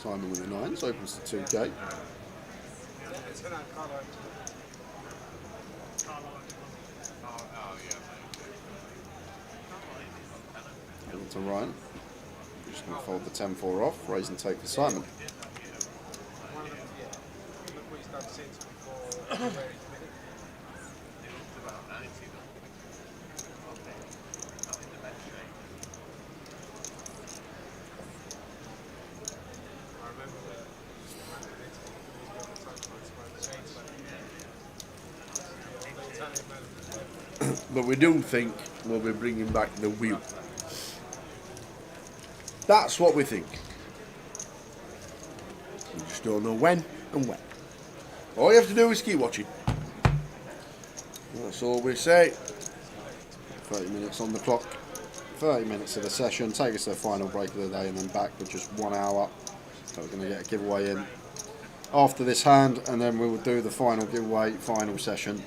Simon with the 9s, opens to 2K. Over to Ryan. Just going to fold the 10-4 off, raise and take for Simon. But we do think we'll be bringing back the wheel. That's what we think. We just don't know when and when. All you have to do is keep watching. That's all we say. 30 minutes on the clock. 30 minutes of the session. Take us to the final break of the day and then back with just 1 hour. So we're going to get a giveaway in after this hand, and then we will do the final giveaway, final session.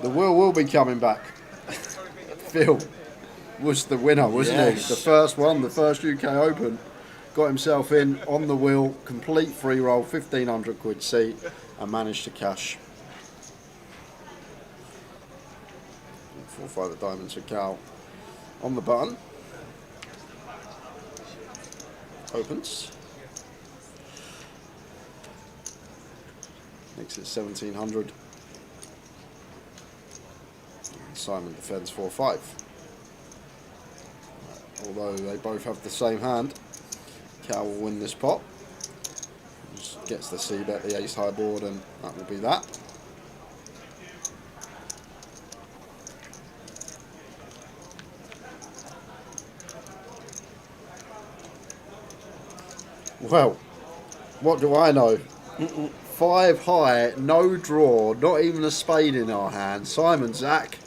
The will be coming back. Phil was the winner, wasn't he? The first one, the first UK Open. Got himself in on the wheel, complete free roll, 1500 quid seat, and managed to cash. 4-5 of diamonds for Cal. On the button. Opens. Makes it 1700. Simon defends 4-5. Although they both have the same hand, Cal will win this pot. Just gets the C-bet, the ace high board, and that will be that. Well, what do I know? 5 high, no draw, not even a spade in our hand. Simon Zach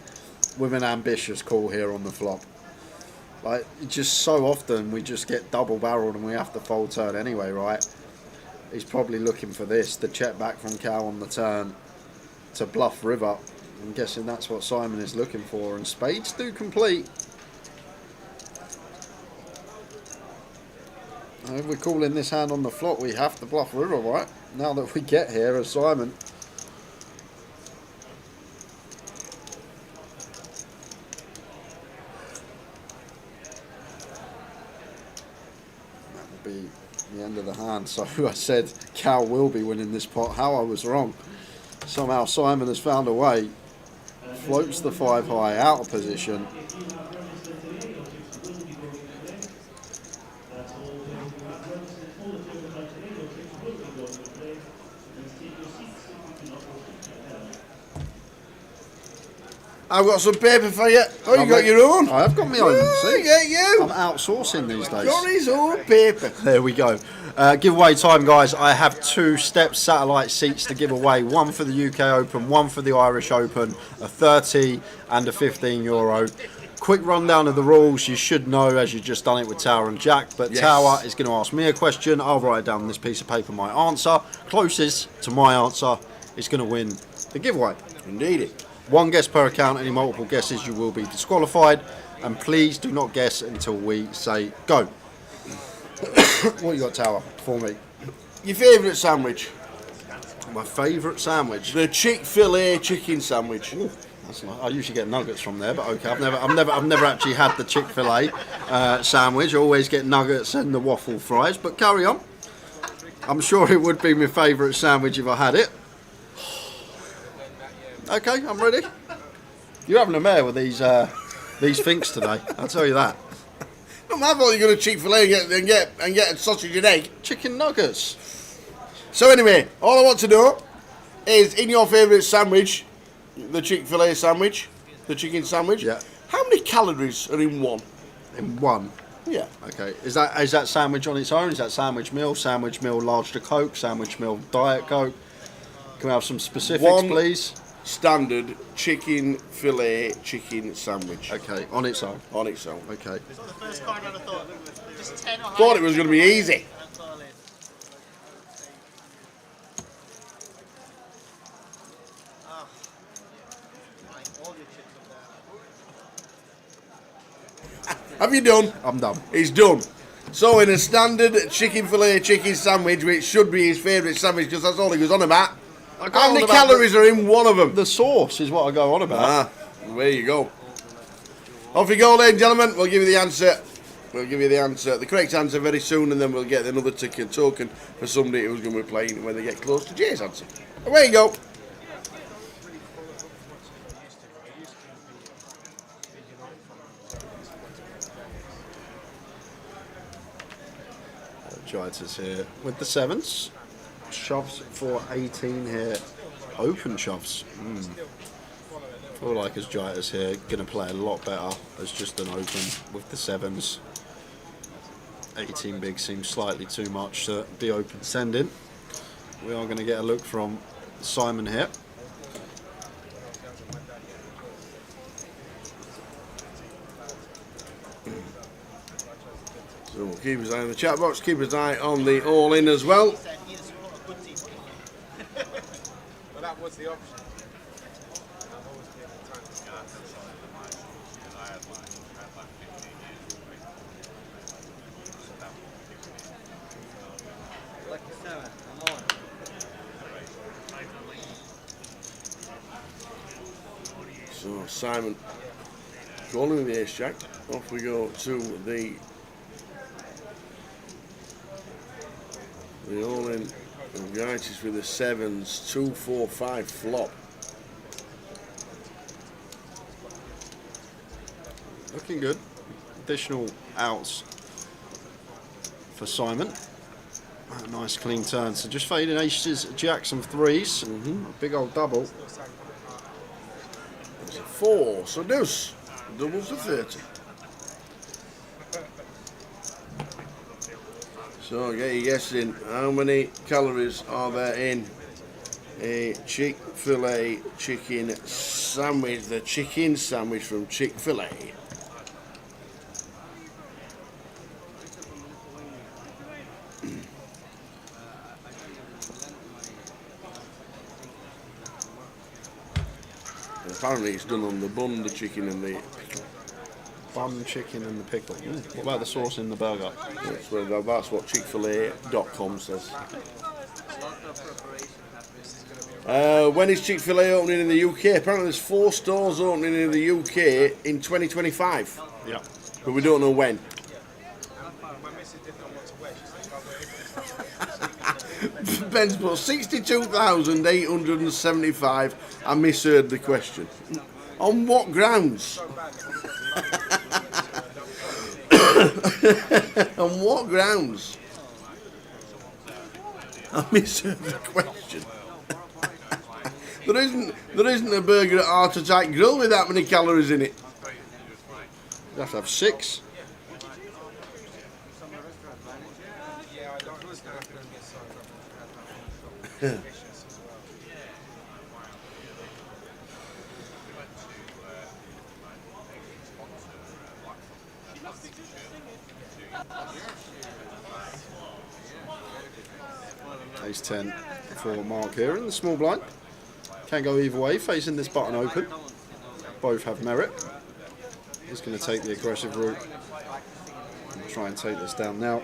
with an ambitious call here on the flop. Like, just so often we just get double barreled and we have to fold turn anyway, right? He's probably looking for this, the check back from Cal on the turn to bluff river. I'm guessing that's what Simon is looking for, and spades do complete. And if we're calling this hand on the flop, we have to bluff river, right? Now that we get here as Simon. That will be the end of the hand. So I said Cal will be winning this pot. How I was wrong. Somehow Simon has found a way. Floats the 5 high out of position. I've got some paper for you. Oh, you got your own? I have got my own. See? Get you. I'm outsourcing these days. Got his own paper. There we go. Giveaway time, guys. I have 2 step satellite seats to give away. One for the UK Open, one for the Irish Open. A 30 and a €15. quick rundown of the rules. You should know as you've just done it with Tower and Jack, but Yes. Tower is going to ask me a question. I'll write down on this piece of paper my answer. Closest to my answer is going to win the giveaway. Indeed. One guess per account. Any multiple guesses, you will be disqualified. And please do not guess until we say go. What you got, Tower, for me? Your favourite sandwich? My favourite sandwich? The Chick-fil-A chicken sandwich. Ooh, that's nice. I usually get nuggets from there, but okay. I've never actually had the Chick-fil-A sandwich. I always get nuggets and the waffle fries. But carry on. I'm sure it would be my favourite sandwich if I had it. Okay, I'm ready. You're having a mare with these things today. I'll tell you that. Not my fault. You're going to Chick-fil-A and get a sausage and egg. Chicken nuggets. So anyway, all I want to know is, in your favourite sandwich, the Chick-fil-A sandwich, the chicken sandwich, yeah, how many calories are in one? In one? Yeah. Okay. Is that sandwich on its own? Is that sandwich meal large to Coke, sandwich meal Diet Coke? Can we have some specifics, please? Standard chicken fillet chicken sandwich. Okay, on its own. On its own. Okay. Thought it was going to be easy. Have you done? I'm done. He's done. So in a standard chicken fillet chicken sandwich, which should be his favourite sandwich because that's all he goes on about, how many calories are in one of them? The sauce is what I go on about. Ah, there you go. Off you go, ladies and gentlemen. We'll give you the answer. We'll give you the answer, the correct answer very soon, and then we'll get another ticket token for somebody who's going to be playing when they get close to Jay's answer. Away you go. Giants here with the sevens. Shoves for 18 here. Open shoves. Feel like as Giants here, going to play a lot better as just an open with the sevens. 18 big seems slightly too much to be open sending. We are going to get a look from Simon here. So we'll keep his eye on the chat box, keep his eye on the all-in as well. Well, that was the option. So Simon calling with the ace jack. Off we go to the all-in of Giants with the sevens, 2, 4, 5 flop. Looking good. Additional outs for Simon. A nice clean turn. So just fading aces, jacks and threes. A big old double. There's a 4, so deuce. Doubles to 30. So get your guess in. How many calories are there in a Chick-fil-A chicken sandwich? The chicken sandwich from Chick-fil-A. Apparently it's done on the bun, the chicken and the pickle. Bun, chicken and the pickle. What about the sauce in the burger? That's what Chick-fil-A.com says. When is Chick-fil-A opening in the UK? Apparently there's 4 stores opening in the UK in 2025. Yeah. But we don't know when. Ben's put 62,875. I misheard the question. On what grounds? On what grounds? I misheard the question. There isn't a burger at Heart Attack Grill with that many calories in it. You have to have 6. ace-10 for Mark here in the small blind. Can go either way, facing this button open. Both have merit. He's going to take the aggressive route and try and take this down now.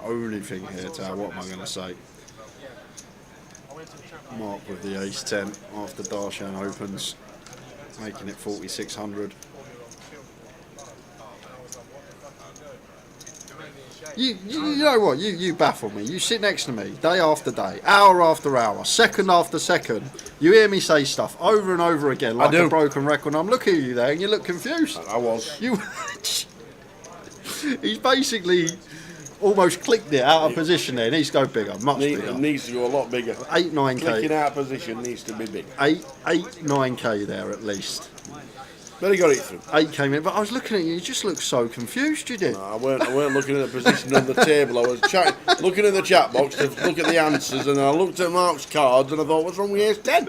Only thing here, Tao, what am I going to say? Mark with the ace-10 after Darshan opens, making it 4,600. You know what? You baffle me. You sit next to me day after day, hour after hour, second after second. You hear me say stuff over and over again like a broken record. I'm looking at you there and you look confused. I was. He's basically almost clicked it out of position there. It needs to go bigger, much bigger. It needs to go a lot bigger. 8-9k. Clicking out of position needs to be big. 8-9k there at least. But he got it through. 8 came in, but I was looking at you. You just looked so confused. You did. No, I weren't looking at the position on the table. I was looking at the chat box to look at the answers, and I looked at Mark's cards, and I thought, what's wrong with ace-10?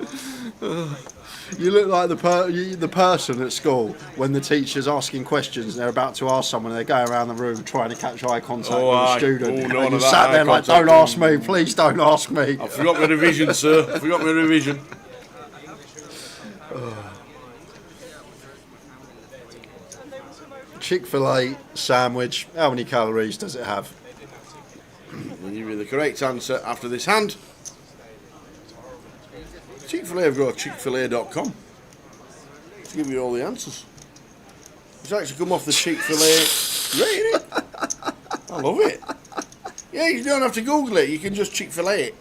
You look like the person at school when the teacher's asking questions and they're about to ask someone and they're going around the room trying to catch eye contact with a student. And you sat there like, don't ask me, please don't ask me. I forgot my revision, sir. I forgot my revision. Chick-fil-A sandwich, how many calories does it have? I'll give you the correct answer after this hand. Chick-fil-A have got chickfil-a.com to give you all the answers. It's actually come off the Chick-fil-A rating. I love it. Yeah, you don't have to Google it. You can just Chick-fil-A it.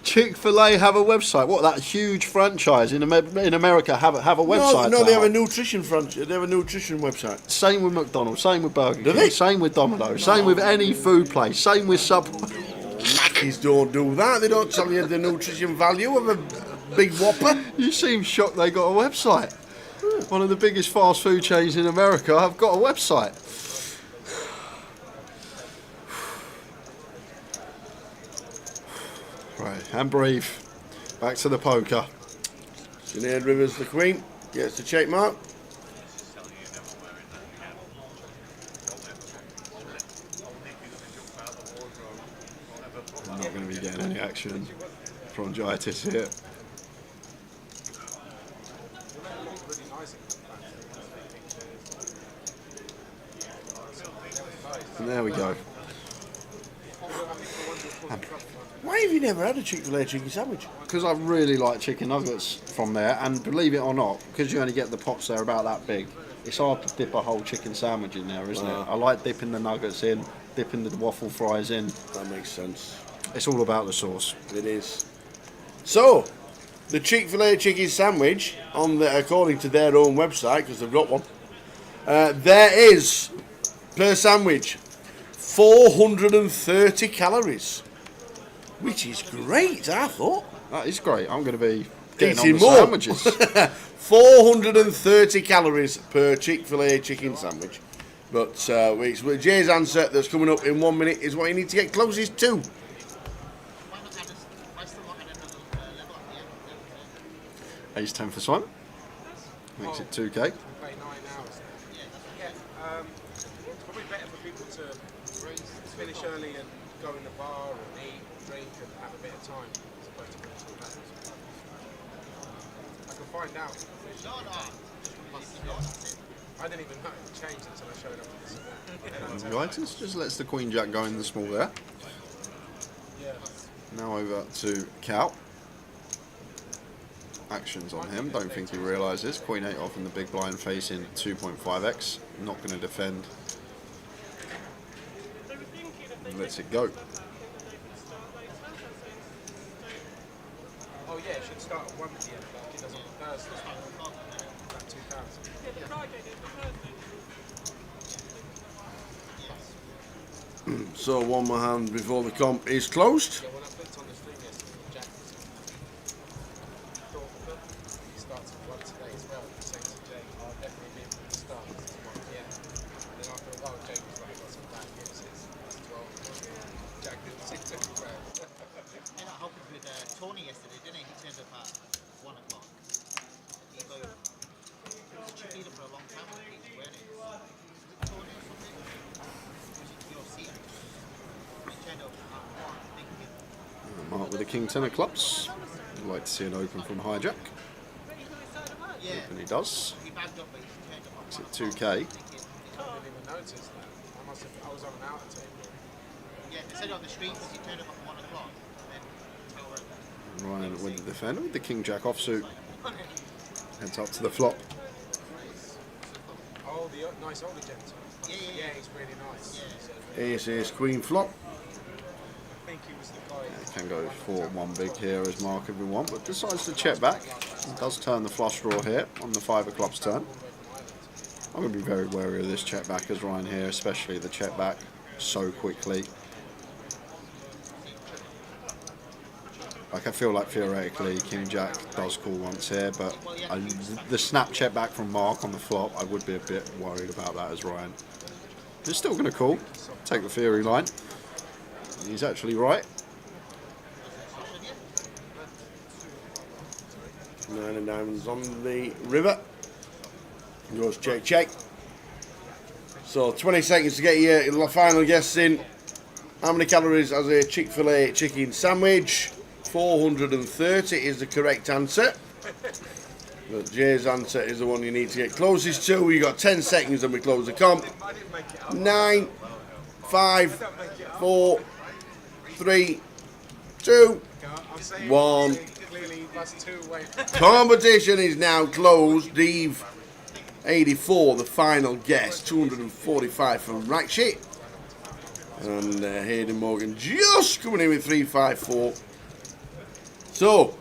Chick-fil-A have a website. What, that huge franchise in America have a website? No, they have a nutrition franchise. They have a nutrition website. Same with McDonald's. Same with Burger King. Same with Domino's. Same with any food place. Same with Subway. Mackies don't do that. They don't tell you the nutrition value of a big Whopper. You seem shocked they got a website. One of the biggest fast food chains in America have got a website. Right, and breathe. Back to the poker. Sinead Rivers, the Queen, gets the check mark. I'm not going to be getting any action. Bronchitis here. And there we go. Why have you never had a Chick-fil-A chicken sandwich? Because I really like chicken nuggets from there, and believe it or not, because you only get the pots there about that big, it's hard to dip a whole chicken sandwich in there, isn't it? I like dipping the nuggets in, dipping the waffle fries in. That makes sense. It's all about the sauce. It is. So, the Chick-fil-A chicken sandwich, according to their own website, because they've got one, there is, per sandwich, 430 calories. Which is great, I thought. That is great. I'm going to be getting on the more sandwiches. 430 calories per Chick-fil-A chicken sandwich. But Jay's answer that's coming up in 1 minute is what you need to get closest to. Ace-10 for Simon. Makes it 2k. Play 9 hours. Yeah, it's probably better for people to finish early and go in the bar and eat, drink and have a bit of time as opposed to finish all that. I can find out. I didn't even know it changed until I showed up at this event. Right, just lets the Queen Jack go in the small there. Yeah. Now over to Cal. Actions on him, don't think he realises. Queen 8 off in the big blind facing 2.5x. Not going to defend. And lets it go. Oh yeah, it should start at 1 p.m. like it does on Thursday. About 2000. So one more hand before the comp is closed. Yeah, when I flipped on the stream yesterday, Jack he starts at 1 today as well. He said to Jay, I'll definitely be able to start at 1 p.m. And then after a while, Jay was like, I've got some bad news, it's 12. Jack didn't seem to be well. That happened with Tony yesterday, didn't it? He turned up at 1 o'clock. He was a cheerleader for a long time, weren't he? the King 10 of clubs. I'd like to see an open from Hijack. Open he does. It's at 2k. I didn't even notice that. I was on an outer table. Yeah, they said on the streets you turn up at 1 o'clock. Ryan with the defender with the King Jack offsuit. Heads up to the flop. Oh, the nice older gentleman. Yeah, he's really nice. Ace, Queen flop. I think he was the guy. Can go for one big here as mark if we want, but decides to check back. He does turn the flush draw here on the 5 of clubs turn. I'm going to be very wary of this check back as Ryan here, especially the check back so quickly. Like I feel like theoretically King Jack does call once here, but the snap check back from Mark on the flop, I would be a bit worried about that as Ryan. He's still going to call, take the theory line. He's actually right. 9 of diamonds on the river. Goes check, check. So 20 seconds to get your final guess in. How many calories has a Chick-fil-A chicken sandwich? 430 is the correct answer. But Jay's answer is the one you need to get closest to. You got 10 seconds and we close the comp. 9, 5, 4, 3, 2, 1. Competition is now closed. Dave 84, the final guess. 245 from Rackshit. And Hayden Morgan just coming in with 354. So,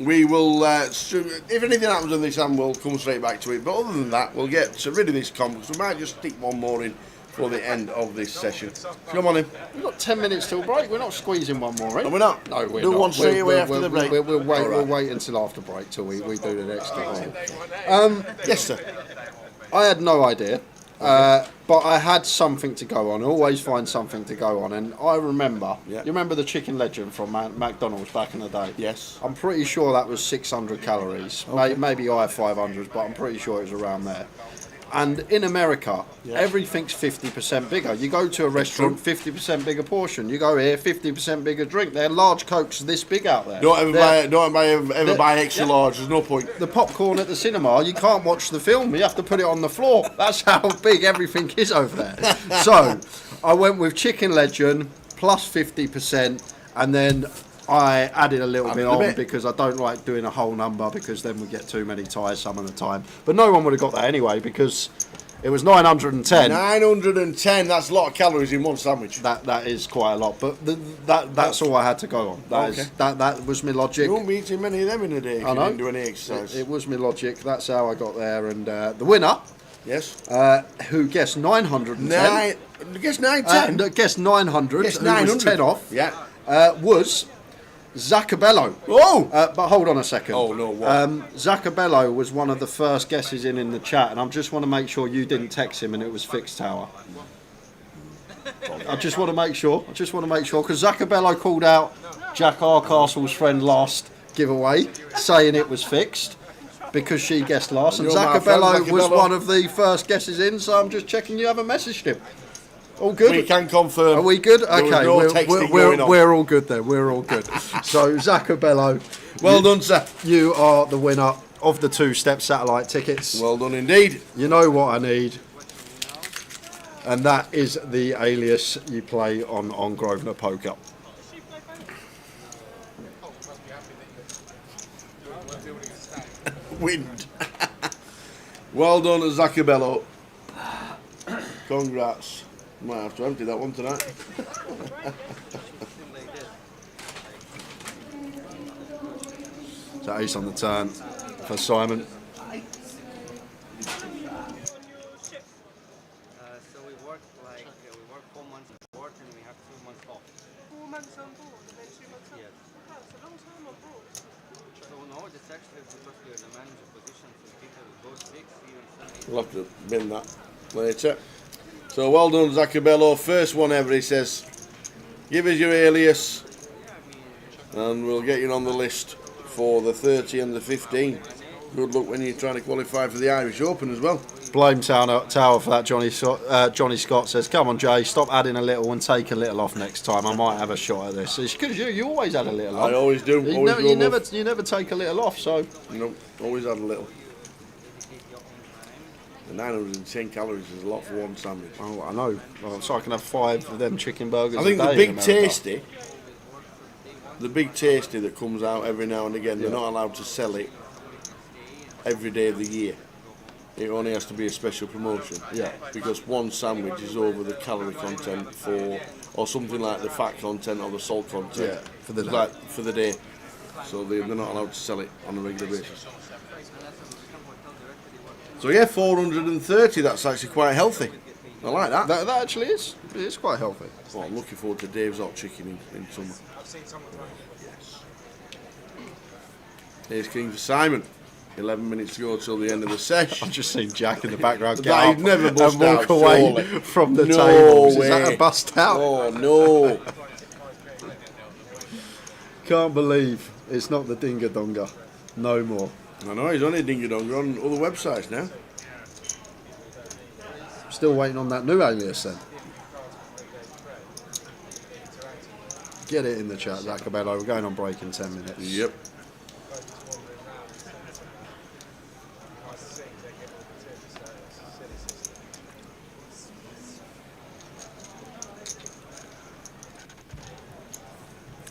we will, if anything happens on this hand, we'll come straight back to it. But other than that, we'll get rid of this comp, because we might just stick one more in for the end of this session. Come on in. We've got 10 minutes till break. We're not squeezing one more, right? Are we not? No, we're do not. One straight away after the break. We'll wait. All right. We'll wait until after break till we do the next hole. Yes, sir. I had no idea, but I had something to go on. I always find something to go on, and I remember. Yeah. You remember the chicken legend from McDonald's back in the day? Yes. I'm pretty sure that was 600 calories. Okay. Maybe I have 500, but I'm pretty sure it was around there. And in America, everything's 50% bigger. You go to a restaurant, 50% bigger portion. You go here, 50% bigger drink. They're large Cokes this big out there. Don't ever buy extra large. There's no point. The popcorn at the cinema, you can't watch the film. You have to put it on the floor. That's how big everything is over there. So I went with Chicken Legend plus 50%, and then I added a little bit on because I don't like doing a whole number, because then we get too many ties some of the time. But no one would have got that anyway, because it was 910. 910, that's a lot of calories in one sandwich. That is quite a lot, but that's all I had to go on. That was my logic. You won't be eating many of them in a day if you didn't do any exercise. It was my logic. That's how I got there. And the winner, yes, who guessed 910. Guess 910. Guessed 900. Guessed who 900. was 10 off. Yeah. Was Zacabello. Oh! But hold on a second. Oh, no, what? Zacabello was one of the first guesses in the chat, and I just want to make sure you didn't text him and it was Fixed Tower. I just want to make sure, because Zacabello called out Jack Arcastle's friend last giveaway, saying it was fixed, because she guessed last, and Zacabello was one of the first guesses in, so I'm just checking you haven't messaged him. All good? We can confirm. Are we good? Okay, No we're all good then. We're all good. So, Zacabello, well done, sir. You are the winner of the 2-step satellite tickets. Well done indeed. You know what I need, and that is the alias you play on Grosvenor Poker. Wind. Well done, Zacabello. Congrats. Might have to empty that one tonight. So ace on the turn for Simon. So we work 4 months on board and we have 2 months off. 4 months on board and then 2 months off? Yes. Wow, it's a long time on board. So no, it's actually because you're in the manager position, so people go 6, even 7. We'll have to bin that later. So well done, Zacabello. First one ever, he says. Give us your alias, and we'll get you on the list for the 30 and the 15. Good luck when you're trying to qualify for the Irish Open as well. Blame Tower for that. Johnny Scott says, "Come on, Jay, stop adding a little and take a little off next time. I might have a shot at this." It's because you always add a little on. I always do. You never take a little off. So no, always add a little. The 910 calories is a lot for one sandwich. Oh, I know. Well, so I can have 5 of them chicken burgers. I think a the day big tasty that comes out every now and again, they're not allowed to sell it every day of the year. It only has to be a special promotion. Yeah. Because one sandwich is over the calorie content or something like the fat content or the salt content. Yeah, for the day. Like for the day. So they're not allowed to sell it on a regular basis. So yeah, 430, that's actually quite healthy. I like that. That actually is. It is quite healthy. Well, I'm looking forward to Dave's hot chicken in summer. Yes. Here's King for Simon. 11 minutes to go till the end of the session. I've just seen Jack in the background get That up he'd never bust and walk out, away surely. from the No tables. way. Is that a bust out? Oh, no. Can't believe it's not the Dinga Donga. No more. I know, he's only Dinga Donga on other websites now. Still waiting on that new alias then. Get it in the chat, Zacabello. We're going on break in 10 minutes. Yep.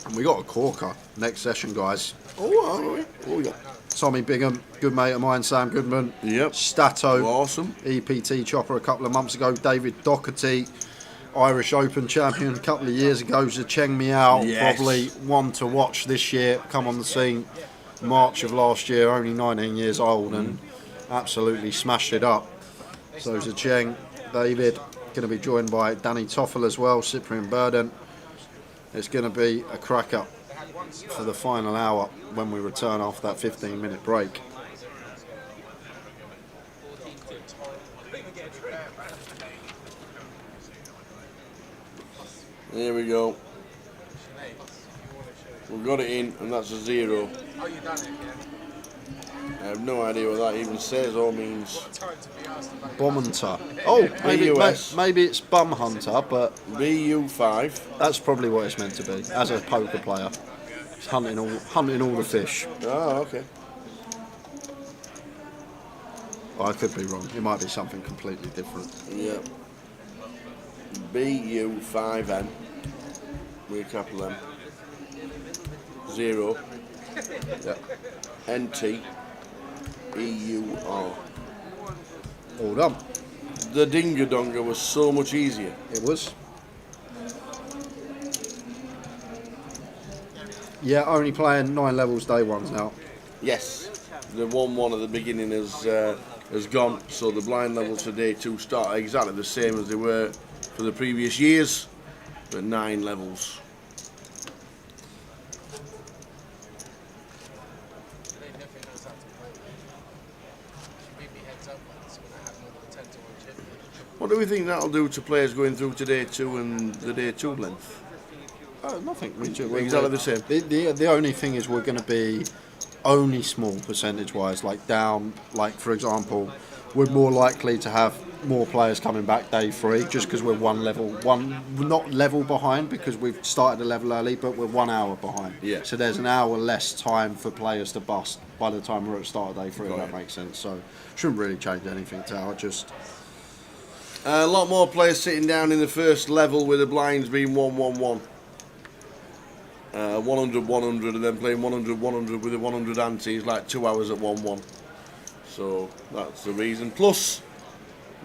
And we got a corker next session, guys. Oh, yeah. Tommy Bingham, good mate of mine, Sam Goodman. Yep. Stato. Awesome. EPT chopper a couple of months ago. David Doherty, Irish Open champion a couple of years ago. Zheng Miao, Yes. probably one to watch this year. Come on the scene March of last year, only 19 years old, and absolutely smashed it up. So Zheng, David, going to be joined by Danny Toffel as well, Cyprian Burden. It's going to be a cracker for the final hour when we return after that 15-minute break. There we go. We've got it in, and that's a 0. Oh, you done it, yeah? I have no idea what that even says or means. Bomhunter. Oh, maybe it's Bum Hunter, but BU5. That's probably what it's meant to be. As a poker player, it's hunting all the fish. Oh, okay. I could be wrong. It might be something completely different. Yeah. BU5N. With a capital M. 0. Yeah. NT. EUR. All done. The Dinga Donga was so much easier. It was. Yeah, only playing 9 levels day ones now. Yes. The 1-1 at the beginning has gone, so the blind levels for day 2 start exactly the same as they were for the previous years, but 9 levels. What do we think that'll do to players going through to day 2 and the day 2 length? Nothing. Exactly the same. The only thing is we're going to be only small percentage-wise, like down. Like for example, we're more likely to have more players coming back day 3 just because we're not level behind because we've started a level early, but we're 1 hour behind. Yeah. So there's an hour less time for players to bust by the time we're at the start of day 3. If that makes sense. So shouldn't really change anything. Tower just. A lot more players sitting down in the first level with the blinds being 1-1-1. 100-100 and then playing 100-100 with the 100 antes, like 2 hours at 1-1. So that's the reason. Plus,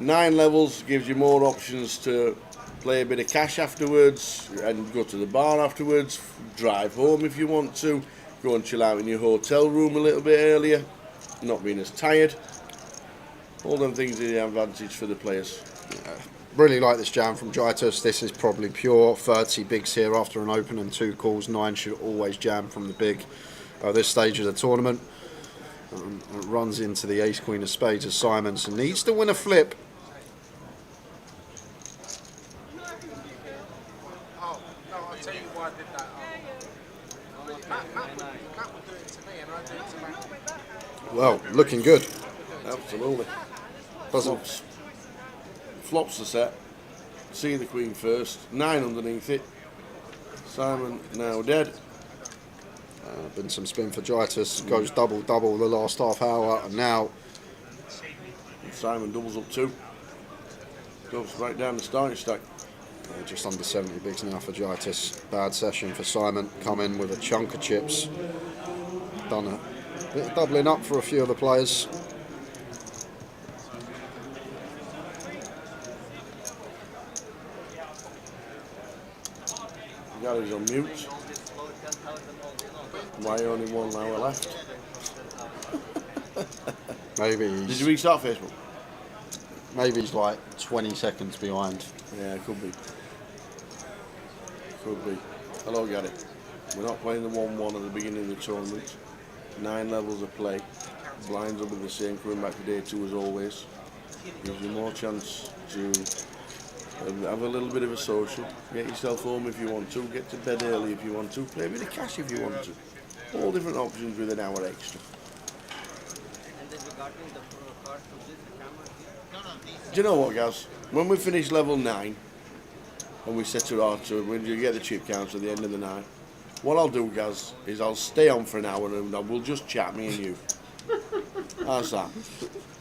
9 levels gives you more options to play a bit of cash afterwards and go to the bar afterwards, drive home if you want to, go and chill out in your hotel room a little bit earlier, not being as tired. All them things are the advantage for the players. Really like this jam from Jitus. This is probably pure. 30 bigs here after an open and 2 calls. 9 should always jam from the big. This stage of the tournament. It runs into the ace queen of spades as Simonson needs to win a flip. Oh, no, I'll tell you why I did that. Matt would do it to me and I do it to Matt. Well, looking good. Absolutely. Flops the set. See the queen first. 9 underneath it. Simon now dead. Been some spin for Gitis. Goes double the last half hour, and now Simon doubles up 2. Goes right down the starting stack. Just under 70 bigs now for Gitis. Bad session for Simon. Come in with a chunk of chips. Done a bit of doubling up for a few of the players. Gary's on mute. Why only 1 hour left? Maybe. Did you restart Facebook? Maybe he's like 20 seconds behind. Yeah, it could be. Could be. Hello, Gary. We're not playing the 1-1 at the beginning of the tournament. 9 levels of play. Blinds will be the same, coming back to day 2 as always. Gives you more chance to have a little bit of a social. Get yourself home if you want to. Get to bed early if you want to. Play a bit of cash if you want to. All different options with an hour extra. Do you know what, guys? When we finish level 9 and we set it out to when you get the chip counts at the end of the night, what I'll do, guys, is I'll stay on for an hour and we'll just chat, me and you. How's that?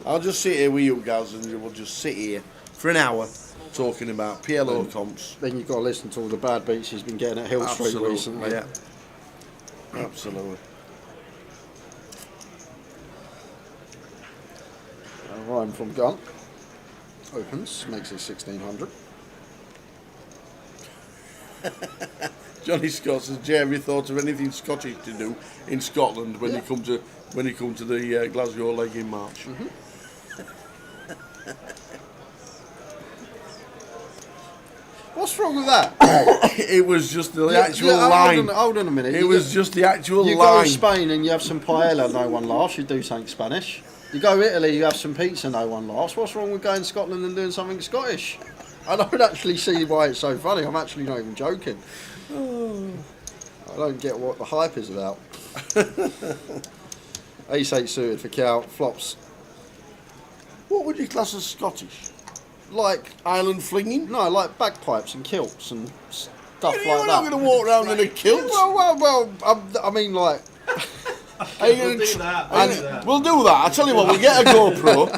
I'll just sit here with you guys and we'll just sit here for an hour talking about PLO comps. Then you've got to listen to all the bad beats he's been getting at Hill Street recently. Yeah. Absolutely. Ryan from Gun opens, makes it 1600. Johnny Scott says, Jay, have you thought of anything Scottish to do in Scotland when you come to the Glasgow leg in March? What's wrong with that? It was just the actual line. Hold on a minute. It was just the actual line. You go to Spain and you have some paella, no one laughs. You do something Spanish. You go to Italy, you have some pizza, no one laughs. What's wrong with going to Scotland and doing something Scottish? I don't actually see why it's so funny. I'm actually not even joking. I don't get what the hype is about. Ace-8 suited for Cal. Flops. What would you class as Scottish? Like island flinging? No, like bagpipes and kilts and stuff like that. You're not going to walk around in a kilt? Well, I mean, like... We'll do that. We'll do that. I tell you what, we'll get a GoPro.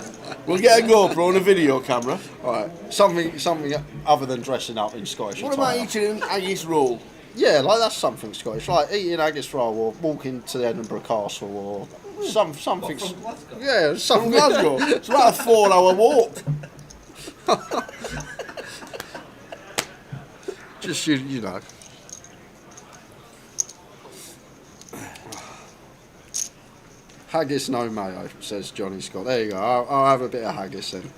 We'll get a GoPro and a video camera. All right. Something other than dressing up in Scottish What attire. about eating an haggis roll? Yeah, like that's something Scottish. Like eating haggis roll or walking to the Edinburgh Castle or something. Yeah, something. From Glasgow. It's about a 4-hour walk. Just you know. Haggis no mayo, says Johnny Scott. There you go. I'll have a bit of haggis then.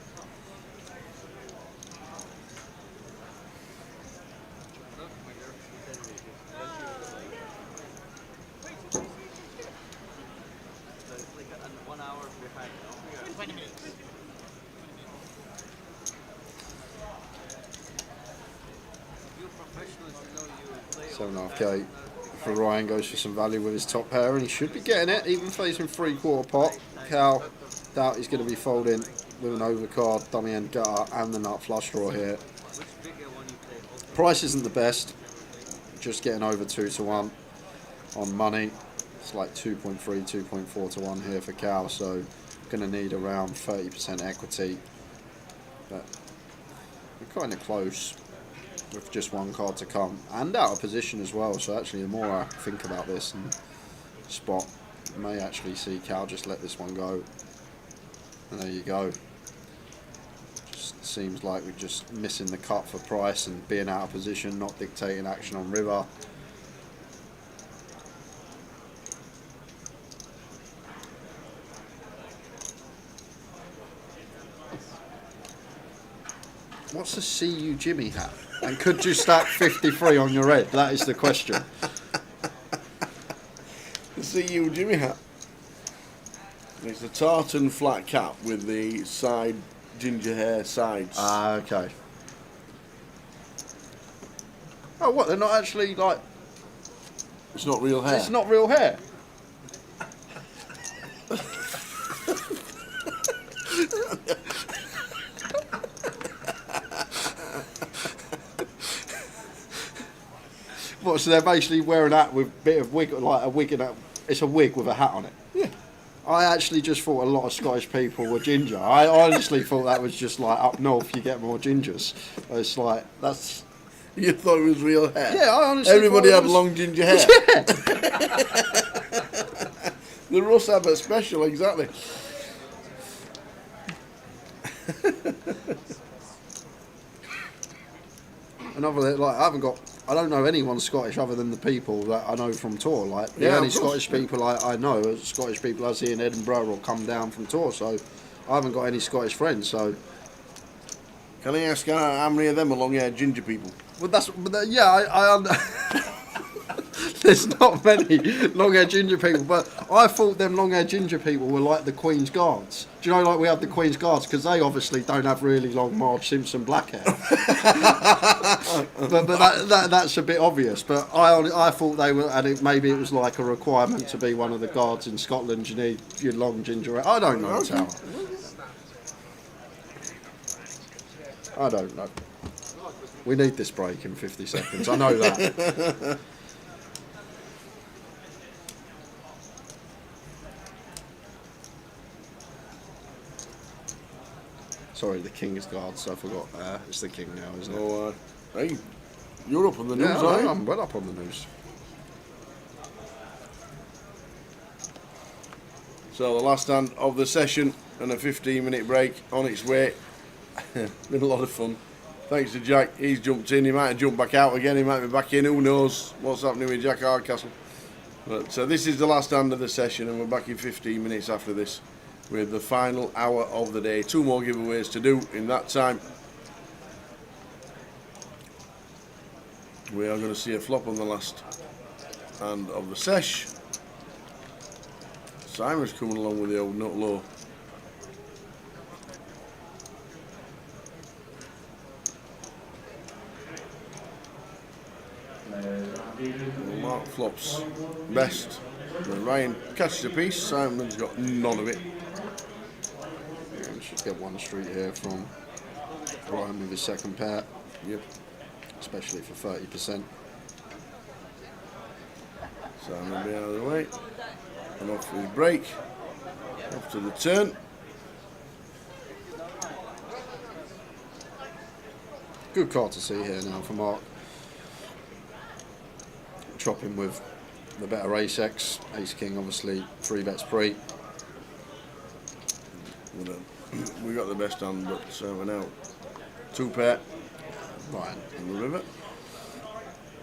$7.5K for Ryan, goes for some value with his top pair, and he should be getting it, even facing 3/4 pot. Cal, doubt he's going to be folding with an overcard, dummy end gutter, and the nut flush draw here. Price isn't the best, just getting over 2-1 on money. It's like 2.3, 2.4 to 1 here for Cal, so going to need around 30% equity. But we're kind of close with just one card to come, and out of position as well, so actually the more I think about this and spot, I may actually see Cal just let this one go, and there you go. Just seems like we're just missing the cut for price and being out of position, not dictating action on river. What's a CU Jimmy hat? And could you stack 53 on your head? That is the question. The CU Jimmy hat. It's a tartan flat cap with the side ginger hair sides. Ah, okay. Oh, what? They're not actually like... It's not real hair? It's not real hair? What? So they're basically wearing a hat with a bit of wig, like a wig, and it's a wig with a hat on it. Yeah. I actually just thought a lot of Scottish people were ginger. I honestly thought that was just like up north you get more gingers. It's like that's. You thought it was real hair? Yeah, I honestly. Everybody thought had long ginger hair. Yeah. The Russ Abbott special, exactly. Another like I don't know anyone Scottish other than the people that I know from tour. Like the Yeah, only of course. Scottish people I know are Scottish people I see in Edinburgh or come down from tour. So I haven't got any Scottish friends. So can I ask how many of them are long-haired ginger people? well, there's not many long-haired ginger people, but I thought them long-haired ginger people were like the Queen's Guards. Do you know, like we have the Queen's Guards, because they obviously don't have really long Marge Simpson black hair. but that's a bit obvious. But I thought they were, and maybe it was like a requirement to be one of the guards in Scotland. You need your long ginger hair. I don't know, Tower. I don't know. We need this break in 50 seconds. I know that. Sorry, the King's Guards. I forgot. It's the King now, isn't it? Oh, hey, you're up on the news, yeah, aren't you? I'm well up on the news. So the last stand of the session and a 15-minute break on its way. Been a lot of fun. Thanks to Jack. He's jumped in. He might have jumped back out again. He might be back in. Who knows what's happening with Jack Hardcastle. But this is the last stand of the session, and we're back in 15 minutes after this with the final hour of the day. 2 more giveaways to do in that time. We are going to see a flop on the last hand of the sesh. Simon's coming along with the old nut low. Mark flops best. When Ryan catches a piece, Simon's got none of it. We should get one street here from Ryan with his second pair. Yep. Especially for 30%. Simon will be out of the way. And off his break. Off to the turn. Good card to see here now for Mark. Chopping with the better ace-x. Ace-king obviously 3 bets pre. We got the best hand, but we're now 2 pair. Right. In the river.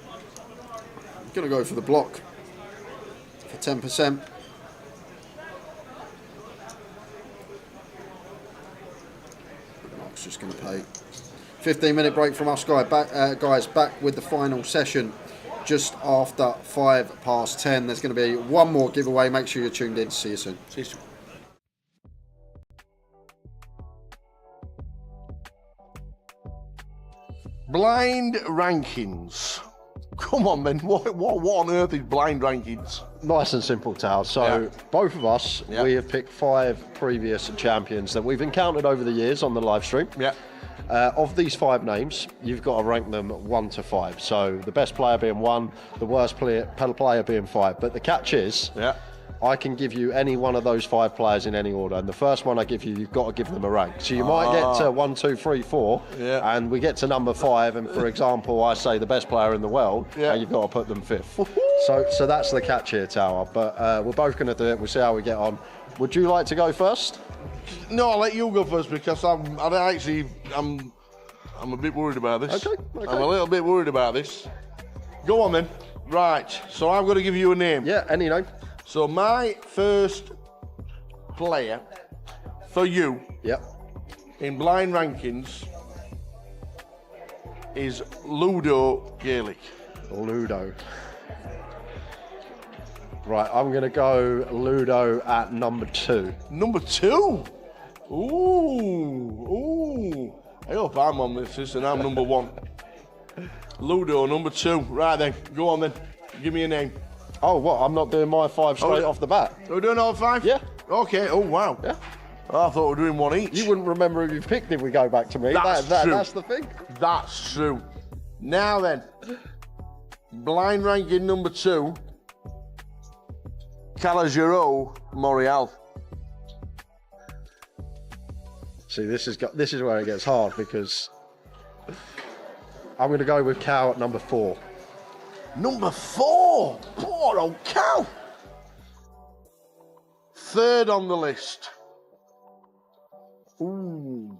I'm going to go for the block for 10%. Mark's just going to pay. 15-minute break from us, guys. Back with the final session just after 10:05. There's going to be one more giveaway. Make sure you're tuned in. See you soon. See you soon. Blind rankings. Come on, man. What on earth is blind rankings? Nice and simple, Tal. So both of us, we have picked 5 previous champions that we've encountered over the years on the live stream. Yeah. Of these 5 names, you've got to rank them 1 to 5. So the best player being 1, the worst player being 5. But the catch is, I can give you any one of those 5 players in any order, and the first one I give you, you've got to give them a rank. So you might get to 1, 2, 3, 4, and we get to number 5, and for example, I say the best player in the world, and you've got to put them 5th. So that's the catch here, Tower. But we're both going to do it. We'll see how we get on. Would you like to go first? No, I'll let you go first because I'm a bit worried about this. Okay. I'm a little bit worried about this. Go on then. Right. So I'm going to give you a name. Yeah, any name. So my first player for you. In blind rankings is Ludo Gaelic. Ludo. Right, I'm going to go Ludo at number 2. Number 2? Ooh. I hope I'm on this and I'm number 1. Ludo, number 2. Right then, go on then. Give me a name. Oh, what? I'm not doing my 5 straight off the bat? We're doing all 5? Yeah. Okay, oh wow. Yeah. I thought we were doing 1 each. You wouldn't remember who you picked if we go back to me. That's true. That's the thing. That's true. Now then, Blind ranking number 2, Calogero Morial. See, this is where it gets hard because I'm going to go with Cal at number 4. Number 4? Poor old Cal. 3rd on the list. Ooh.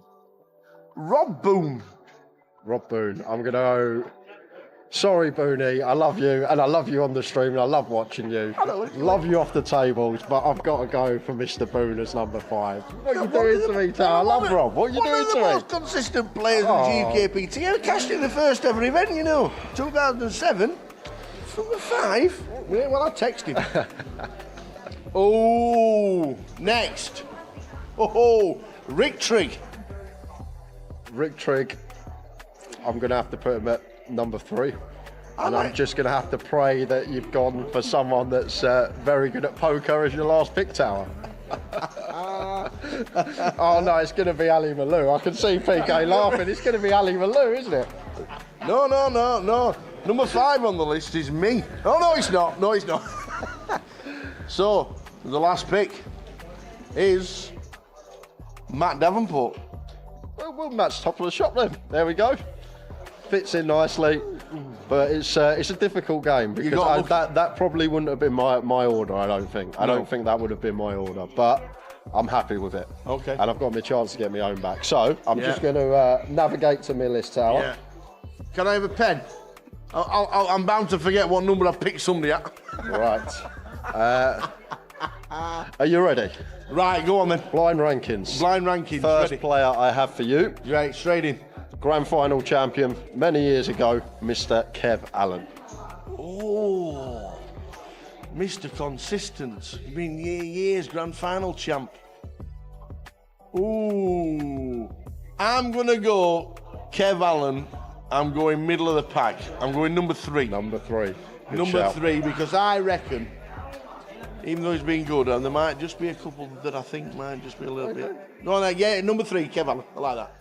Rob Boone. Rob Boone. I'm going to go... Sorry, Booney, I love you, and I love you on the stream, and I love watching you. Love you off the tables, but I've got to go for Mr. Boone as number 5. What are you doing to me, Tal? I love Rob. What are you doing to me? One of the most consistent players in GUKPT. He cashed in the first ever event, you know. 2007. Number 5. Well, I texted him. Oh, next. Oh, Rick Trigg. Rick Trigg. I'm going to have to put him at number 3. And I'm just going to have to pray that you've gone for someone that's very good at poker as your last pick, Tower. Oh no, it's going to be Ali Malou. I can see PK laughing. It's going to be Ali Malou, isn't it? No. Number 5 on the list is me. Oh, no, it's not. No, it's not. So, the last pick is Matt Davenport. Well, Matt's top of the shop then. There we go. Fits in nicely, but it's a difficult game because that probably wouldn't have been my order. I don't think. I don't think that would have been my order, but I'm happy with it. Okay. And I've got my chance to get my own back. So I'm just going to navigate to my list, Tower. Yeah. Can I have a pen? I'm bound to forget what number I picked somebody at. Right. Are you ready? Right, go on then. Blind rankings. Blind rankings. First ready. player I have for you. Right, straight in. Grand final champion many years ago, Mr. Kev Allen. Oh, Mr. Consistent. Been years grand final champ. Ooh, I'm gonna go Kev Allen. I'm going middle of the pack. I'm going number 3. Number 3. Good number shout. 3 because I reckon, even though he's been good, and there might just be a couple that I think might just be a little bit. No, yeah, number 3, Kev Allen. I like that.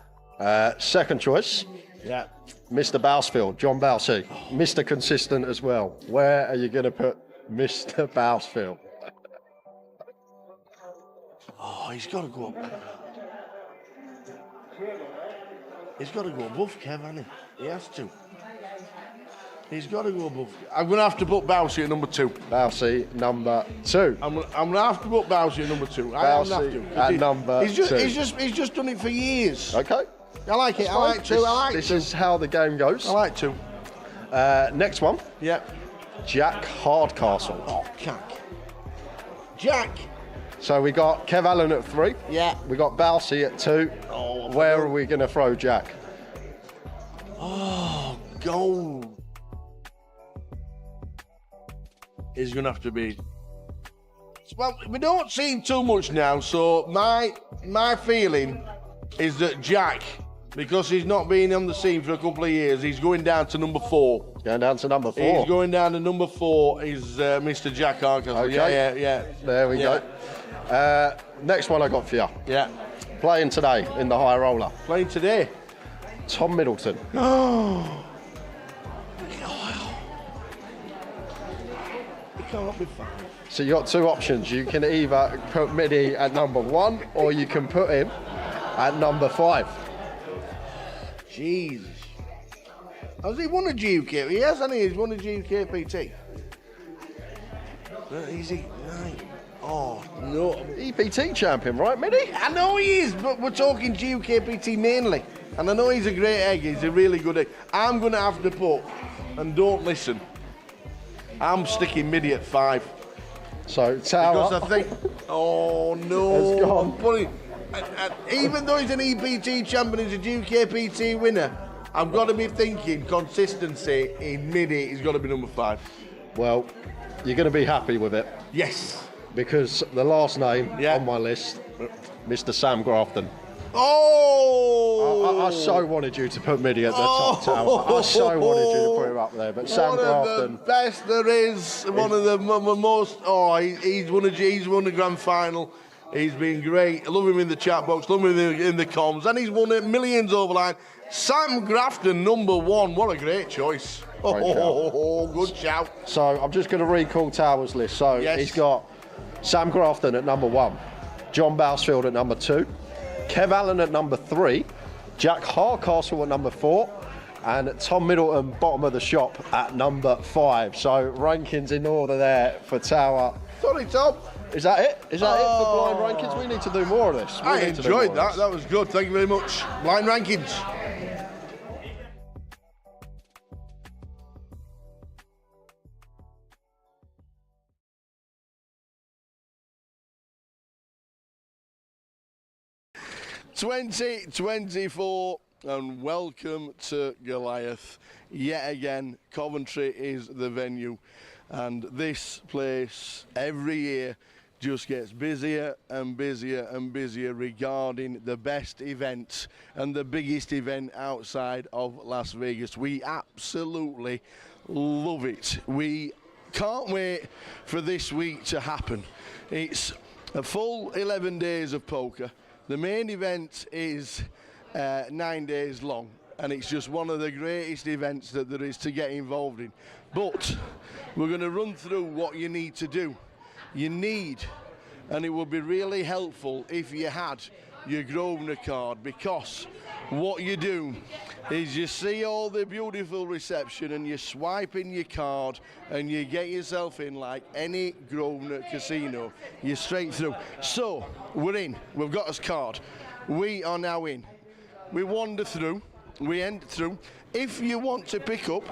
Second choice, yeah, Mr. Bousfield, John Bousey, Mr. Consistent as well. Where are you going to put Mr. Bousfield? Oh, he's got to go up. He's got to go above Kev, hasn't he? He has to. He's got to go above. I'm going to have to put Bousey at number 2. Bousey, number 2. I'm going to have to put Bousey at number 2. Bousey at number 2. He's just done it for years. Okay. I like it. I like 2. I like 2. This is how the game goes. I like 2. Next one. Yeah. Jack Hardcastle. Oh, Jack. So we got Kev Allen at 3. Yeah. We got Bousey at 2. Oh, where are we going to throw Jack? Oh, gold. Is going to have to be. Well, we don't see him too much now, so my feeling is that Jack, because he's not been on the scene for a couple of years, he's going down to number 4. Going down to number 4. He's going down to number 4. Is Mr. Jack Hardcastle. Okay. Yeah. There we go. Next one I got for you. Yeah. Playing today in the high roller. Playing today. Tom Middleton. Oh. He can't be fine. So you got 2 options. You can either put Midi at number 1 or you can put him at number 5. Jesus. Has he won a GUKPT? He has, hasn't he? He's won a GUKPT. Is he? Right. Oh, no. EPT champion, right, Midi? I know he is, but we're talking GUKPT mainly. And I know he's a great egg. He's a really good egg. I'm going to have to put, and don't listen, I'm sticking Midi at 5. So, Tower. Because I think, oh no. It's gone. I'm putting, even though he's an EPT champion, he's a GUKPT winner, I've got to be thinking consistency in Midi. He's got to be number 5. Well, you're going to be happy with it. Yes. Because the last name on my list, Mr. Sam Grafton. Oh! I so wanted you to put Midi at the top, Tower. I so wanted you to put him up there, but Sam Grafton. One of the best there is. One of the most. Oh, he's won a grand final. He's been great. I love him in the chat box, love him in the comms, and he's won it millions over line. Sam Grafton, number 1. What a great choice. Good shout. So I'm just going to recall Tower's list. So he's got Sam Grafton at number 1, John Bousfield at number 2, Kev Allen at number 3, Jack Hardcastle at number 4, and Tom Middleton, bottom of the shop, at number 5. So rankings in order there for Tower. Sorry, Tom. Is that it? Is that it for blind rankings? We need to do more of this. I enjoyed that. That was good. Thank you very much. Blind rankings. (2024) and welcome to Goliath. Yet again, Coventry is the venue, and this place every year just gets busier and busier and busier regarding the best event and the biggest event outside of Las Vegas. We absolutely love it. We can't wait for this week to happen. It's a full 11 days of poker. The main event is 9 days long, and it's just one of the greatest events that there is to get involved in. But we're going to run through what you need to do. You need, and it would be really helpful if you had your Grosvenor card, because what you do is you see all the beautiful reception and you swipe in your card and you get yourself in like any Grosvenor casino. You're straight through. So we're in, we've got us card. We are now in. We wander through, we enter through. If you want to pick up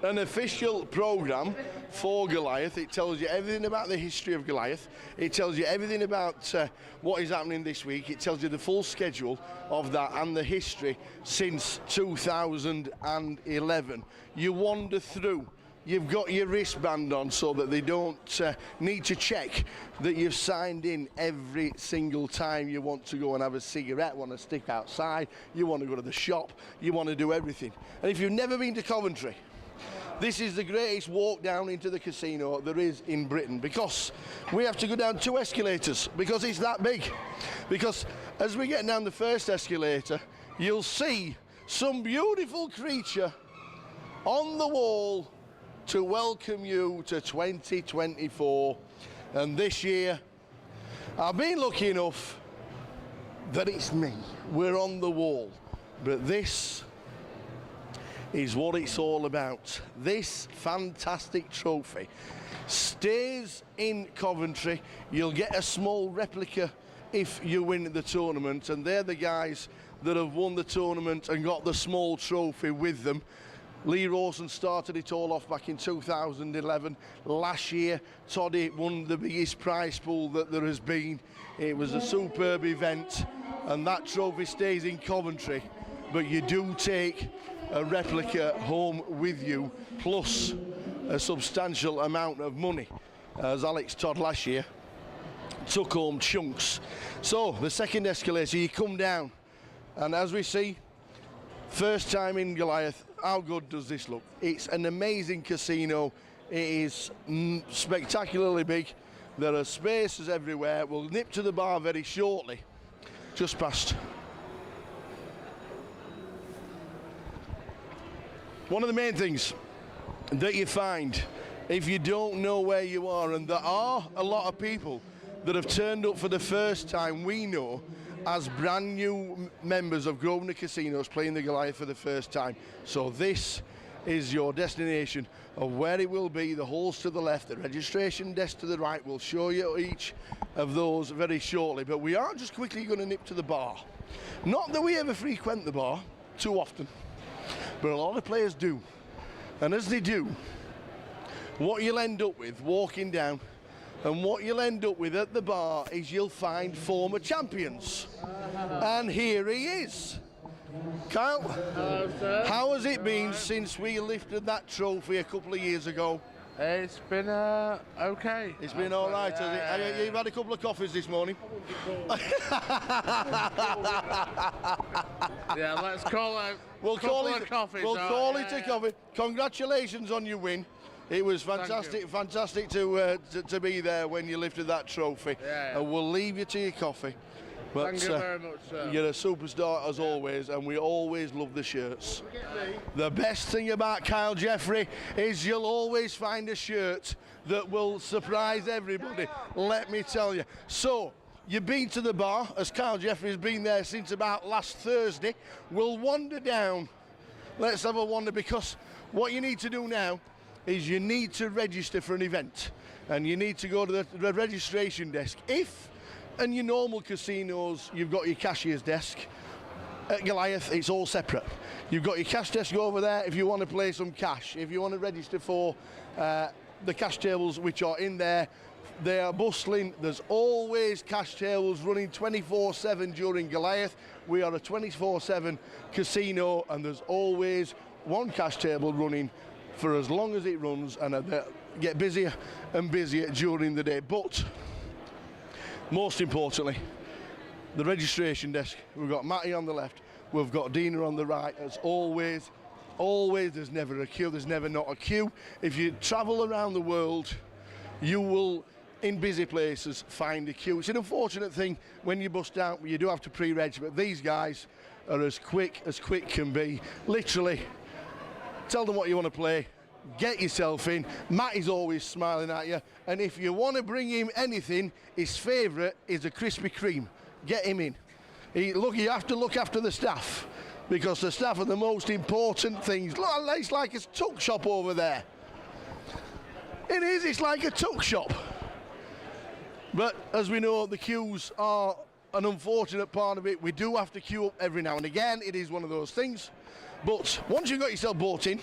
an official programme for Goliath, it tells you everything about the history of Goliath, it tells you everything about what is happening this week, it tells you the full schedule of that and the history since 2011. You wander through, you've got your wristband on so that they don't need to check that you've signed in every single time you want to go and have a cigarette, want to stick outside, you want to go to the shop, you want to do everything. And if you've never been to Coventry, this is the greatest walk down into the casino there is in Britain, because we have to go down 2 escalators because it's that big. Because as we get down the first escalator, you'll see some beautiful creature on the wall to welcome you to 2024. And this year, I've been lucky enough that it's me. We're on the wall. But this is what it's all about. This fantastic trophy stays in Coventry. You'll get a small replica if you win the tournament, and they're the guys that have won the tournament and got the small trophy with them. Lee Rawson started it all off back in 2011. Last year, Toddy won the biggest prize pool that there has been. It was a superb event, and that trophy stays in Coventry, but you do take a replica home with you, plus a substantial amount of money, as Alex Todd last year took home chunks. So the second escalator, you come down, and as we see, first time in Goliath, how good does this look? It's an amazing casino. It is spectacularly big. There are spaces everywhere. We'll nip to the bar very shortly, just past. One of the main things that you find if you don't know where you are, and there are a lot of people that have turned up for the first time, we know, as brand new members of Grosvenor Casinos playing the Goliath for the first time. So this is your destination of where it will be. The halls to the left, the registration desk to the right. We'll show you each of those very shortly, but we are just quickly going to nip to the bar. Not that we ever frequent the bar too often, but a lot of players do. And as they do, what you'll end up with walking down, and what you'll end up with at the bar, is you'll find former champions. And here he is. Kyle, hello, sir. How has it been since we lifted that trophy a couple of years ago? It's been okay. It's been all right, has it? Yeah. You've had a couple of coffees this morning. Yeah, let's call it. We'll call it a coffee. Congratulations on your win. It was fantastic to be there when you lifted that trophy. Yeah. And we'll leave you to your coffee. But, Thank you very much, sir. You're a superstar as always, and we always love the shirts. The best thing about Kyle Jeffrey is you'll always find a shirt that will surprise everybody, let me tell you. So, you've been to the bar, as Kyle Jeffrey's been there since about last Thursday. We'll wander down. Let's have a wander, because what you need to do now is you need to register for an event, and you need to go to the registration desk. In your normal casinos, you've got your cashier's desk. At Goliath, it's all separate. You've got your cash desk over there if you want to play some cash. If you want to register for the cash tables which are in there, they are bustling. There's always cash tables running 24/7 during Goliath. We are a 24/7 casino, and there's always one cash table running for as long as it runs, and they get busier and busier during the day. But most importantly, the registration desk, we've got Matty on the left, we've got Dina on the right. As always, there's never a queue, there's never not a queue. If you travel around the world, you will, in busy places, find a queue. It's an unfortunate thing when you bust out, you do have to pre-reg, but these guys are as quick can be. Literally, tell them what you want to play, get yourself in. Matty's always smiling at you, and if you want to bring him anything, his favourite is a Krispy Kreme. Get him in. You have to look after the staff, because the staff are the most important things. Look, it's like a tuck shop over there. It is, it's like a tuck shop. But as we know, the queues are an unfortunate part of it. We do have to queue up every now and again. It is one of those things. But once you've got yourself bought in,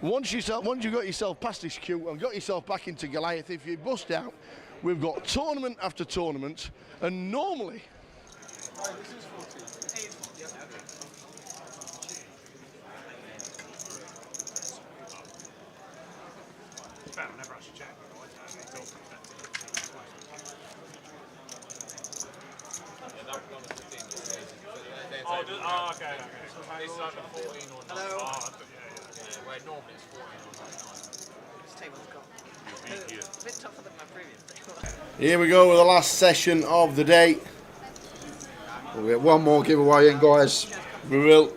once you've got yourself past this queue and got yourself back into Goliath, if you bust out, we've got tournament after tournament, and normally... Okay. It's like a 14 or 9. Hello. Where normally it's 14 or 9. This table's got a bit tougher than my previous table. Here we go with the last session of the day. We'll get one more giveaway in, guys. We will.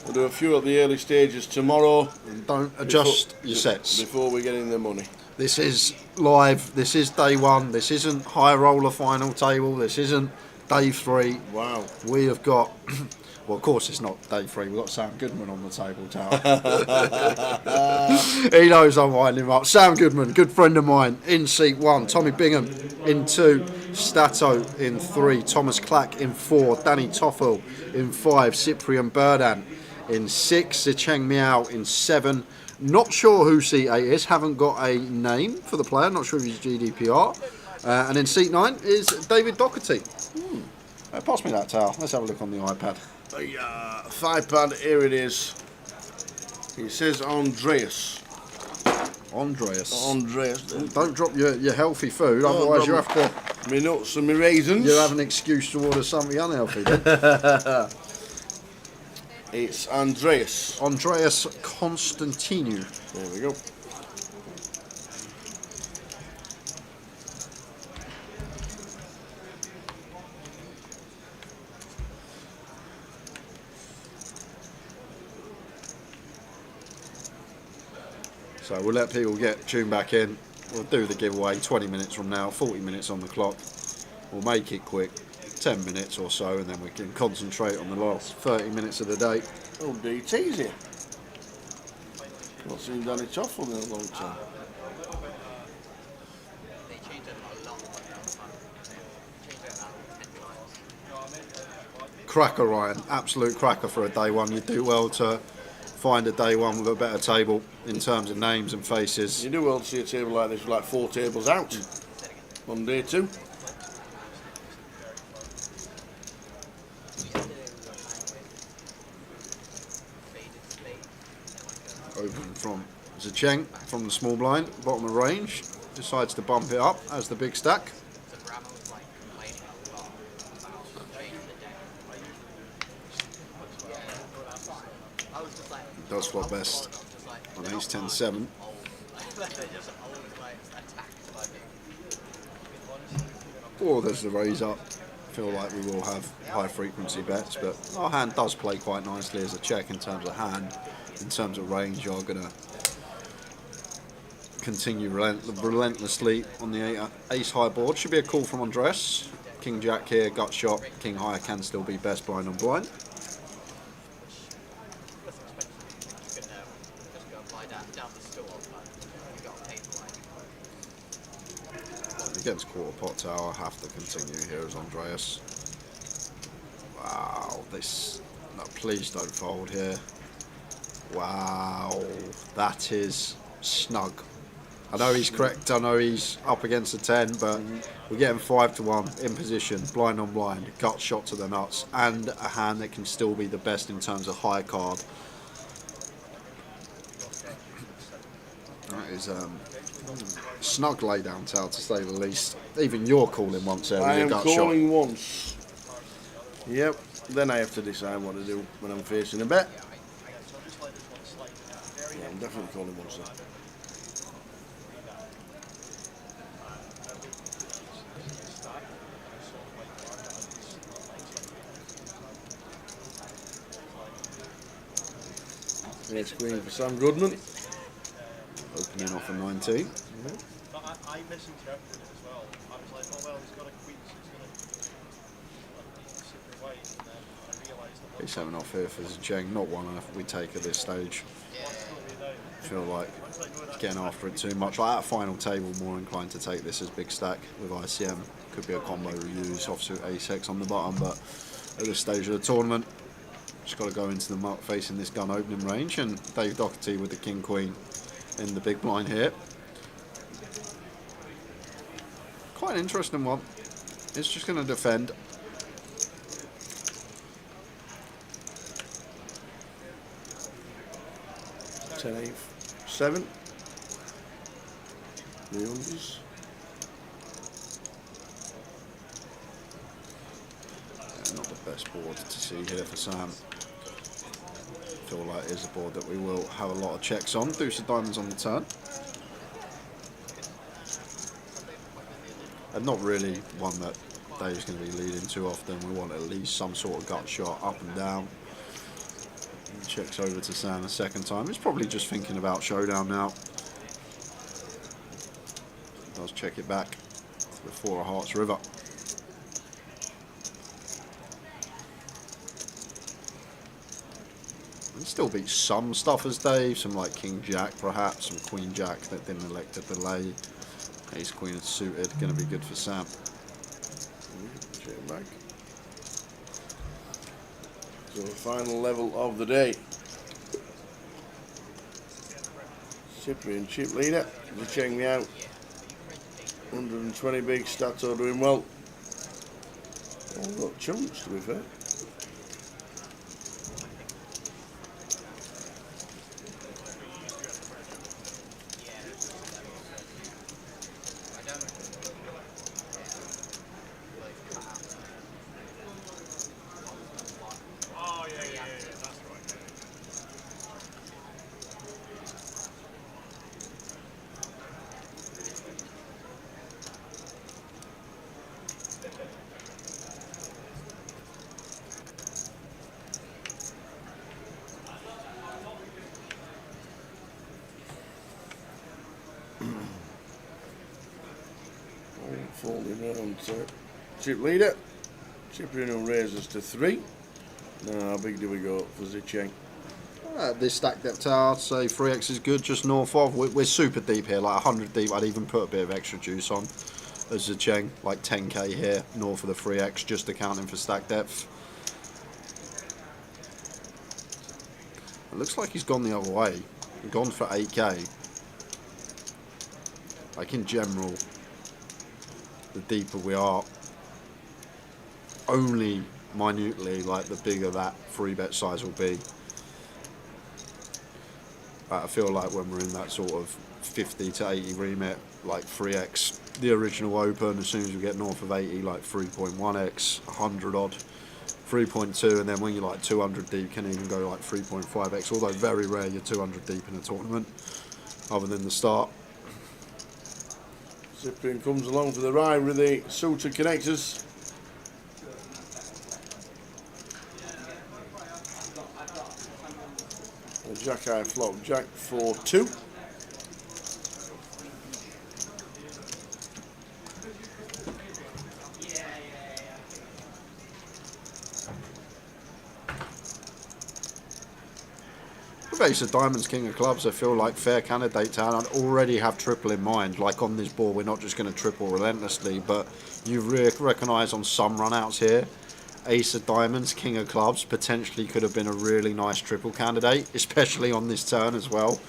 We'll do a few at the early stages tomorrow. And don't adjust your sets before we get in the money. This is live. This is day one. This isn't high roller final table. This isn't day 3. Wow. We have got... Well, of course it's not day 3. We've got Sam Goodman on the table, Tower. He knows I'm winding him up. Sam Goodman, good friend of mine, in seat 1. Tommy Bingham in 2. Stato in 3. Thomas Clack in 4. Danny Toffel in 5. Cyprian Burdan in 6. Zicheng Miao in 7. Not sure who seat 8 is. Haven't got a name for the player. Not sure if he's GDPR. And in seat 9 is David Doherty. Pass me that, Tower. Let's have a look on the iPad. iPad, here it is. It says Andreas. Don't drop your healthy food, otherwise you have to... Me nuts and me raisins. You have an excuse to order something unhealthy. It's Andreas. Andreas Constantinou. There we go. So we'll let people get tuned back in. We'll do the giveaway 20 minutes from now, 40 minutes on the clock. We'll make it quick, 10 minutes or so, and then we can concentrate on the last 30 minutes of the day. Oh, be easy. Not seen Danny Toffel in a long time. Cracker, Ryan. Absolute cracker for a day one. You do well to find a day one with a better table in terms of names and faces. You do well to see a table like this with like 4 tables out on day 2. Open from Zicheng from the small blind, bottom of range. Decides to bump it up as the big stack. Does flop best on ace 10-7. They're just always like attacked by me. Or there's the raise up. I feel like we will have high frequency bets, but our hand does play quite nicely as a check in terms of hand. In terms of range, you're going to continue relentlessly on the ace high board. Should be a call from Andres. King Jack here, gut shot. King high can still be best blind on blind. Against quarter pot tower, have to continue here as Andreas. Wow, this, no, please don't fold here. Wow, that is snug. I know he's correct, I know he's up against a 10, but we're getting 5-1 in position, blind on blind, gut shot to the nuts, and a hand that can still be the best in terms of high card. That is snug lay down tower, to say the least. Even you're calling once there with I your am gut calling shot. once. Yep. Then I have to decide what to do when I'm facing a bet. Yeah, I'm definitely calling once then. Ace queen for Sam Goodman. Opening off a 19. But I misinterpreted it as well. I was like, oh well, he's got a queen, so he's going to super white, and then I realised that. He's having off here for Zheng, not one we take at this stage. I feel like getting after it too much. Like at final table, more inclined to take this as big stack with ICM. Could be a combo we use, offsuit ace-x on the bottom, but at this stage of the tournament, just got to go into the mark facing this gun opening range, and Dave Doherty with the king-queen in the big blind here. Quite an interesting one. It's just going to defend. Ten, 8, 7. The unders. Yeah, not the best board to see here for Sam. Feel like it is a board that we will have a lot of checks on. Deuce of diamonds on the turn. And not really one that Dave's going to be leading too often. We want at least some sort of gut shot up and down. And checks over to Sam a second time. He's probably just thinking about showdown now. Does check it back to the 4 of hearts river. Still beat some stuff as Dave, some like King Jack perhaps, some Queen Jack that didn't elect to delay. Ace Queen suited, going to be good for Sam. Check back. So the final level of the day. Cyprian chip leader, just checking me out. 120 big, Stato doing well. All got chunks to be fair. Folding round to chip leader. Cyprian will raise us to 3. Now how big do we go for Zicheng? This stack depth tower, I'd say 3x is good, just north of. We're super deep here, like 100 deep. I'd even put a bit of extra juice on as Zicheng, like 10k here, north of the 3x, just accounting for stack depth. It looks like he's gone the other way. He's gone for 8k. Like in general, the deeper we are, only minutely, like the bigger that free bet size will be. I feel like when we're in that sort of 50 to 80 remit, like 3x, the original open, as soon as we get north of 80, like 3.1x, 100 odd, 3.2, and then when you're like 200 deep, can even go like 3.5x, although very rare you're 200 deep in a tournament, other than the start. Cyprian comes along for the ride with the suited connectors. A jack eye flop, jack 4-2. Ace of diamonds, king of clubs, I feel like fair candidate to, and I'd already have triple in mind. Like on this board, we're not just going to triple relentlessly, but you recognise on some runouts here, ace of diamonds, king of clubs potentially could have been a really nice triple candidate, especially on this turn as well.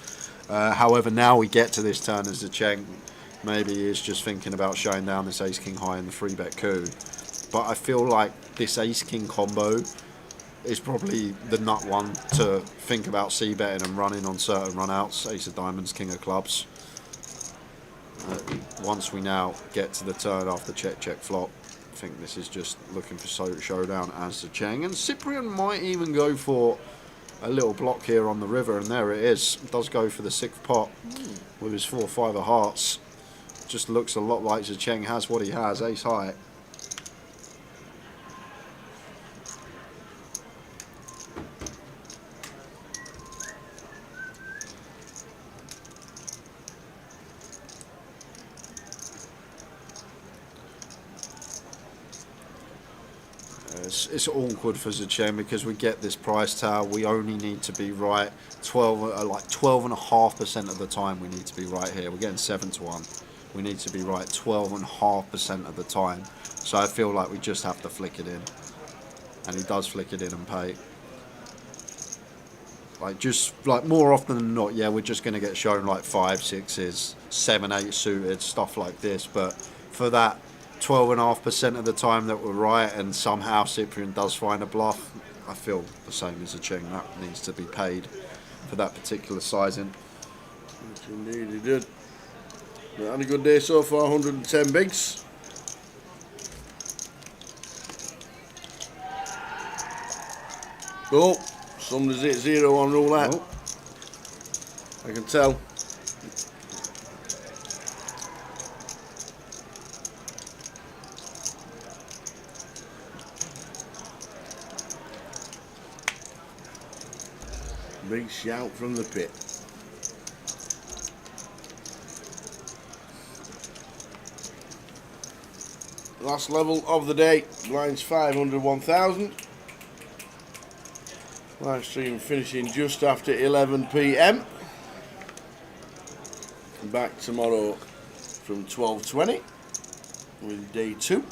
However, now we get to this turn as the Cheng maybe is just thinking about showing down this ace king high in the 3-bet coup. But I feel like this ace king combo is probably the nut one to think about c-betting and running on certain runouts. Ace of diamonds, king of clubs. Once we now get to the turn after check flop, I think this is just looking for showdown as the Cheng, and Cyprian might even go for a little block here on the river, and there it is. Does go for the 6th pot with his 4-5 of hearts. Just looks a lot like the Cheng has what he has, ace high. It's awkward for Zecheng because we get this price tag. We only need to be right 12.5% of the time. We need to be right here. We're getting 7-1. We need to be right 12.5% of the time. So I feel like we just have to flick it in, and he does flick it in and pay. Like more often than not, yeah, we're just going to get shown like 5, 6s, 7, 8 suited, stuff like this. But for that 12.5% of the time that we're right, and somehow Cyprian does find a bluff, I feel the same as a Cheng. That needs to be paid for that particular sizing. Yes, indeed he did. Had a good day so far, 110 bigs. Oh, somebody's hit 0 on roulette. Oh. I can tell. Big shout from the pit. Last level of the day, blinds 500, 1000. Live stream finishing just after 11 PM. Back tomorrow from 12:20 with day 2.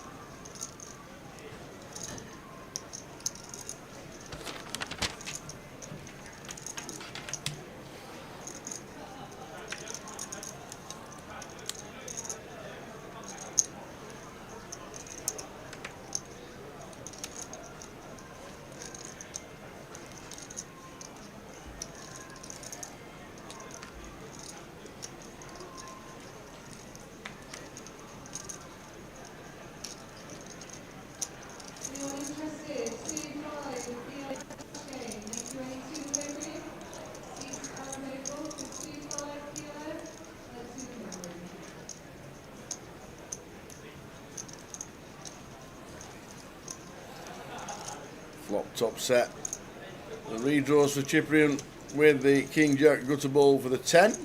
Flop top set. The redraws for Cyprian with the King Jack gutter ball for the 10.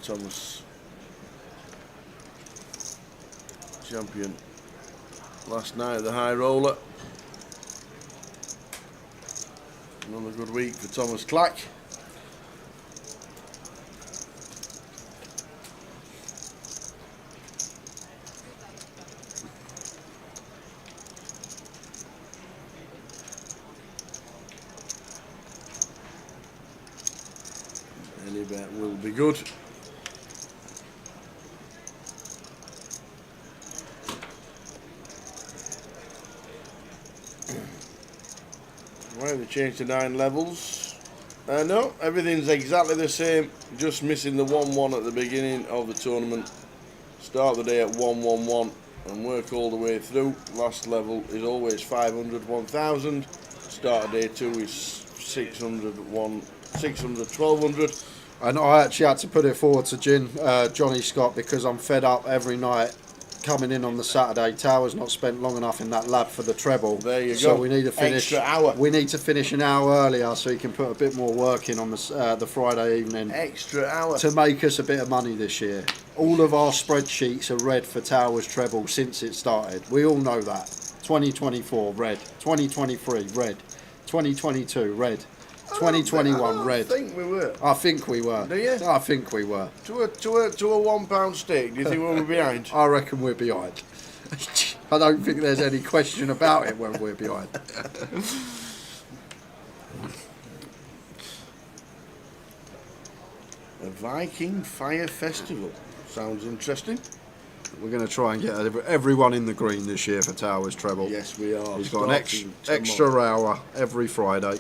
Thomas champion last night at the high roller. Another good week for Thomas Clack. Any bet will be good. Why have they changed to 9 levels? No, everything's exactly the same, just missing the 1-1 at the beginning of the tournament. Start the day at 1-1-1 and work all the way through. Last level is always 500, 1000. Start of day 2 is 600, 600, 1200. And I actually had to put it forward to Johnny Scott, because I'm fed up every night coming in on the Saturday. Tower's not spent long enough in that lab for the treble. There you so go. we need to finish. Extra hour. We need to finish an hour earlier so he can put a bit more work in on the Friday evening. Extra hour. To make us a bit of money this year. All of our spreadsheets are red for Towers treble since it started. We all know that. 2024 red. 2023 red. 2022 red. 2021 red. I think we were. I think we were. Do you? I think we were. To a £1 stake, do you think we're behind? I reckon we're behind. I don't think there's any question about it when we're behind. A Viking Fire Festival. Sounds interesting. We're going to try and get everyone in the green this year for Towers treble. Yes, we are. He's got an extra hour every Friday.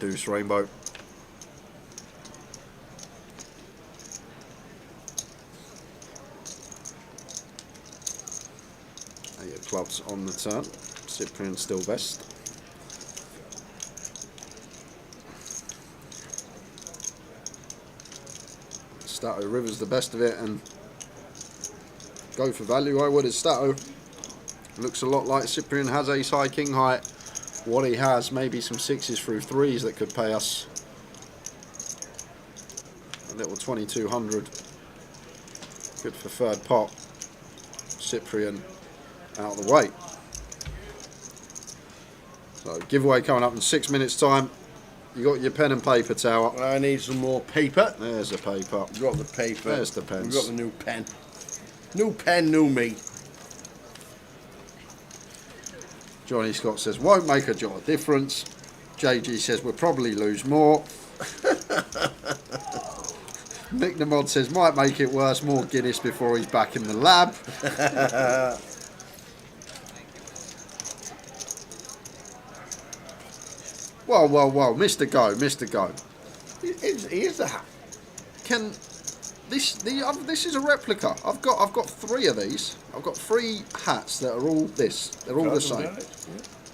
Deuce Rainbow. Clubs on the turn. Cyprian still best. Stato Rivers the best of it, and go for value. I would as Stato. Looks a lot like Cyprian has ace high, king high. What he has, maybe some sixes through threes that could pay us a little 2200. Good for third pot. Cyprian out of the way. So giveaway coming up in 6 minutes time. You got your pen and paper, Tower. I need some more paper. There's the paper. Got the paper. There's the pens. We've got the new pen. New pen, new me. Johnny Scott says, won't make a jot of difference. JG says, we'll probably lose more. Mick the Mod says, might make it worse, more Guinness before he's back in the lab. Whoa, Mr. Go, Mr. Go. He is a hat. Can this is a replica. I've got 3 of these. I've got 3 hats that are all this. They're all the same.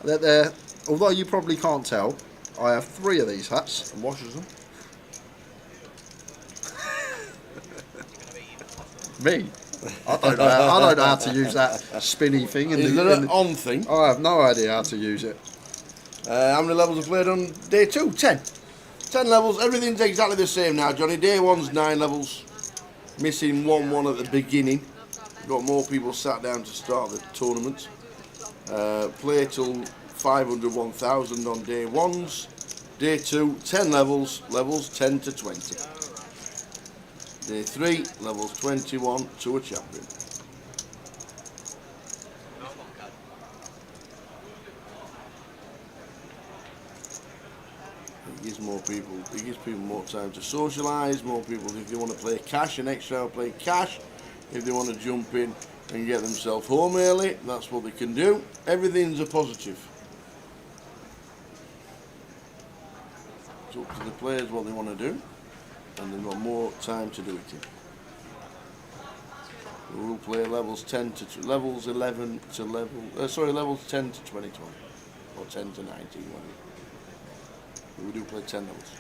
They're although you probably can't tell, I have 3 of these hats. And washes them. Me? I don't know how to use that spinny thing. Is there an on thing? I have no idea how to use it. How many levels are played on day 2? 10. 10 levels. Everything's exactly the same now, Johnny. Day 1's 9 levels. Missing 1-1 at the beginning. Got more people sat down to start the tournament. Play till 500, 1000 on day 1s. Day 2, 10 levels. Levels 10 to 20. Day 3, levels 21 to a champion. It gives people more time to socialise, more people if they want to play cash, an extra hour play cash, if they want to jump in and get themselves home early, that's what they can do. Everything's a positive. It's up to the players what they want to do, and they've got more time to do it in. We'll play levels 10 to levels 11 to levels 10 to 20, or 10 to 19. We do play 10 levels.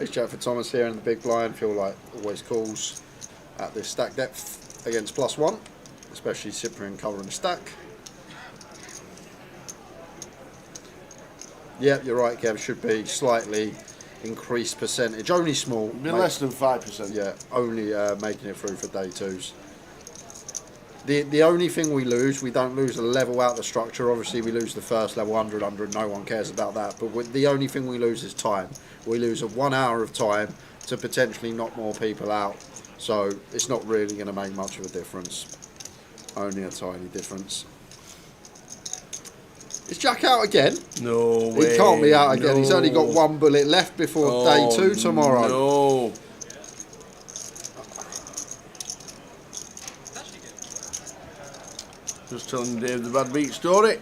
Ace Jack for Thomas here in the big blind. Feel like always calls at this stack depth against +1, especially Cyprian covering stack. Yep, you're right, Kev. Should be slightly increased percentage. Only small. Be less than 5%. Yeah, only making it through for day 2s. The only thing we don't lose a level out the structure. Obviously, we lose the first level 100, no one cares about that. But the only thing we lose is time. We lose 1 hour of time to potentially knock more people out. So it's not really going to make much of a difference. Only a tiny difference. Is Jack out again? No way. He can't be out again. No. He's only got 1 bullet left before day 2 tomorrow. No. Just telling Dave the bad beat story.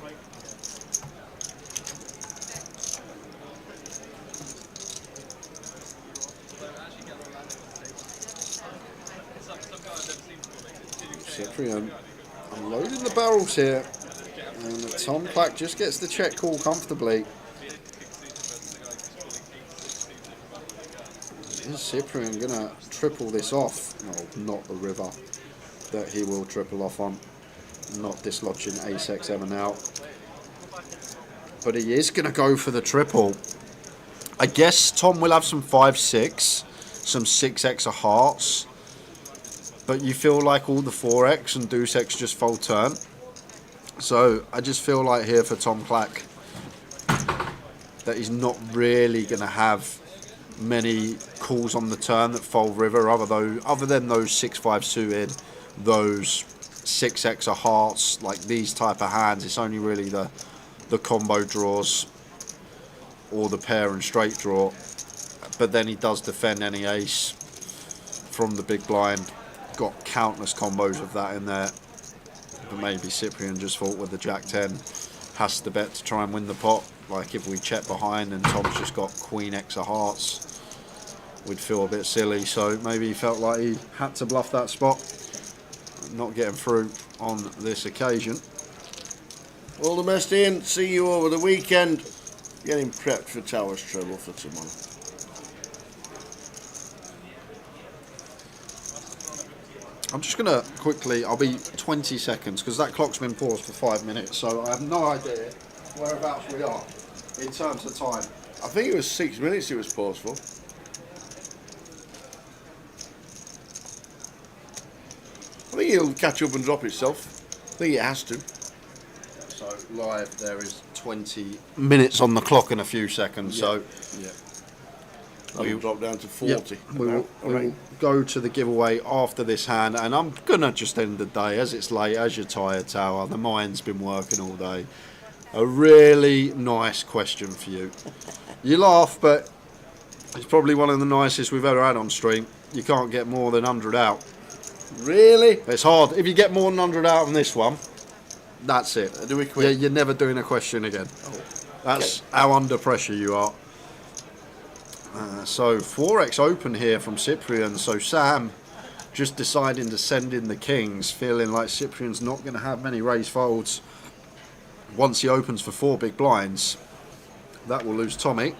Cyprian unloading the barrels here. And Tom Clack just gets the check call comfortably. Is Cyprian going to triple this off? No, not the river that he will triple off on. Not dislodging Ace XM now. But he is going to go for the triple. I guess Tom will have some 5-6, some 6x of hearts. But you feel like all the 4x and deuce x just fold turn. So I just feel like here for Tom Clack that he's not really going to have many calls on the turn that fold river other than those 6-5 suited, those 6x of hearts, like these type of hands. It's only really the combo draws or the pair and straight draw. But then he does defend any ace from the big blind. Got countless combos of that in there. But maybe Cyprian just thought with the Jack 10 has to bet to try and win the pot. Like if we check behind and Tom's just got Queen X of hearts, we'd feel a bit silly. So maybe he felt like he had to bluff that spot. Not getting through on this occasion. All the best, Ian. See you over the weekend. Getting prepped for Towers treble for tomorrow. I'm just going to quickly, I'll be 20 seconds because that clock's been paused for 5 minutes, so I have no idea whereabouts we are in terms of time. I think it was 6 minutes it was paused for. I think it'll catch up and drop itself. I think it has to. So live there is 20 minutes on the clock in a few seconds, so we'll drop down to 40. We will go to the giveaway after this hand, and I'm gonna just end the day as it's late, as you're tired, Tower. The mind's been working all day. A really nice question for you. You laugh, but it's probably one of the nicest we've ever had on stream. You can't get more than 100 out. Really? It's hard. If you get more than 100 out on this one, that's it. Do we quit? Yeah, you're never doing a question again. That's how under pressure you are. So 4x open here from Cyprian. So Sam just deciding to send in the kings, feeling like Cyprian's not going to have many raise folds once he opens for 4 big blinds. That will lose Tommy.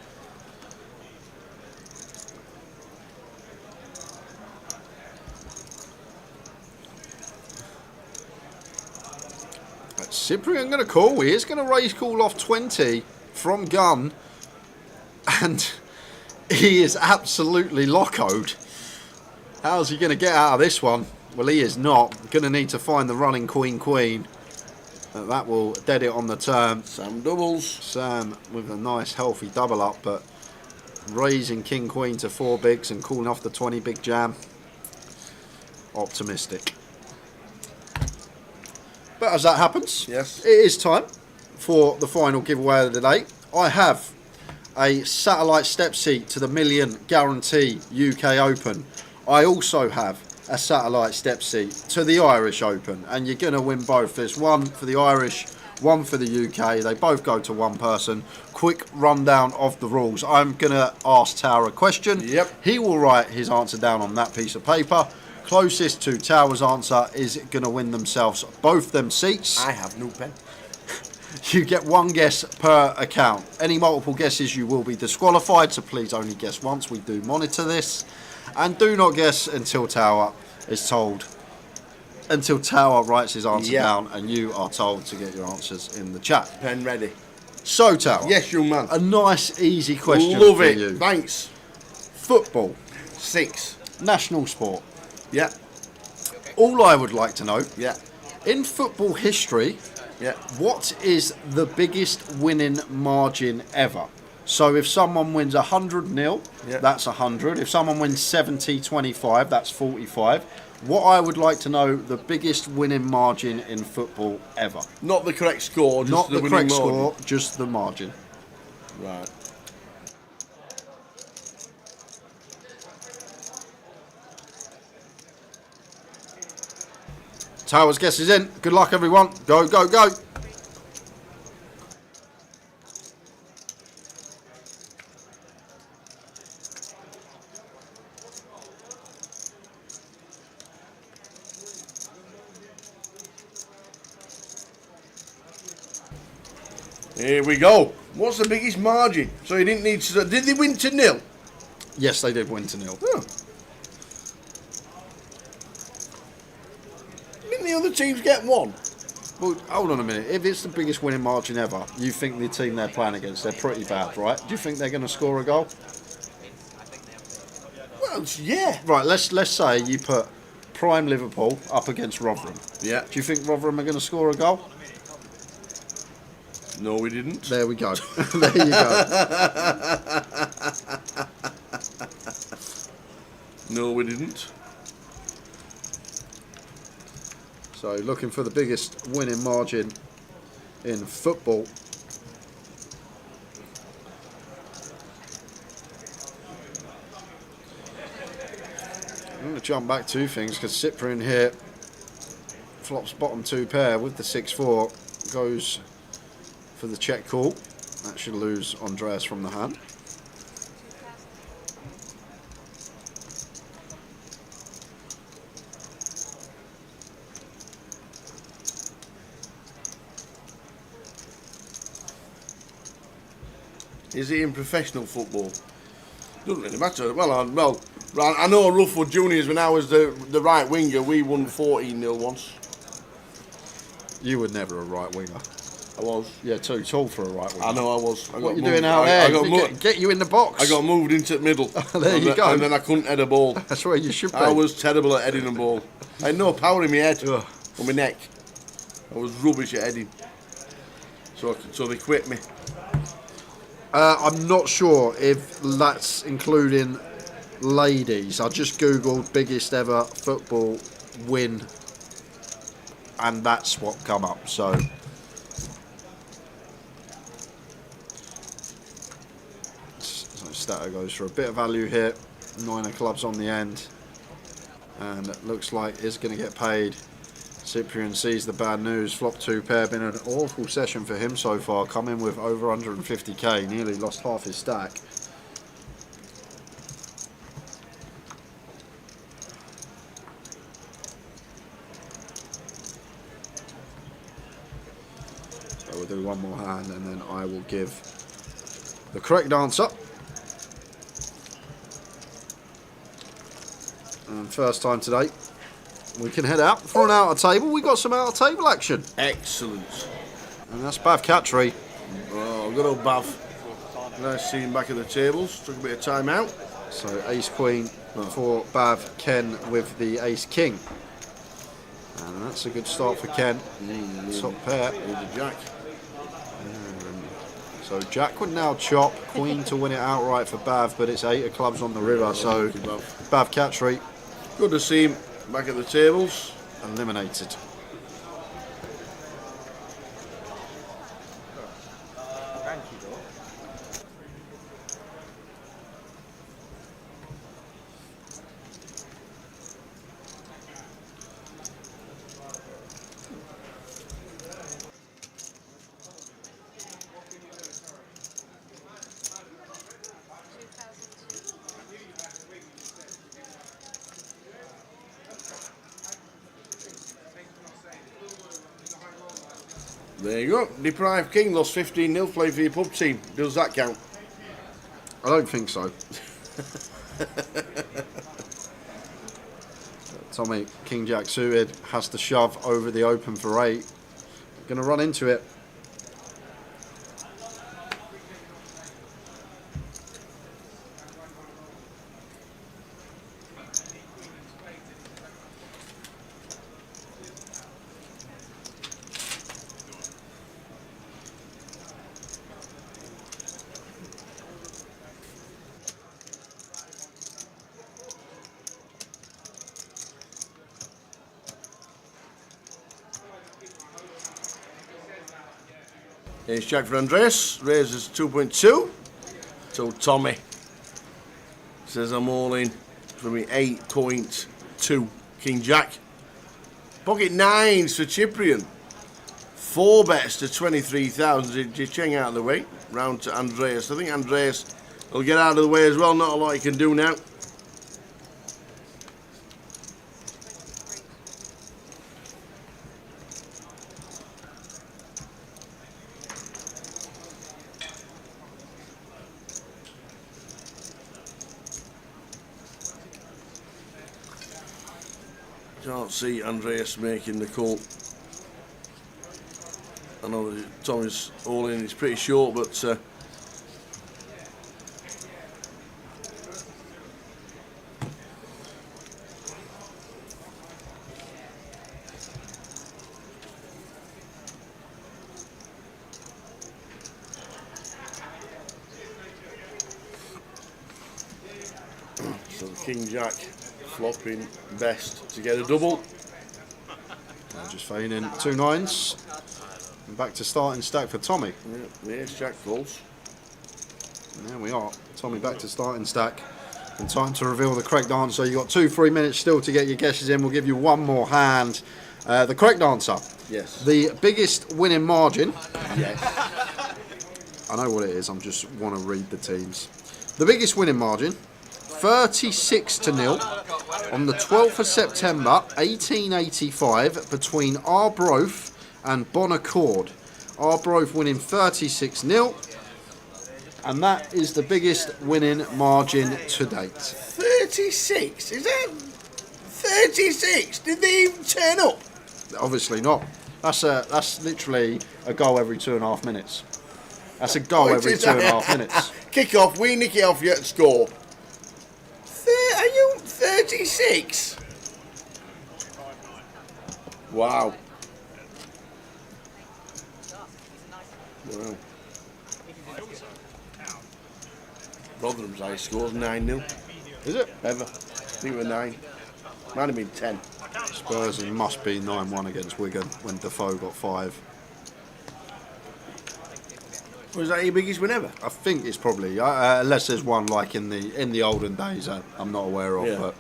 Cyprian going to call. He is going to raise call off 20 from gun, and he is absolutely locoed. How's he going to get out of this one? Well, he is not. Going to need to find the running queen. That will dead it on the turn. Sam doubles. Sam with a nice healthy double up, but raising king queen to 4 bigs and calling off the 20 big jam. Optimistic. But as that happens, yes, it is time for the final giveaway of the day. I have a satellite step seat to the $1 million guarantee UK Open. I also have a satellite step seat to the Irish Open, and you're going to win both. There's one for the Irish, one for the UK. They both go to one person. Quick rundown of the rules. I'm going to ask Tower a question. Yep. He will write his answer down on that piece of paper. Closest to Tower's answer is going to win themselves both them seats. I have no pen. You get 1 guess per account. Any multiple guesses you will be disqualified, so please only guess once. We do monitor this. And do not guess until Tower is told. Until Tower writes his answer down and you are told to get your answers in the chat. Pen ready. So Tower. Yes, young man. A nice easy question Love for it. you. Thanks. Football. 6. National sport. Yeah. All I would like to know. Yeah. In football history, what is the biggest winning margin ever? So if someone wins 100-0, that's 100. If someone wins 70-25, that's 45. What I would like to know, the biggest winning margin in football ever. Not the correct score, just Not the winning correct margin. score, just the margin. Right. Tower's guess is in. Good luck, everyone. Go, go, go. Here we go. What's the biggest margin? So you didn't need to... Did they win to 0? Yes, they did win to 0. Oh. Didn't the other teams get 1? Well, hold on a minute. If it's the biggest winning margin ever, you think the team they're playing against, they're pretty bad, right? Do you think they're going to score a goal? Well, yeah. Right, let's say you put prime Liverpool up against Rotherham. Yeah. Do you think Rotherham are going to score a goal? No, we didn't. There we go. There you go. No, we didn't. So looking for the biggest winning margin in football. I'm going to jump back 2 things because Cyprian here flops bottom 2 pair with the 6-4, goes for the check call. That should lose Andreas from the hand. Is he in professional football? Doesn't really matter. Well, I know Rufford Juniors when I was the right winger, we won 14-0 once. You were never a right winger. I was. Yeah, too tall for a right winger. I know I was. What are you doing out there? Get you in the box. I got moved into the middle. There you go. And then I couldn't head a ball. That's where you should be. I was terrible at heading a ball. I had no power in my head or my neck. I was rubbish at heading. So they quit me. I'm not sure if that's including ladies. I just googled biggest ever football win, and that's what come up. So Stato goes for a bit of value here. 9 of clubs on the end, and it looks like it's going to get paid. Cyprian sees the bad news. Flop 2 pair. Been an awful session for him so far. Come in with over 150k. Nearly lost half his stack. So we'll do one more hand and then I will give the correct answer. And first time today, we can head out for an outer table. We got some outer table action. Excellent. And that's Bav Catry. Oh, good old Bav. Nice seeing him back at the tables. Took a bit of time out. So ace queen for Bav. Ken with the ace king. And that's a good start for Ken. Top pair. With the jack. So Jack would now chop. Queen to win it outright for Bav, but it's 8 of clubs on the river. So Bav Catry. Good to see him back at the tables. Eliminated. There you go. Deprived King lost 15-0. Play for your pub team. Does that count? I don't think so. Tommy, King Jack suited, has to shove over the open for 8. Going to run into it. Here's Jack for Andreas. Raises 2.2. So Tommy says I'm all in for me 8.2. King Jack. Pocket 9s for Cyprian. 4 bets to 23,000. Just check out of the way. Round to Andreas. I think Andreas will get out of the way as well. Not a lot he can do now. Can't see Andreas making the call. I know that Tommy's all in, it's pretty short, but so the King Jack flopping best to get a double. Just feigning 2 9s. And back to starting stack for Tommy. Yeah, the ace jack calls. And there we are. Tommy back to starting stack. And time to reveal the correct answer. You've got 2-3 minutes still to get your guesses in. We'll give you one more hand. The correct answer. Yes. The biggest winning margin. Yes. I know what it is. I just want to read the teams. The biggest winning margin. 36-0 on the 12th of September 1885 between Arbroath and Bon Accord. Arbroath winning 36-0, and that is the biggest winning margin to date. 36? Is that 36? Did they even turn up? Obviously not. That's literally a goal every 2.5 minutes. That's a goal every 2.5 minutes. Kick off, we nick it off, you score. Are you 36? Wow. Wow. Rotherham's high scores 9-0. Is it? Ever. I think we're 9. Might have been 10. Spurs, it must be 9-1 against Wigan when Defoe got 5. Was that your biggest win ever? I think it's probably, unless there's one like in the olden days I'm not aware of, but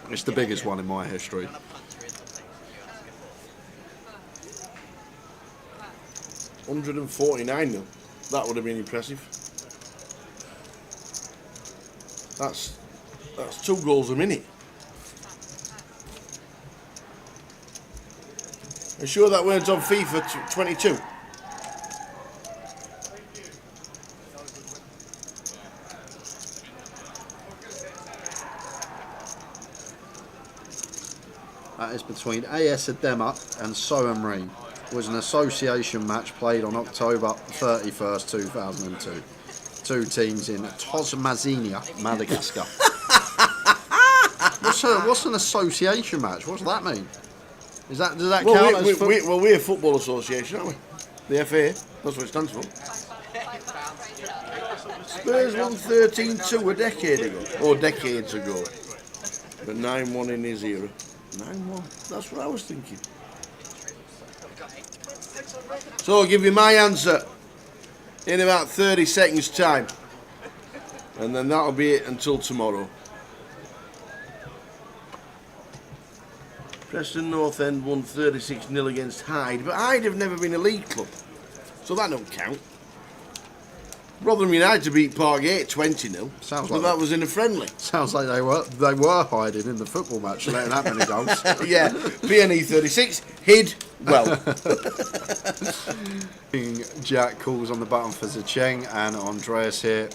it's the biggest one in my history. $149 That would have been impressive. That's 2 goals a minute. Are you sure that weren't on FIFA 22? That is between AS Adema and Soamri. It was an association match played on October 31st, 2002. 2 teams in Tasmania, Madagascar. What's an association match? What does that mean? Does that count as football? We're a football association, aren't we? The FA, that's what it stands for. Spurs won 13-2 a decade ago, or decades ago. But 9-1 in his era. 9-1, that's what I was thinking. So I'll give you my answer in about 30 seconds time. And then that'll be it until tomorrow. Preston North End won 36-0 against Hyde, but Hyde have never been a league club, so that don't count. Rotherham United beat Parkgate 20-0. Sounds but like that was in a friendly. Sounds like they were hiding in the football match, letting that many goals. Yeah, PNE 36 hid well. Jack calls on the button for Zicheng and Andreas here.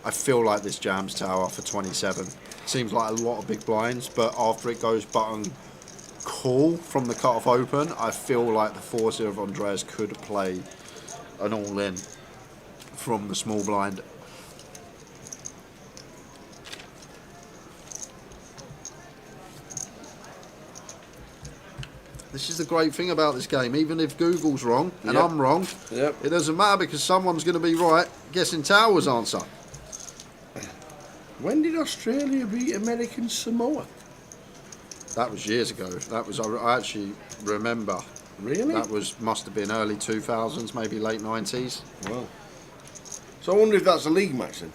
I feel like this jams tower for 27. Seems like a lot of big blinds, but after it goes button call from the cut-off open, I feel like the force of Andreas could play an all-in from the small blind. This is the great thing about this game. Even if Google's wrong and I'm wrong, it doesn't matter because someone's going to be right guessing Tower's answer. When did Australia beat American Samoa? That was years ago. That was, I actually remember. Really? That must have been early 2000s, maybe late 90s. Wow. So I wonder if that's a league match then.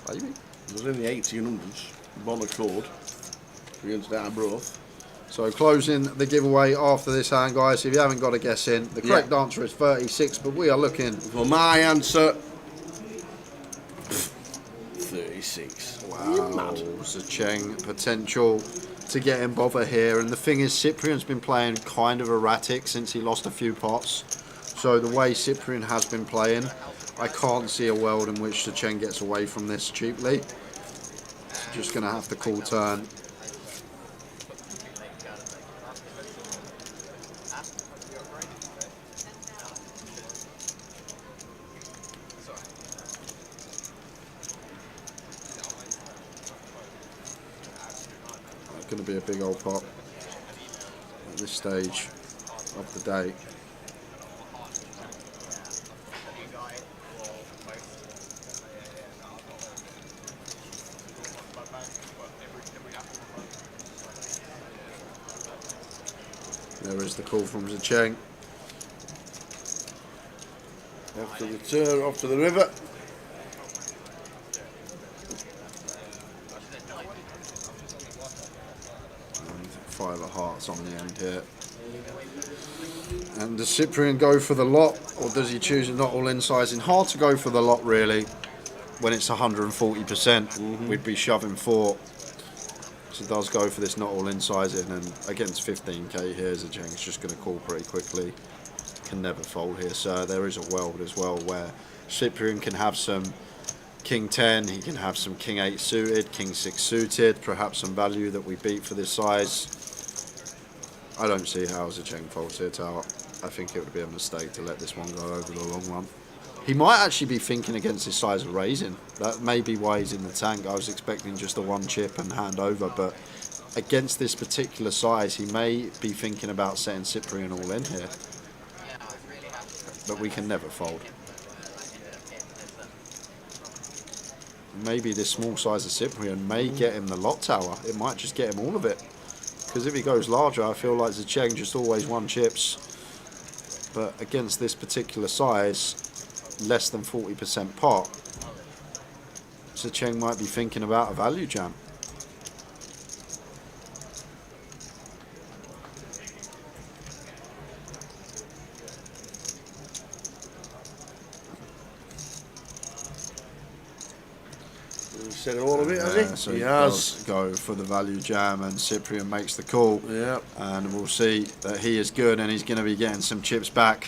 Maybe. It was in the 1800s. Bon Accord against Arbroath. So closing the giveaway after this hand, guys. If you haven't got a guess in, the correct answer is 36, but we are looking for my answer. 36. Wow. Zicheng potential to get him bother here. And the thing is, Cyprian's been playing kind of erratic since he lost a few pots. So the way Cyprian has been playing, I can't see a world in which Zicheng gets away from this cheaply. Just going to have to call turn. It's going to be a big old pot at this stage of the day. There is the call from Zheng. After the turn, off to the river. And 5 of hearts on the end here. And does Cyprian go for the lot, or does he choose a not all in sizing? Hard to go for the lot really when it's 140%. We'd be shoving 4. So he does go for this not all in sizing, and against 15k here, Zheng's just going to call pretty quickly. Can never fold here, so there is a world as well where Cyprian can have some King 10, he can have some King 8 suited, King 6 suited, perhaps some value that we beat for this size. I don't see how Zheng folds here, Tower. I think it would be a mistake to let this one go over the long run. He might actually be thinking against his size of raising. That may be why he's in the tank. I was expecting just a 1 chip and hand over, but against this particular size, he may be thinking about setting Cyprian all in here. But we can never fold. Maybe this small size of Cyprian may get him the lot tower. It might just get him all of it. Because if he goes larger, I feel like Zheng just always 1 chips. But against this particular size, less than 40% pot, Zheng might be thinking about a value jam. Said all of it, has he? So he does go for the value jam, and Cyprian makes the call. Yeah. And we'll see that he is good, and he's going to be getting some chips back.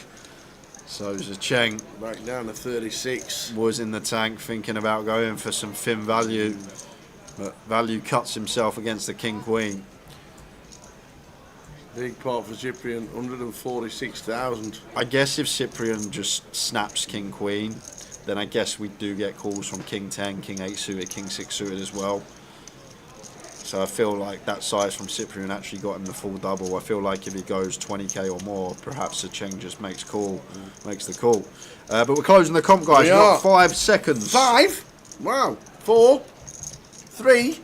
So Zheng back down to 36. Was in the tank thinking about going for some thin value, but value cuts himself against the King Queen. Big pot for Cyprian, 146,000. I guess if Cyprian just snaps King Queen, then I guess we do get calls from King 10, King 8 suited, King 6 suited as well. So I feel like that size from Cyprian actually got him the full double. I feel like if he goes 20k or more, perhaps Zheng just makes the call. But we're closing the comp, guys. We've got 5 seconds. 5? Wow. 4, 3,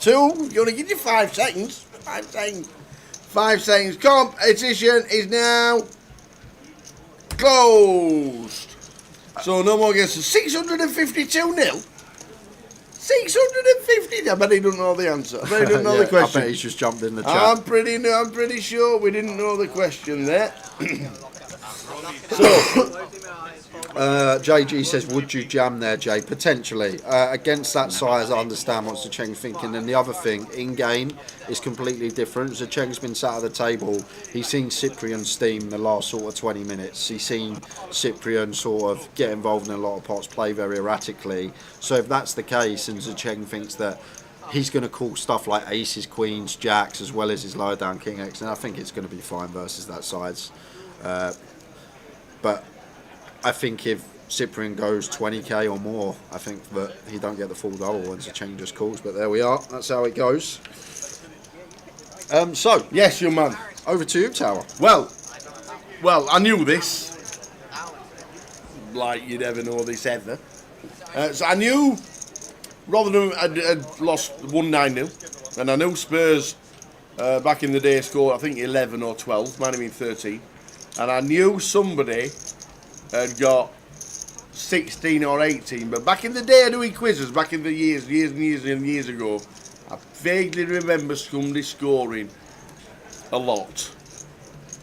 2. You're going to give you 5 seconds. 5 seconds. 5 seconds. Competition is now closed. So no more guesses. 652 nil. 650. I bet he doesn't know the answer. I bet he doesn't know the question. I bet he's just jumped in the chat. I'm pretty sure we didn't know the question there. So JG says, would you jam there, Jay? Potentially. Against that size, I understand what Zheng's thinking. And the other thing, in-game, is completely different. Zheng's been sat at the table. He's seen Cyprian steam the last sort of 20 minutes. He's seen Cyprian sort of get involved in a lot of pots, play very erratically. So if that's the case, and Zheng thinks that he's going to call stuff like aces, queens, jacks, as well as his lower down King X, and I think it's going to be fine versus that size. But I think if Cyprian goes 20k or more, I think that he don't get the full double when Zheng just calls. But there we are. That's how it goes. So yes, young man. Over to you, Tower. Well, I knew this. Like you'd ever know this ever. So I knew Rotherham had lost 1-9-0, and I knew Spurs back in the day scored I think 11 or 12, might have been 13, and I knew somebody had got 16 or 18. But back in the day of doing quizzes, back in the years and years ago, I vaguely remember somebody scoring a lot.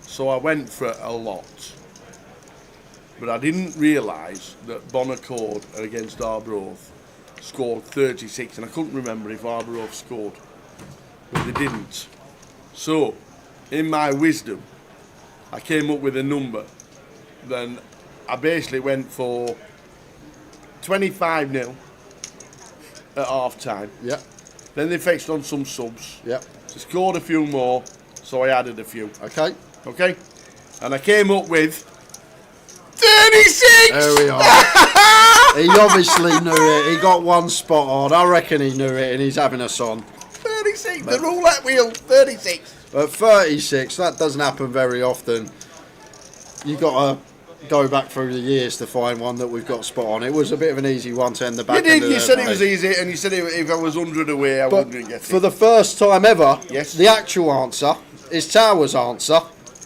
So I went for a lot. But I didn't realise that Bonaccord against Arbroath scored 36, and I couldn't remember if Arbroath scored. But they didn't. So, in my wisdom, I came up with a number. Then I basically went for 25-0 at half time. Yeah. Then they fetched on some subs. Yeah. They scored a few more, so I added a few. Okay. Okay? And I came up with 36! There we are. He obviously knew it. He got one spot on. I reckon he knew it and he's having us on. 36, the roulette wheel, 36. But 36, that doesn't happen very often. You've got to go back through the years to find one that we've got spot on. It was a bit of an easy one to end the back. You said it was easy, and you said if I was 100 away, I wouldn't get it. For the first time ever, yes, the actual answer is Tower's answer.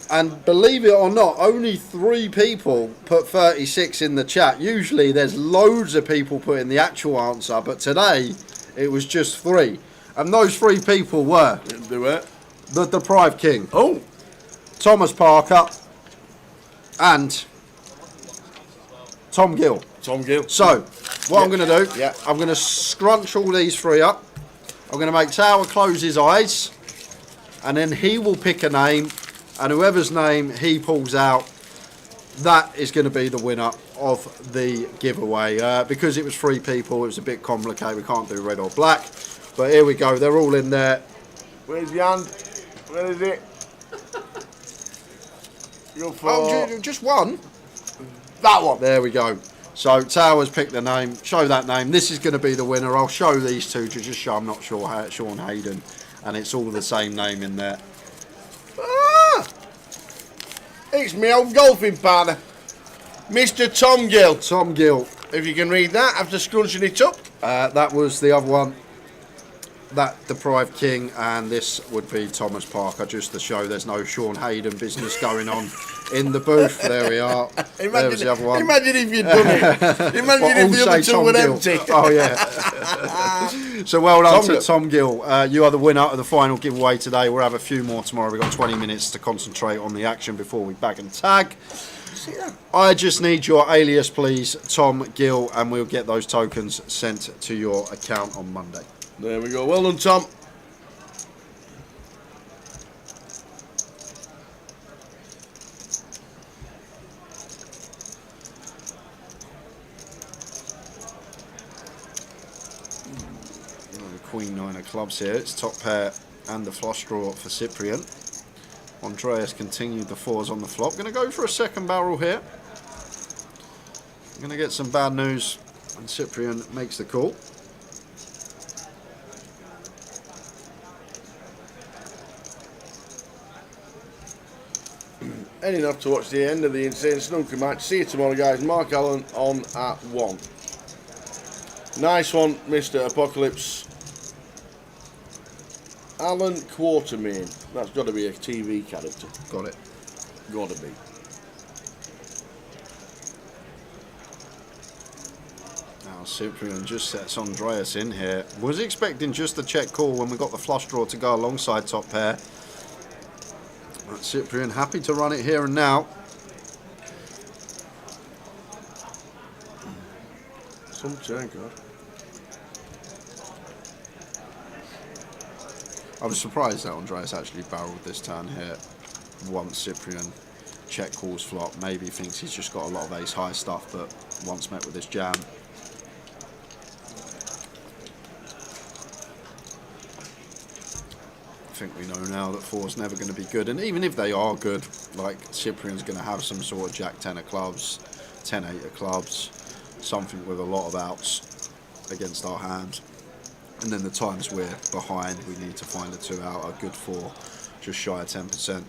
And believe it or not, only 3 people put 36 in the chat. Usually there's loads of people putting the actual answer, but today it was just 3. And those 3 people were the Deprived King, Thomas Parker, and Tom Gill. So, what I'm going to do, I'm going to scrunch all these 3 up. I'm going to make Tower close his eyes, and then he will pick a name, and whoever's name he pulls out, that is going to be the winner of the giveaway. Because it was 3 people, it was a bit complicated. We can't do red or black. But here we go, they're all in there. Where's the hand? Where is it? Just one. That one. There we go. So Towers picked the name. Show that name. This is going to be the winner. I'll show these 2 to just show I'm not sure how it's Sean Hayden, and it's all the same name in there. It's my old golfing partner, Mr. Tom Gill. Tom Gill. If you can read that after scrunching it up. That was the other one. That Deprived King, and this would be Thomas Parker, just to show there's no Sean Hayden business going on in the booth. There we are. There's the other one. Imagine if you'd done it. Imagine if the other 2 were empty. Oh, yeah. So well done to Tom Gill. You are the winner of the final giveaway today. We'll have a few more tomorrow. We've got 20 minutes to concentrate on the action before we bag and tag. I just need your alias, please, Tom Gill, and we'll get those tokens sent to your account on Monday. There we go. Well done, Tom. Queen 9 of clubs here. It's top pair and the flush draw for Cyprian. Andreas continued the 4s on the flop. Going to go for a second barrel here. Going to get some bad news, and Cyprian makes the call. Ending enough to watch the end of the insane snooker match. See you tomorrow, guys. Mark Allen on at 1. Nice one, Mr. Apocalypse. Alan Quartermain. That's got to be a TV character. Got it. Got to be. Now Cyprian just sets Andreas in here. Was expecting just a check call when we got the flush draw to go alongside top pair. But Cyprian happy to run it here and now. Some turn, God. I was surprised that Andreas actually barreled this turn here. Once Cyprian check calls flop, maybe thinks he's just got a lot of ace high stuff, but once met with his jam. I think we know now that 4's never going to be good, and even if they are good, like Cyprian's going to have some sort of Jack 10 of clubs, 10 8 of clubs, something with a lot of outs against our hand. And then the times we're behind, we need to find a 2 out, a good 4, just shy of 10%.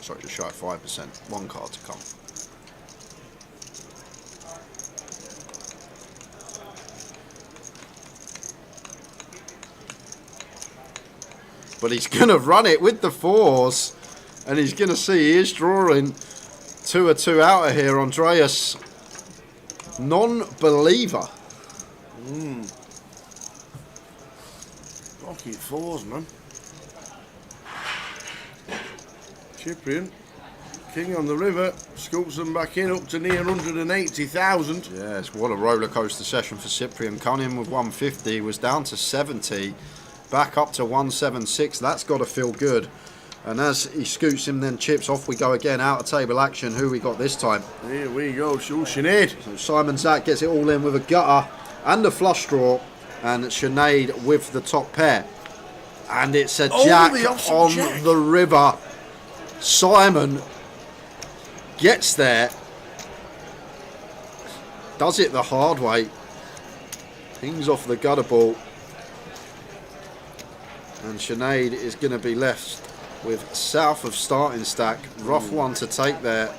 Sorry, just shy of 5%. 1 card to come. But he's going to run it with the 4s, and he's going to see he is drawing 2 or 2 out of here. Andreas, non-believer. Rocket 4s, man. Cyprian, king on the river, scoops them back in up to near 180,000. Yes, what a roller coaster session for Cyprian. Coming in with 150, was down to 70, back up to 176. That's got to feel good. And as he scoots him, then chips, off we go again, out of table action. Who we got this time? Here we go, Sinead. So Simon Zack gets it all in with a gutter and a flush draw. and Sinead with the top pair. And it's a Oh, jack the awesome on jack. the river. Simon gets there. Does it the hard way. Pings off the gutter ball. And Sinead is going to be left with south of starting stack. Rough one to take there.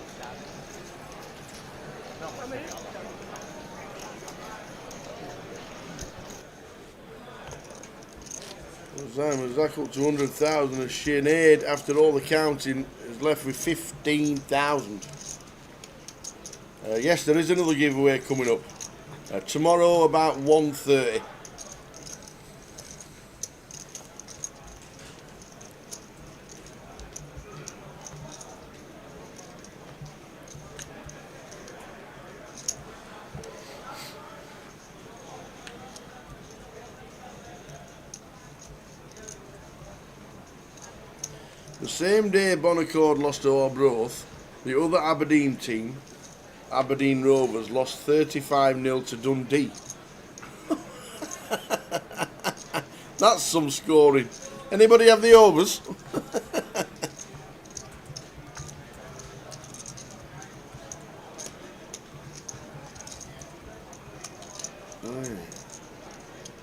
Simon's back up to 100,000 and Sinead, after all the counting, is left with 15,000. Yes, there is another giveaway coming up. Tomorrow about 1:30. The same day Bonaccord lost to Arbroath, the other Aberdeen team, Aberdeen Rovers, lost 35-0 to Dundee. That's some scoring. Anybody have the overs?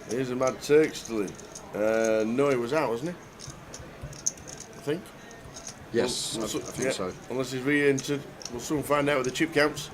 Here's a Mad Turk still in. No, he was out, wasn't he? I think. Yes, I think so. Unless he's re-entered. We'll soon find out with the chip counts.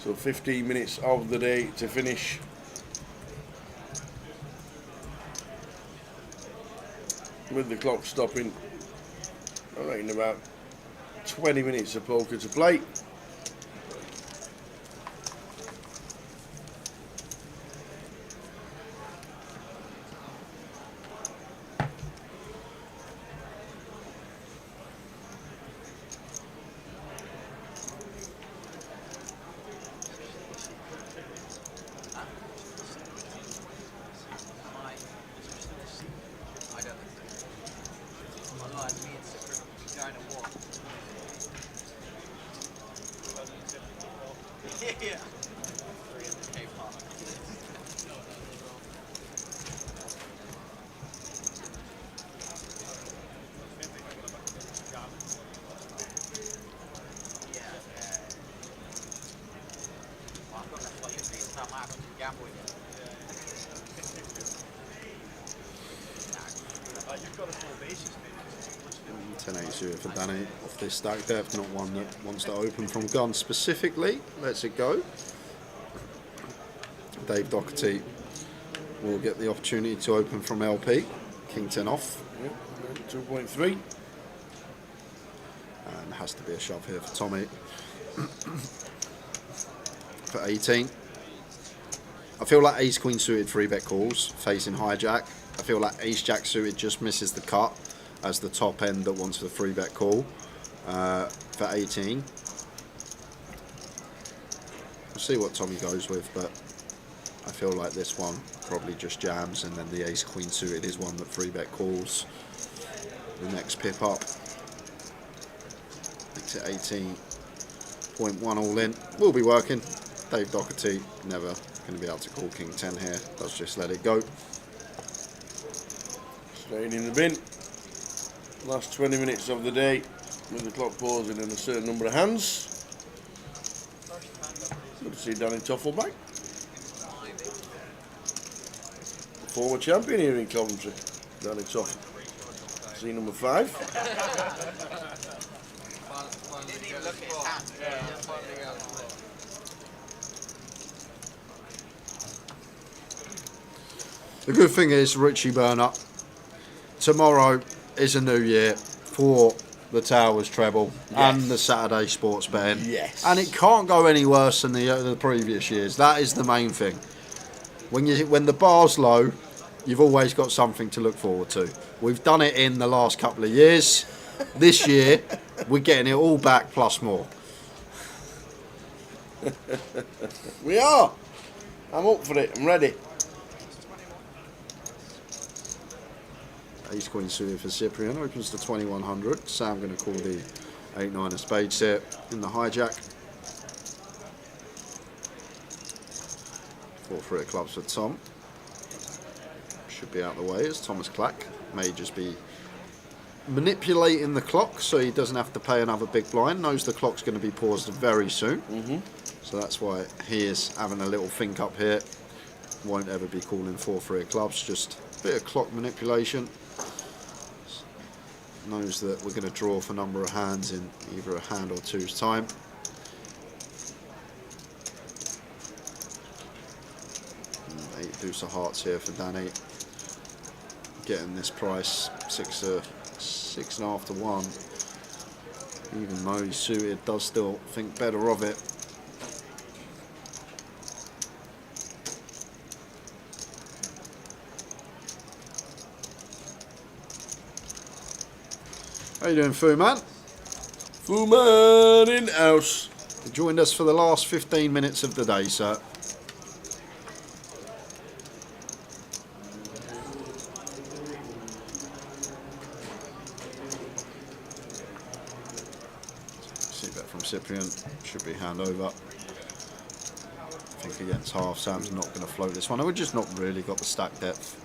So 15 minutes of the day to finish. With the clock stopping, I reckon about 20 minutes of poker to play. For Danny off this stack depth, not one that wants to open from gun specifically. Lets it go. Dave Doherty will get the opportunity to open from LP. King 10 off. Yep, 2.3. And has to be a shove here for Tommy. For 18. I feel like ace queen suited 3-bet calls facing hijack. I feel like ace jack suited just misses the cut as the top end that wants the 3-bet call for 18. We'll see what Tommy goes with, but I feel like this one probably just jams, and then the ace queen suited is one that 3-bet calls the next pip up. Makes it 18.1 all in. Will be working. Dave Doherty never going to be able to call King 10 here. Let's just let it go. Straight in the bin. Last 20 minutes of the day with the clock pausing in a certain number of hands. Good to see Danny Toffel back. Former champion here in Coventry, Danny Toffel. See number 5. The good thing is, Richie Burner, tomorrow is a new year for the Towers treble and the Saturday sports betting. Yes. And it can't go any worse than the previous years. That is the main thing. When the bar's low, you've always got something to look forward to. We've done it in the last couple of years. This year, we're getting it all back plus more. We are. I'm up for it. I'm ready. Ace Queen suited for Cyprian, opens to 2100. Sam going to call the 8-9 of spades here in the hijack. 4-3 of clubs for Tom. Should be out of the way as Thomas Clack may just be manipulating the clock so he doesn't have to pay another big blind. Knows the clock's going to be paused very soon. So that's why he is having a little think up here. Won't ever be calling 4-3 of clubs, just a bit of clock manipulation. Knows that we're going to draw for a number of hands in either a hand or two's time. And 8 deuce of hearts here for Danny. Getting this price 6.5 to 1. Even though he's suited, does still think better of it. How you doing, Fu Man? Fu Man in house. You joined us for the last 15 minutes of the day, sir. See bet from Cyprian. Should be hand over. I think against half, Sam's not going to float this one. We've just not really got the stack depth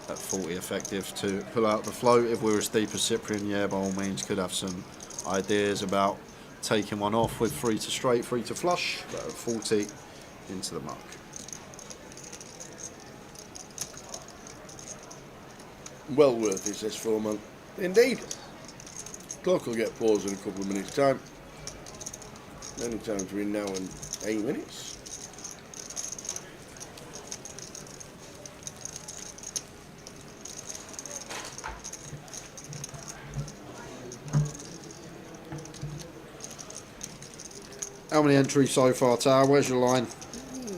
at 40 effective to pull out the float. If we were as deep as Cyprian, yeah, by all means could have some ideas about taking one off with 3 to straight, 3 to flush, but at 40 into the muck. Well worth it, says Foreman. Indeed. Clock will get paused in a couple of minutes' time. Any time between now and 8 minutes. How many entries so far, Tower? Where's your line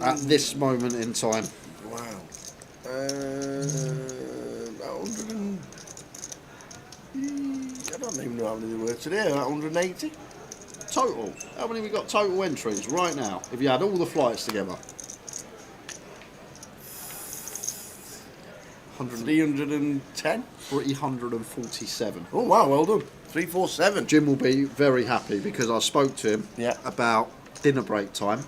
at this moment in time? Wow. About 100 and... I don't even know how many there were today. About 180? Total. How many we got total entries right now, if you had all the flights together? 310? 347. Oh, wow, well done. 347. Jim will be very happy because I spoke to him about dinner break time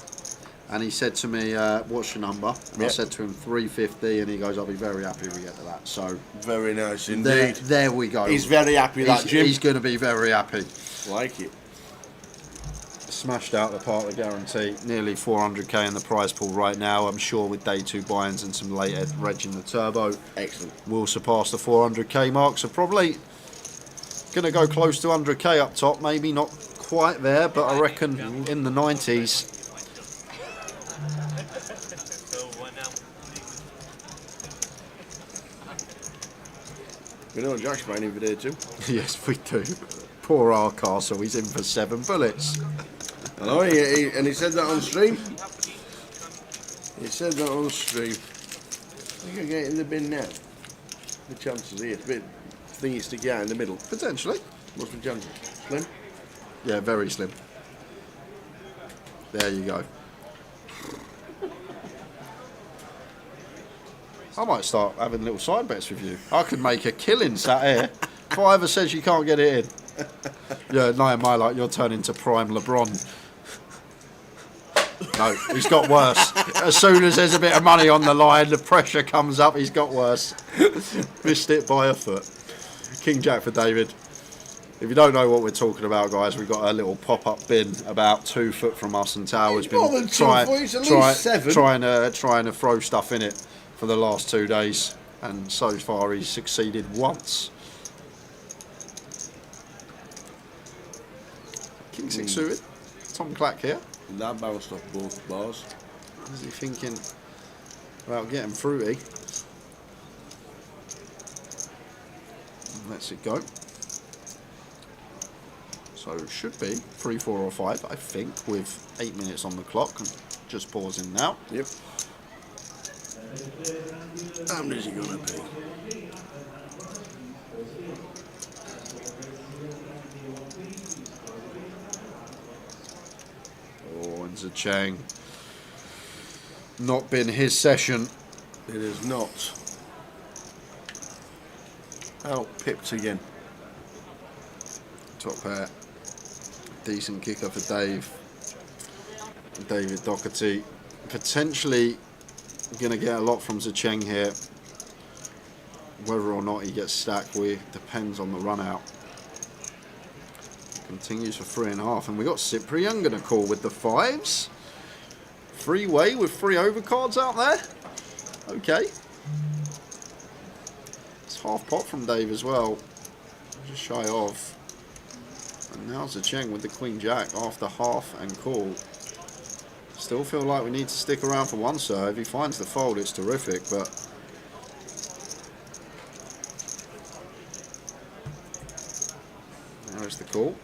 and he said to me, what's your number? And I said to him 350 and he goes, I'll be very happy if we get to that. So very nice indeed. There we go. He's very happy, that Jim. He's going to be very happy. Like it. Smashed out the part of the guarantee. Nearly 400k in the prize pool right now. I'm sure with day 2 buy-ins and some late reg in the turbo. Excellent. We'll surpass the 400k mark. So probably going to go close to 100k up top. Maybe not quite there, but I reckon in the 90s. We know Jack's playing in for day 2. Yes, we do. Poor Castle, he's in for 7 bullets. I know, and he said that on stream. He said that on stream. You can get in the bin now. The chances here, it's a bit thingy sticky out in the middle. Potentially. What's the chances? Slim? Yeah, very slim. There you go. I might start having little side bets with you. I could make a killing sat here. Fiver says you can't get it in. Yeah, no, my like you're turning to prime LeBron. No, he's got worse. As soon as there's a bit of money on the line, the pressure comes up, he's got worse. Missed it by a foot. King Jack for David. If you don't know what we're talking about, guys, we've got a little pop-up bin about 2 foot from us, and Tower's been trying to throw stuff in it for the last 2 days, and so far he's succeeded once. King 6 suited. Tom Clack here. That bounced off both bars. Is he thinking about getting fruity? Lets it go. So it should be 3, 4 or 5, I think, with 8 minutes on the clock. Just pausing now. Yep. How many is he going to be? Oh, And Zheng, not been his session. It is not. Out pipped again. Top pair. Decent kicker for Dave. David Doherty. Potentially going to get a lot from Zheng here. Whether or not he gets stacked with depends on the run out. Continues for 3.5, and we got Cyprian going to call with the 5s. Freeway with 3 overcards out there. Okay. It's half pot from Dave as well. Just shy of. And now Zheng with the Queen Jack after half and call. Still feel like we need to stick around for one serve. If he finds the fold, it's terrific, but there's the call.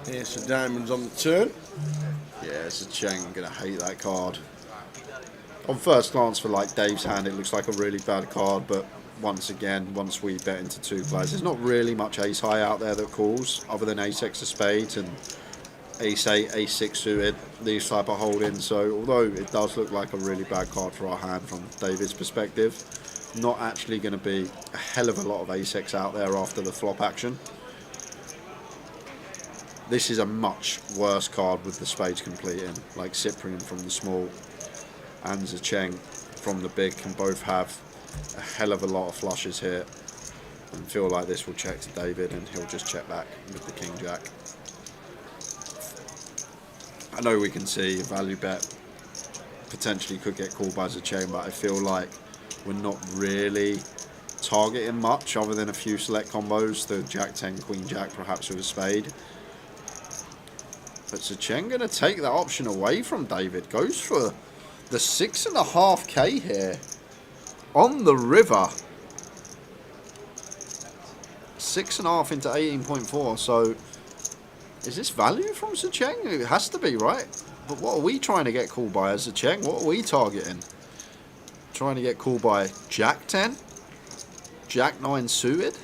Here's the diamonds on the turn. Yeah, Zheng gonna hate that card. On first glance, for like Dave's hand, it looks like a really bad card, but once again, once we bet into 2 players, there's not really much ace high out there that calls, other than ace x of spades and ace 8, ace 6 suited, these type of holdings. So although it does look like a really bad card for our hand from David's perspective, not actually going to be a hell of a lot of ace x out there after the flop action. This is a much worse card with the spades completing, like Cyprian from the small and Zheng from the big can both have a hell of a lot of flushes here, and feel like this will check to David and he'll just check back with the King Jack. I know we can see a value bet potentially could get called by Zheng, but I feel like we're not really targeting much other than a few select combos, the Jack 10, Queen Jack perhaps with a spade. But Zheng going to take that option away from David, goes for the 6.5k here on the river. 6.5 into 18.4, so is this value from Zheng? It has to be, right? But what are we trying to get called by as Zheng? What are we targeting? Trying to get called by Jack 10? Jack 9 suited?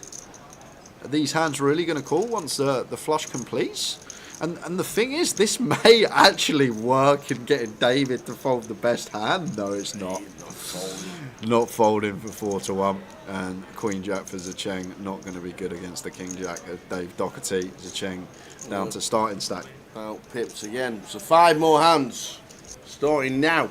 Are these hands really going to call once the flush completes? And the thing is, this may actually work in getting David to fold the best hand. No, it's not. Not folding for 4-1. And Queen Jack for Zheng, not going to be good against the King Jack. Dave Doherty, Zheng down to starting stack. Out pips again. So 5 more hands. Starting now.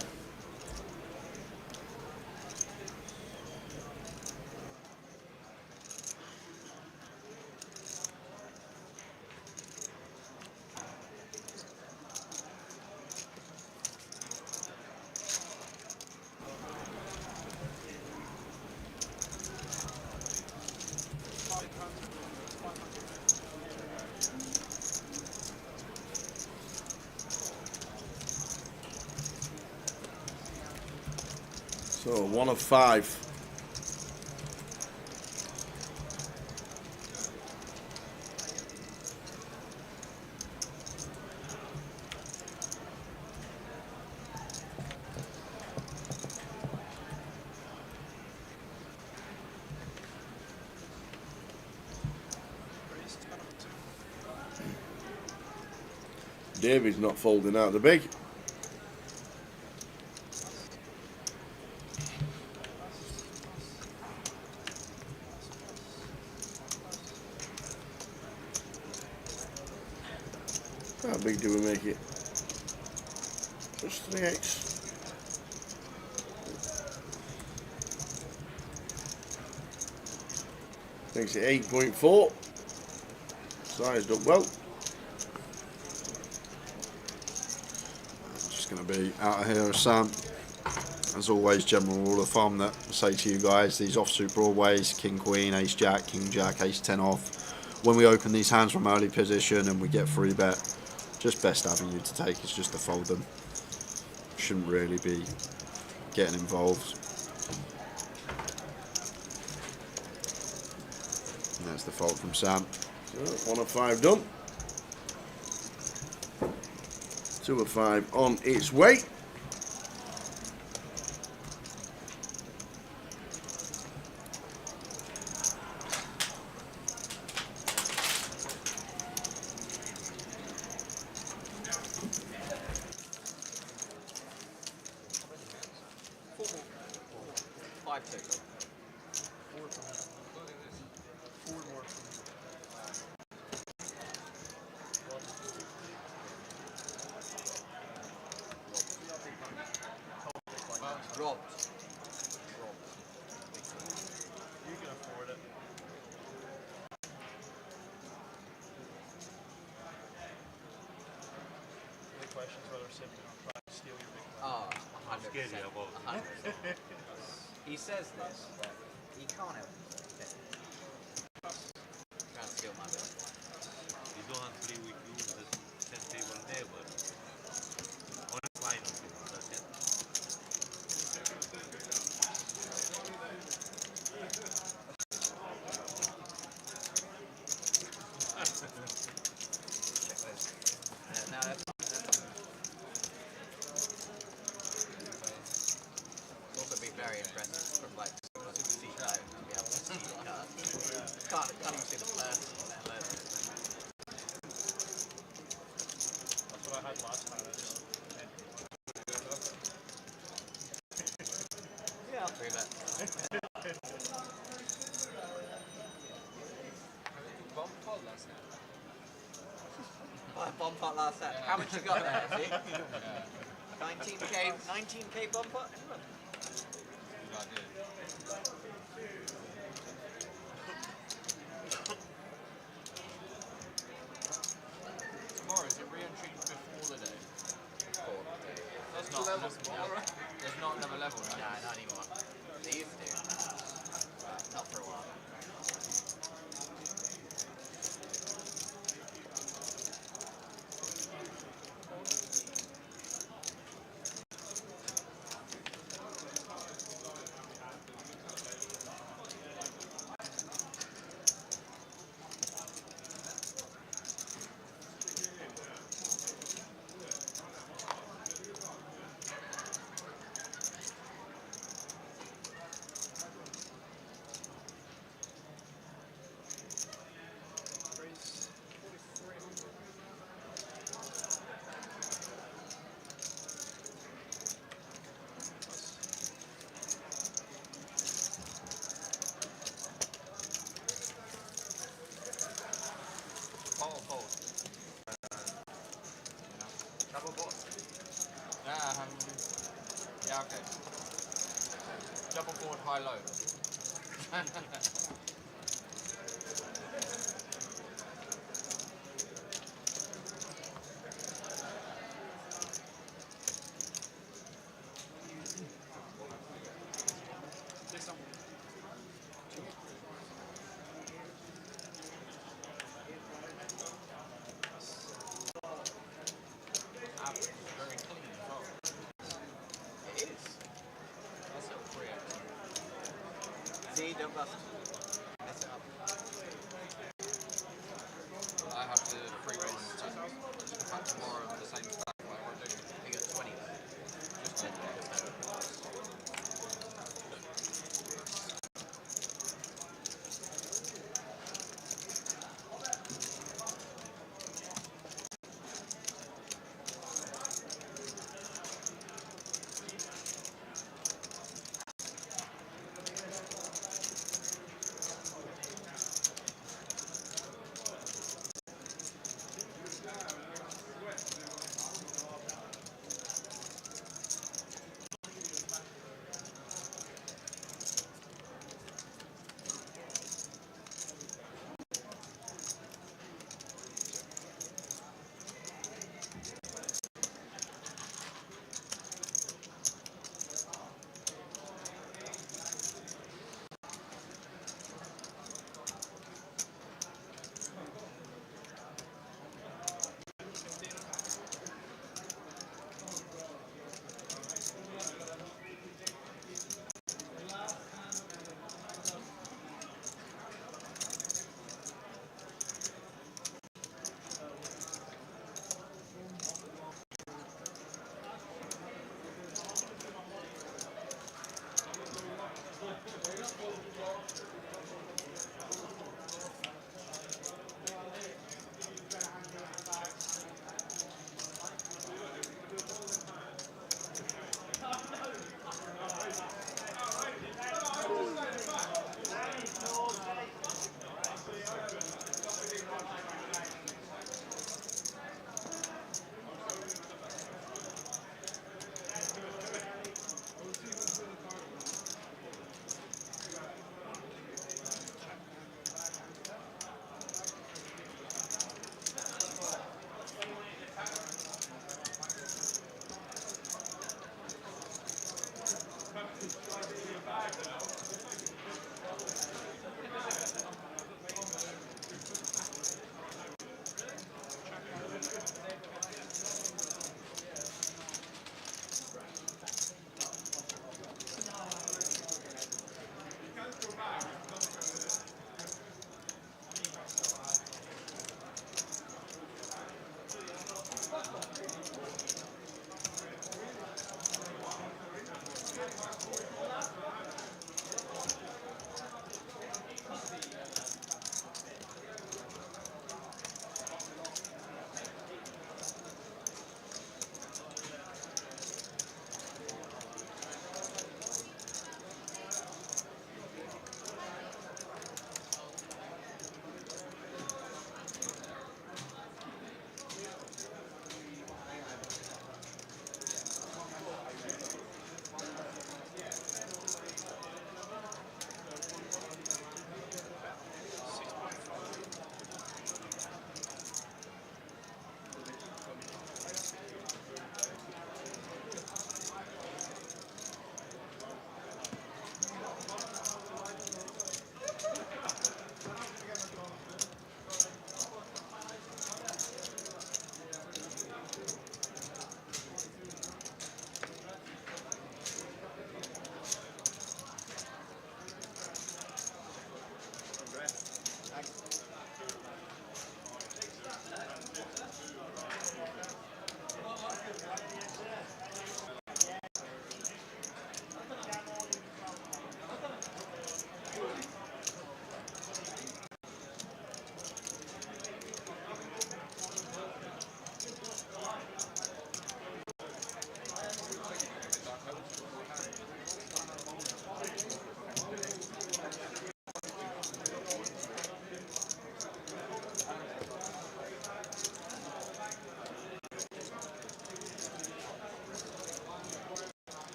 So 1 of 5. David's not folding out the big. How big do we make it? Just 3x. Makes it 8.4. Sized up well. Just going to be out of here, Sam. As always, general rule of thumb that I say to you guys, these offsuit broadways, King Queen, Ace Jack, King Jack, Ace 10 off. When we open these hands from early position and we get free bet, just best avenue to take is just to fold them. Shouldn't really be getting involved. And there's the fold from Sam. So 1 of 5 done. 2 of 5 on its way. questions whether Simeon will try to steal your big play. Oh, I'm scared 100%. you will. 100%. He says this, but he can't help it. Trying to steal my big play. You don't have to play with you, just send table there, but on the final table, that's it. Now that's also be very impressive from like a seat out to be able to see the card. Can't even see the person. That's what I had last time. Yeah, I'll prove it. Bomb pot last night. Bomb pot last night. How much you got there, see? 19k bomb pot? Tomorrow is it re-entry before the day? Before the day. There's not another level, right? Nah, not anymore. They used to. Not for a while. Double board. Yeah, okay. Double board, high low. Very clean as well. It is. That's not free. See, don't bust. Mess it up. I have the free race to back tomorrow on the same stack. Whatever I do. You got 20. Just 10.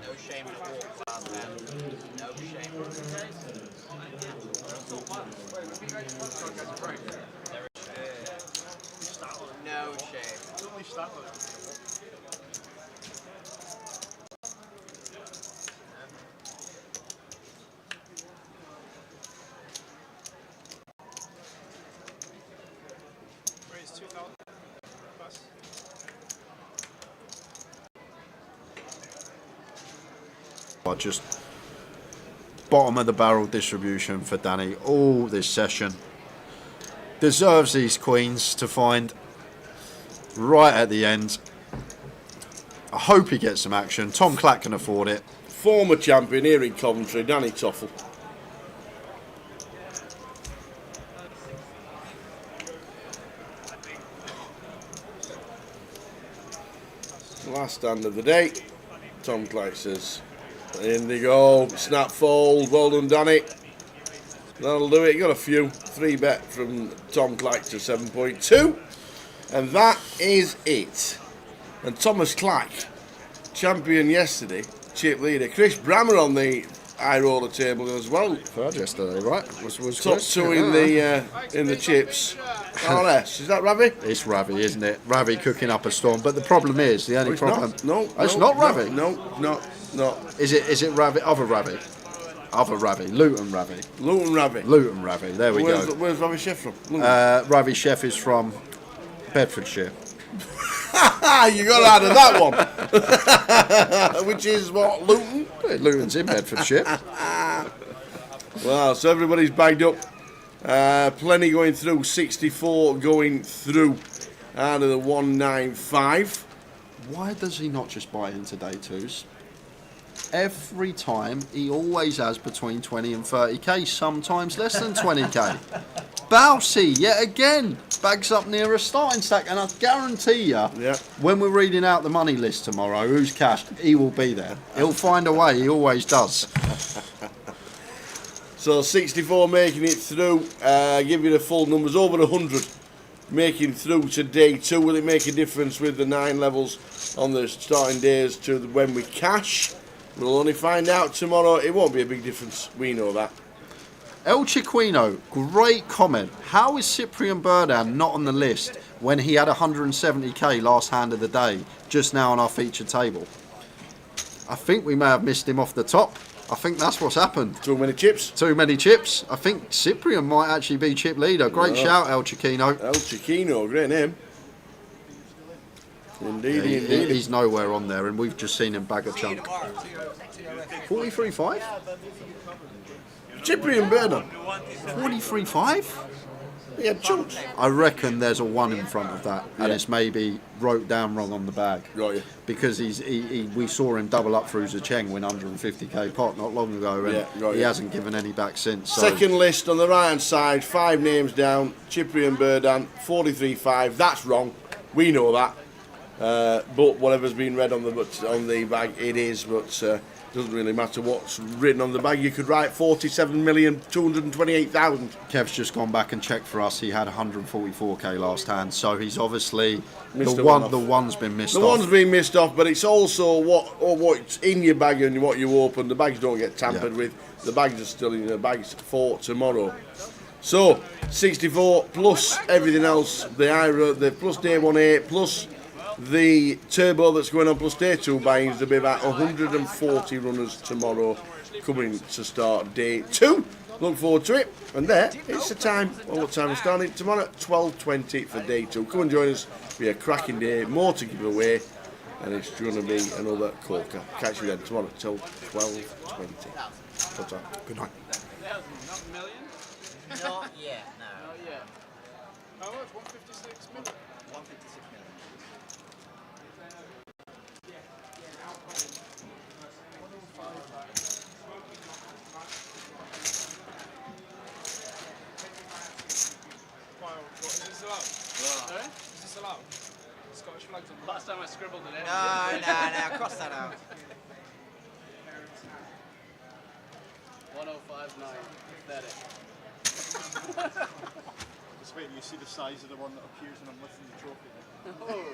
No shame in a walk class, man. No shame. No shame. Raise 2,000 plus. Just bottom of the barrel distribution for Danny all this session. Deserves these queens to find right at the end. I hope he gets some action. Tom Clack can afford it. Former champion here in Coventry, Danny Toffel. Last stand of the day. Tom Clack says, in they go, snap fold, well done Danny. That'll do it, got a few. 3 bet from Tom Clack to 7.2. And that is it. And Thomas Clack, champion yesterday, chip leader. Chris Brammer on the high roller table as well. Third yesterday, right? Was Top Chris? 2 in the chips. RS, is that Ravi? It's Ravi, isn't it? Ravi cooking up a storm. But the problem is, the only it's problem. Not. No, it's no, not Ravi. No. Is it Ravi? Other Ravi. Other Ravi. Luton Ravi. Luton Ravi. Luton Ravi. There we go. Where's Ravi Chef from? Ravi Chef is from Bedfordshire. You got out of that one. Which is what, Luton? Luton's in Bedfordshire. Wow, so everybody's bagged up. Plenty going through. 64 going through out of the 195. Why does he not just buy into day twos? Every time he always has between 20 and 30k, sometimes less than 20k. Bousey, yet again, bags up near a starting stack, and I guarantee you, when we're reading out the money list tomorrow, who's cashed, he will be there. He'll find a way, he always does. So 64 making it through, give you the full numbers, over 100 making through to day 2. Will it make a difference with the 9 levels on the starting days to when we cash? We'll only find out tomorrow. It won't be a big difference, we know that. El Chiquino, great comment. How is Cyprian Burdan not on the list when he had 170k last hand of the day, just now on our featured table? I think we may have missed him off the top. I think that's what's happened. Too many chips? Too many chips. I think Cyprian might actually be chip leader. Great shout, El Chiquino. El Chiquino, great name. Indeed. He's nowhere on there, and we've just seen him bag a chunk. 43.5? Cyprian Burner. 43.5? Yeah, chunks. I reckon there's a 1 in front of that, and it's maybe wrote down wrong on the bag. Right. Because we saw him double up through Zacheng win 150k pot not long ago, and he hasn't given any back since. So. Second list on the right hand side, 5 names down. Cyprian Burdan, 43.5. That's wrong. We know that. But whatever's been read on the bag, it is. But doesn't really matter what's written on the bag. You could write 47,228,000. Kev's just gone back and checked for us. He had 144k last hand, so he's obviously Missed the one one. off. The one's been missed off. The one's been missed off, but it's also what's in your bag and what you open. The bags don't get tampered with. The bags are still in the bags for tomorrow. So 64 plus everything else. The plus day 1-8 plus the turbo that's going on plus day 2 buying is to be about 140 runners tomorrow coming to start day 2. Look forward to it. And there, it's the time. Well, what time we're starting tomorrow at 12:20 for day 2. Come and join us. It'll be a cracking day, more to give away, and it's going to be another corker. Catch you then tomorrow till 12:20. Good night. Not yet, no. Not yet. How much? 156 minutes? 156 minutes. Wow, what, is this allowed? Yeah. Is this allowed? Scottish flags on the Last time I scribbled it. No, cross that out. 105.9. That it. Just wait, you see the size of the one that appears when I'm lifting the trophy. Oh.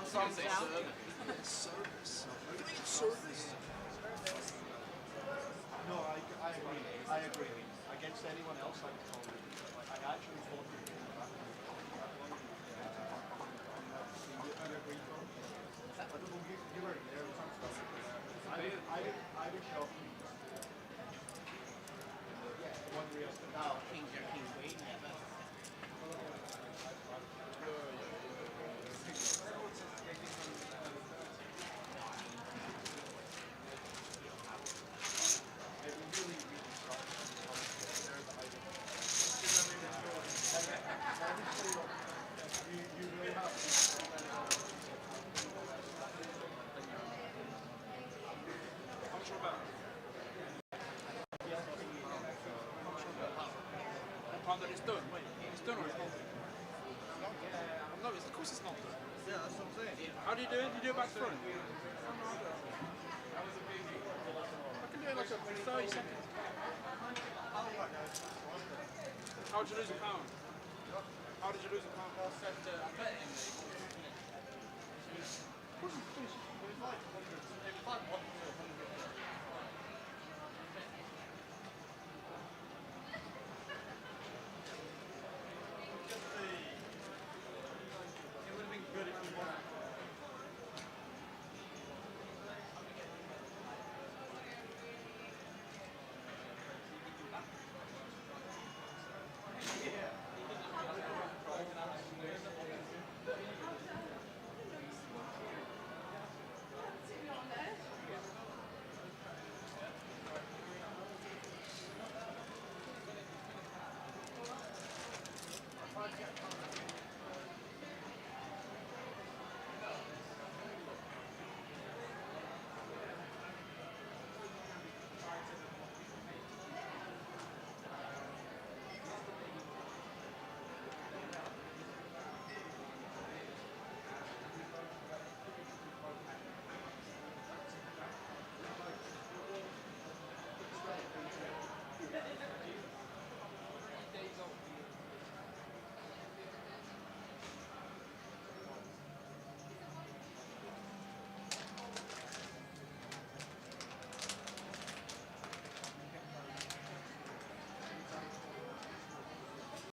One song's down. Service. What do you mean service? No, I agree. I agree. Against anyone else, I would call it. I actually thought you were back. I agree. You were there. I would show you. One real. Oh, King Queen. That it's done. Wait, it's done or it's not done? No, of course it's not done. Yeah, that's what I'm saying. How do you do it? You do it back to front? I can do it like a 30 seconds. How did you lose a pound? How did you lose a pound? I said, I'm betting. Of course you finished. It was like 100. It was like 1 to 100.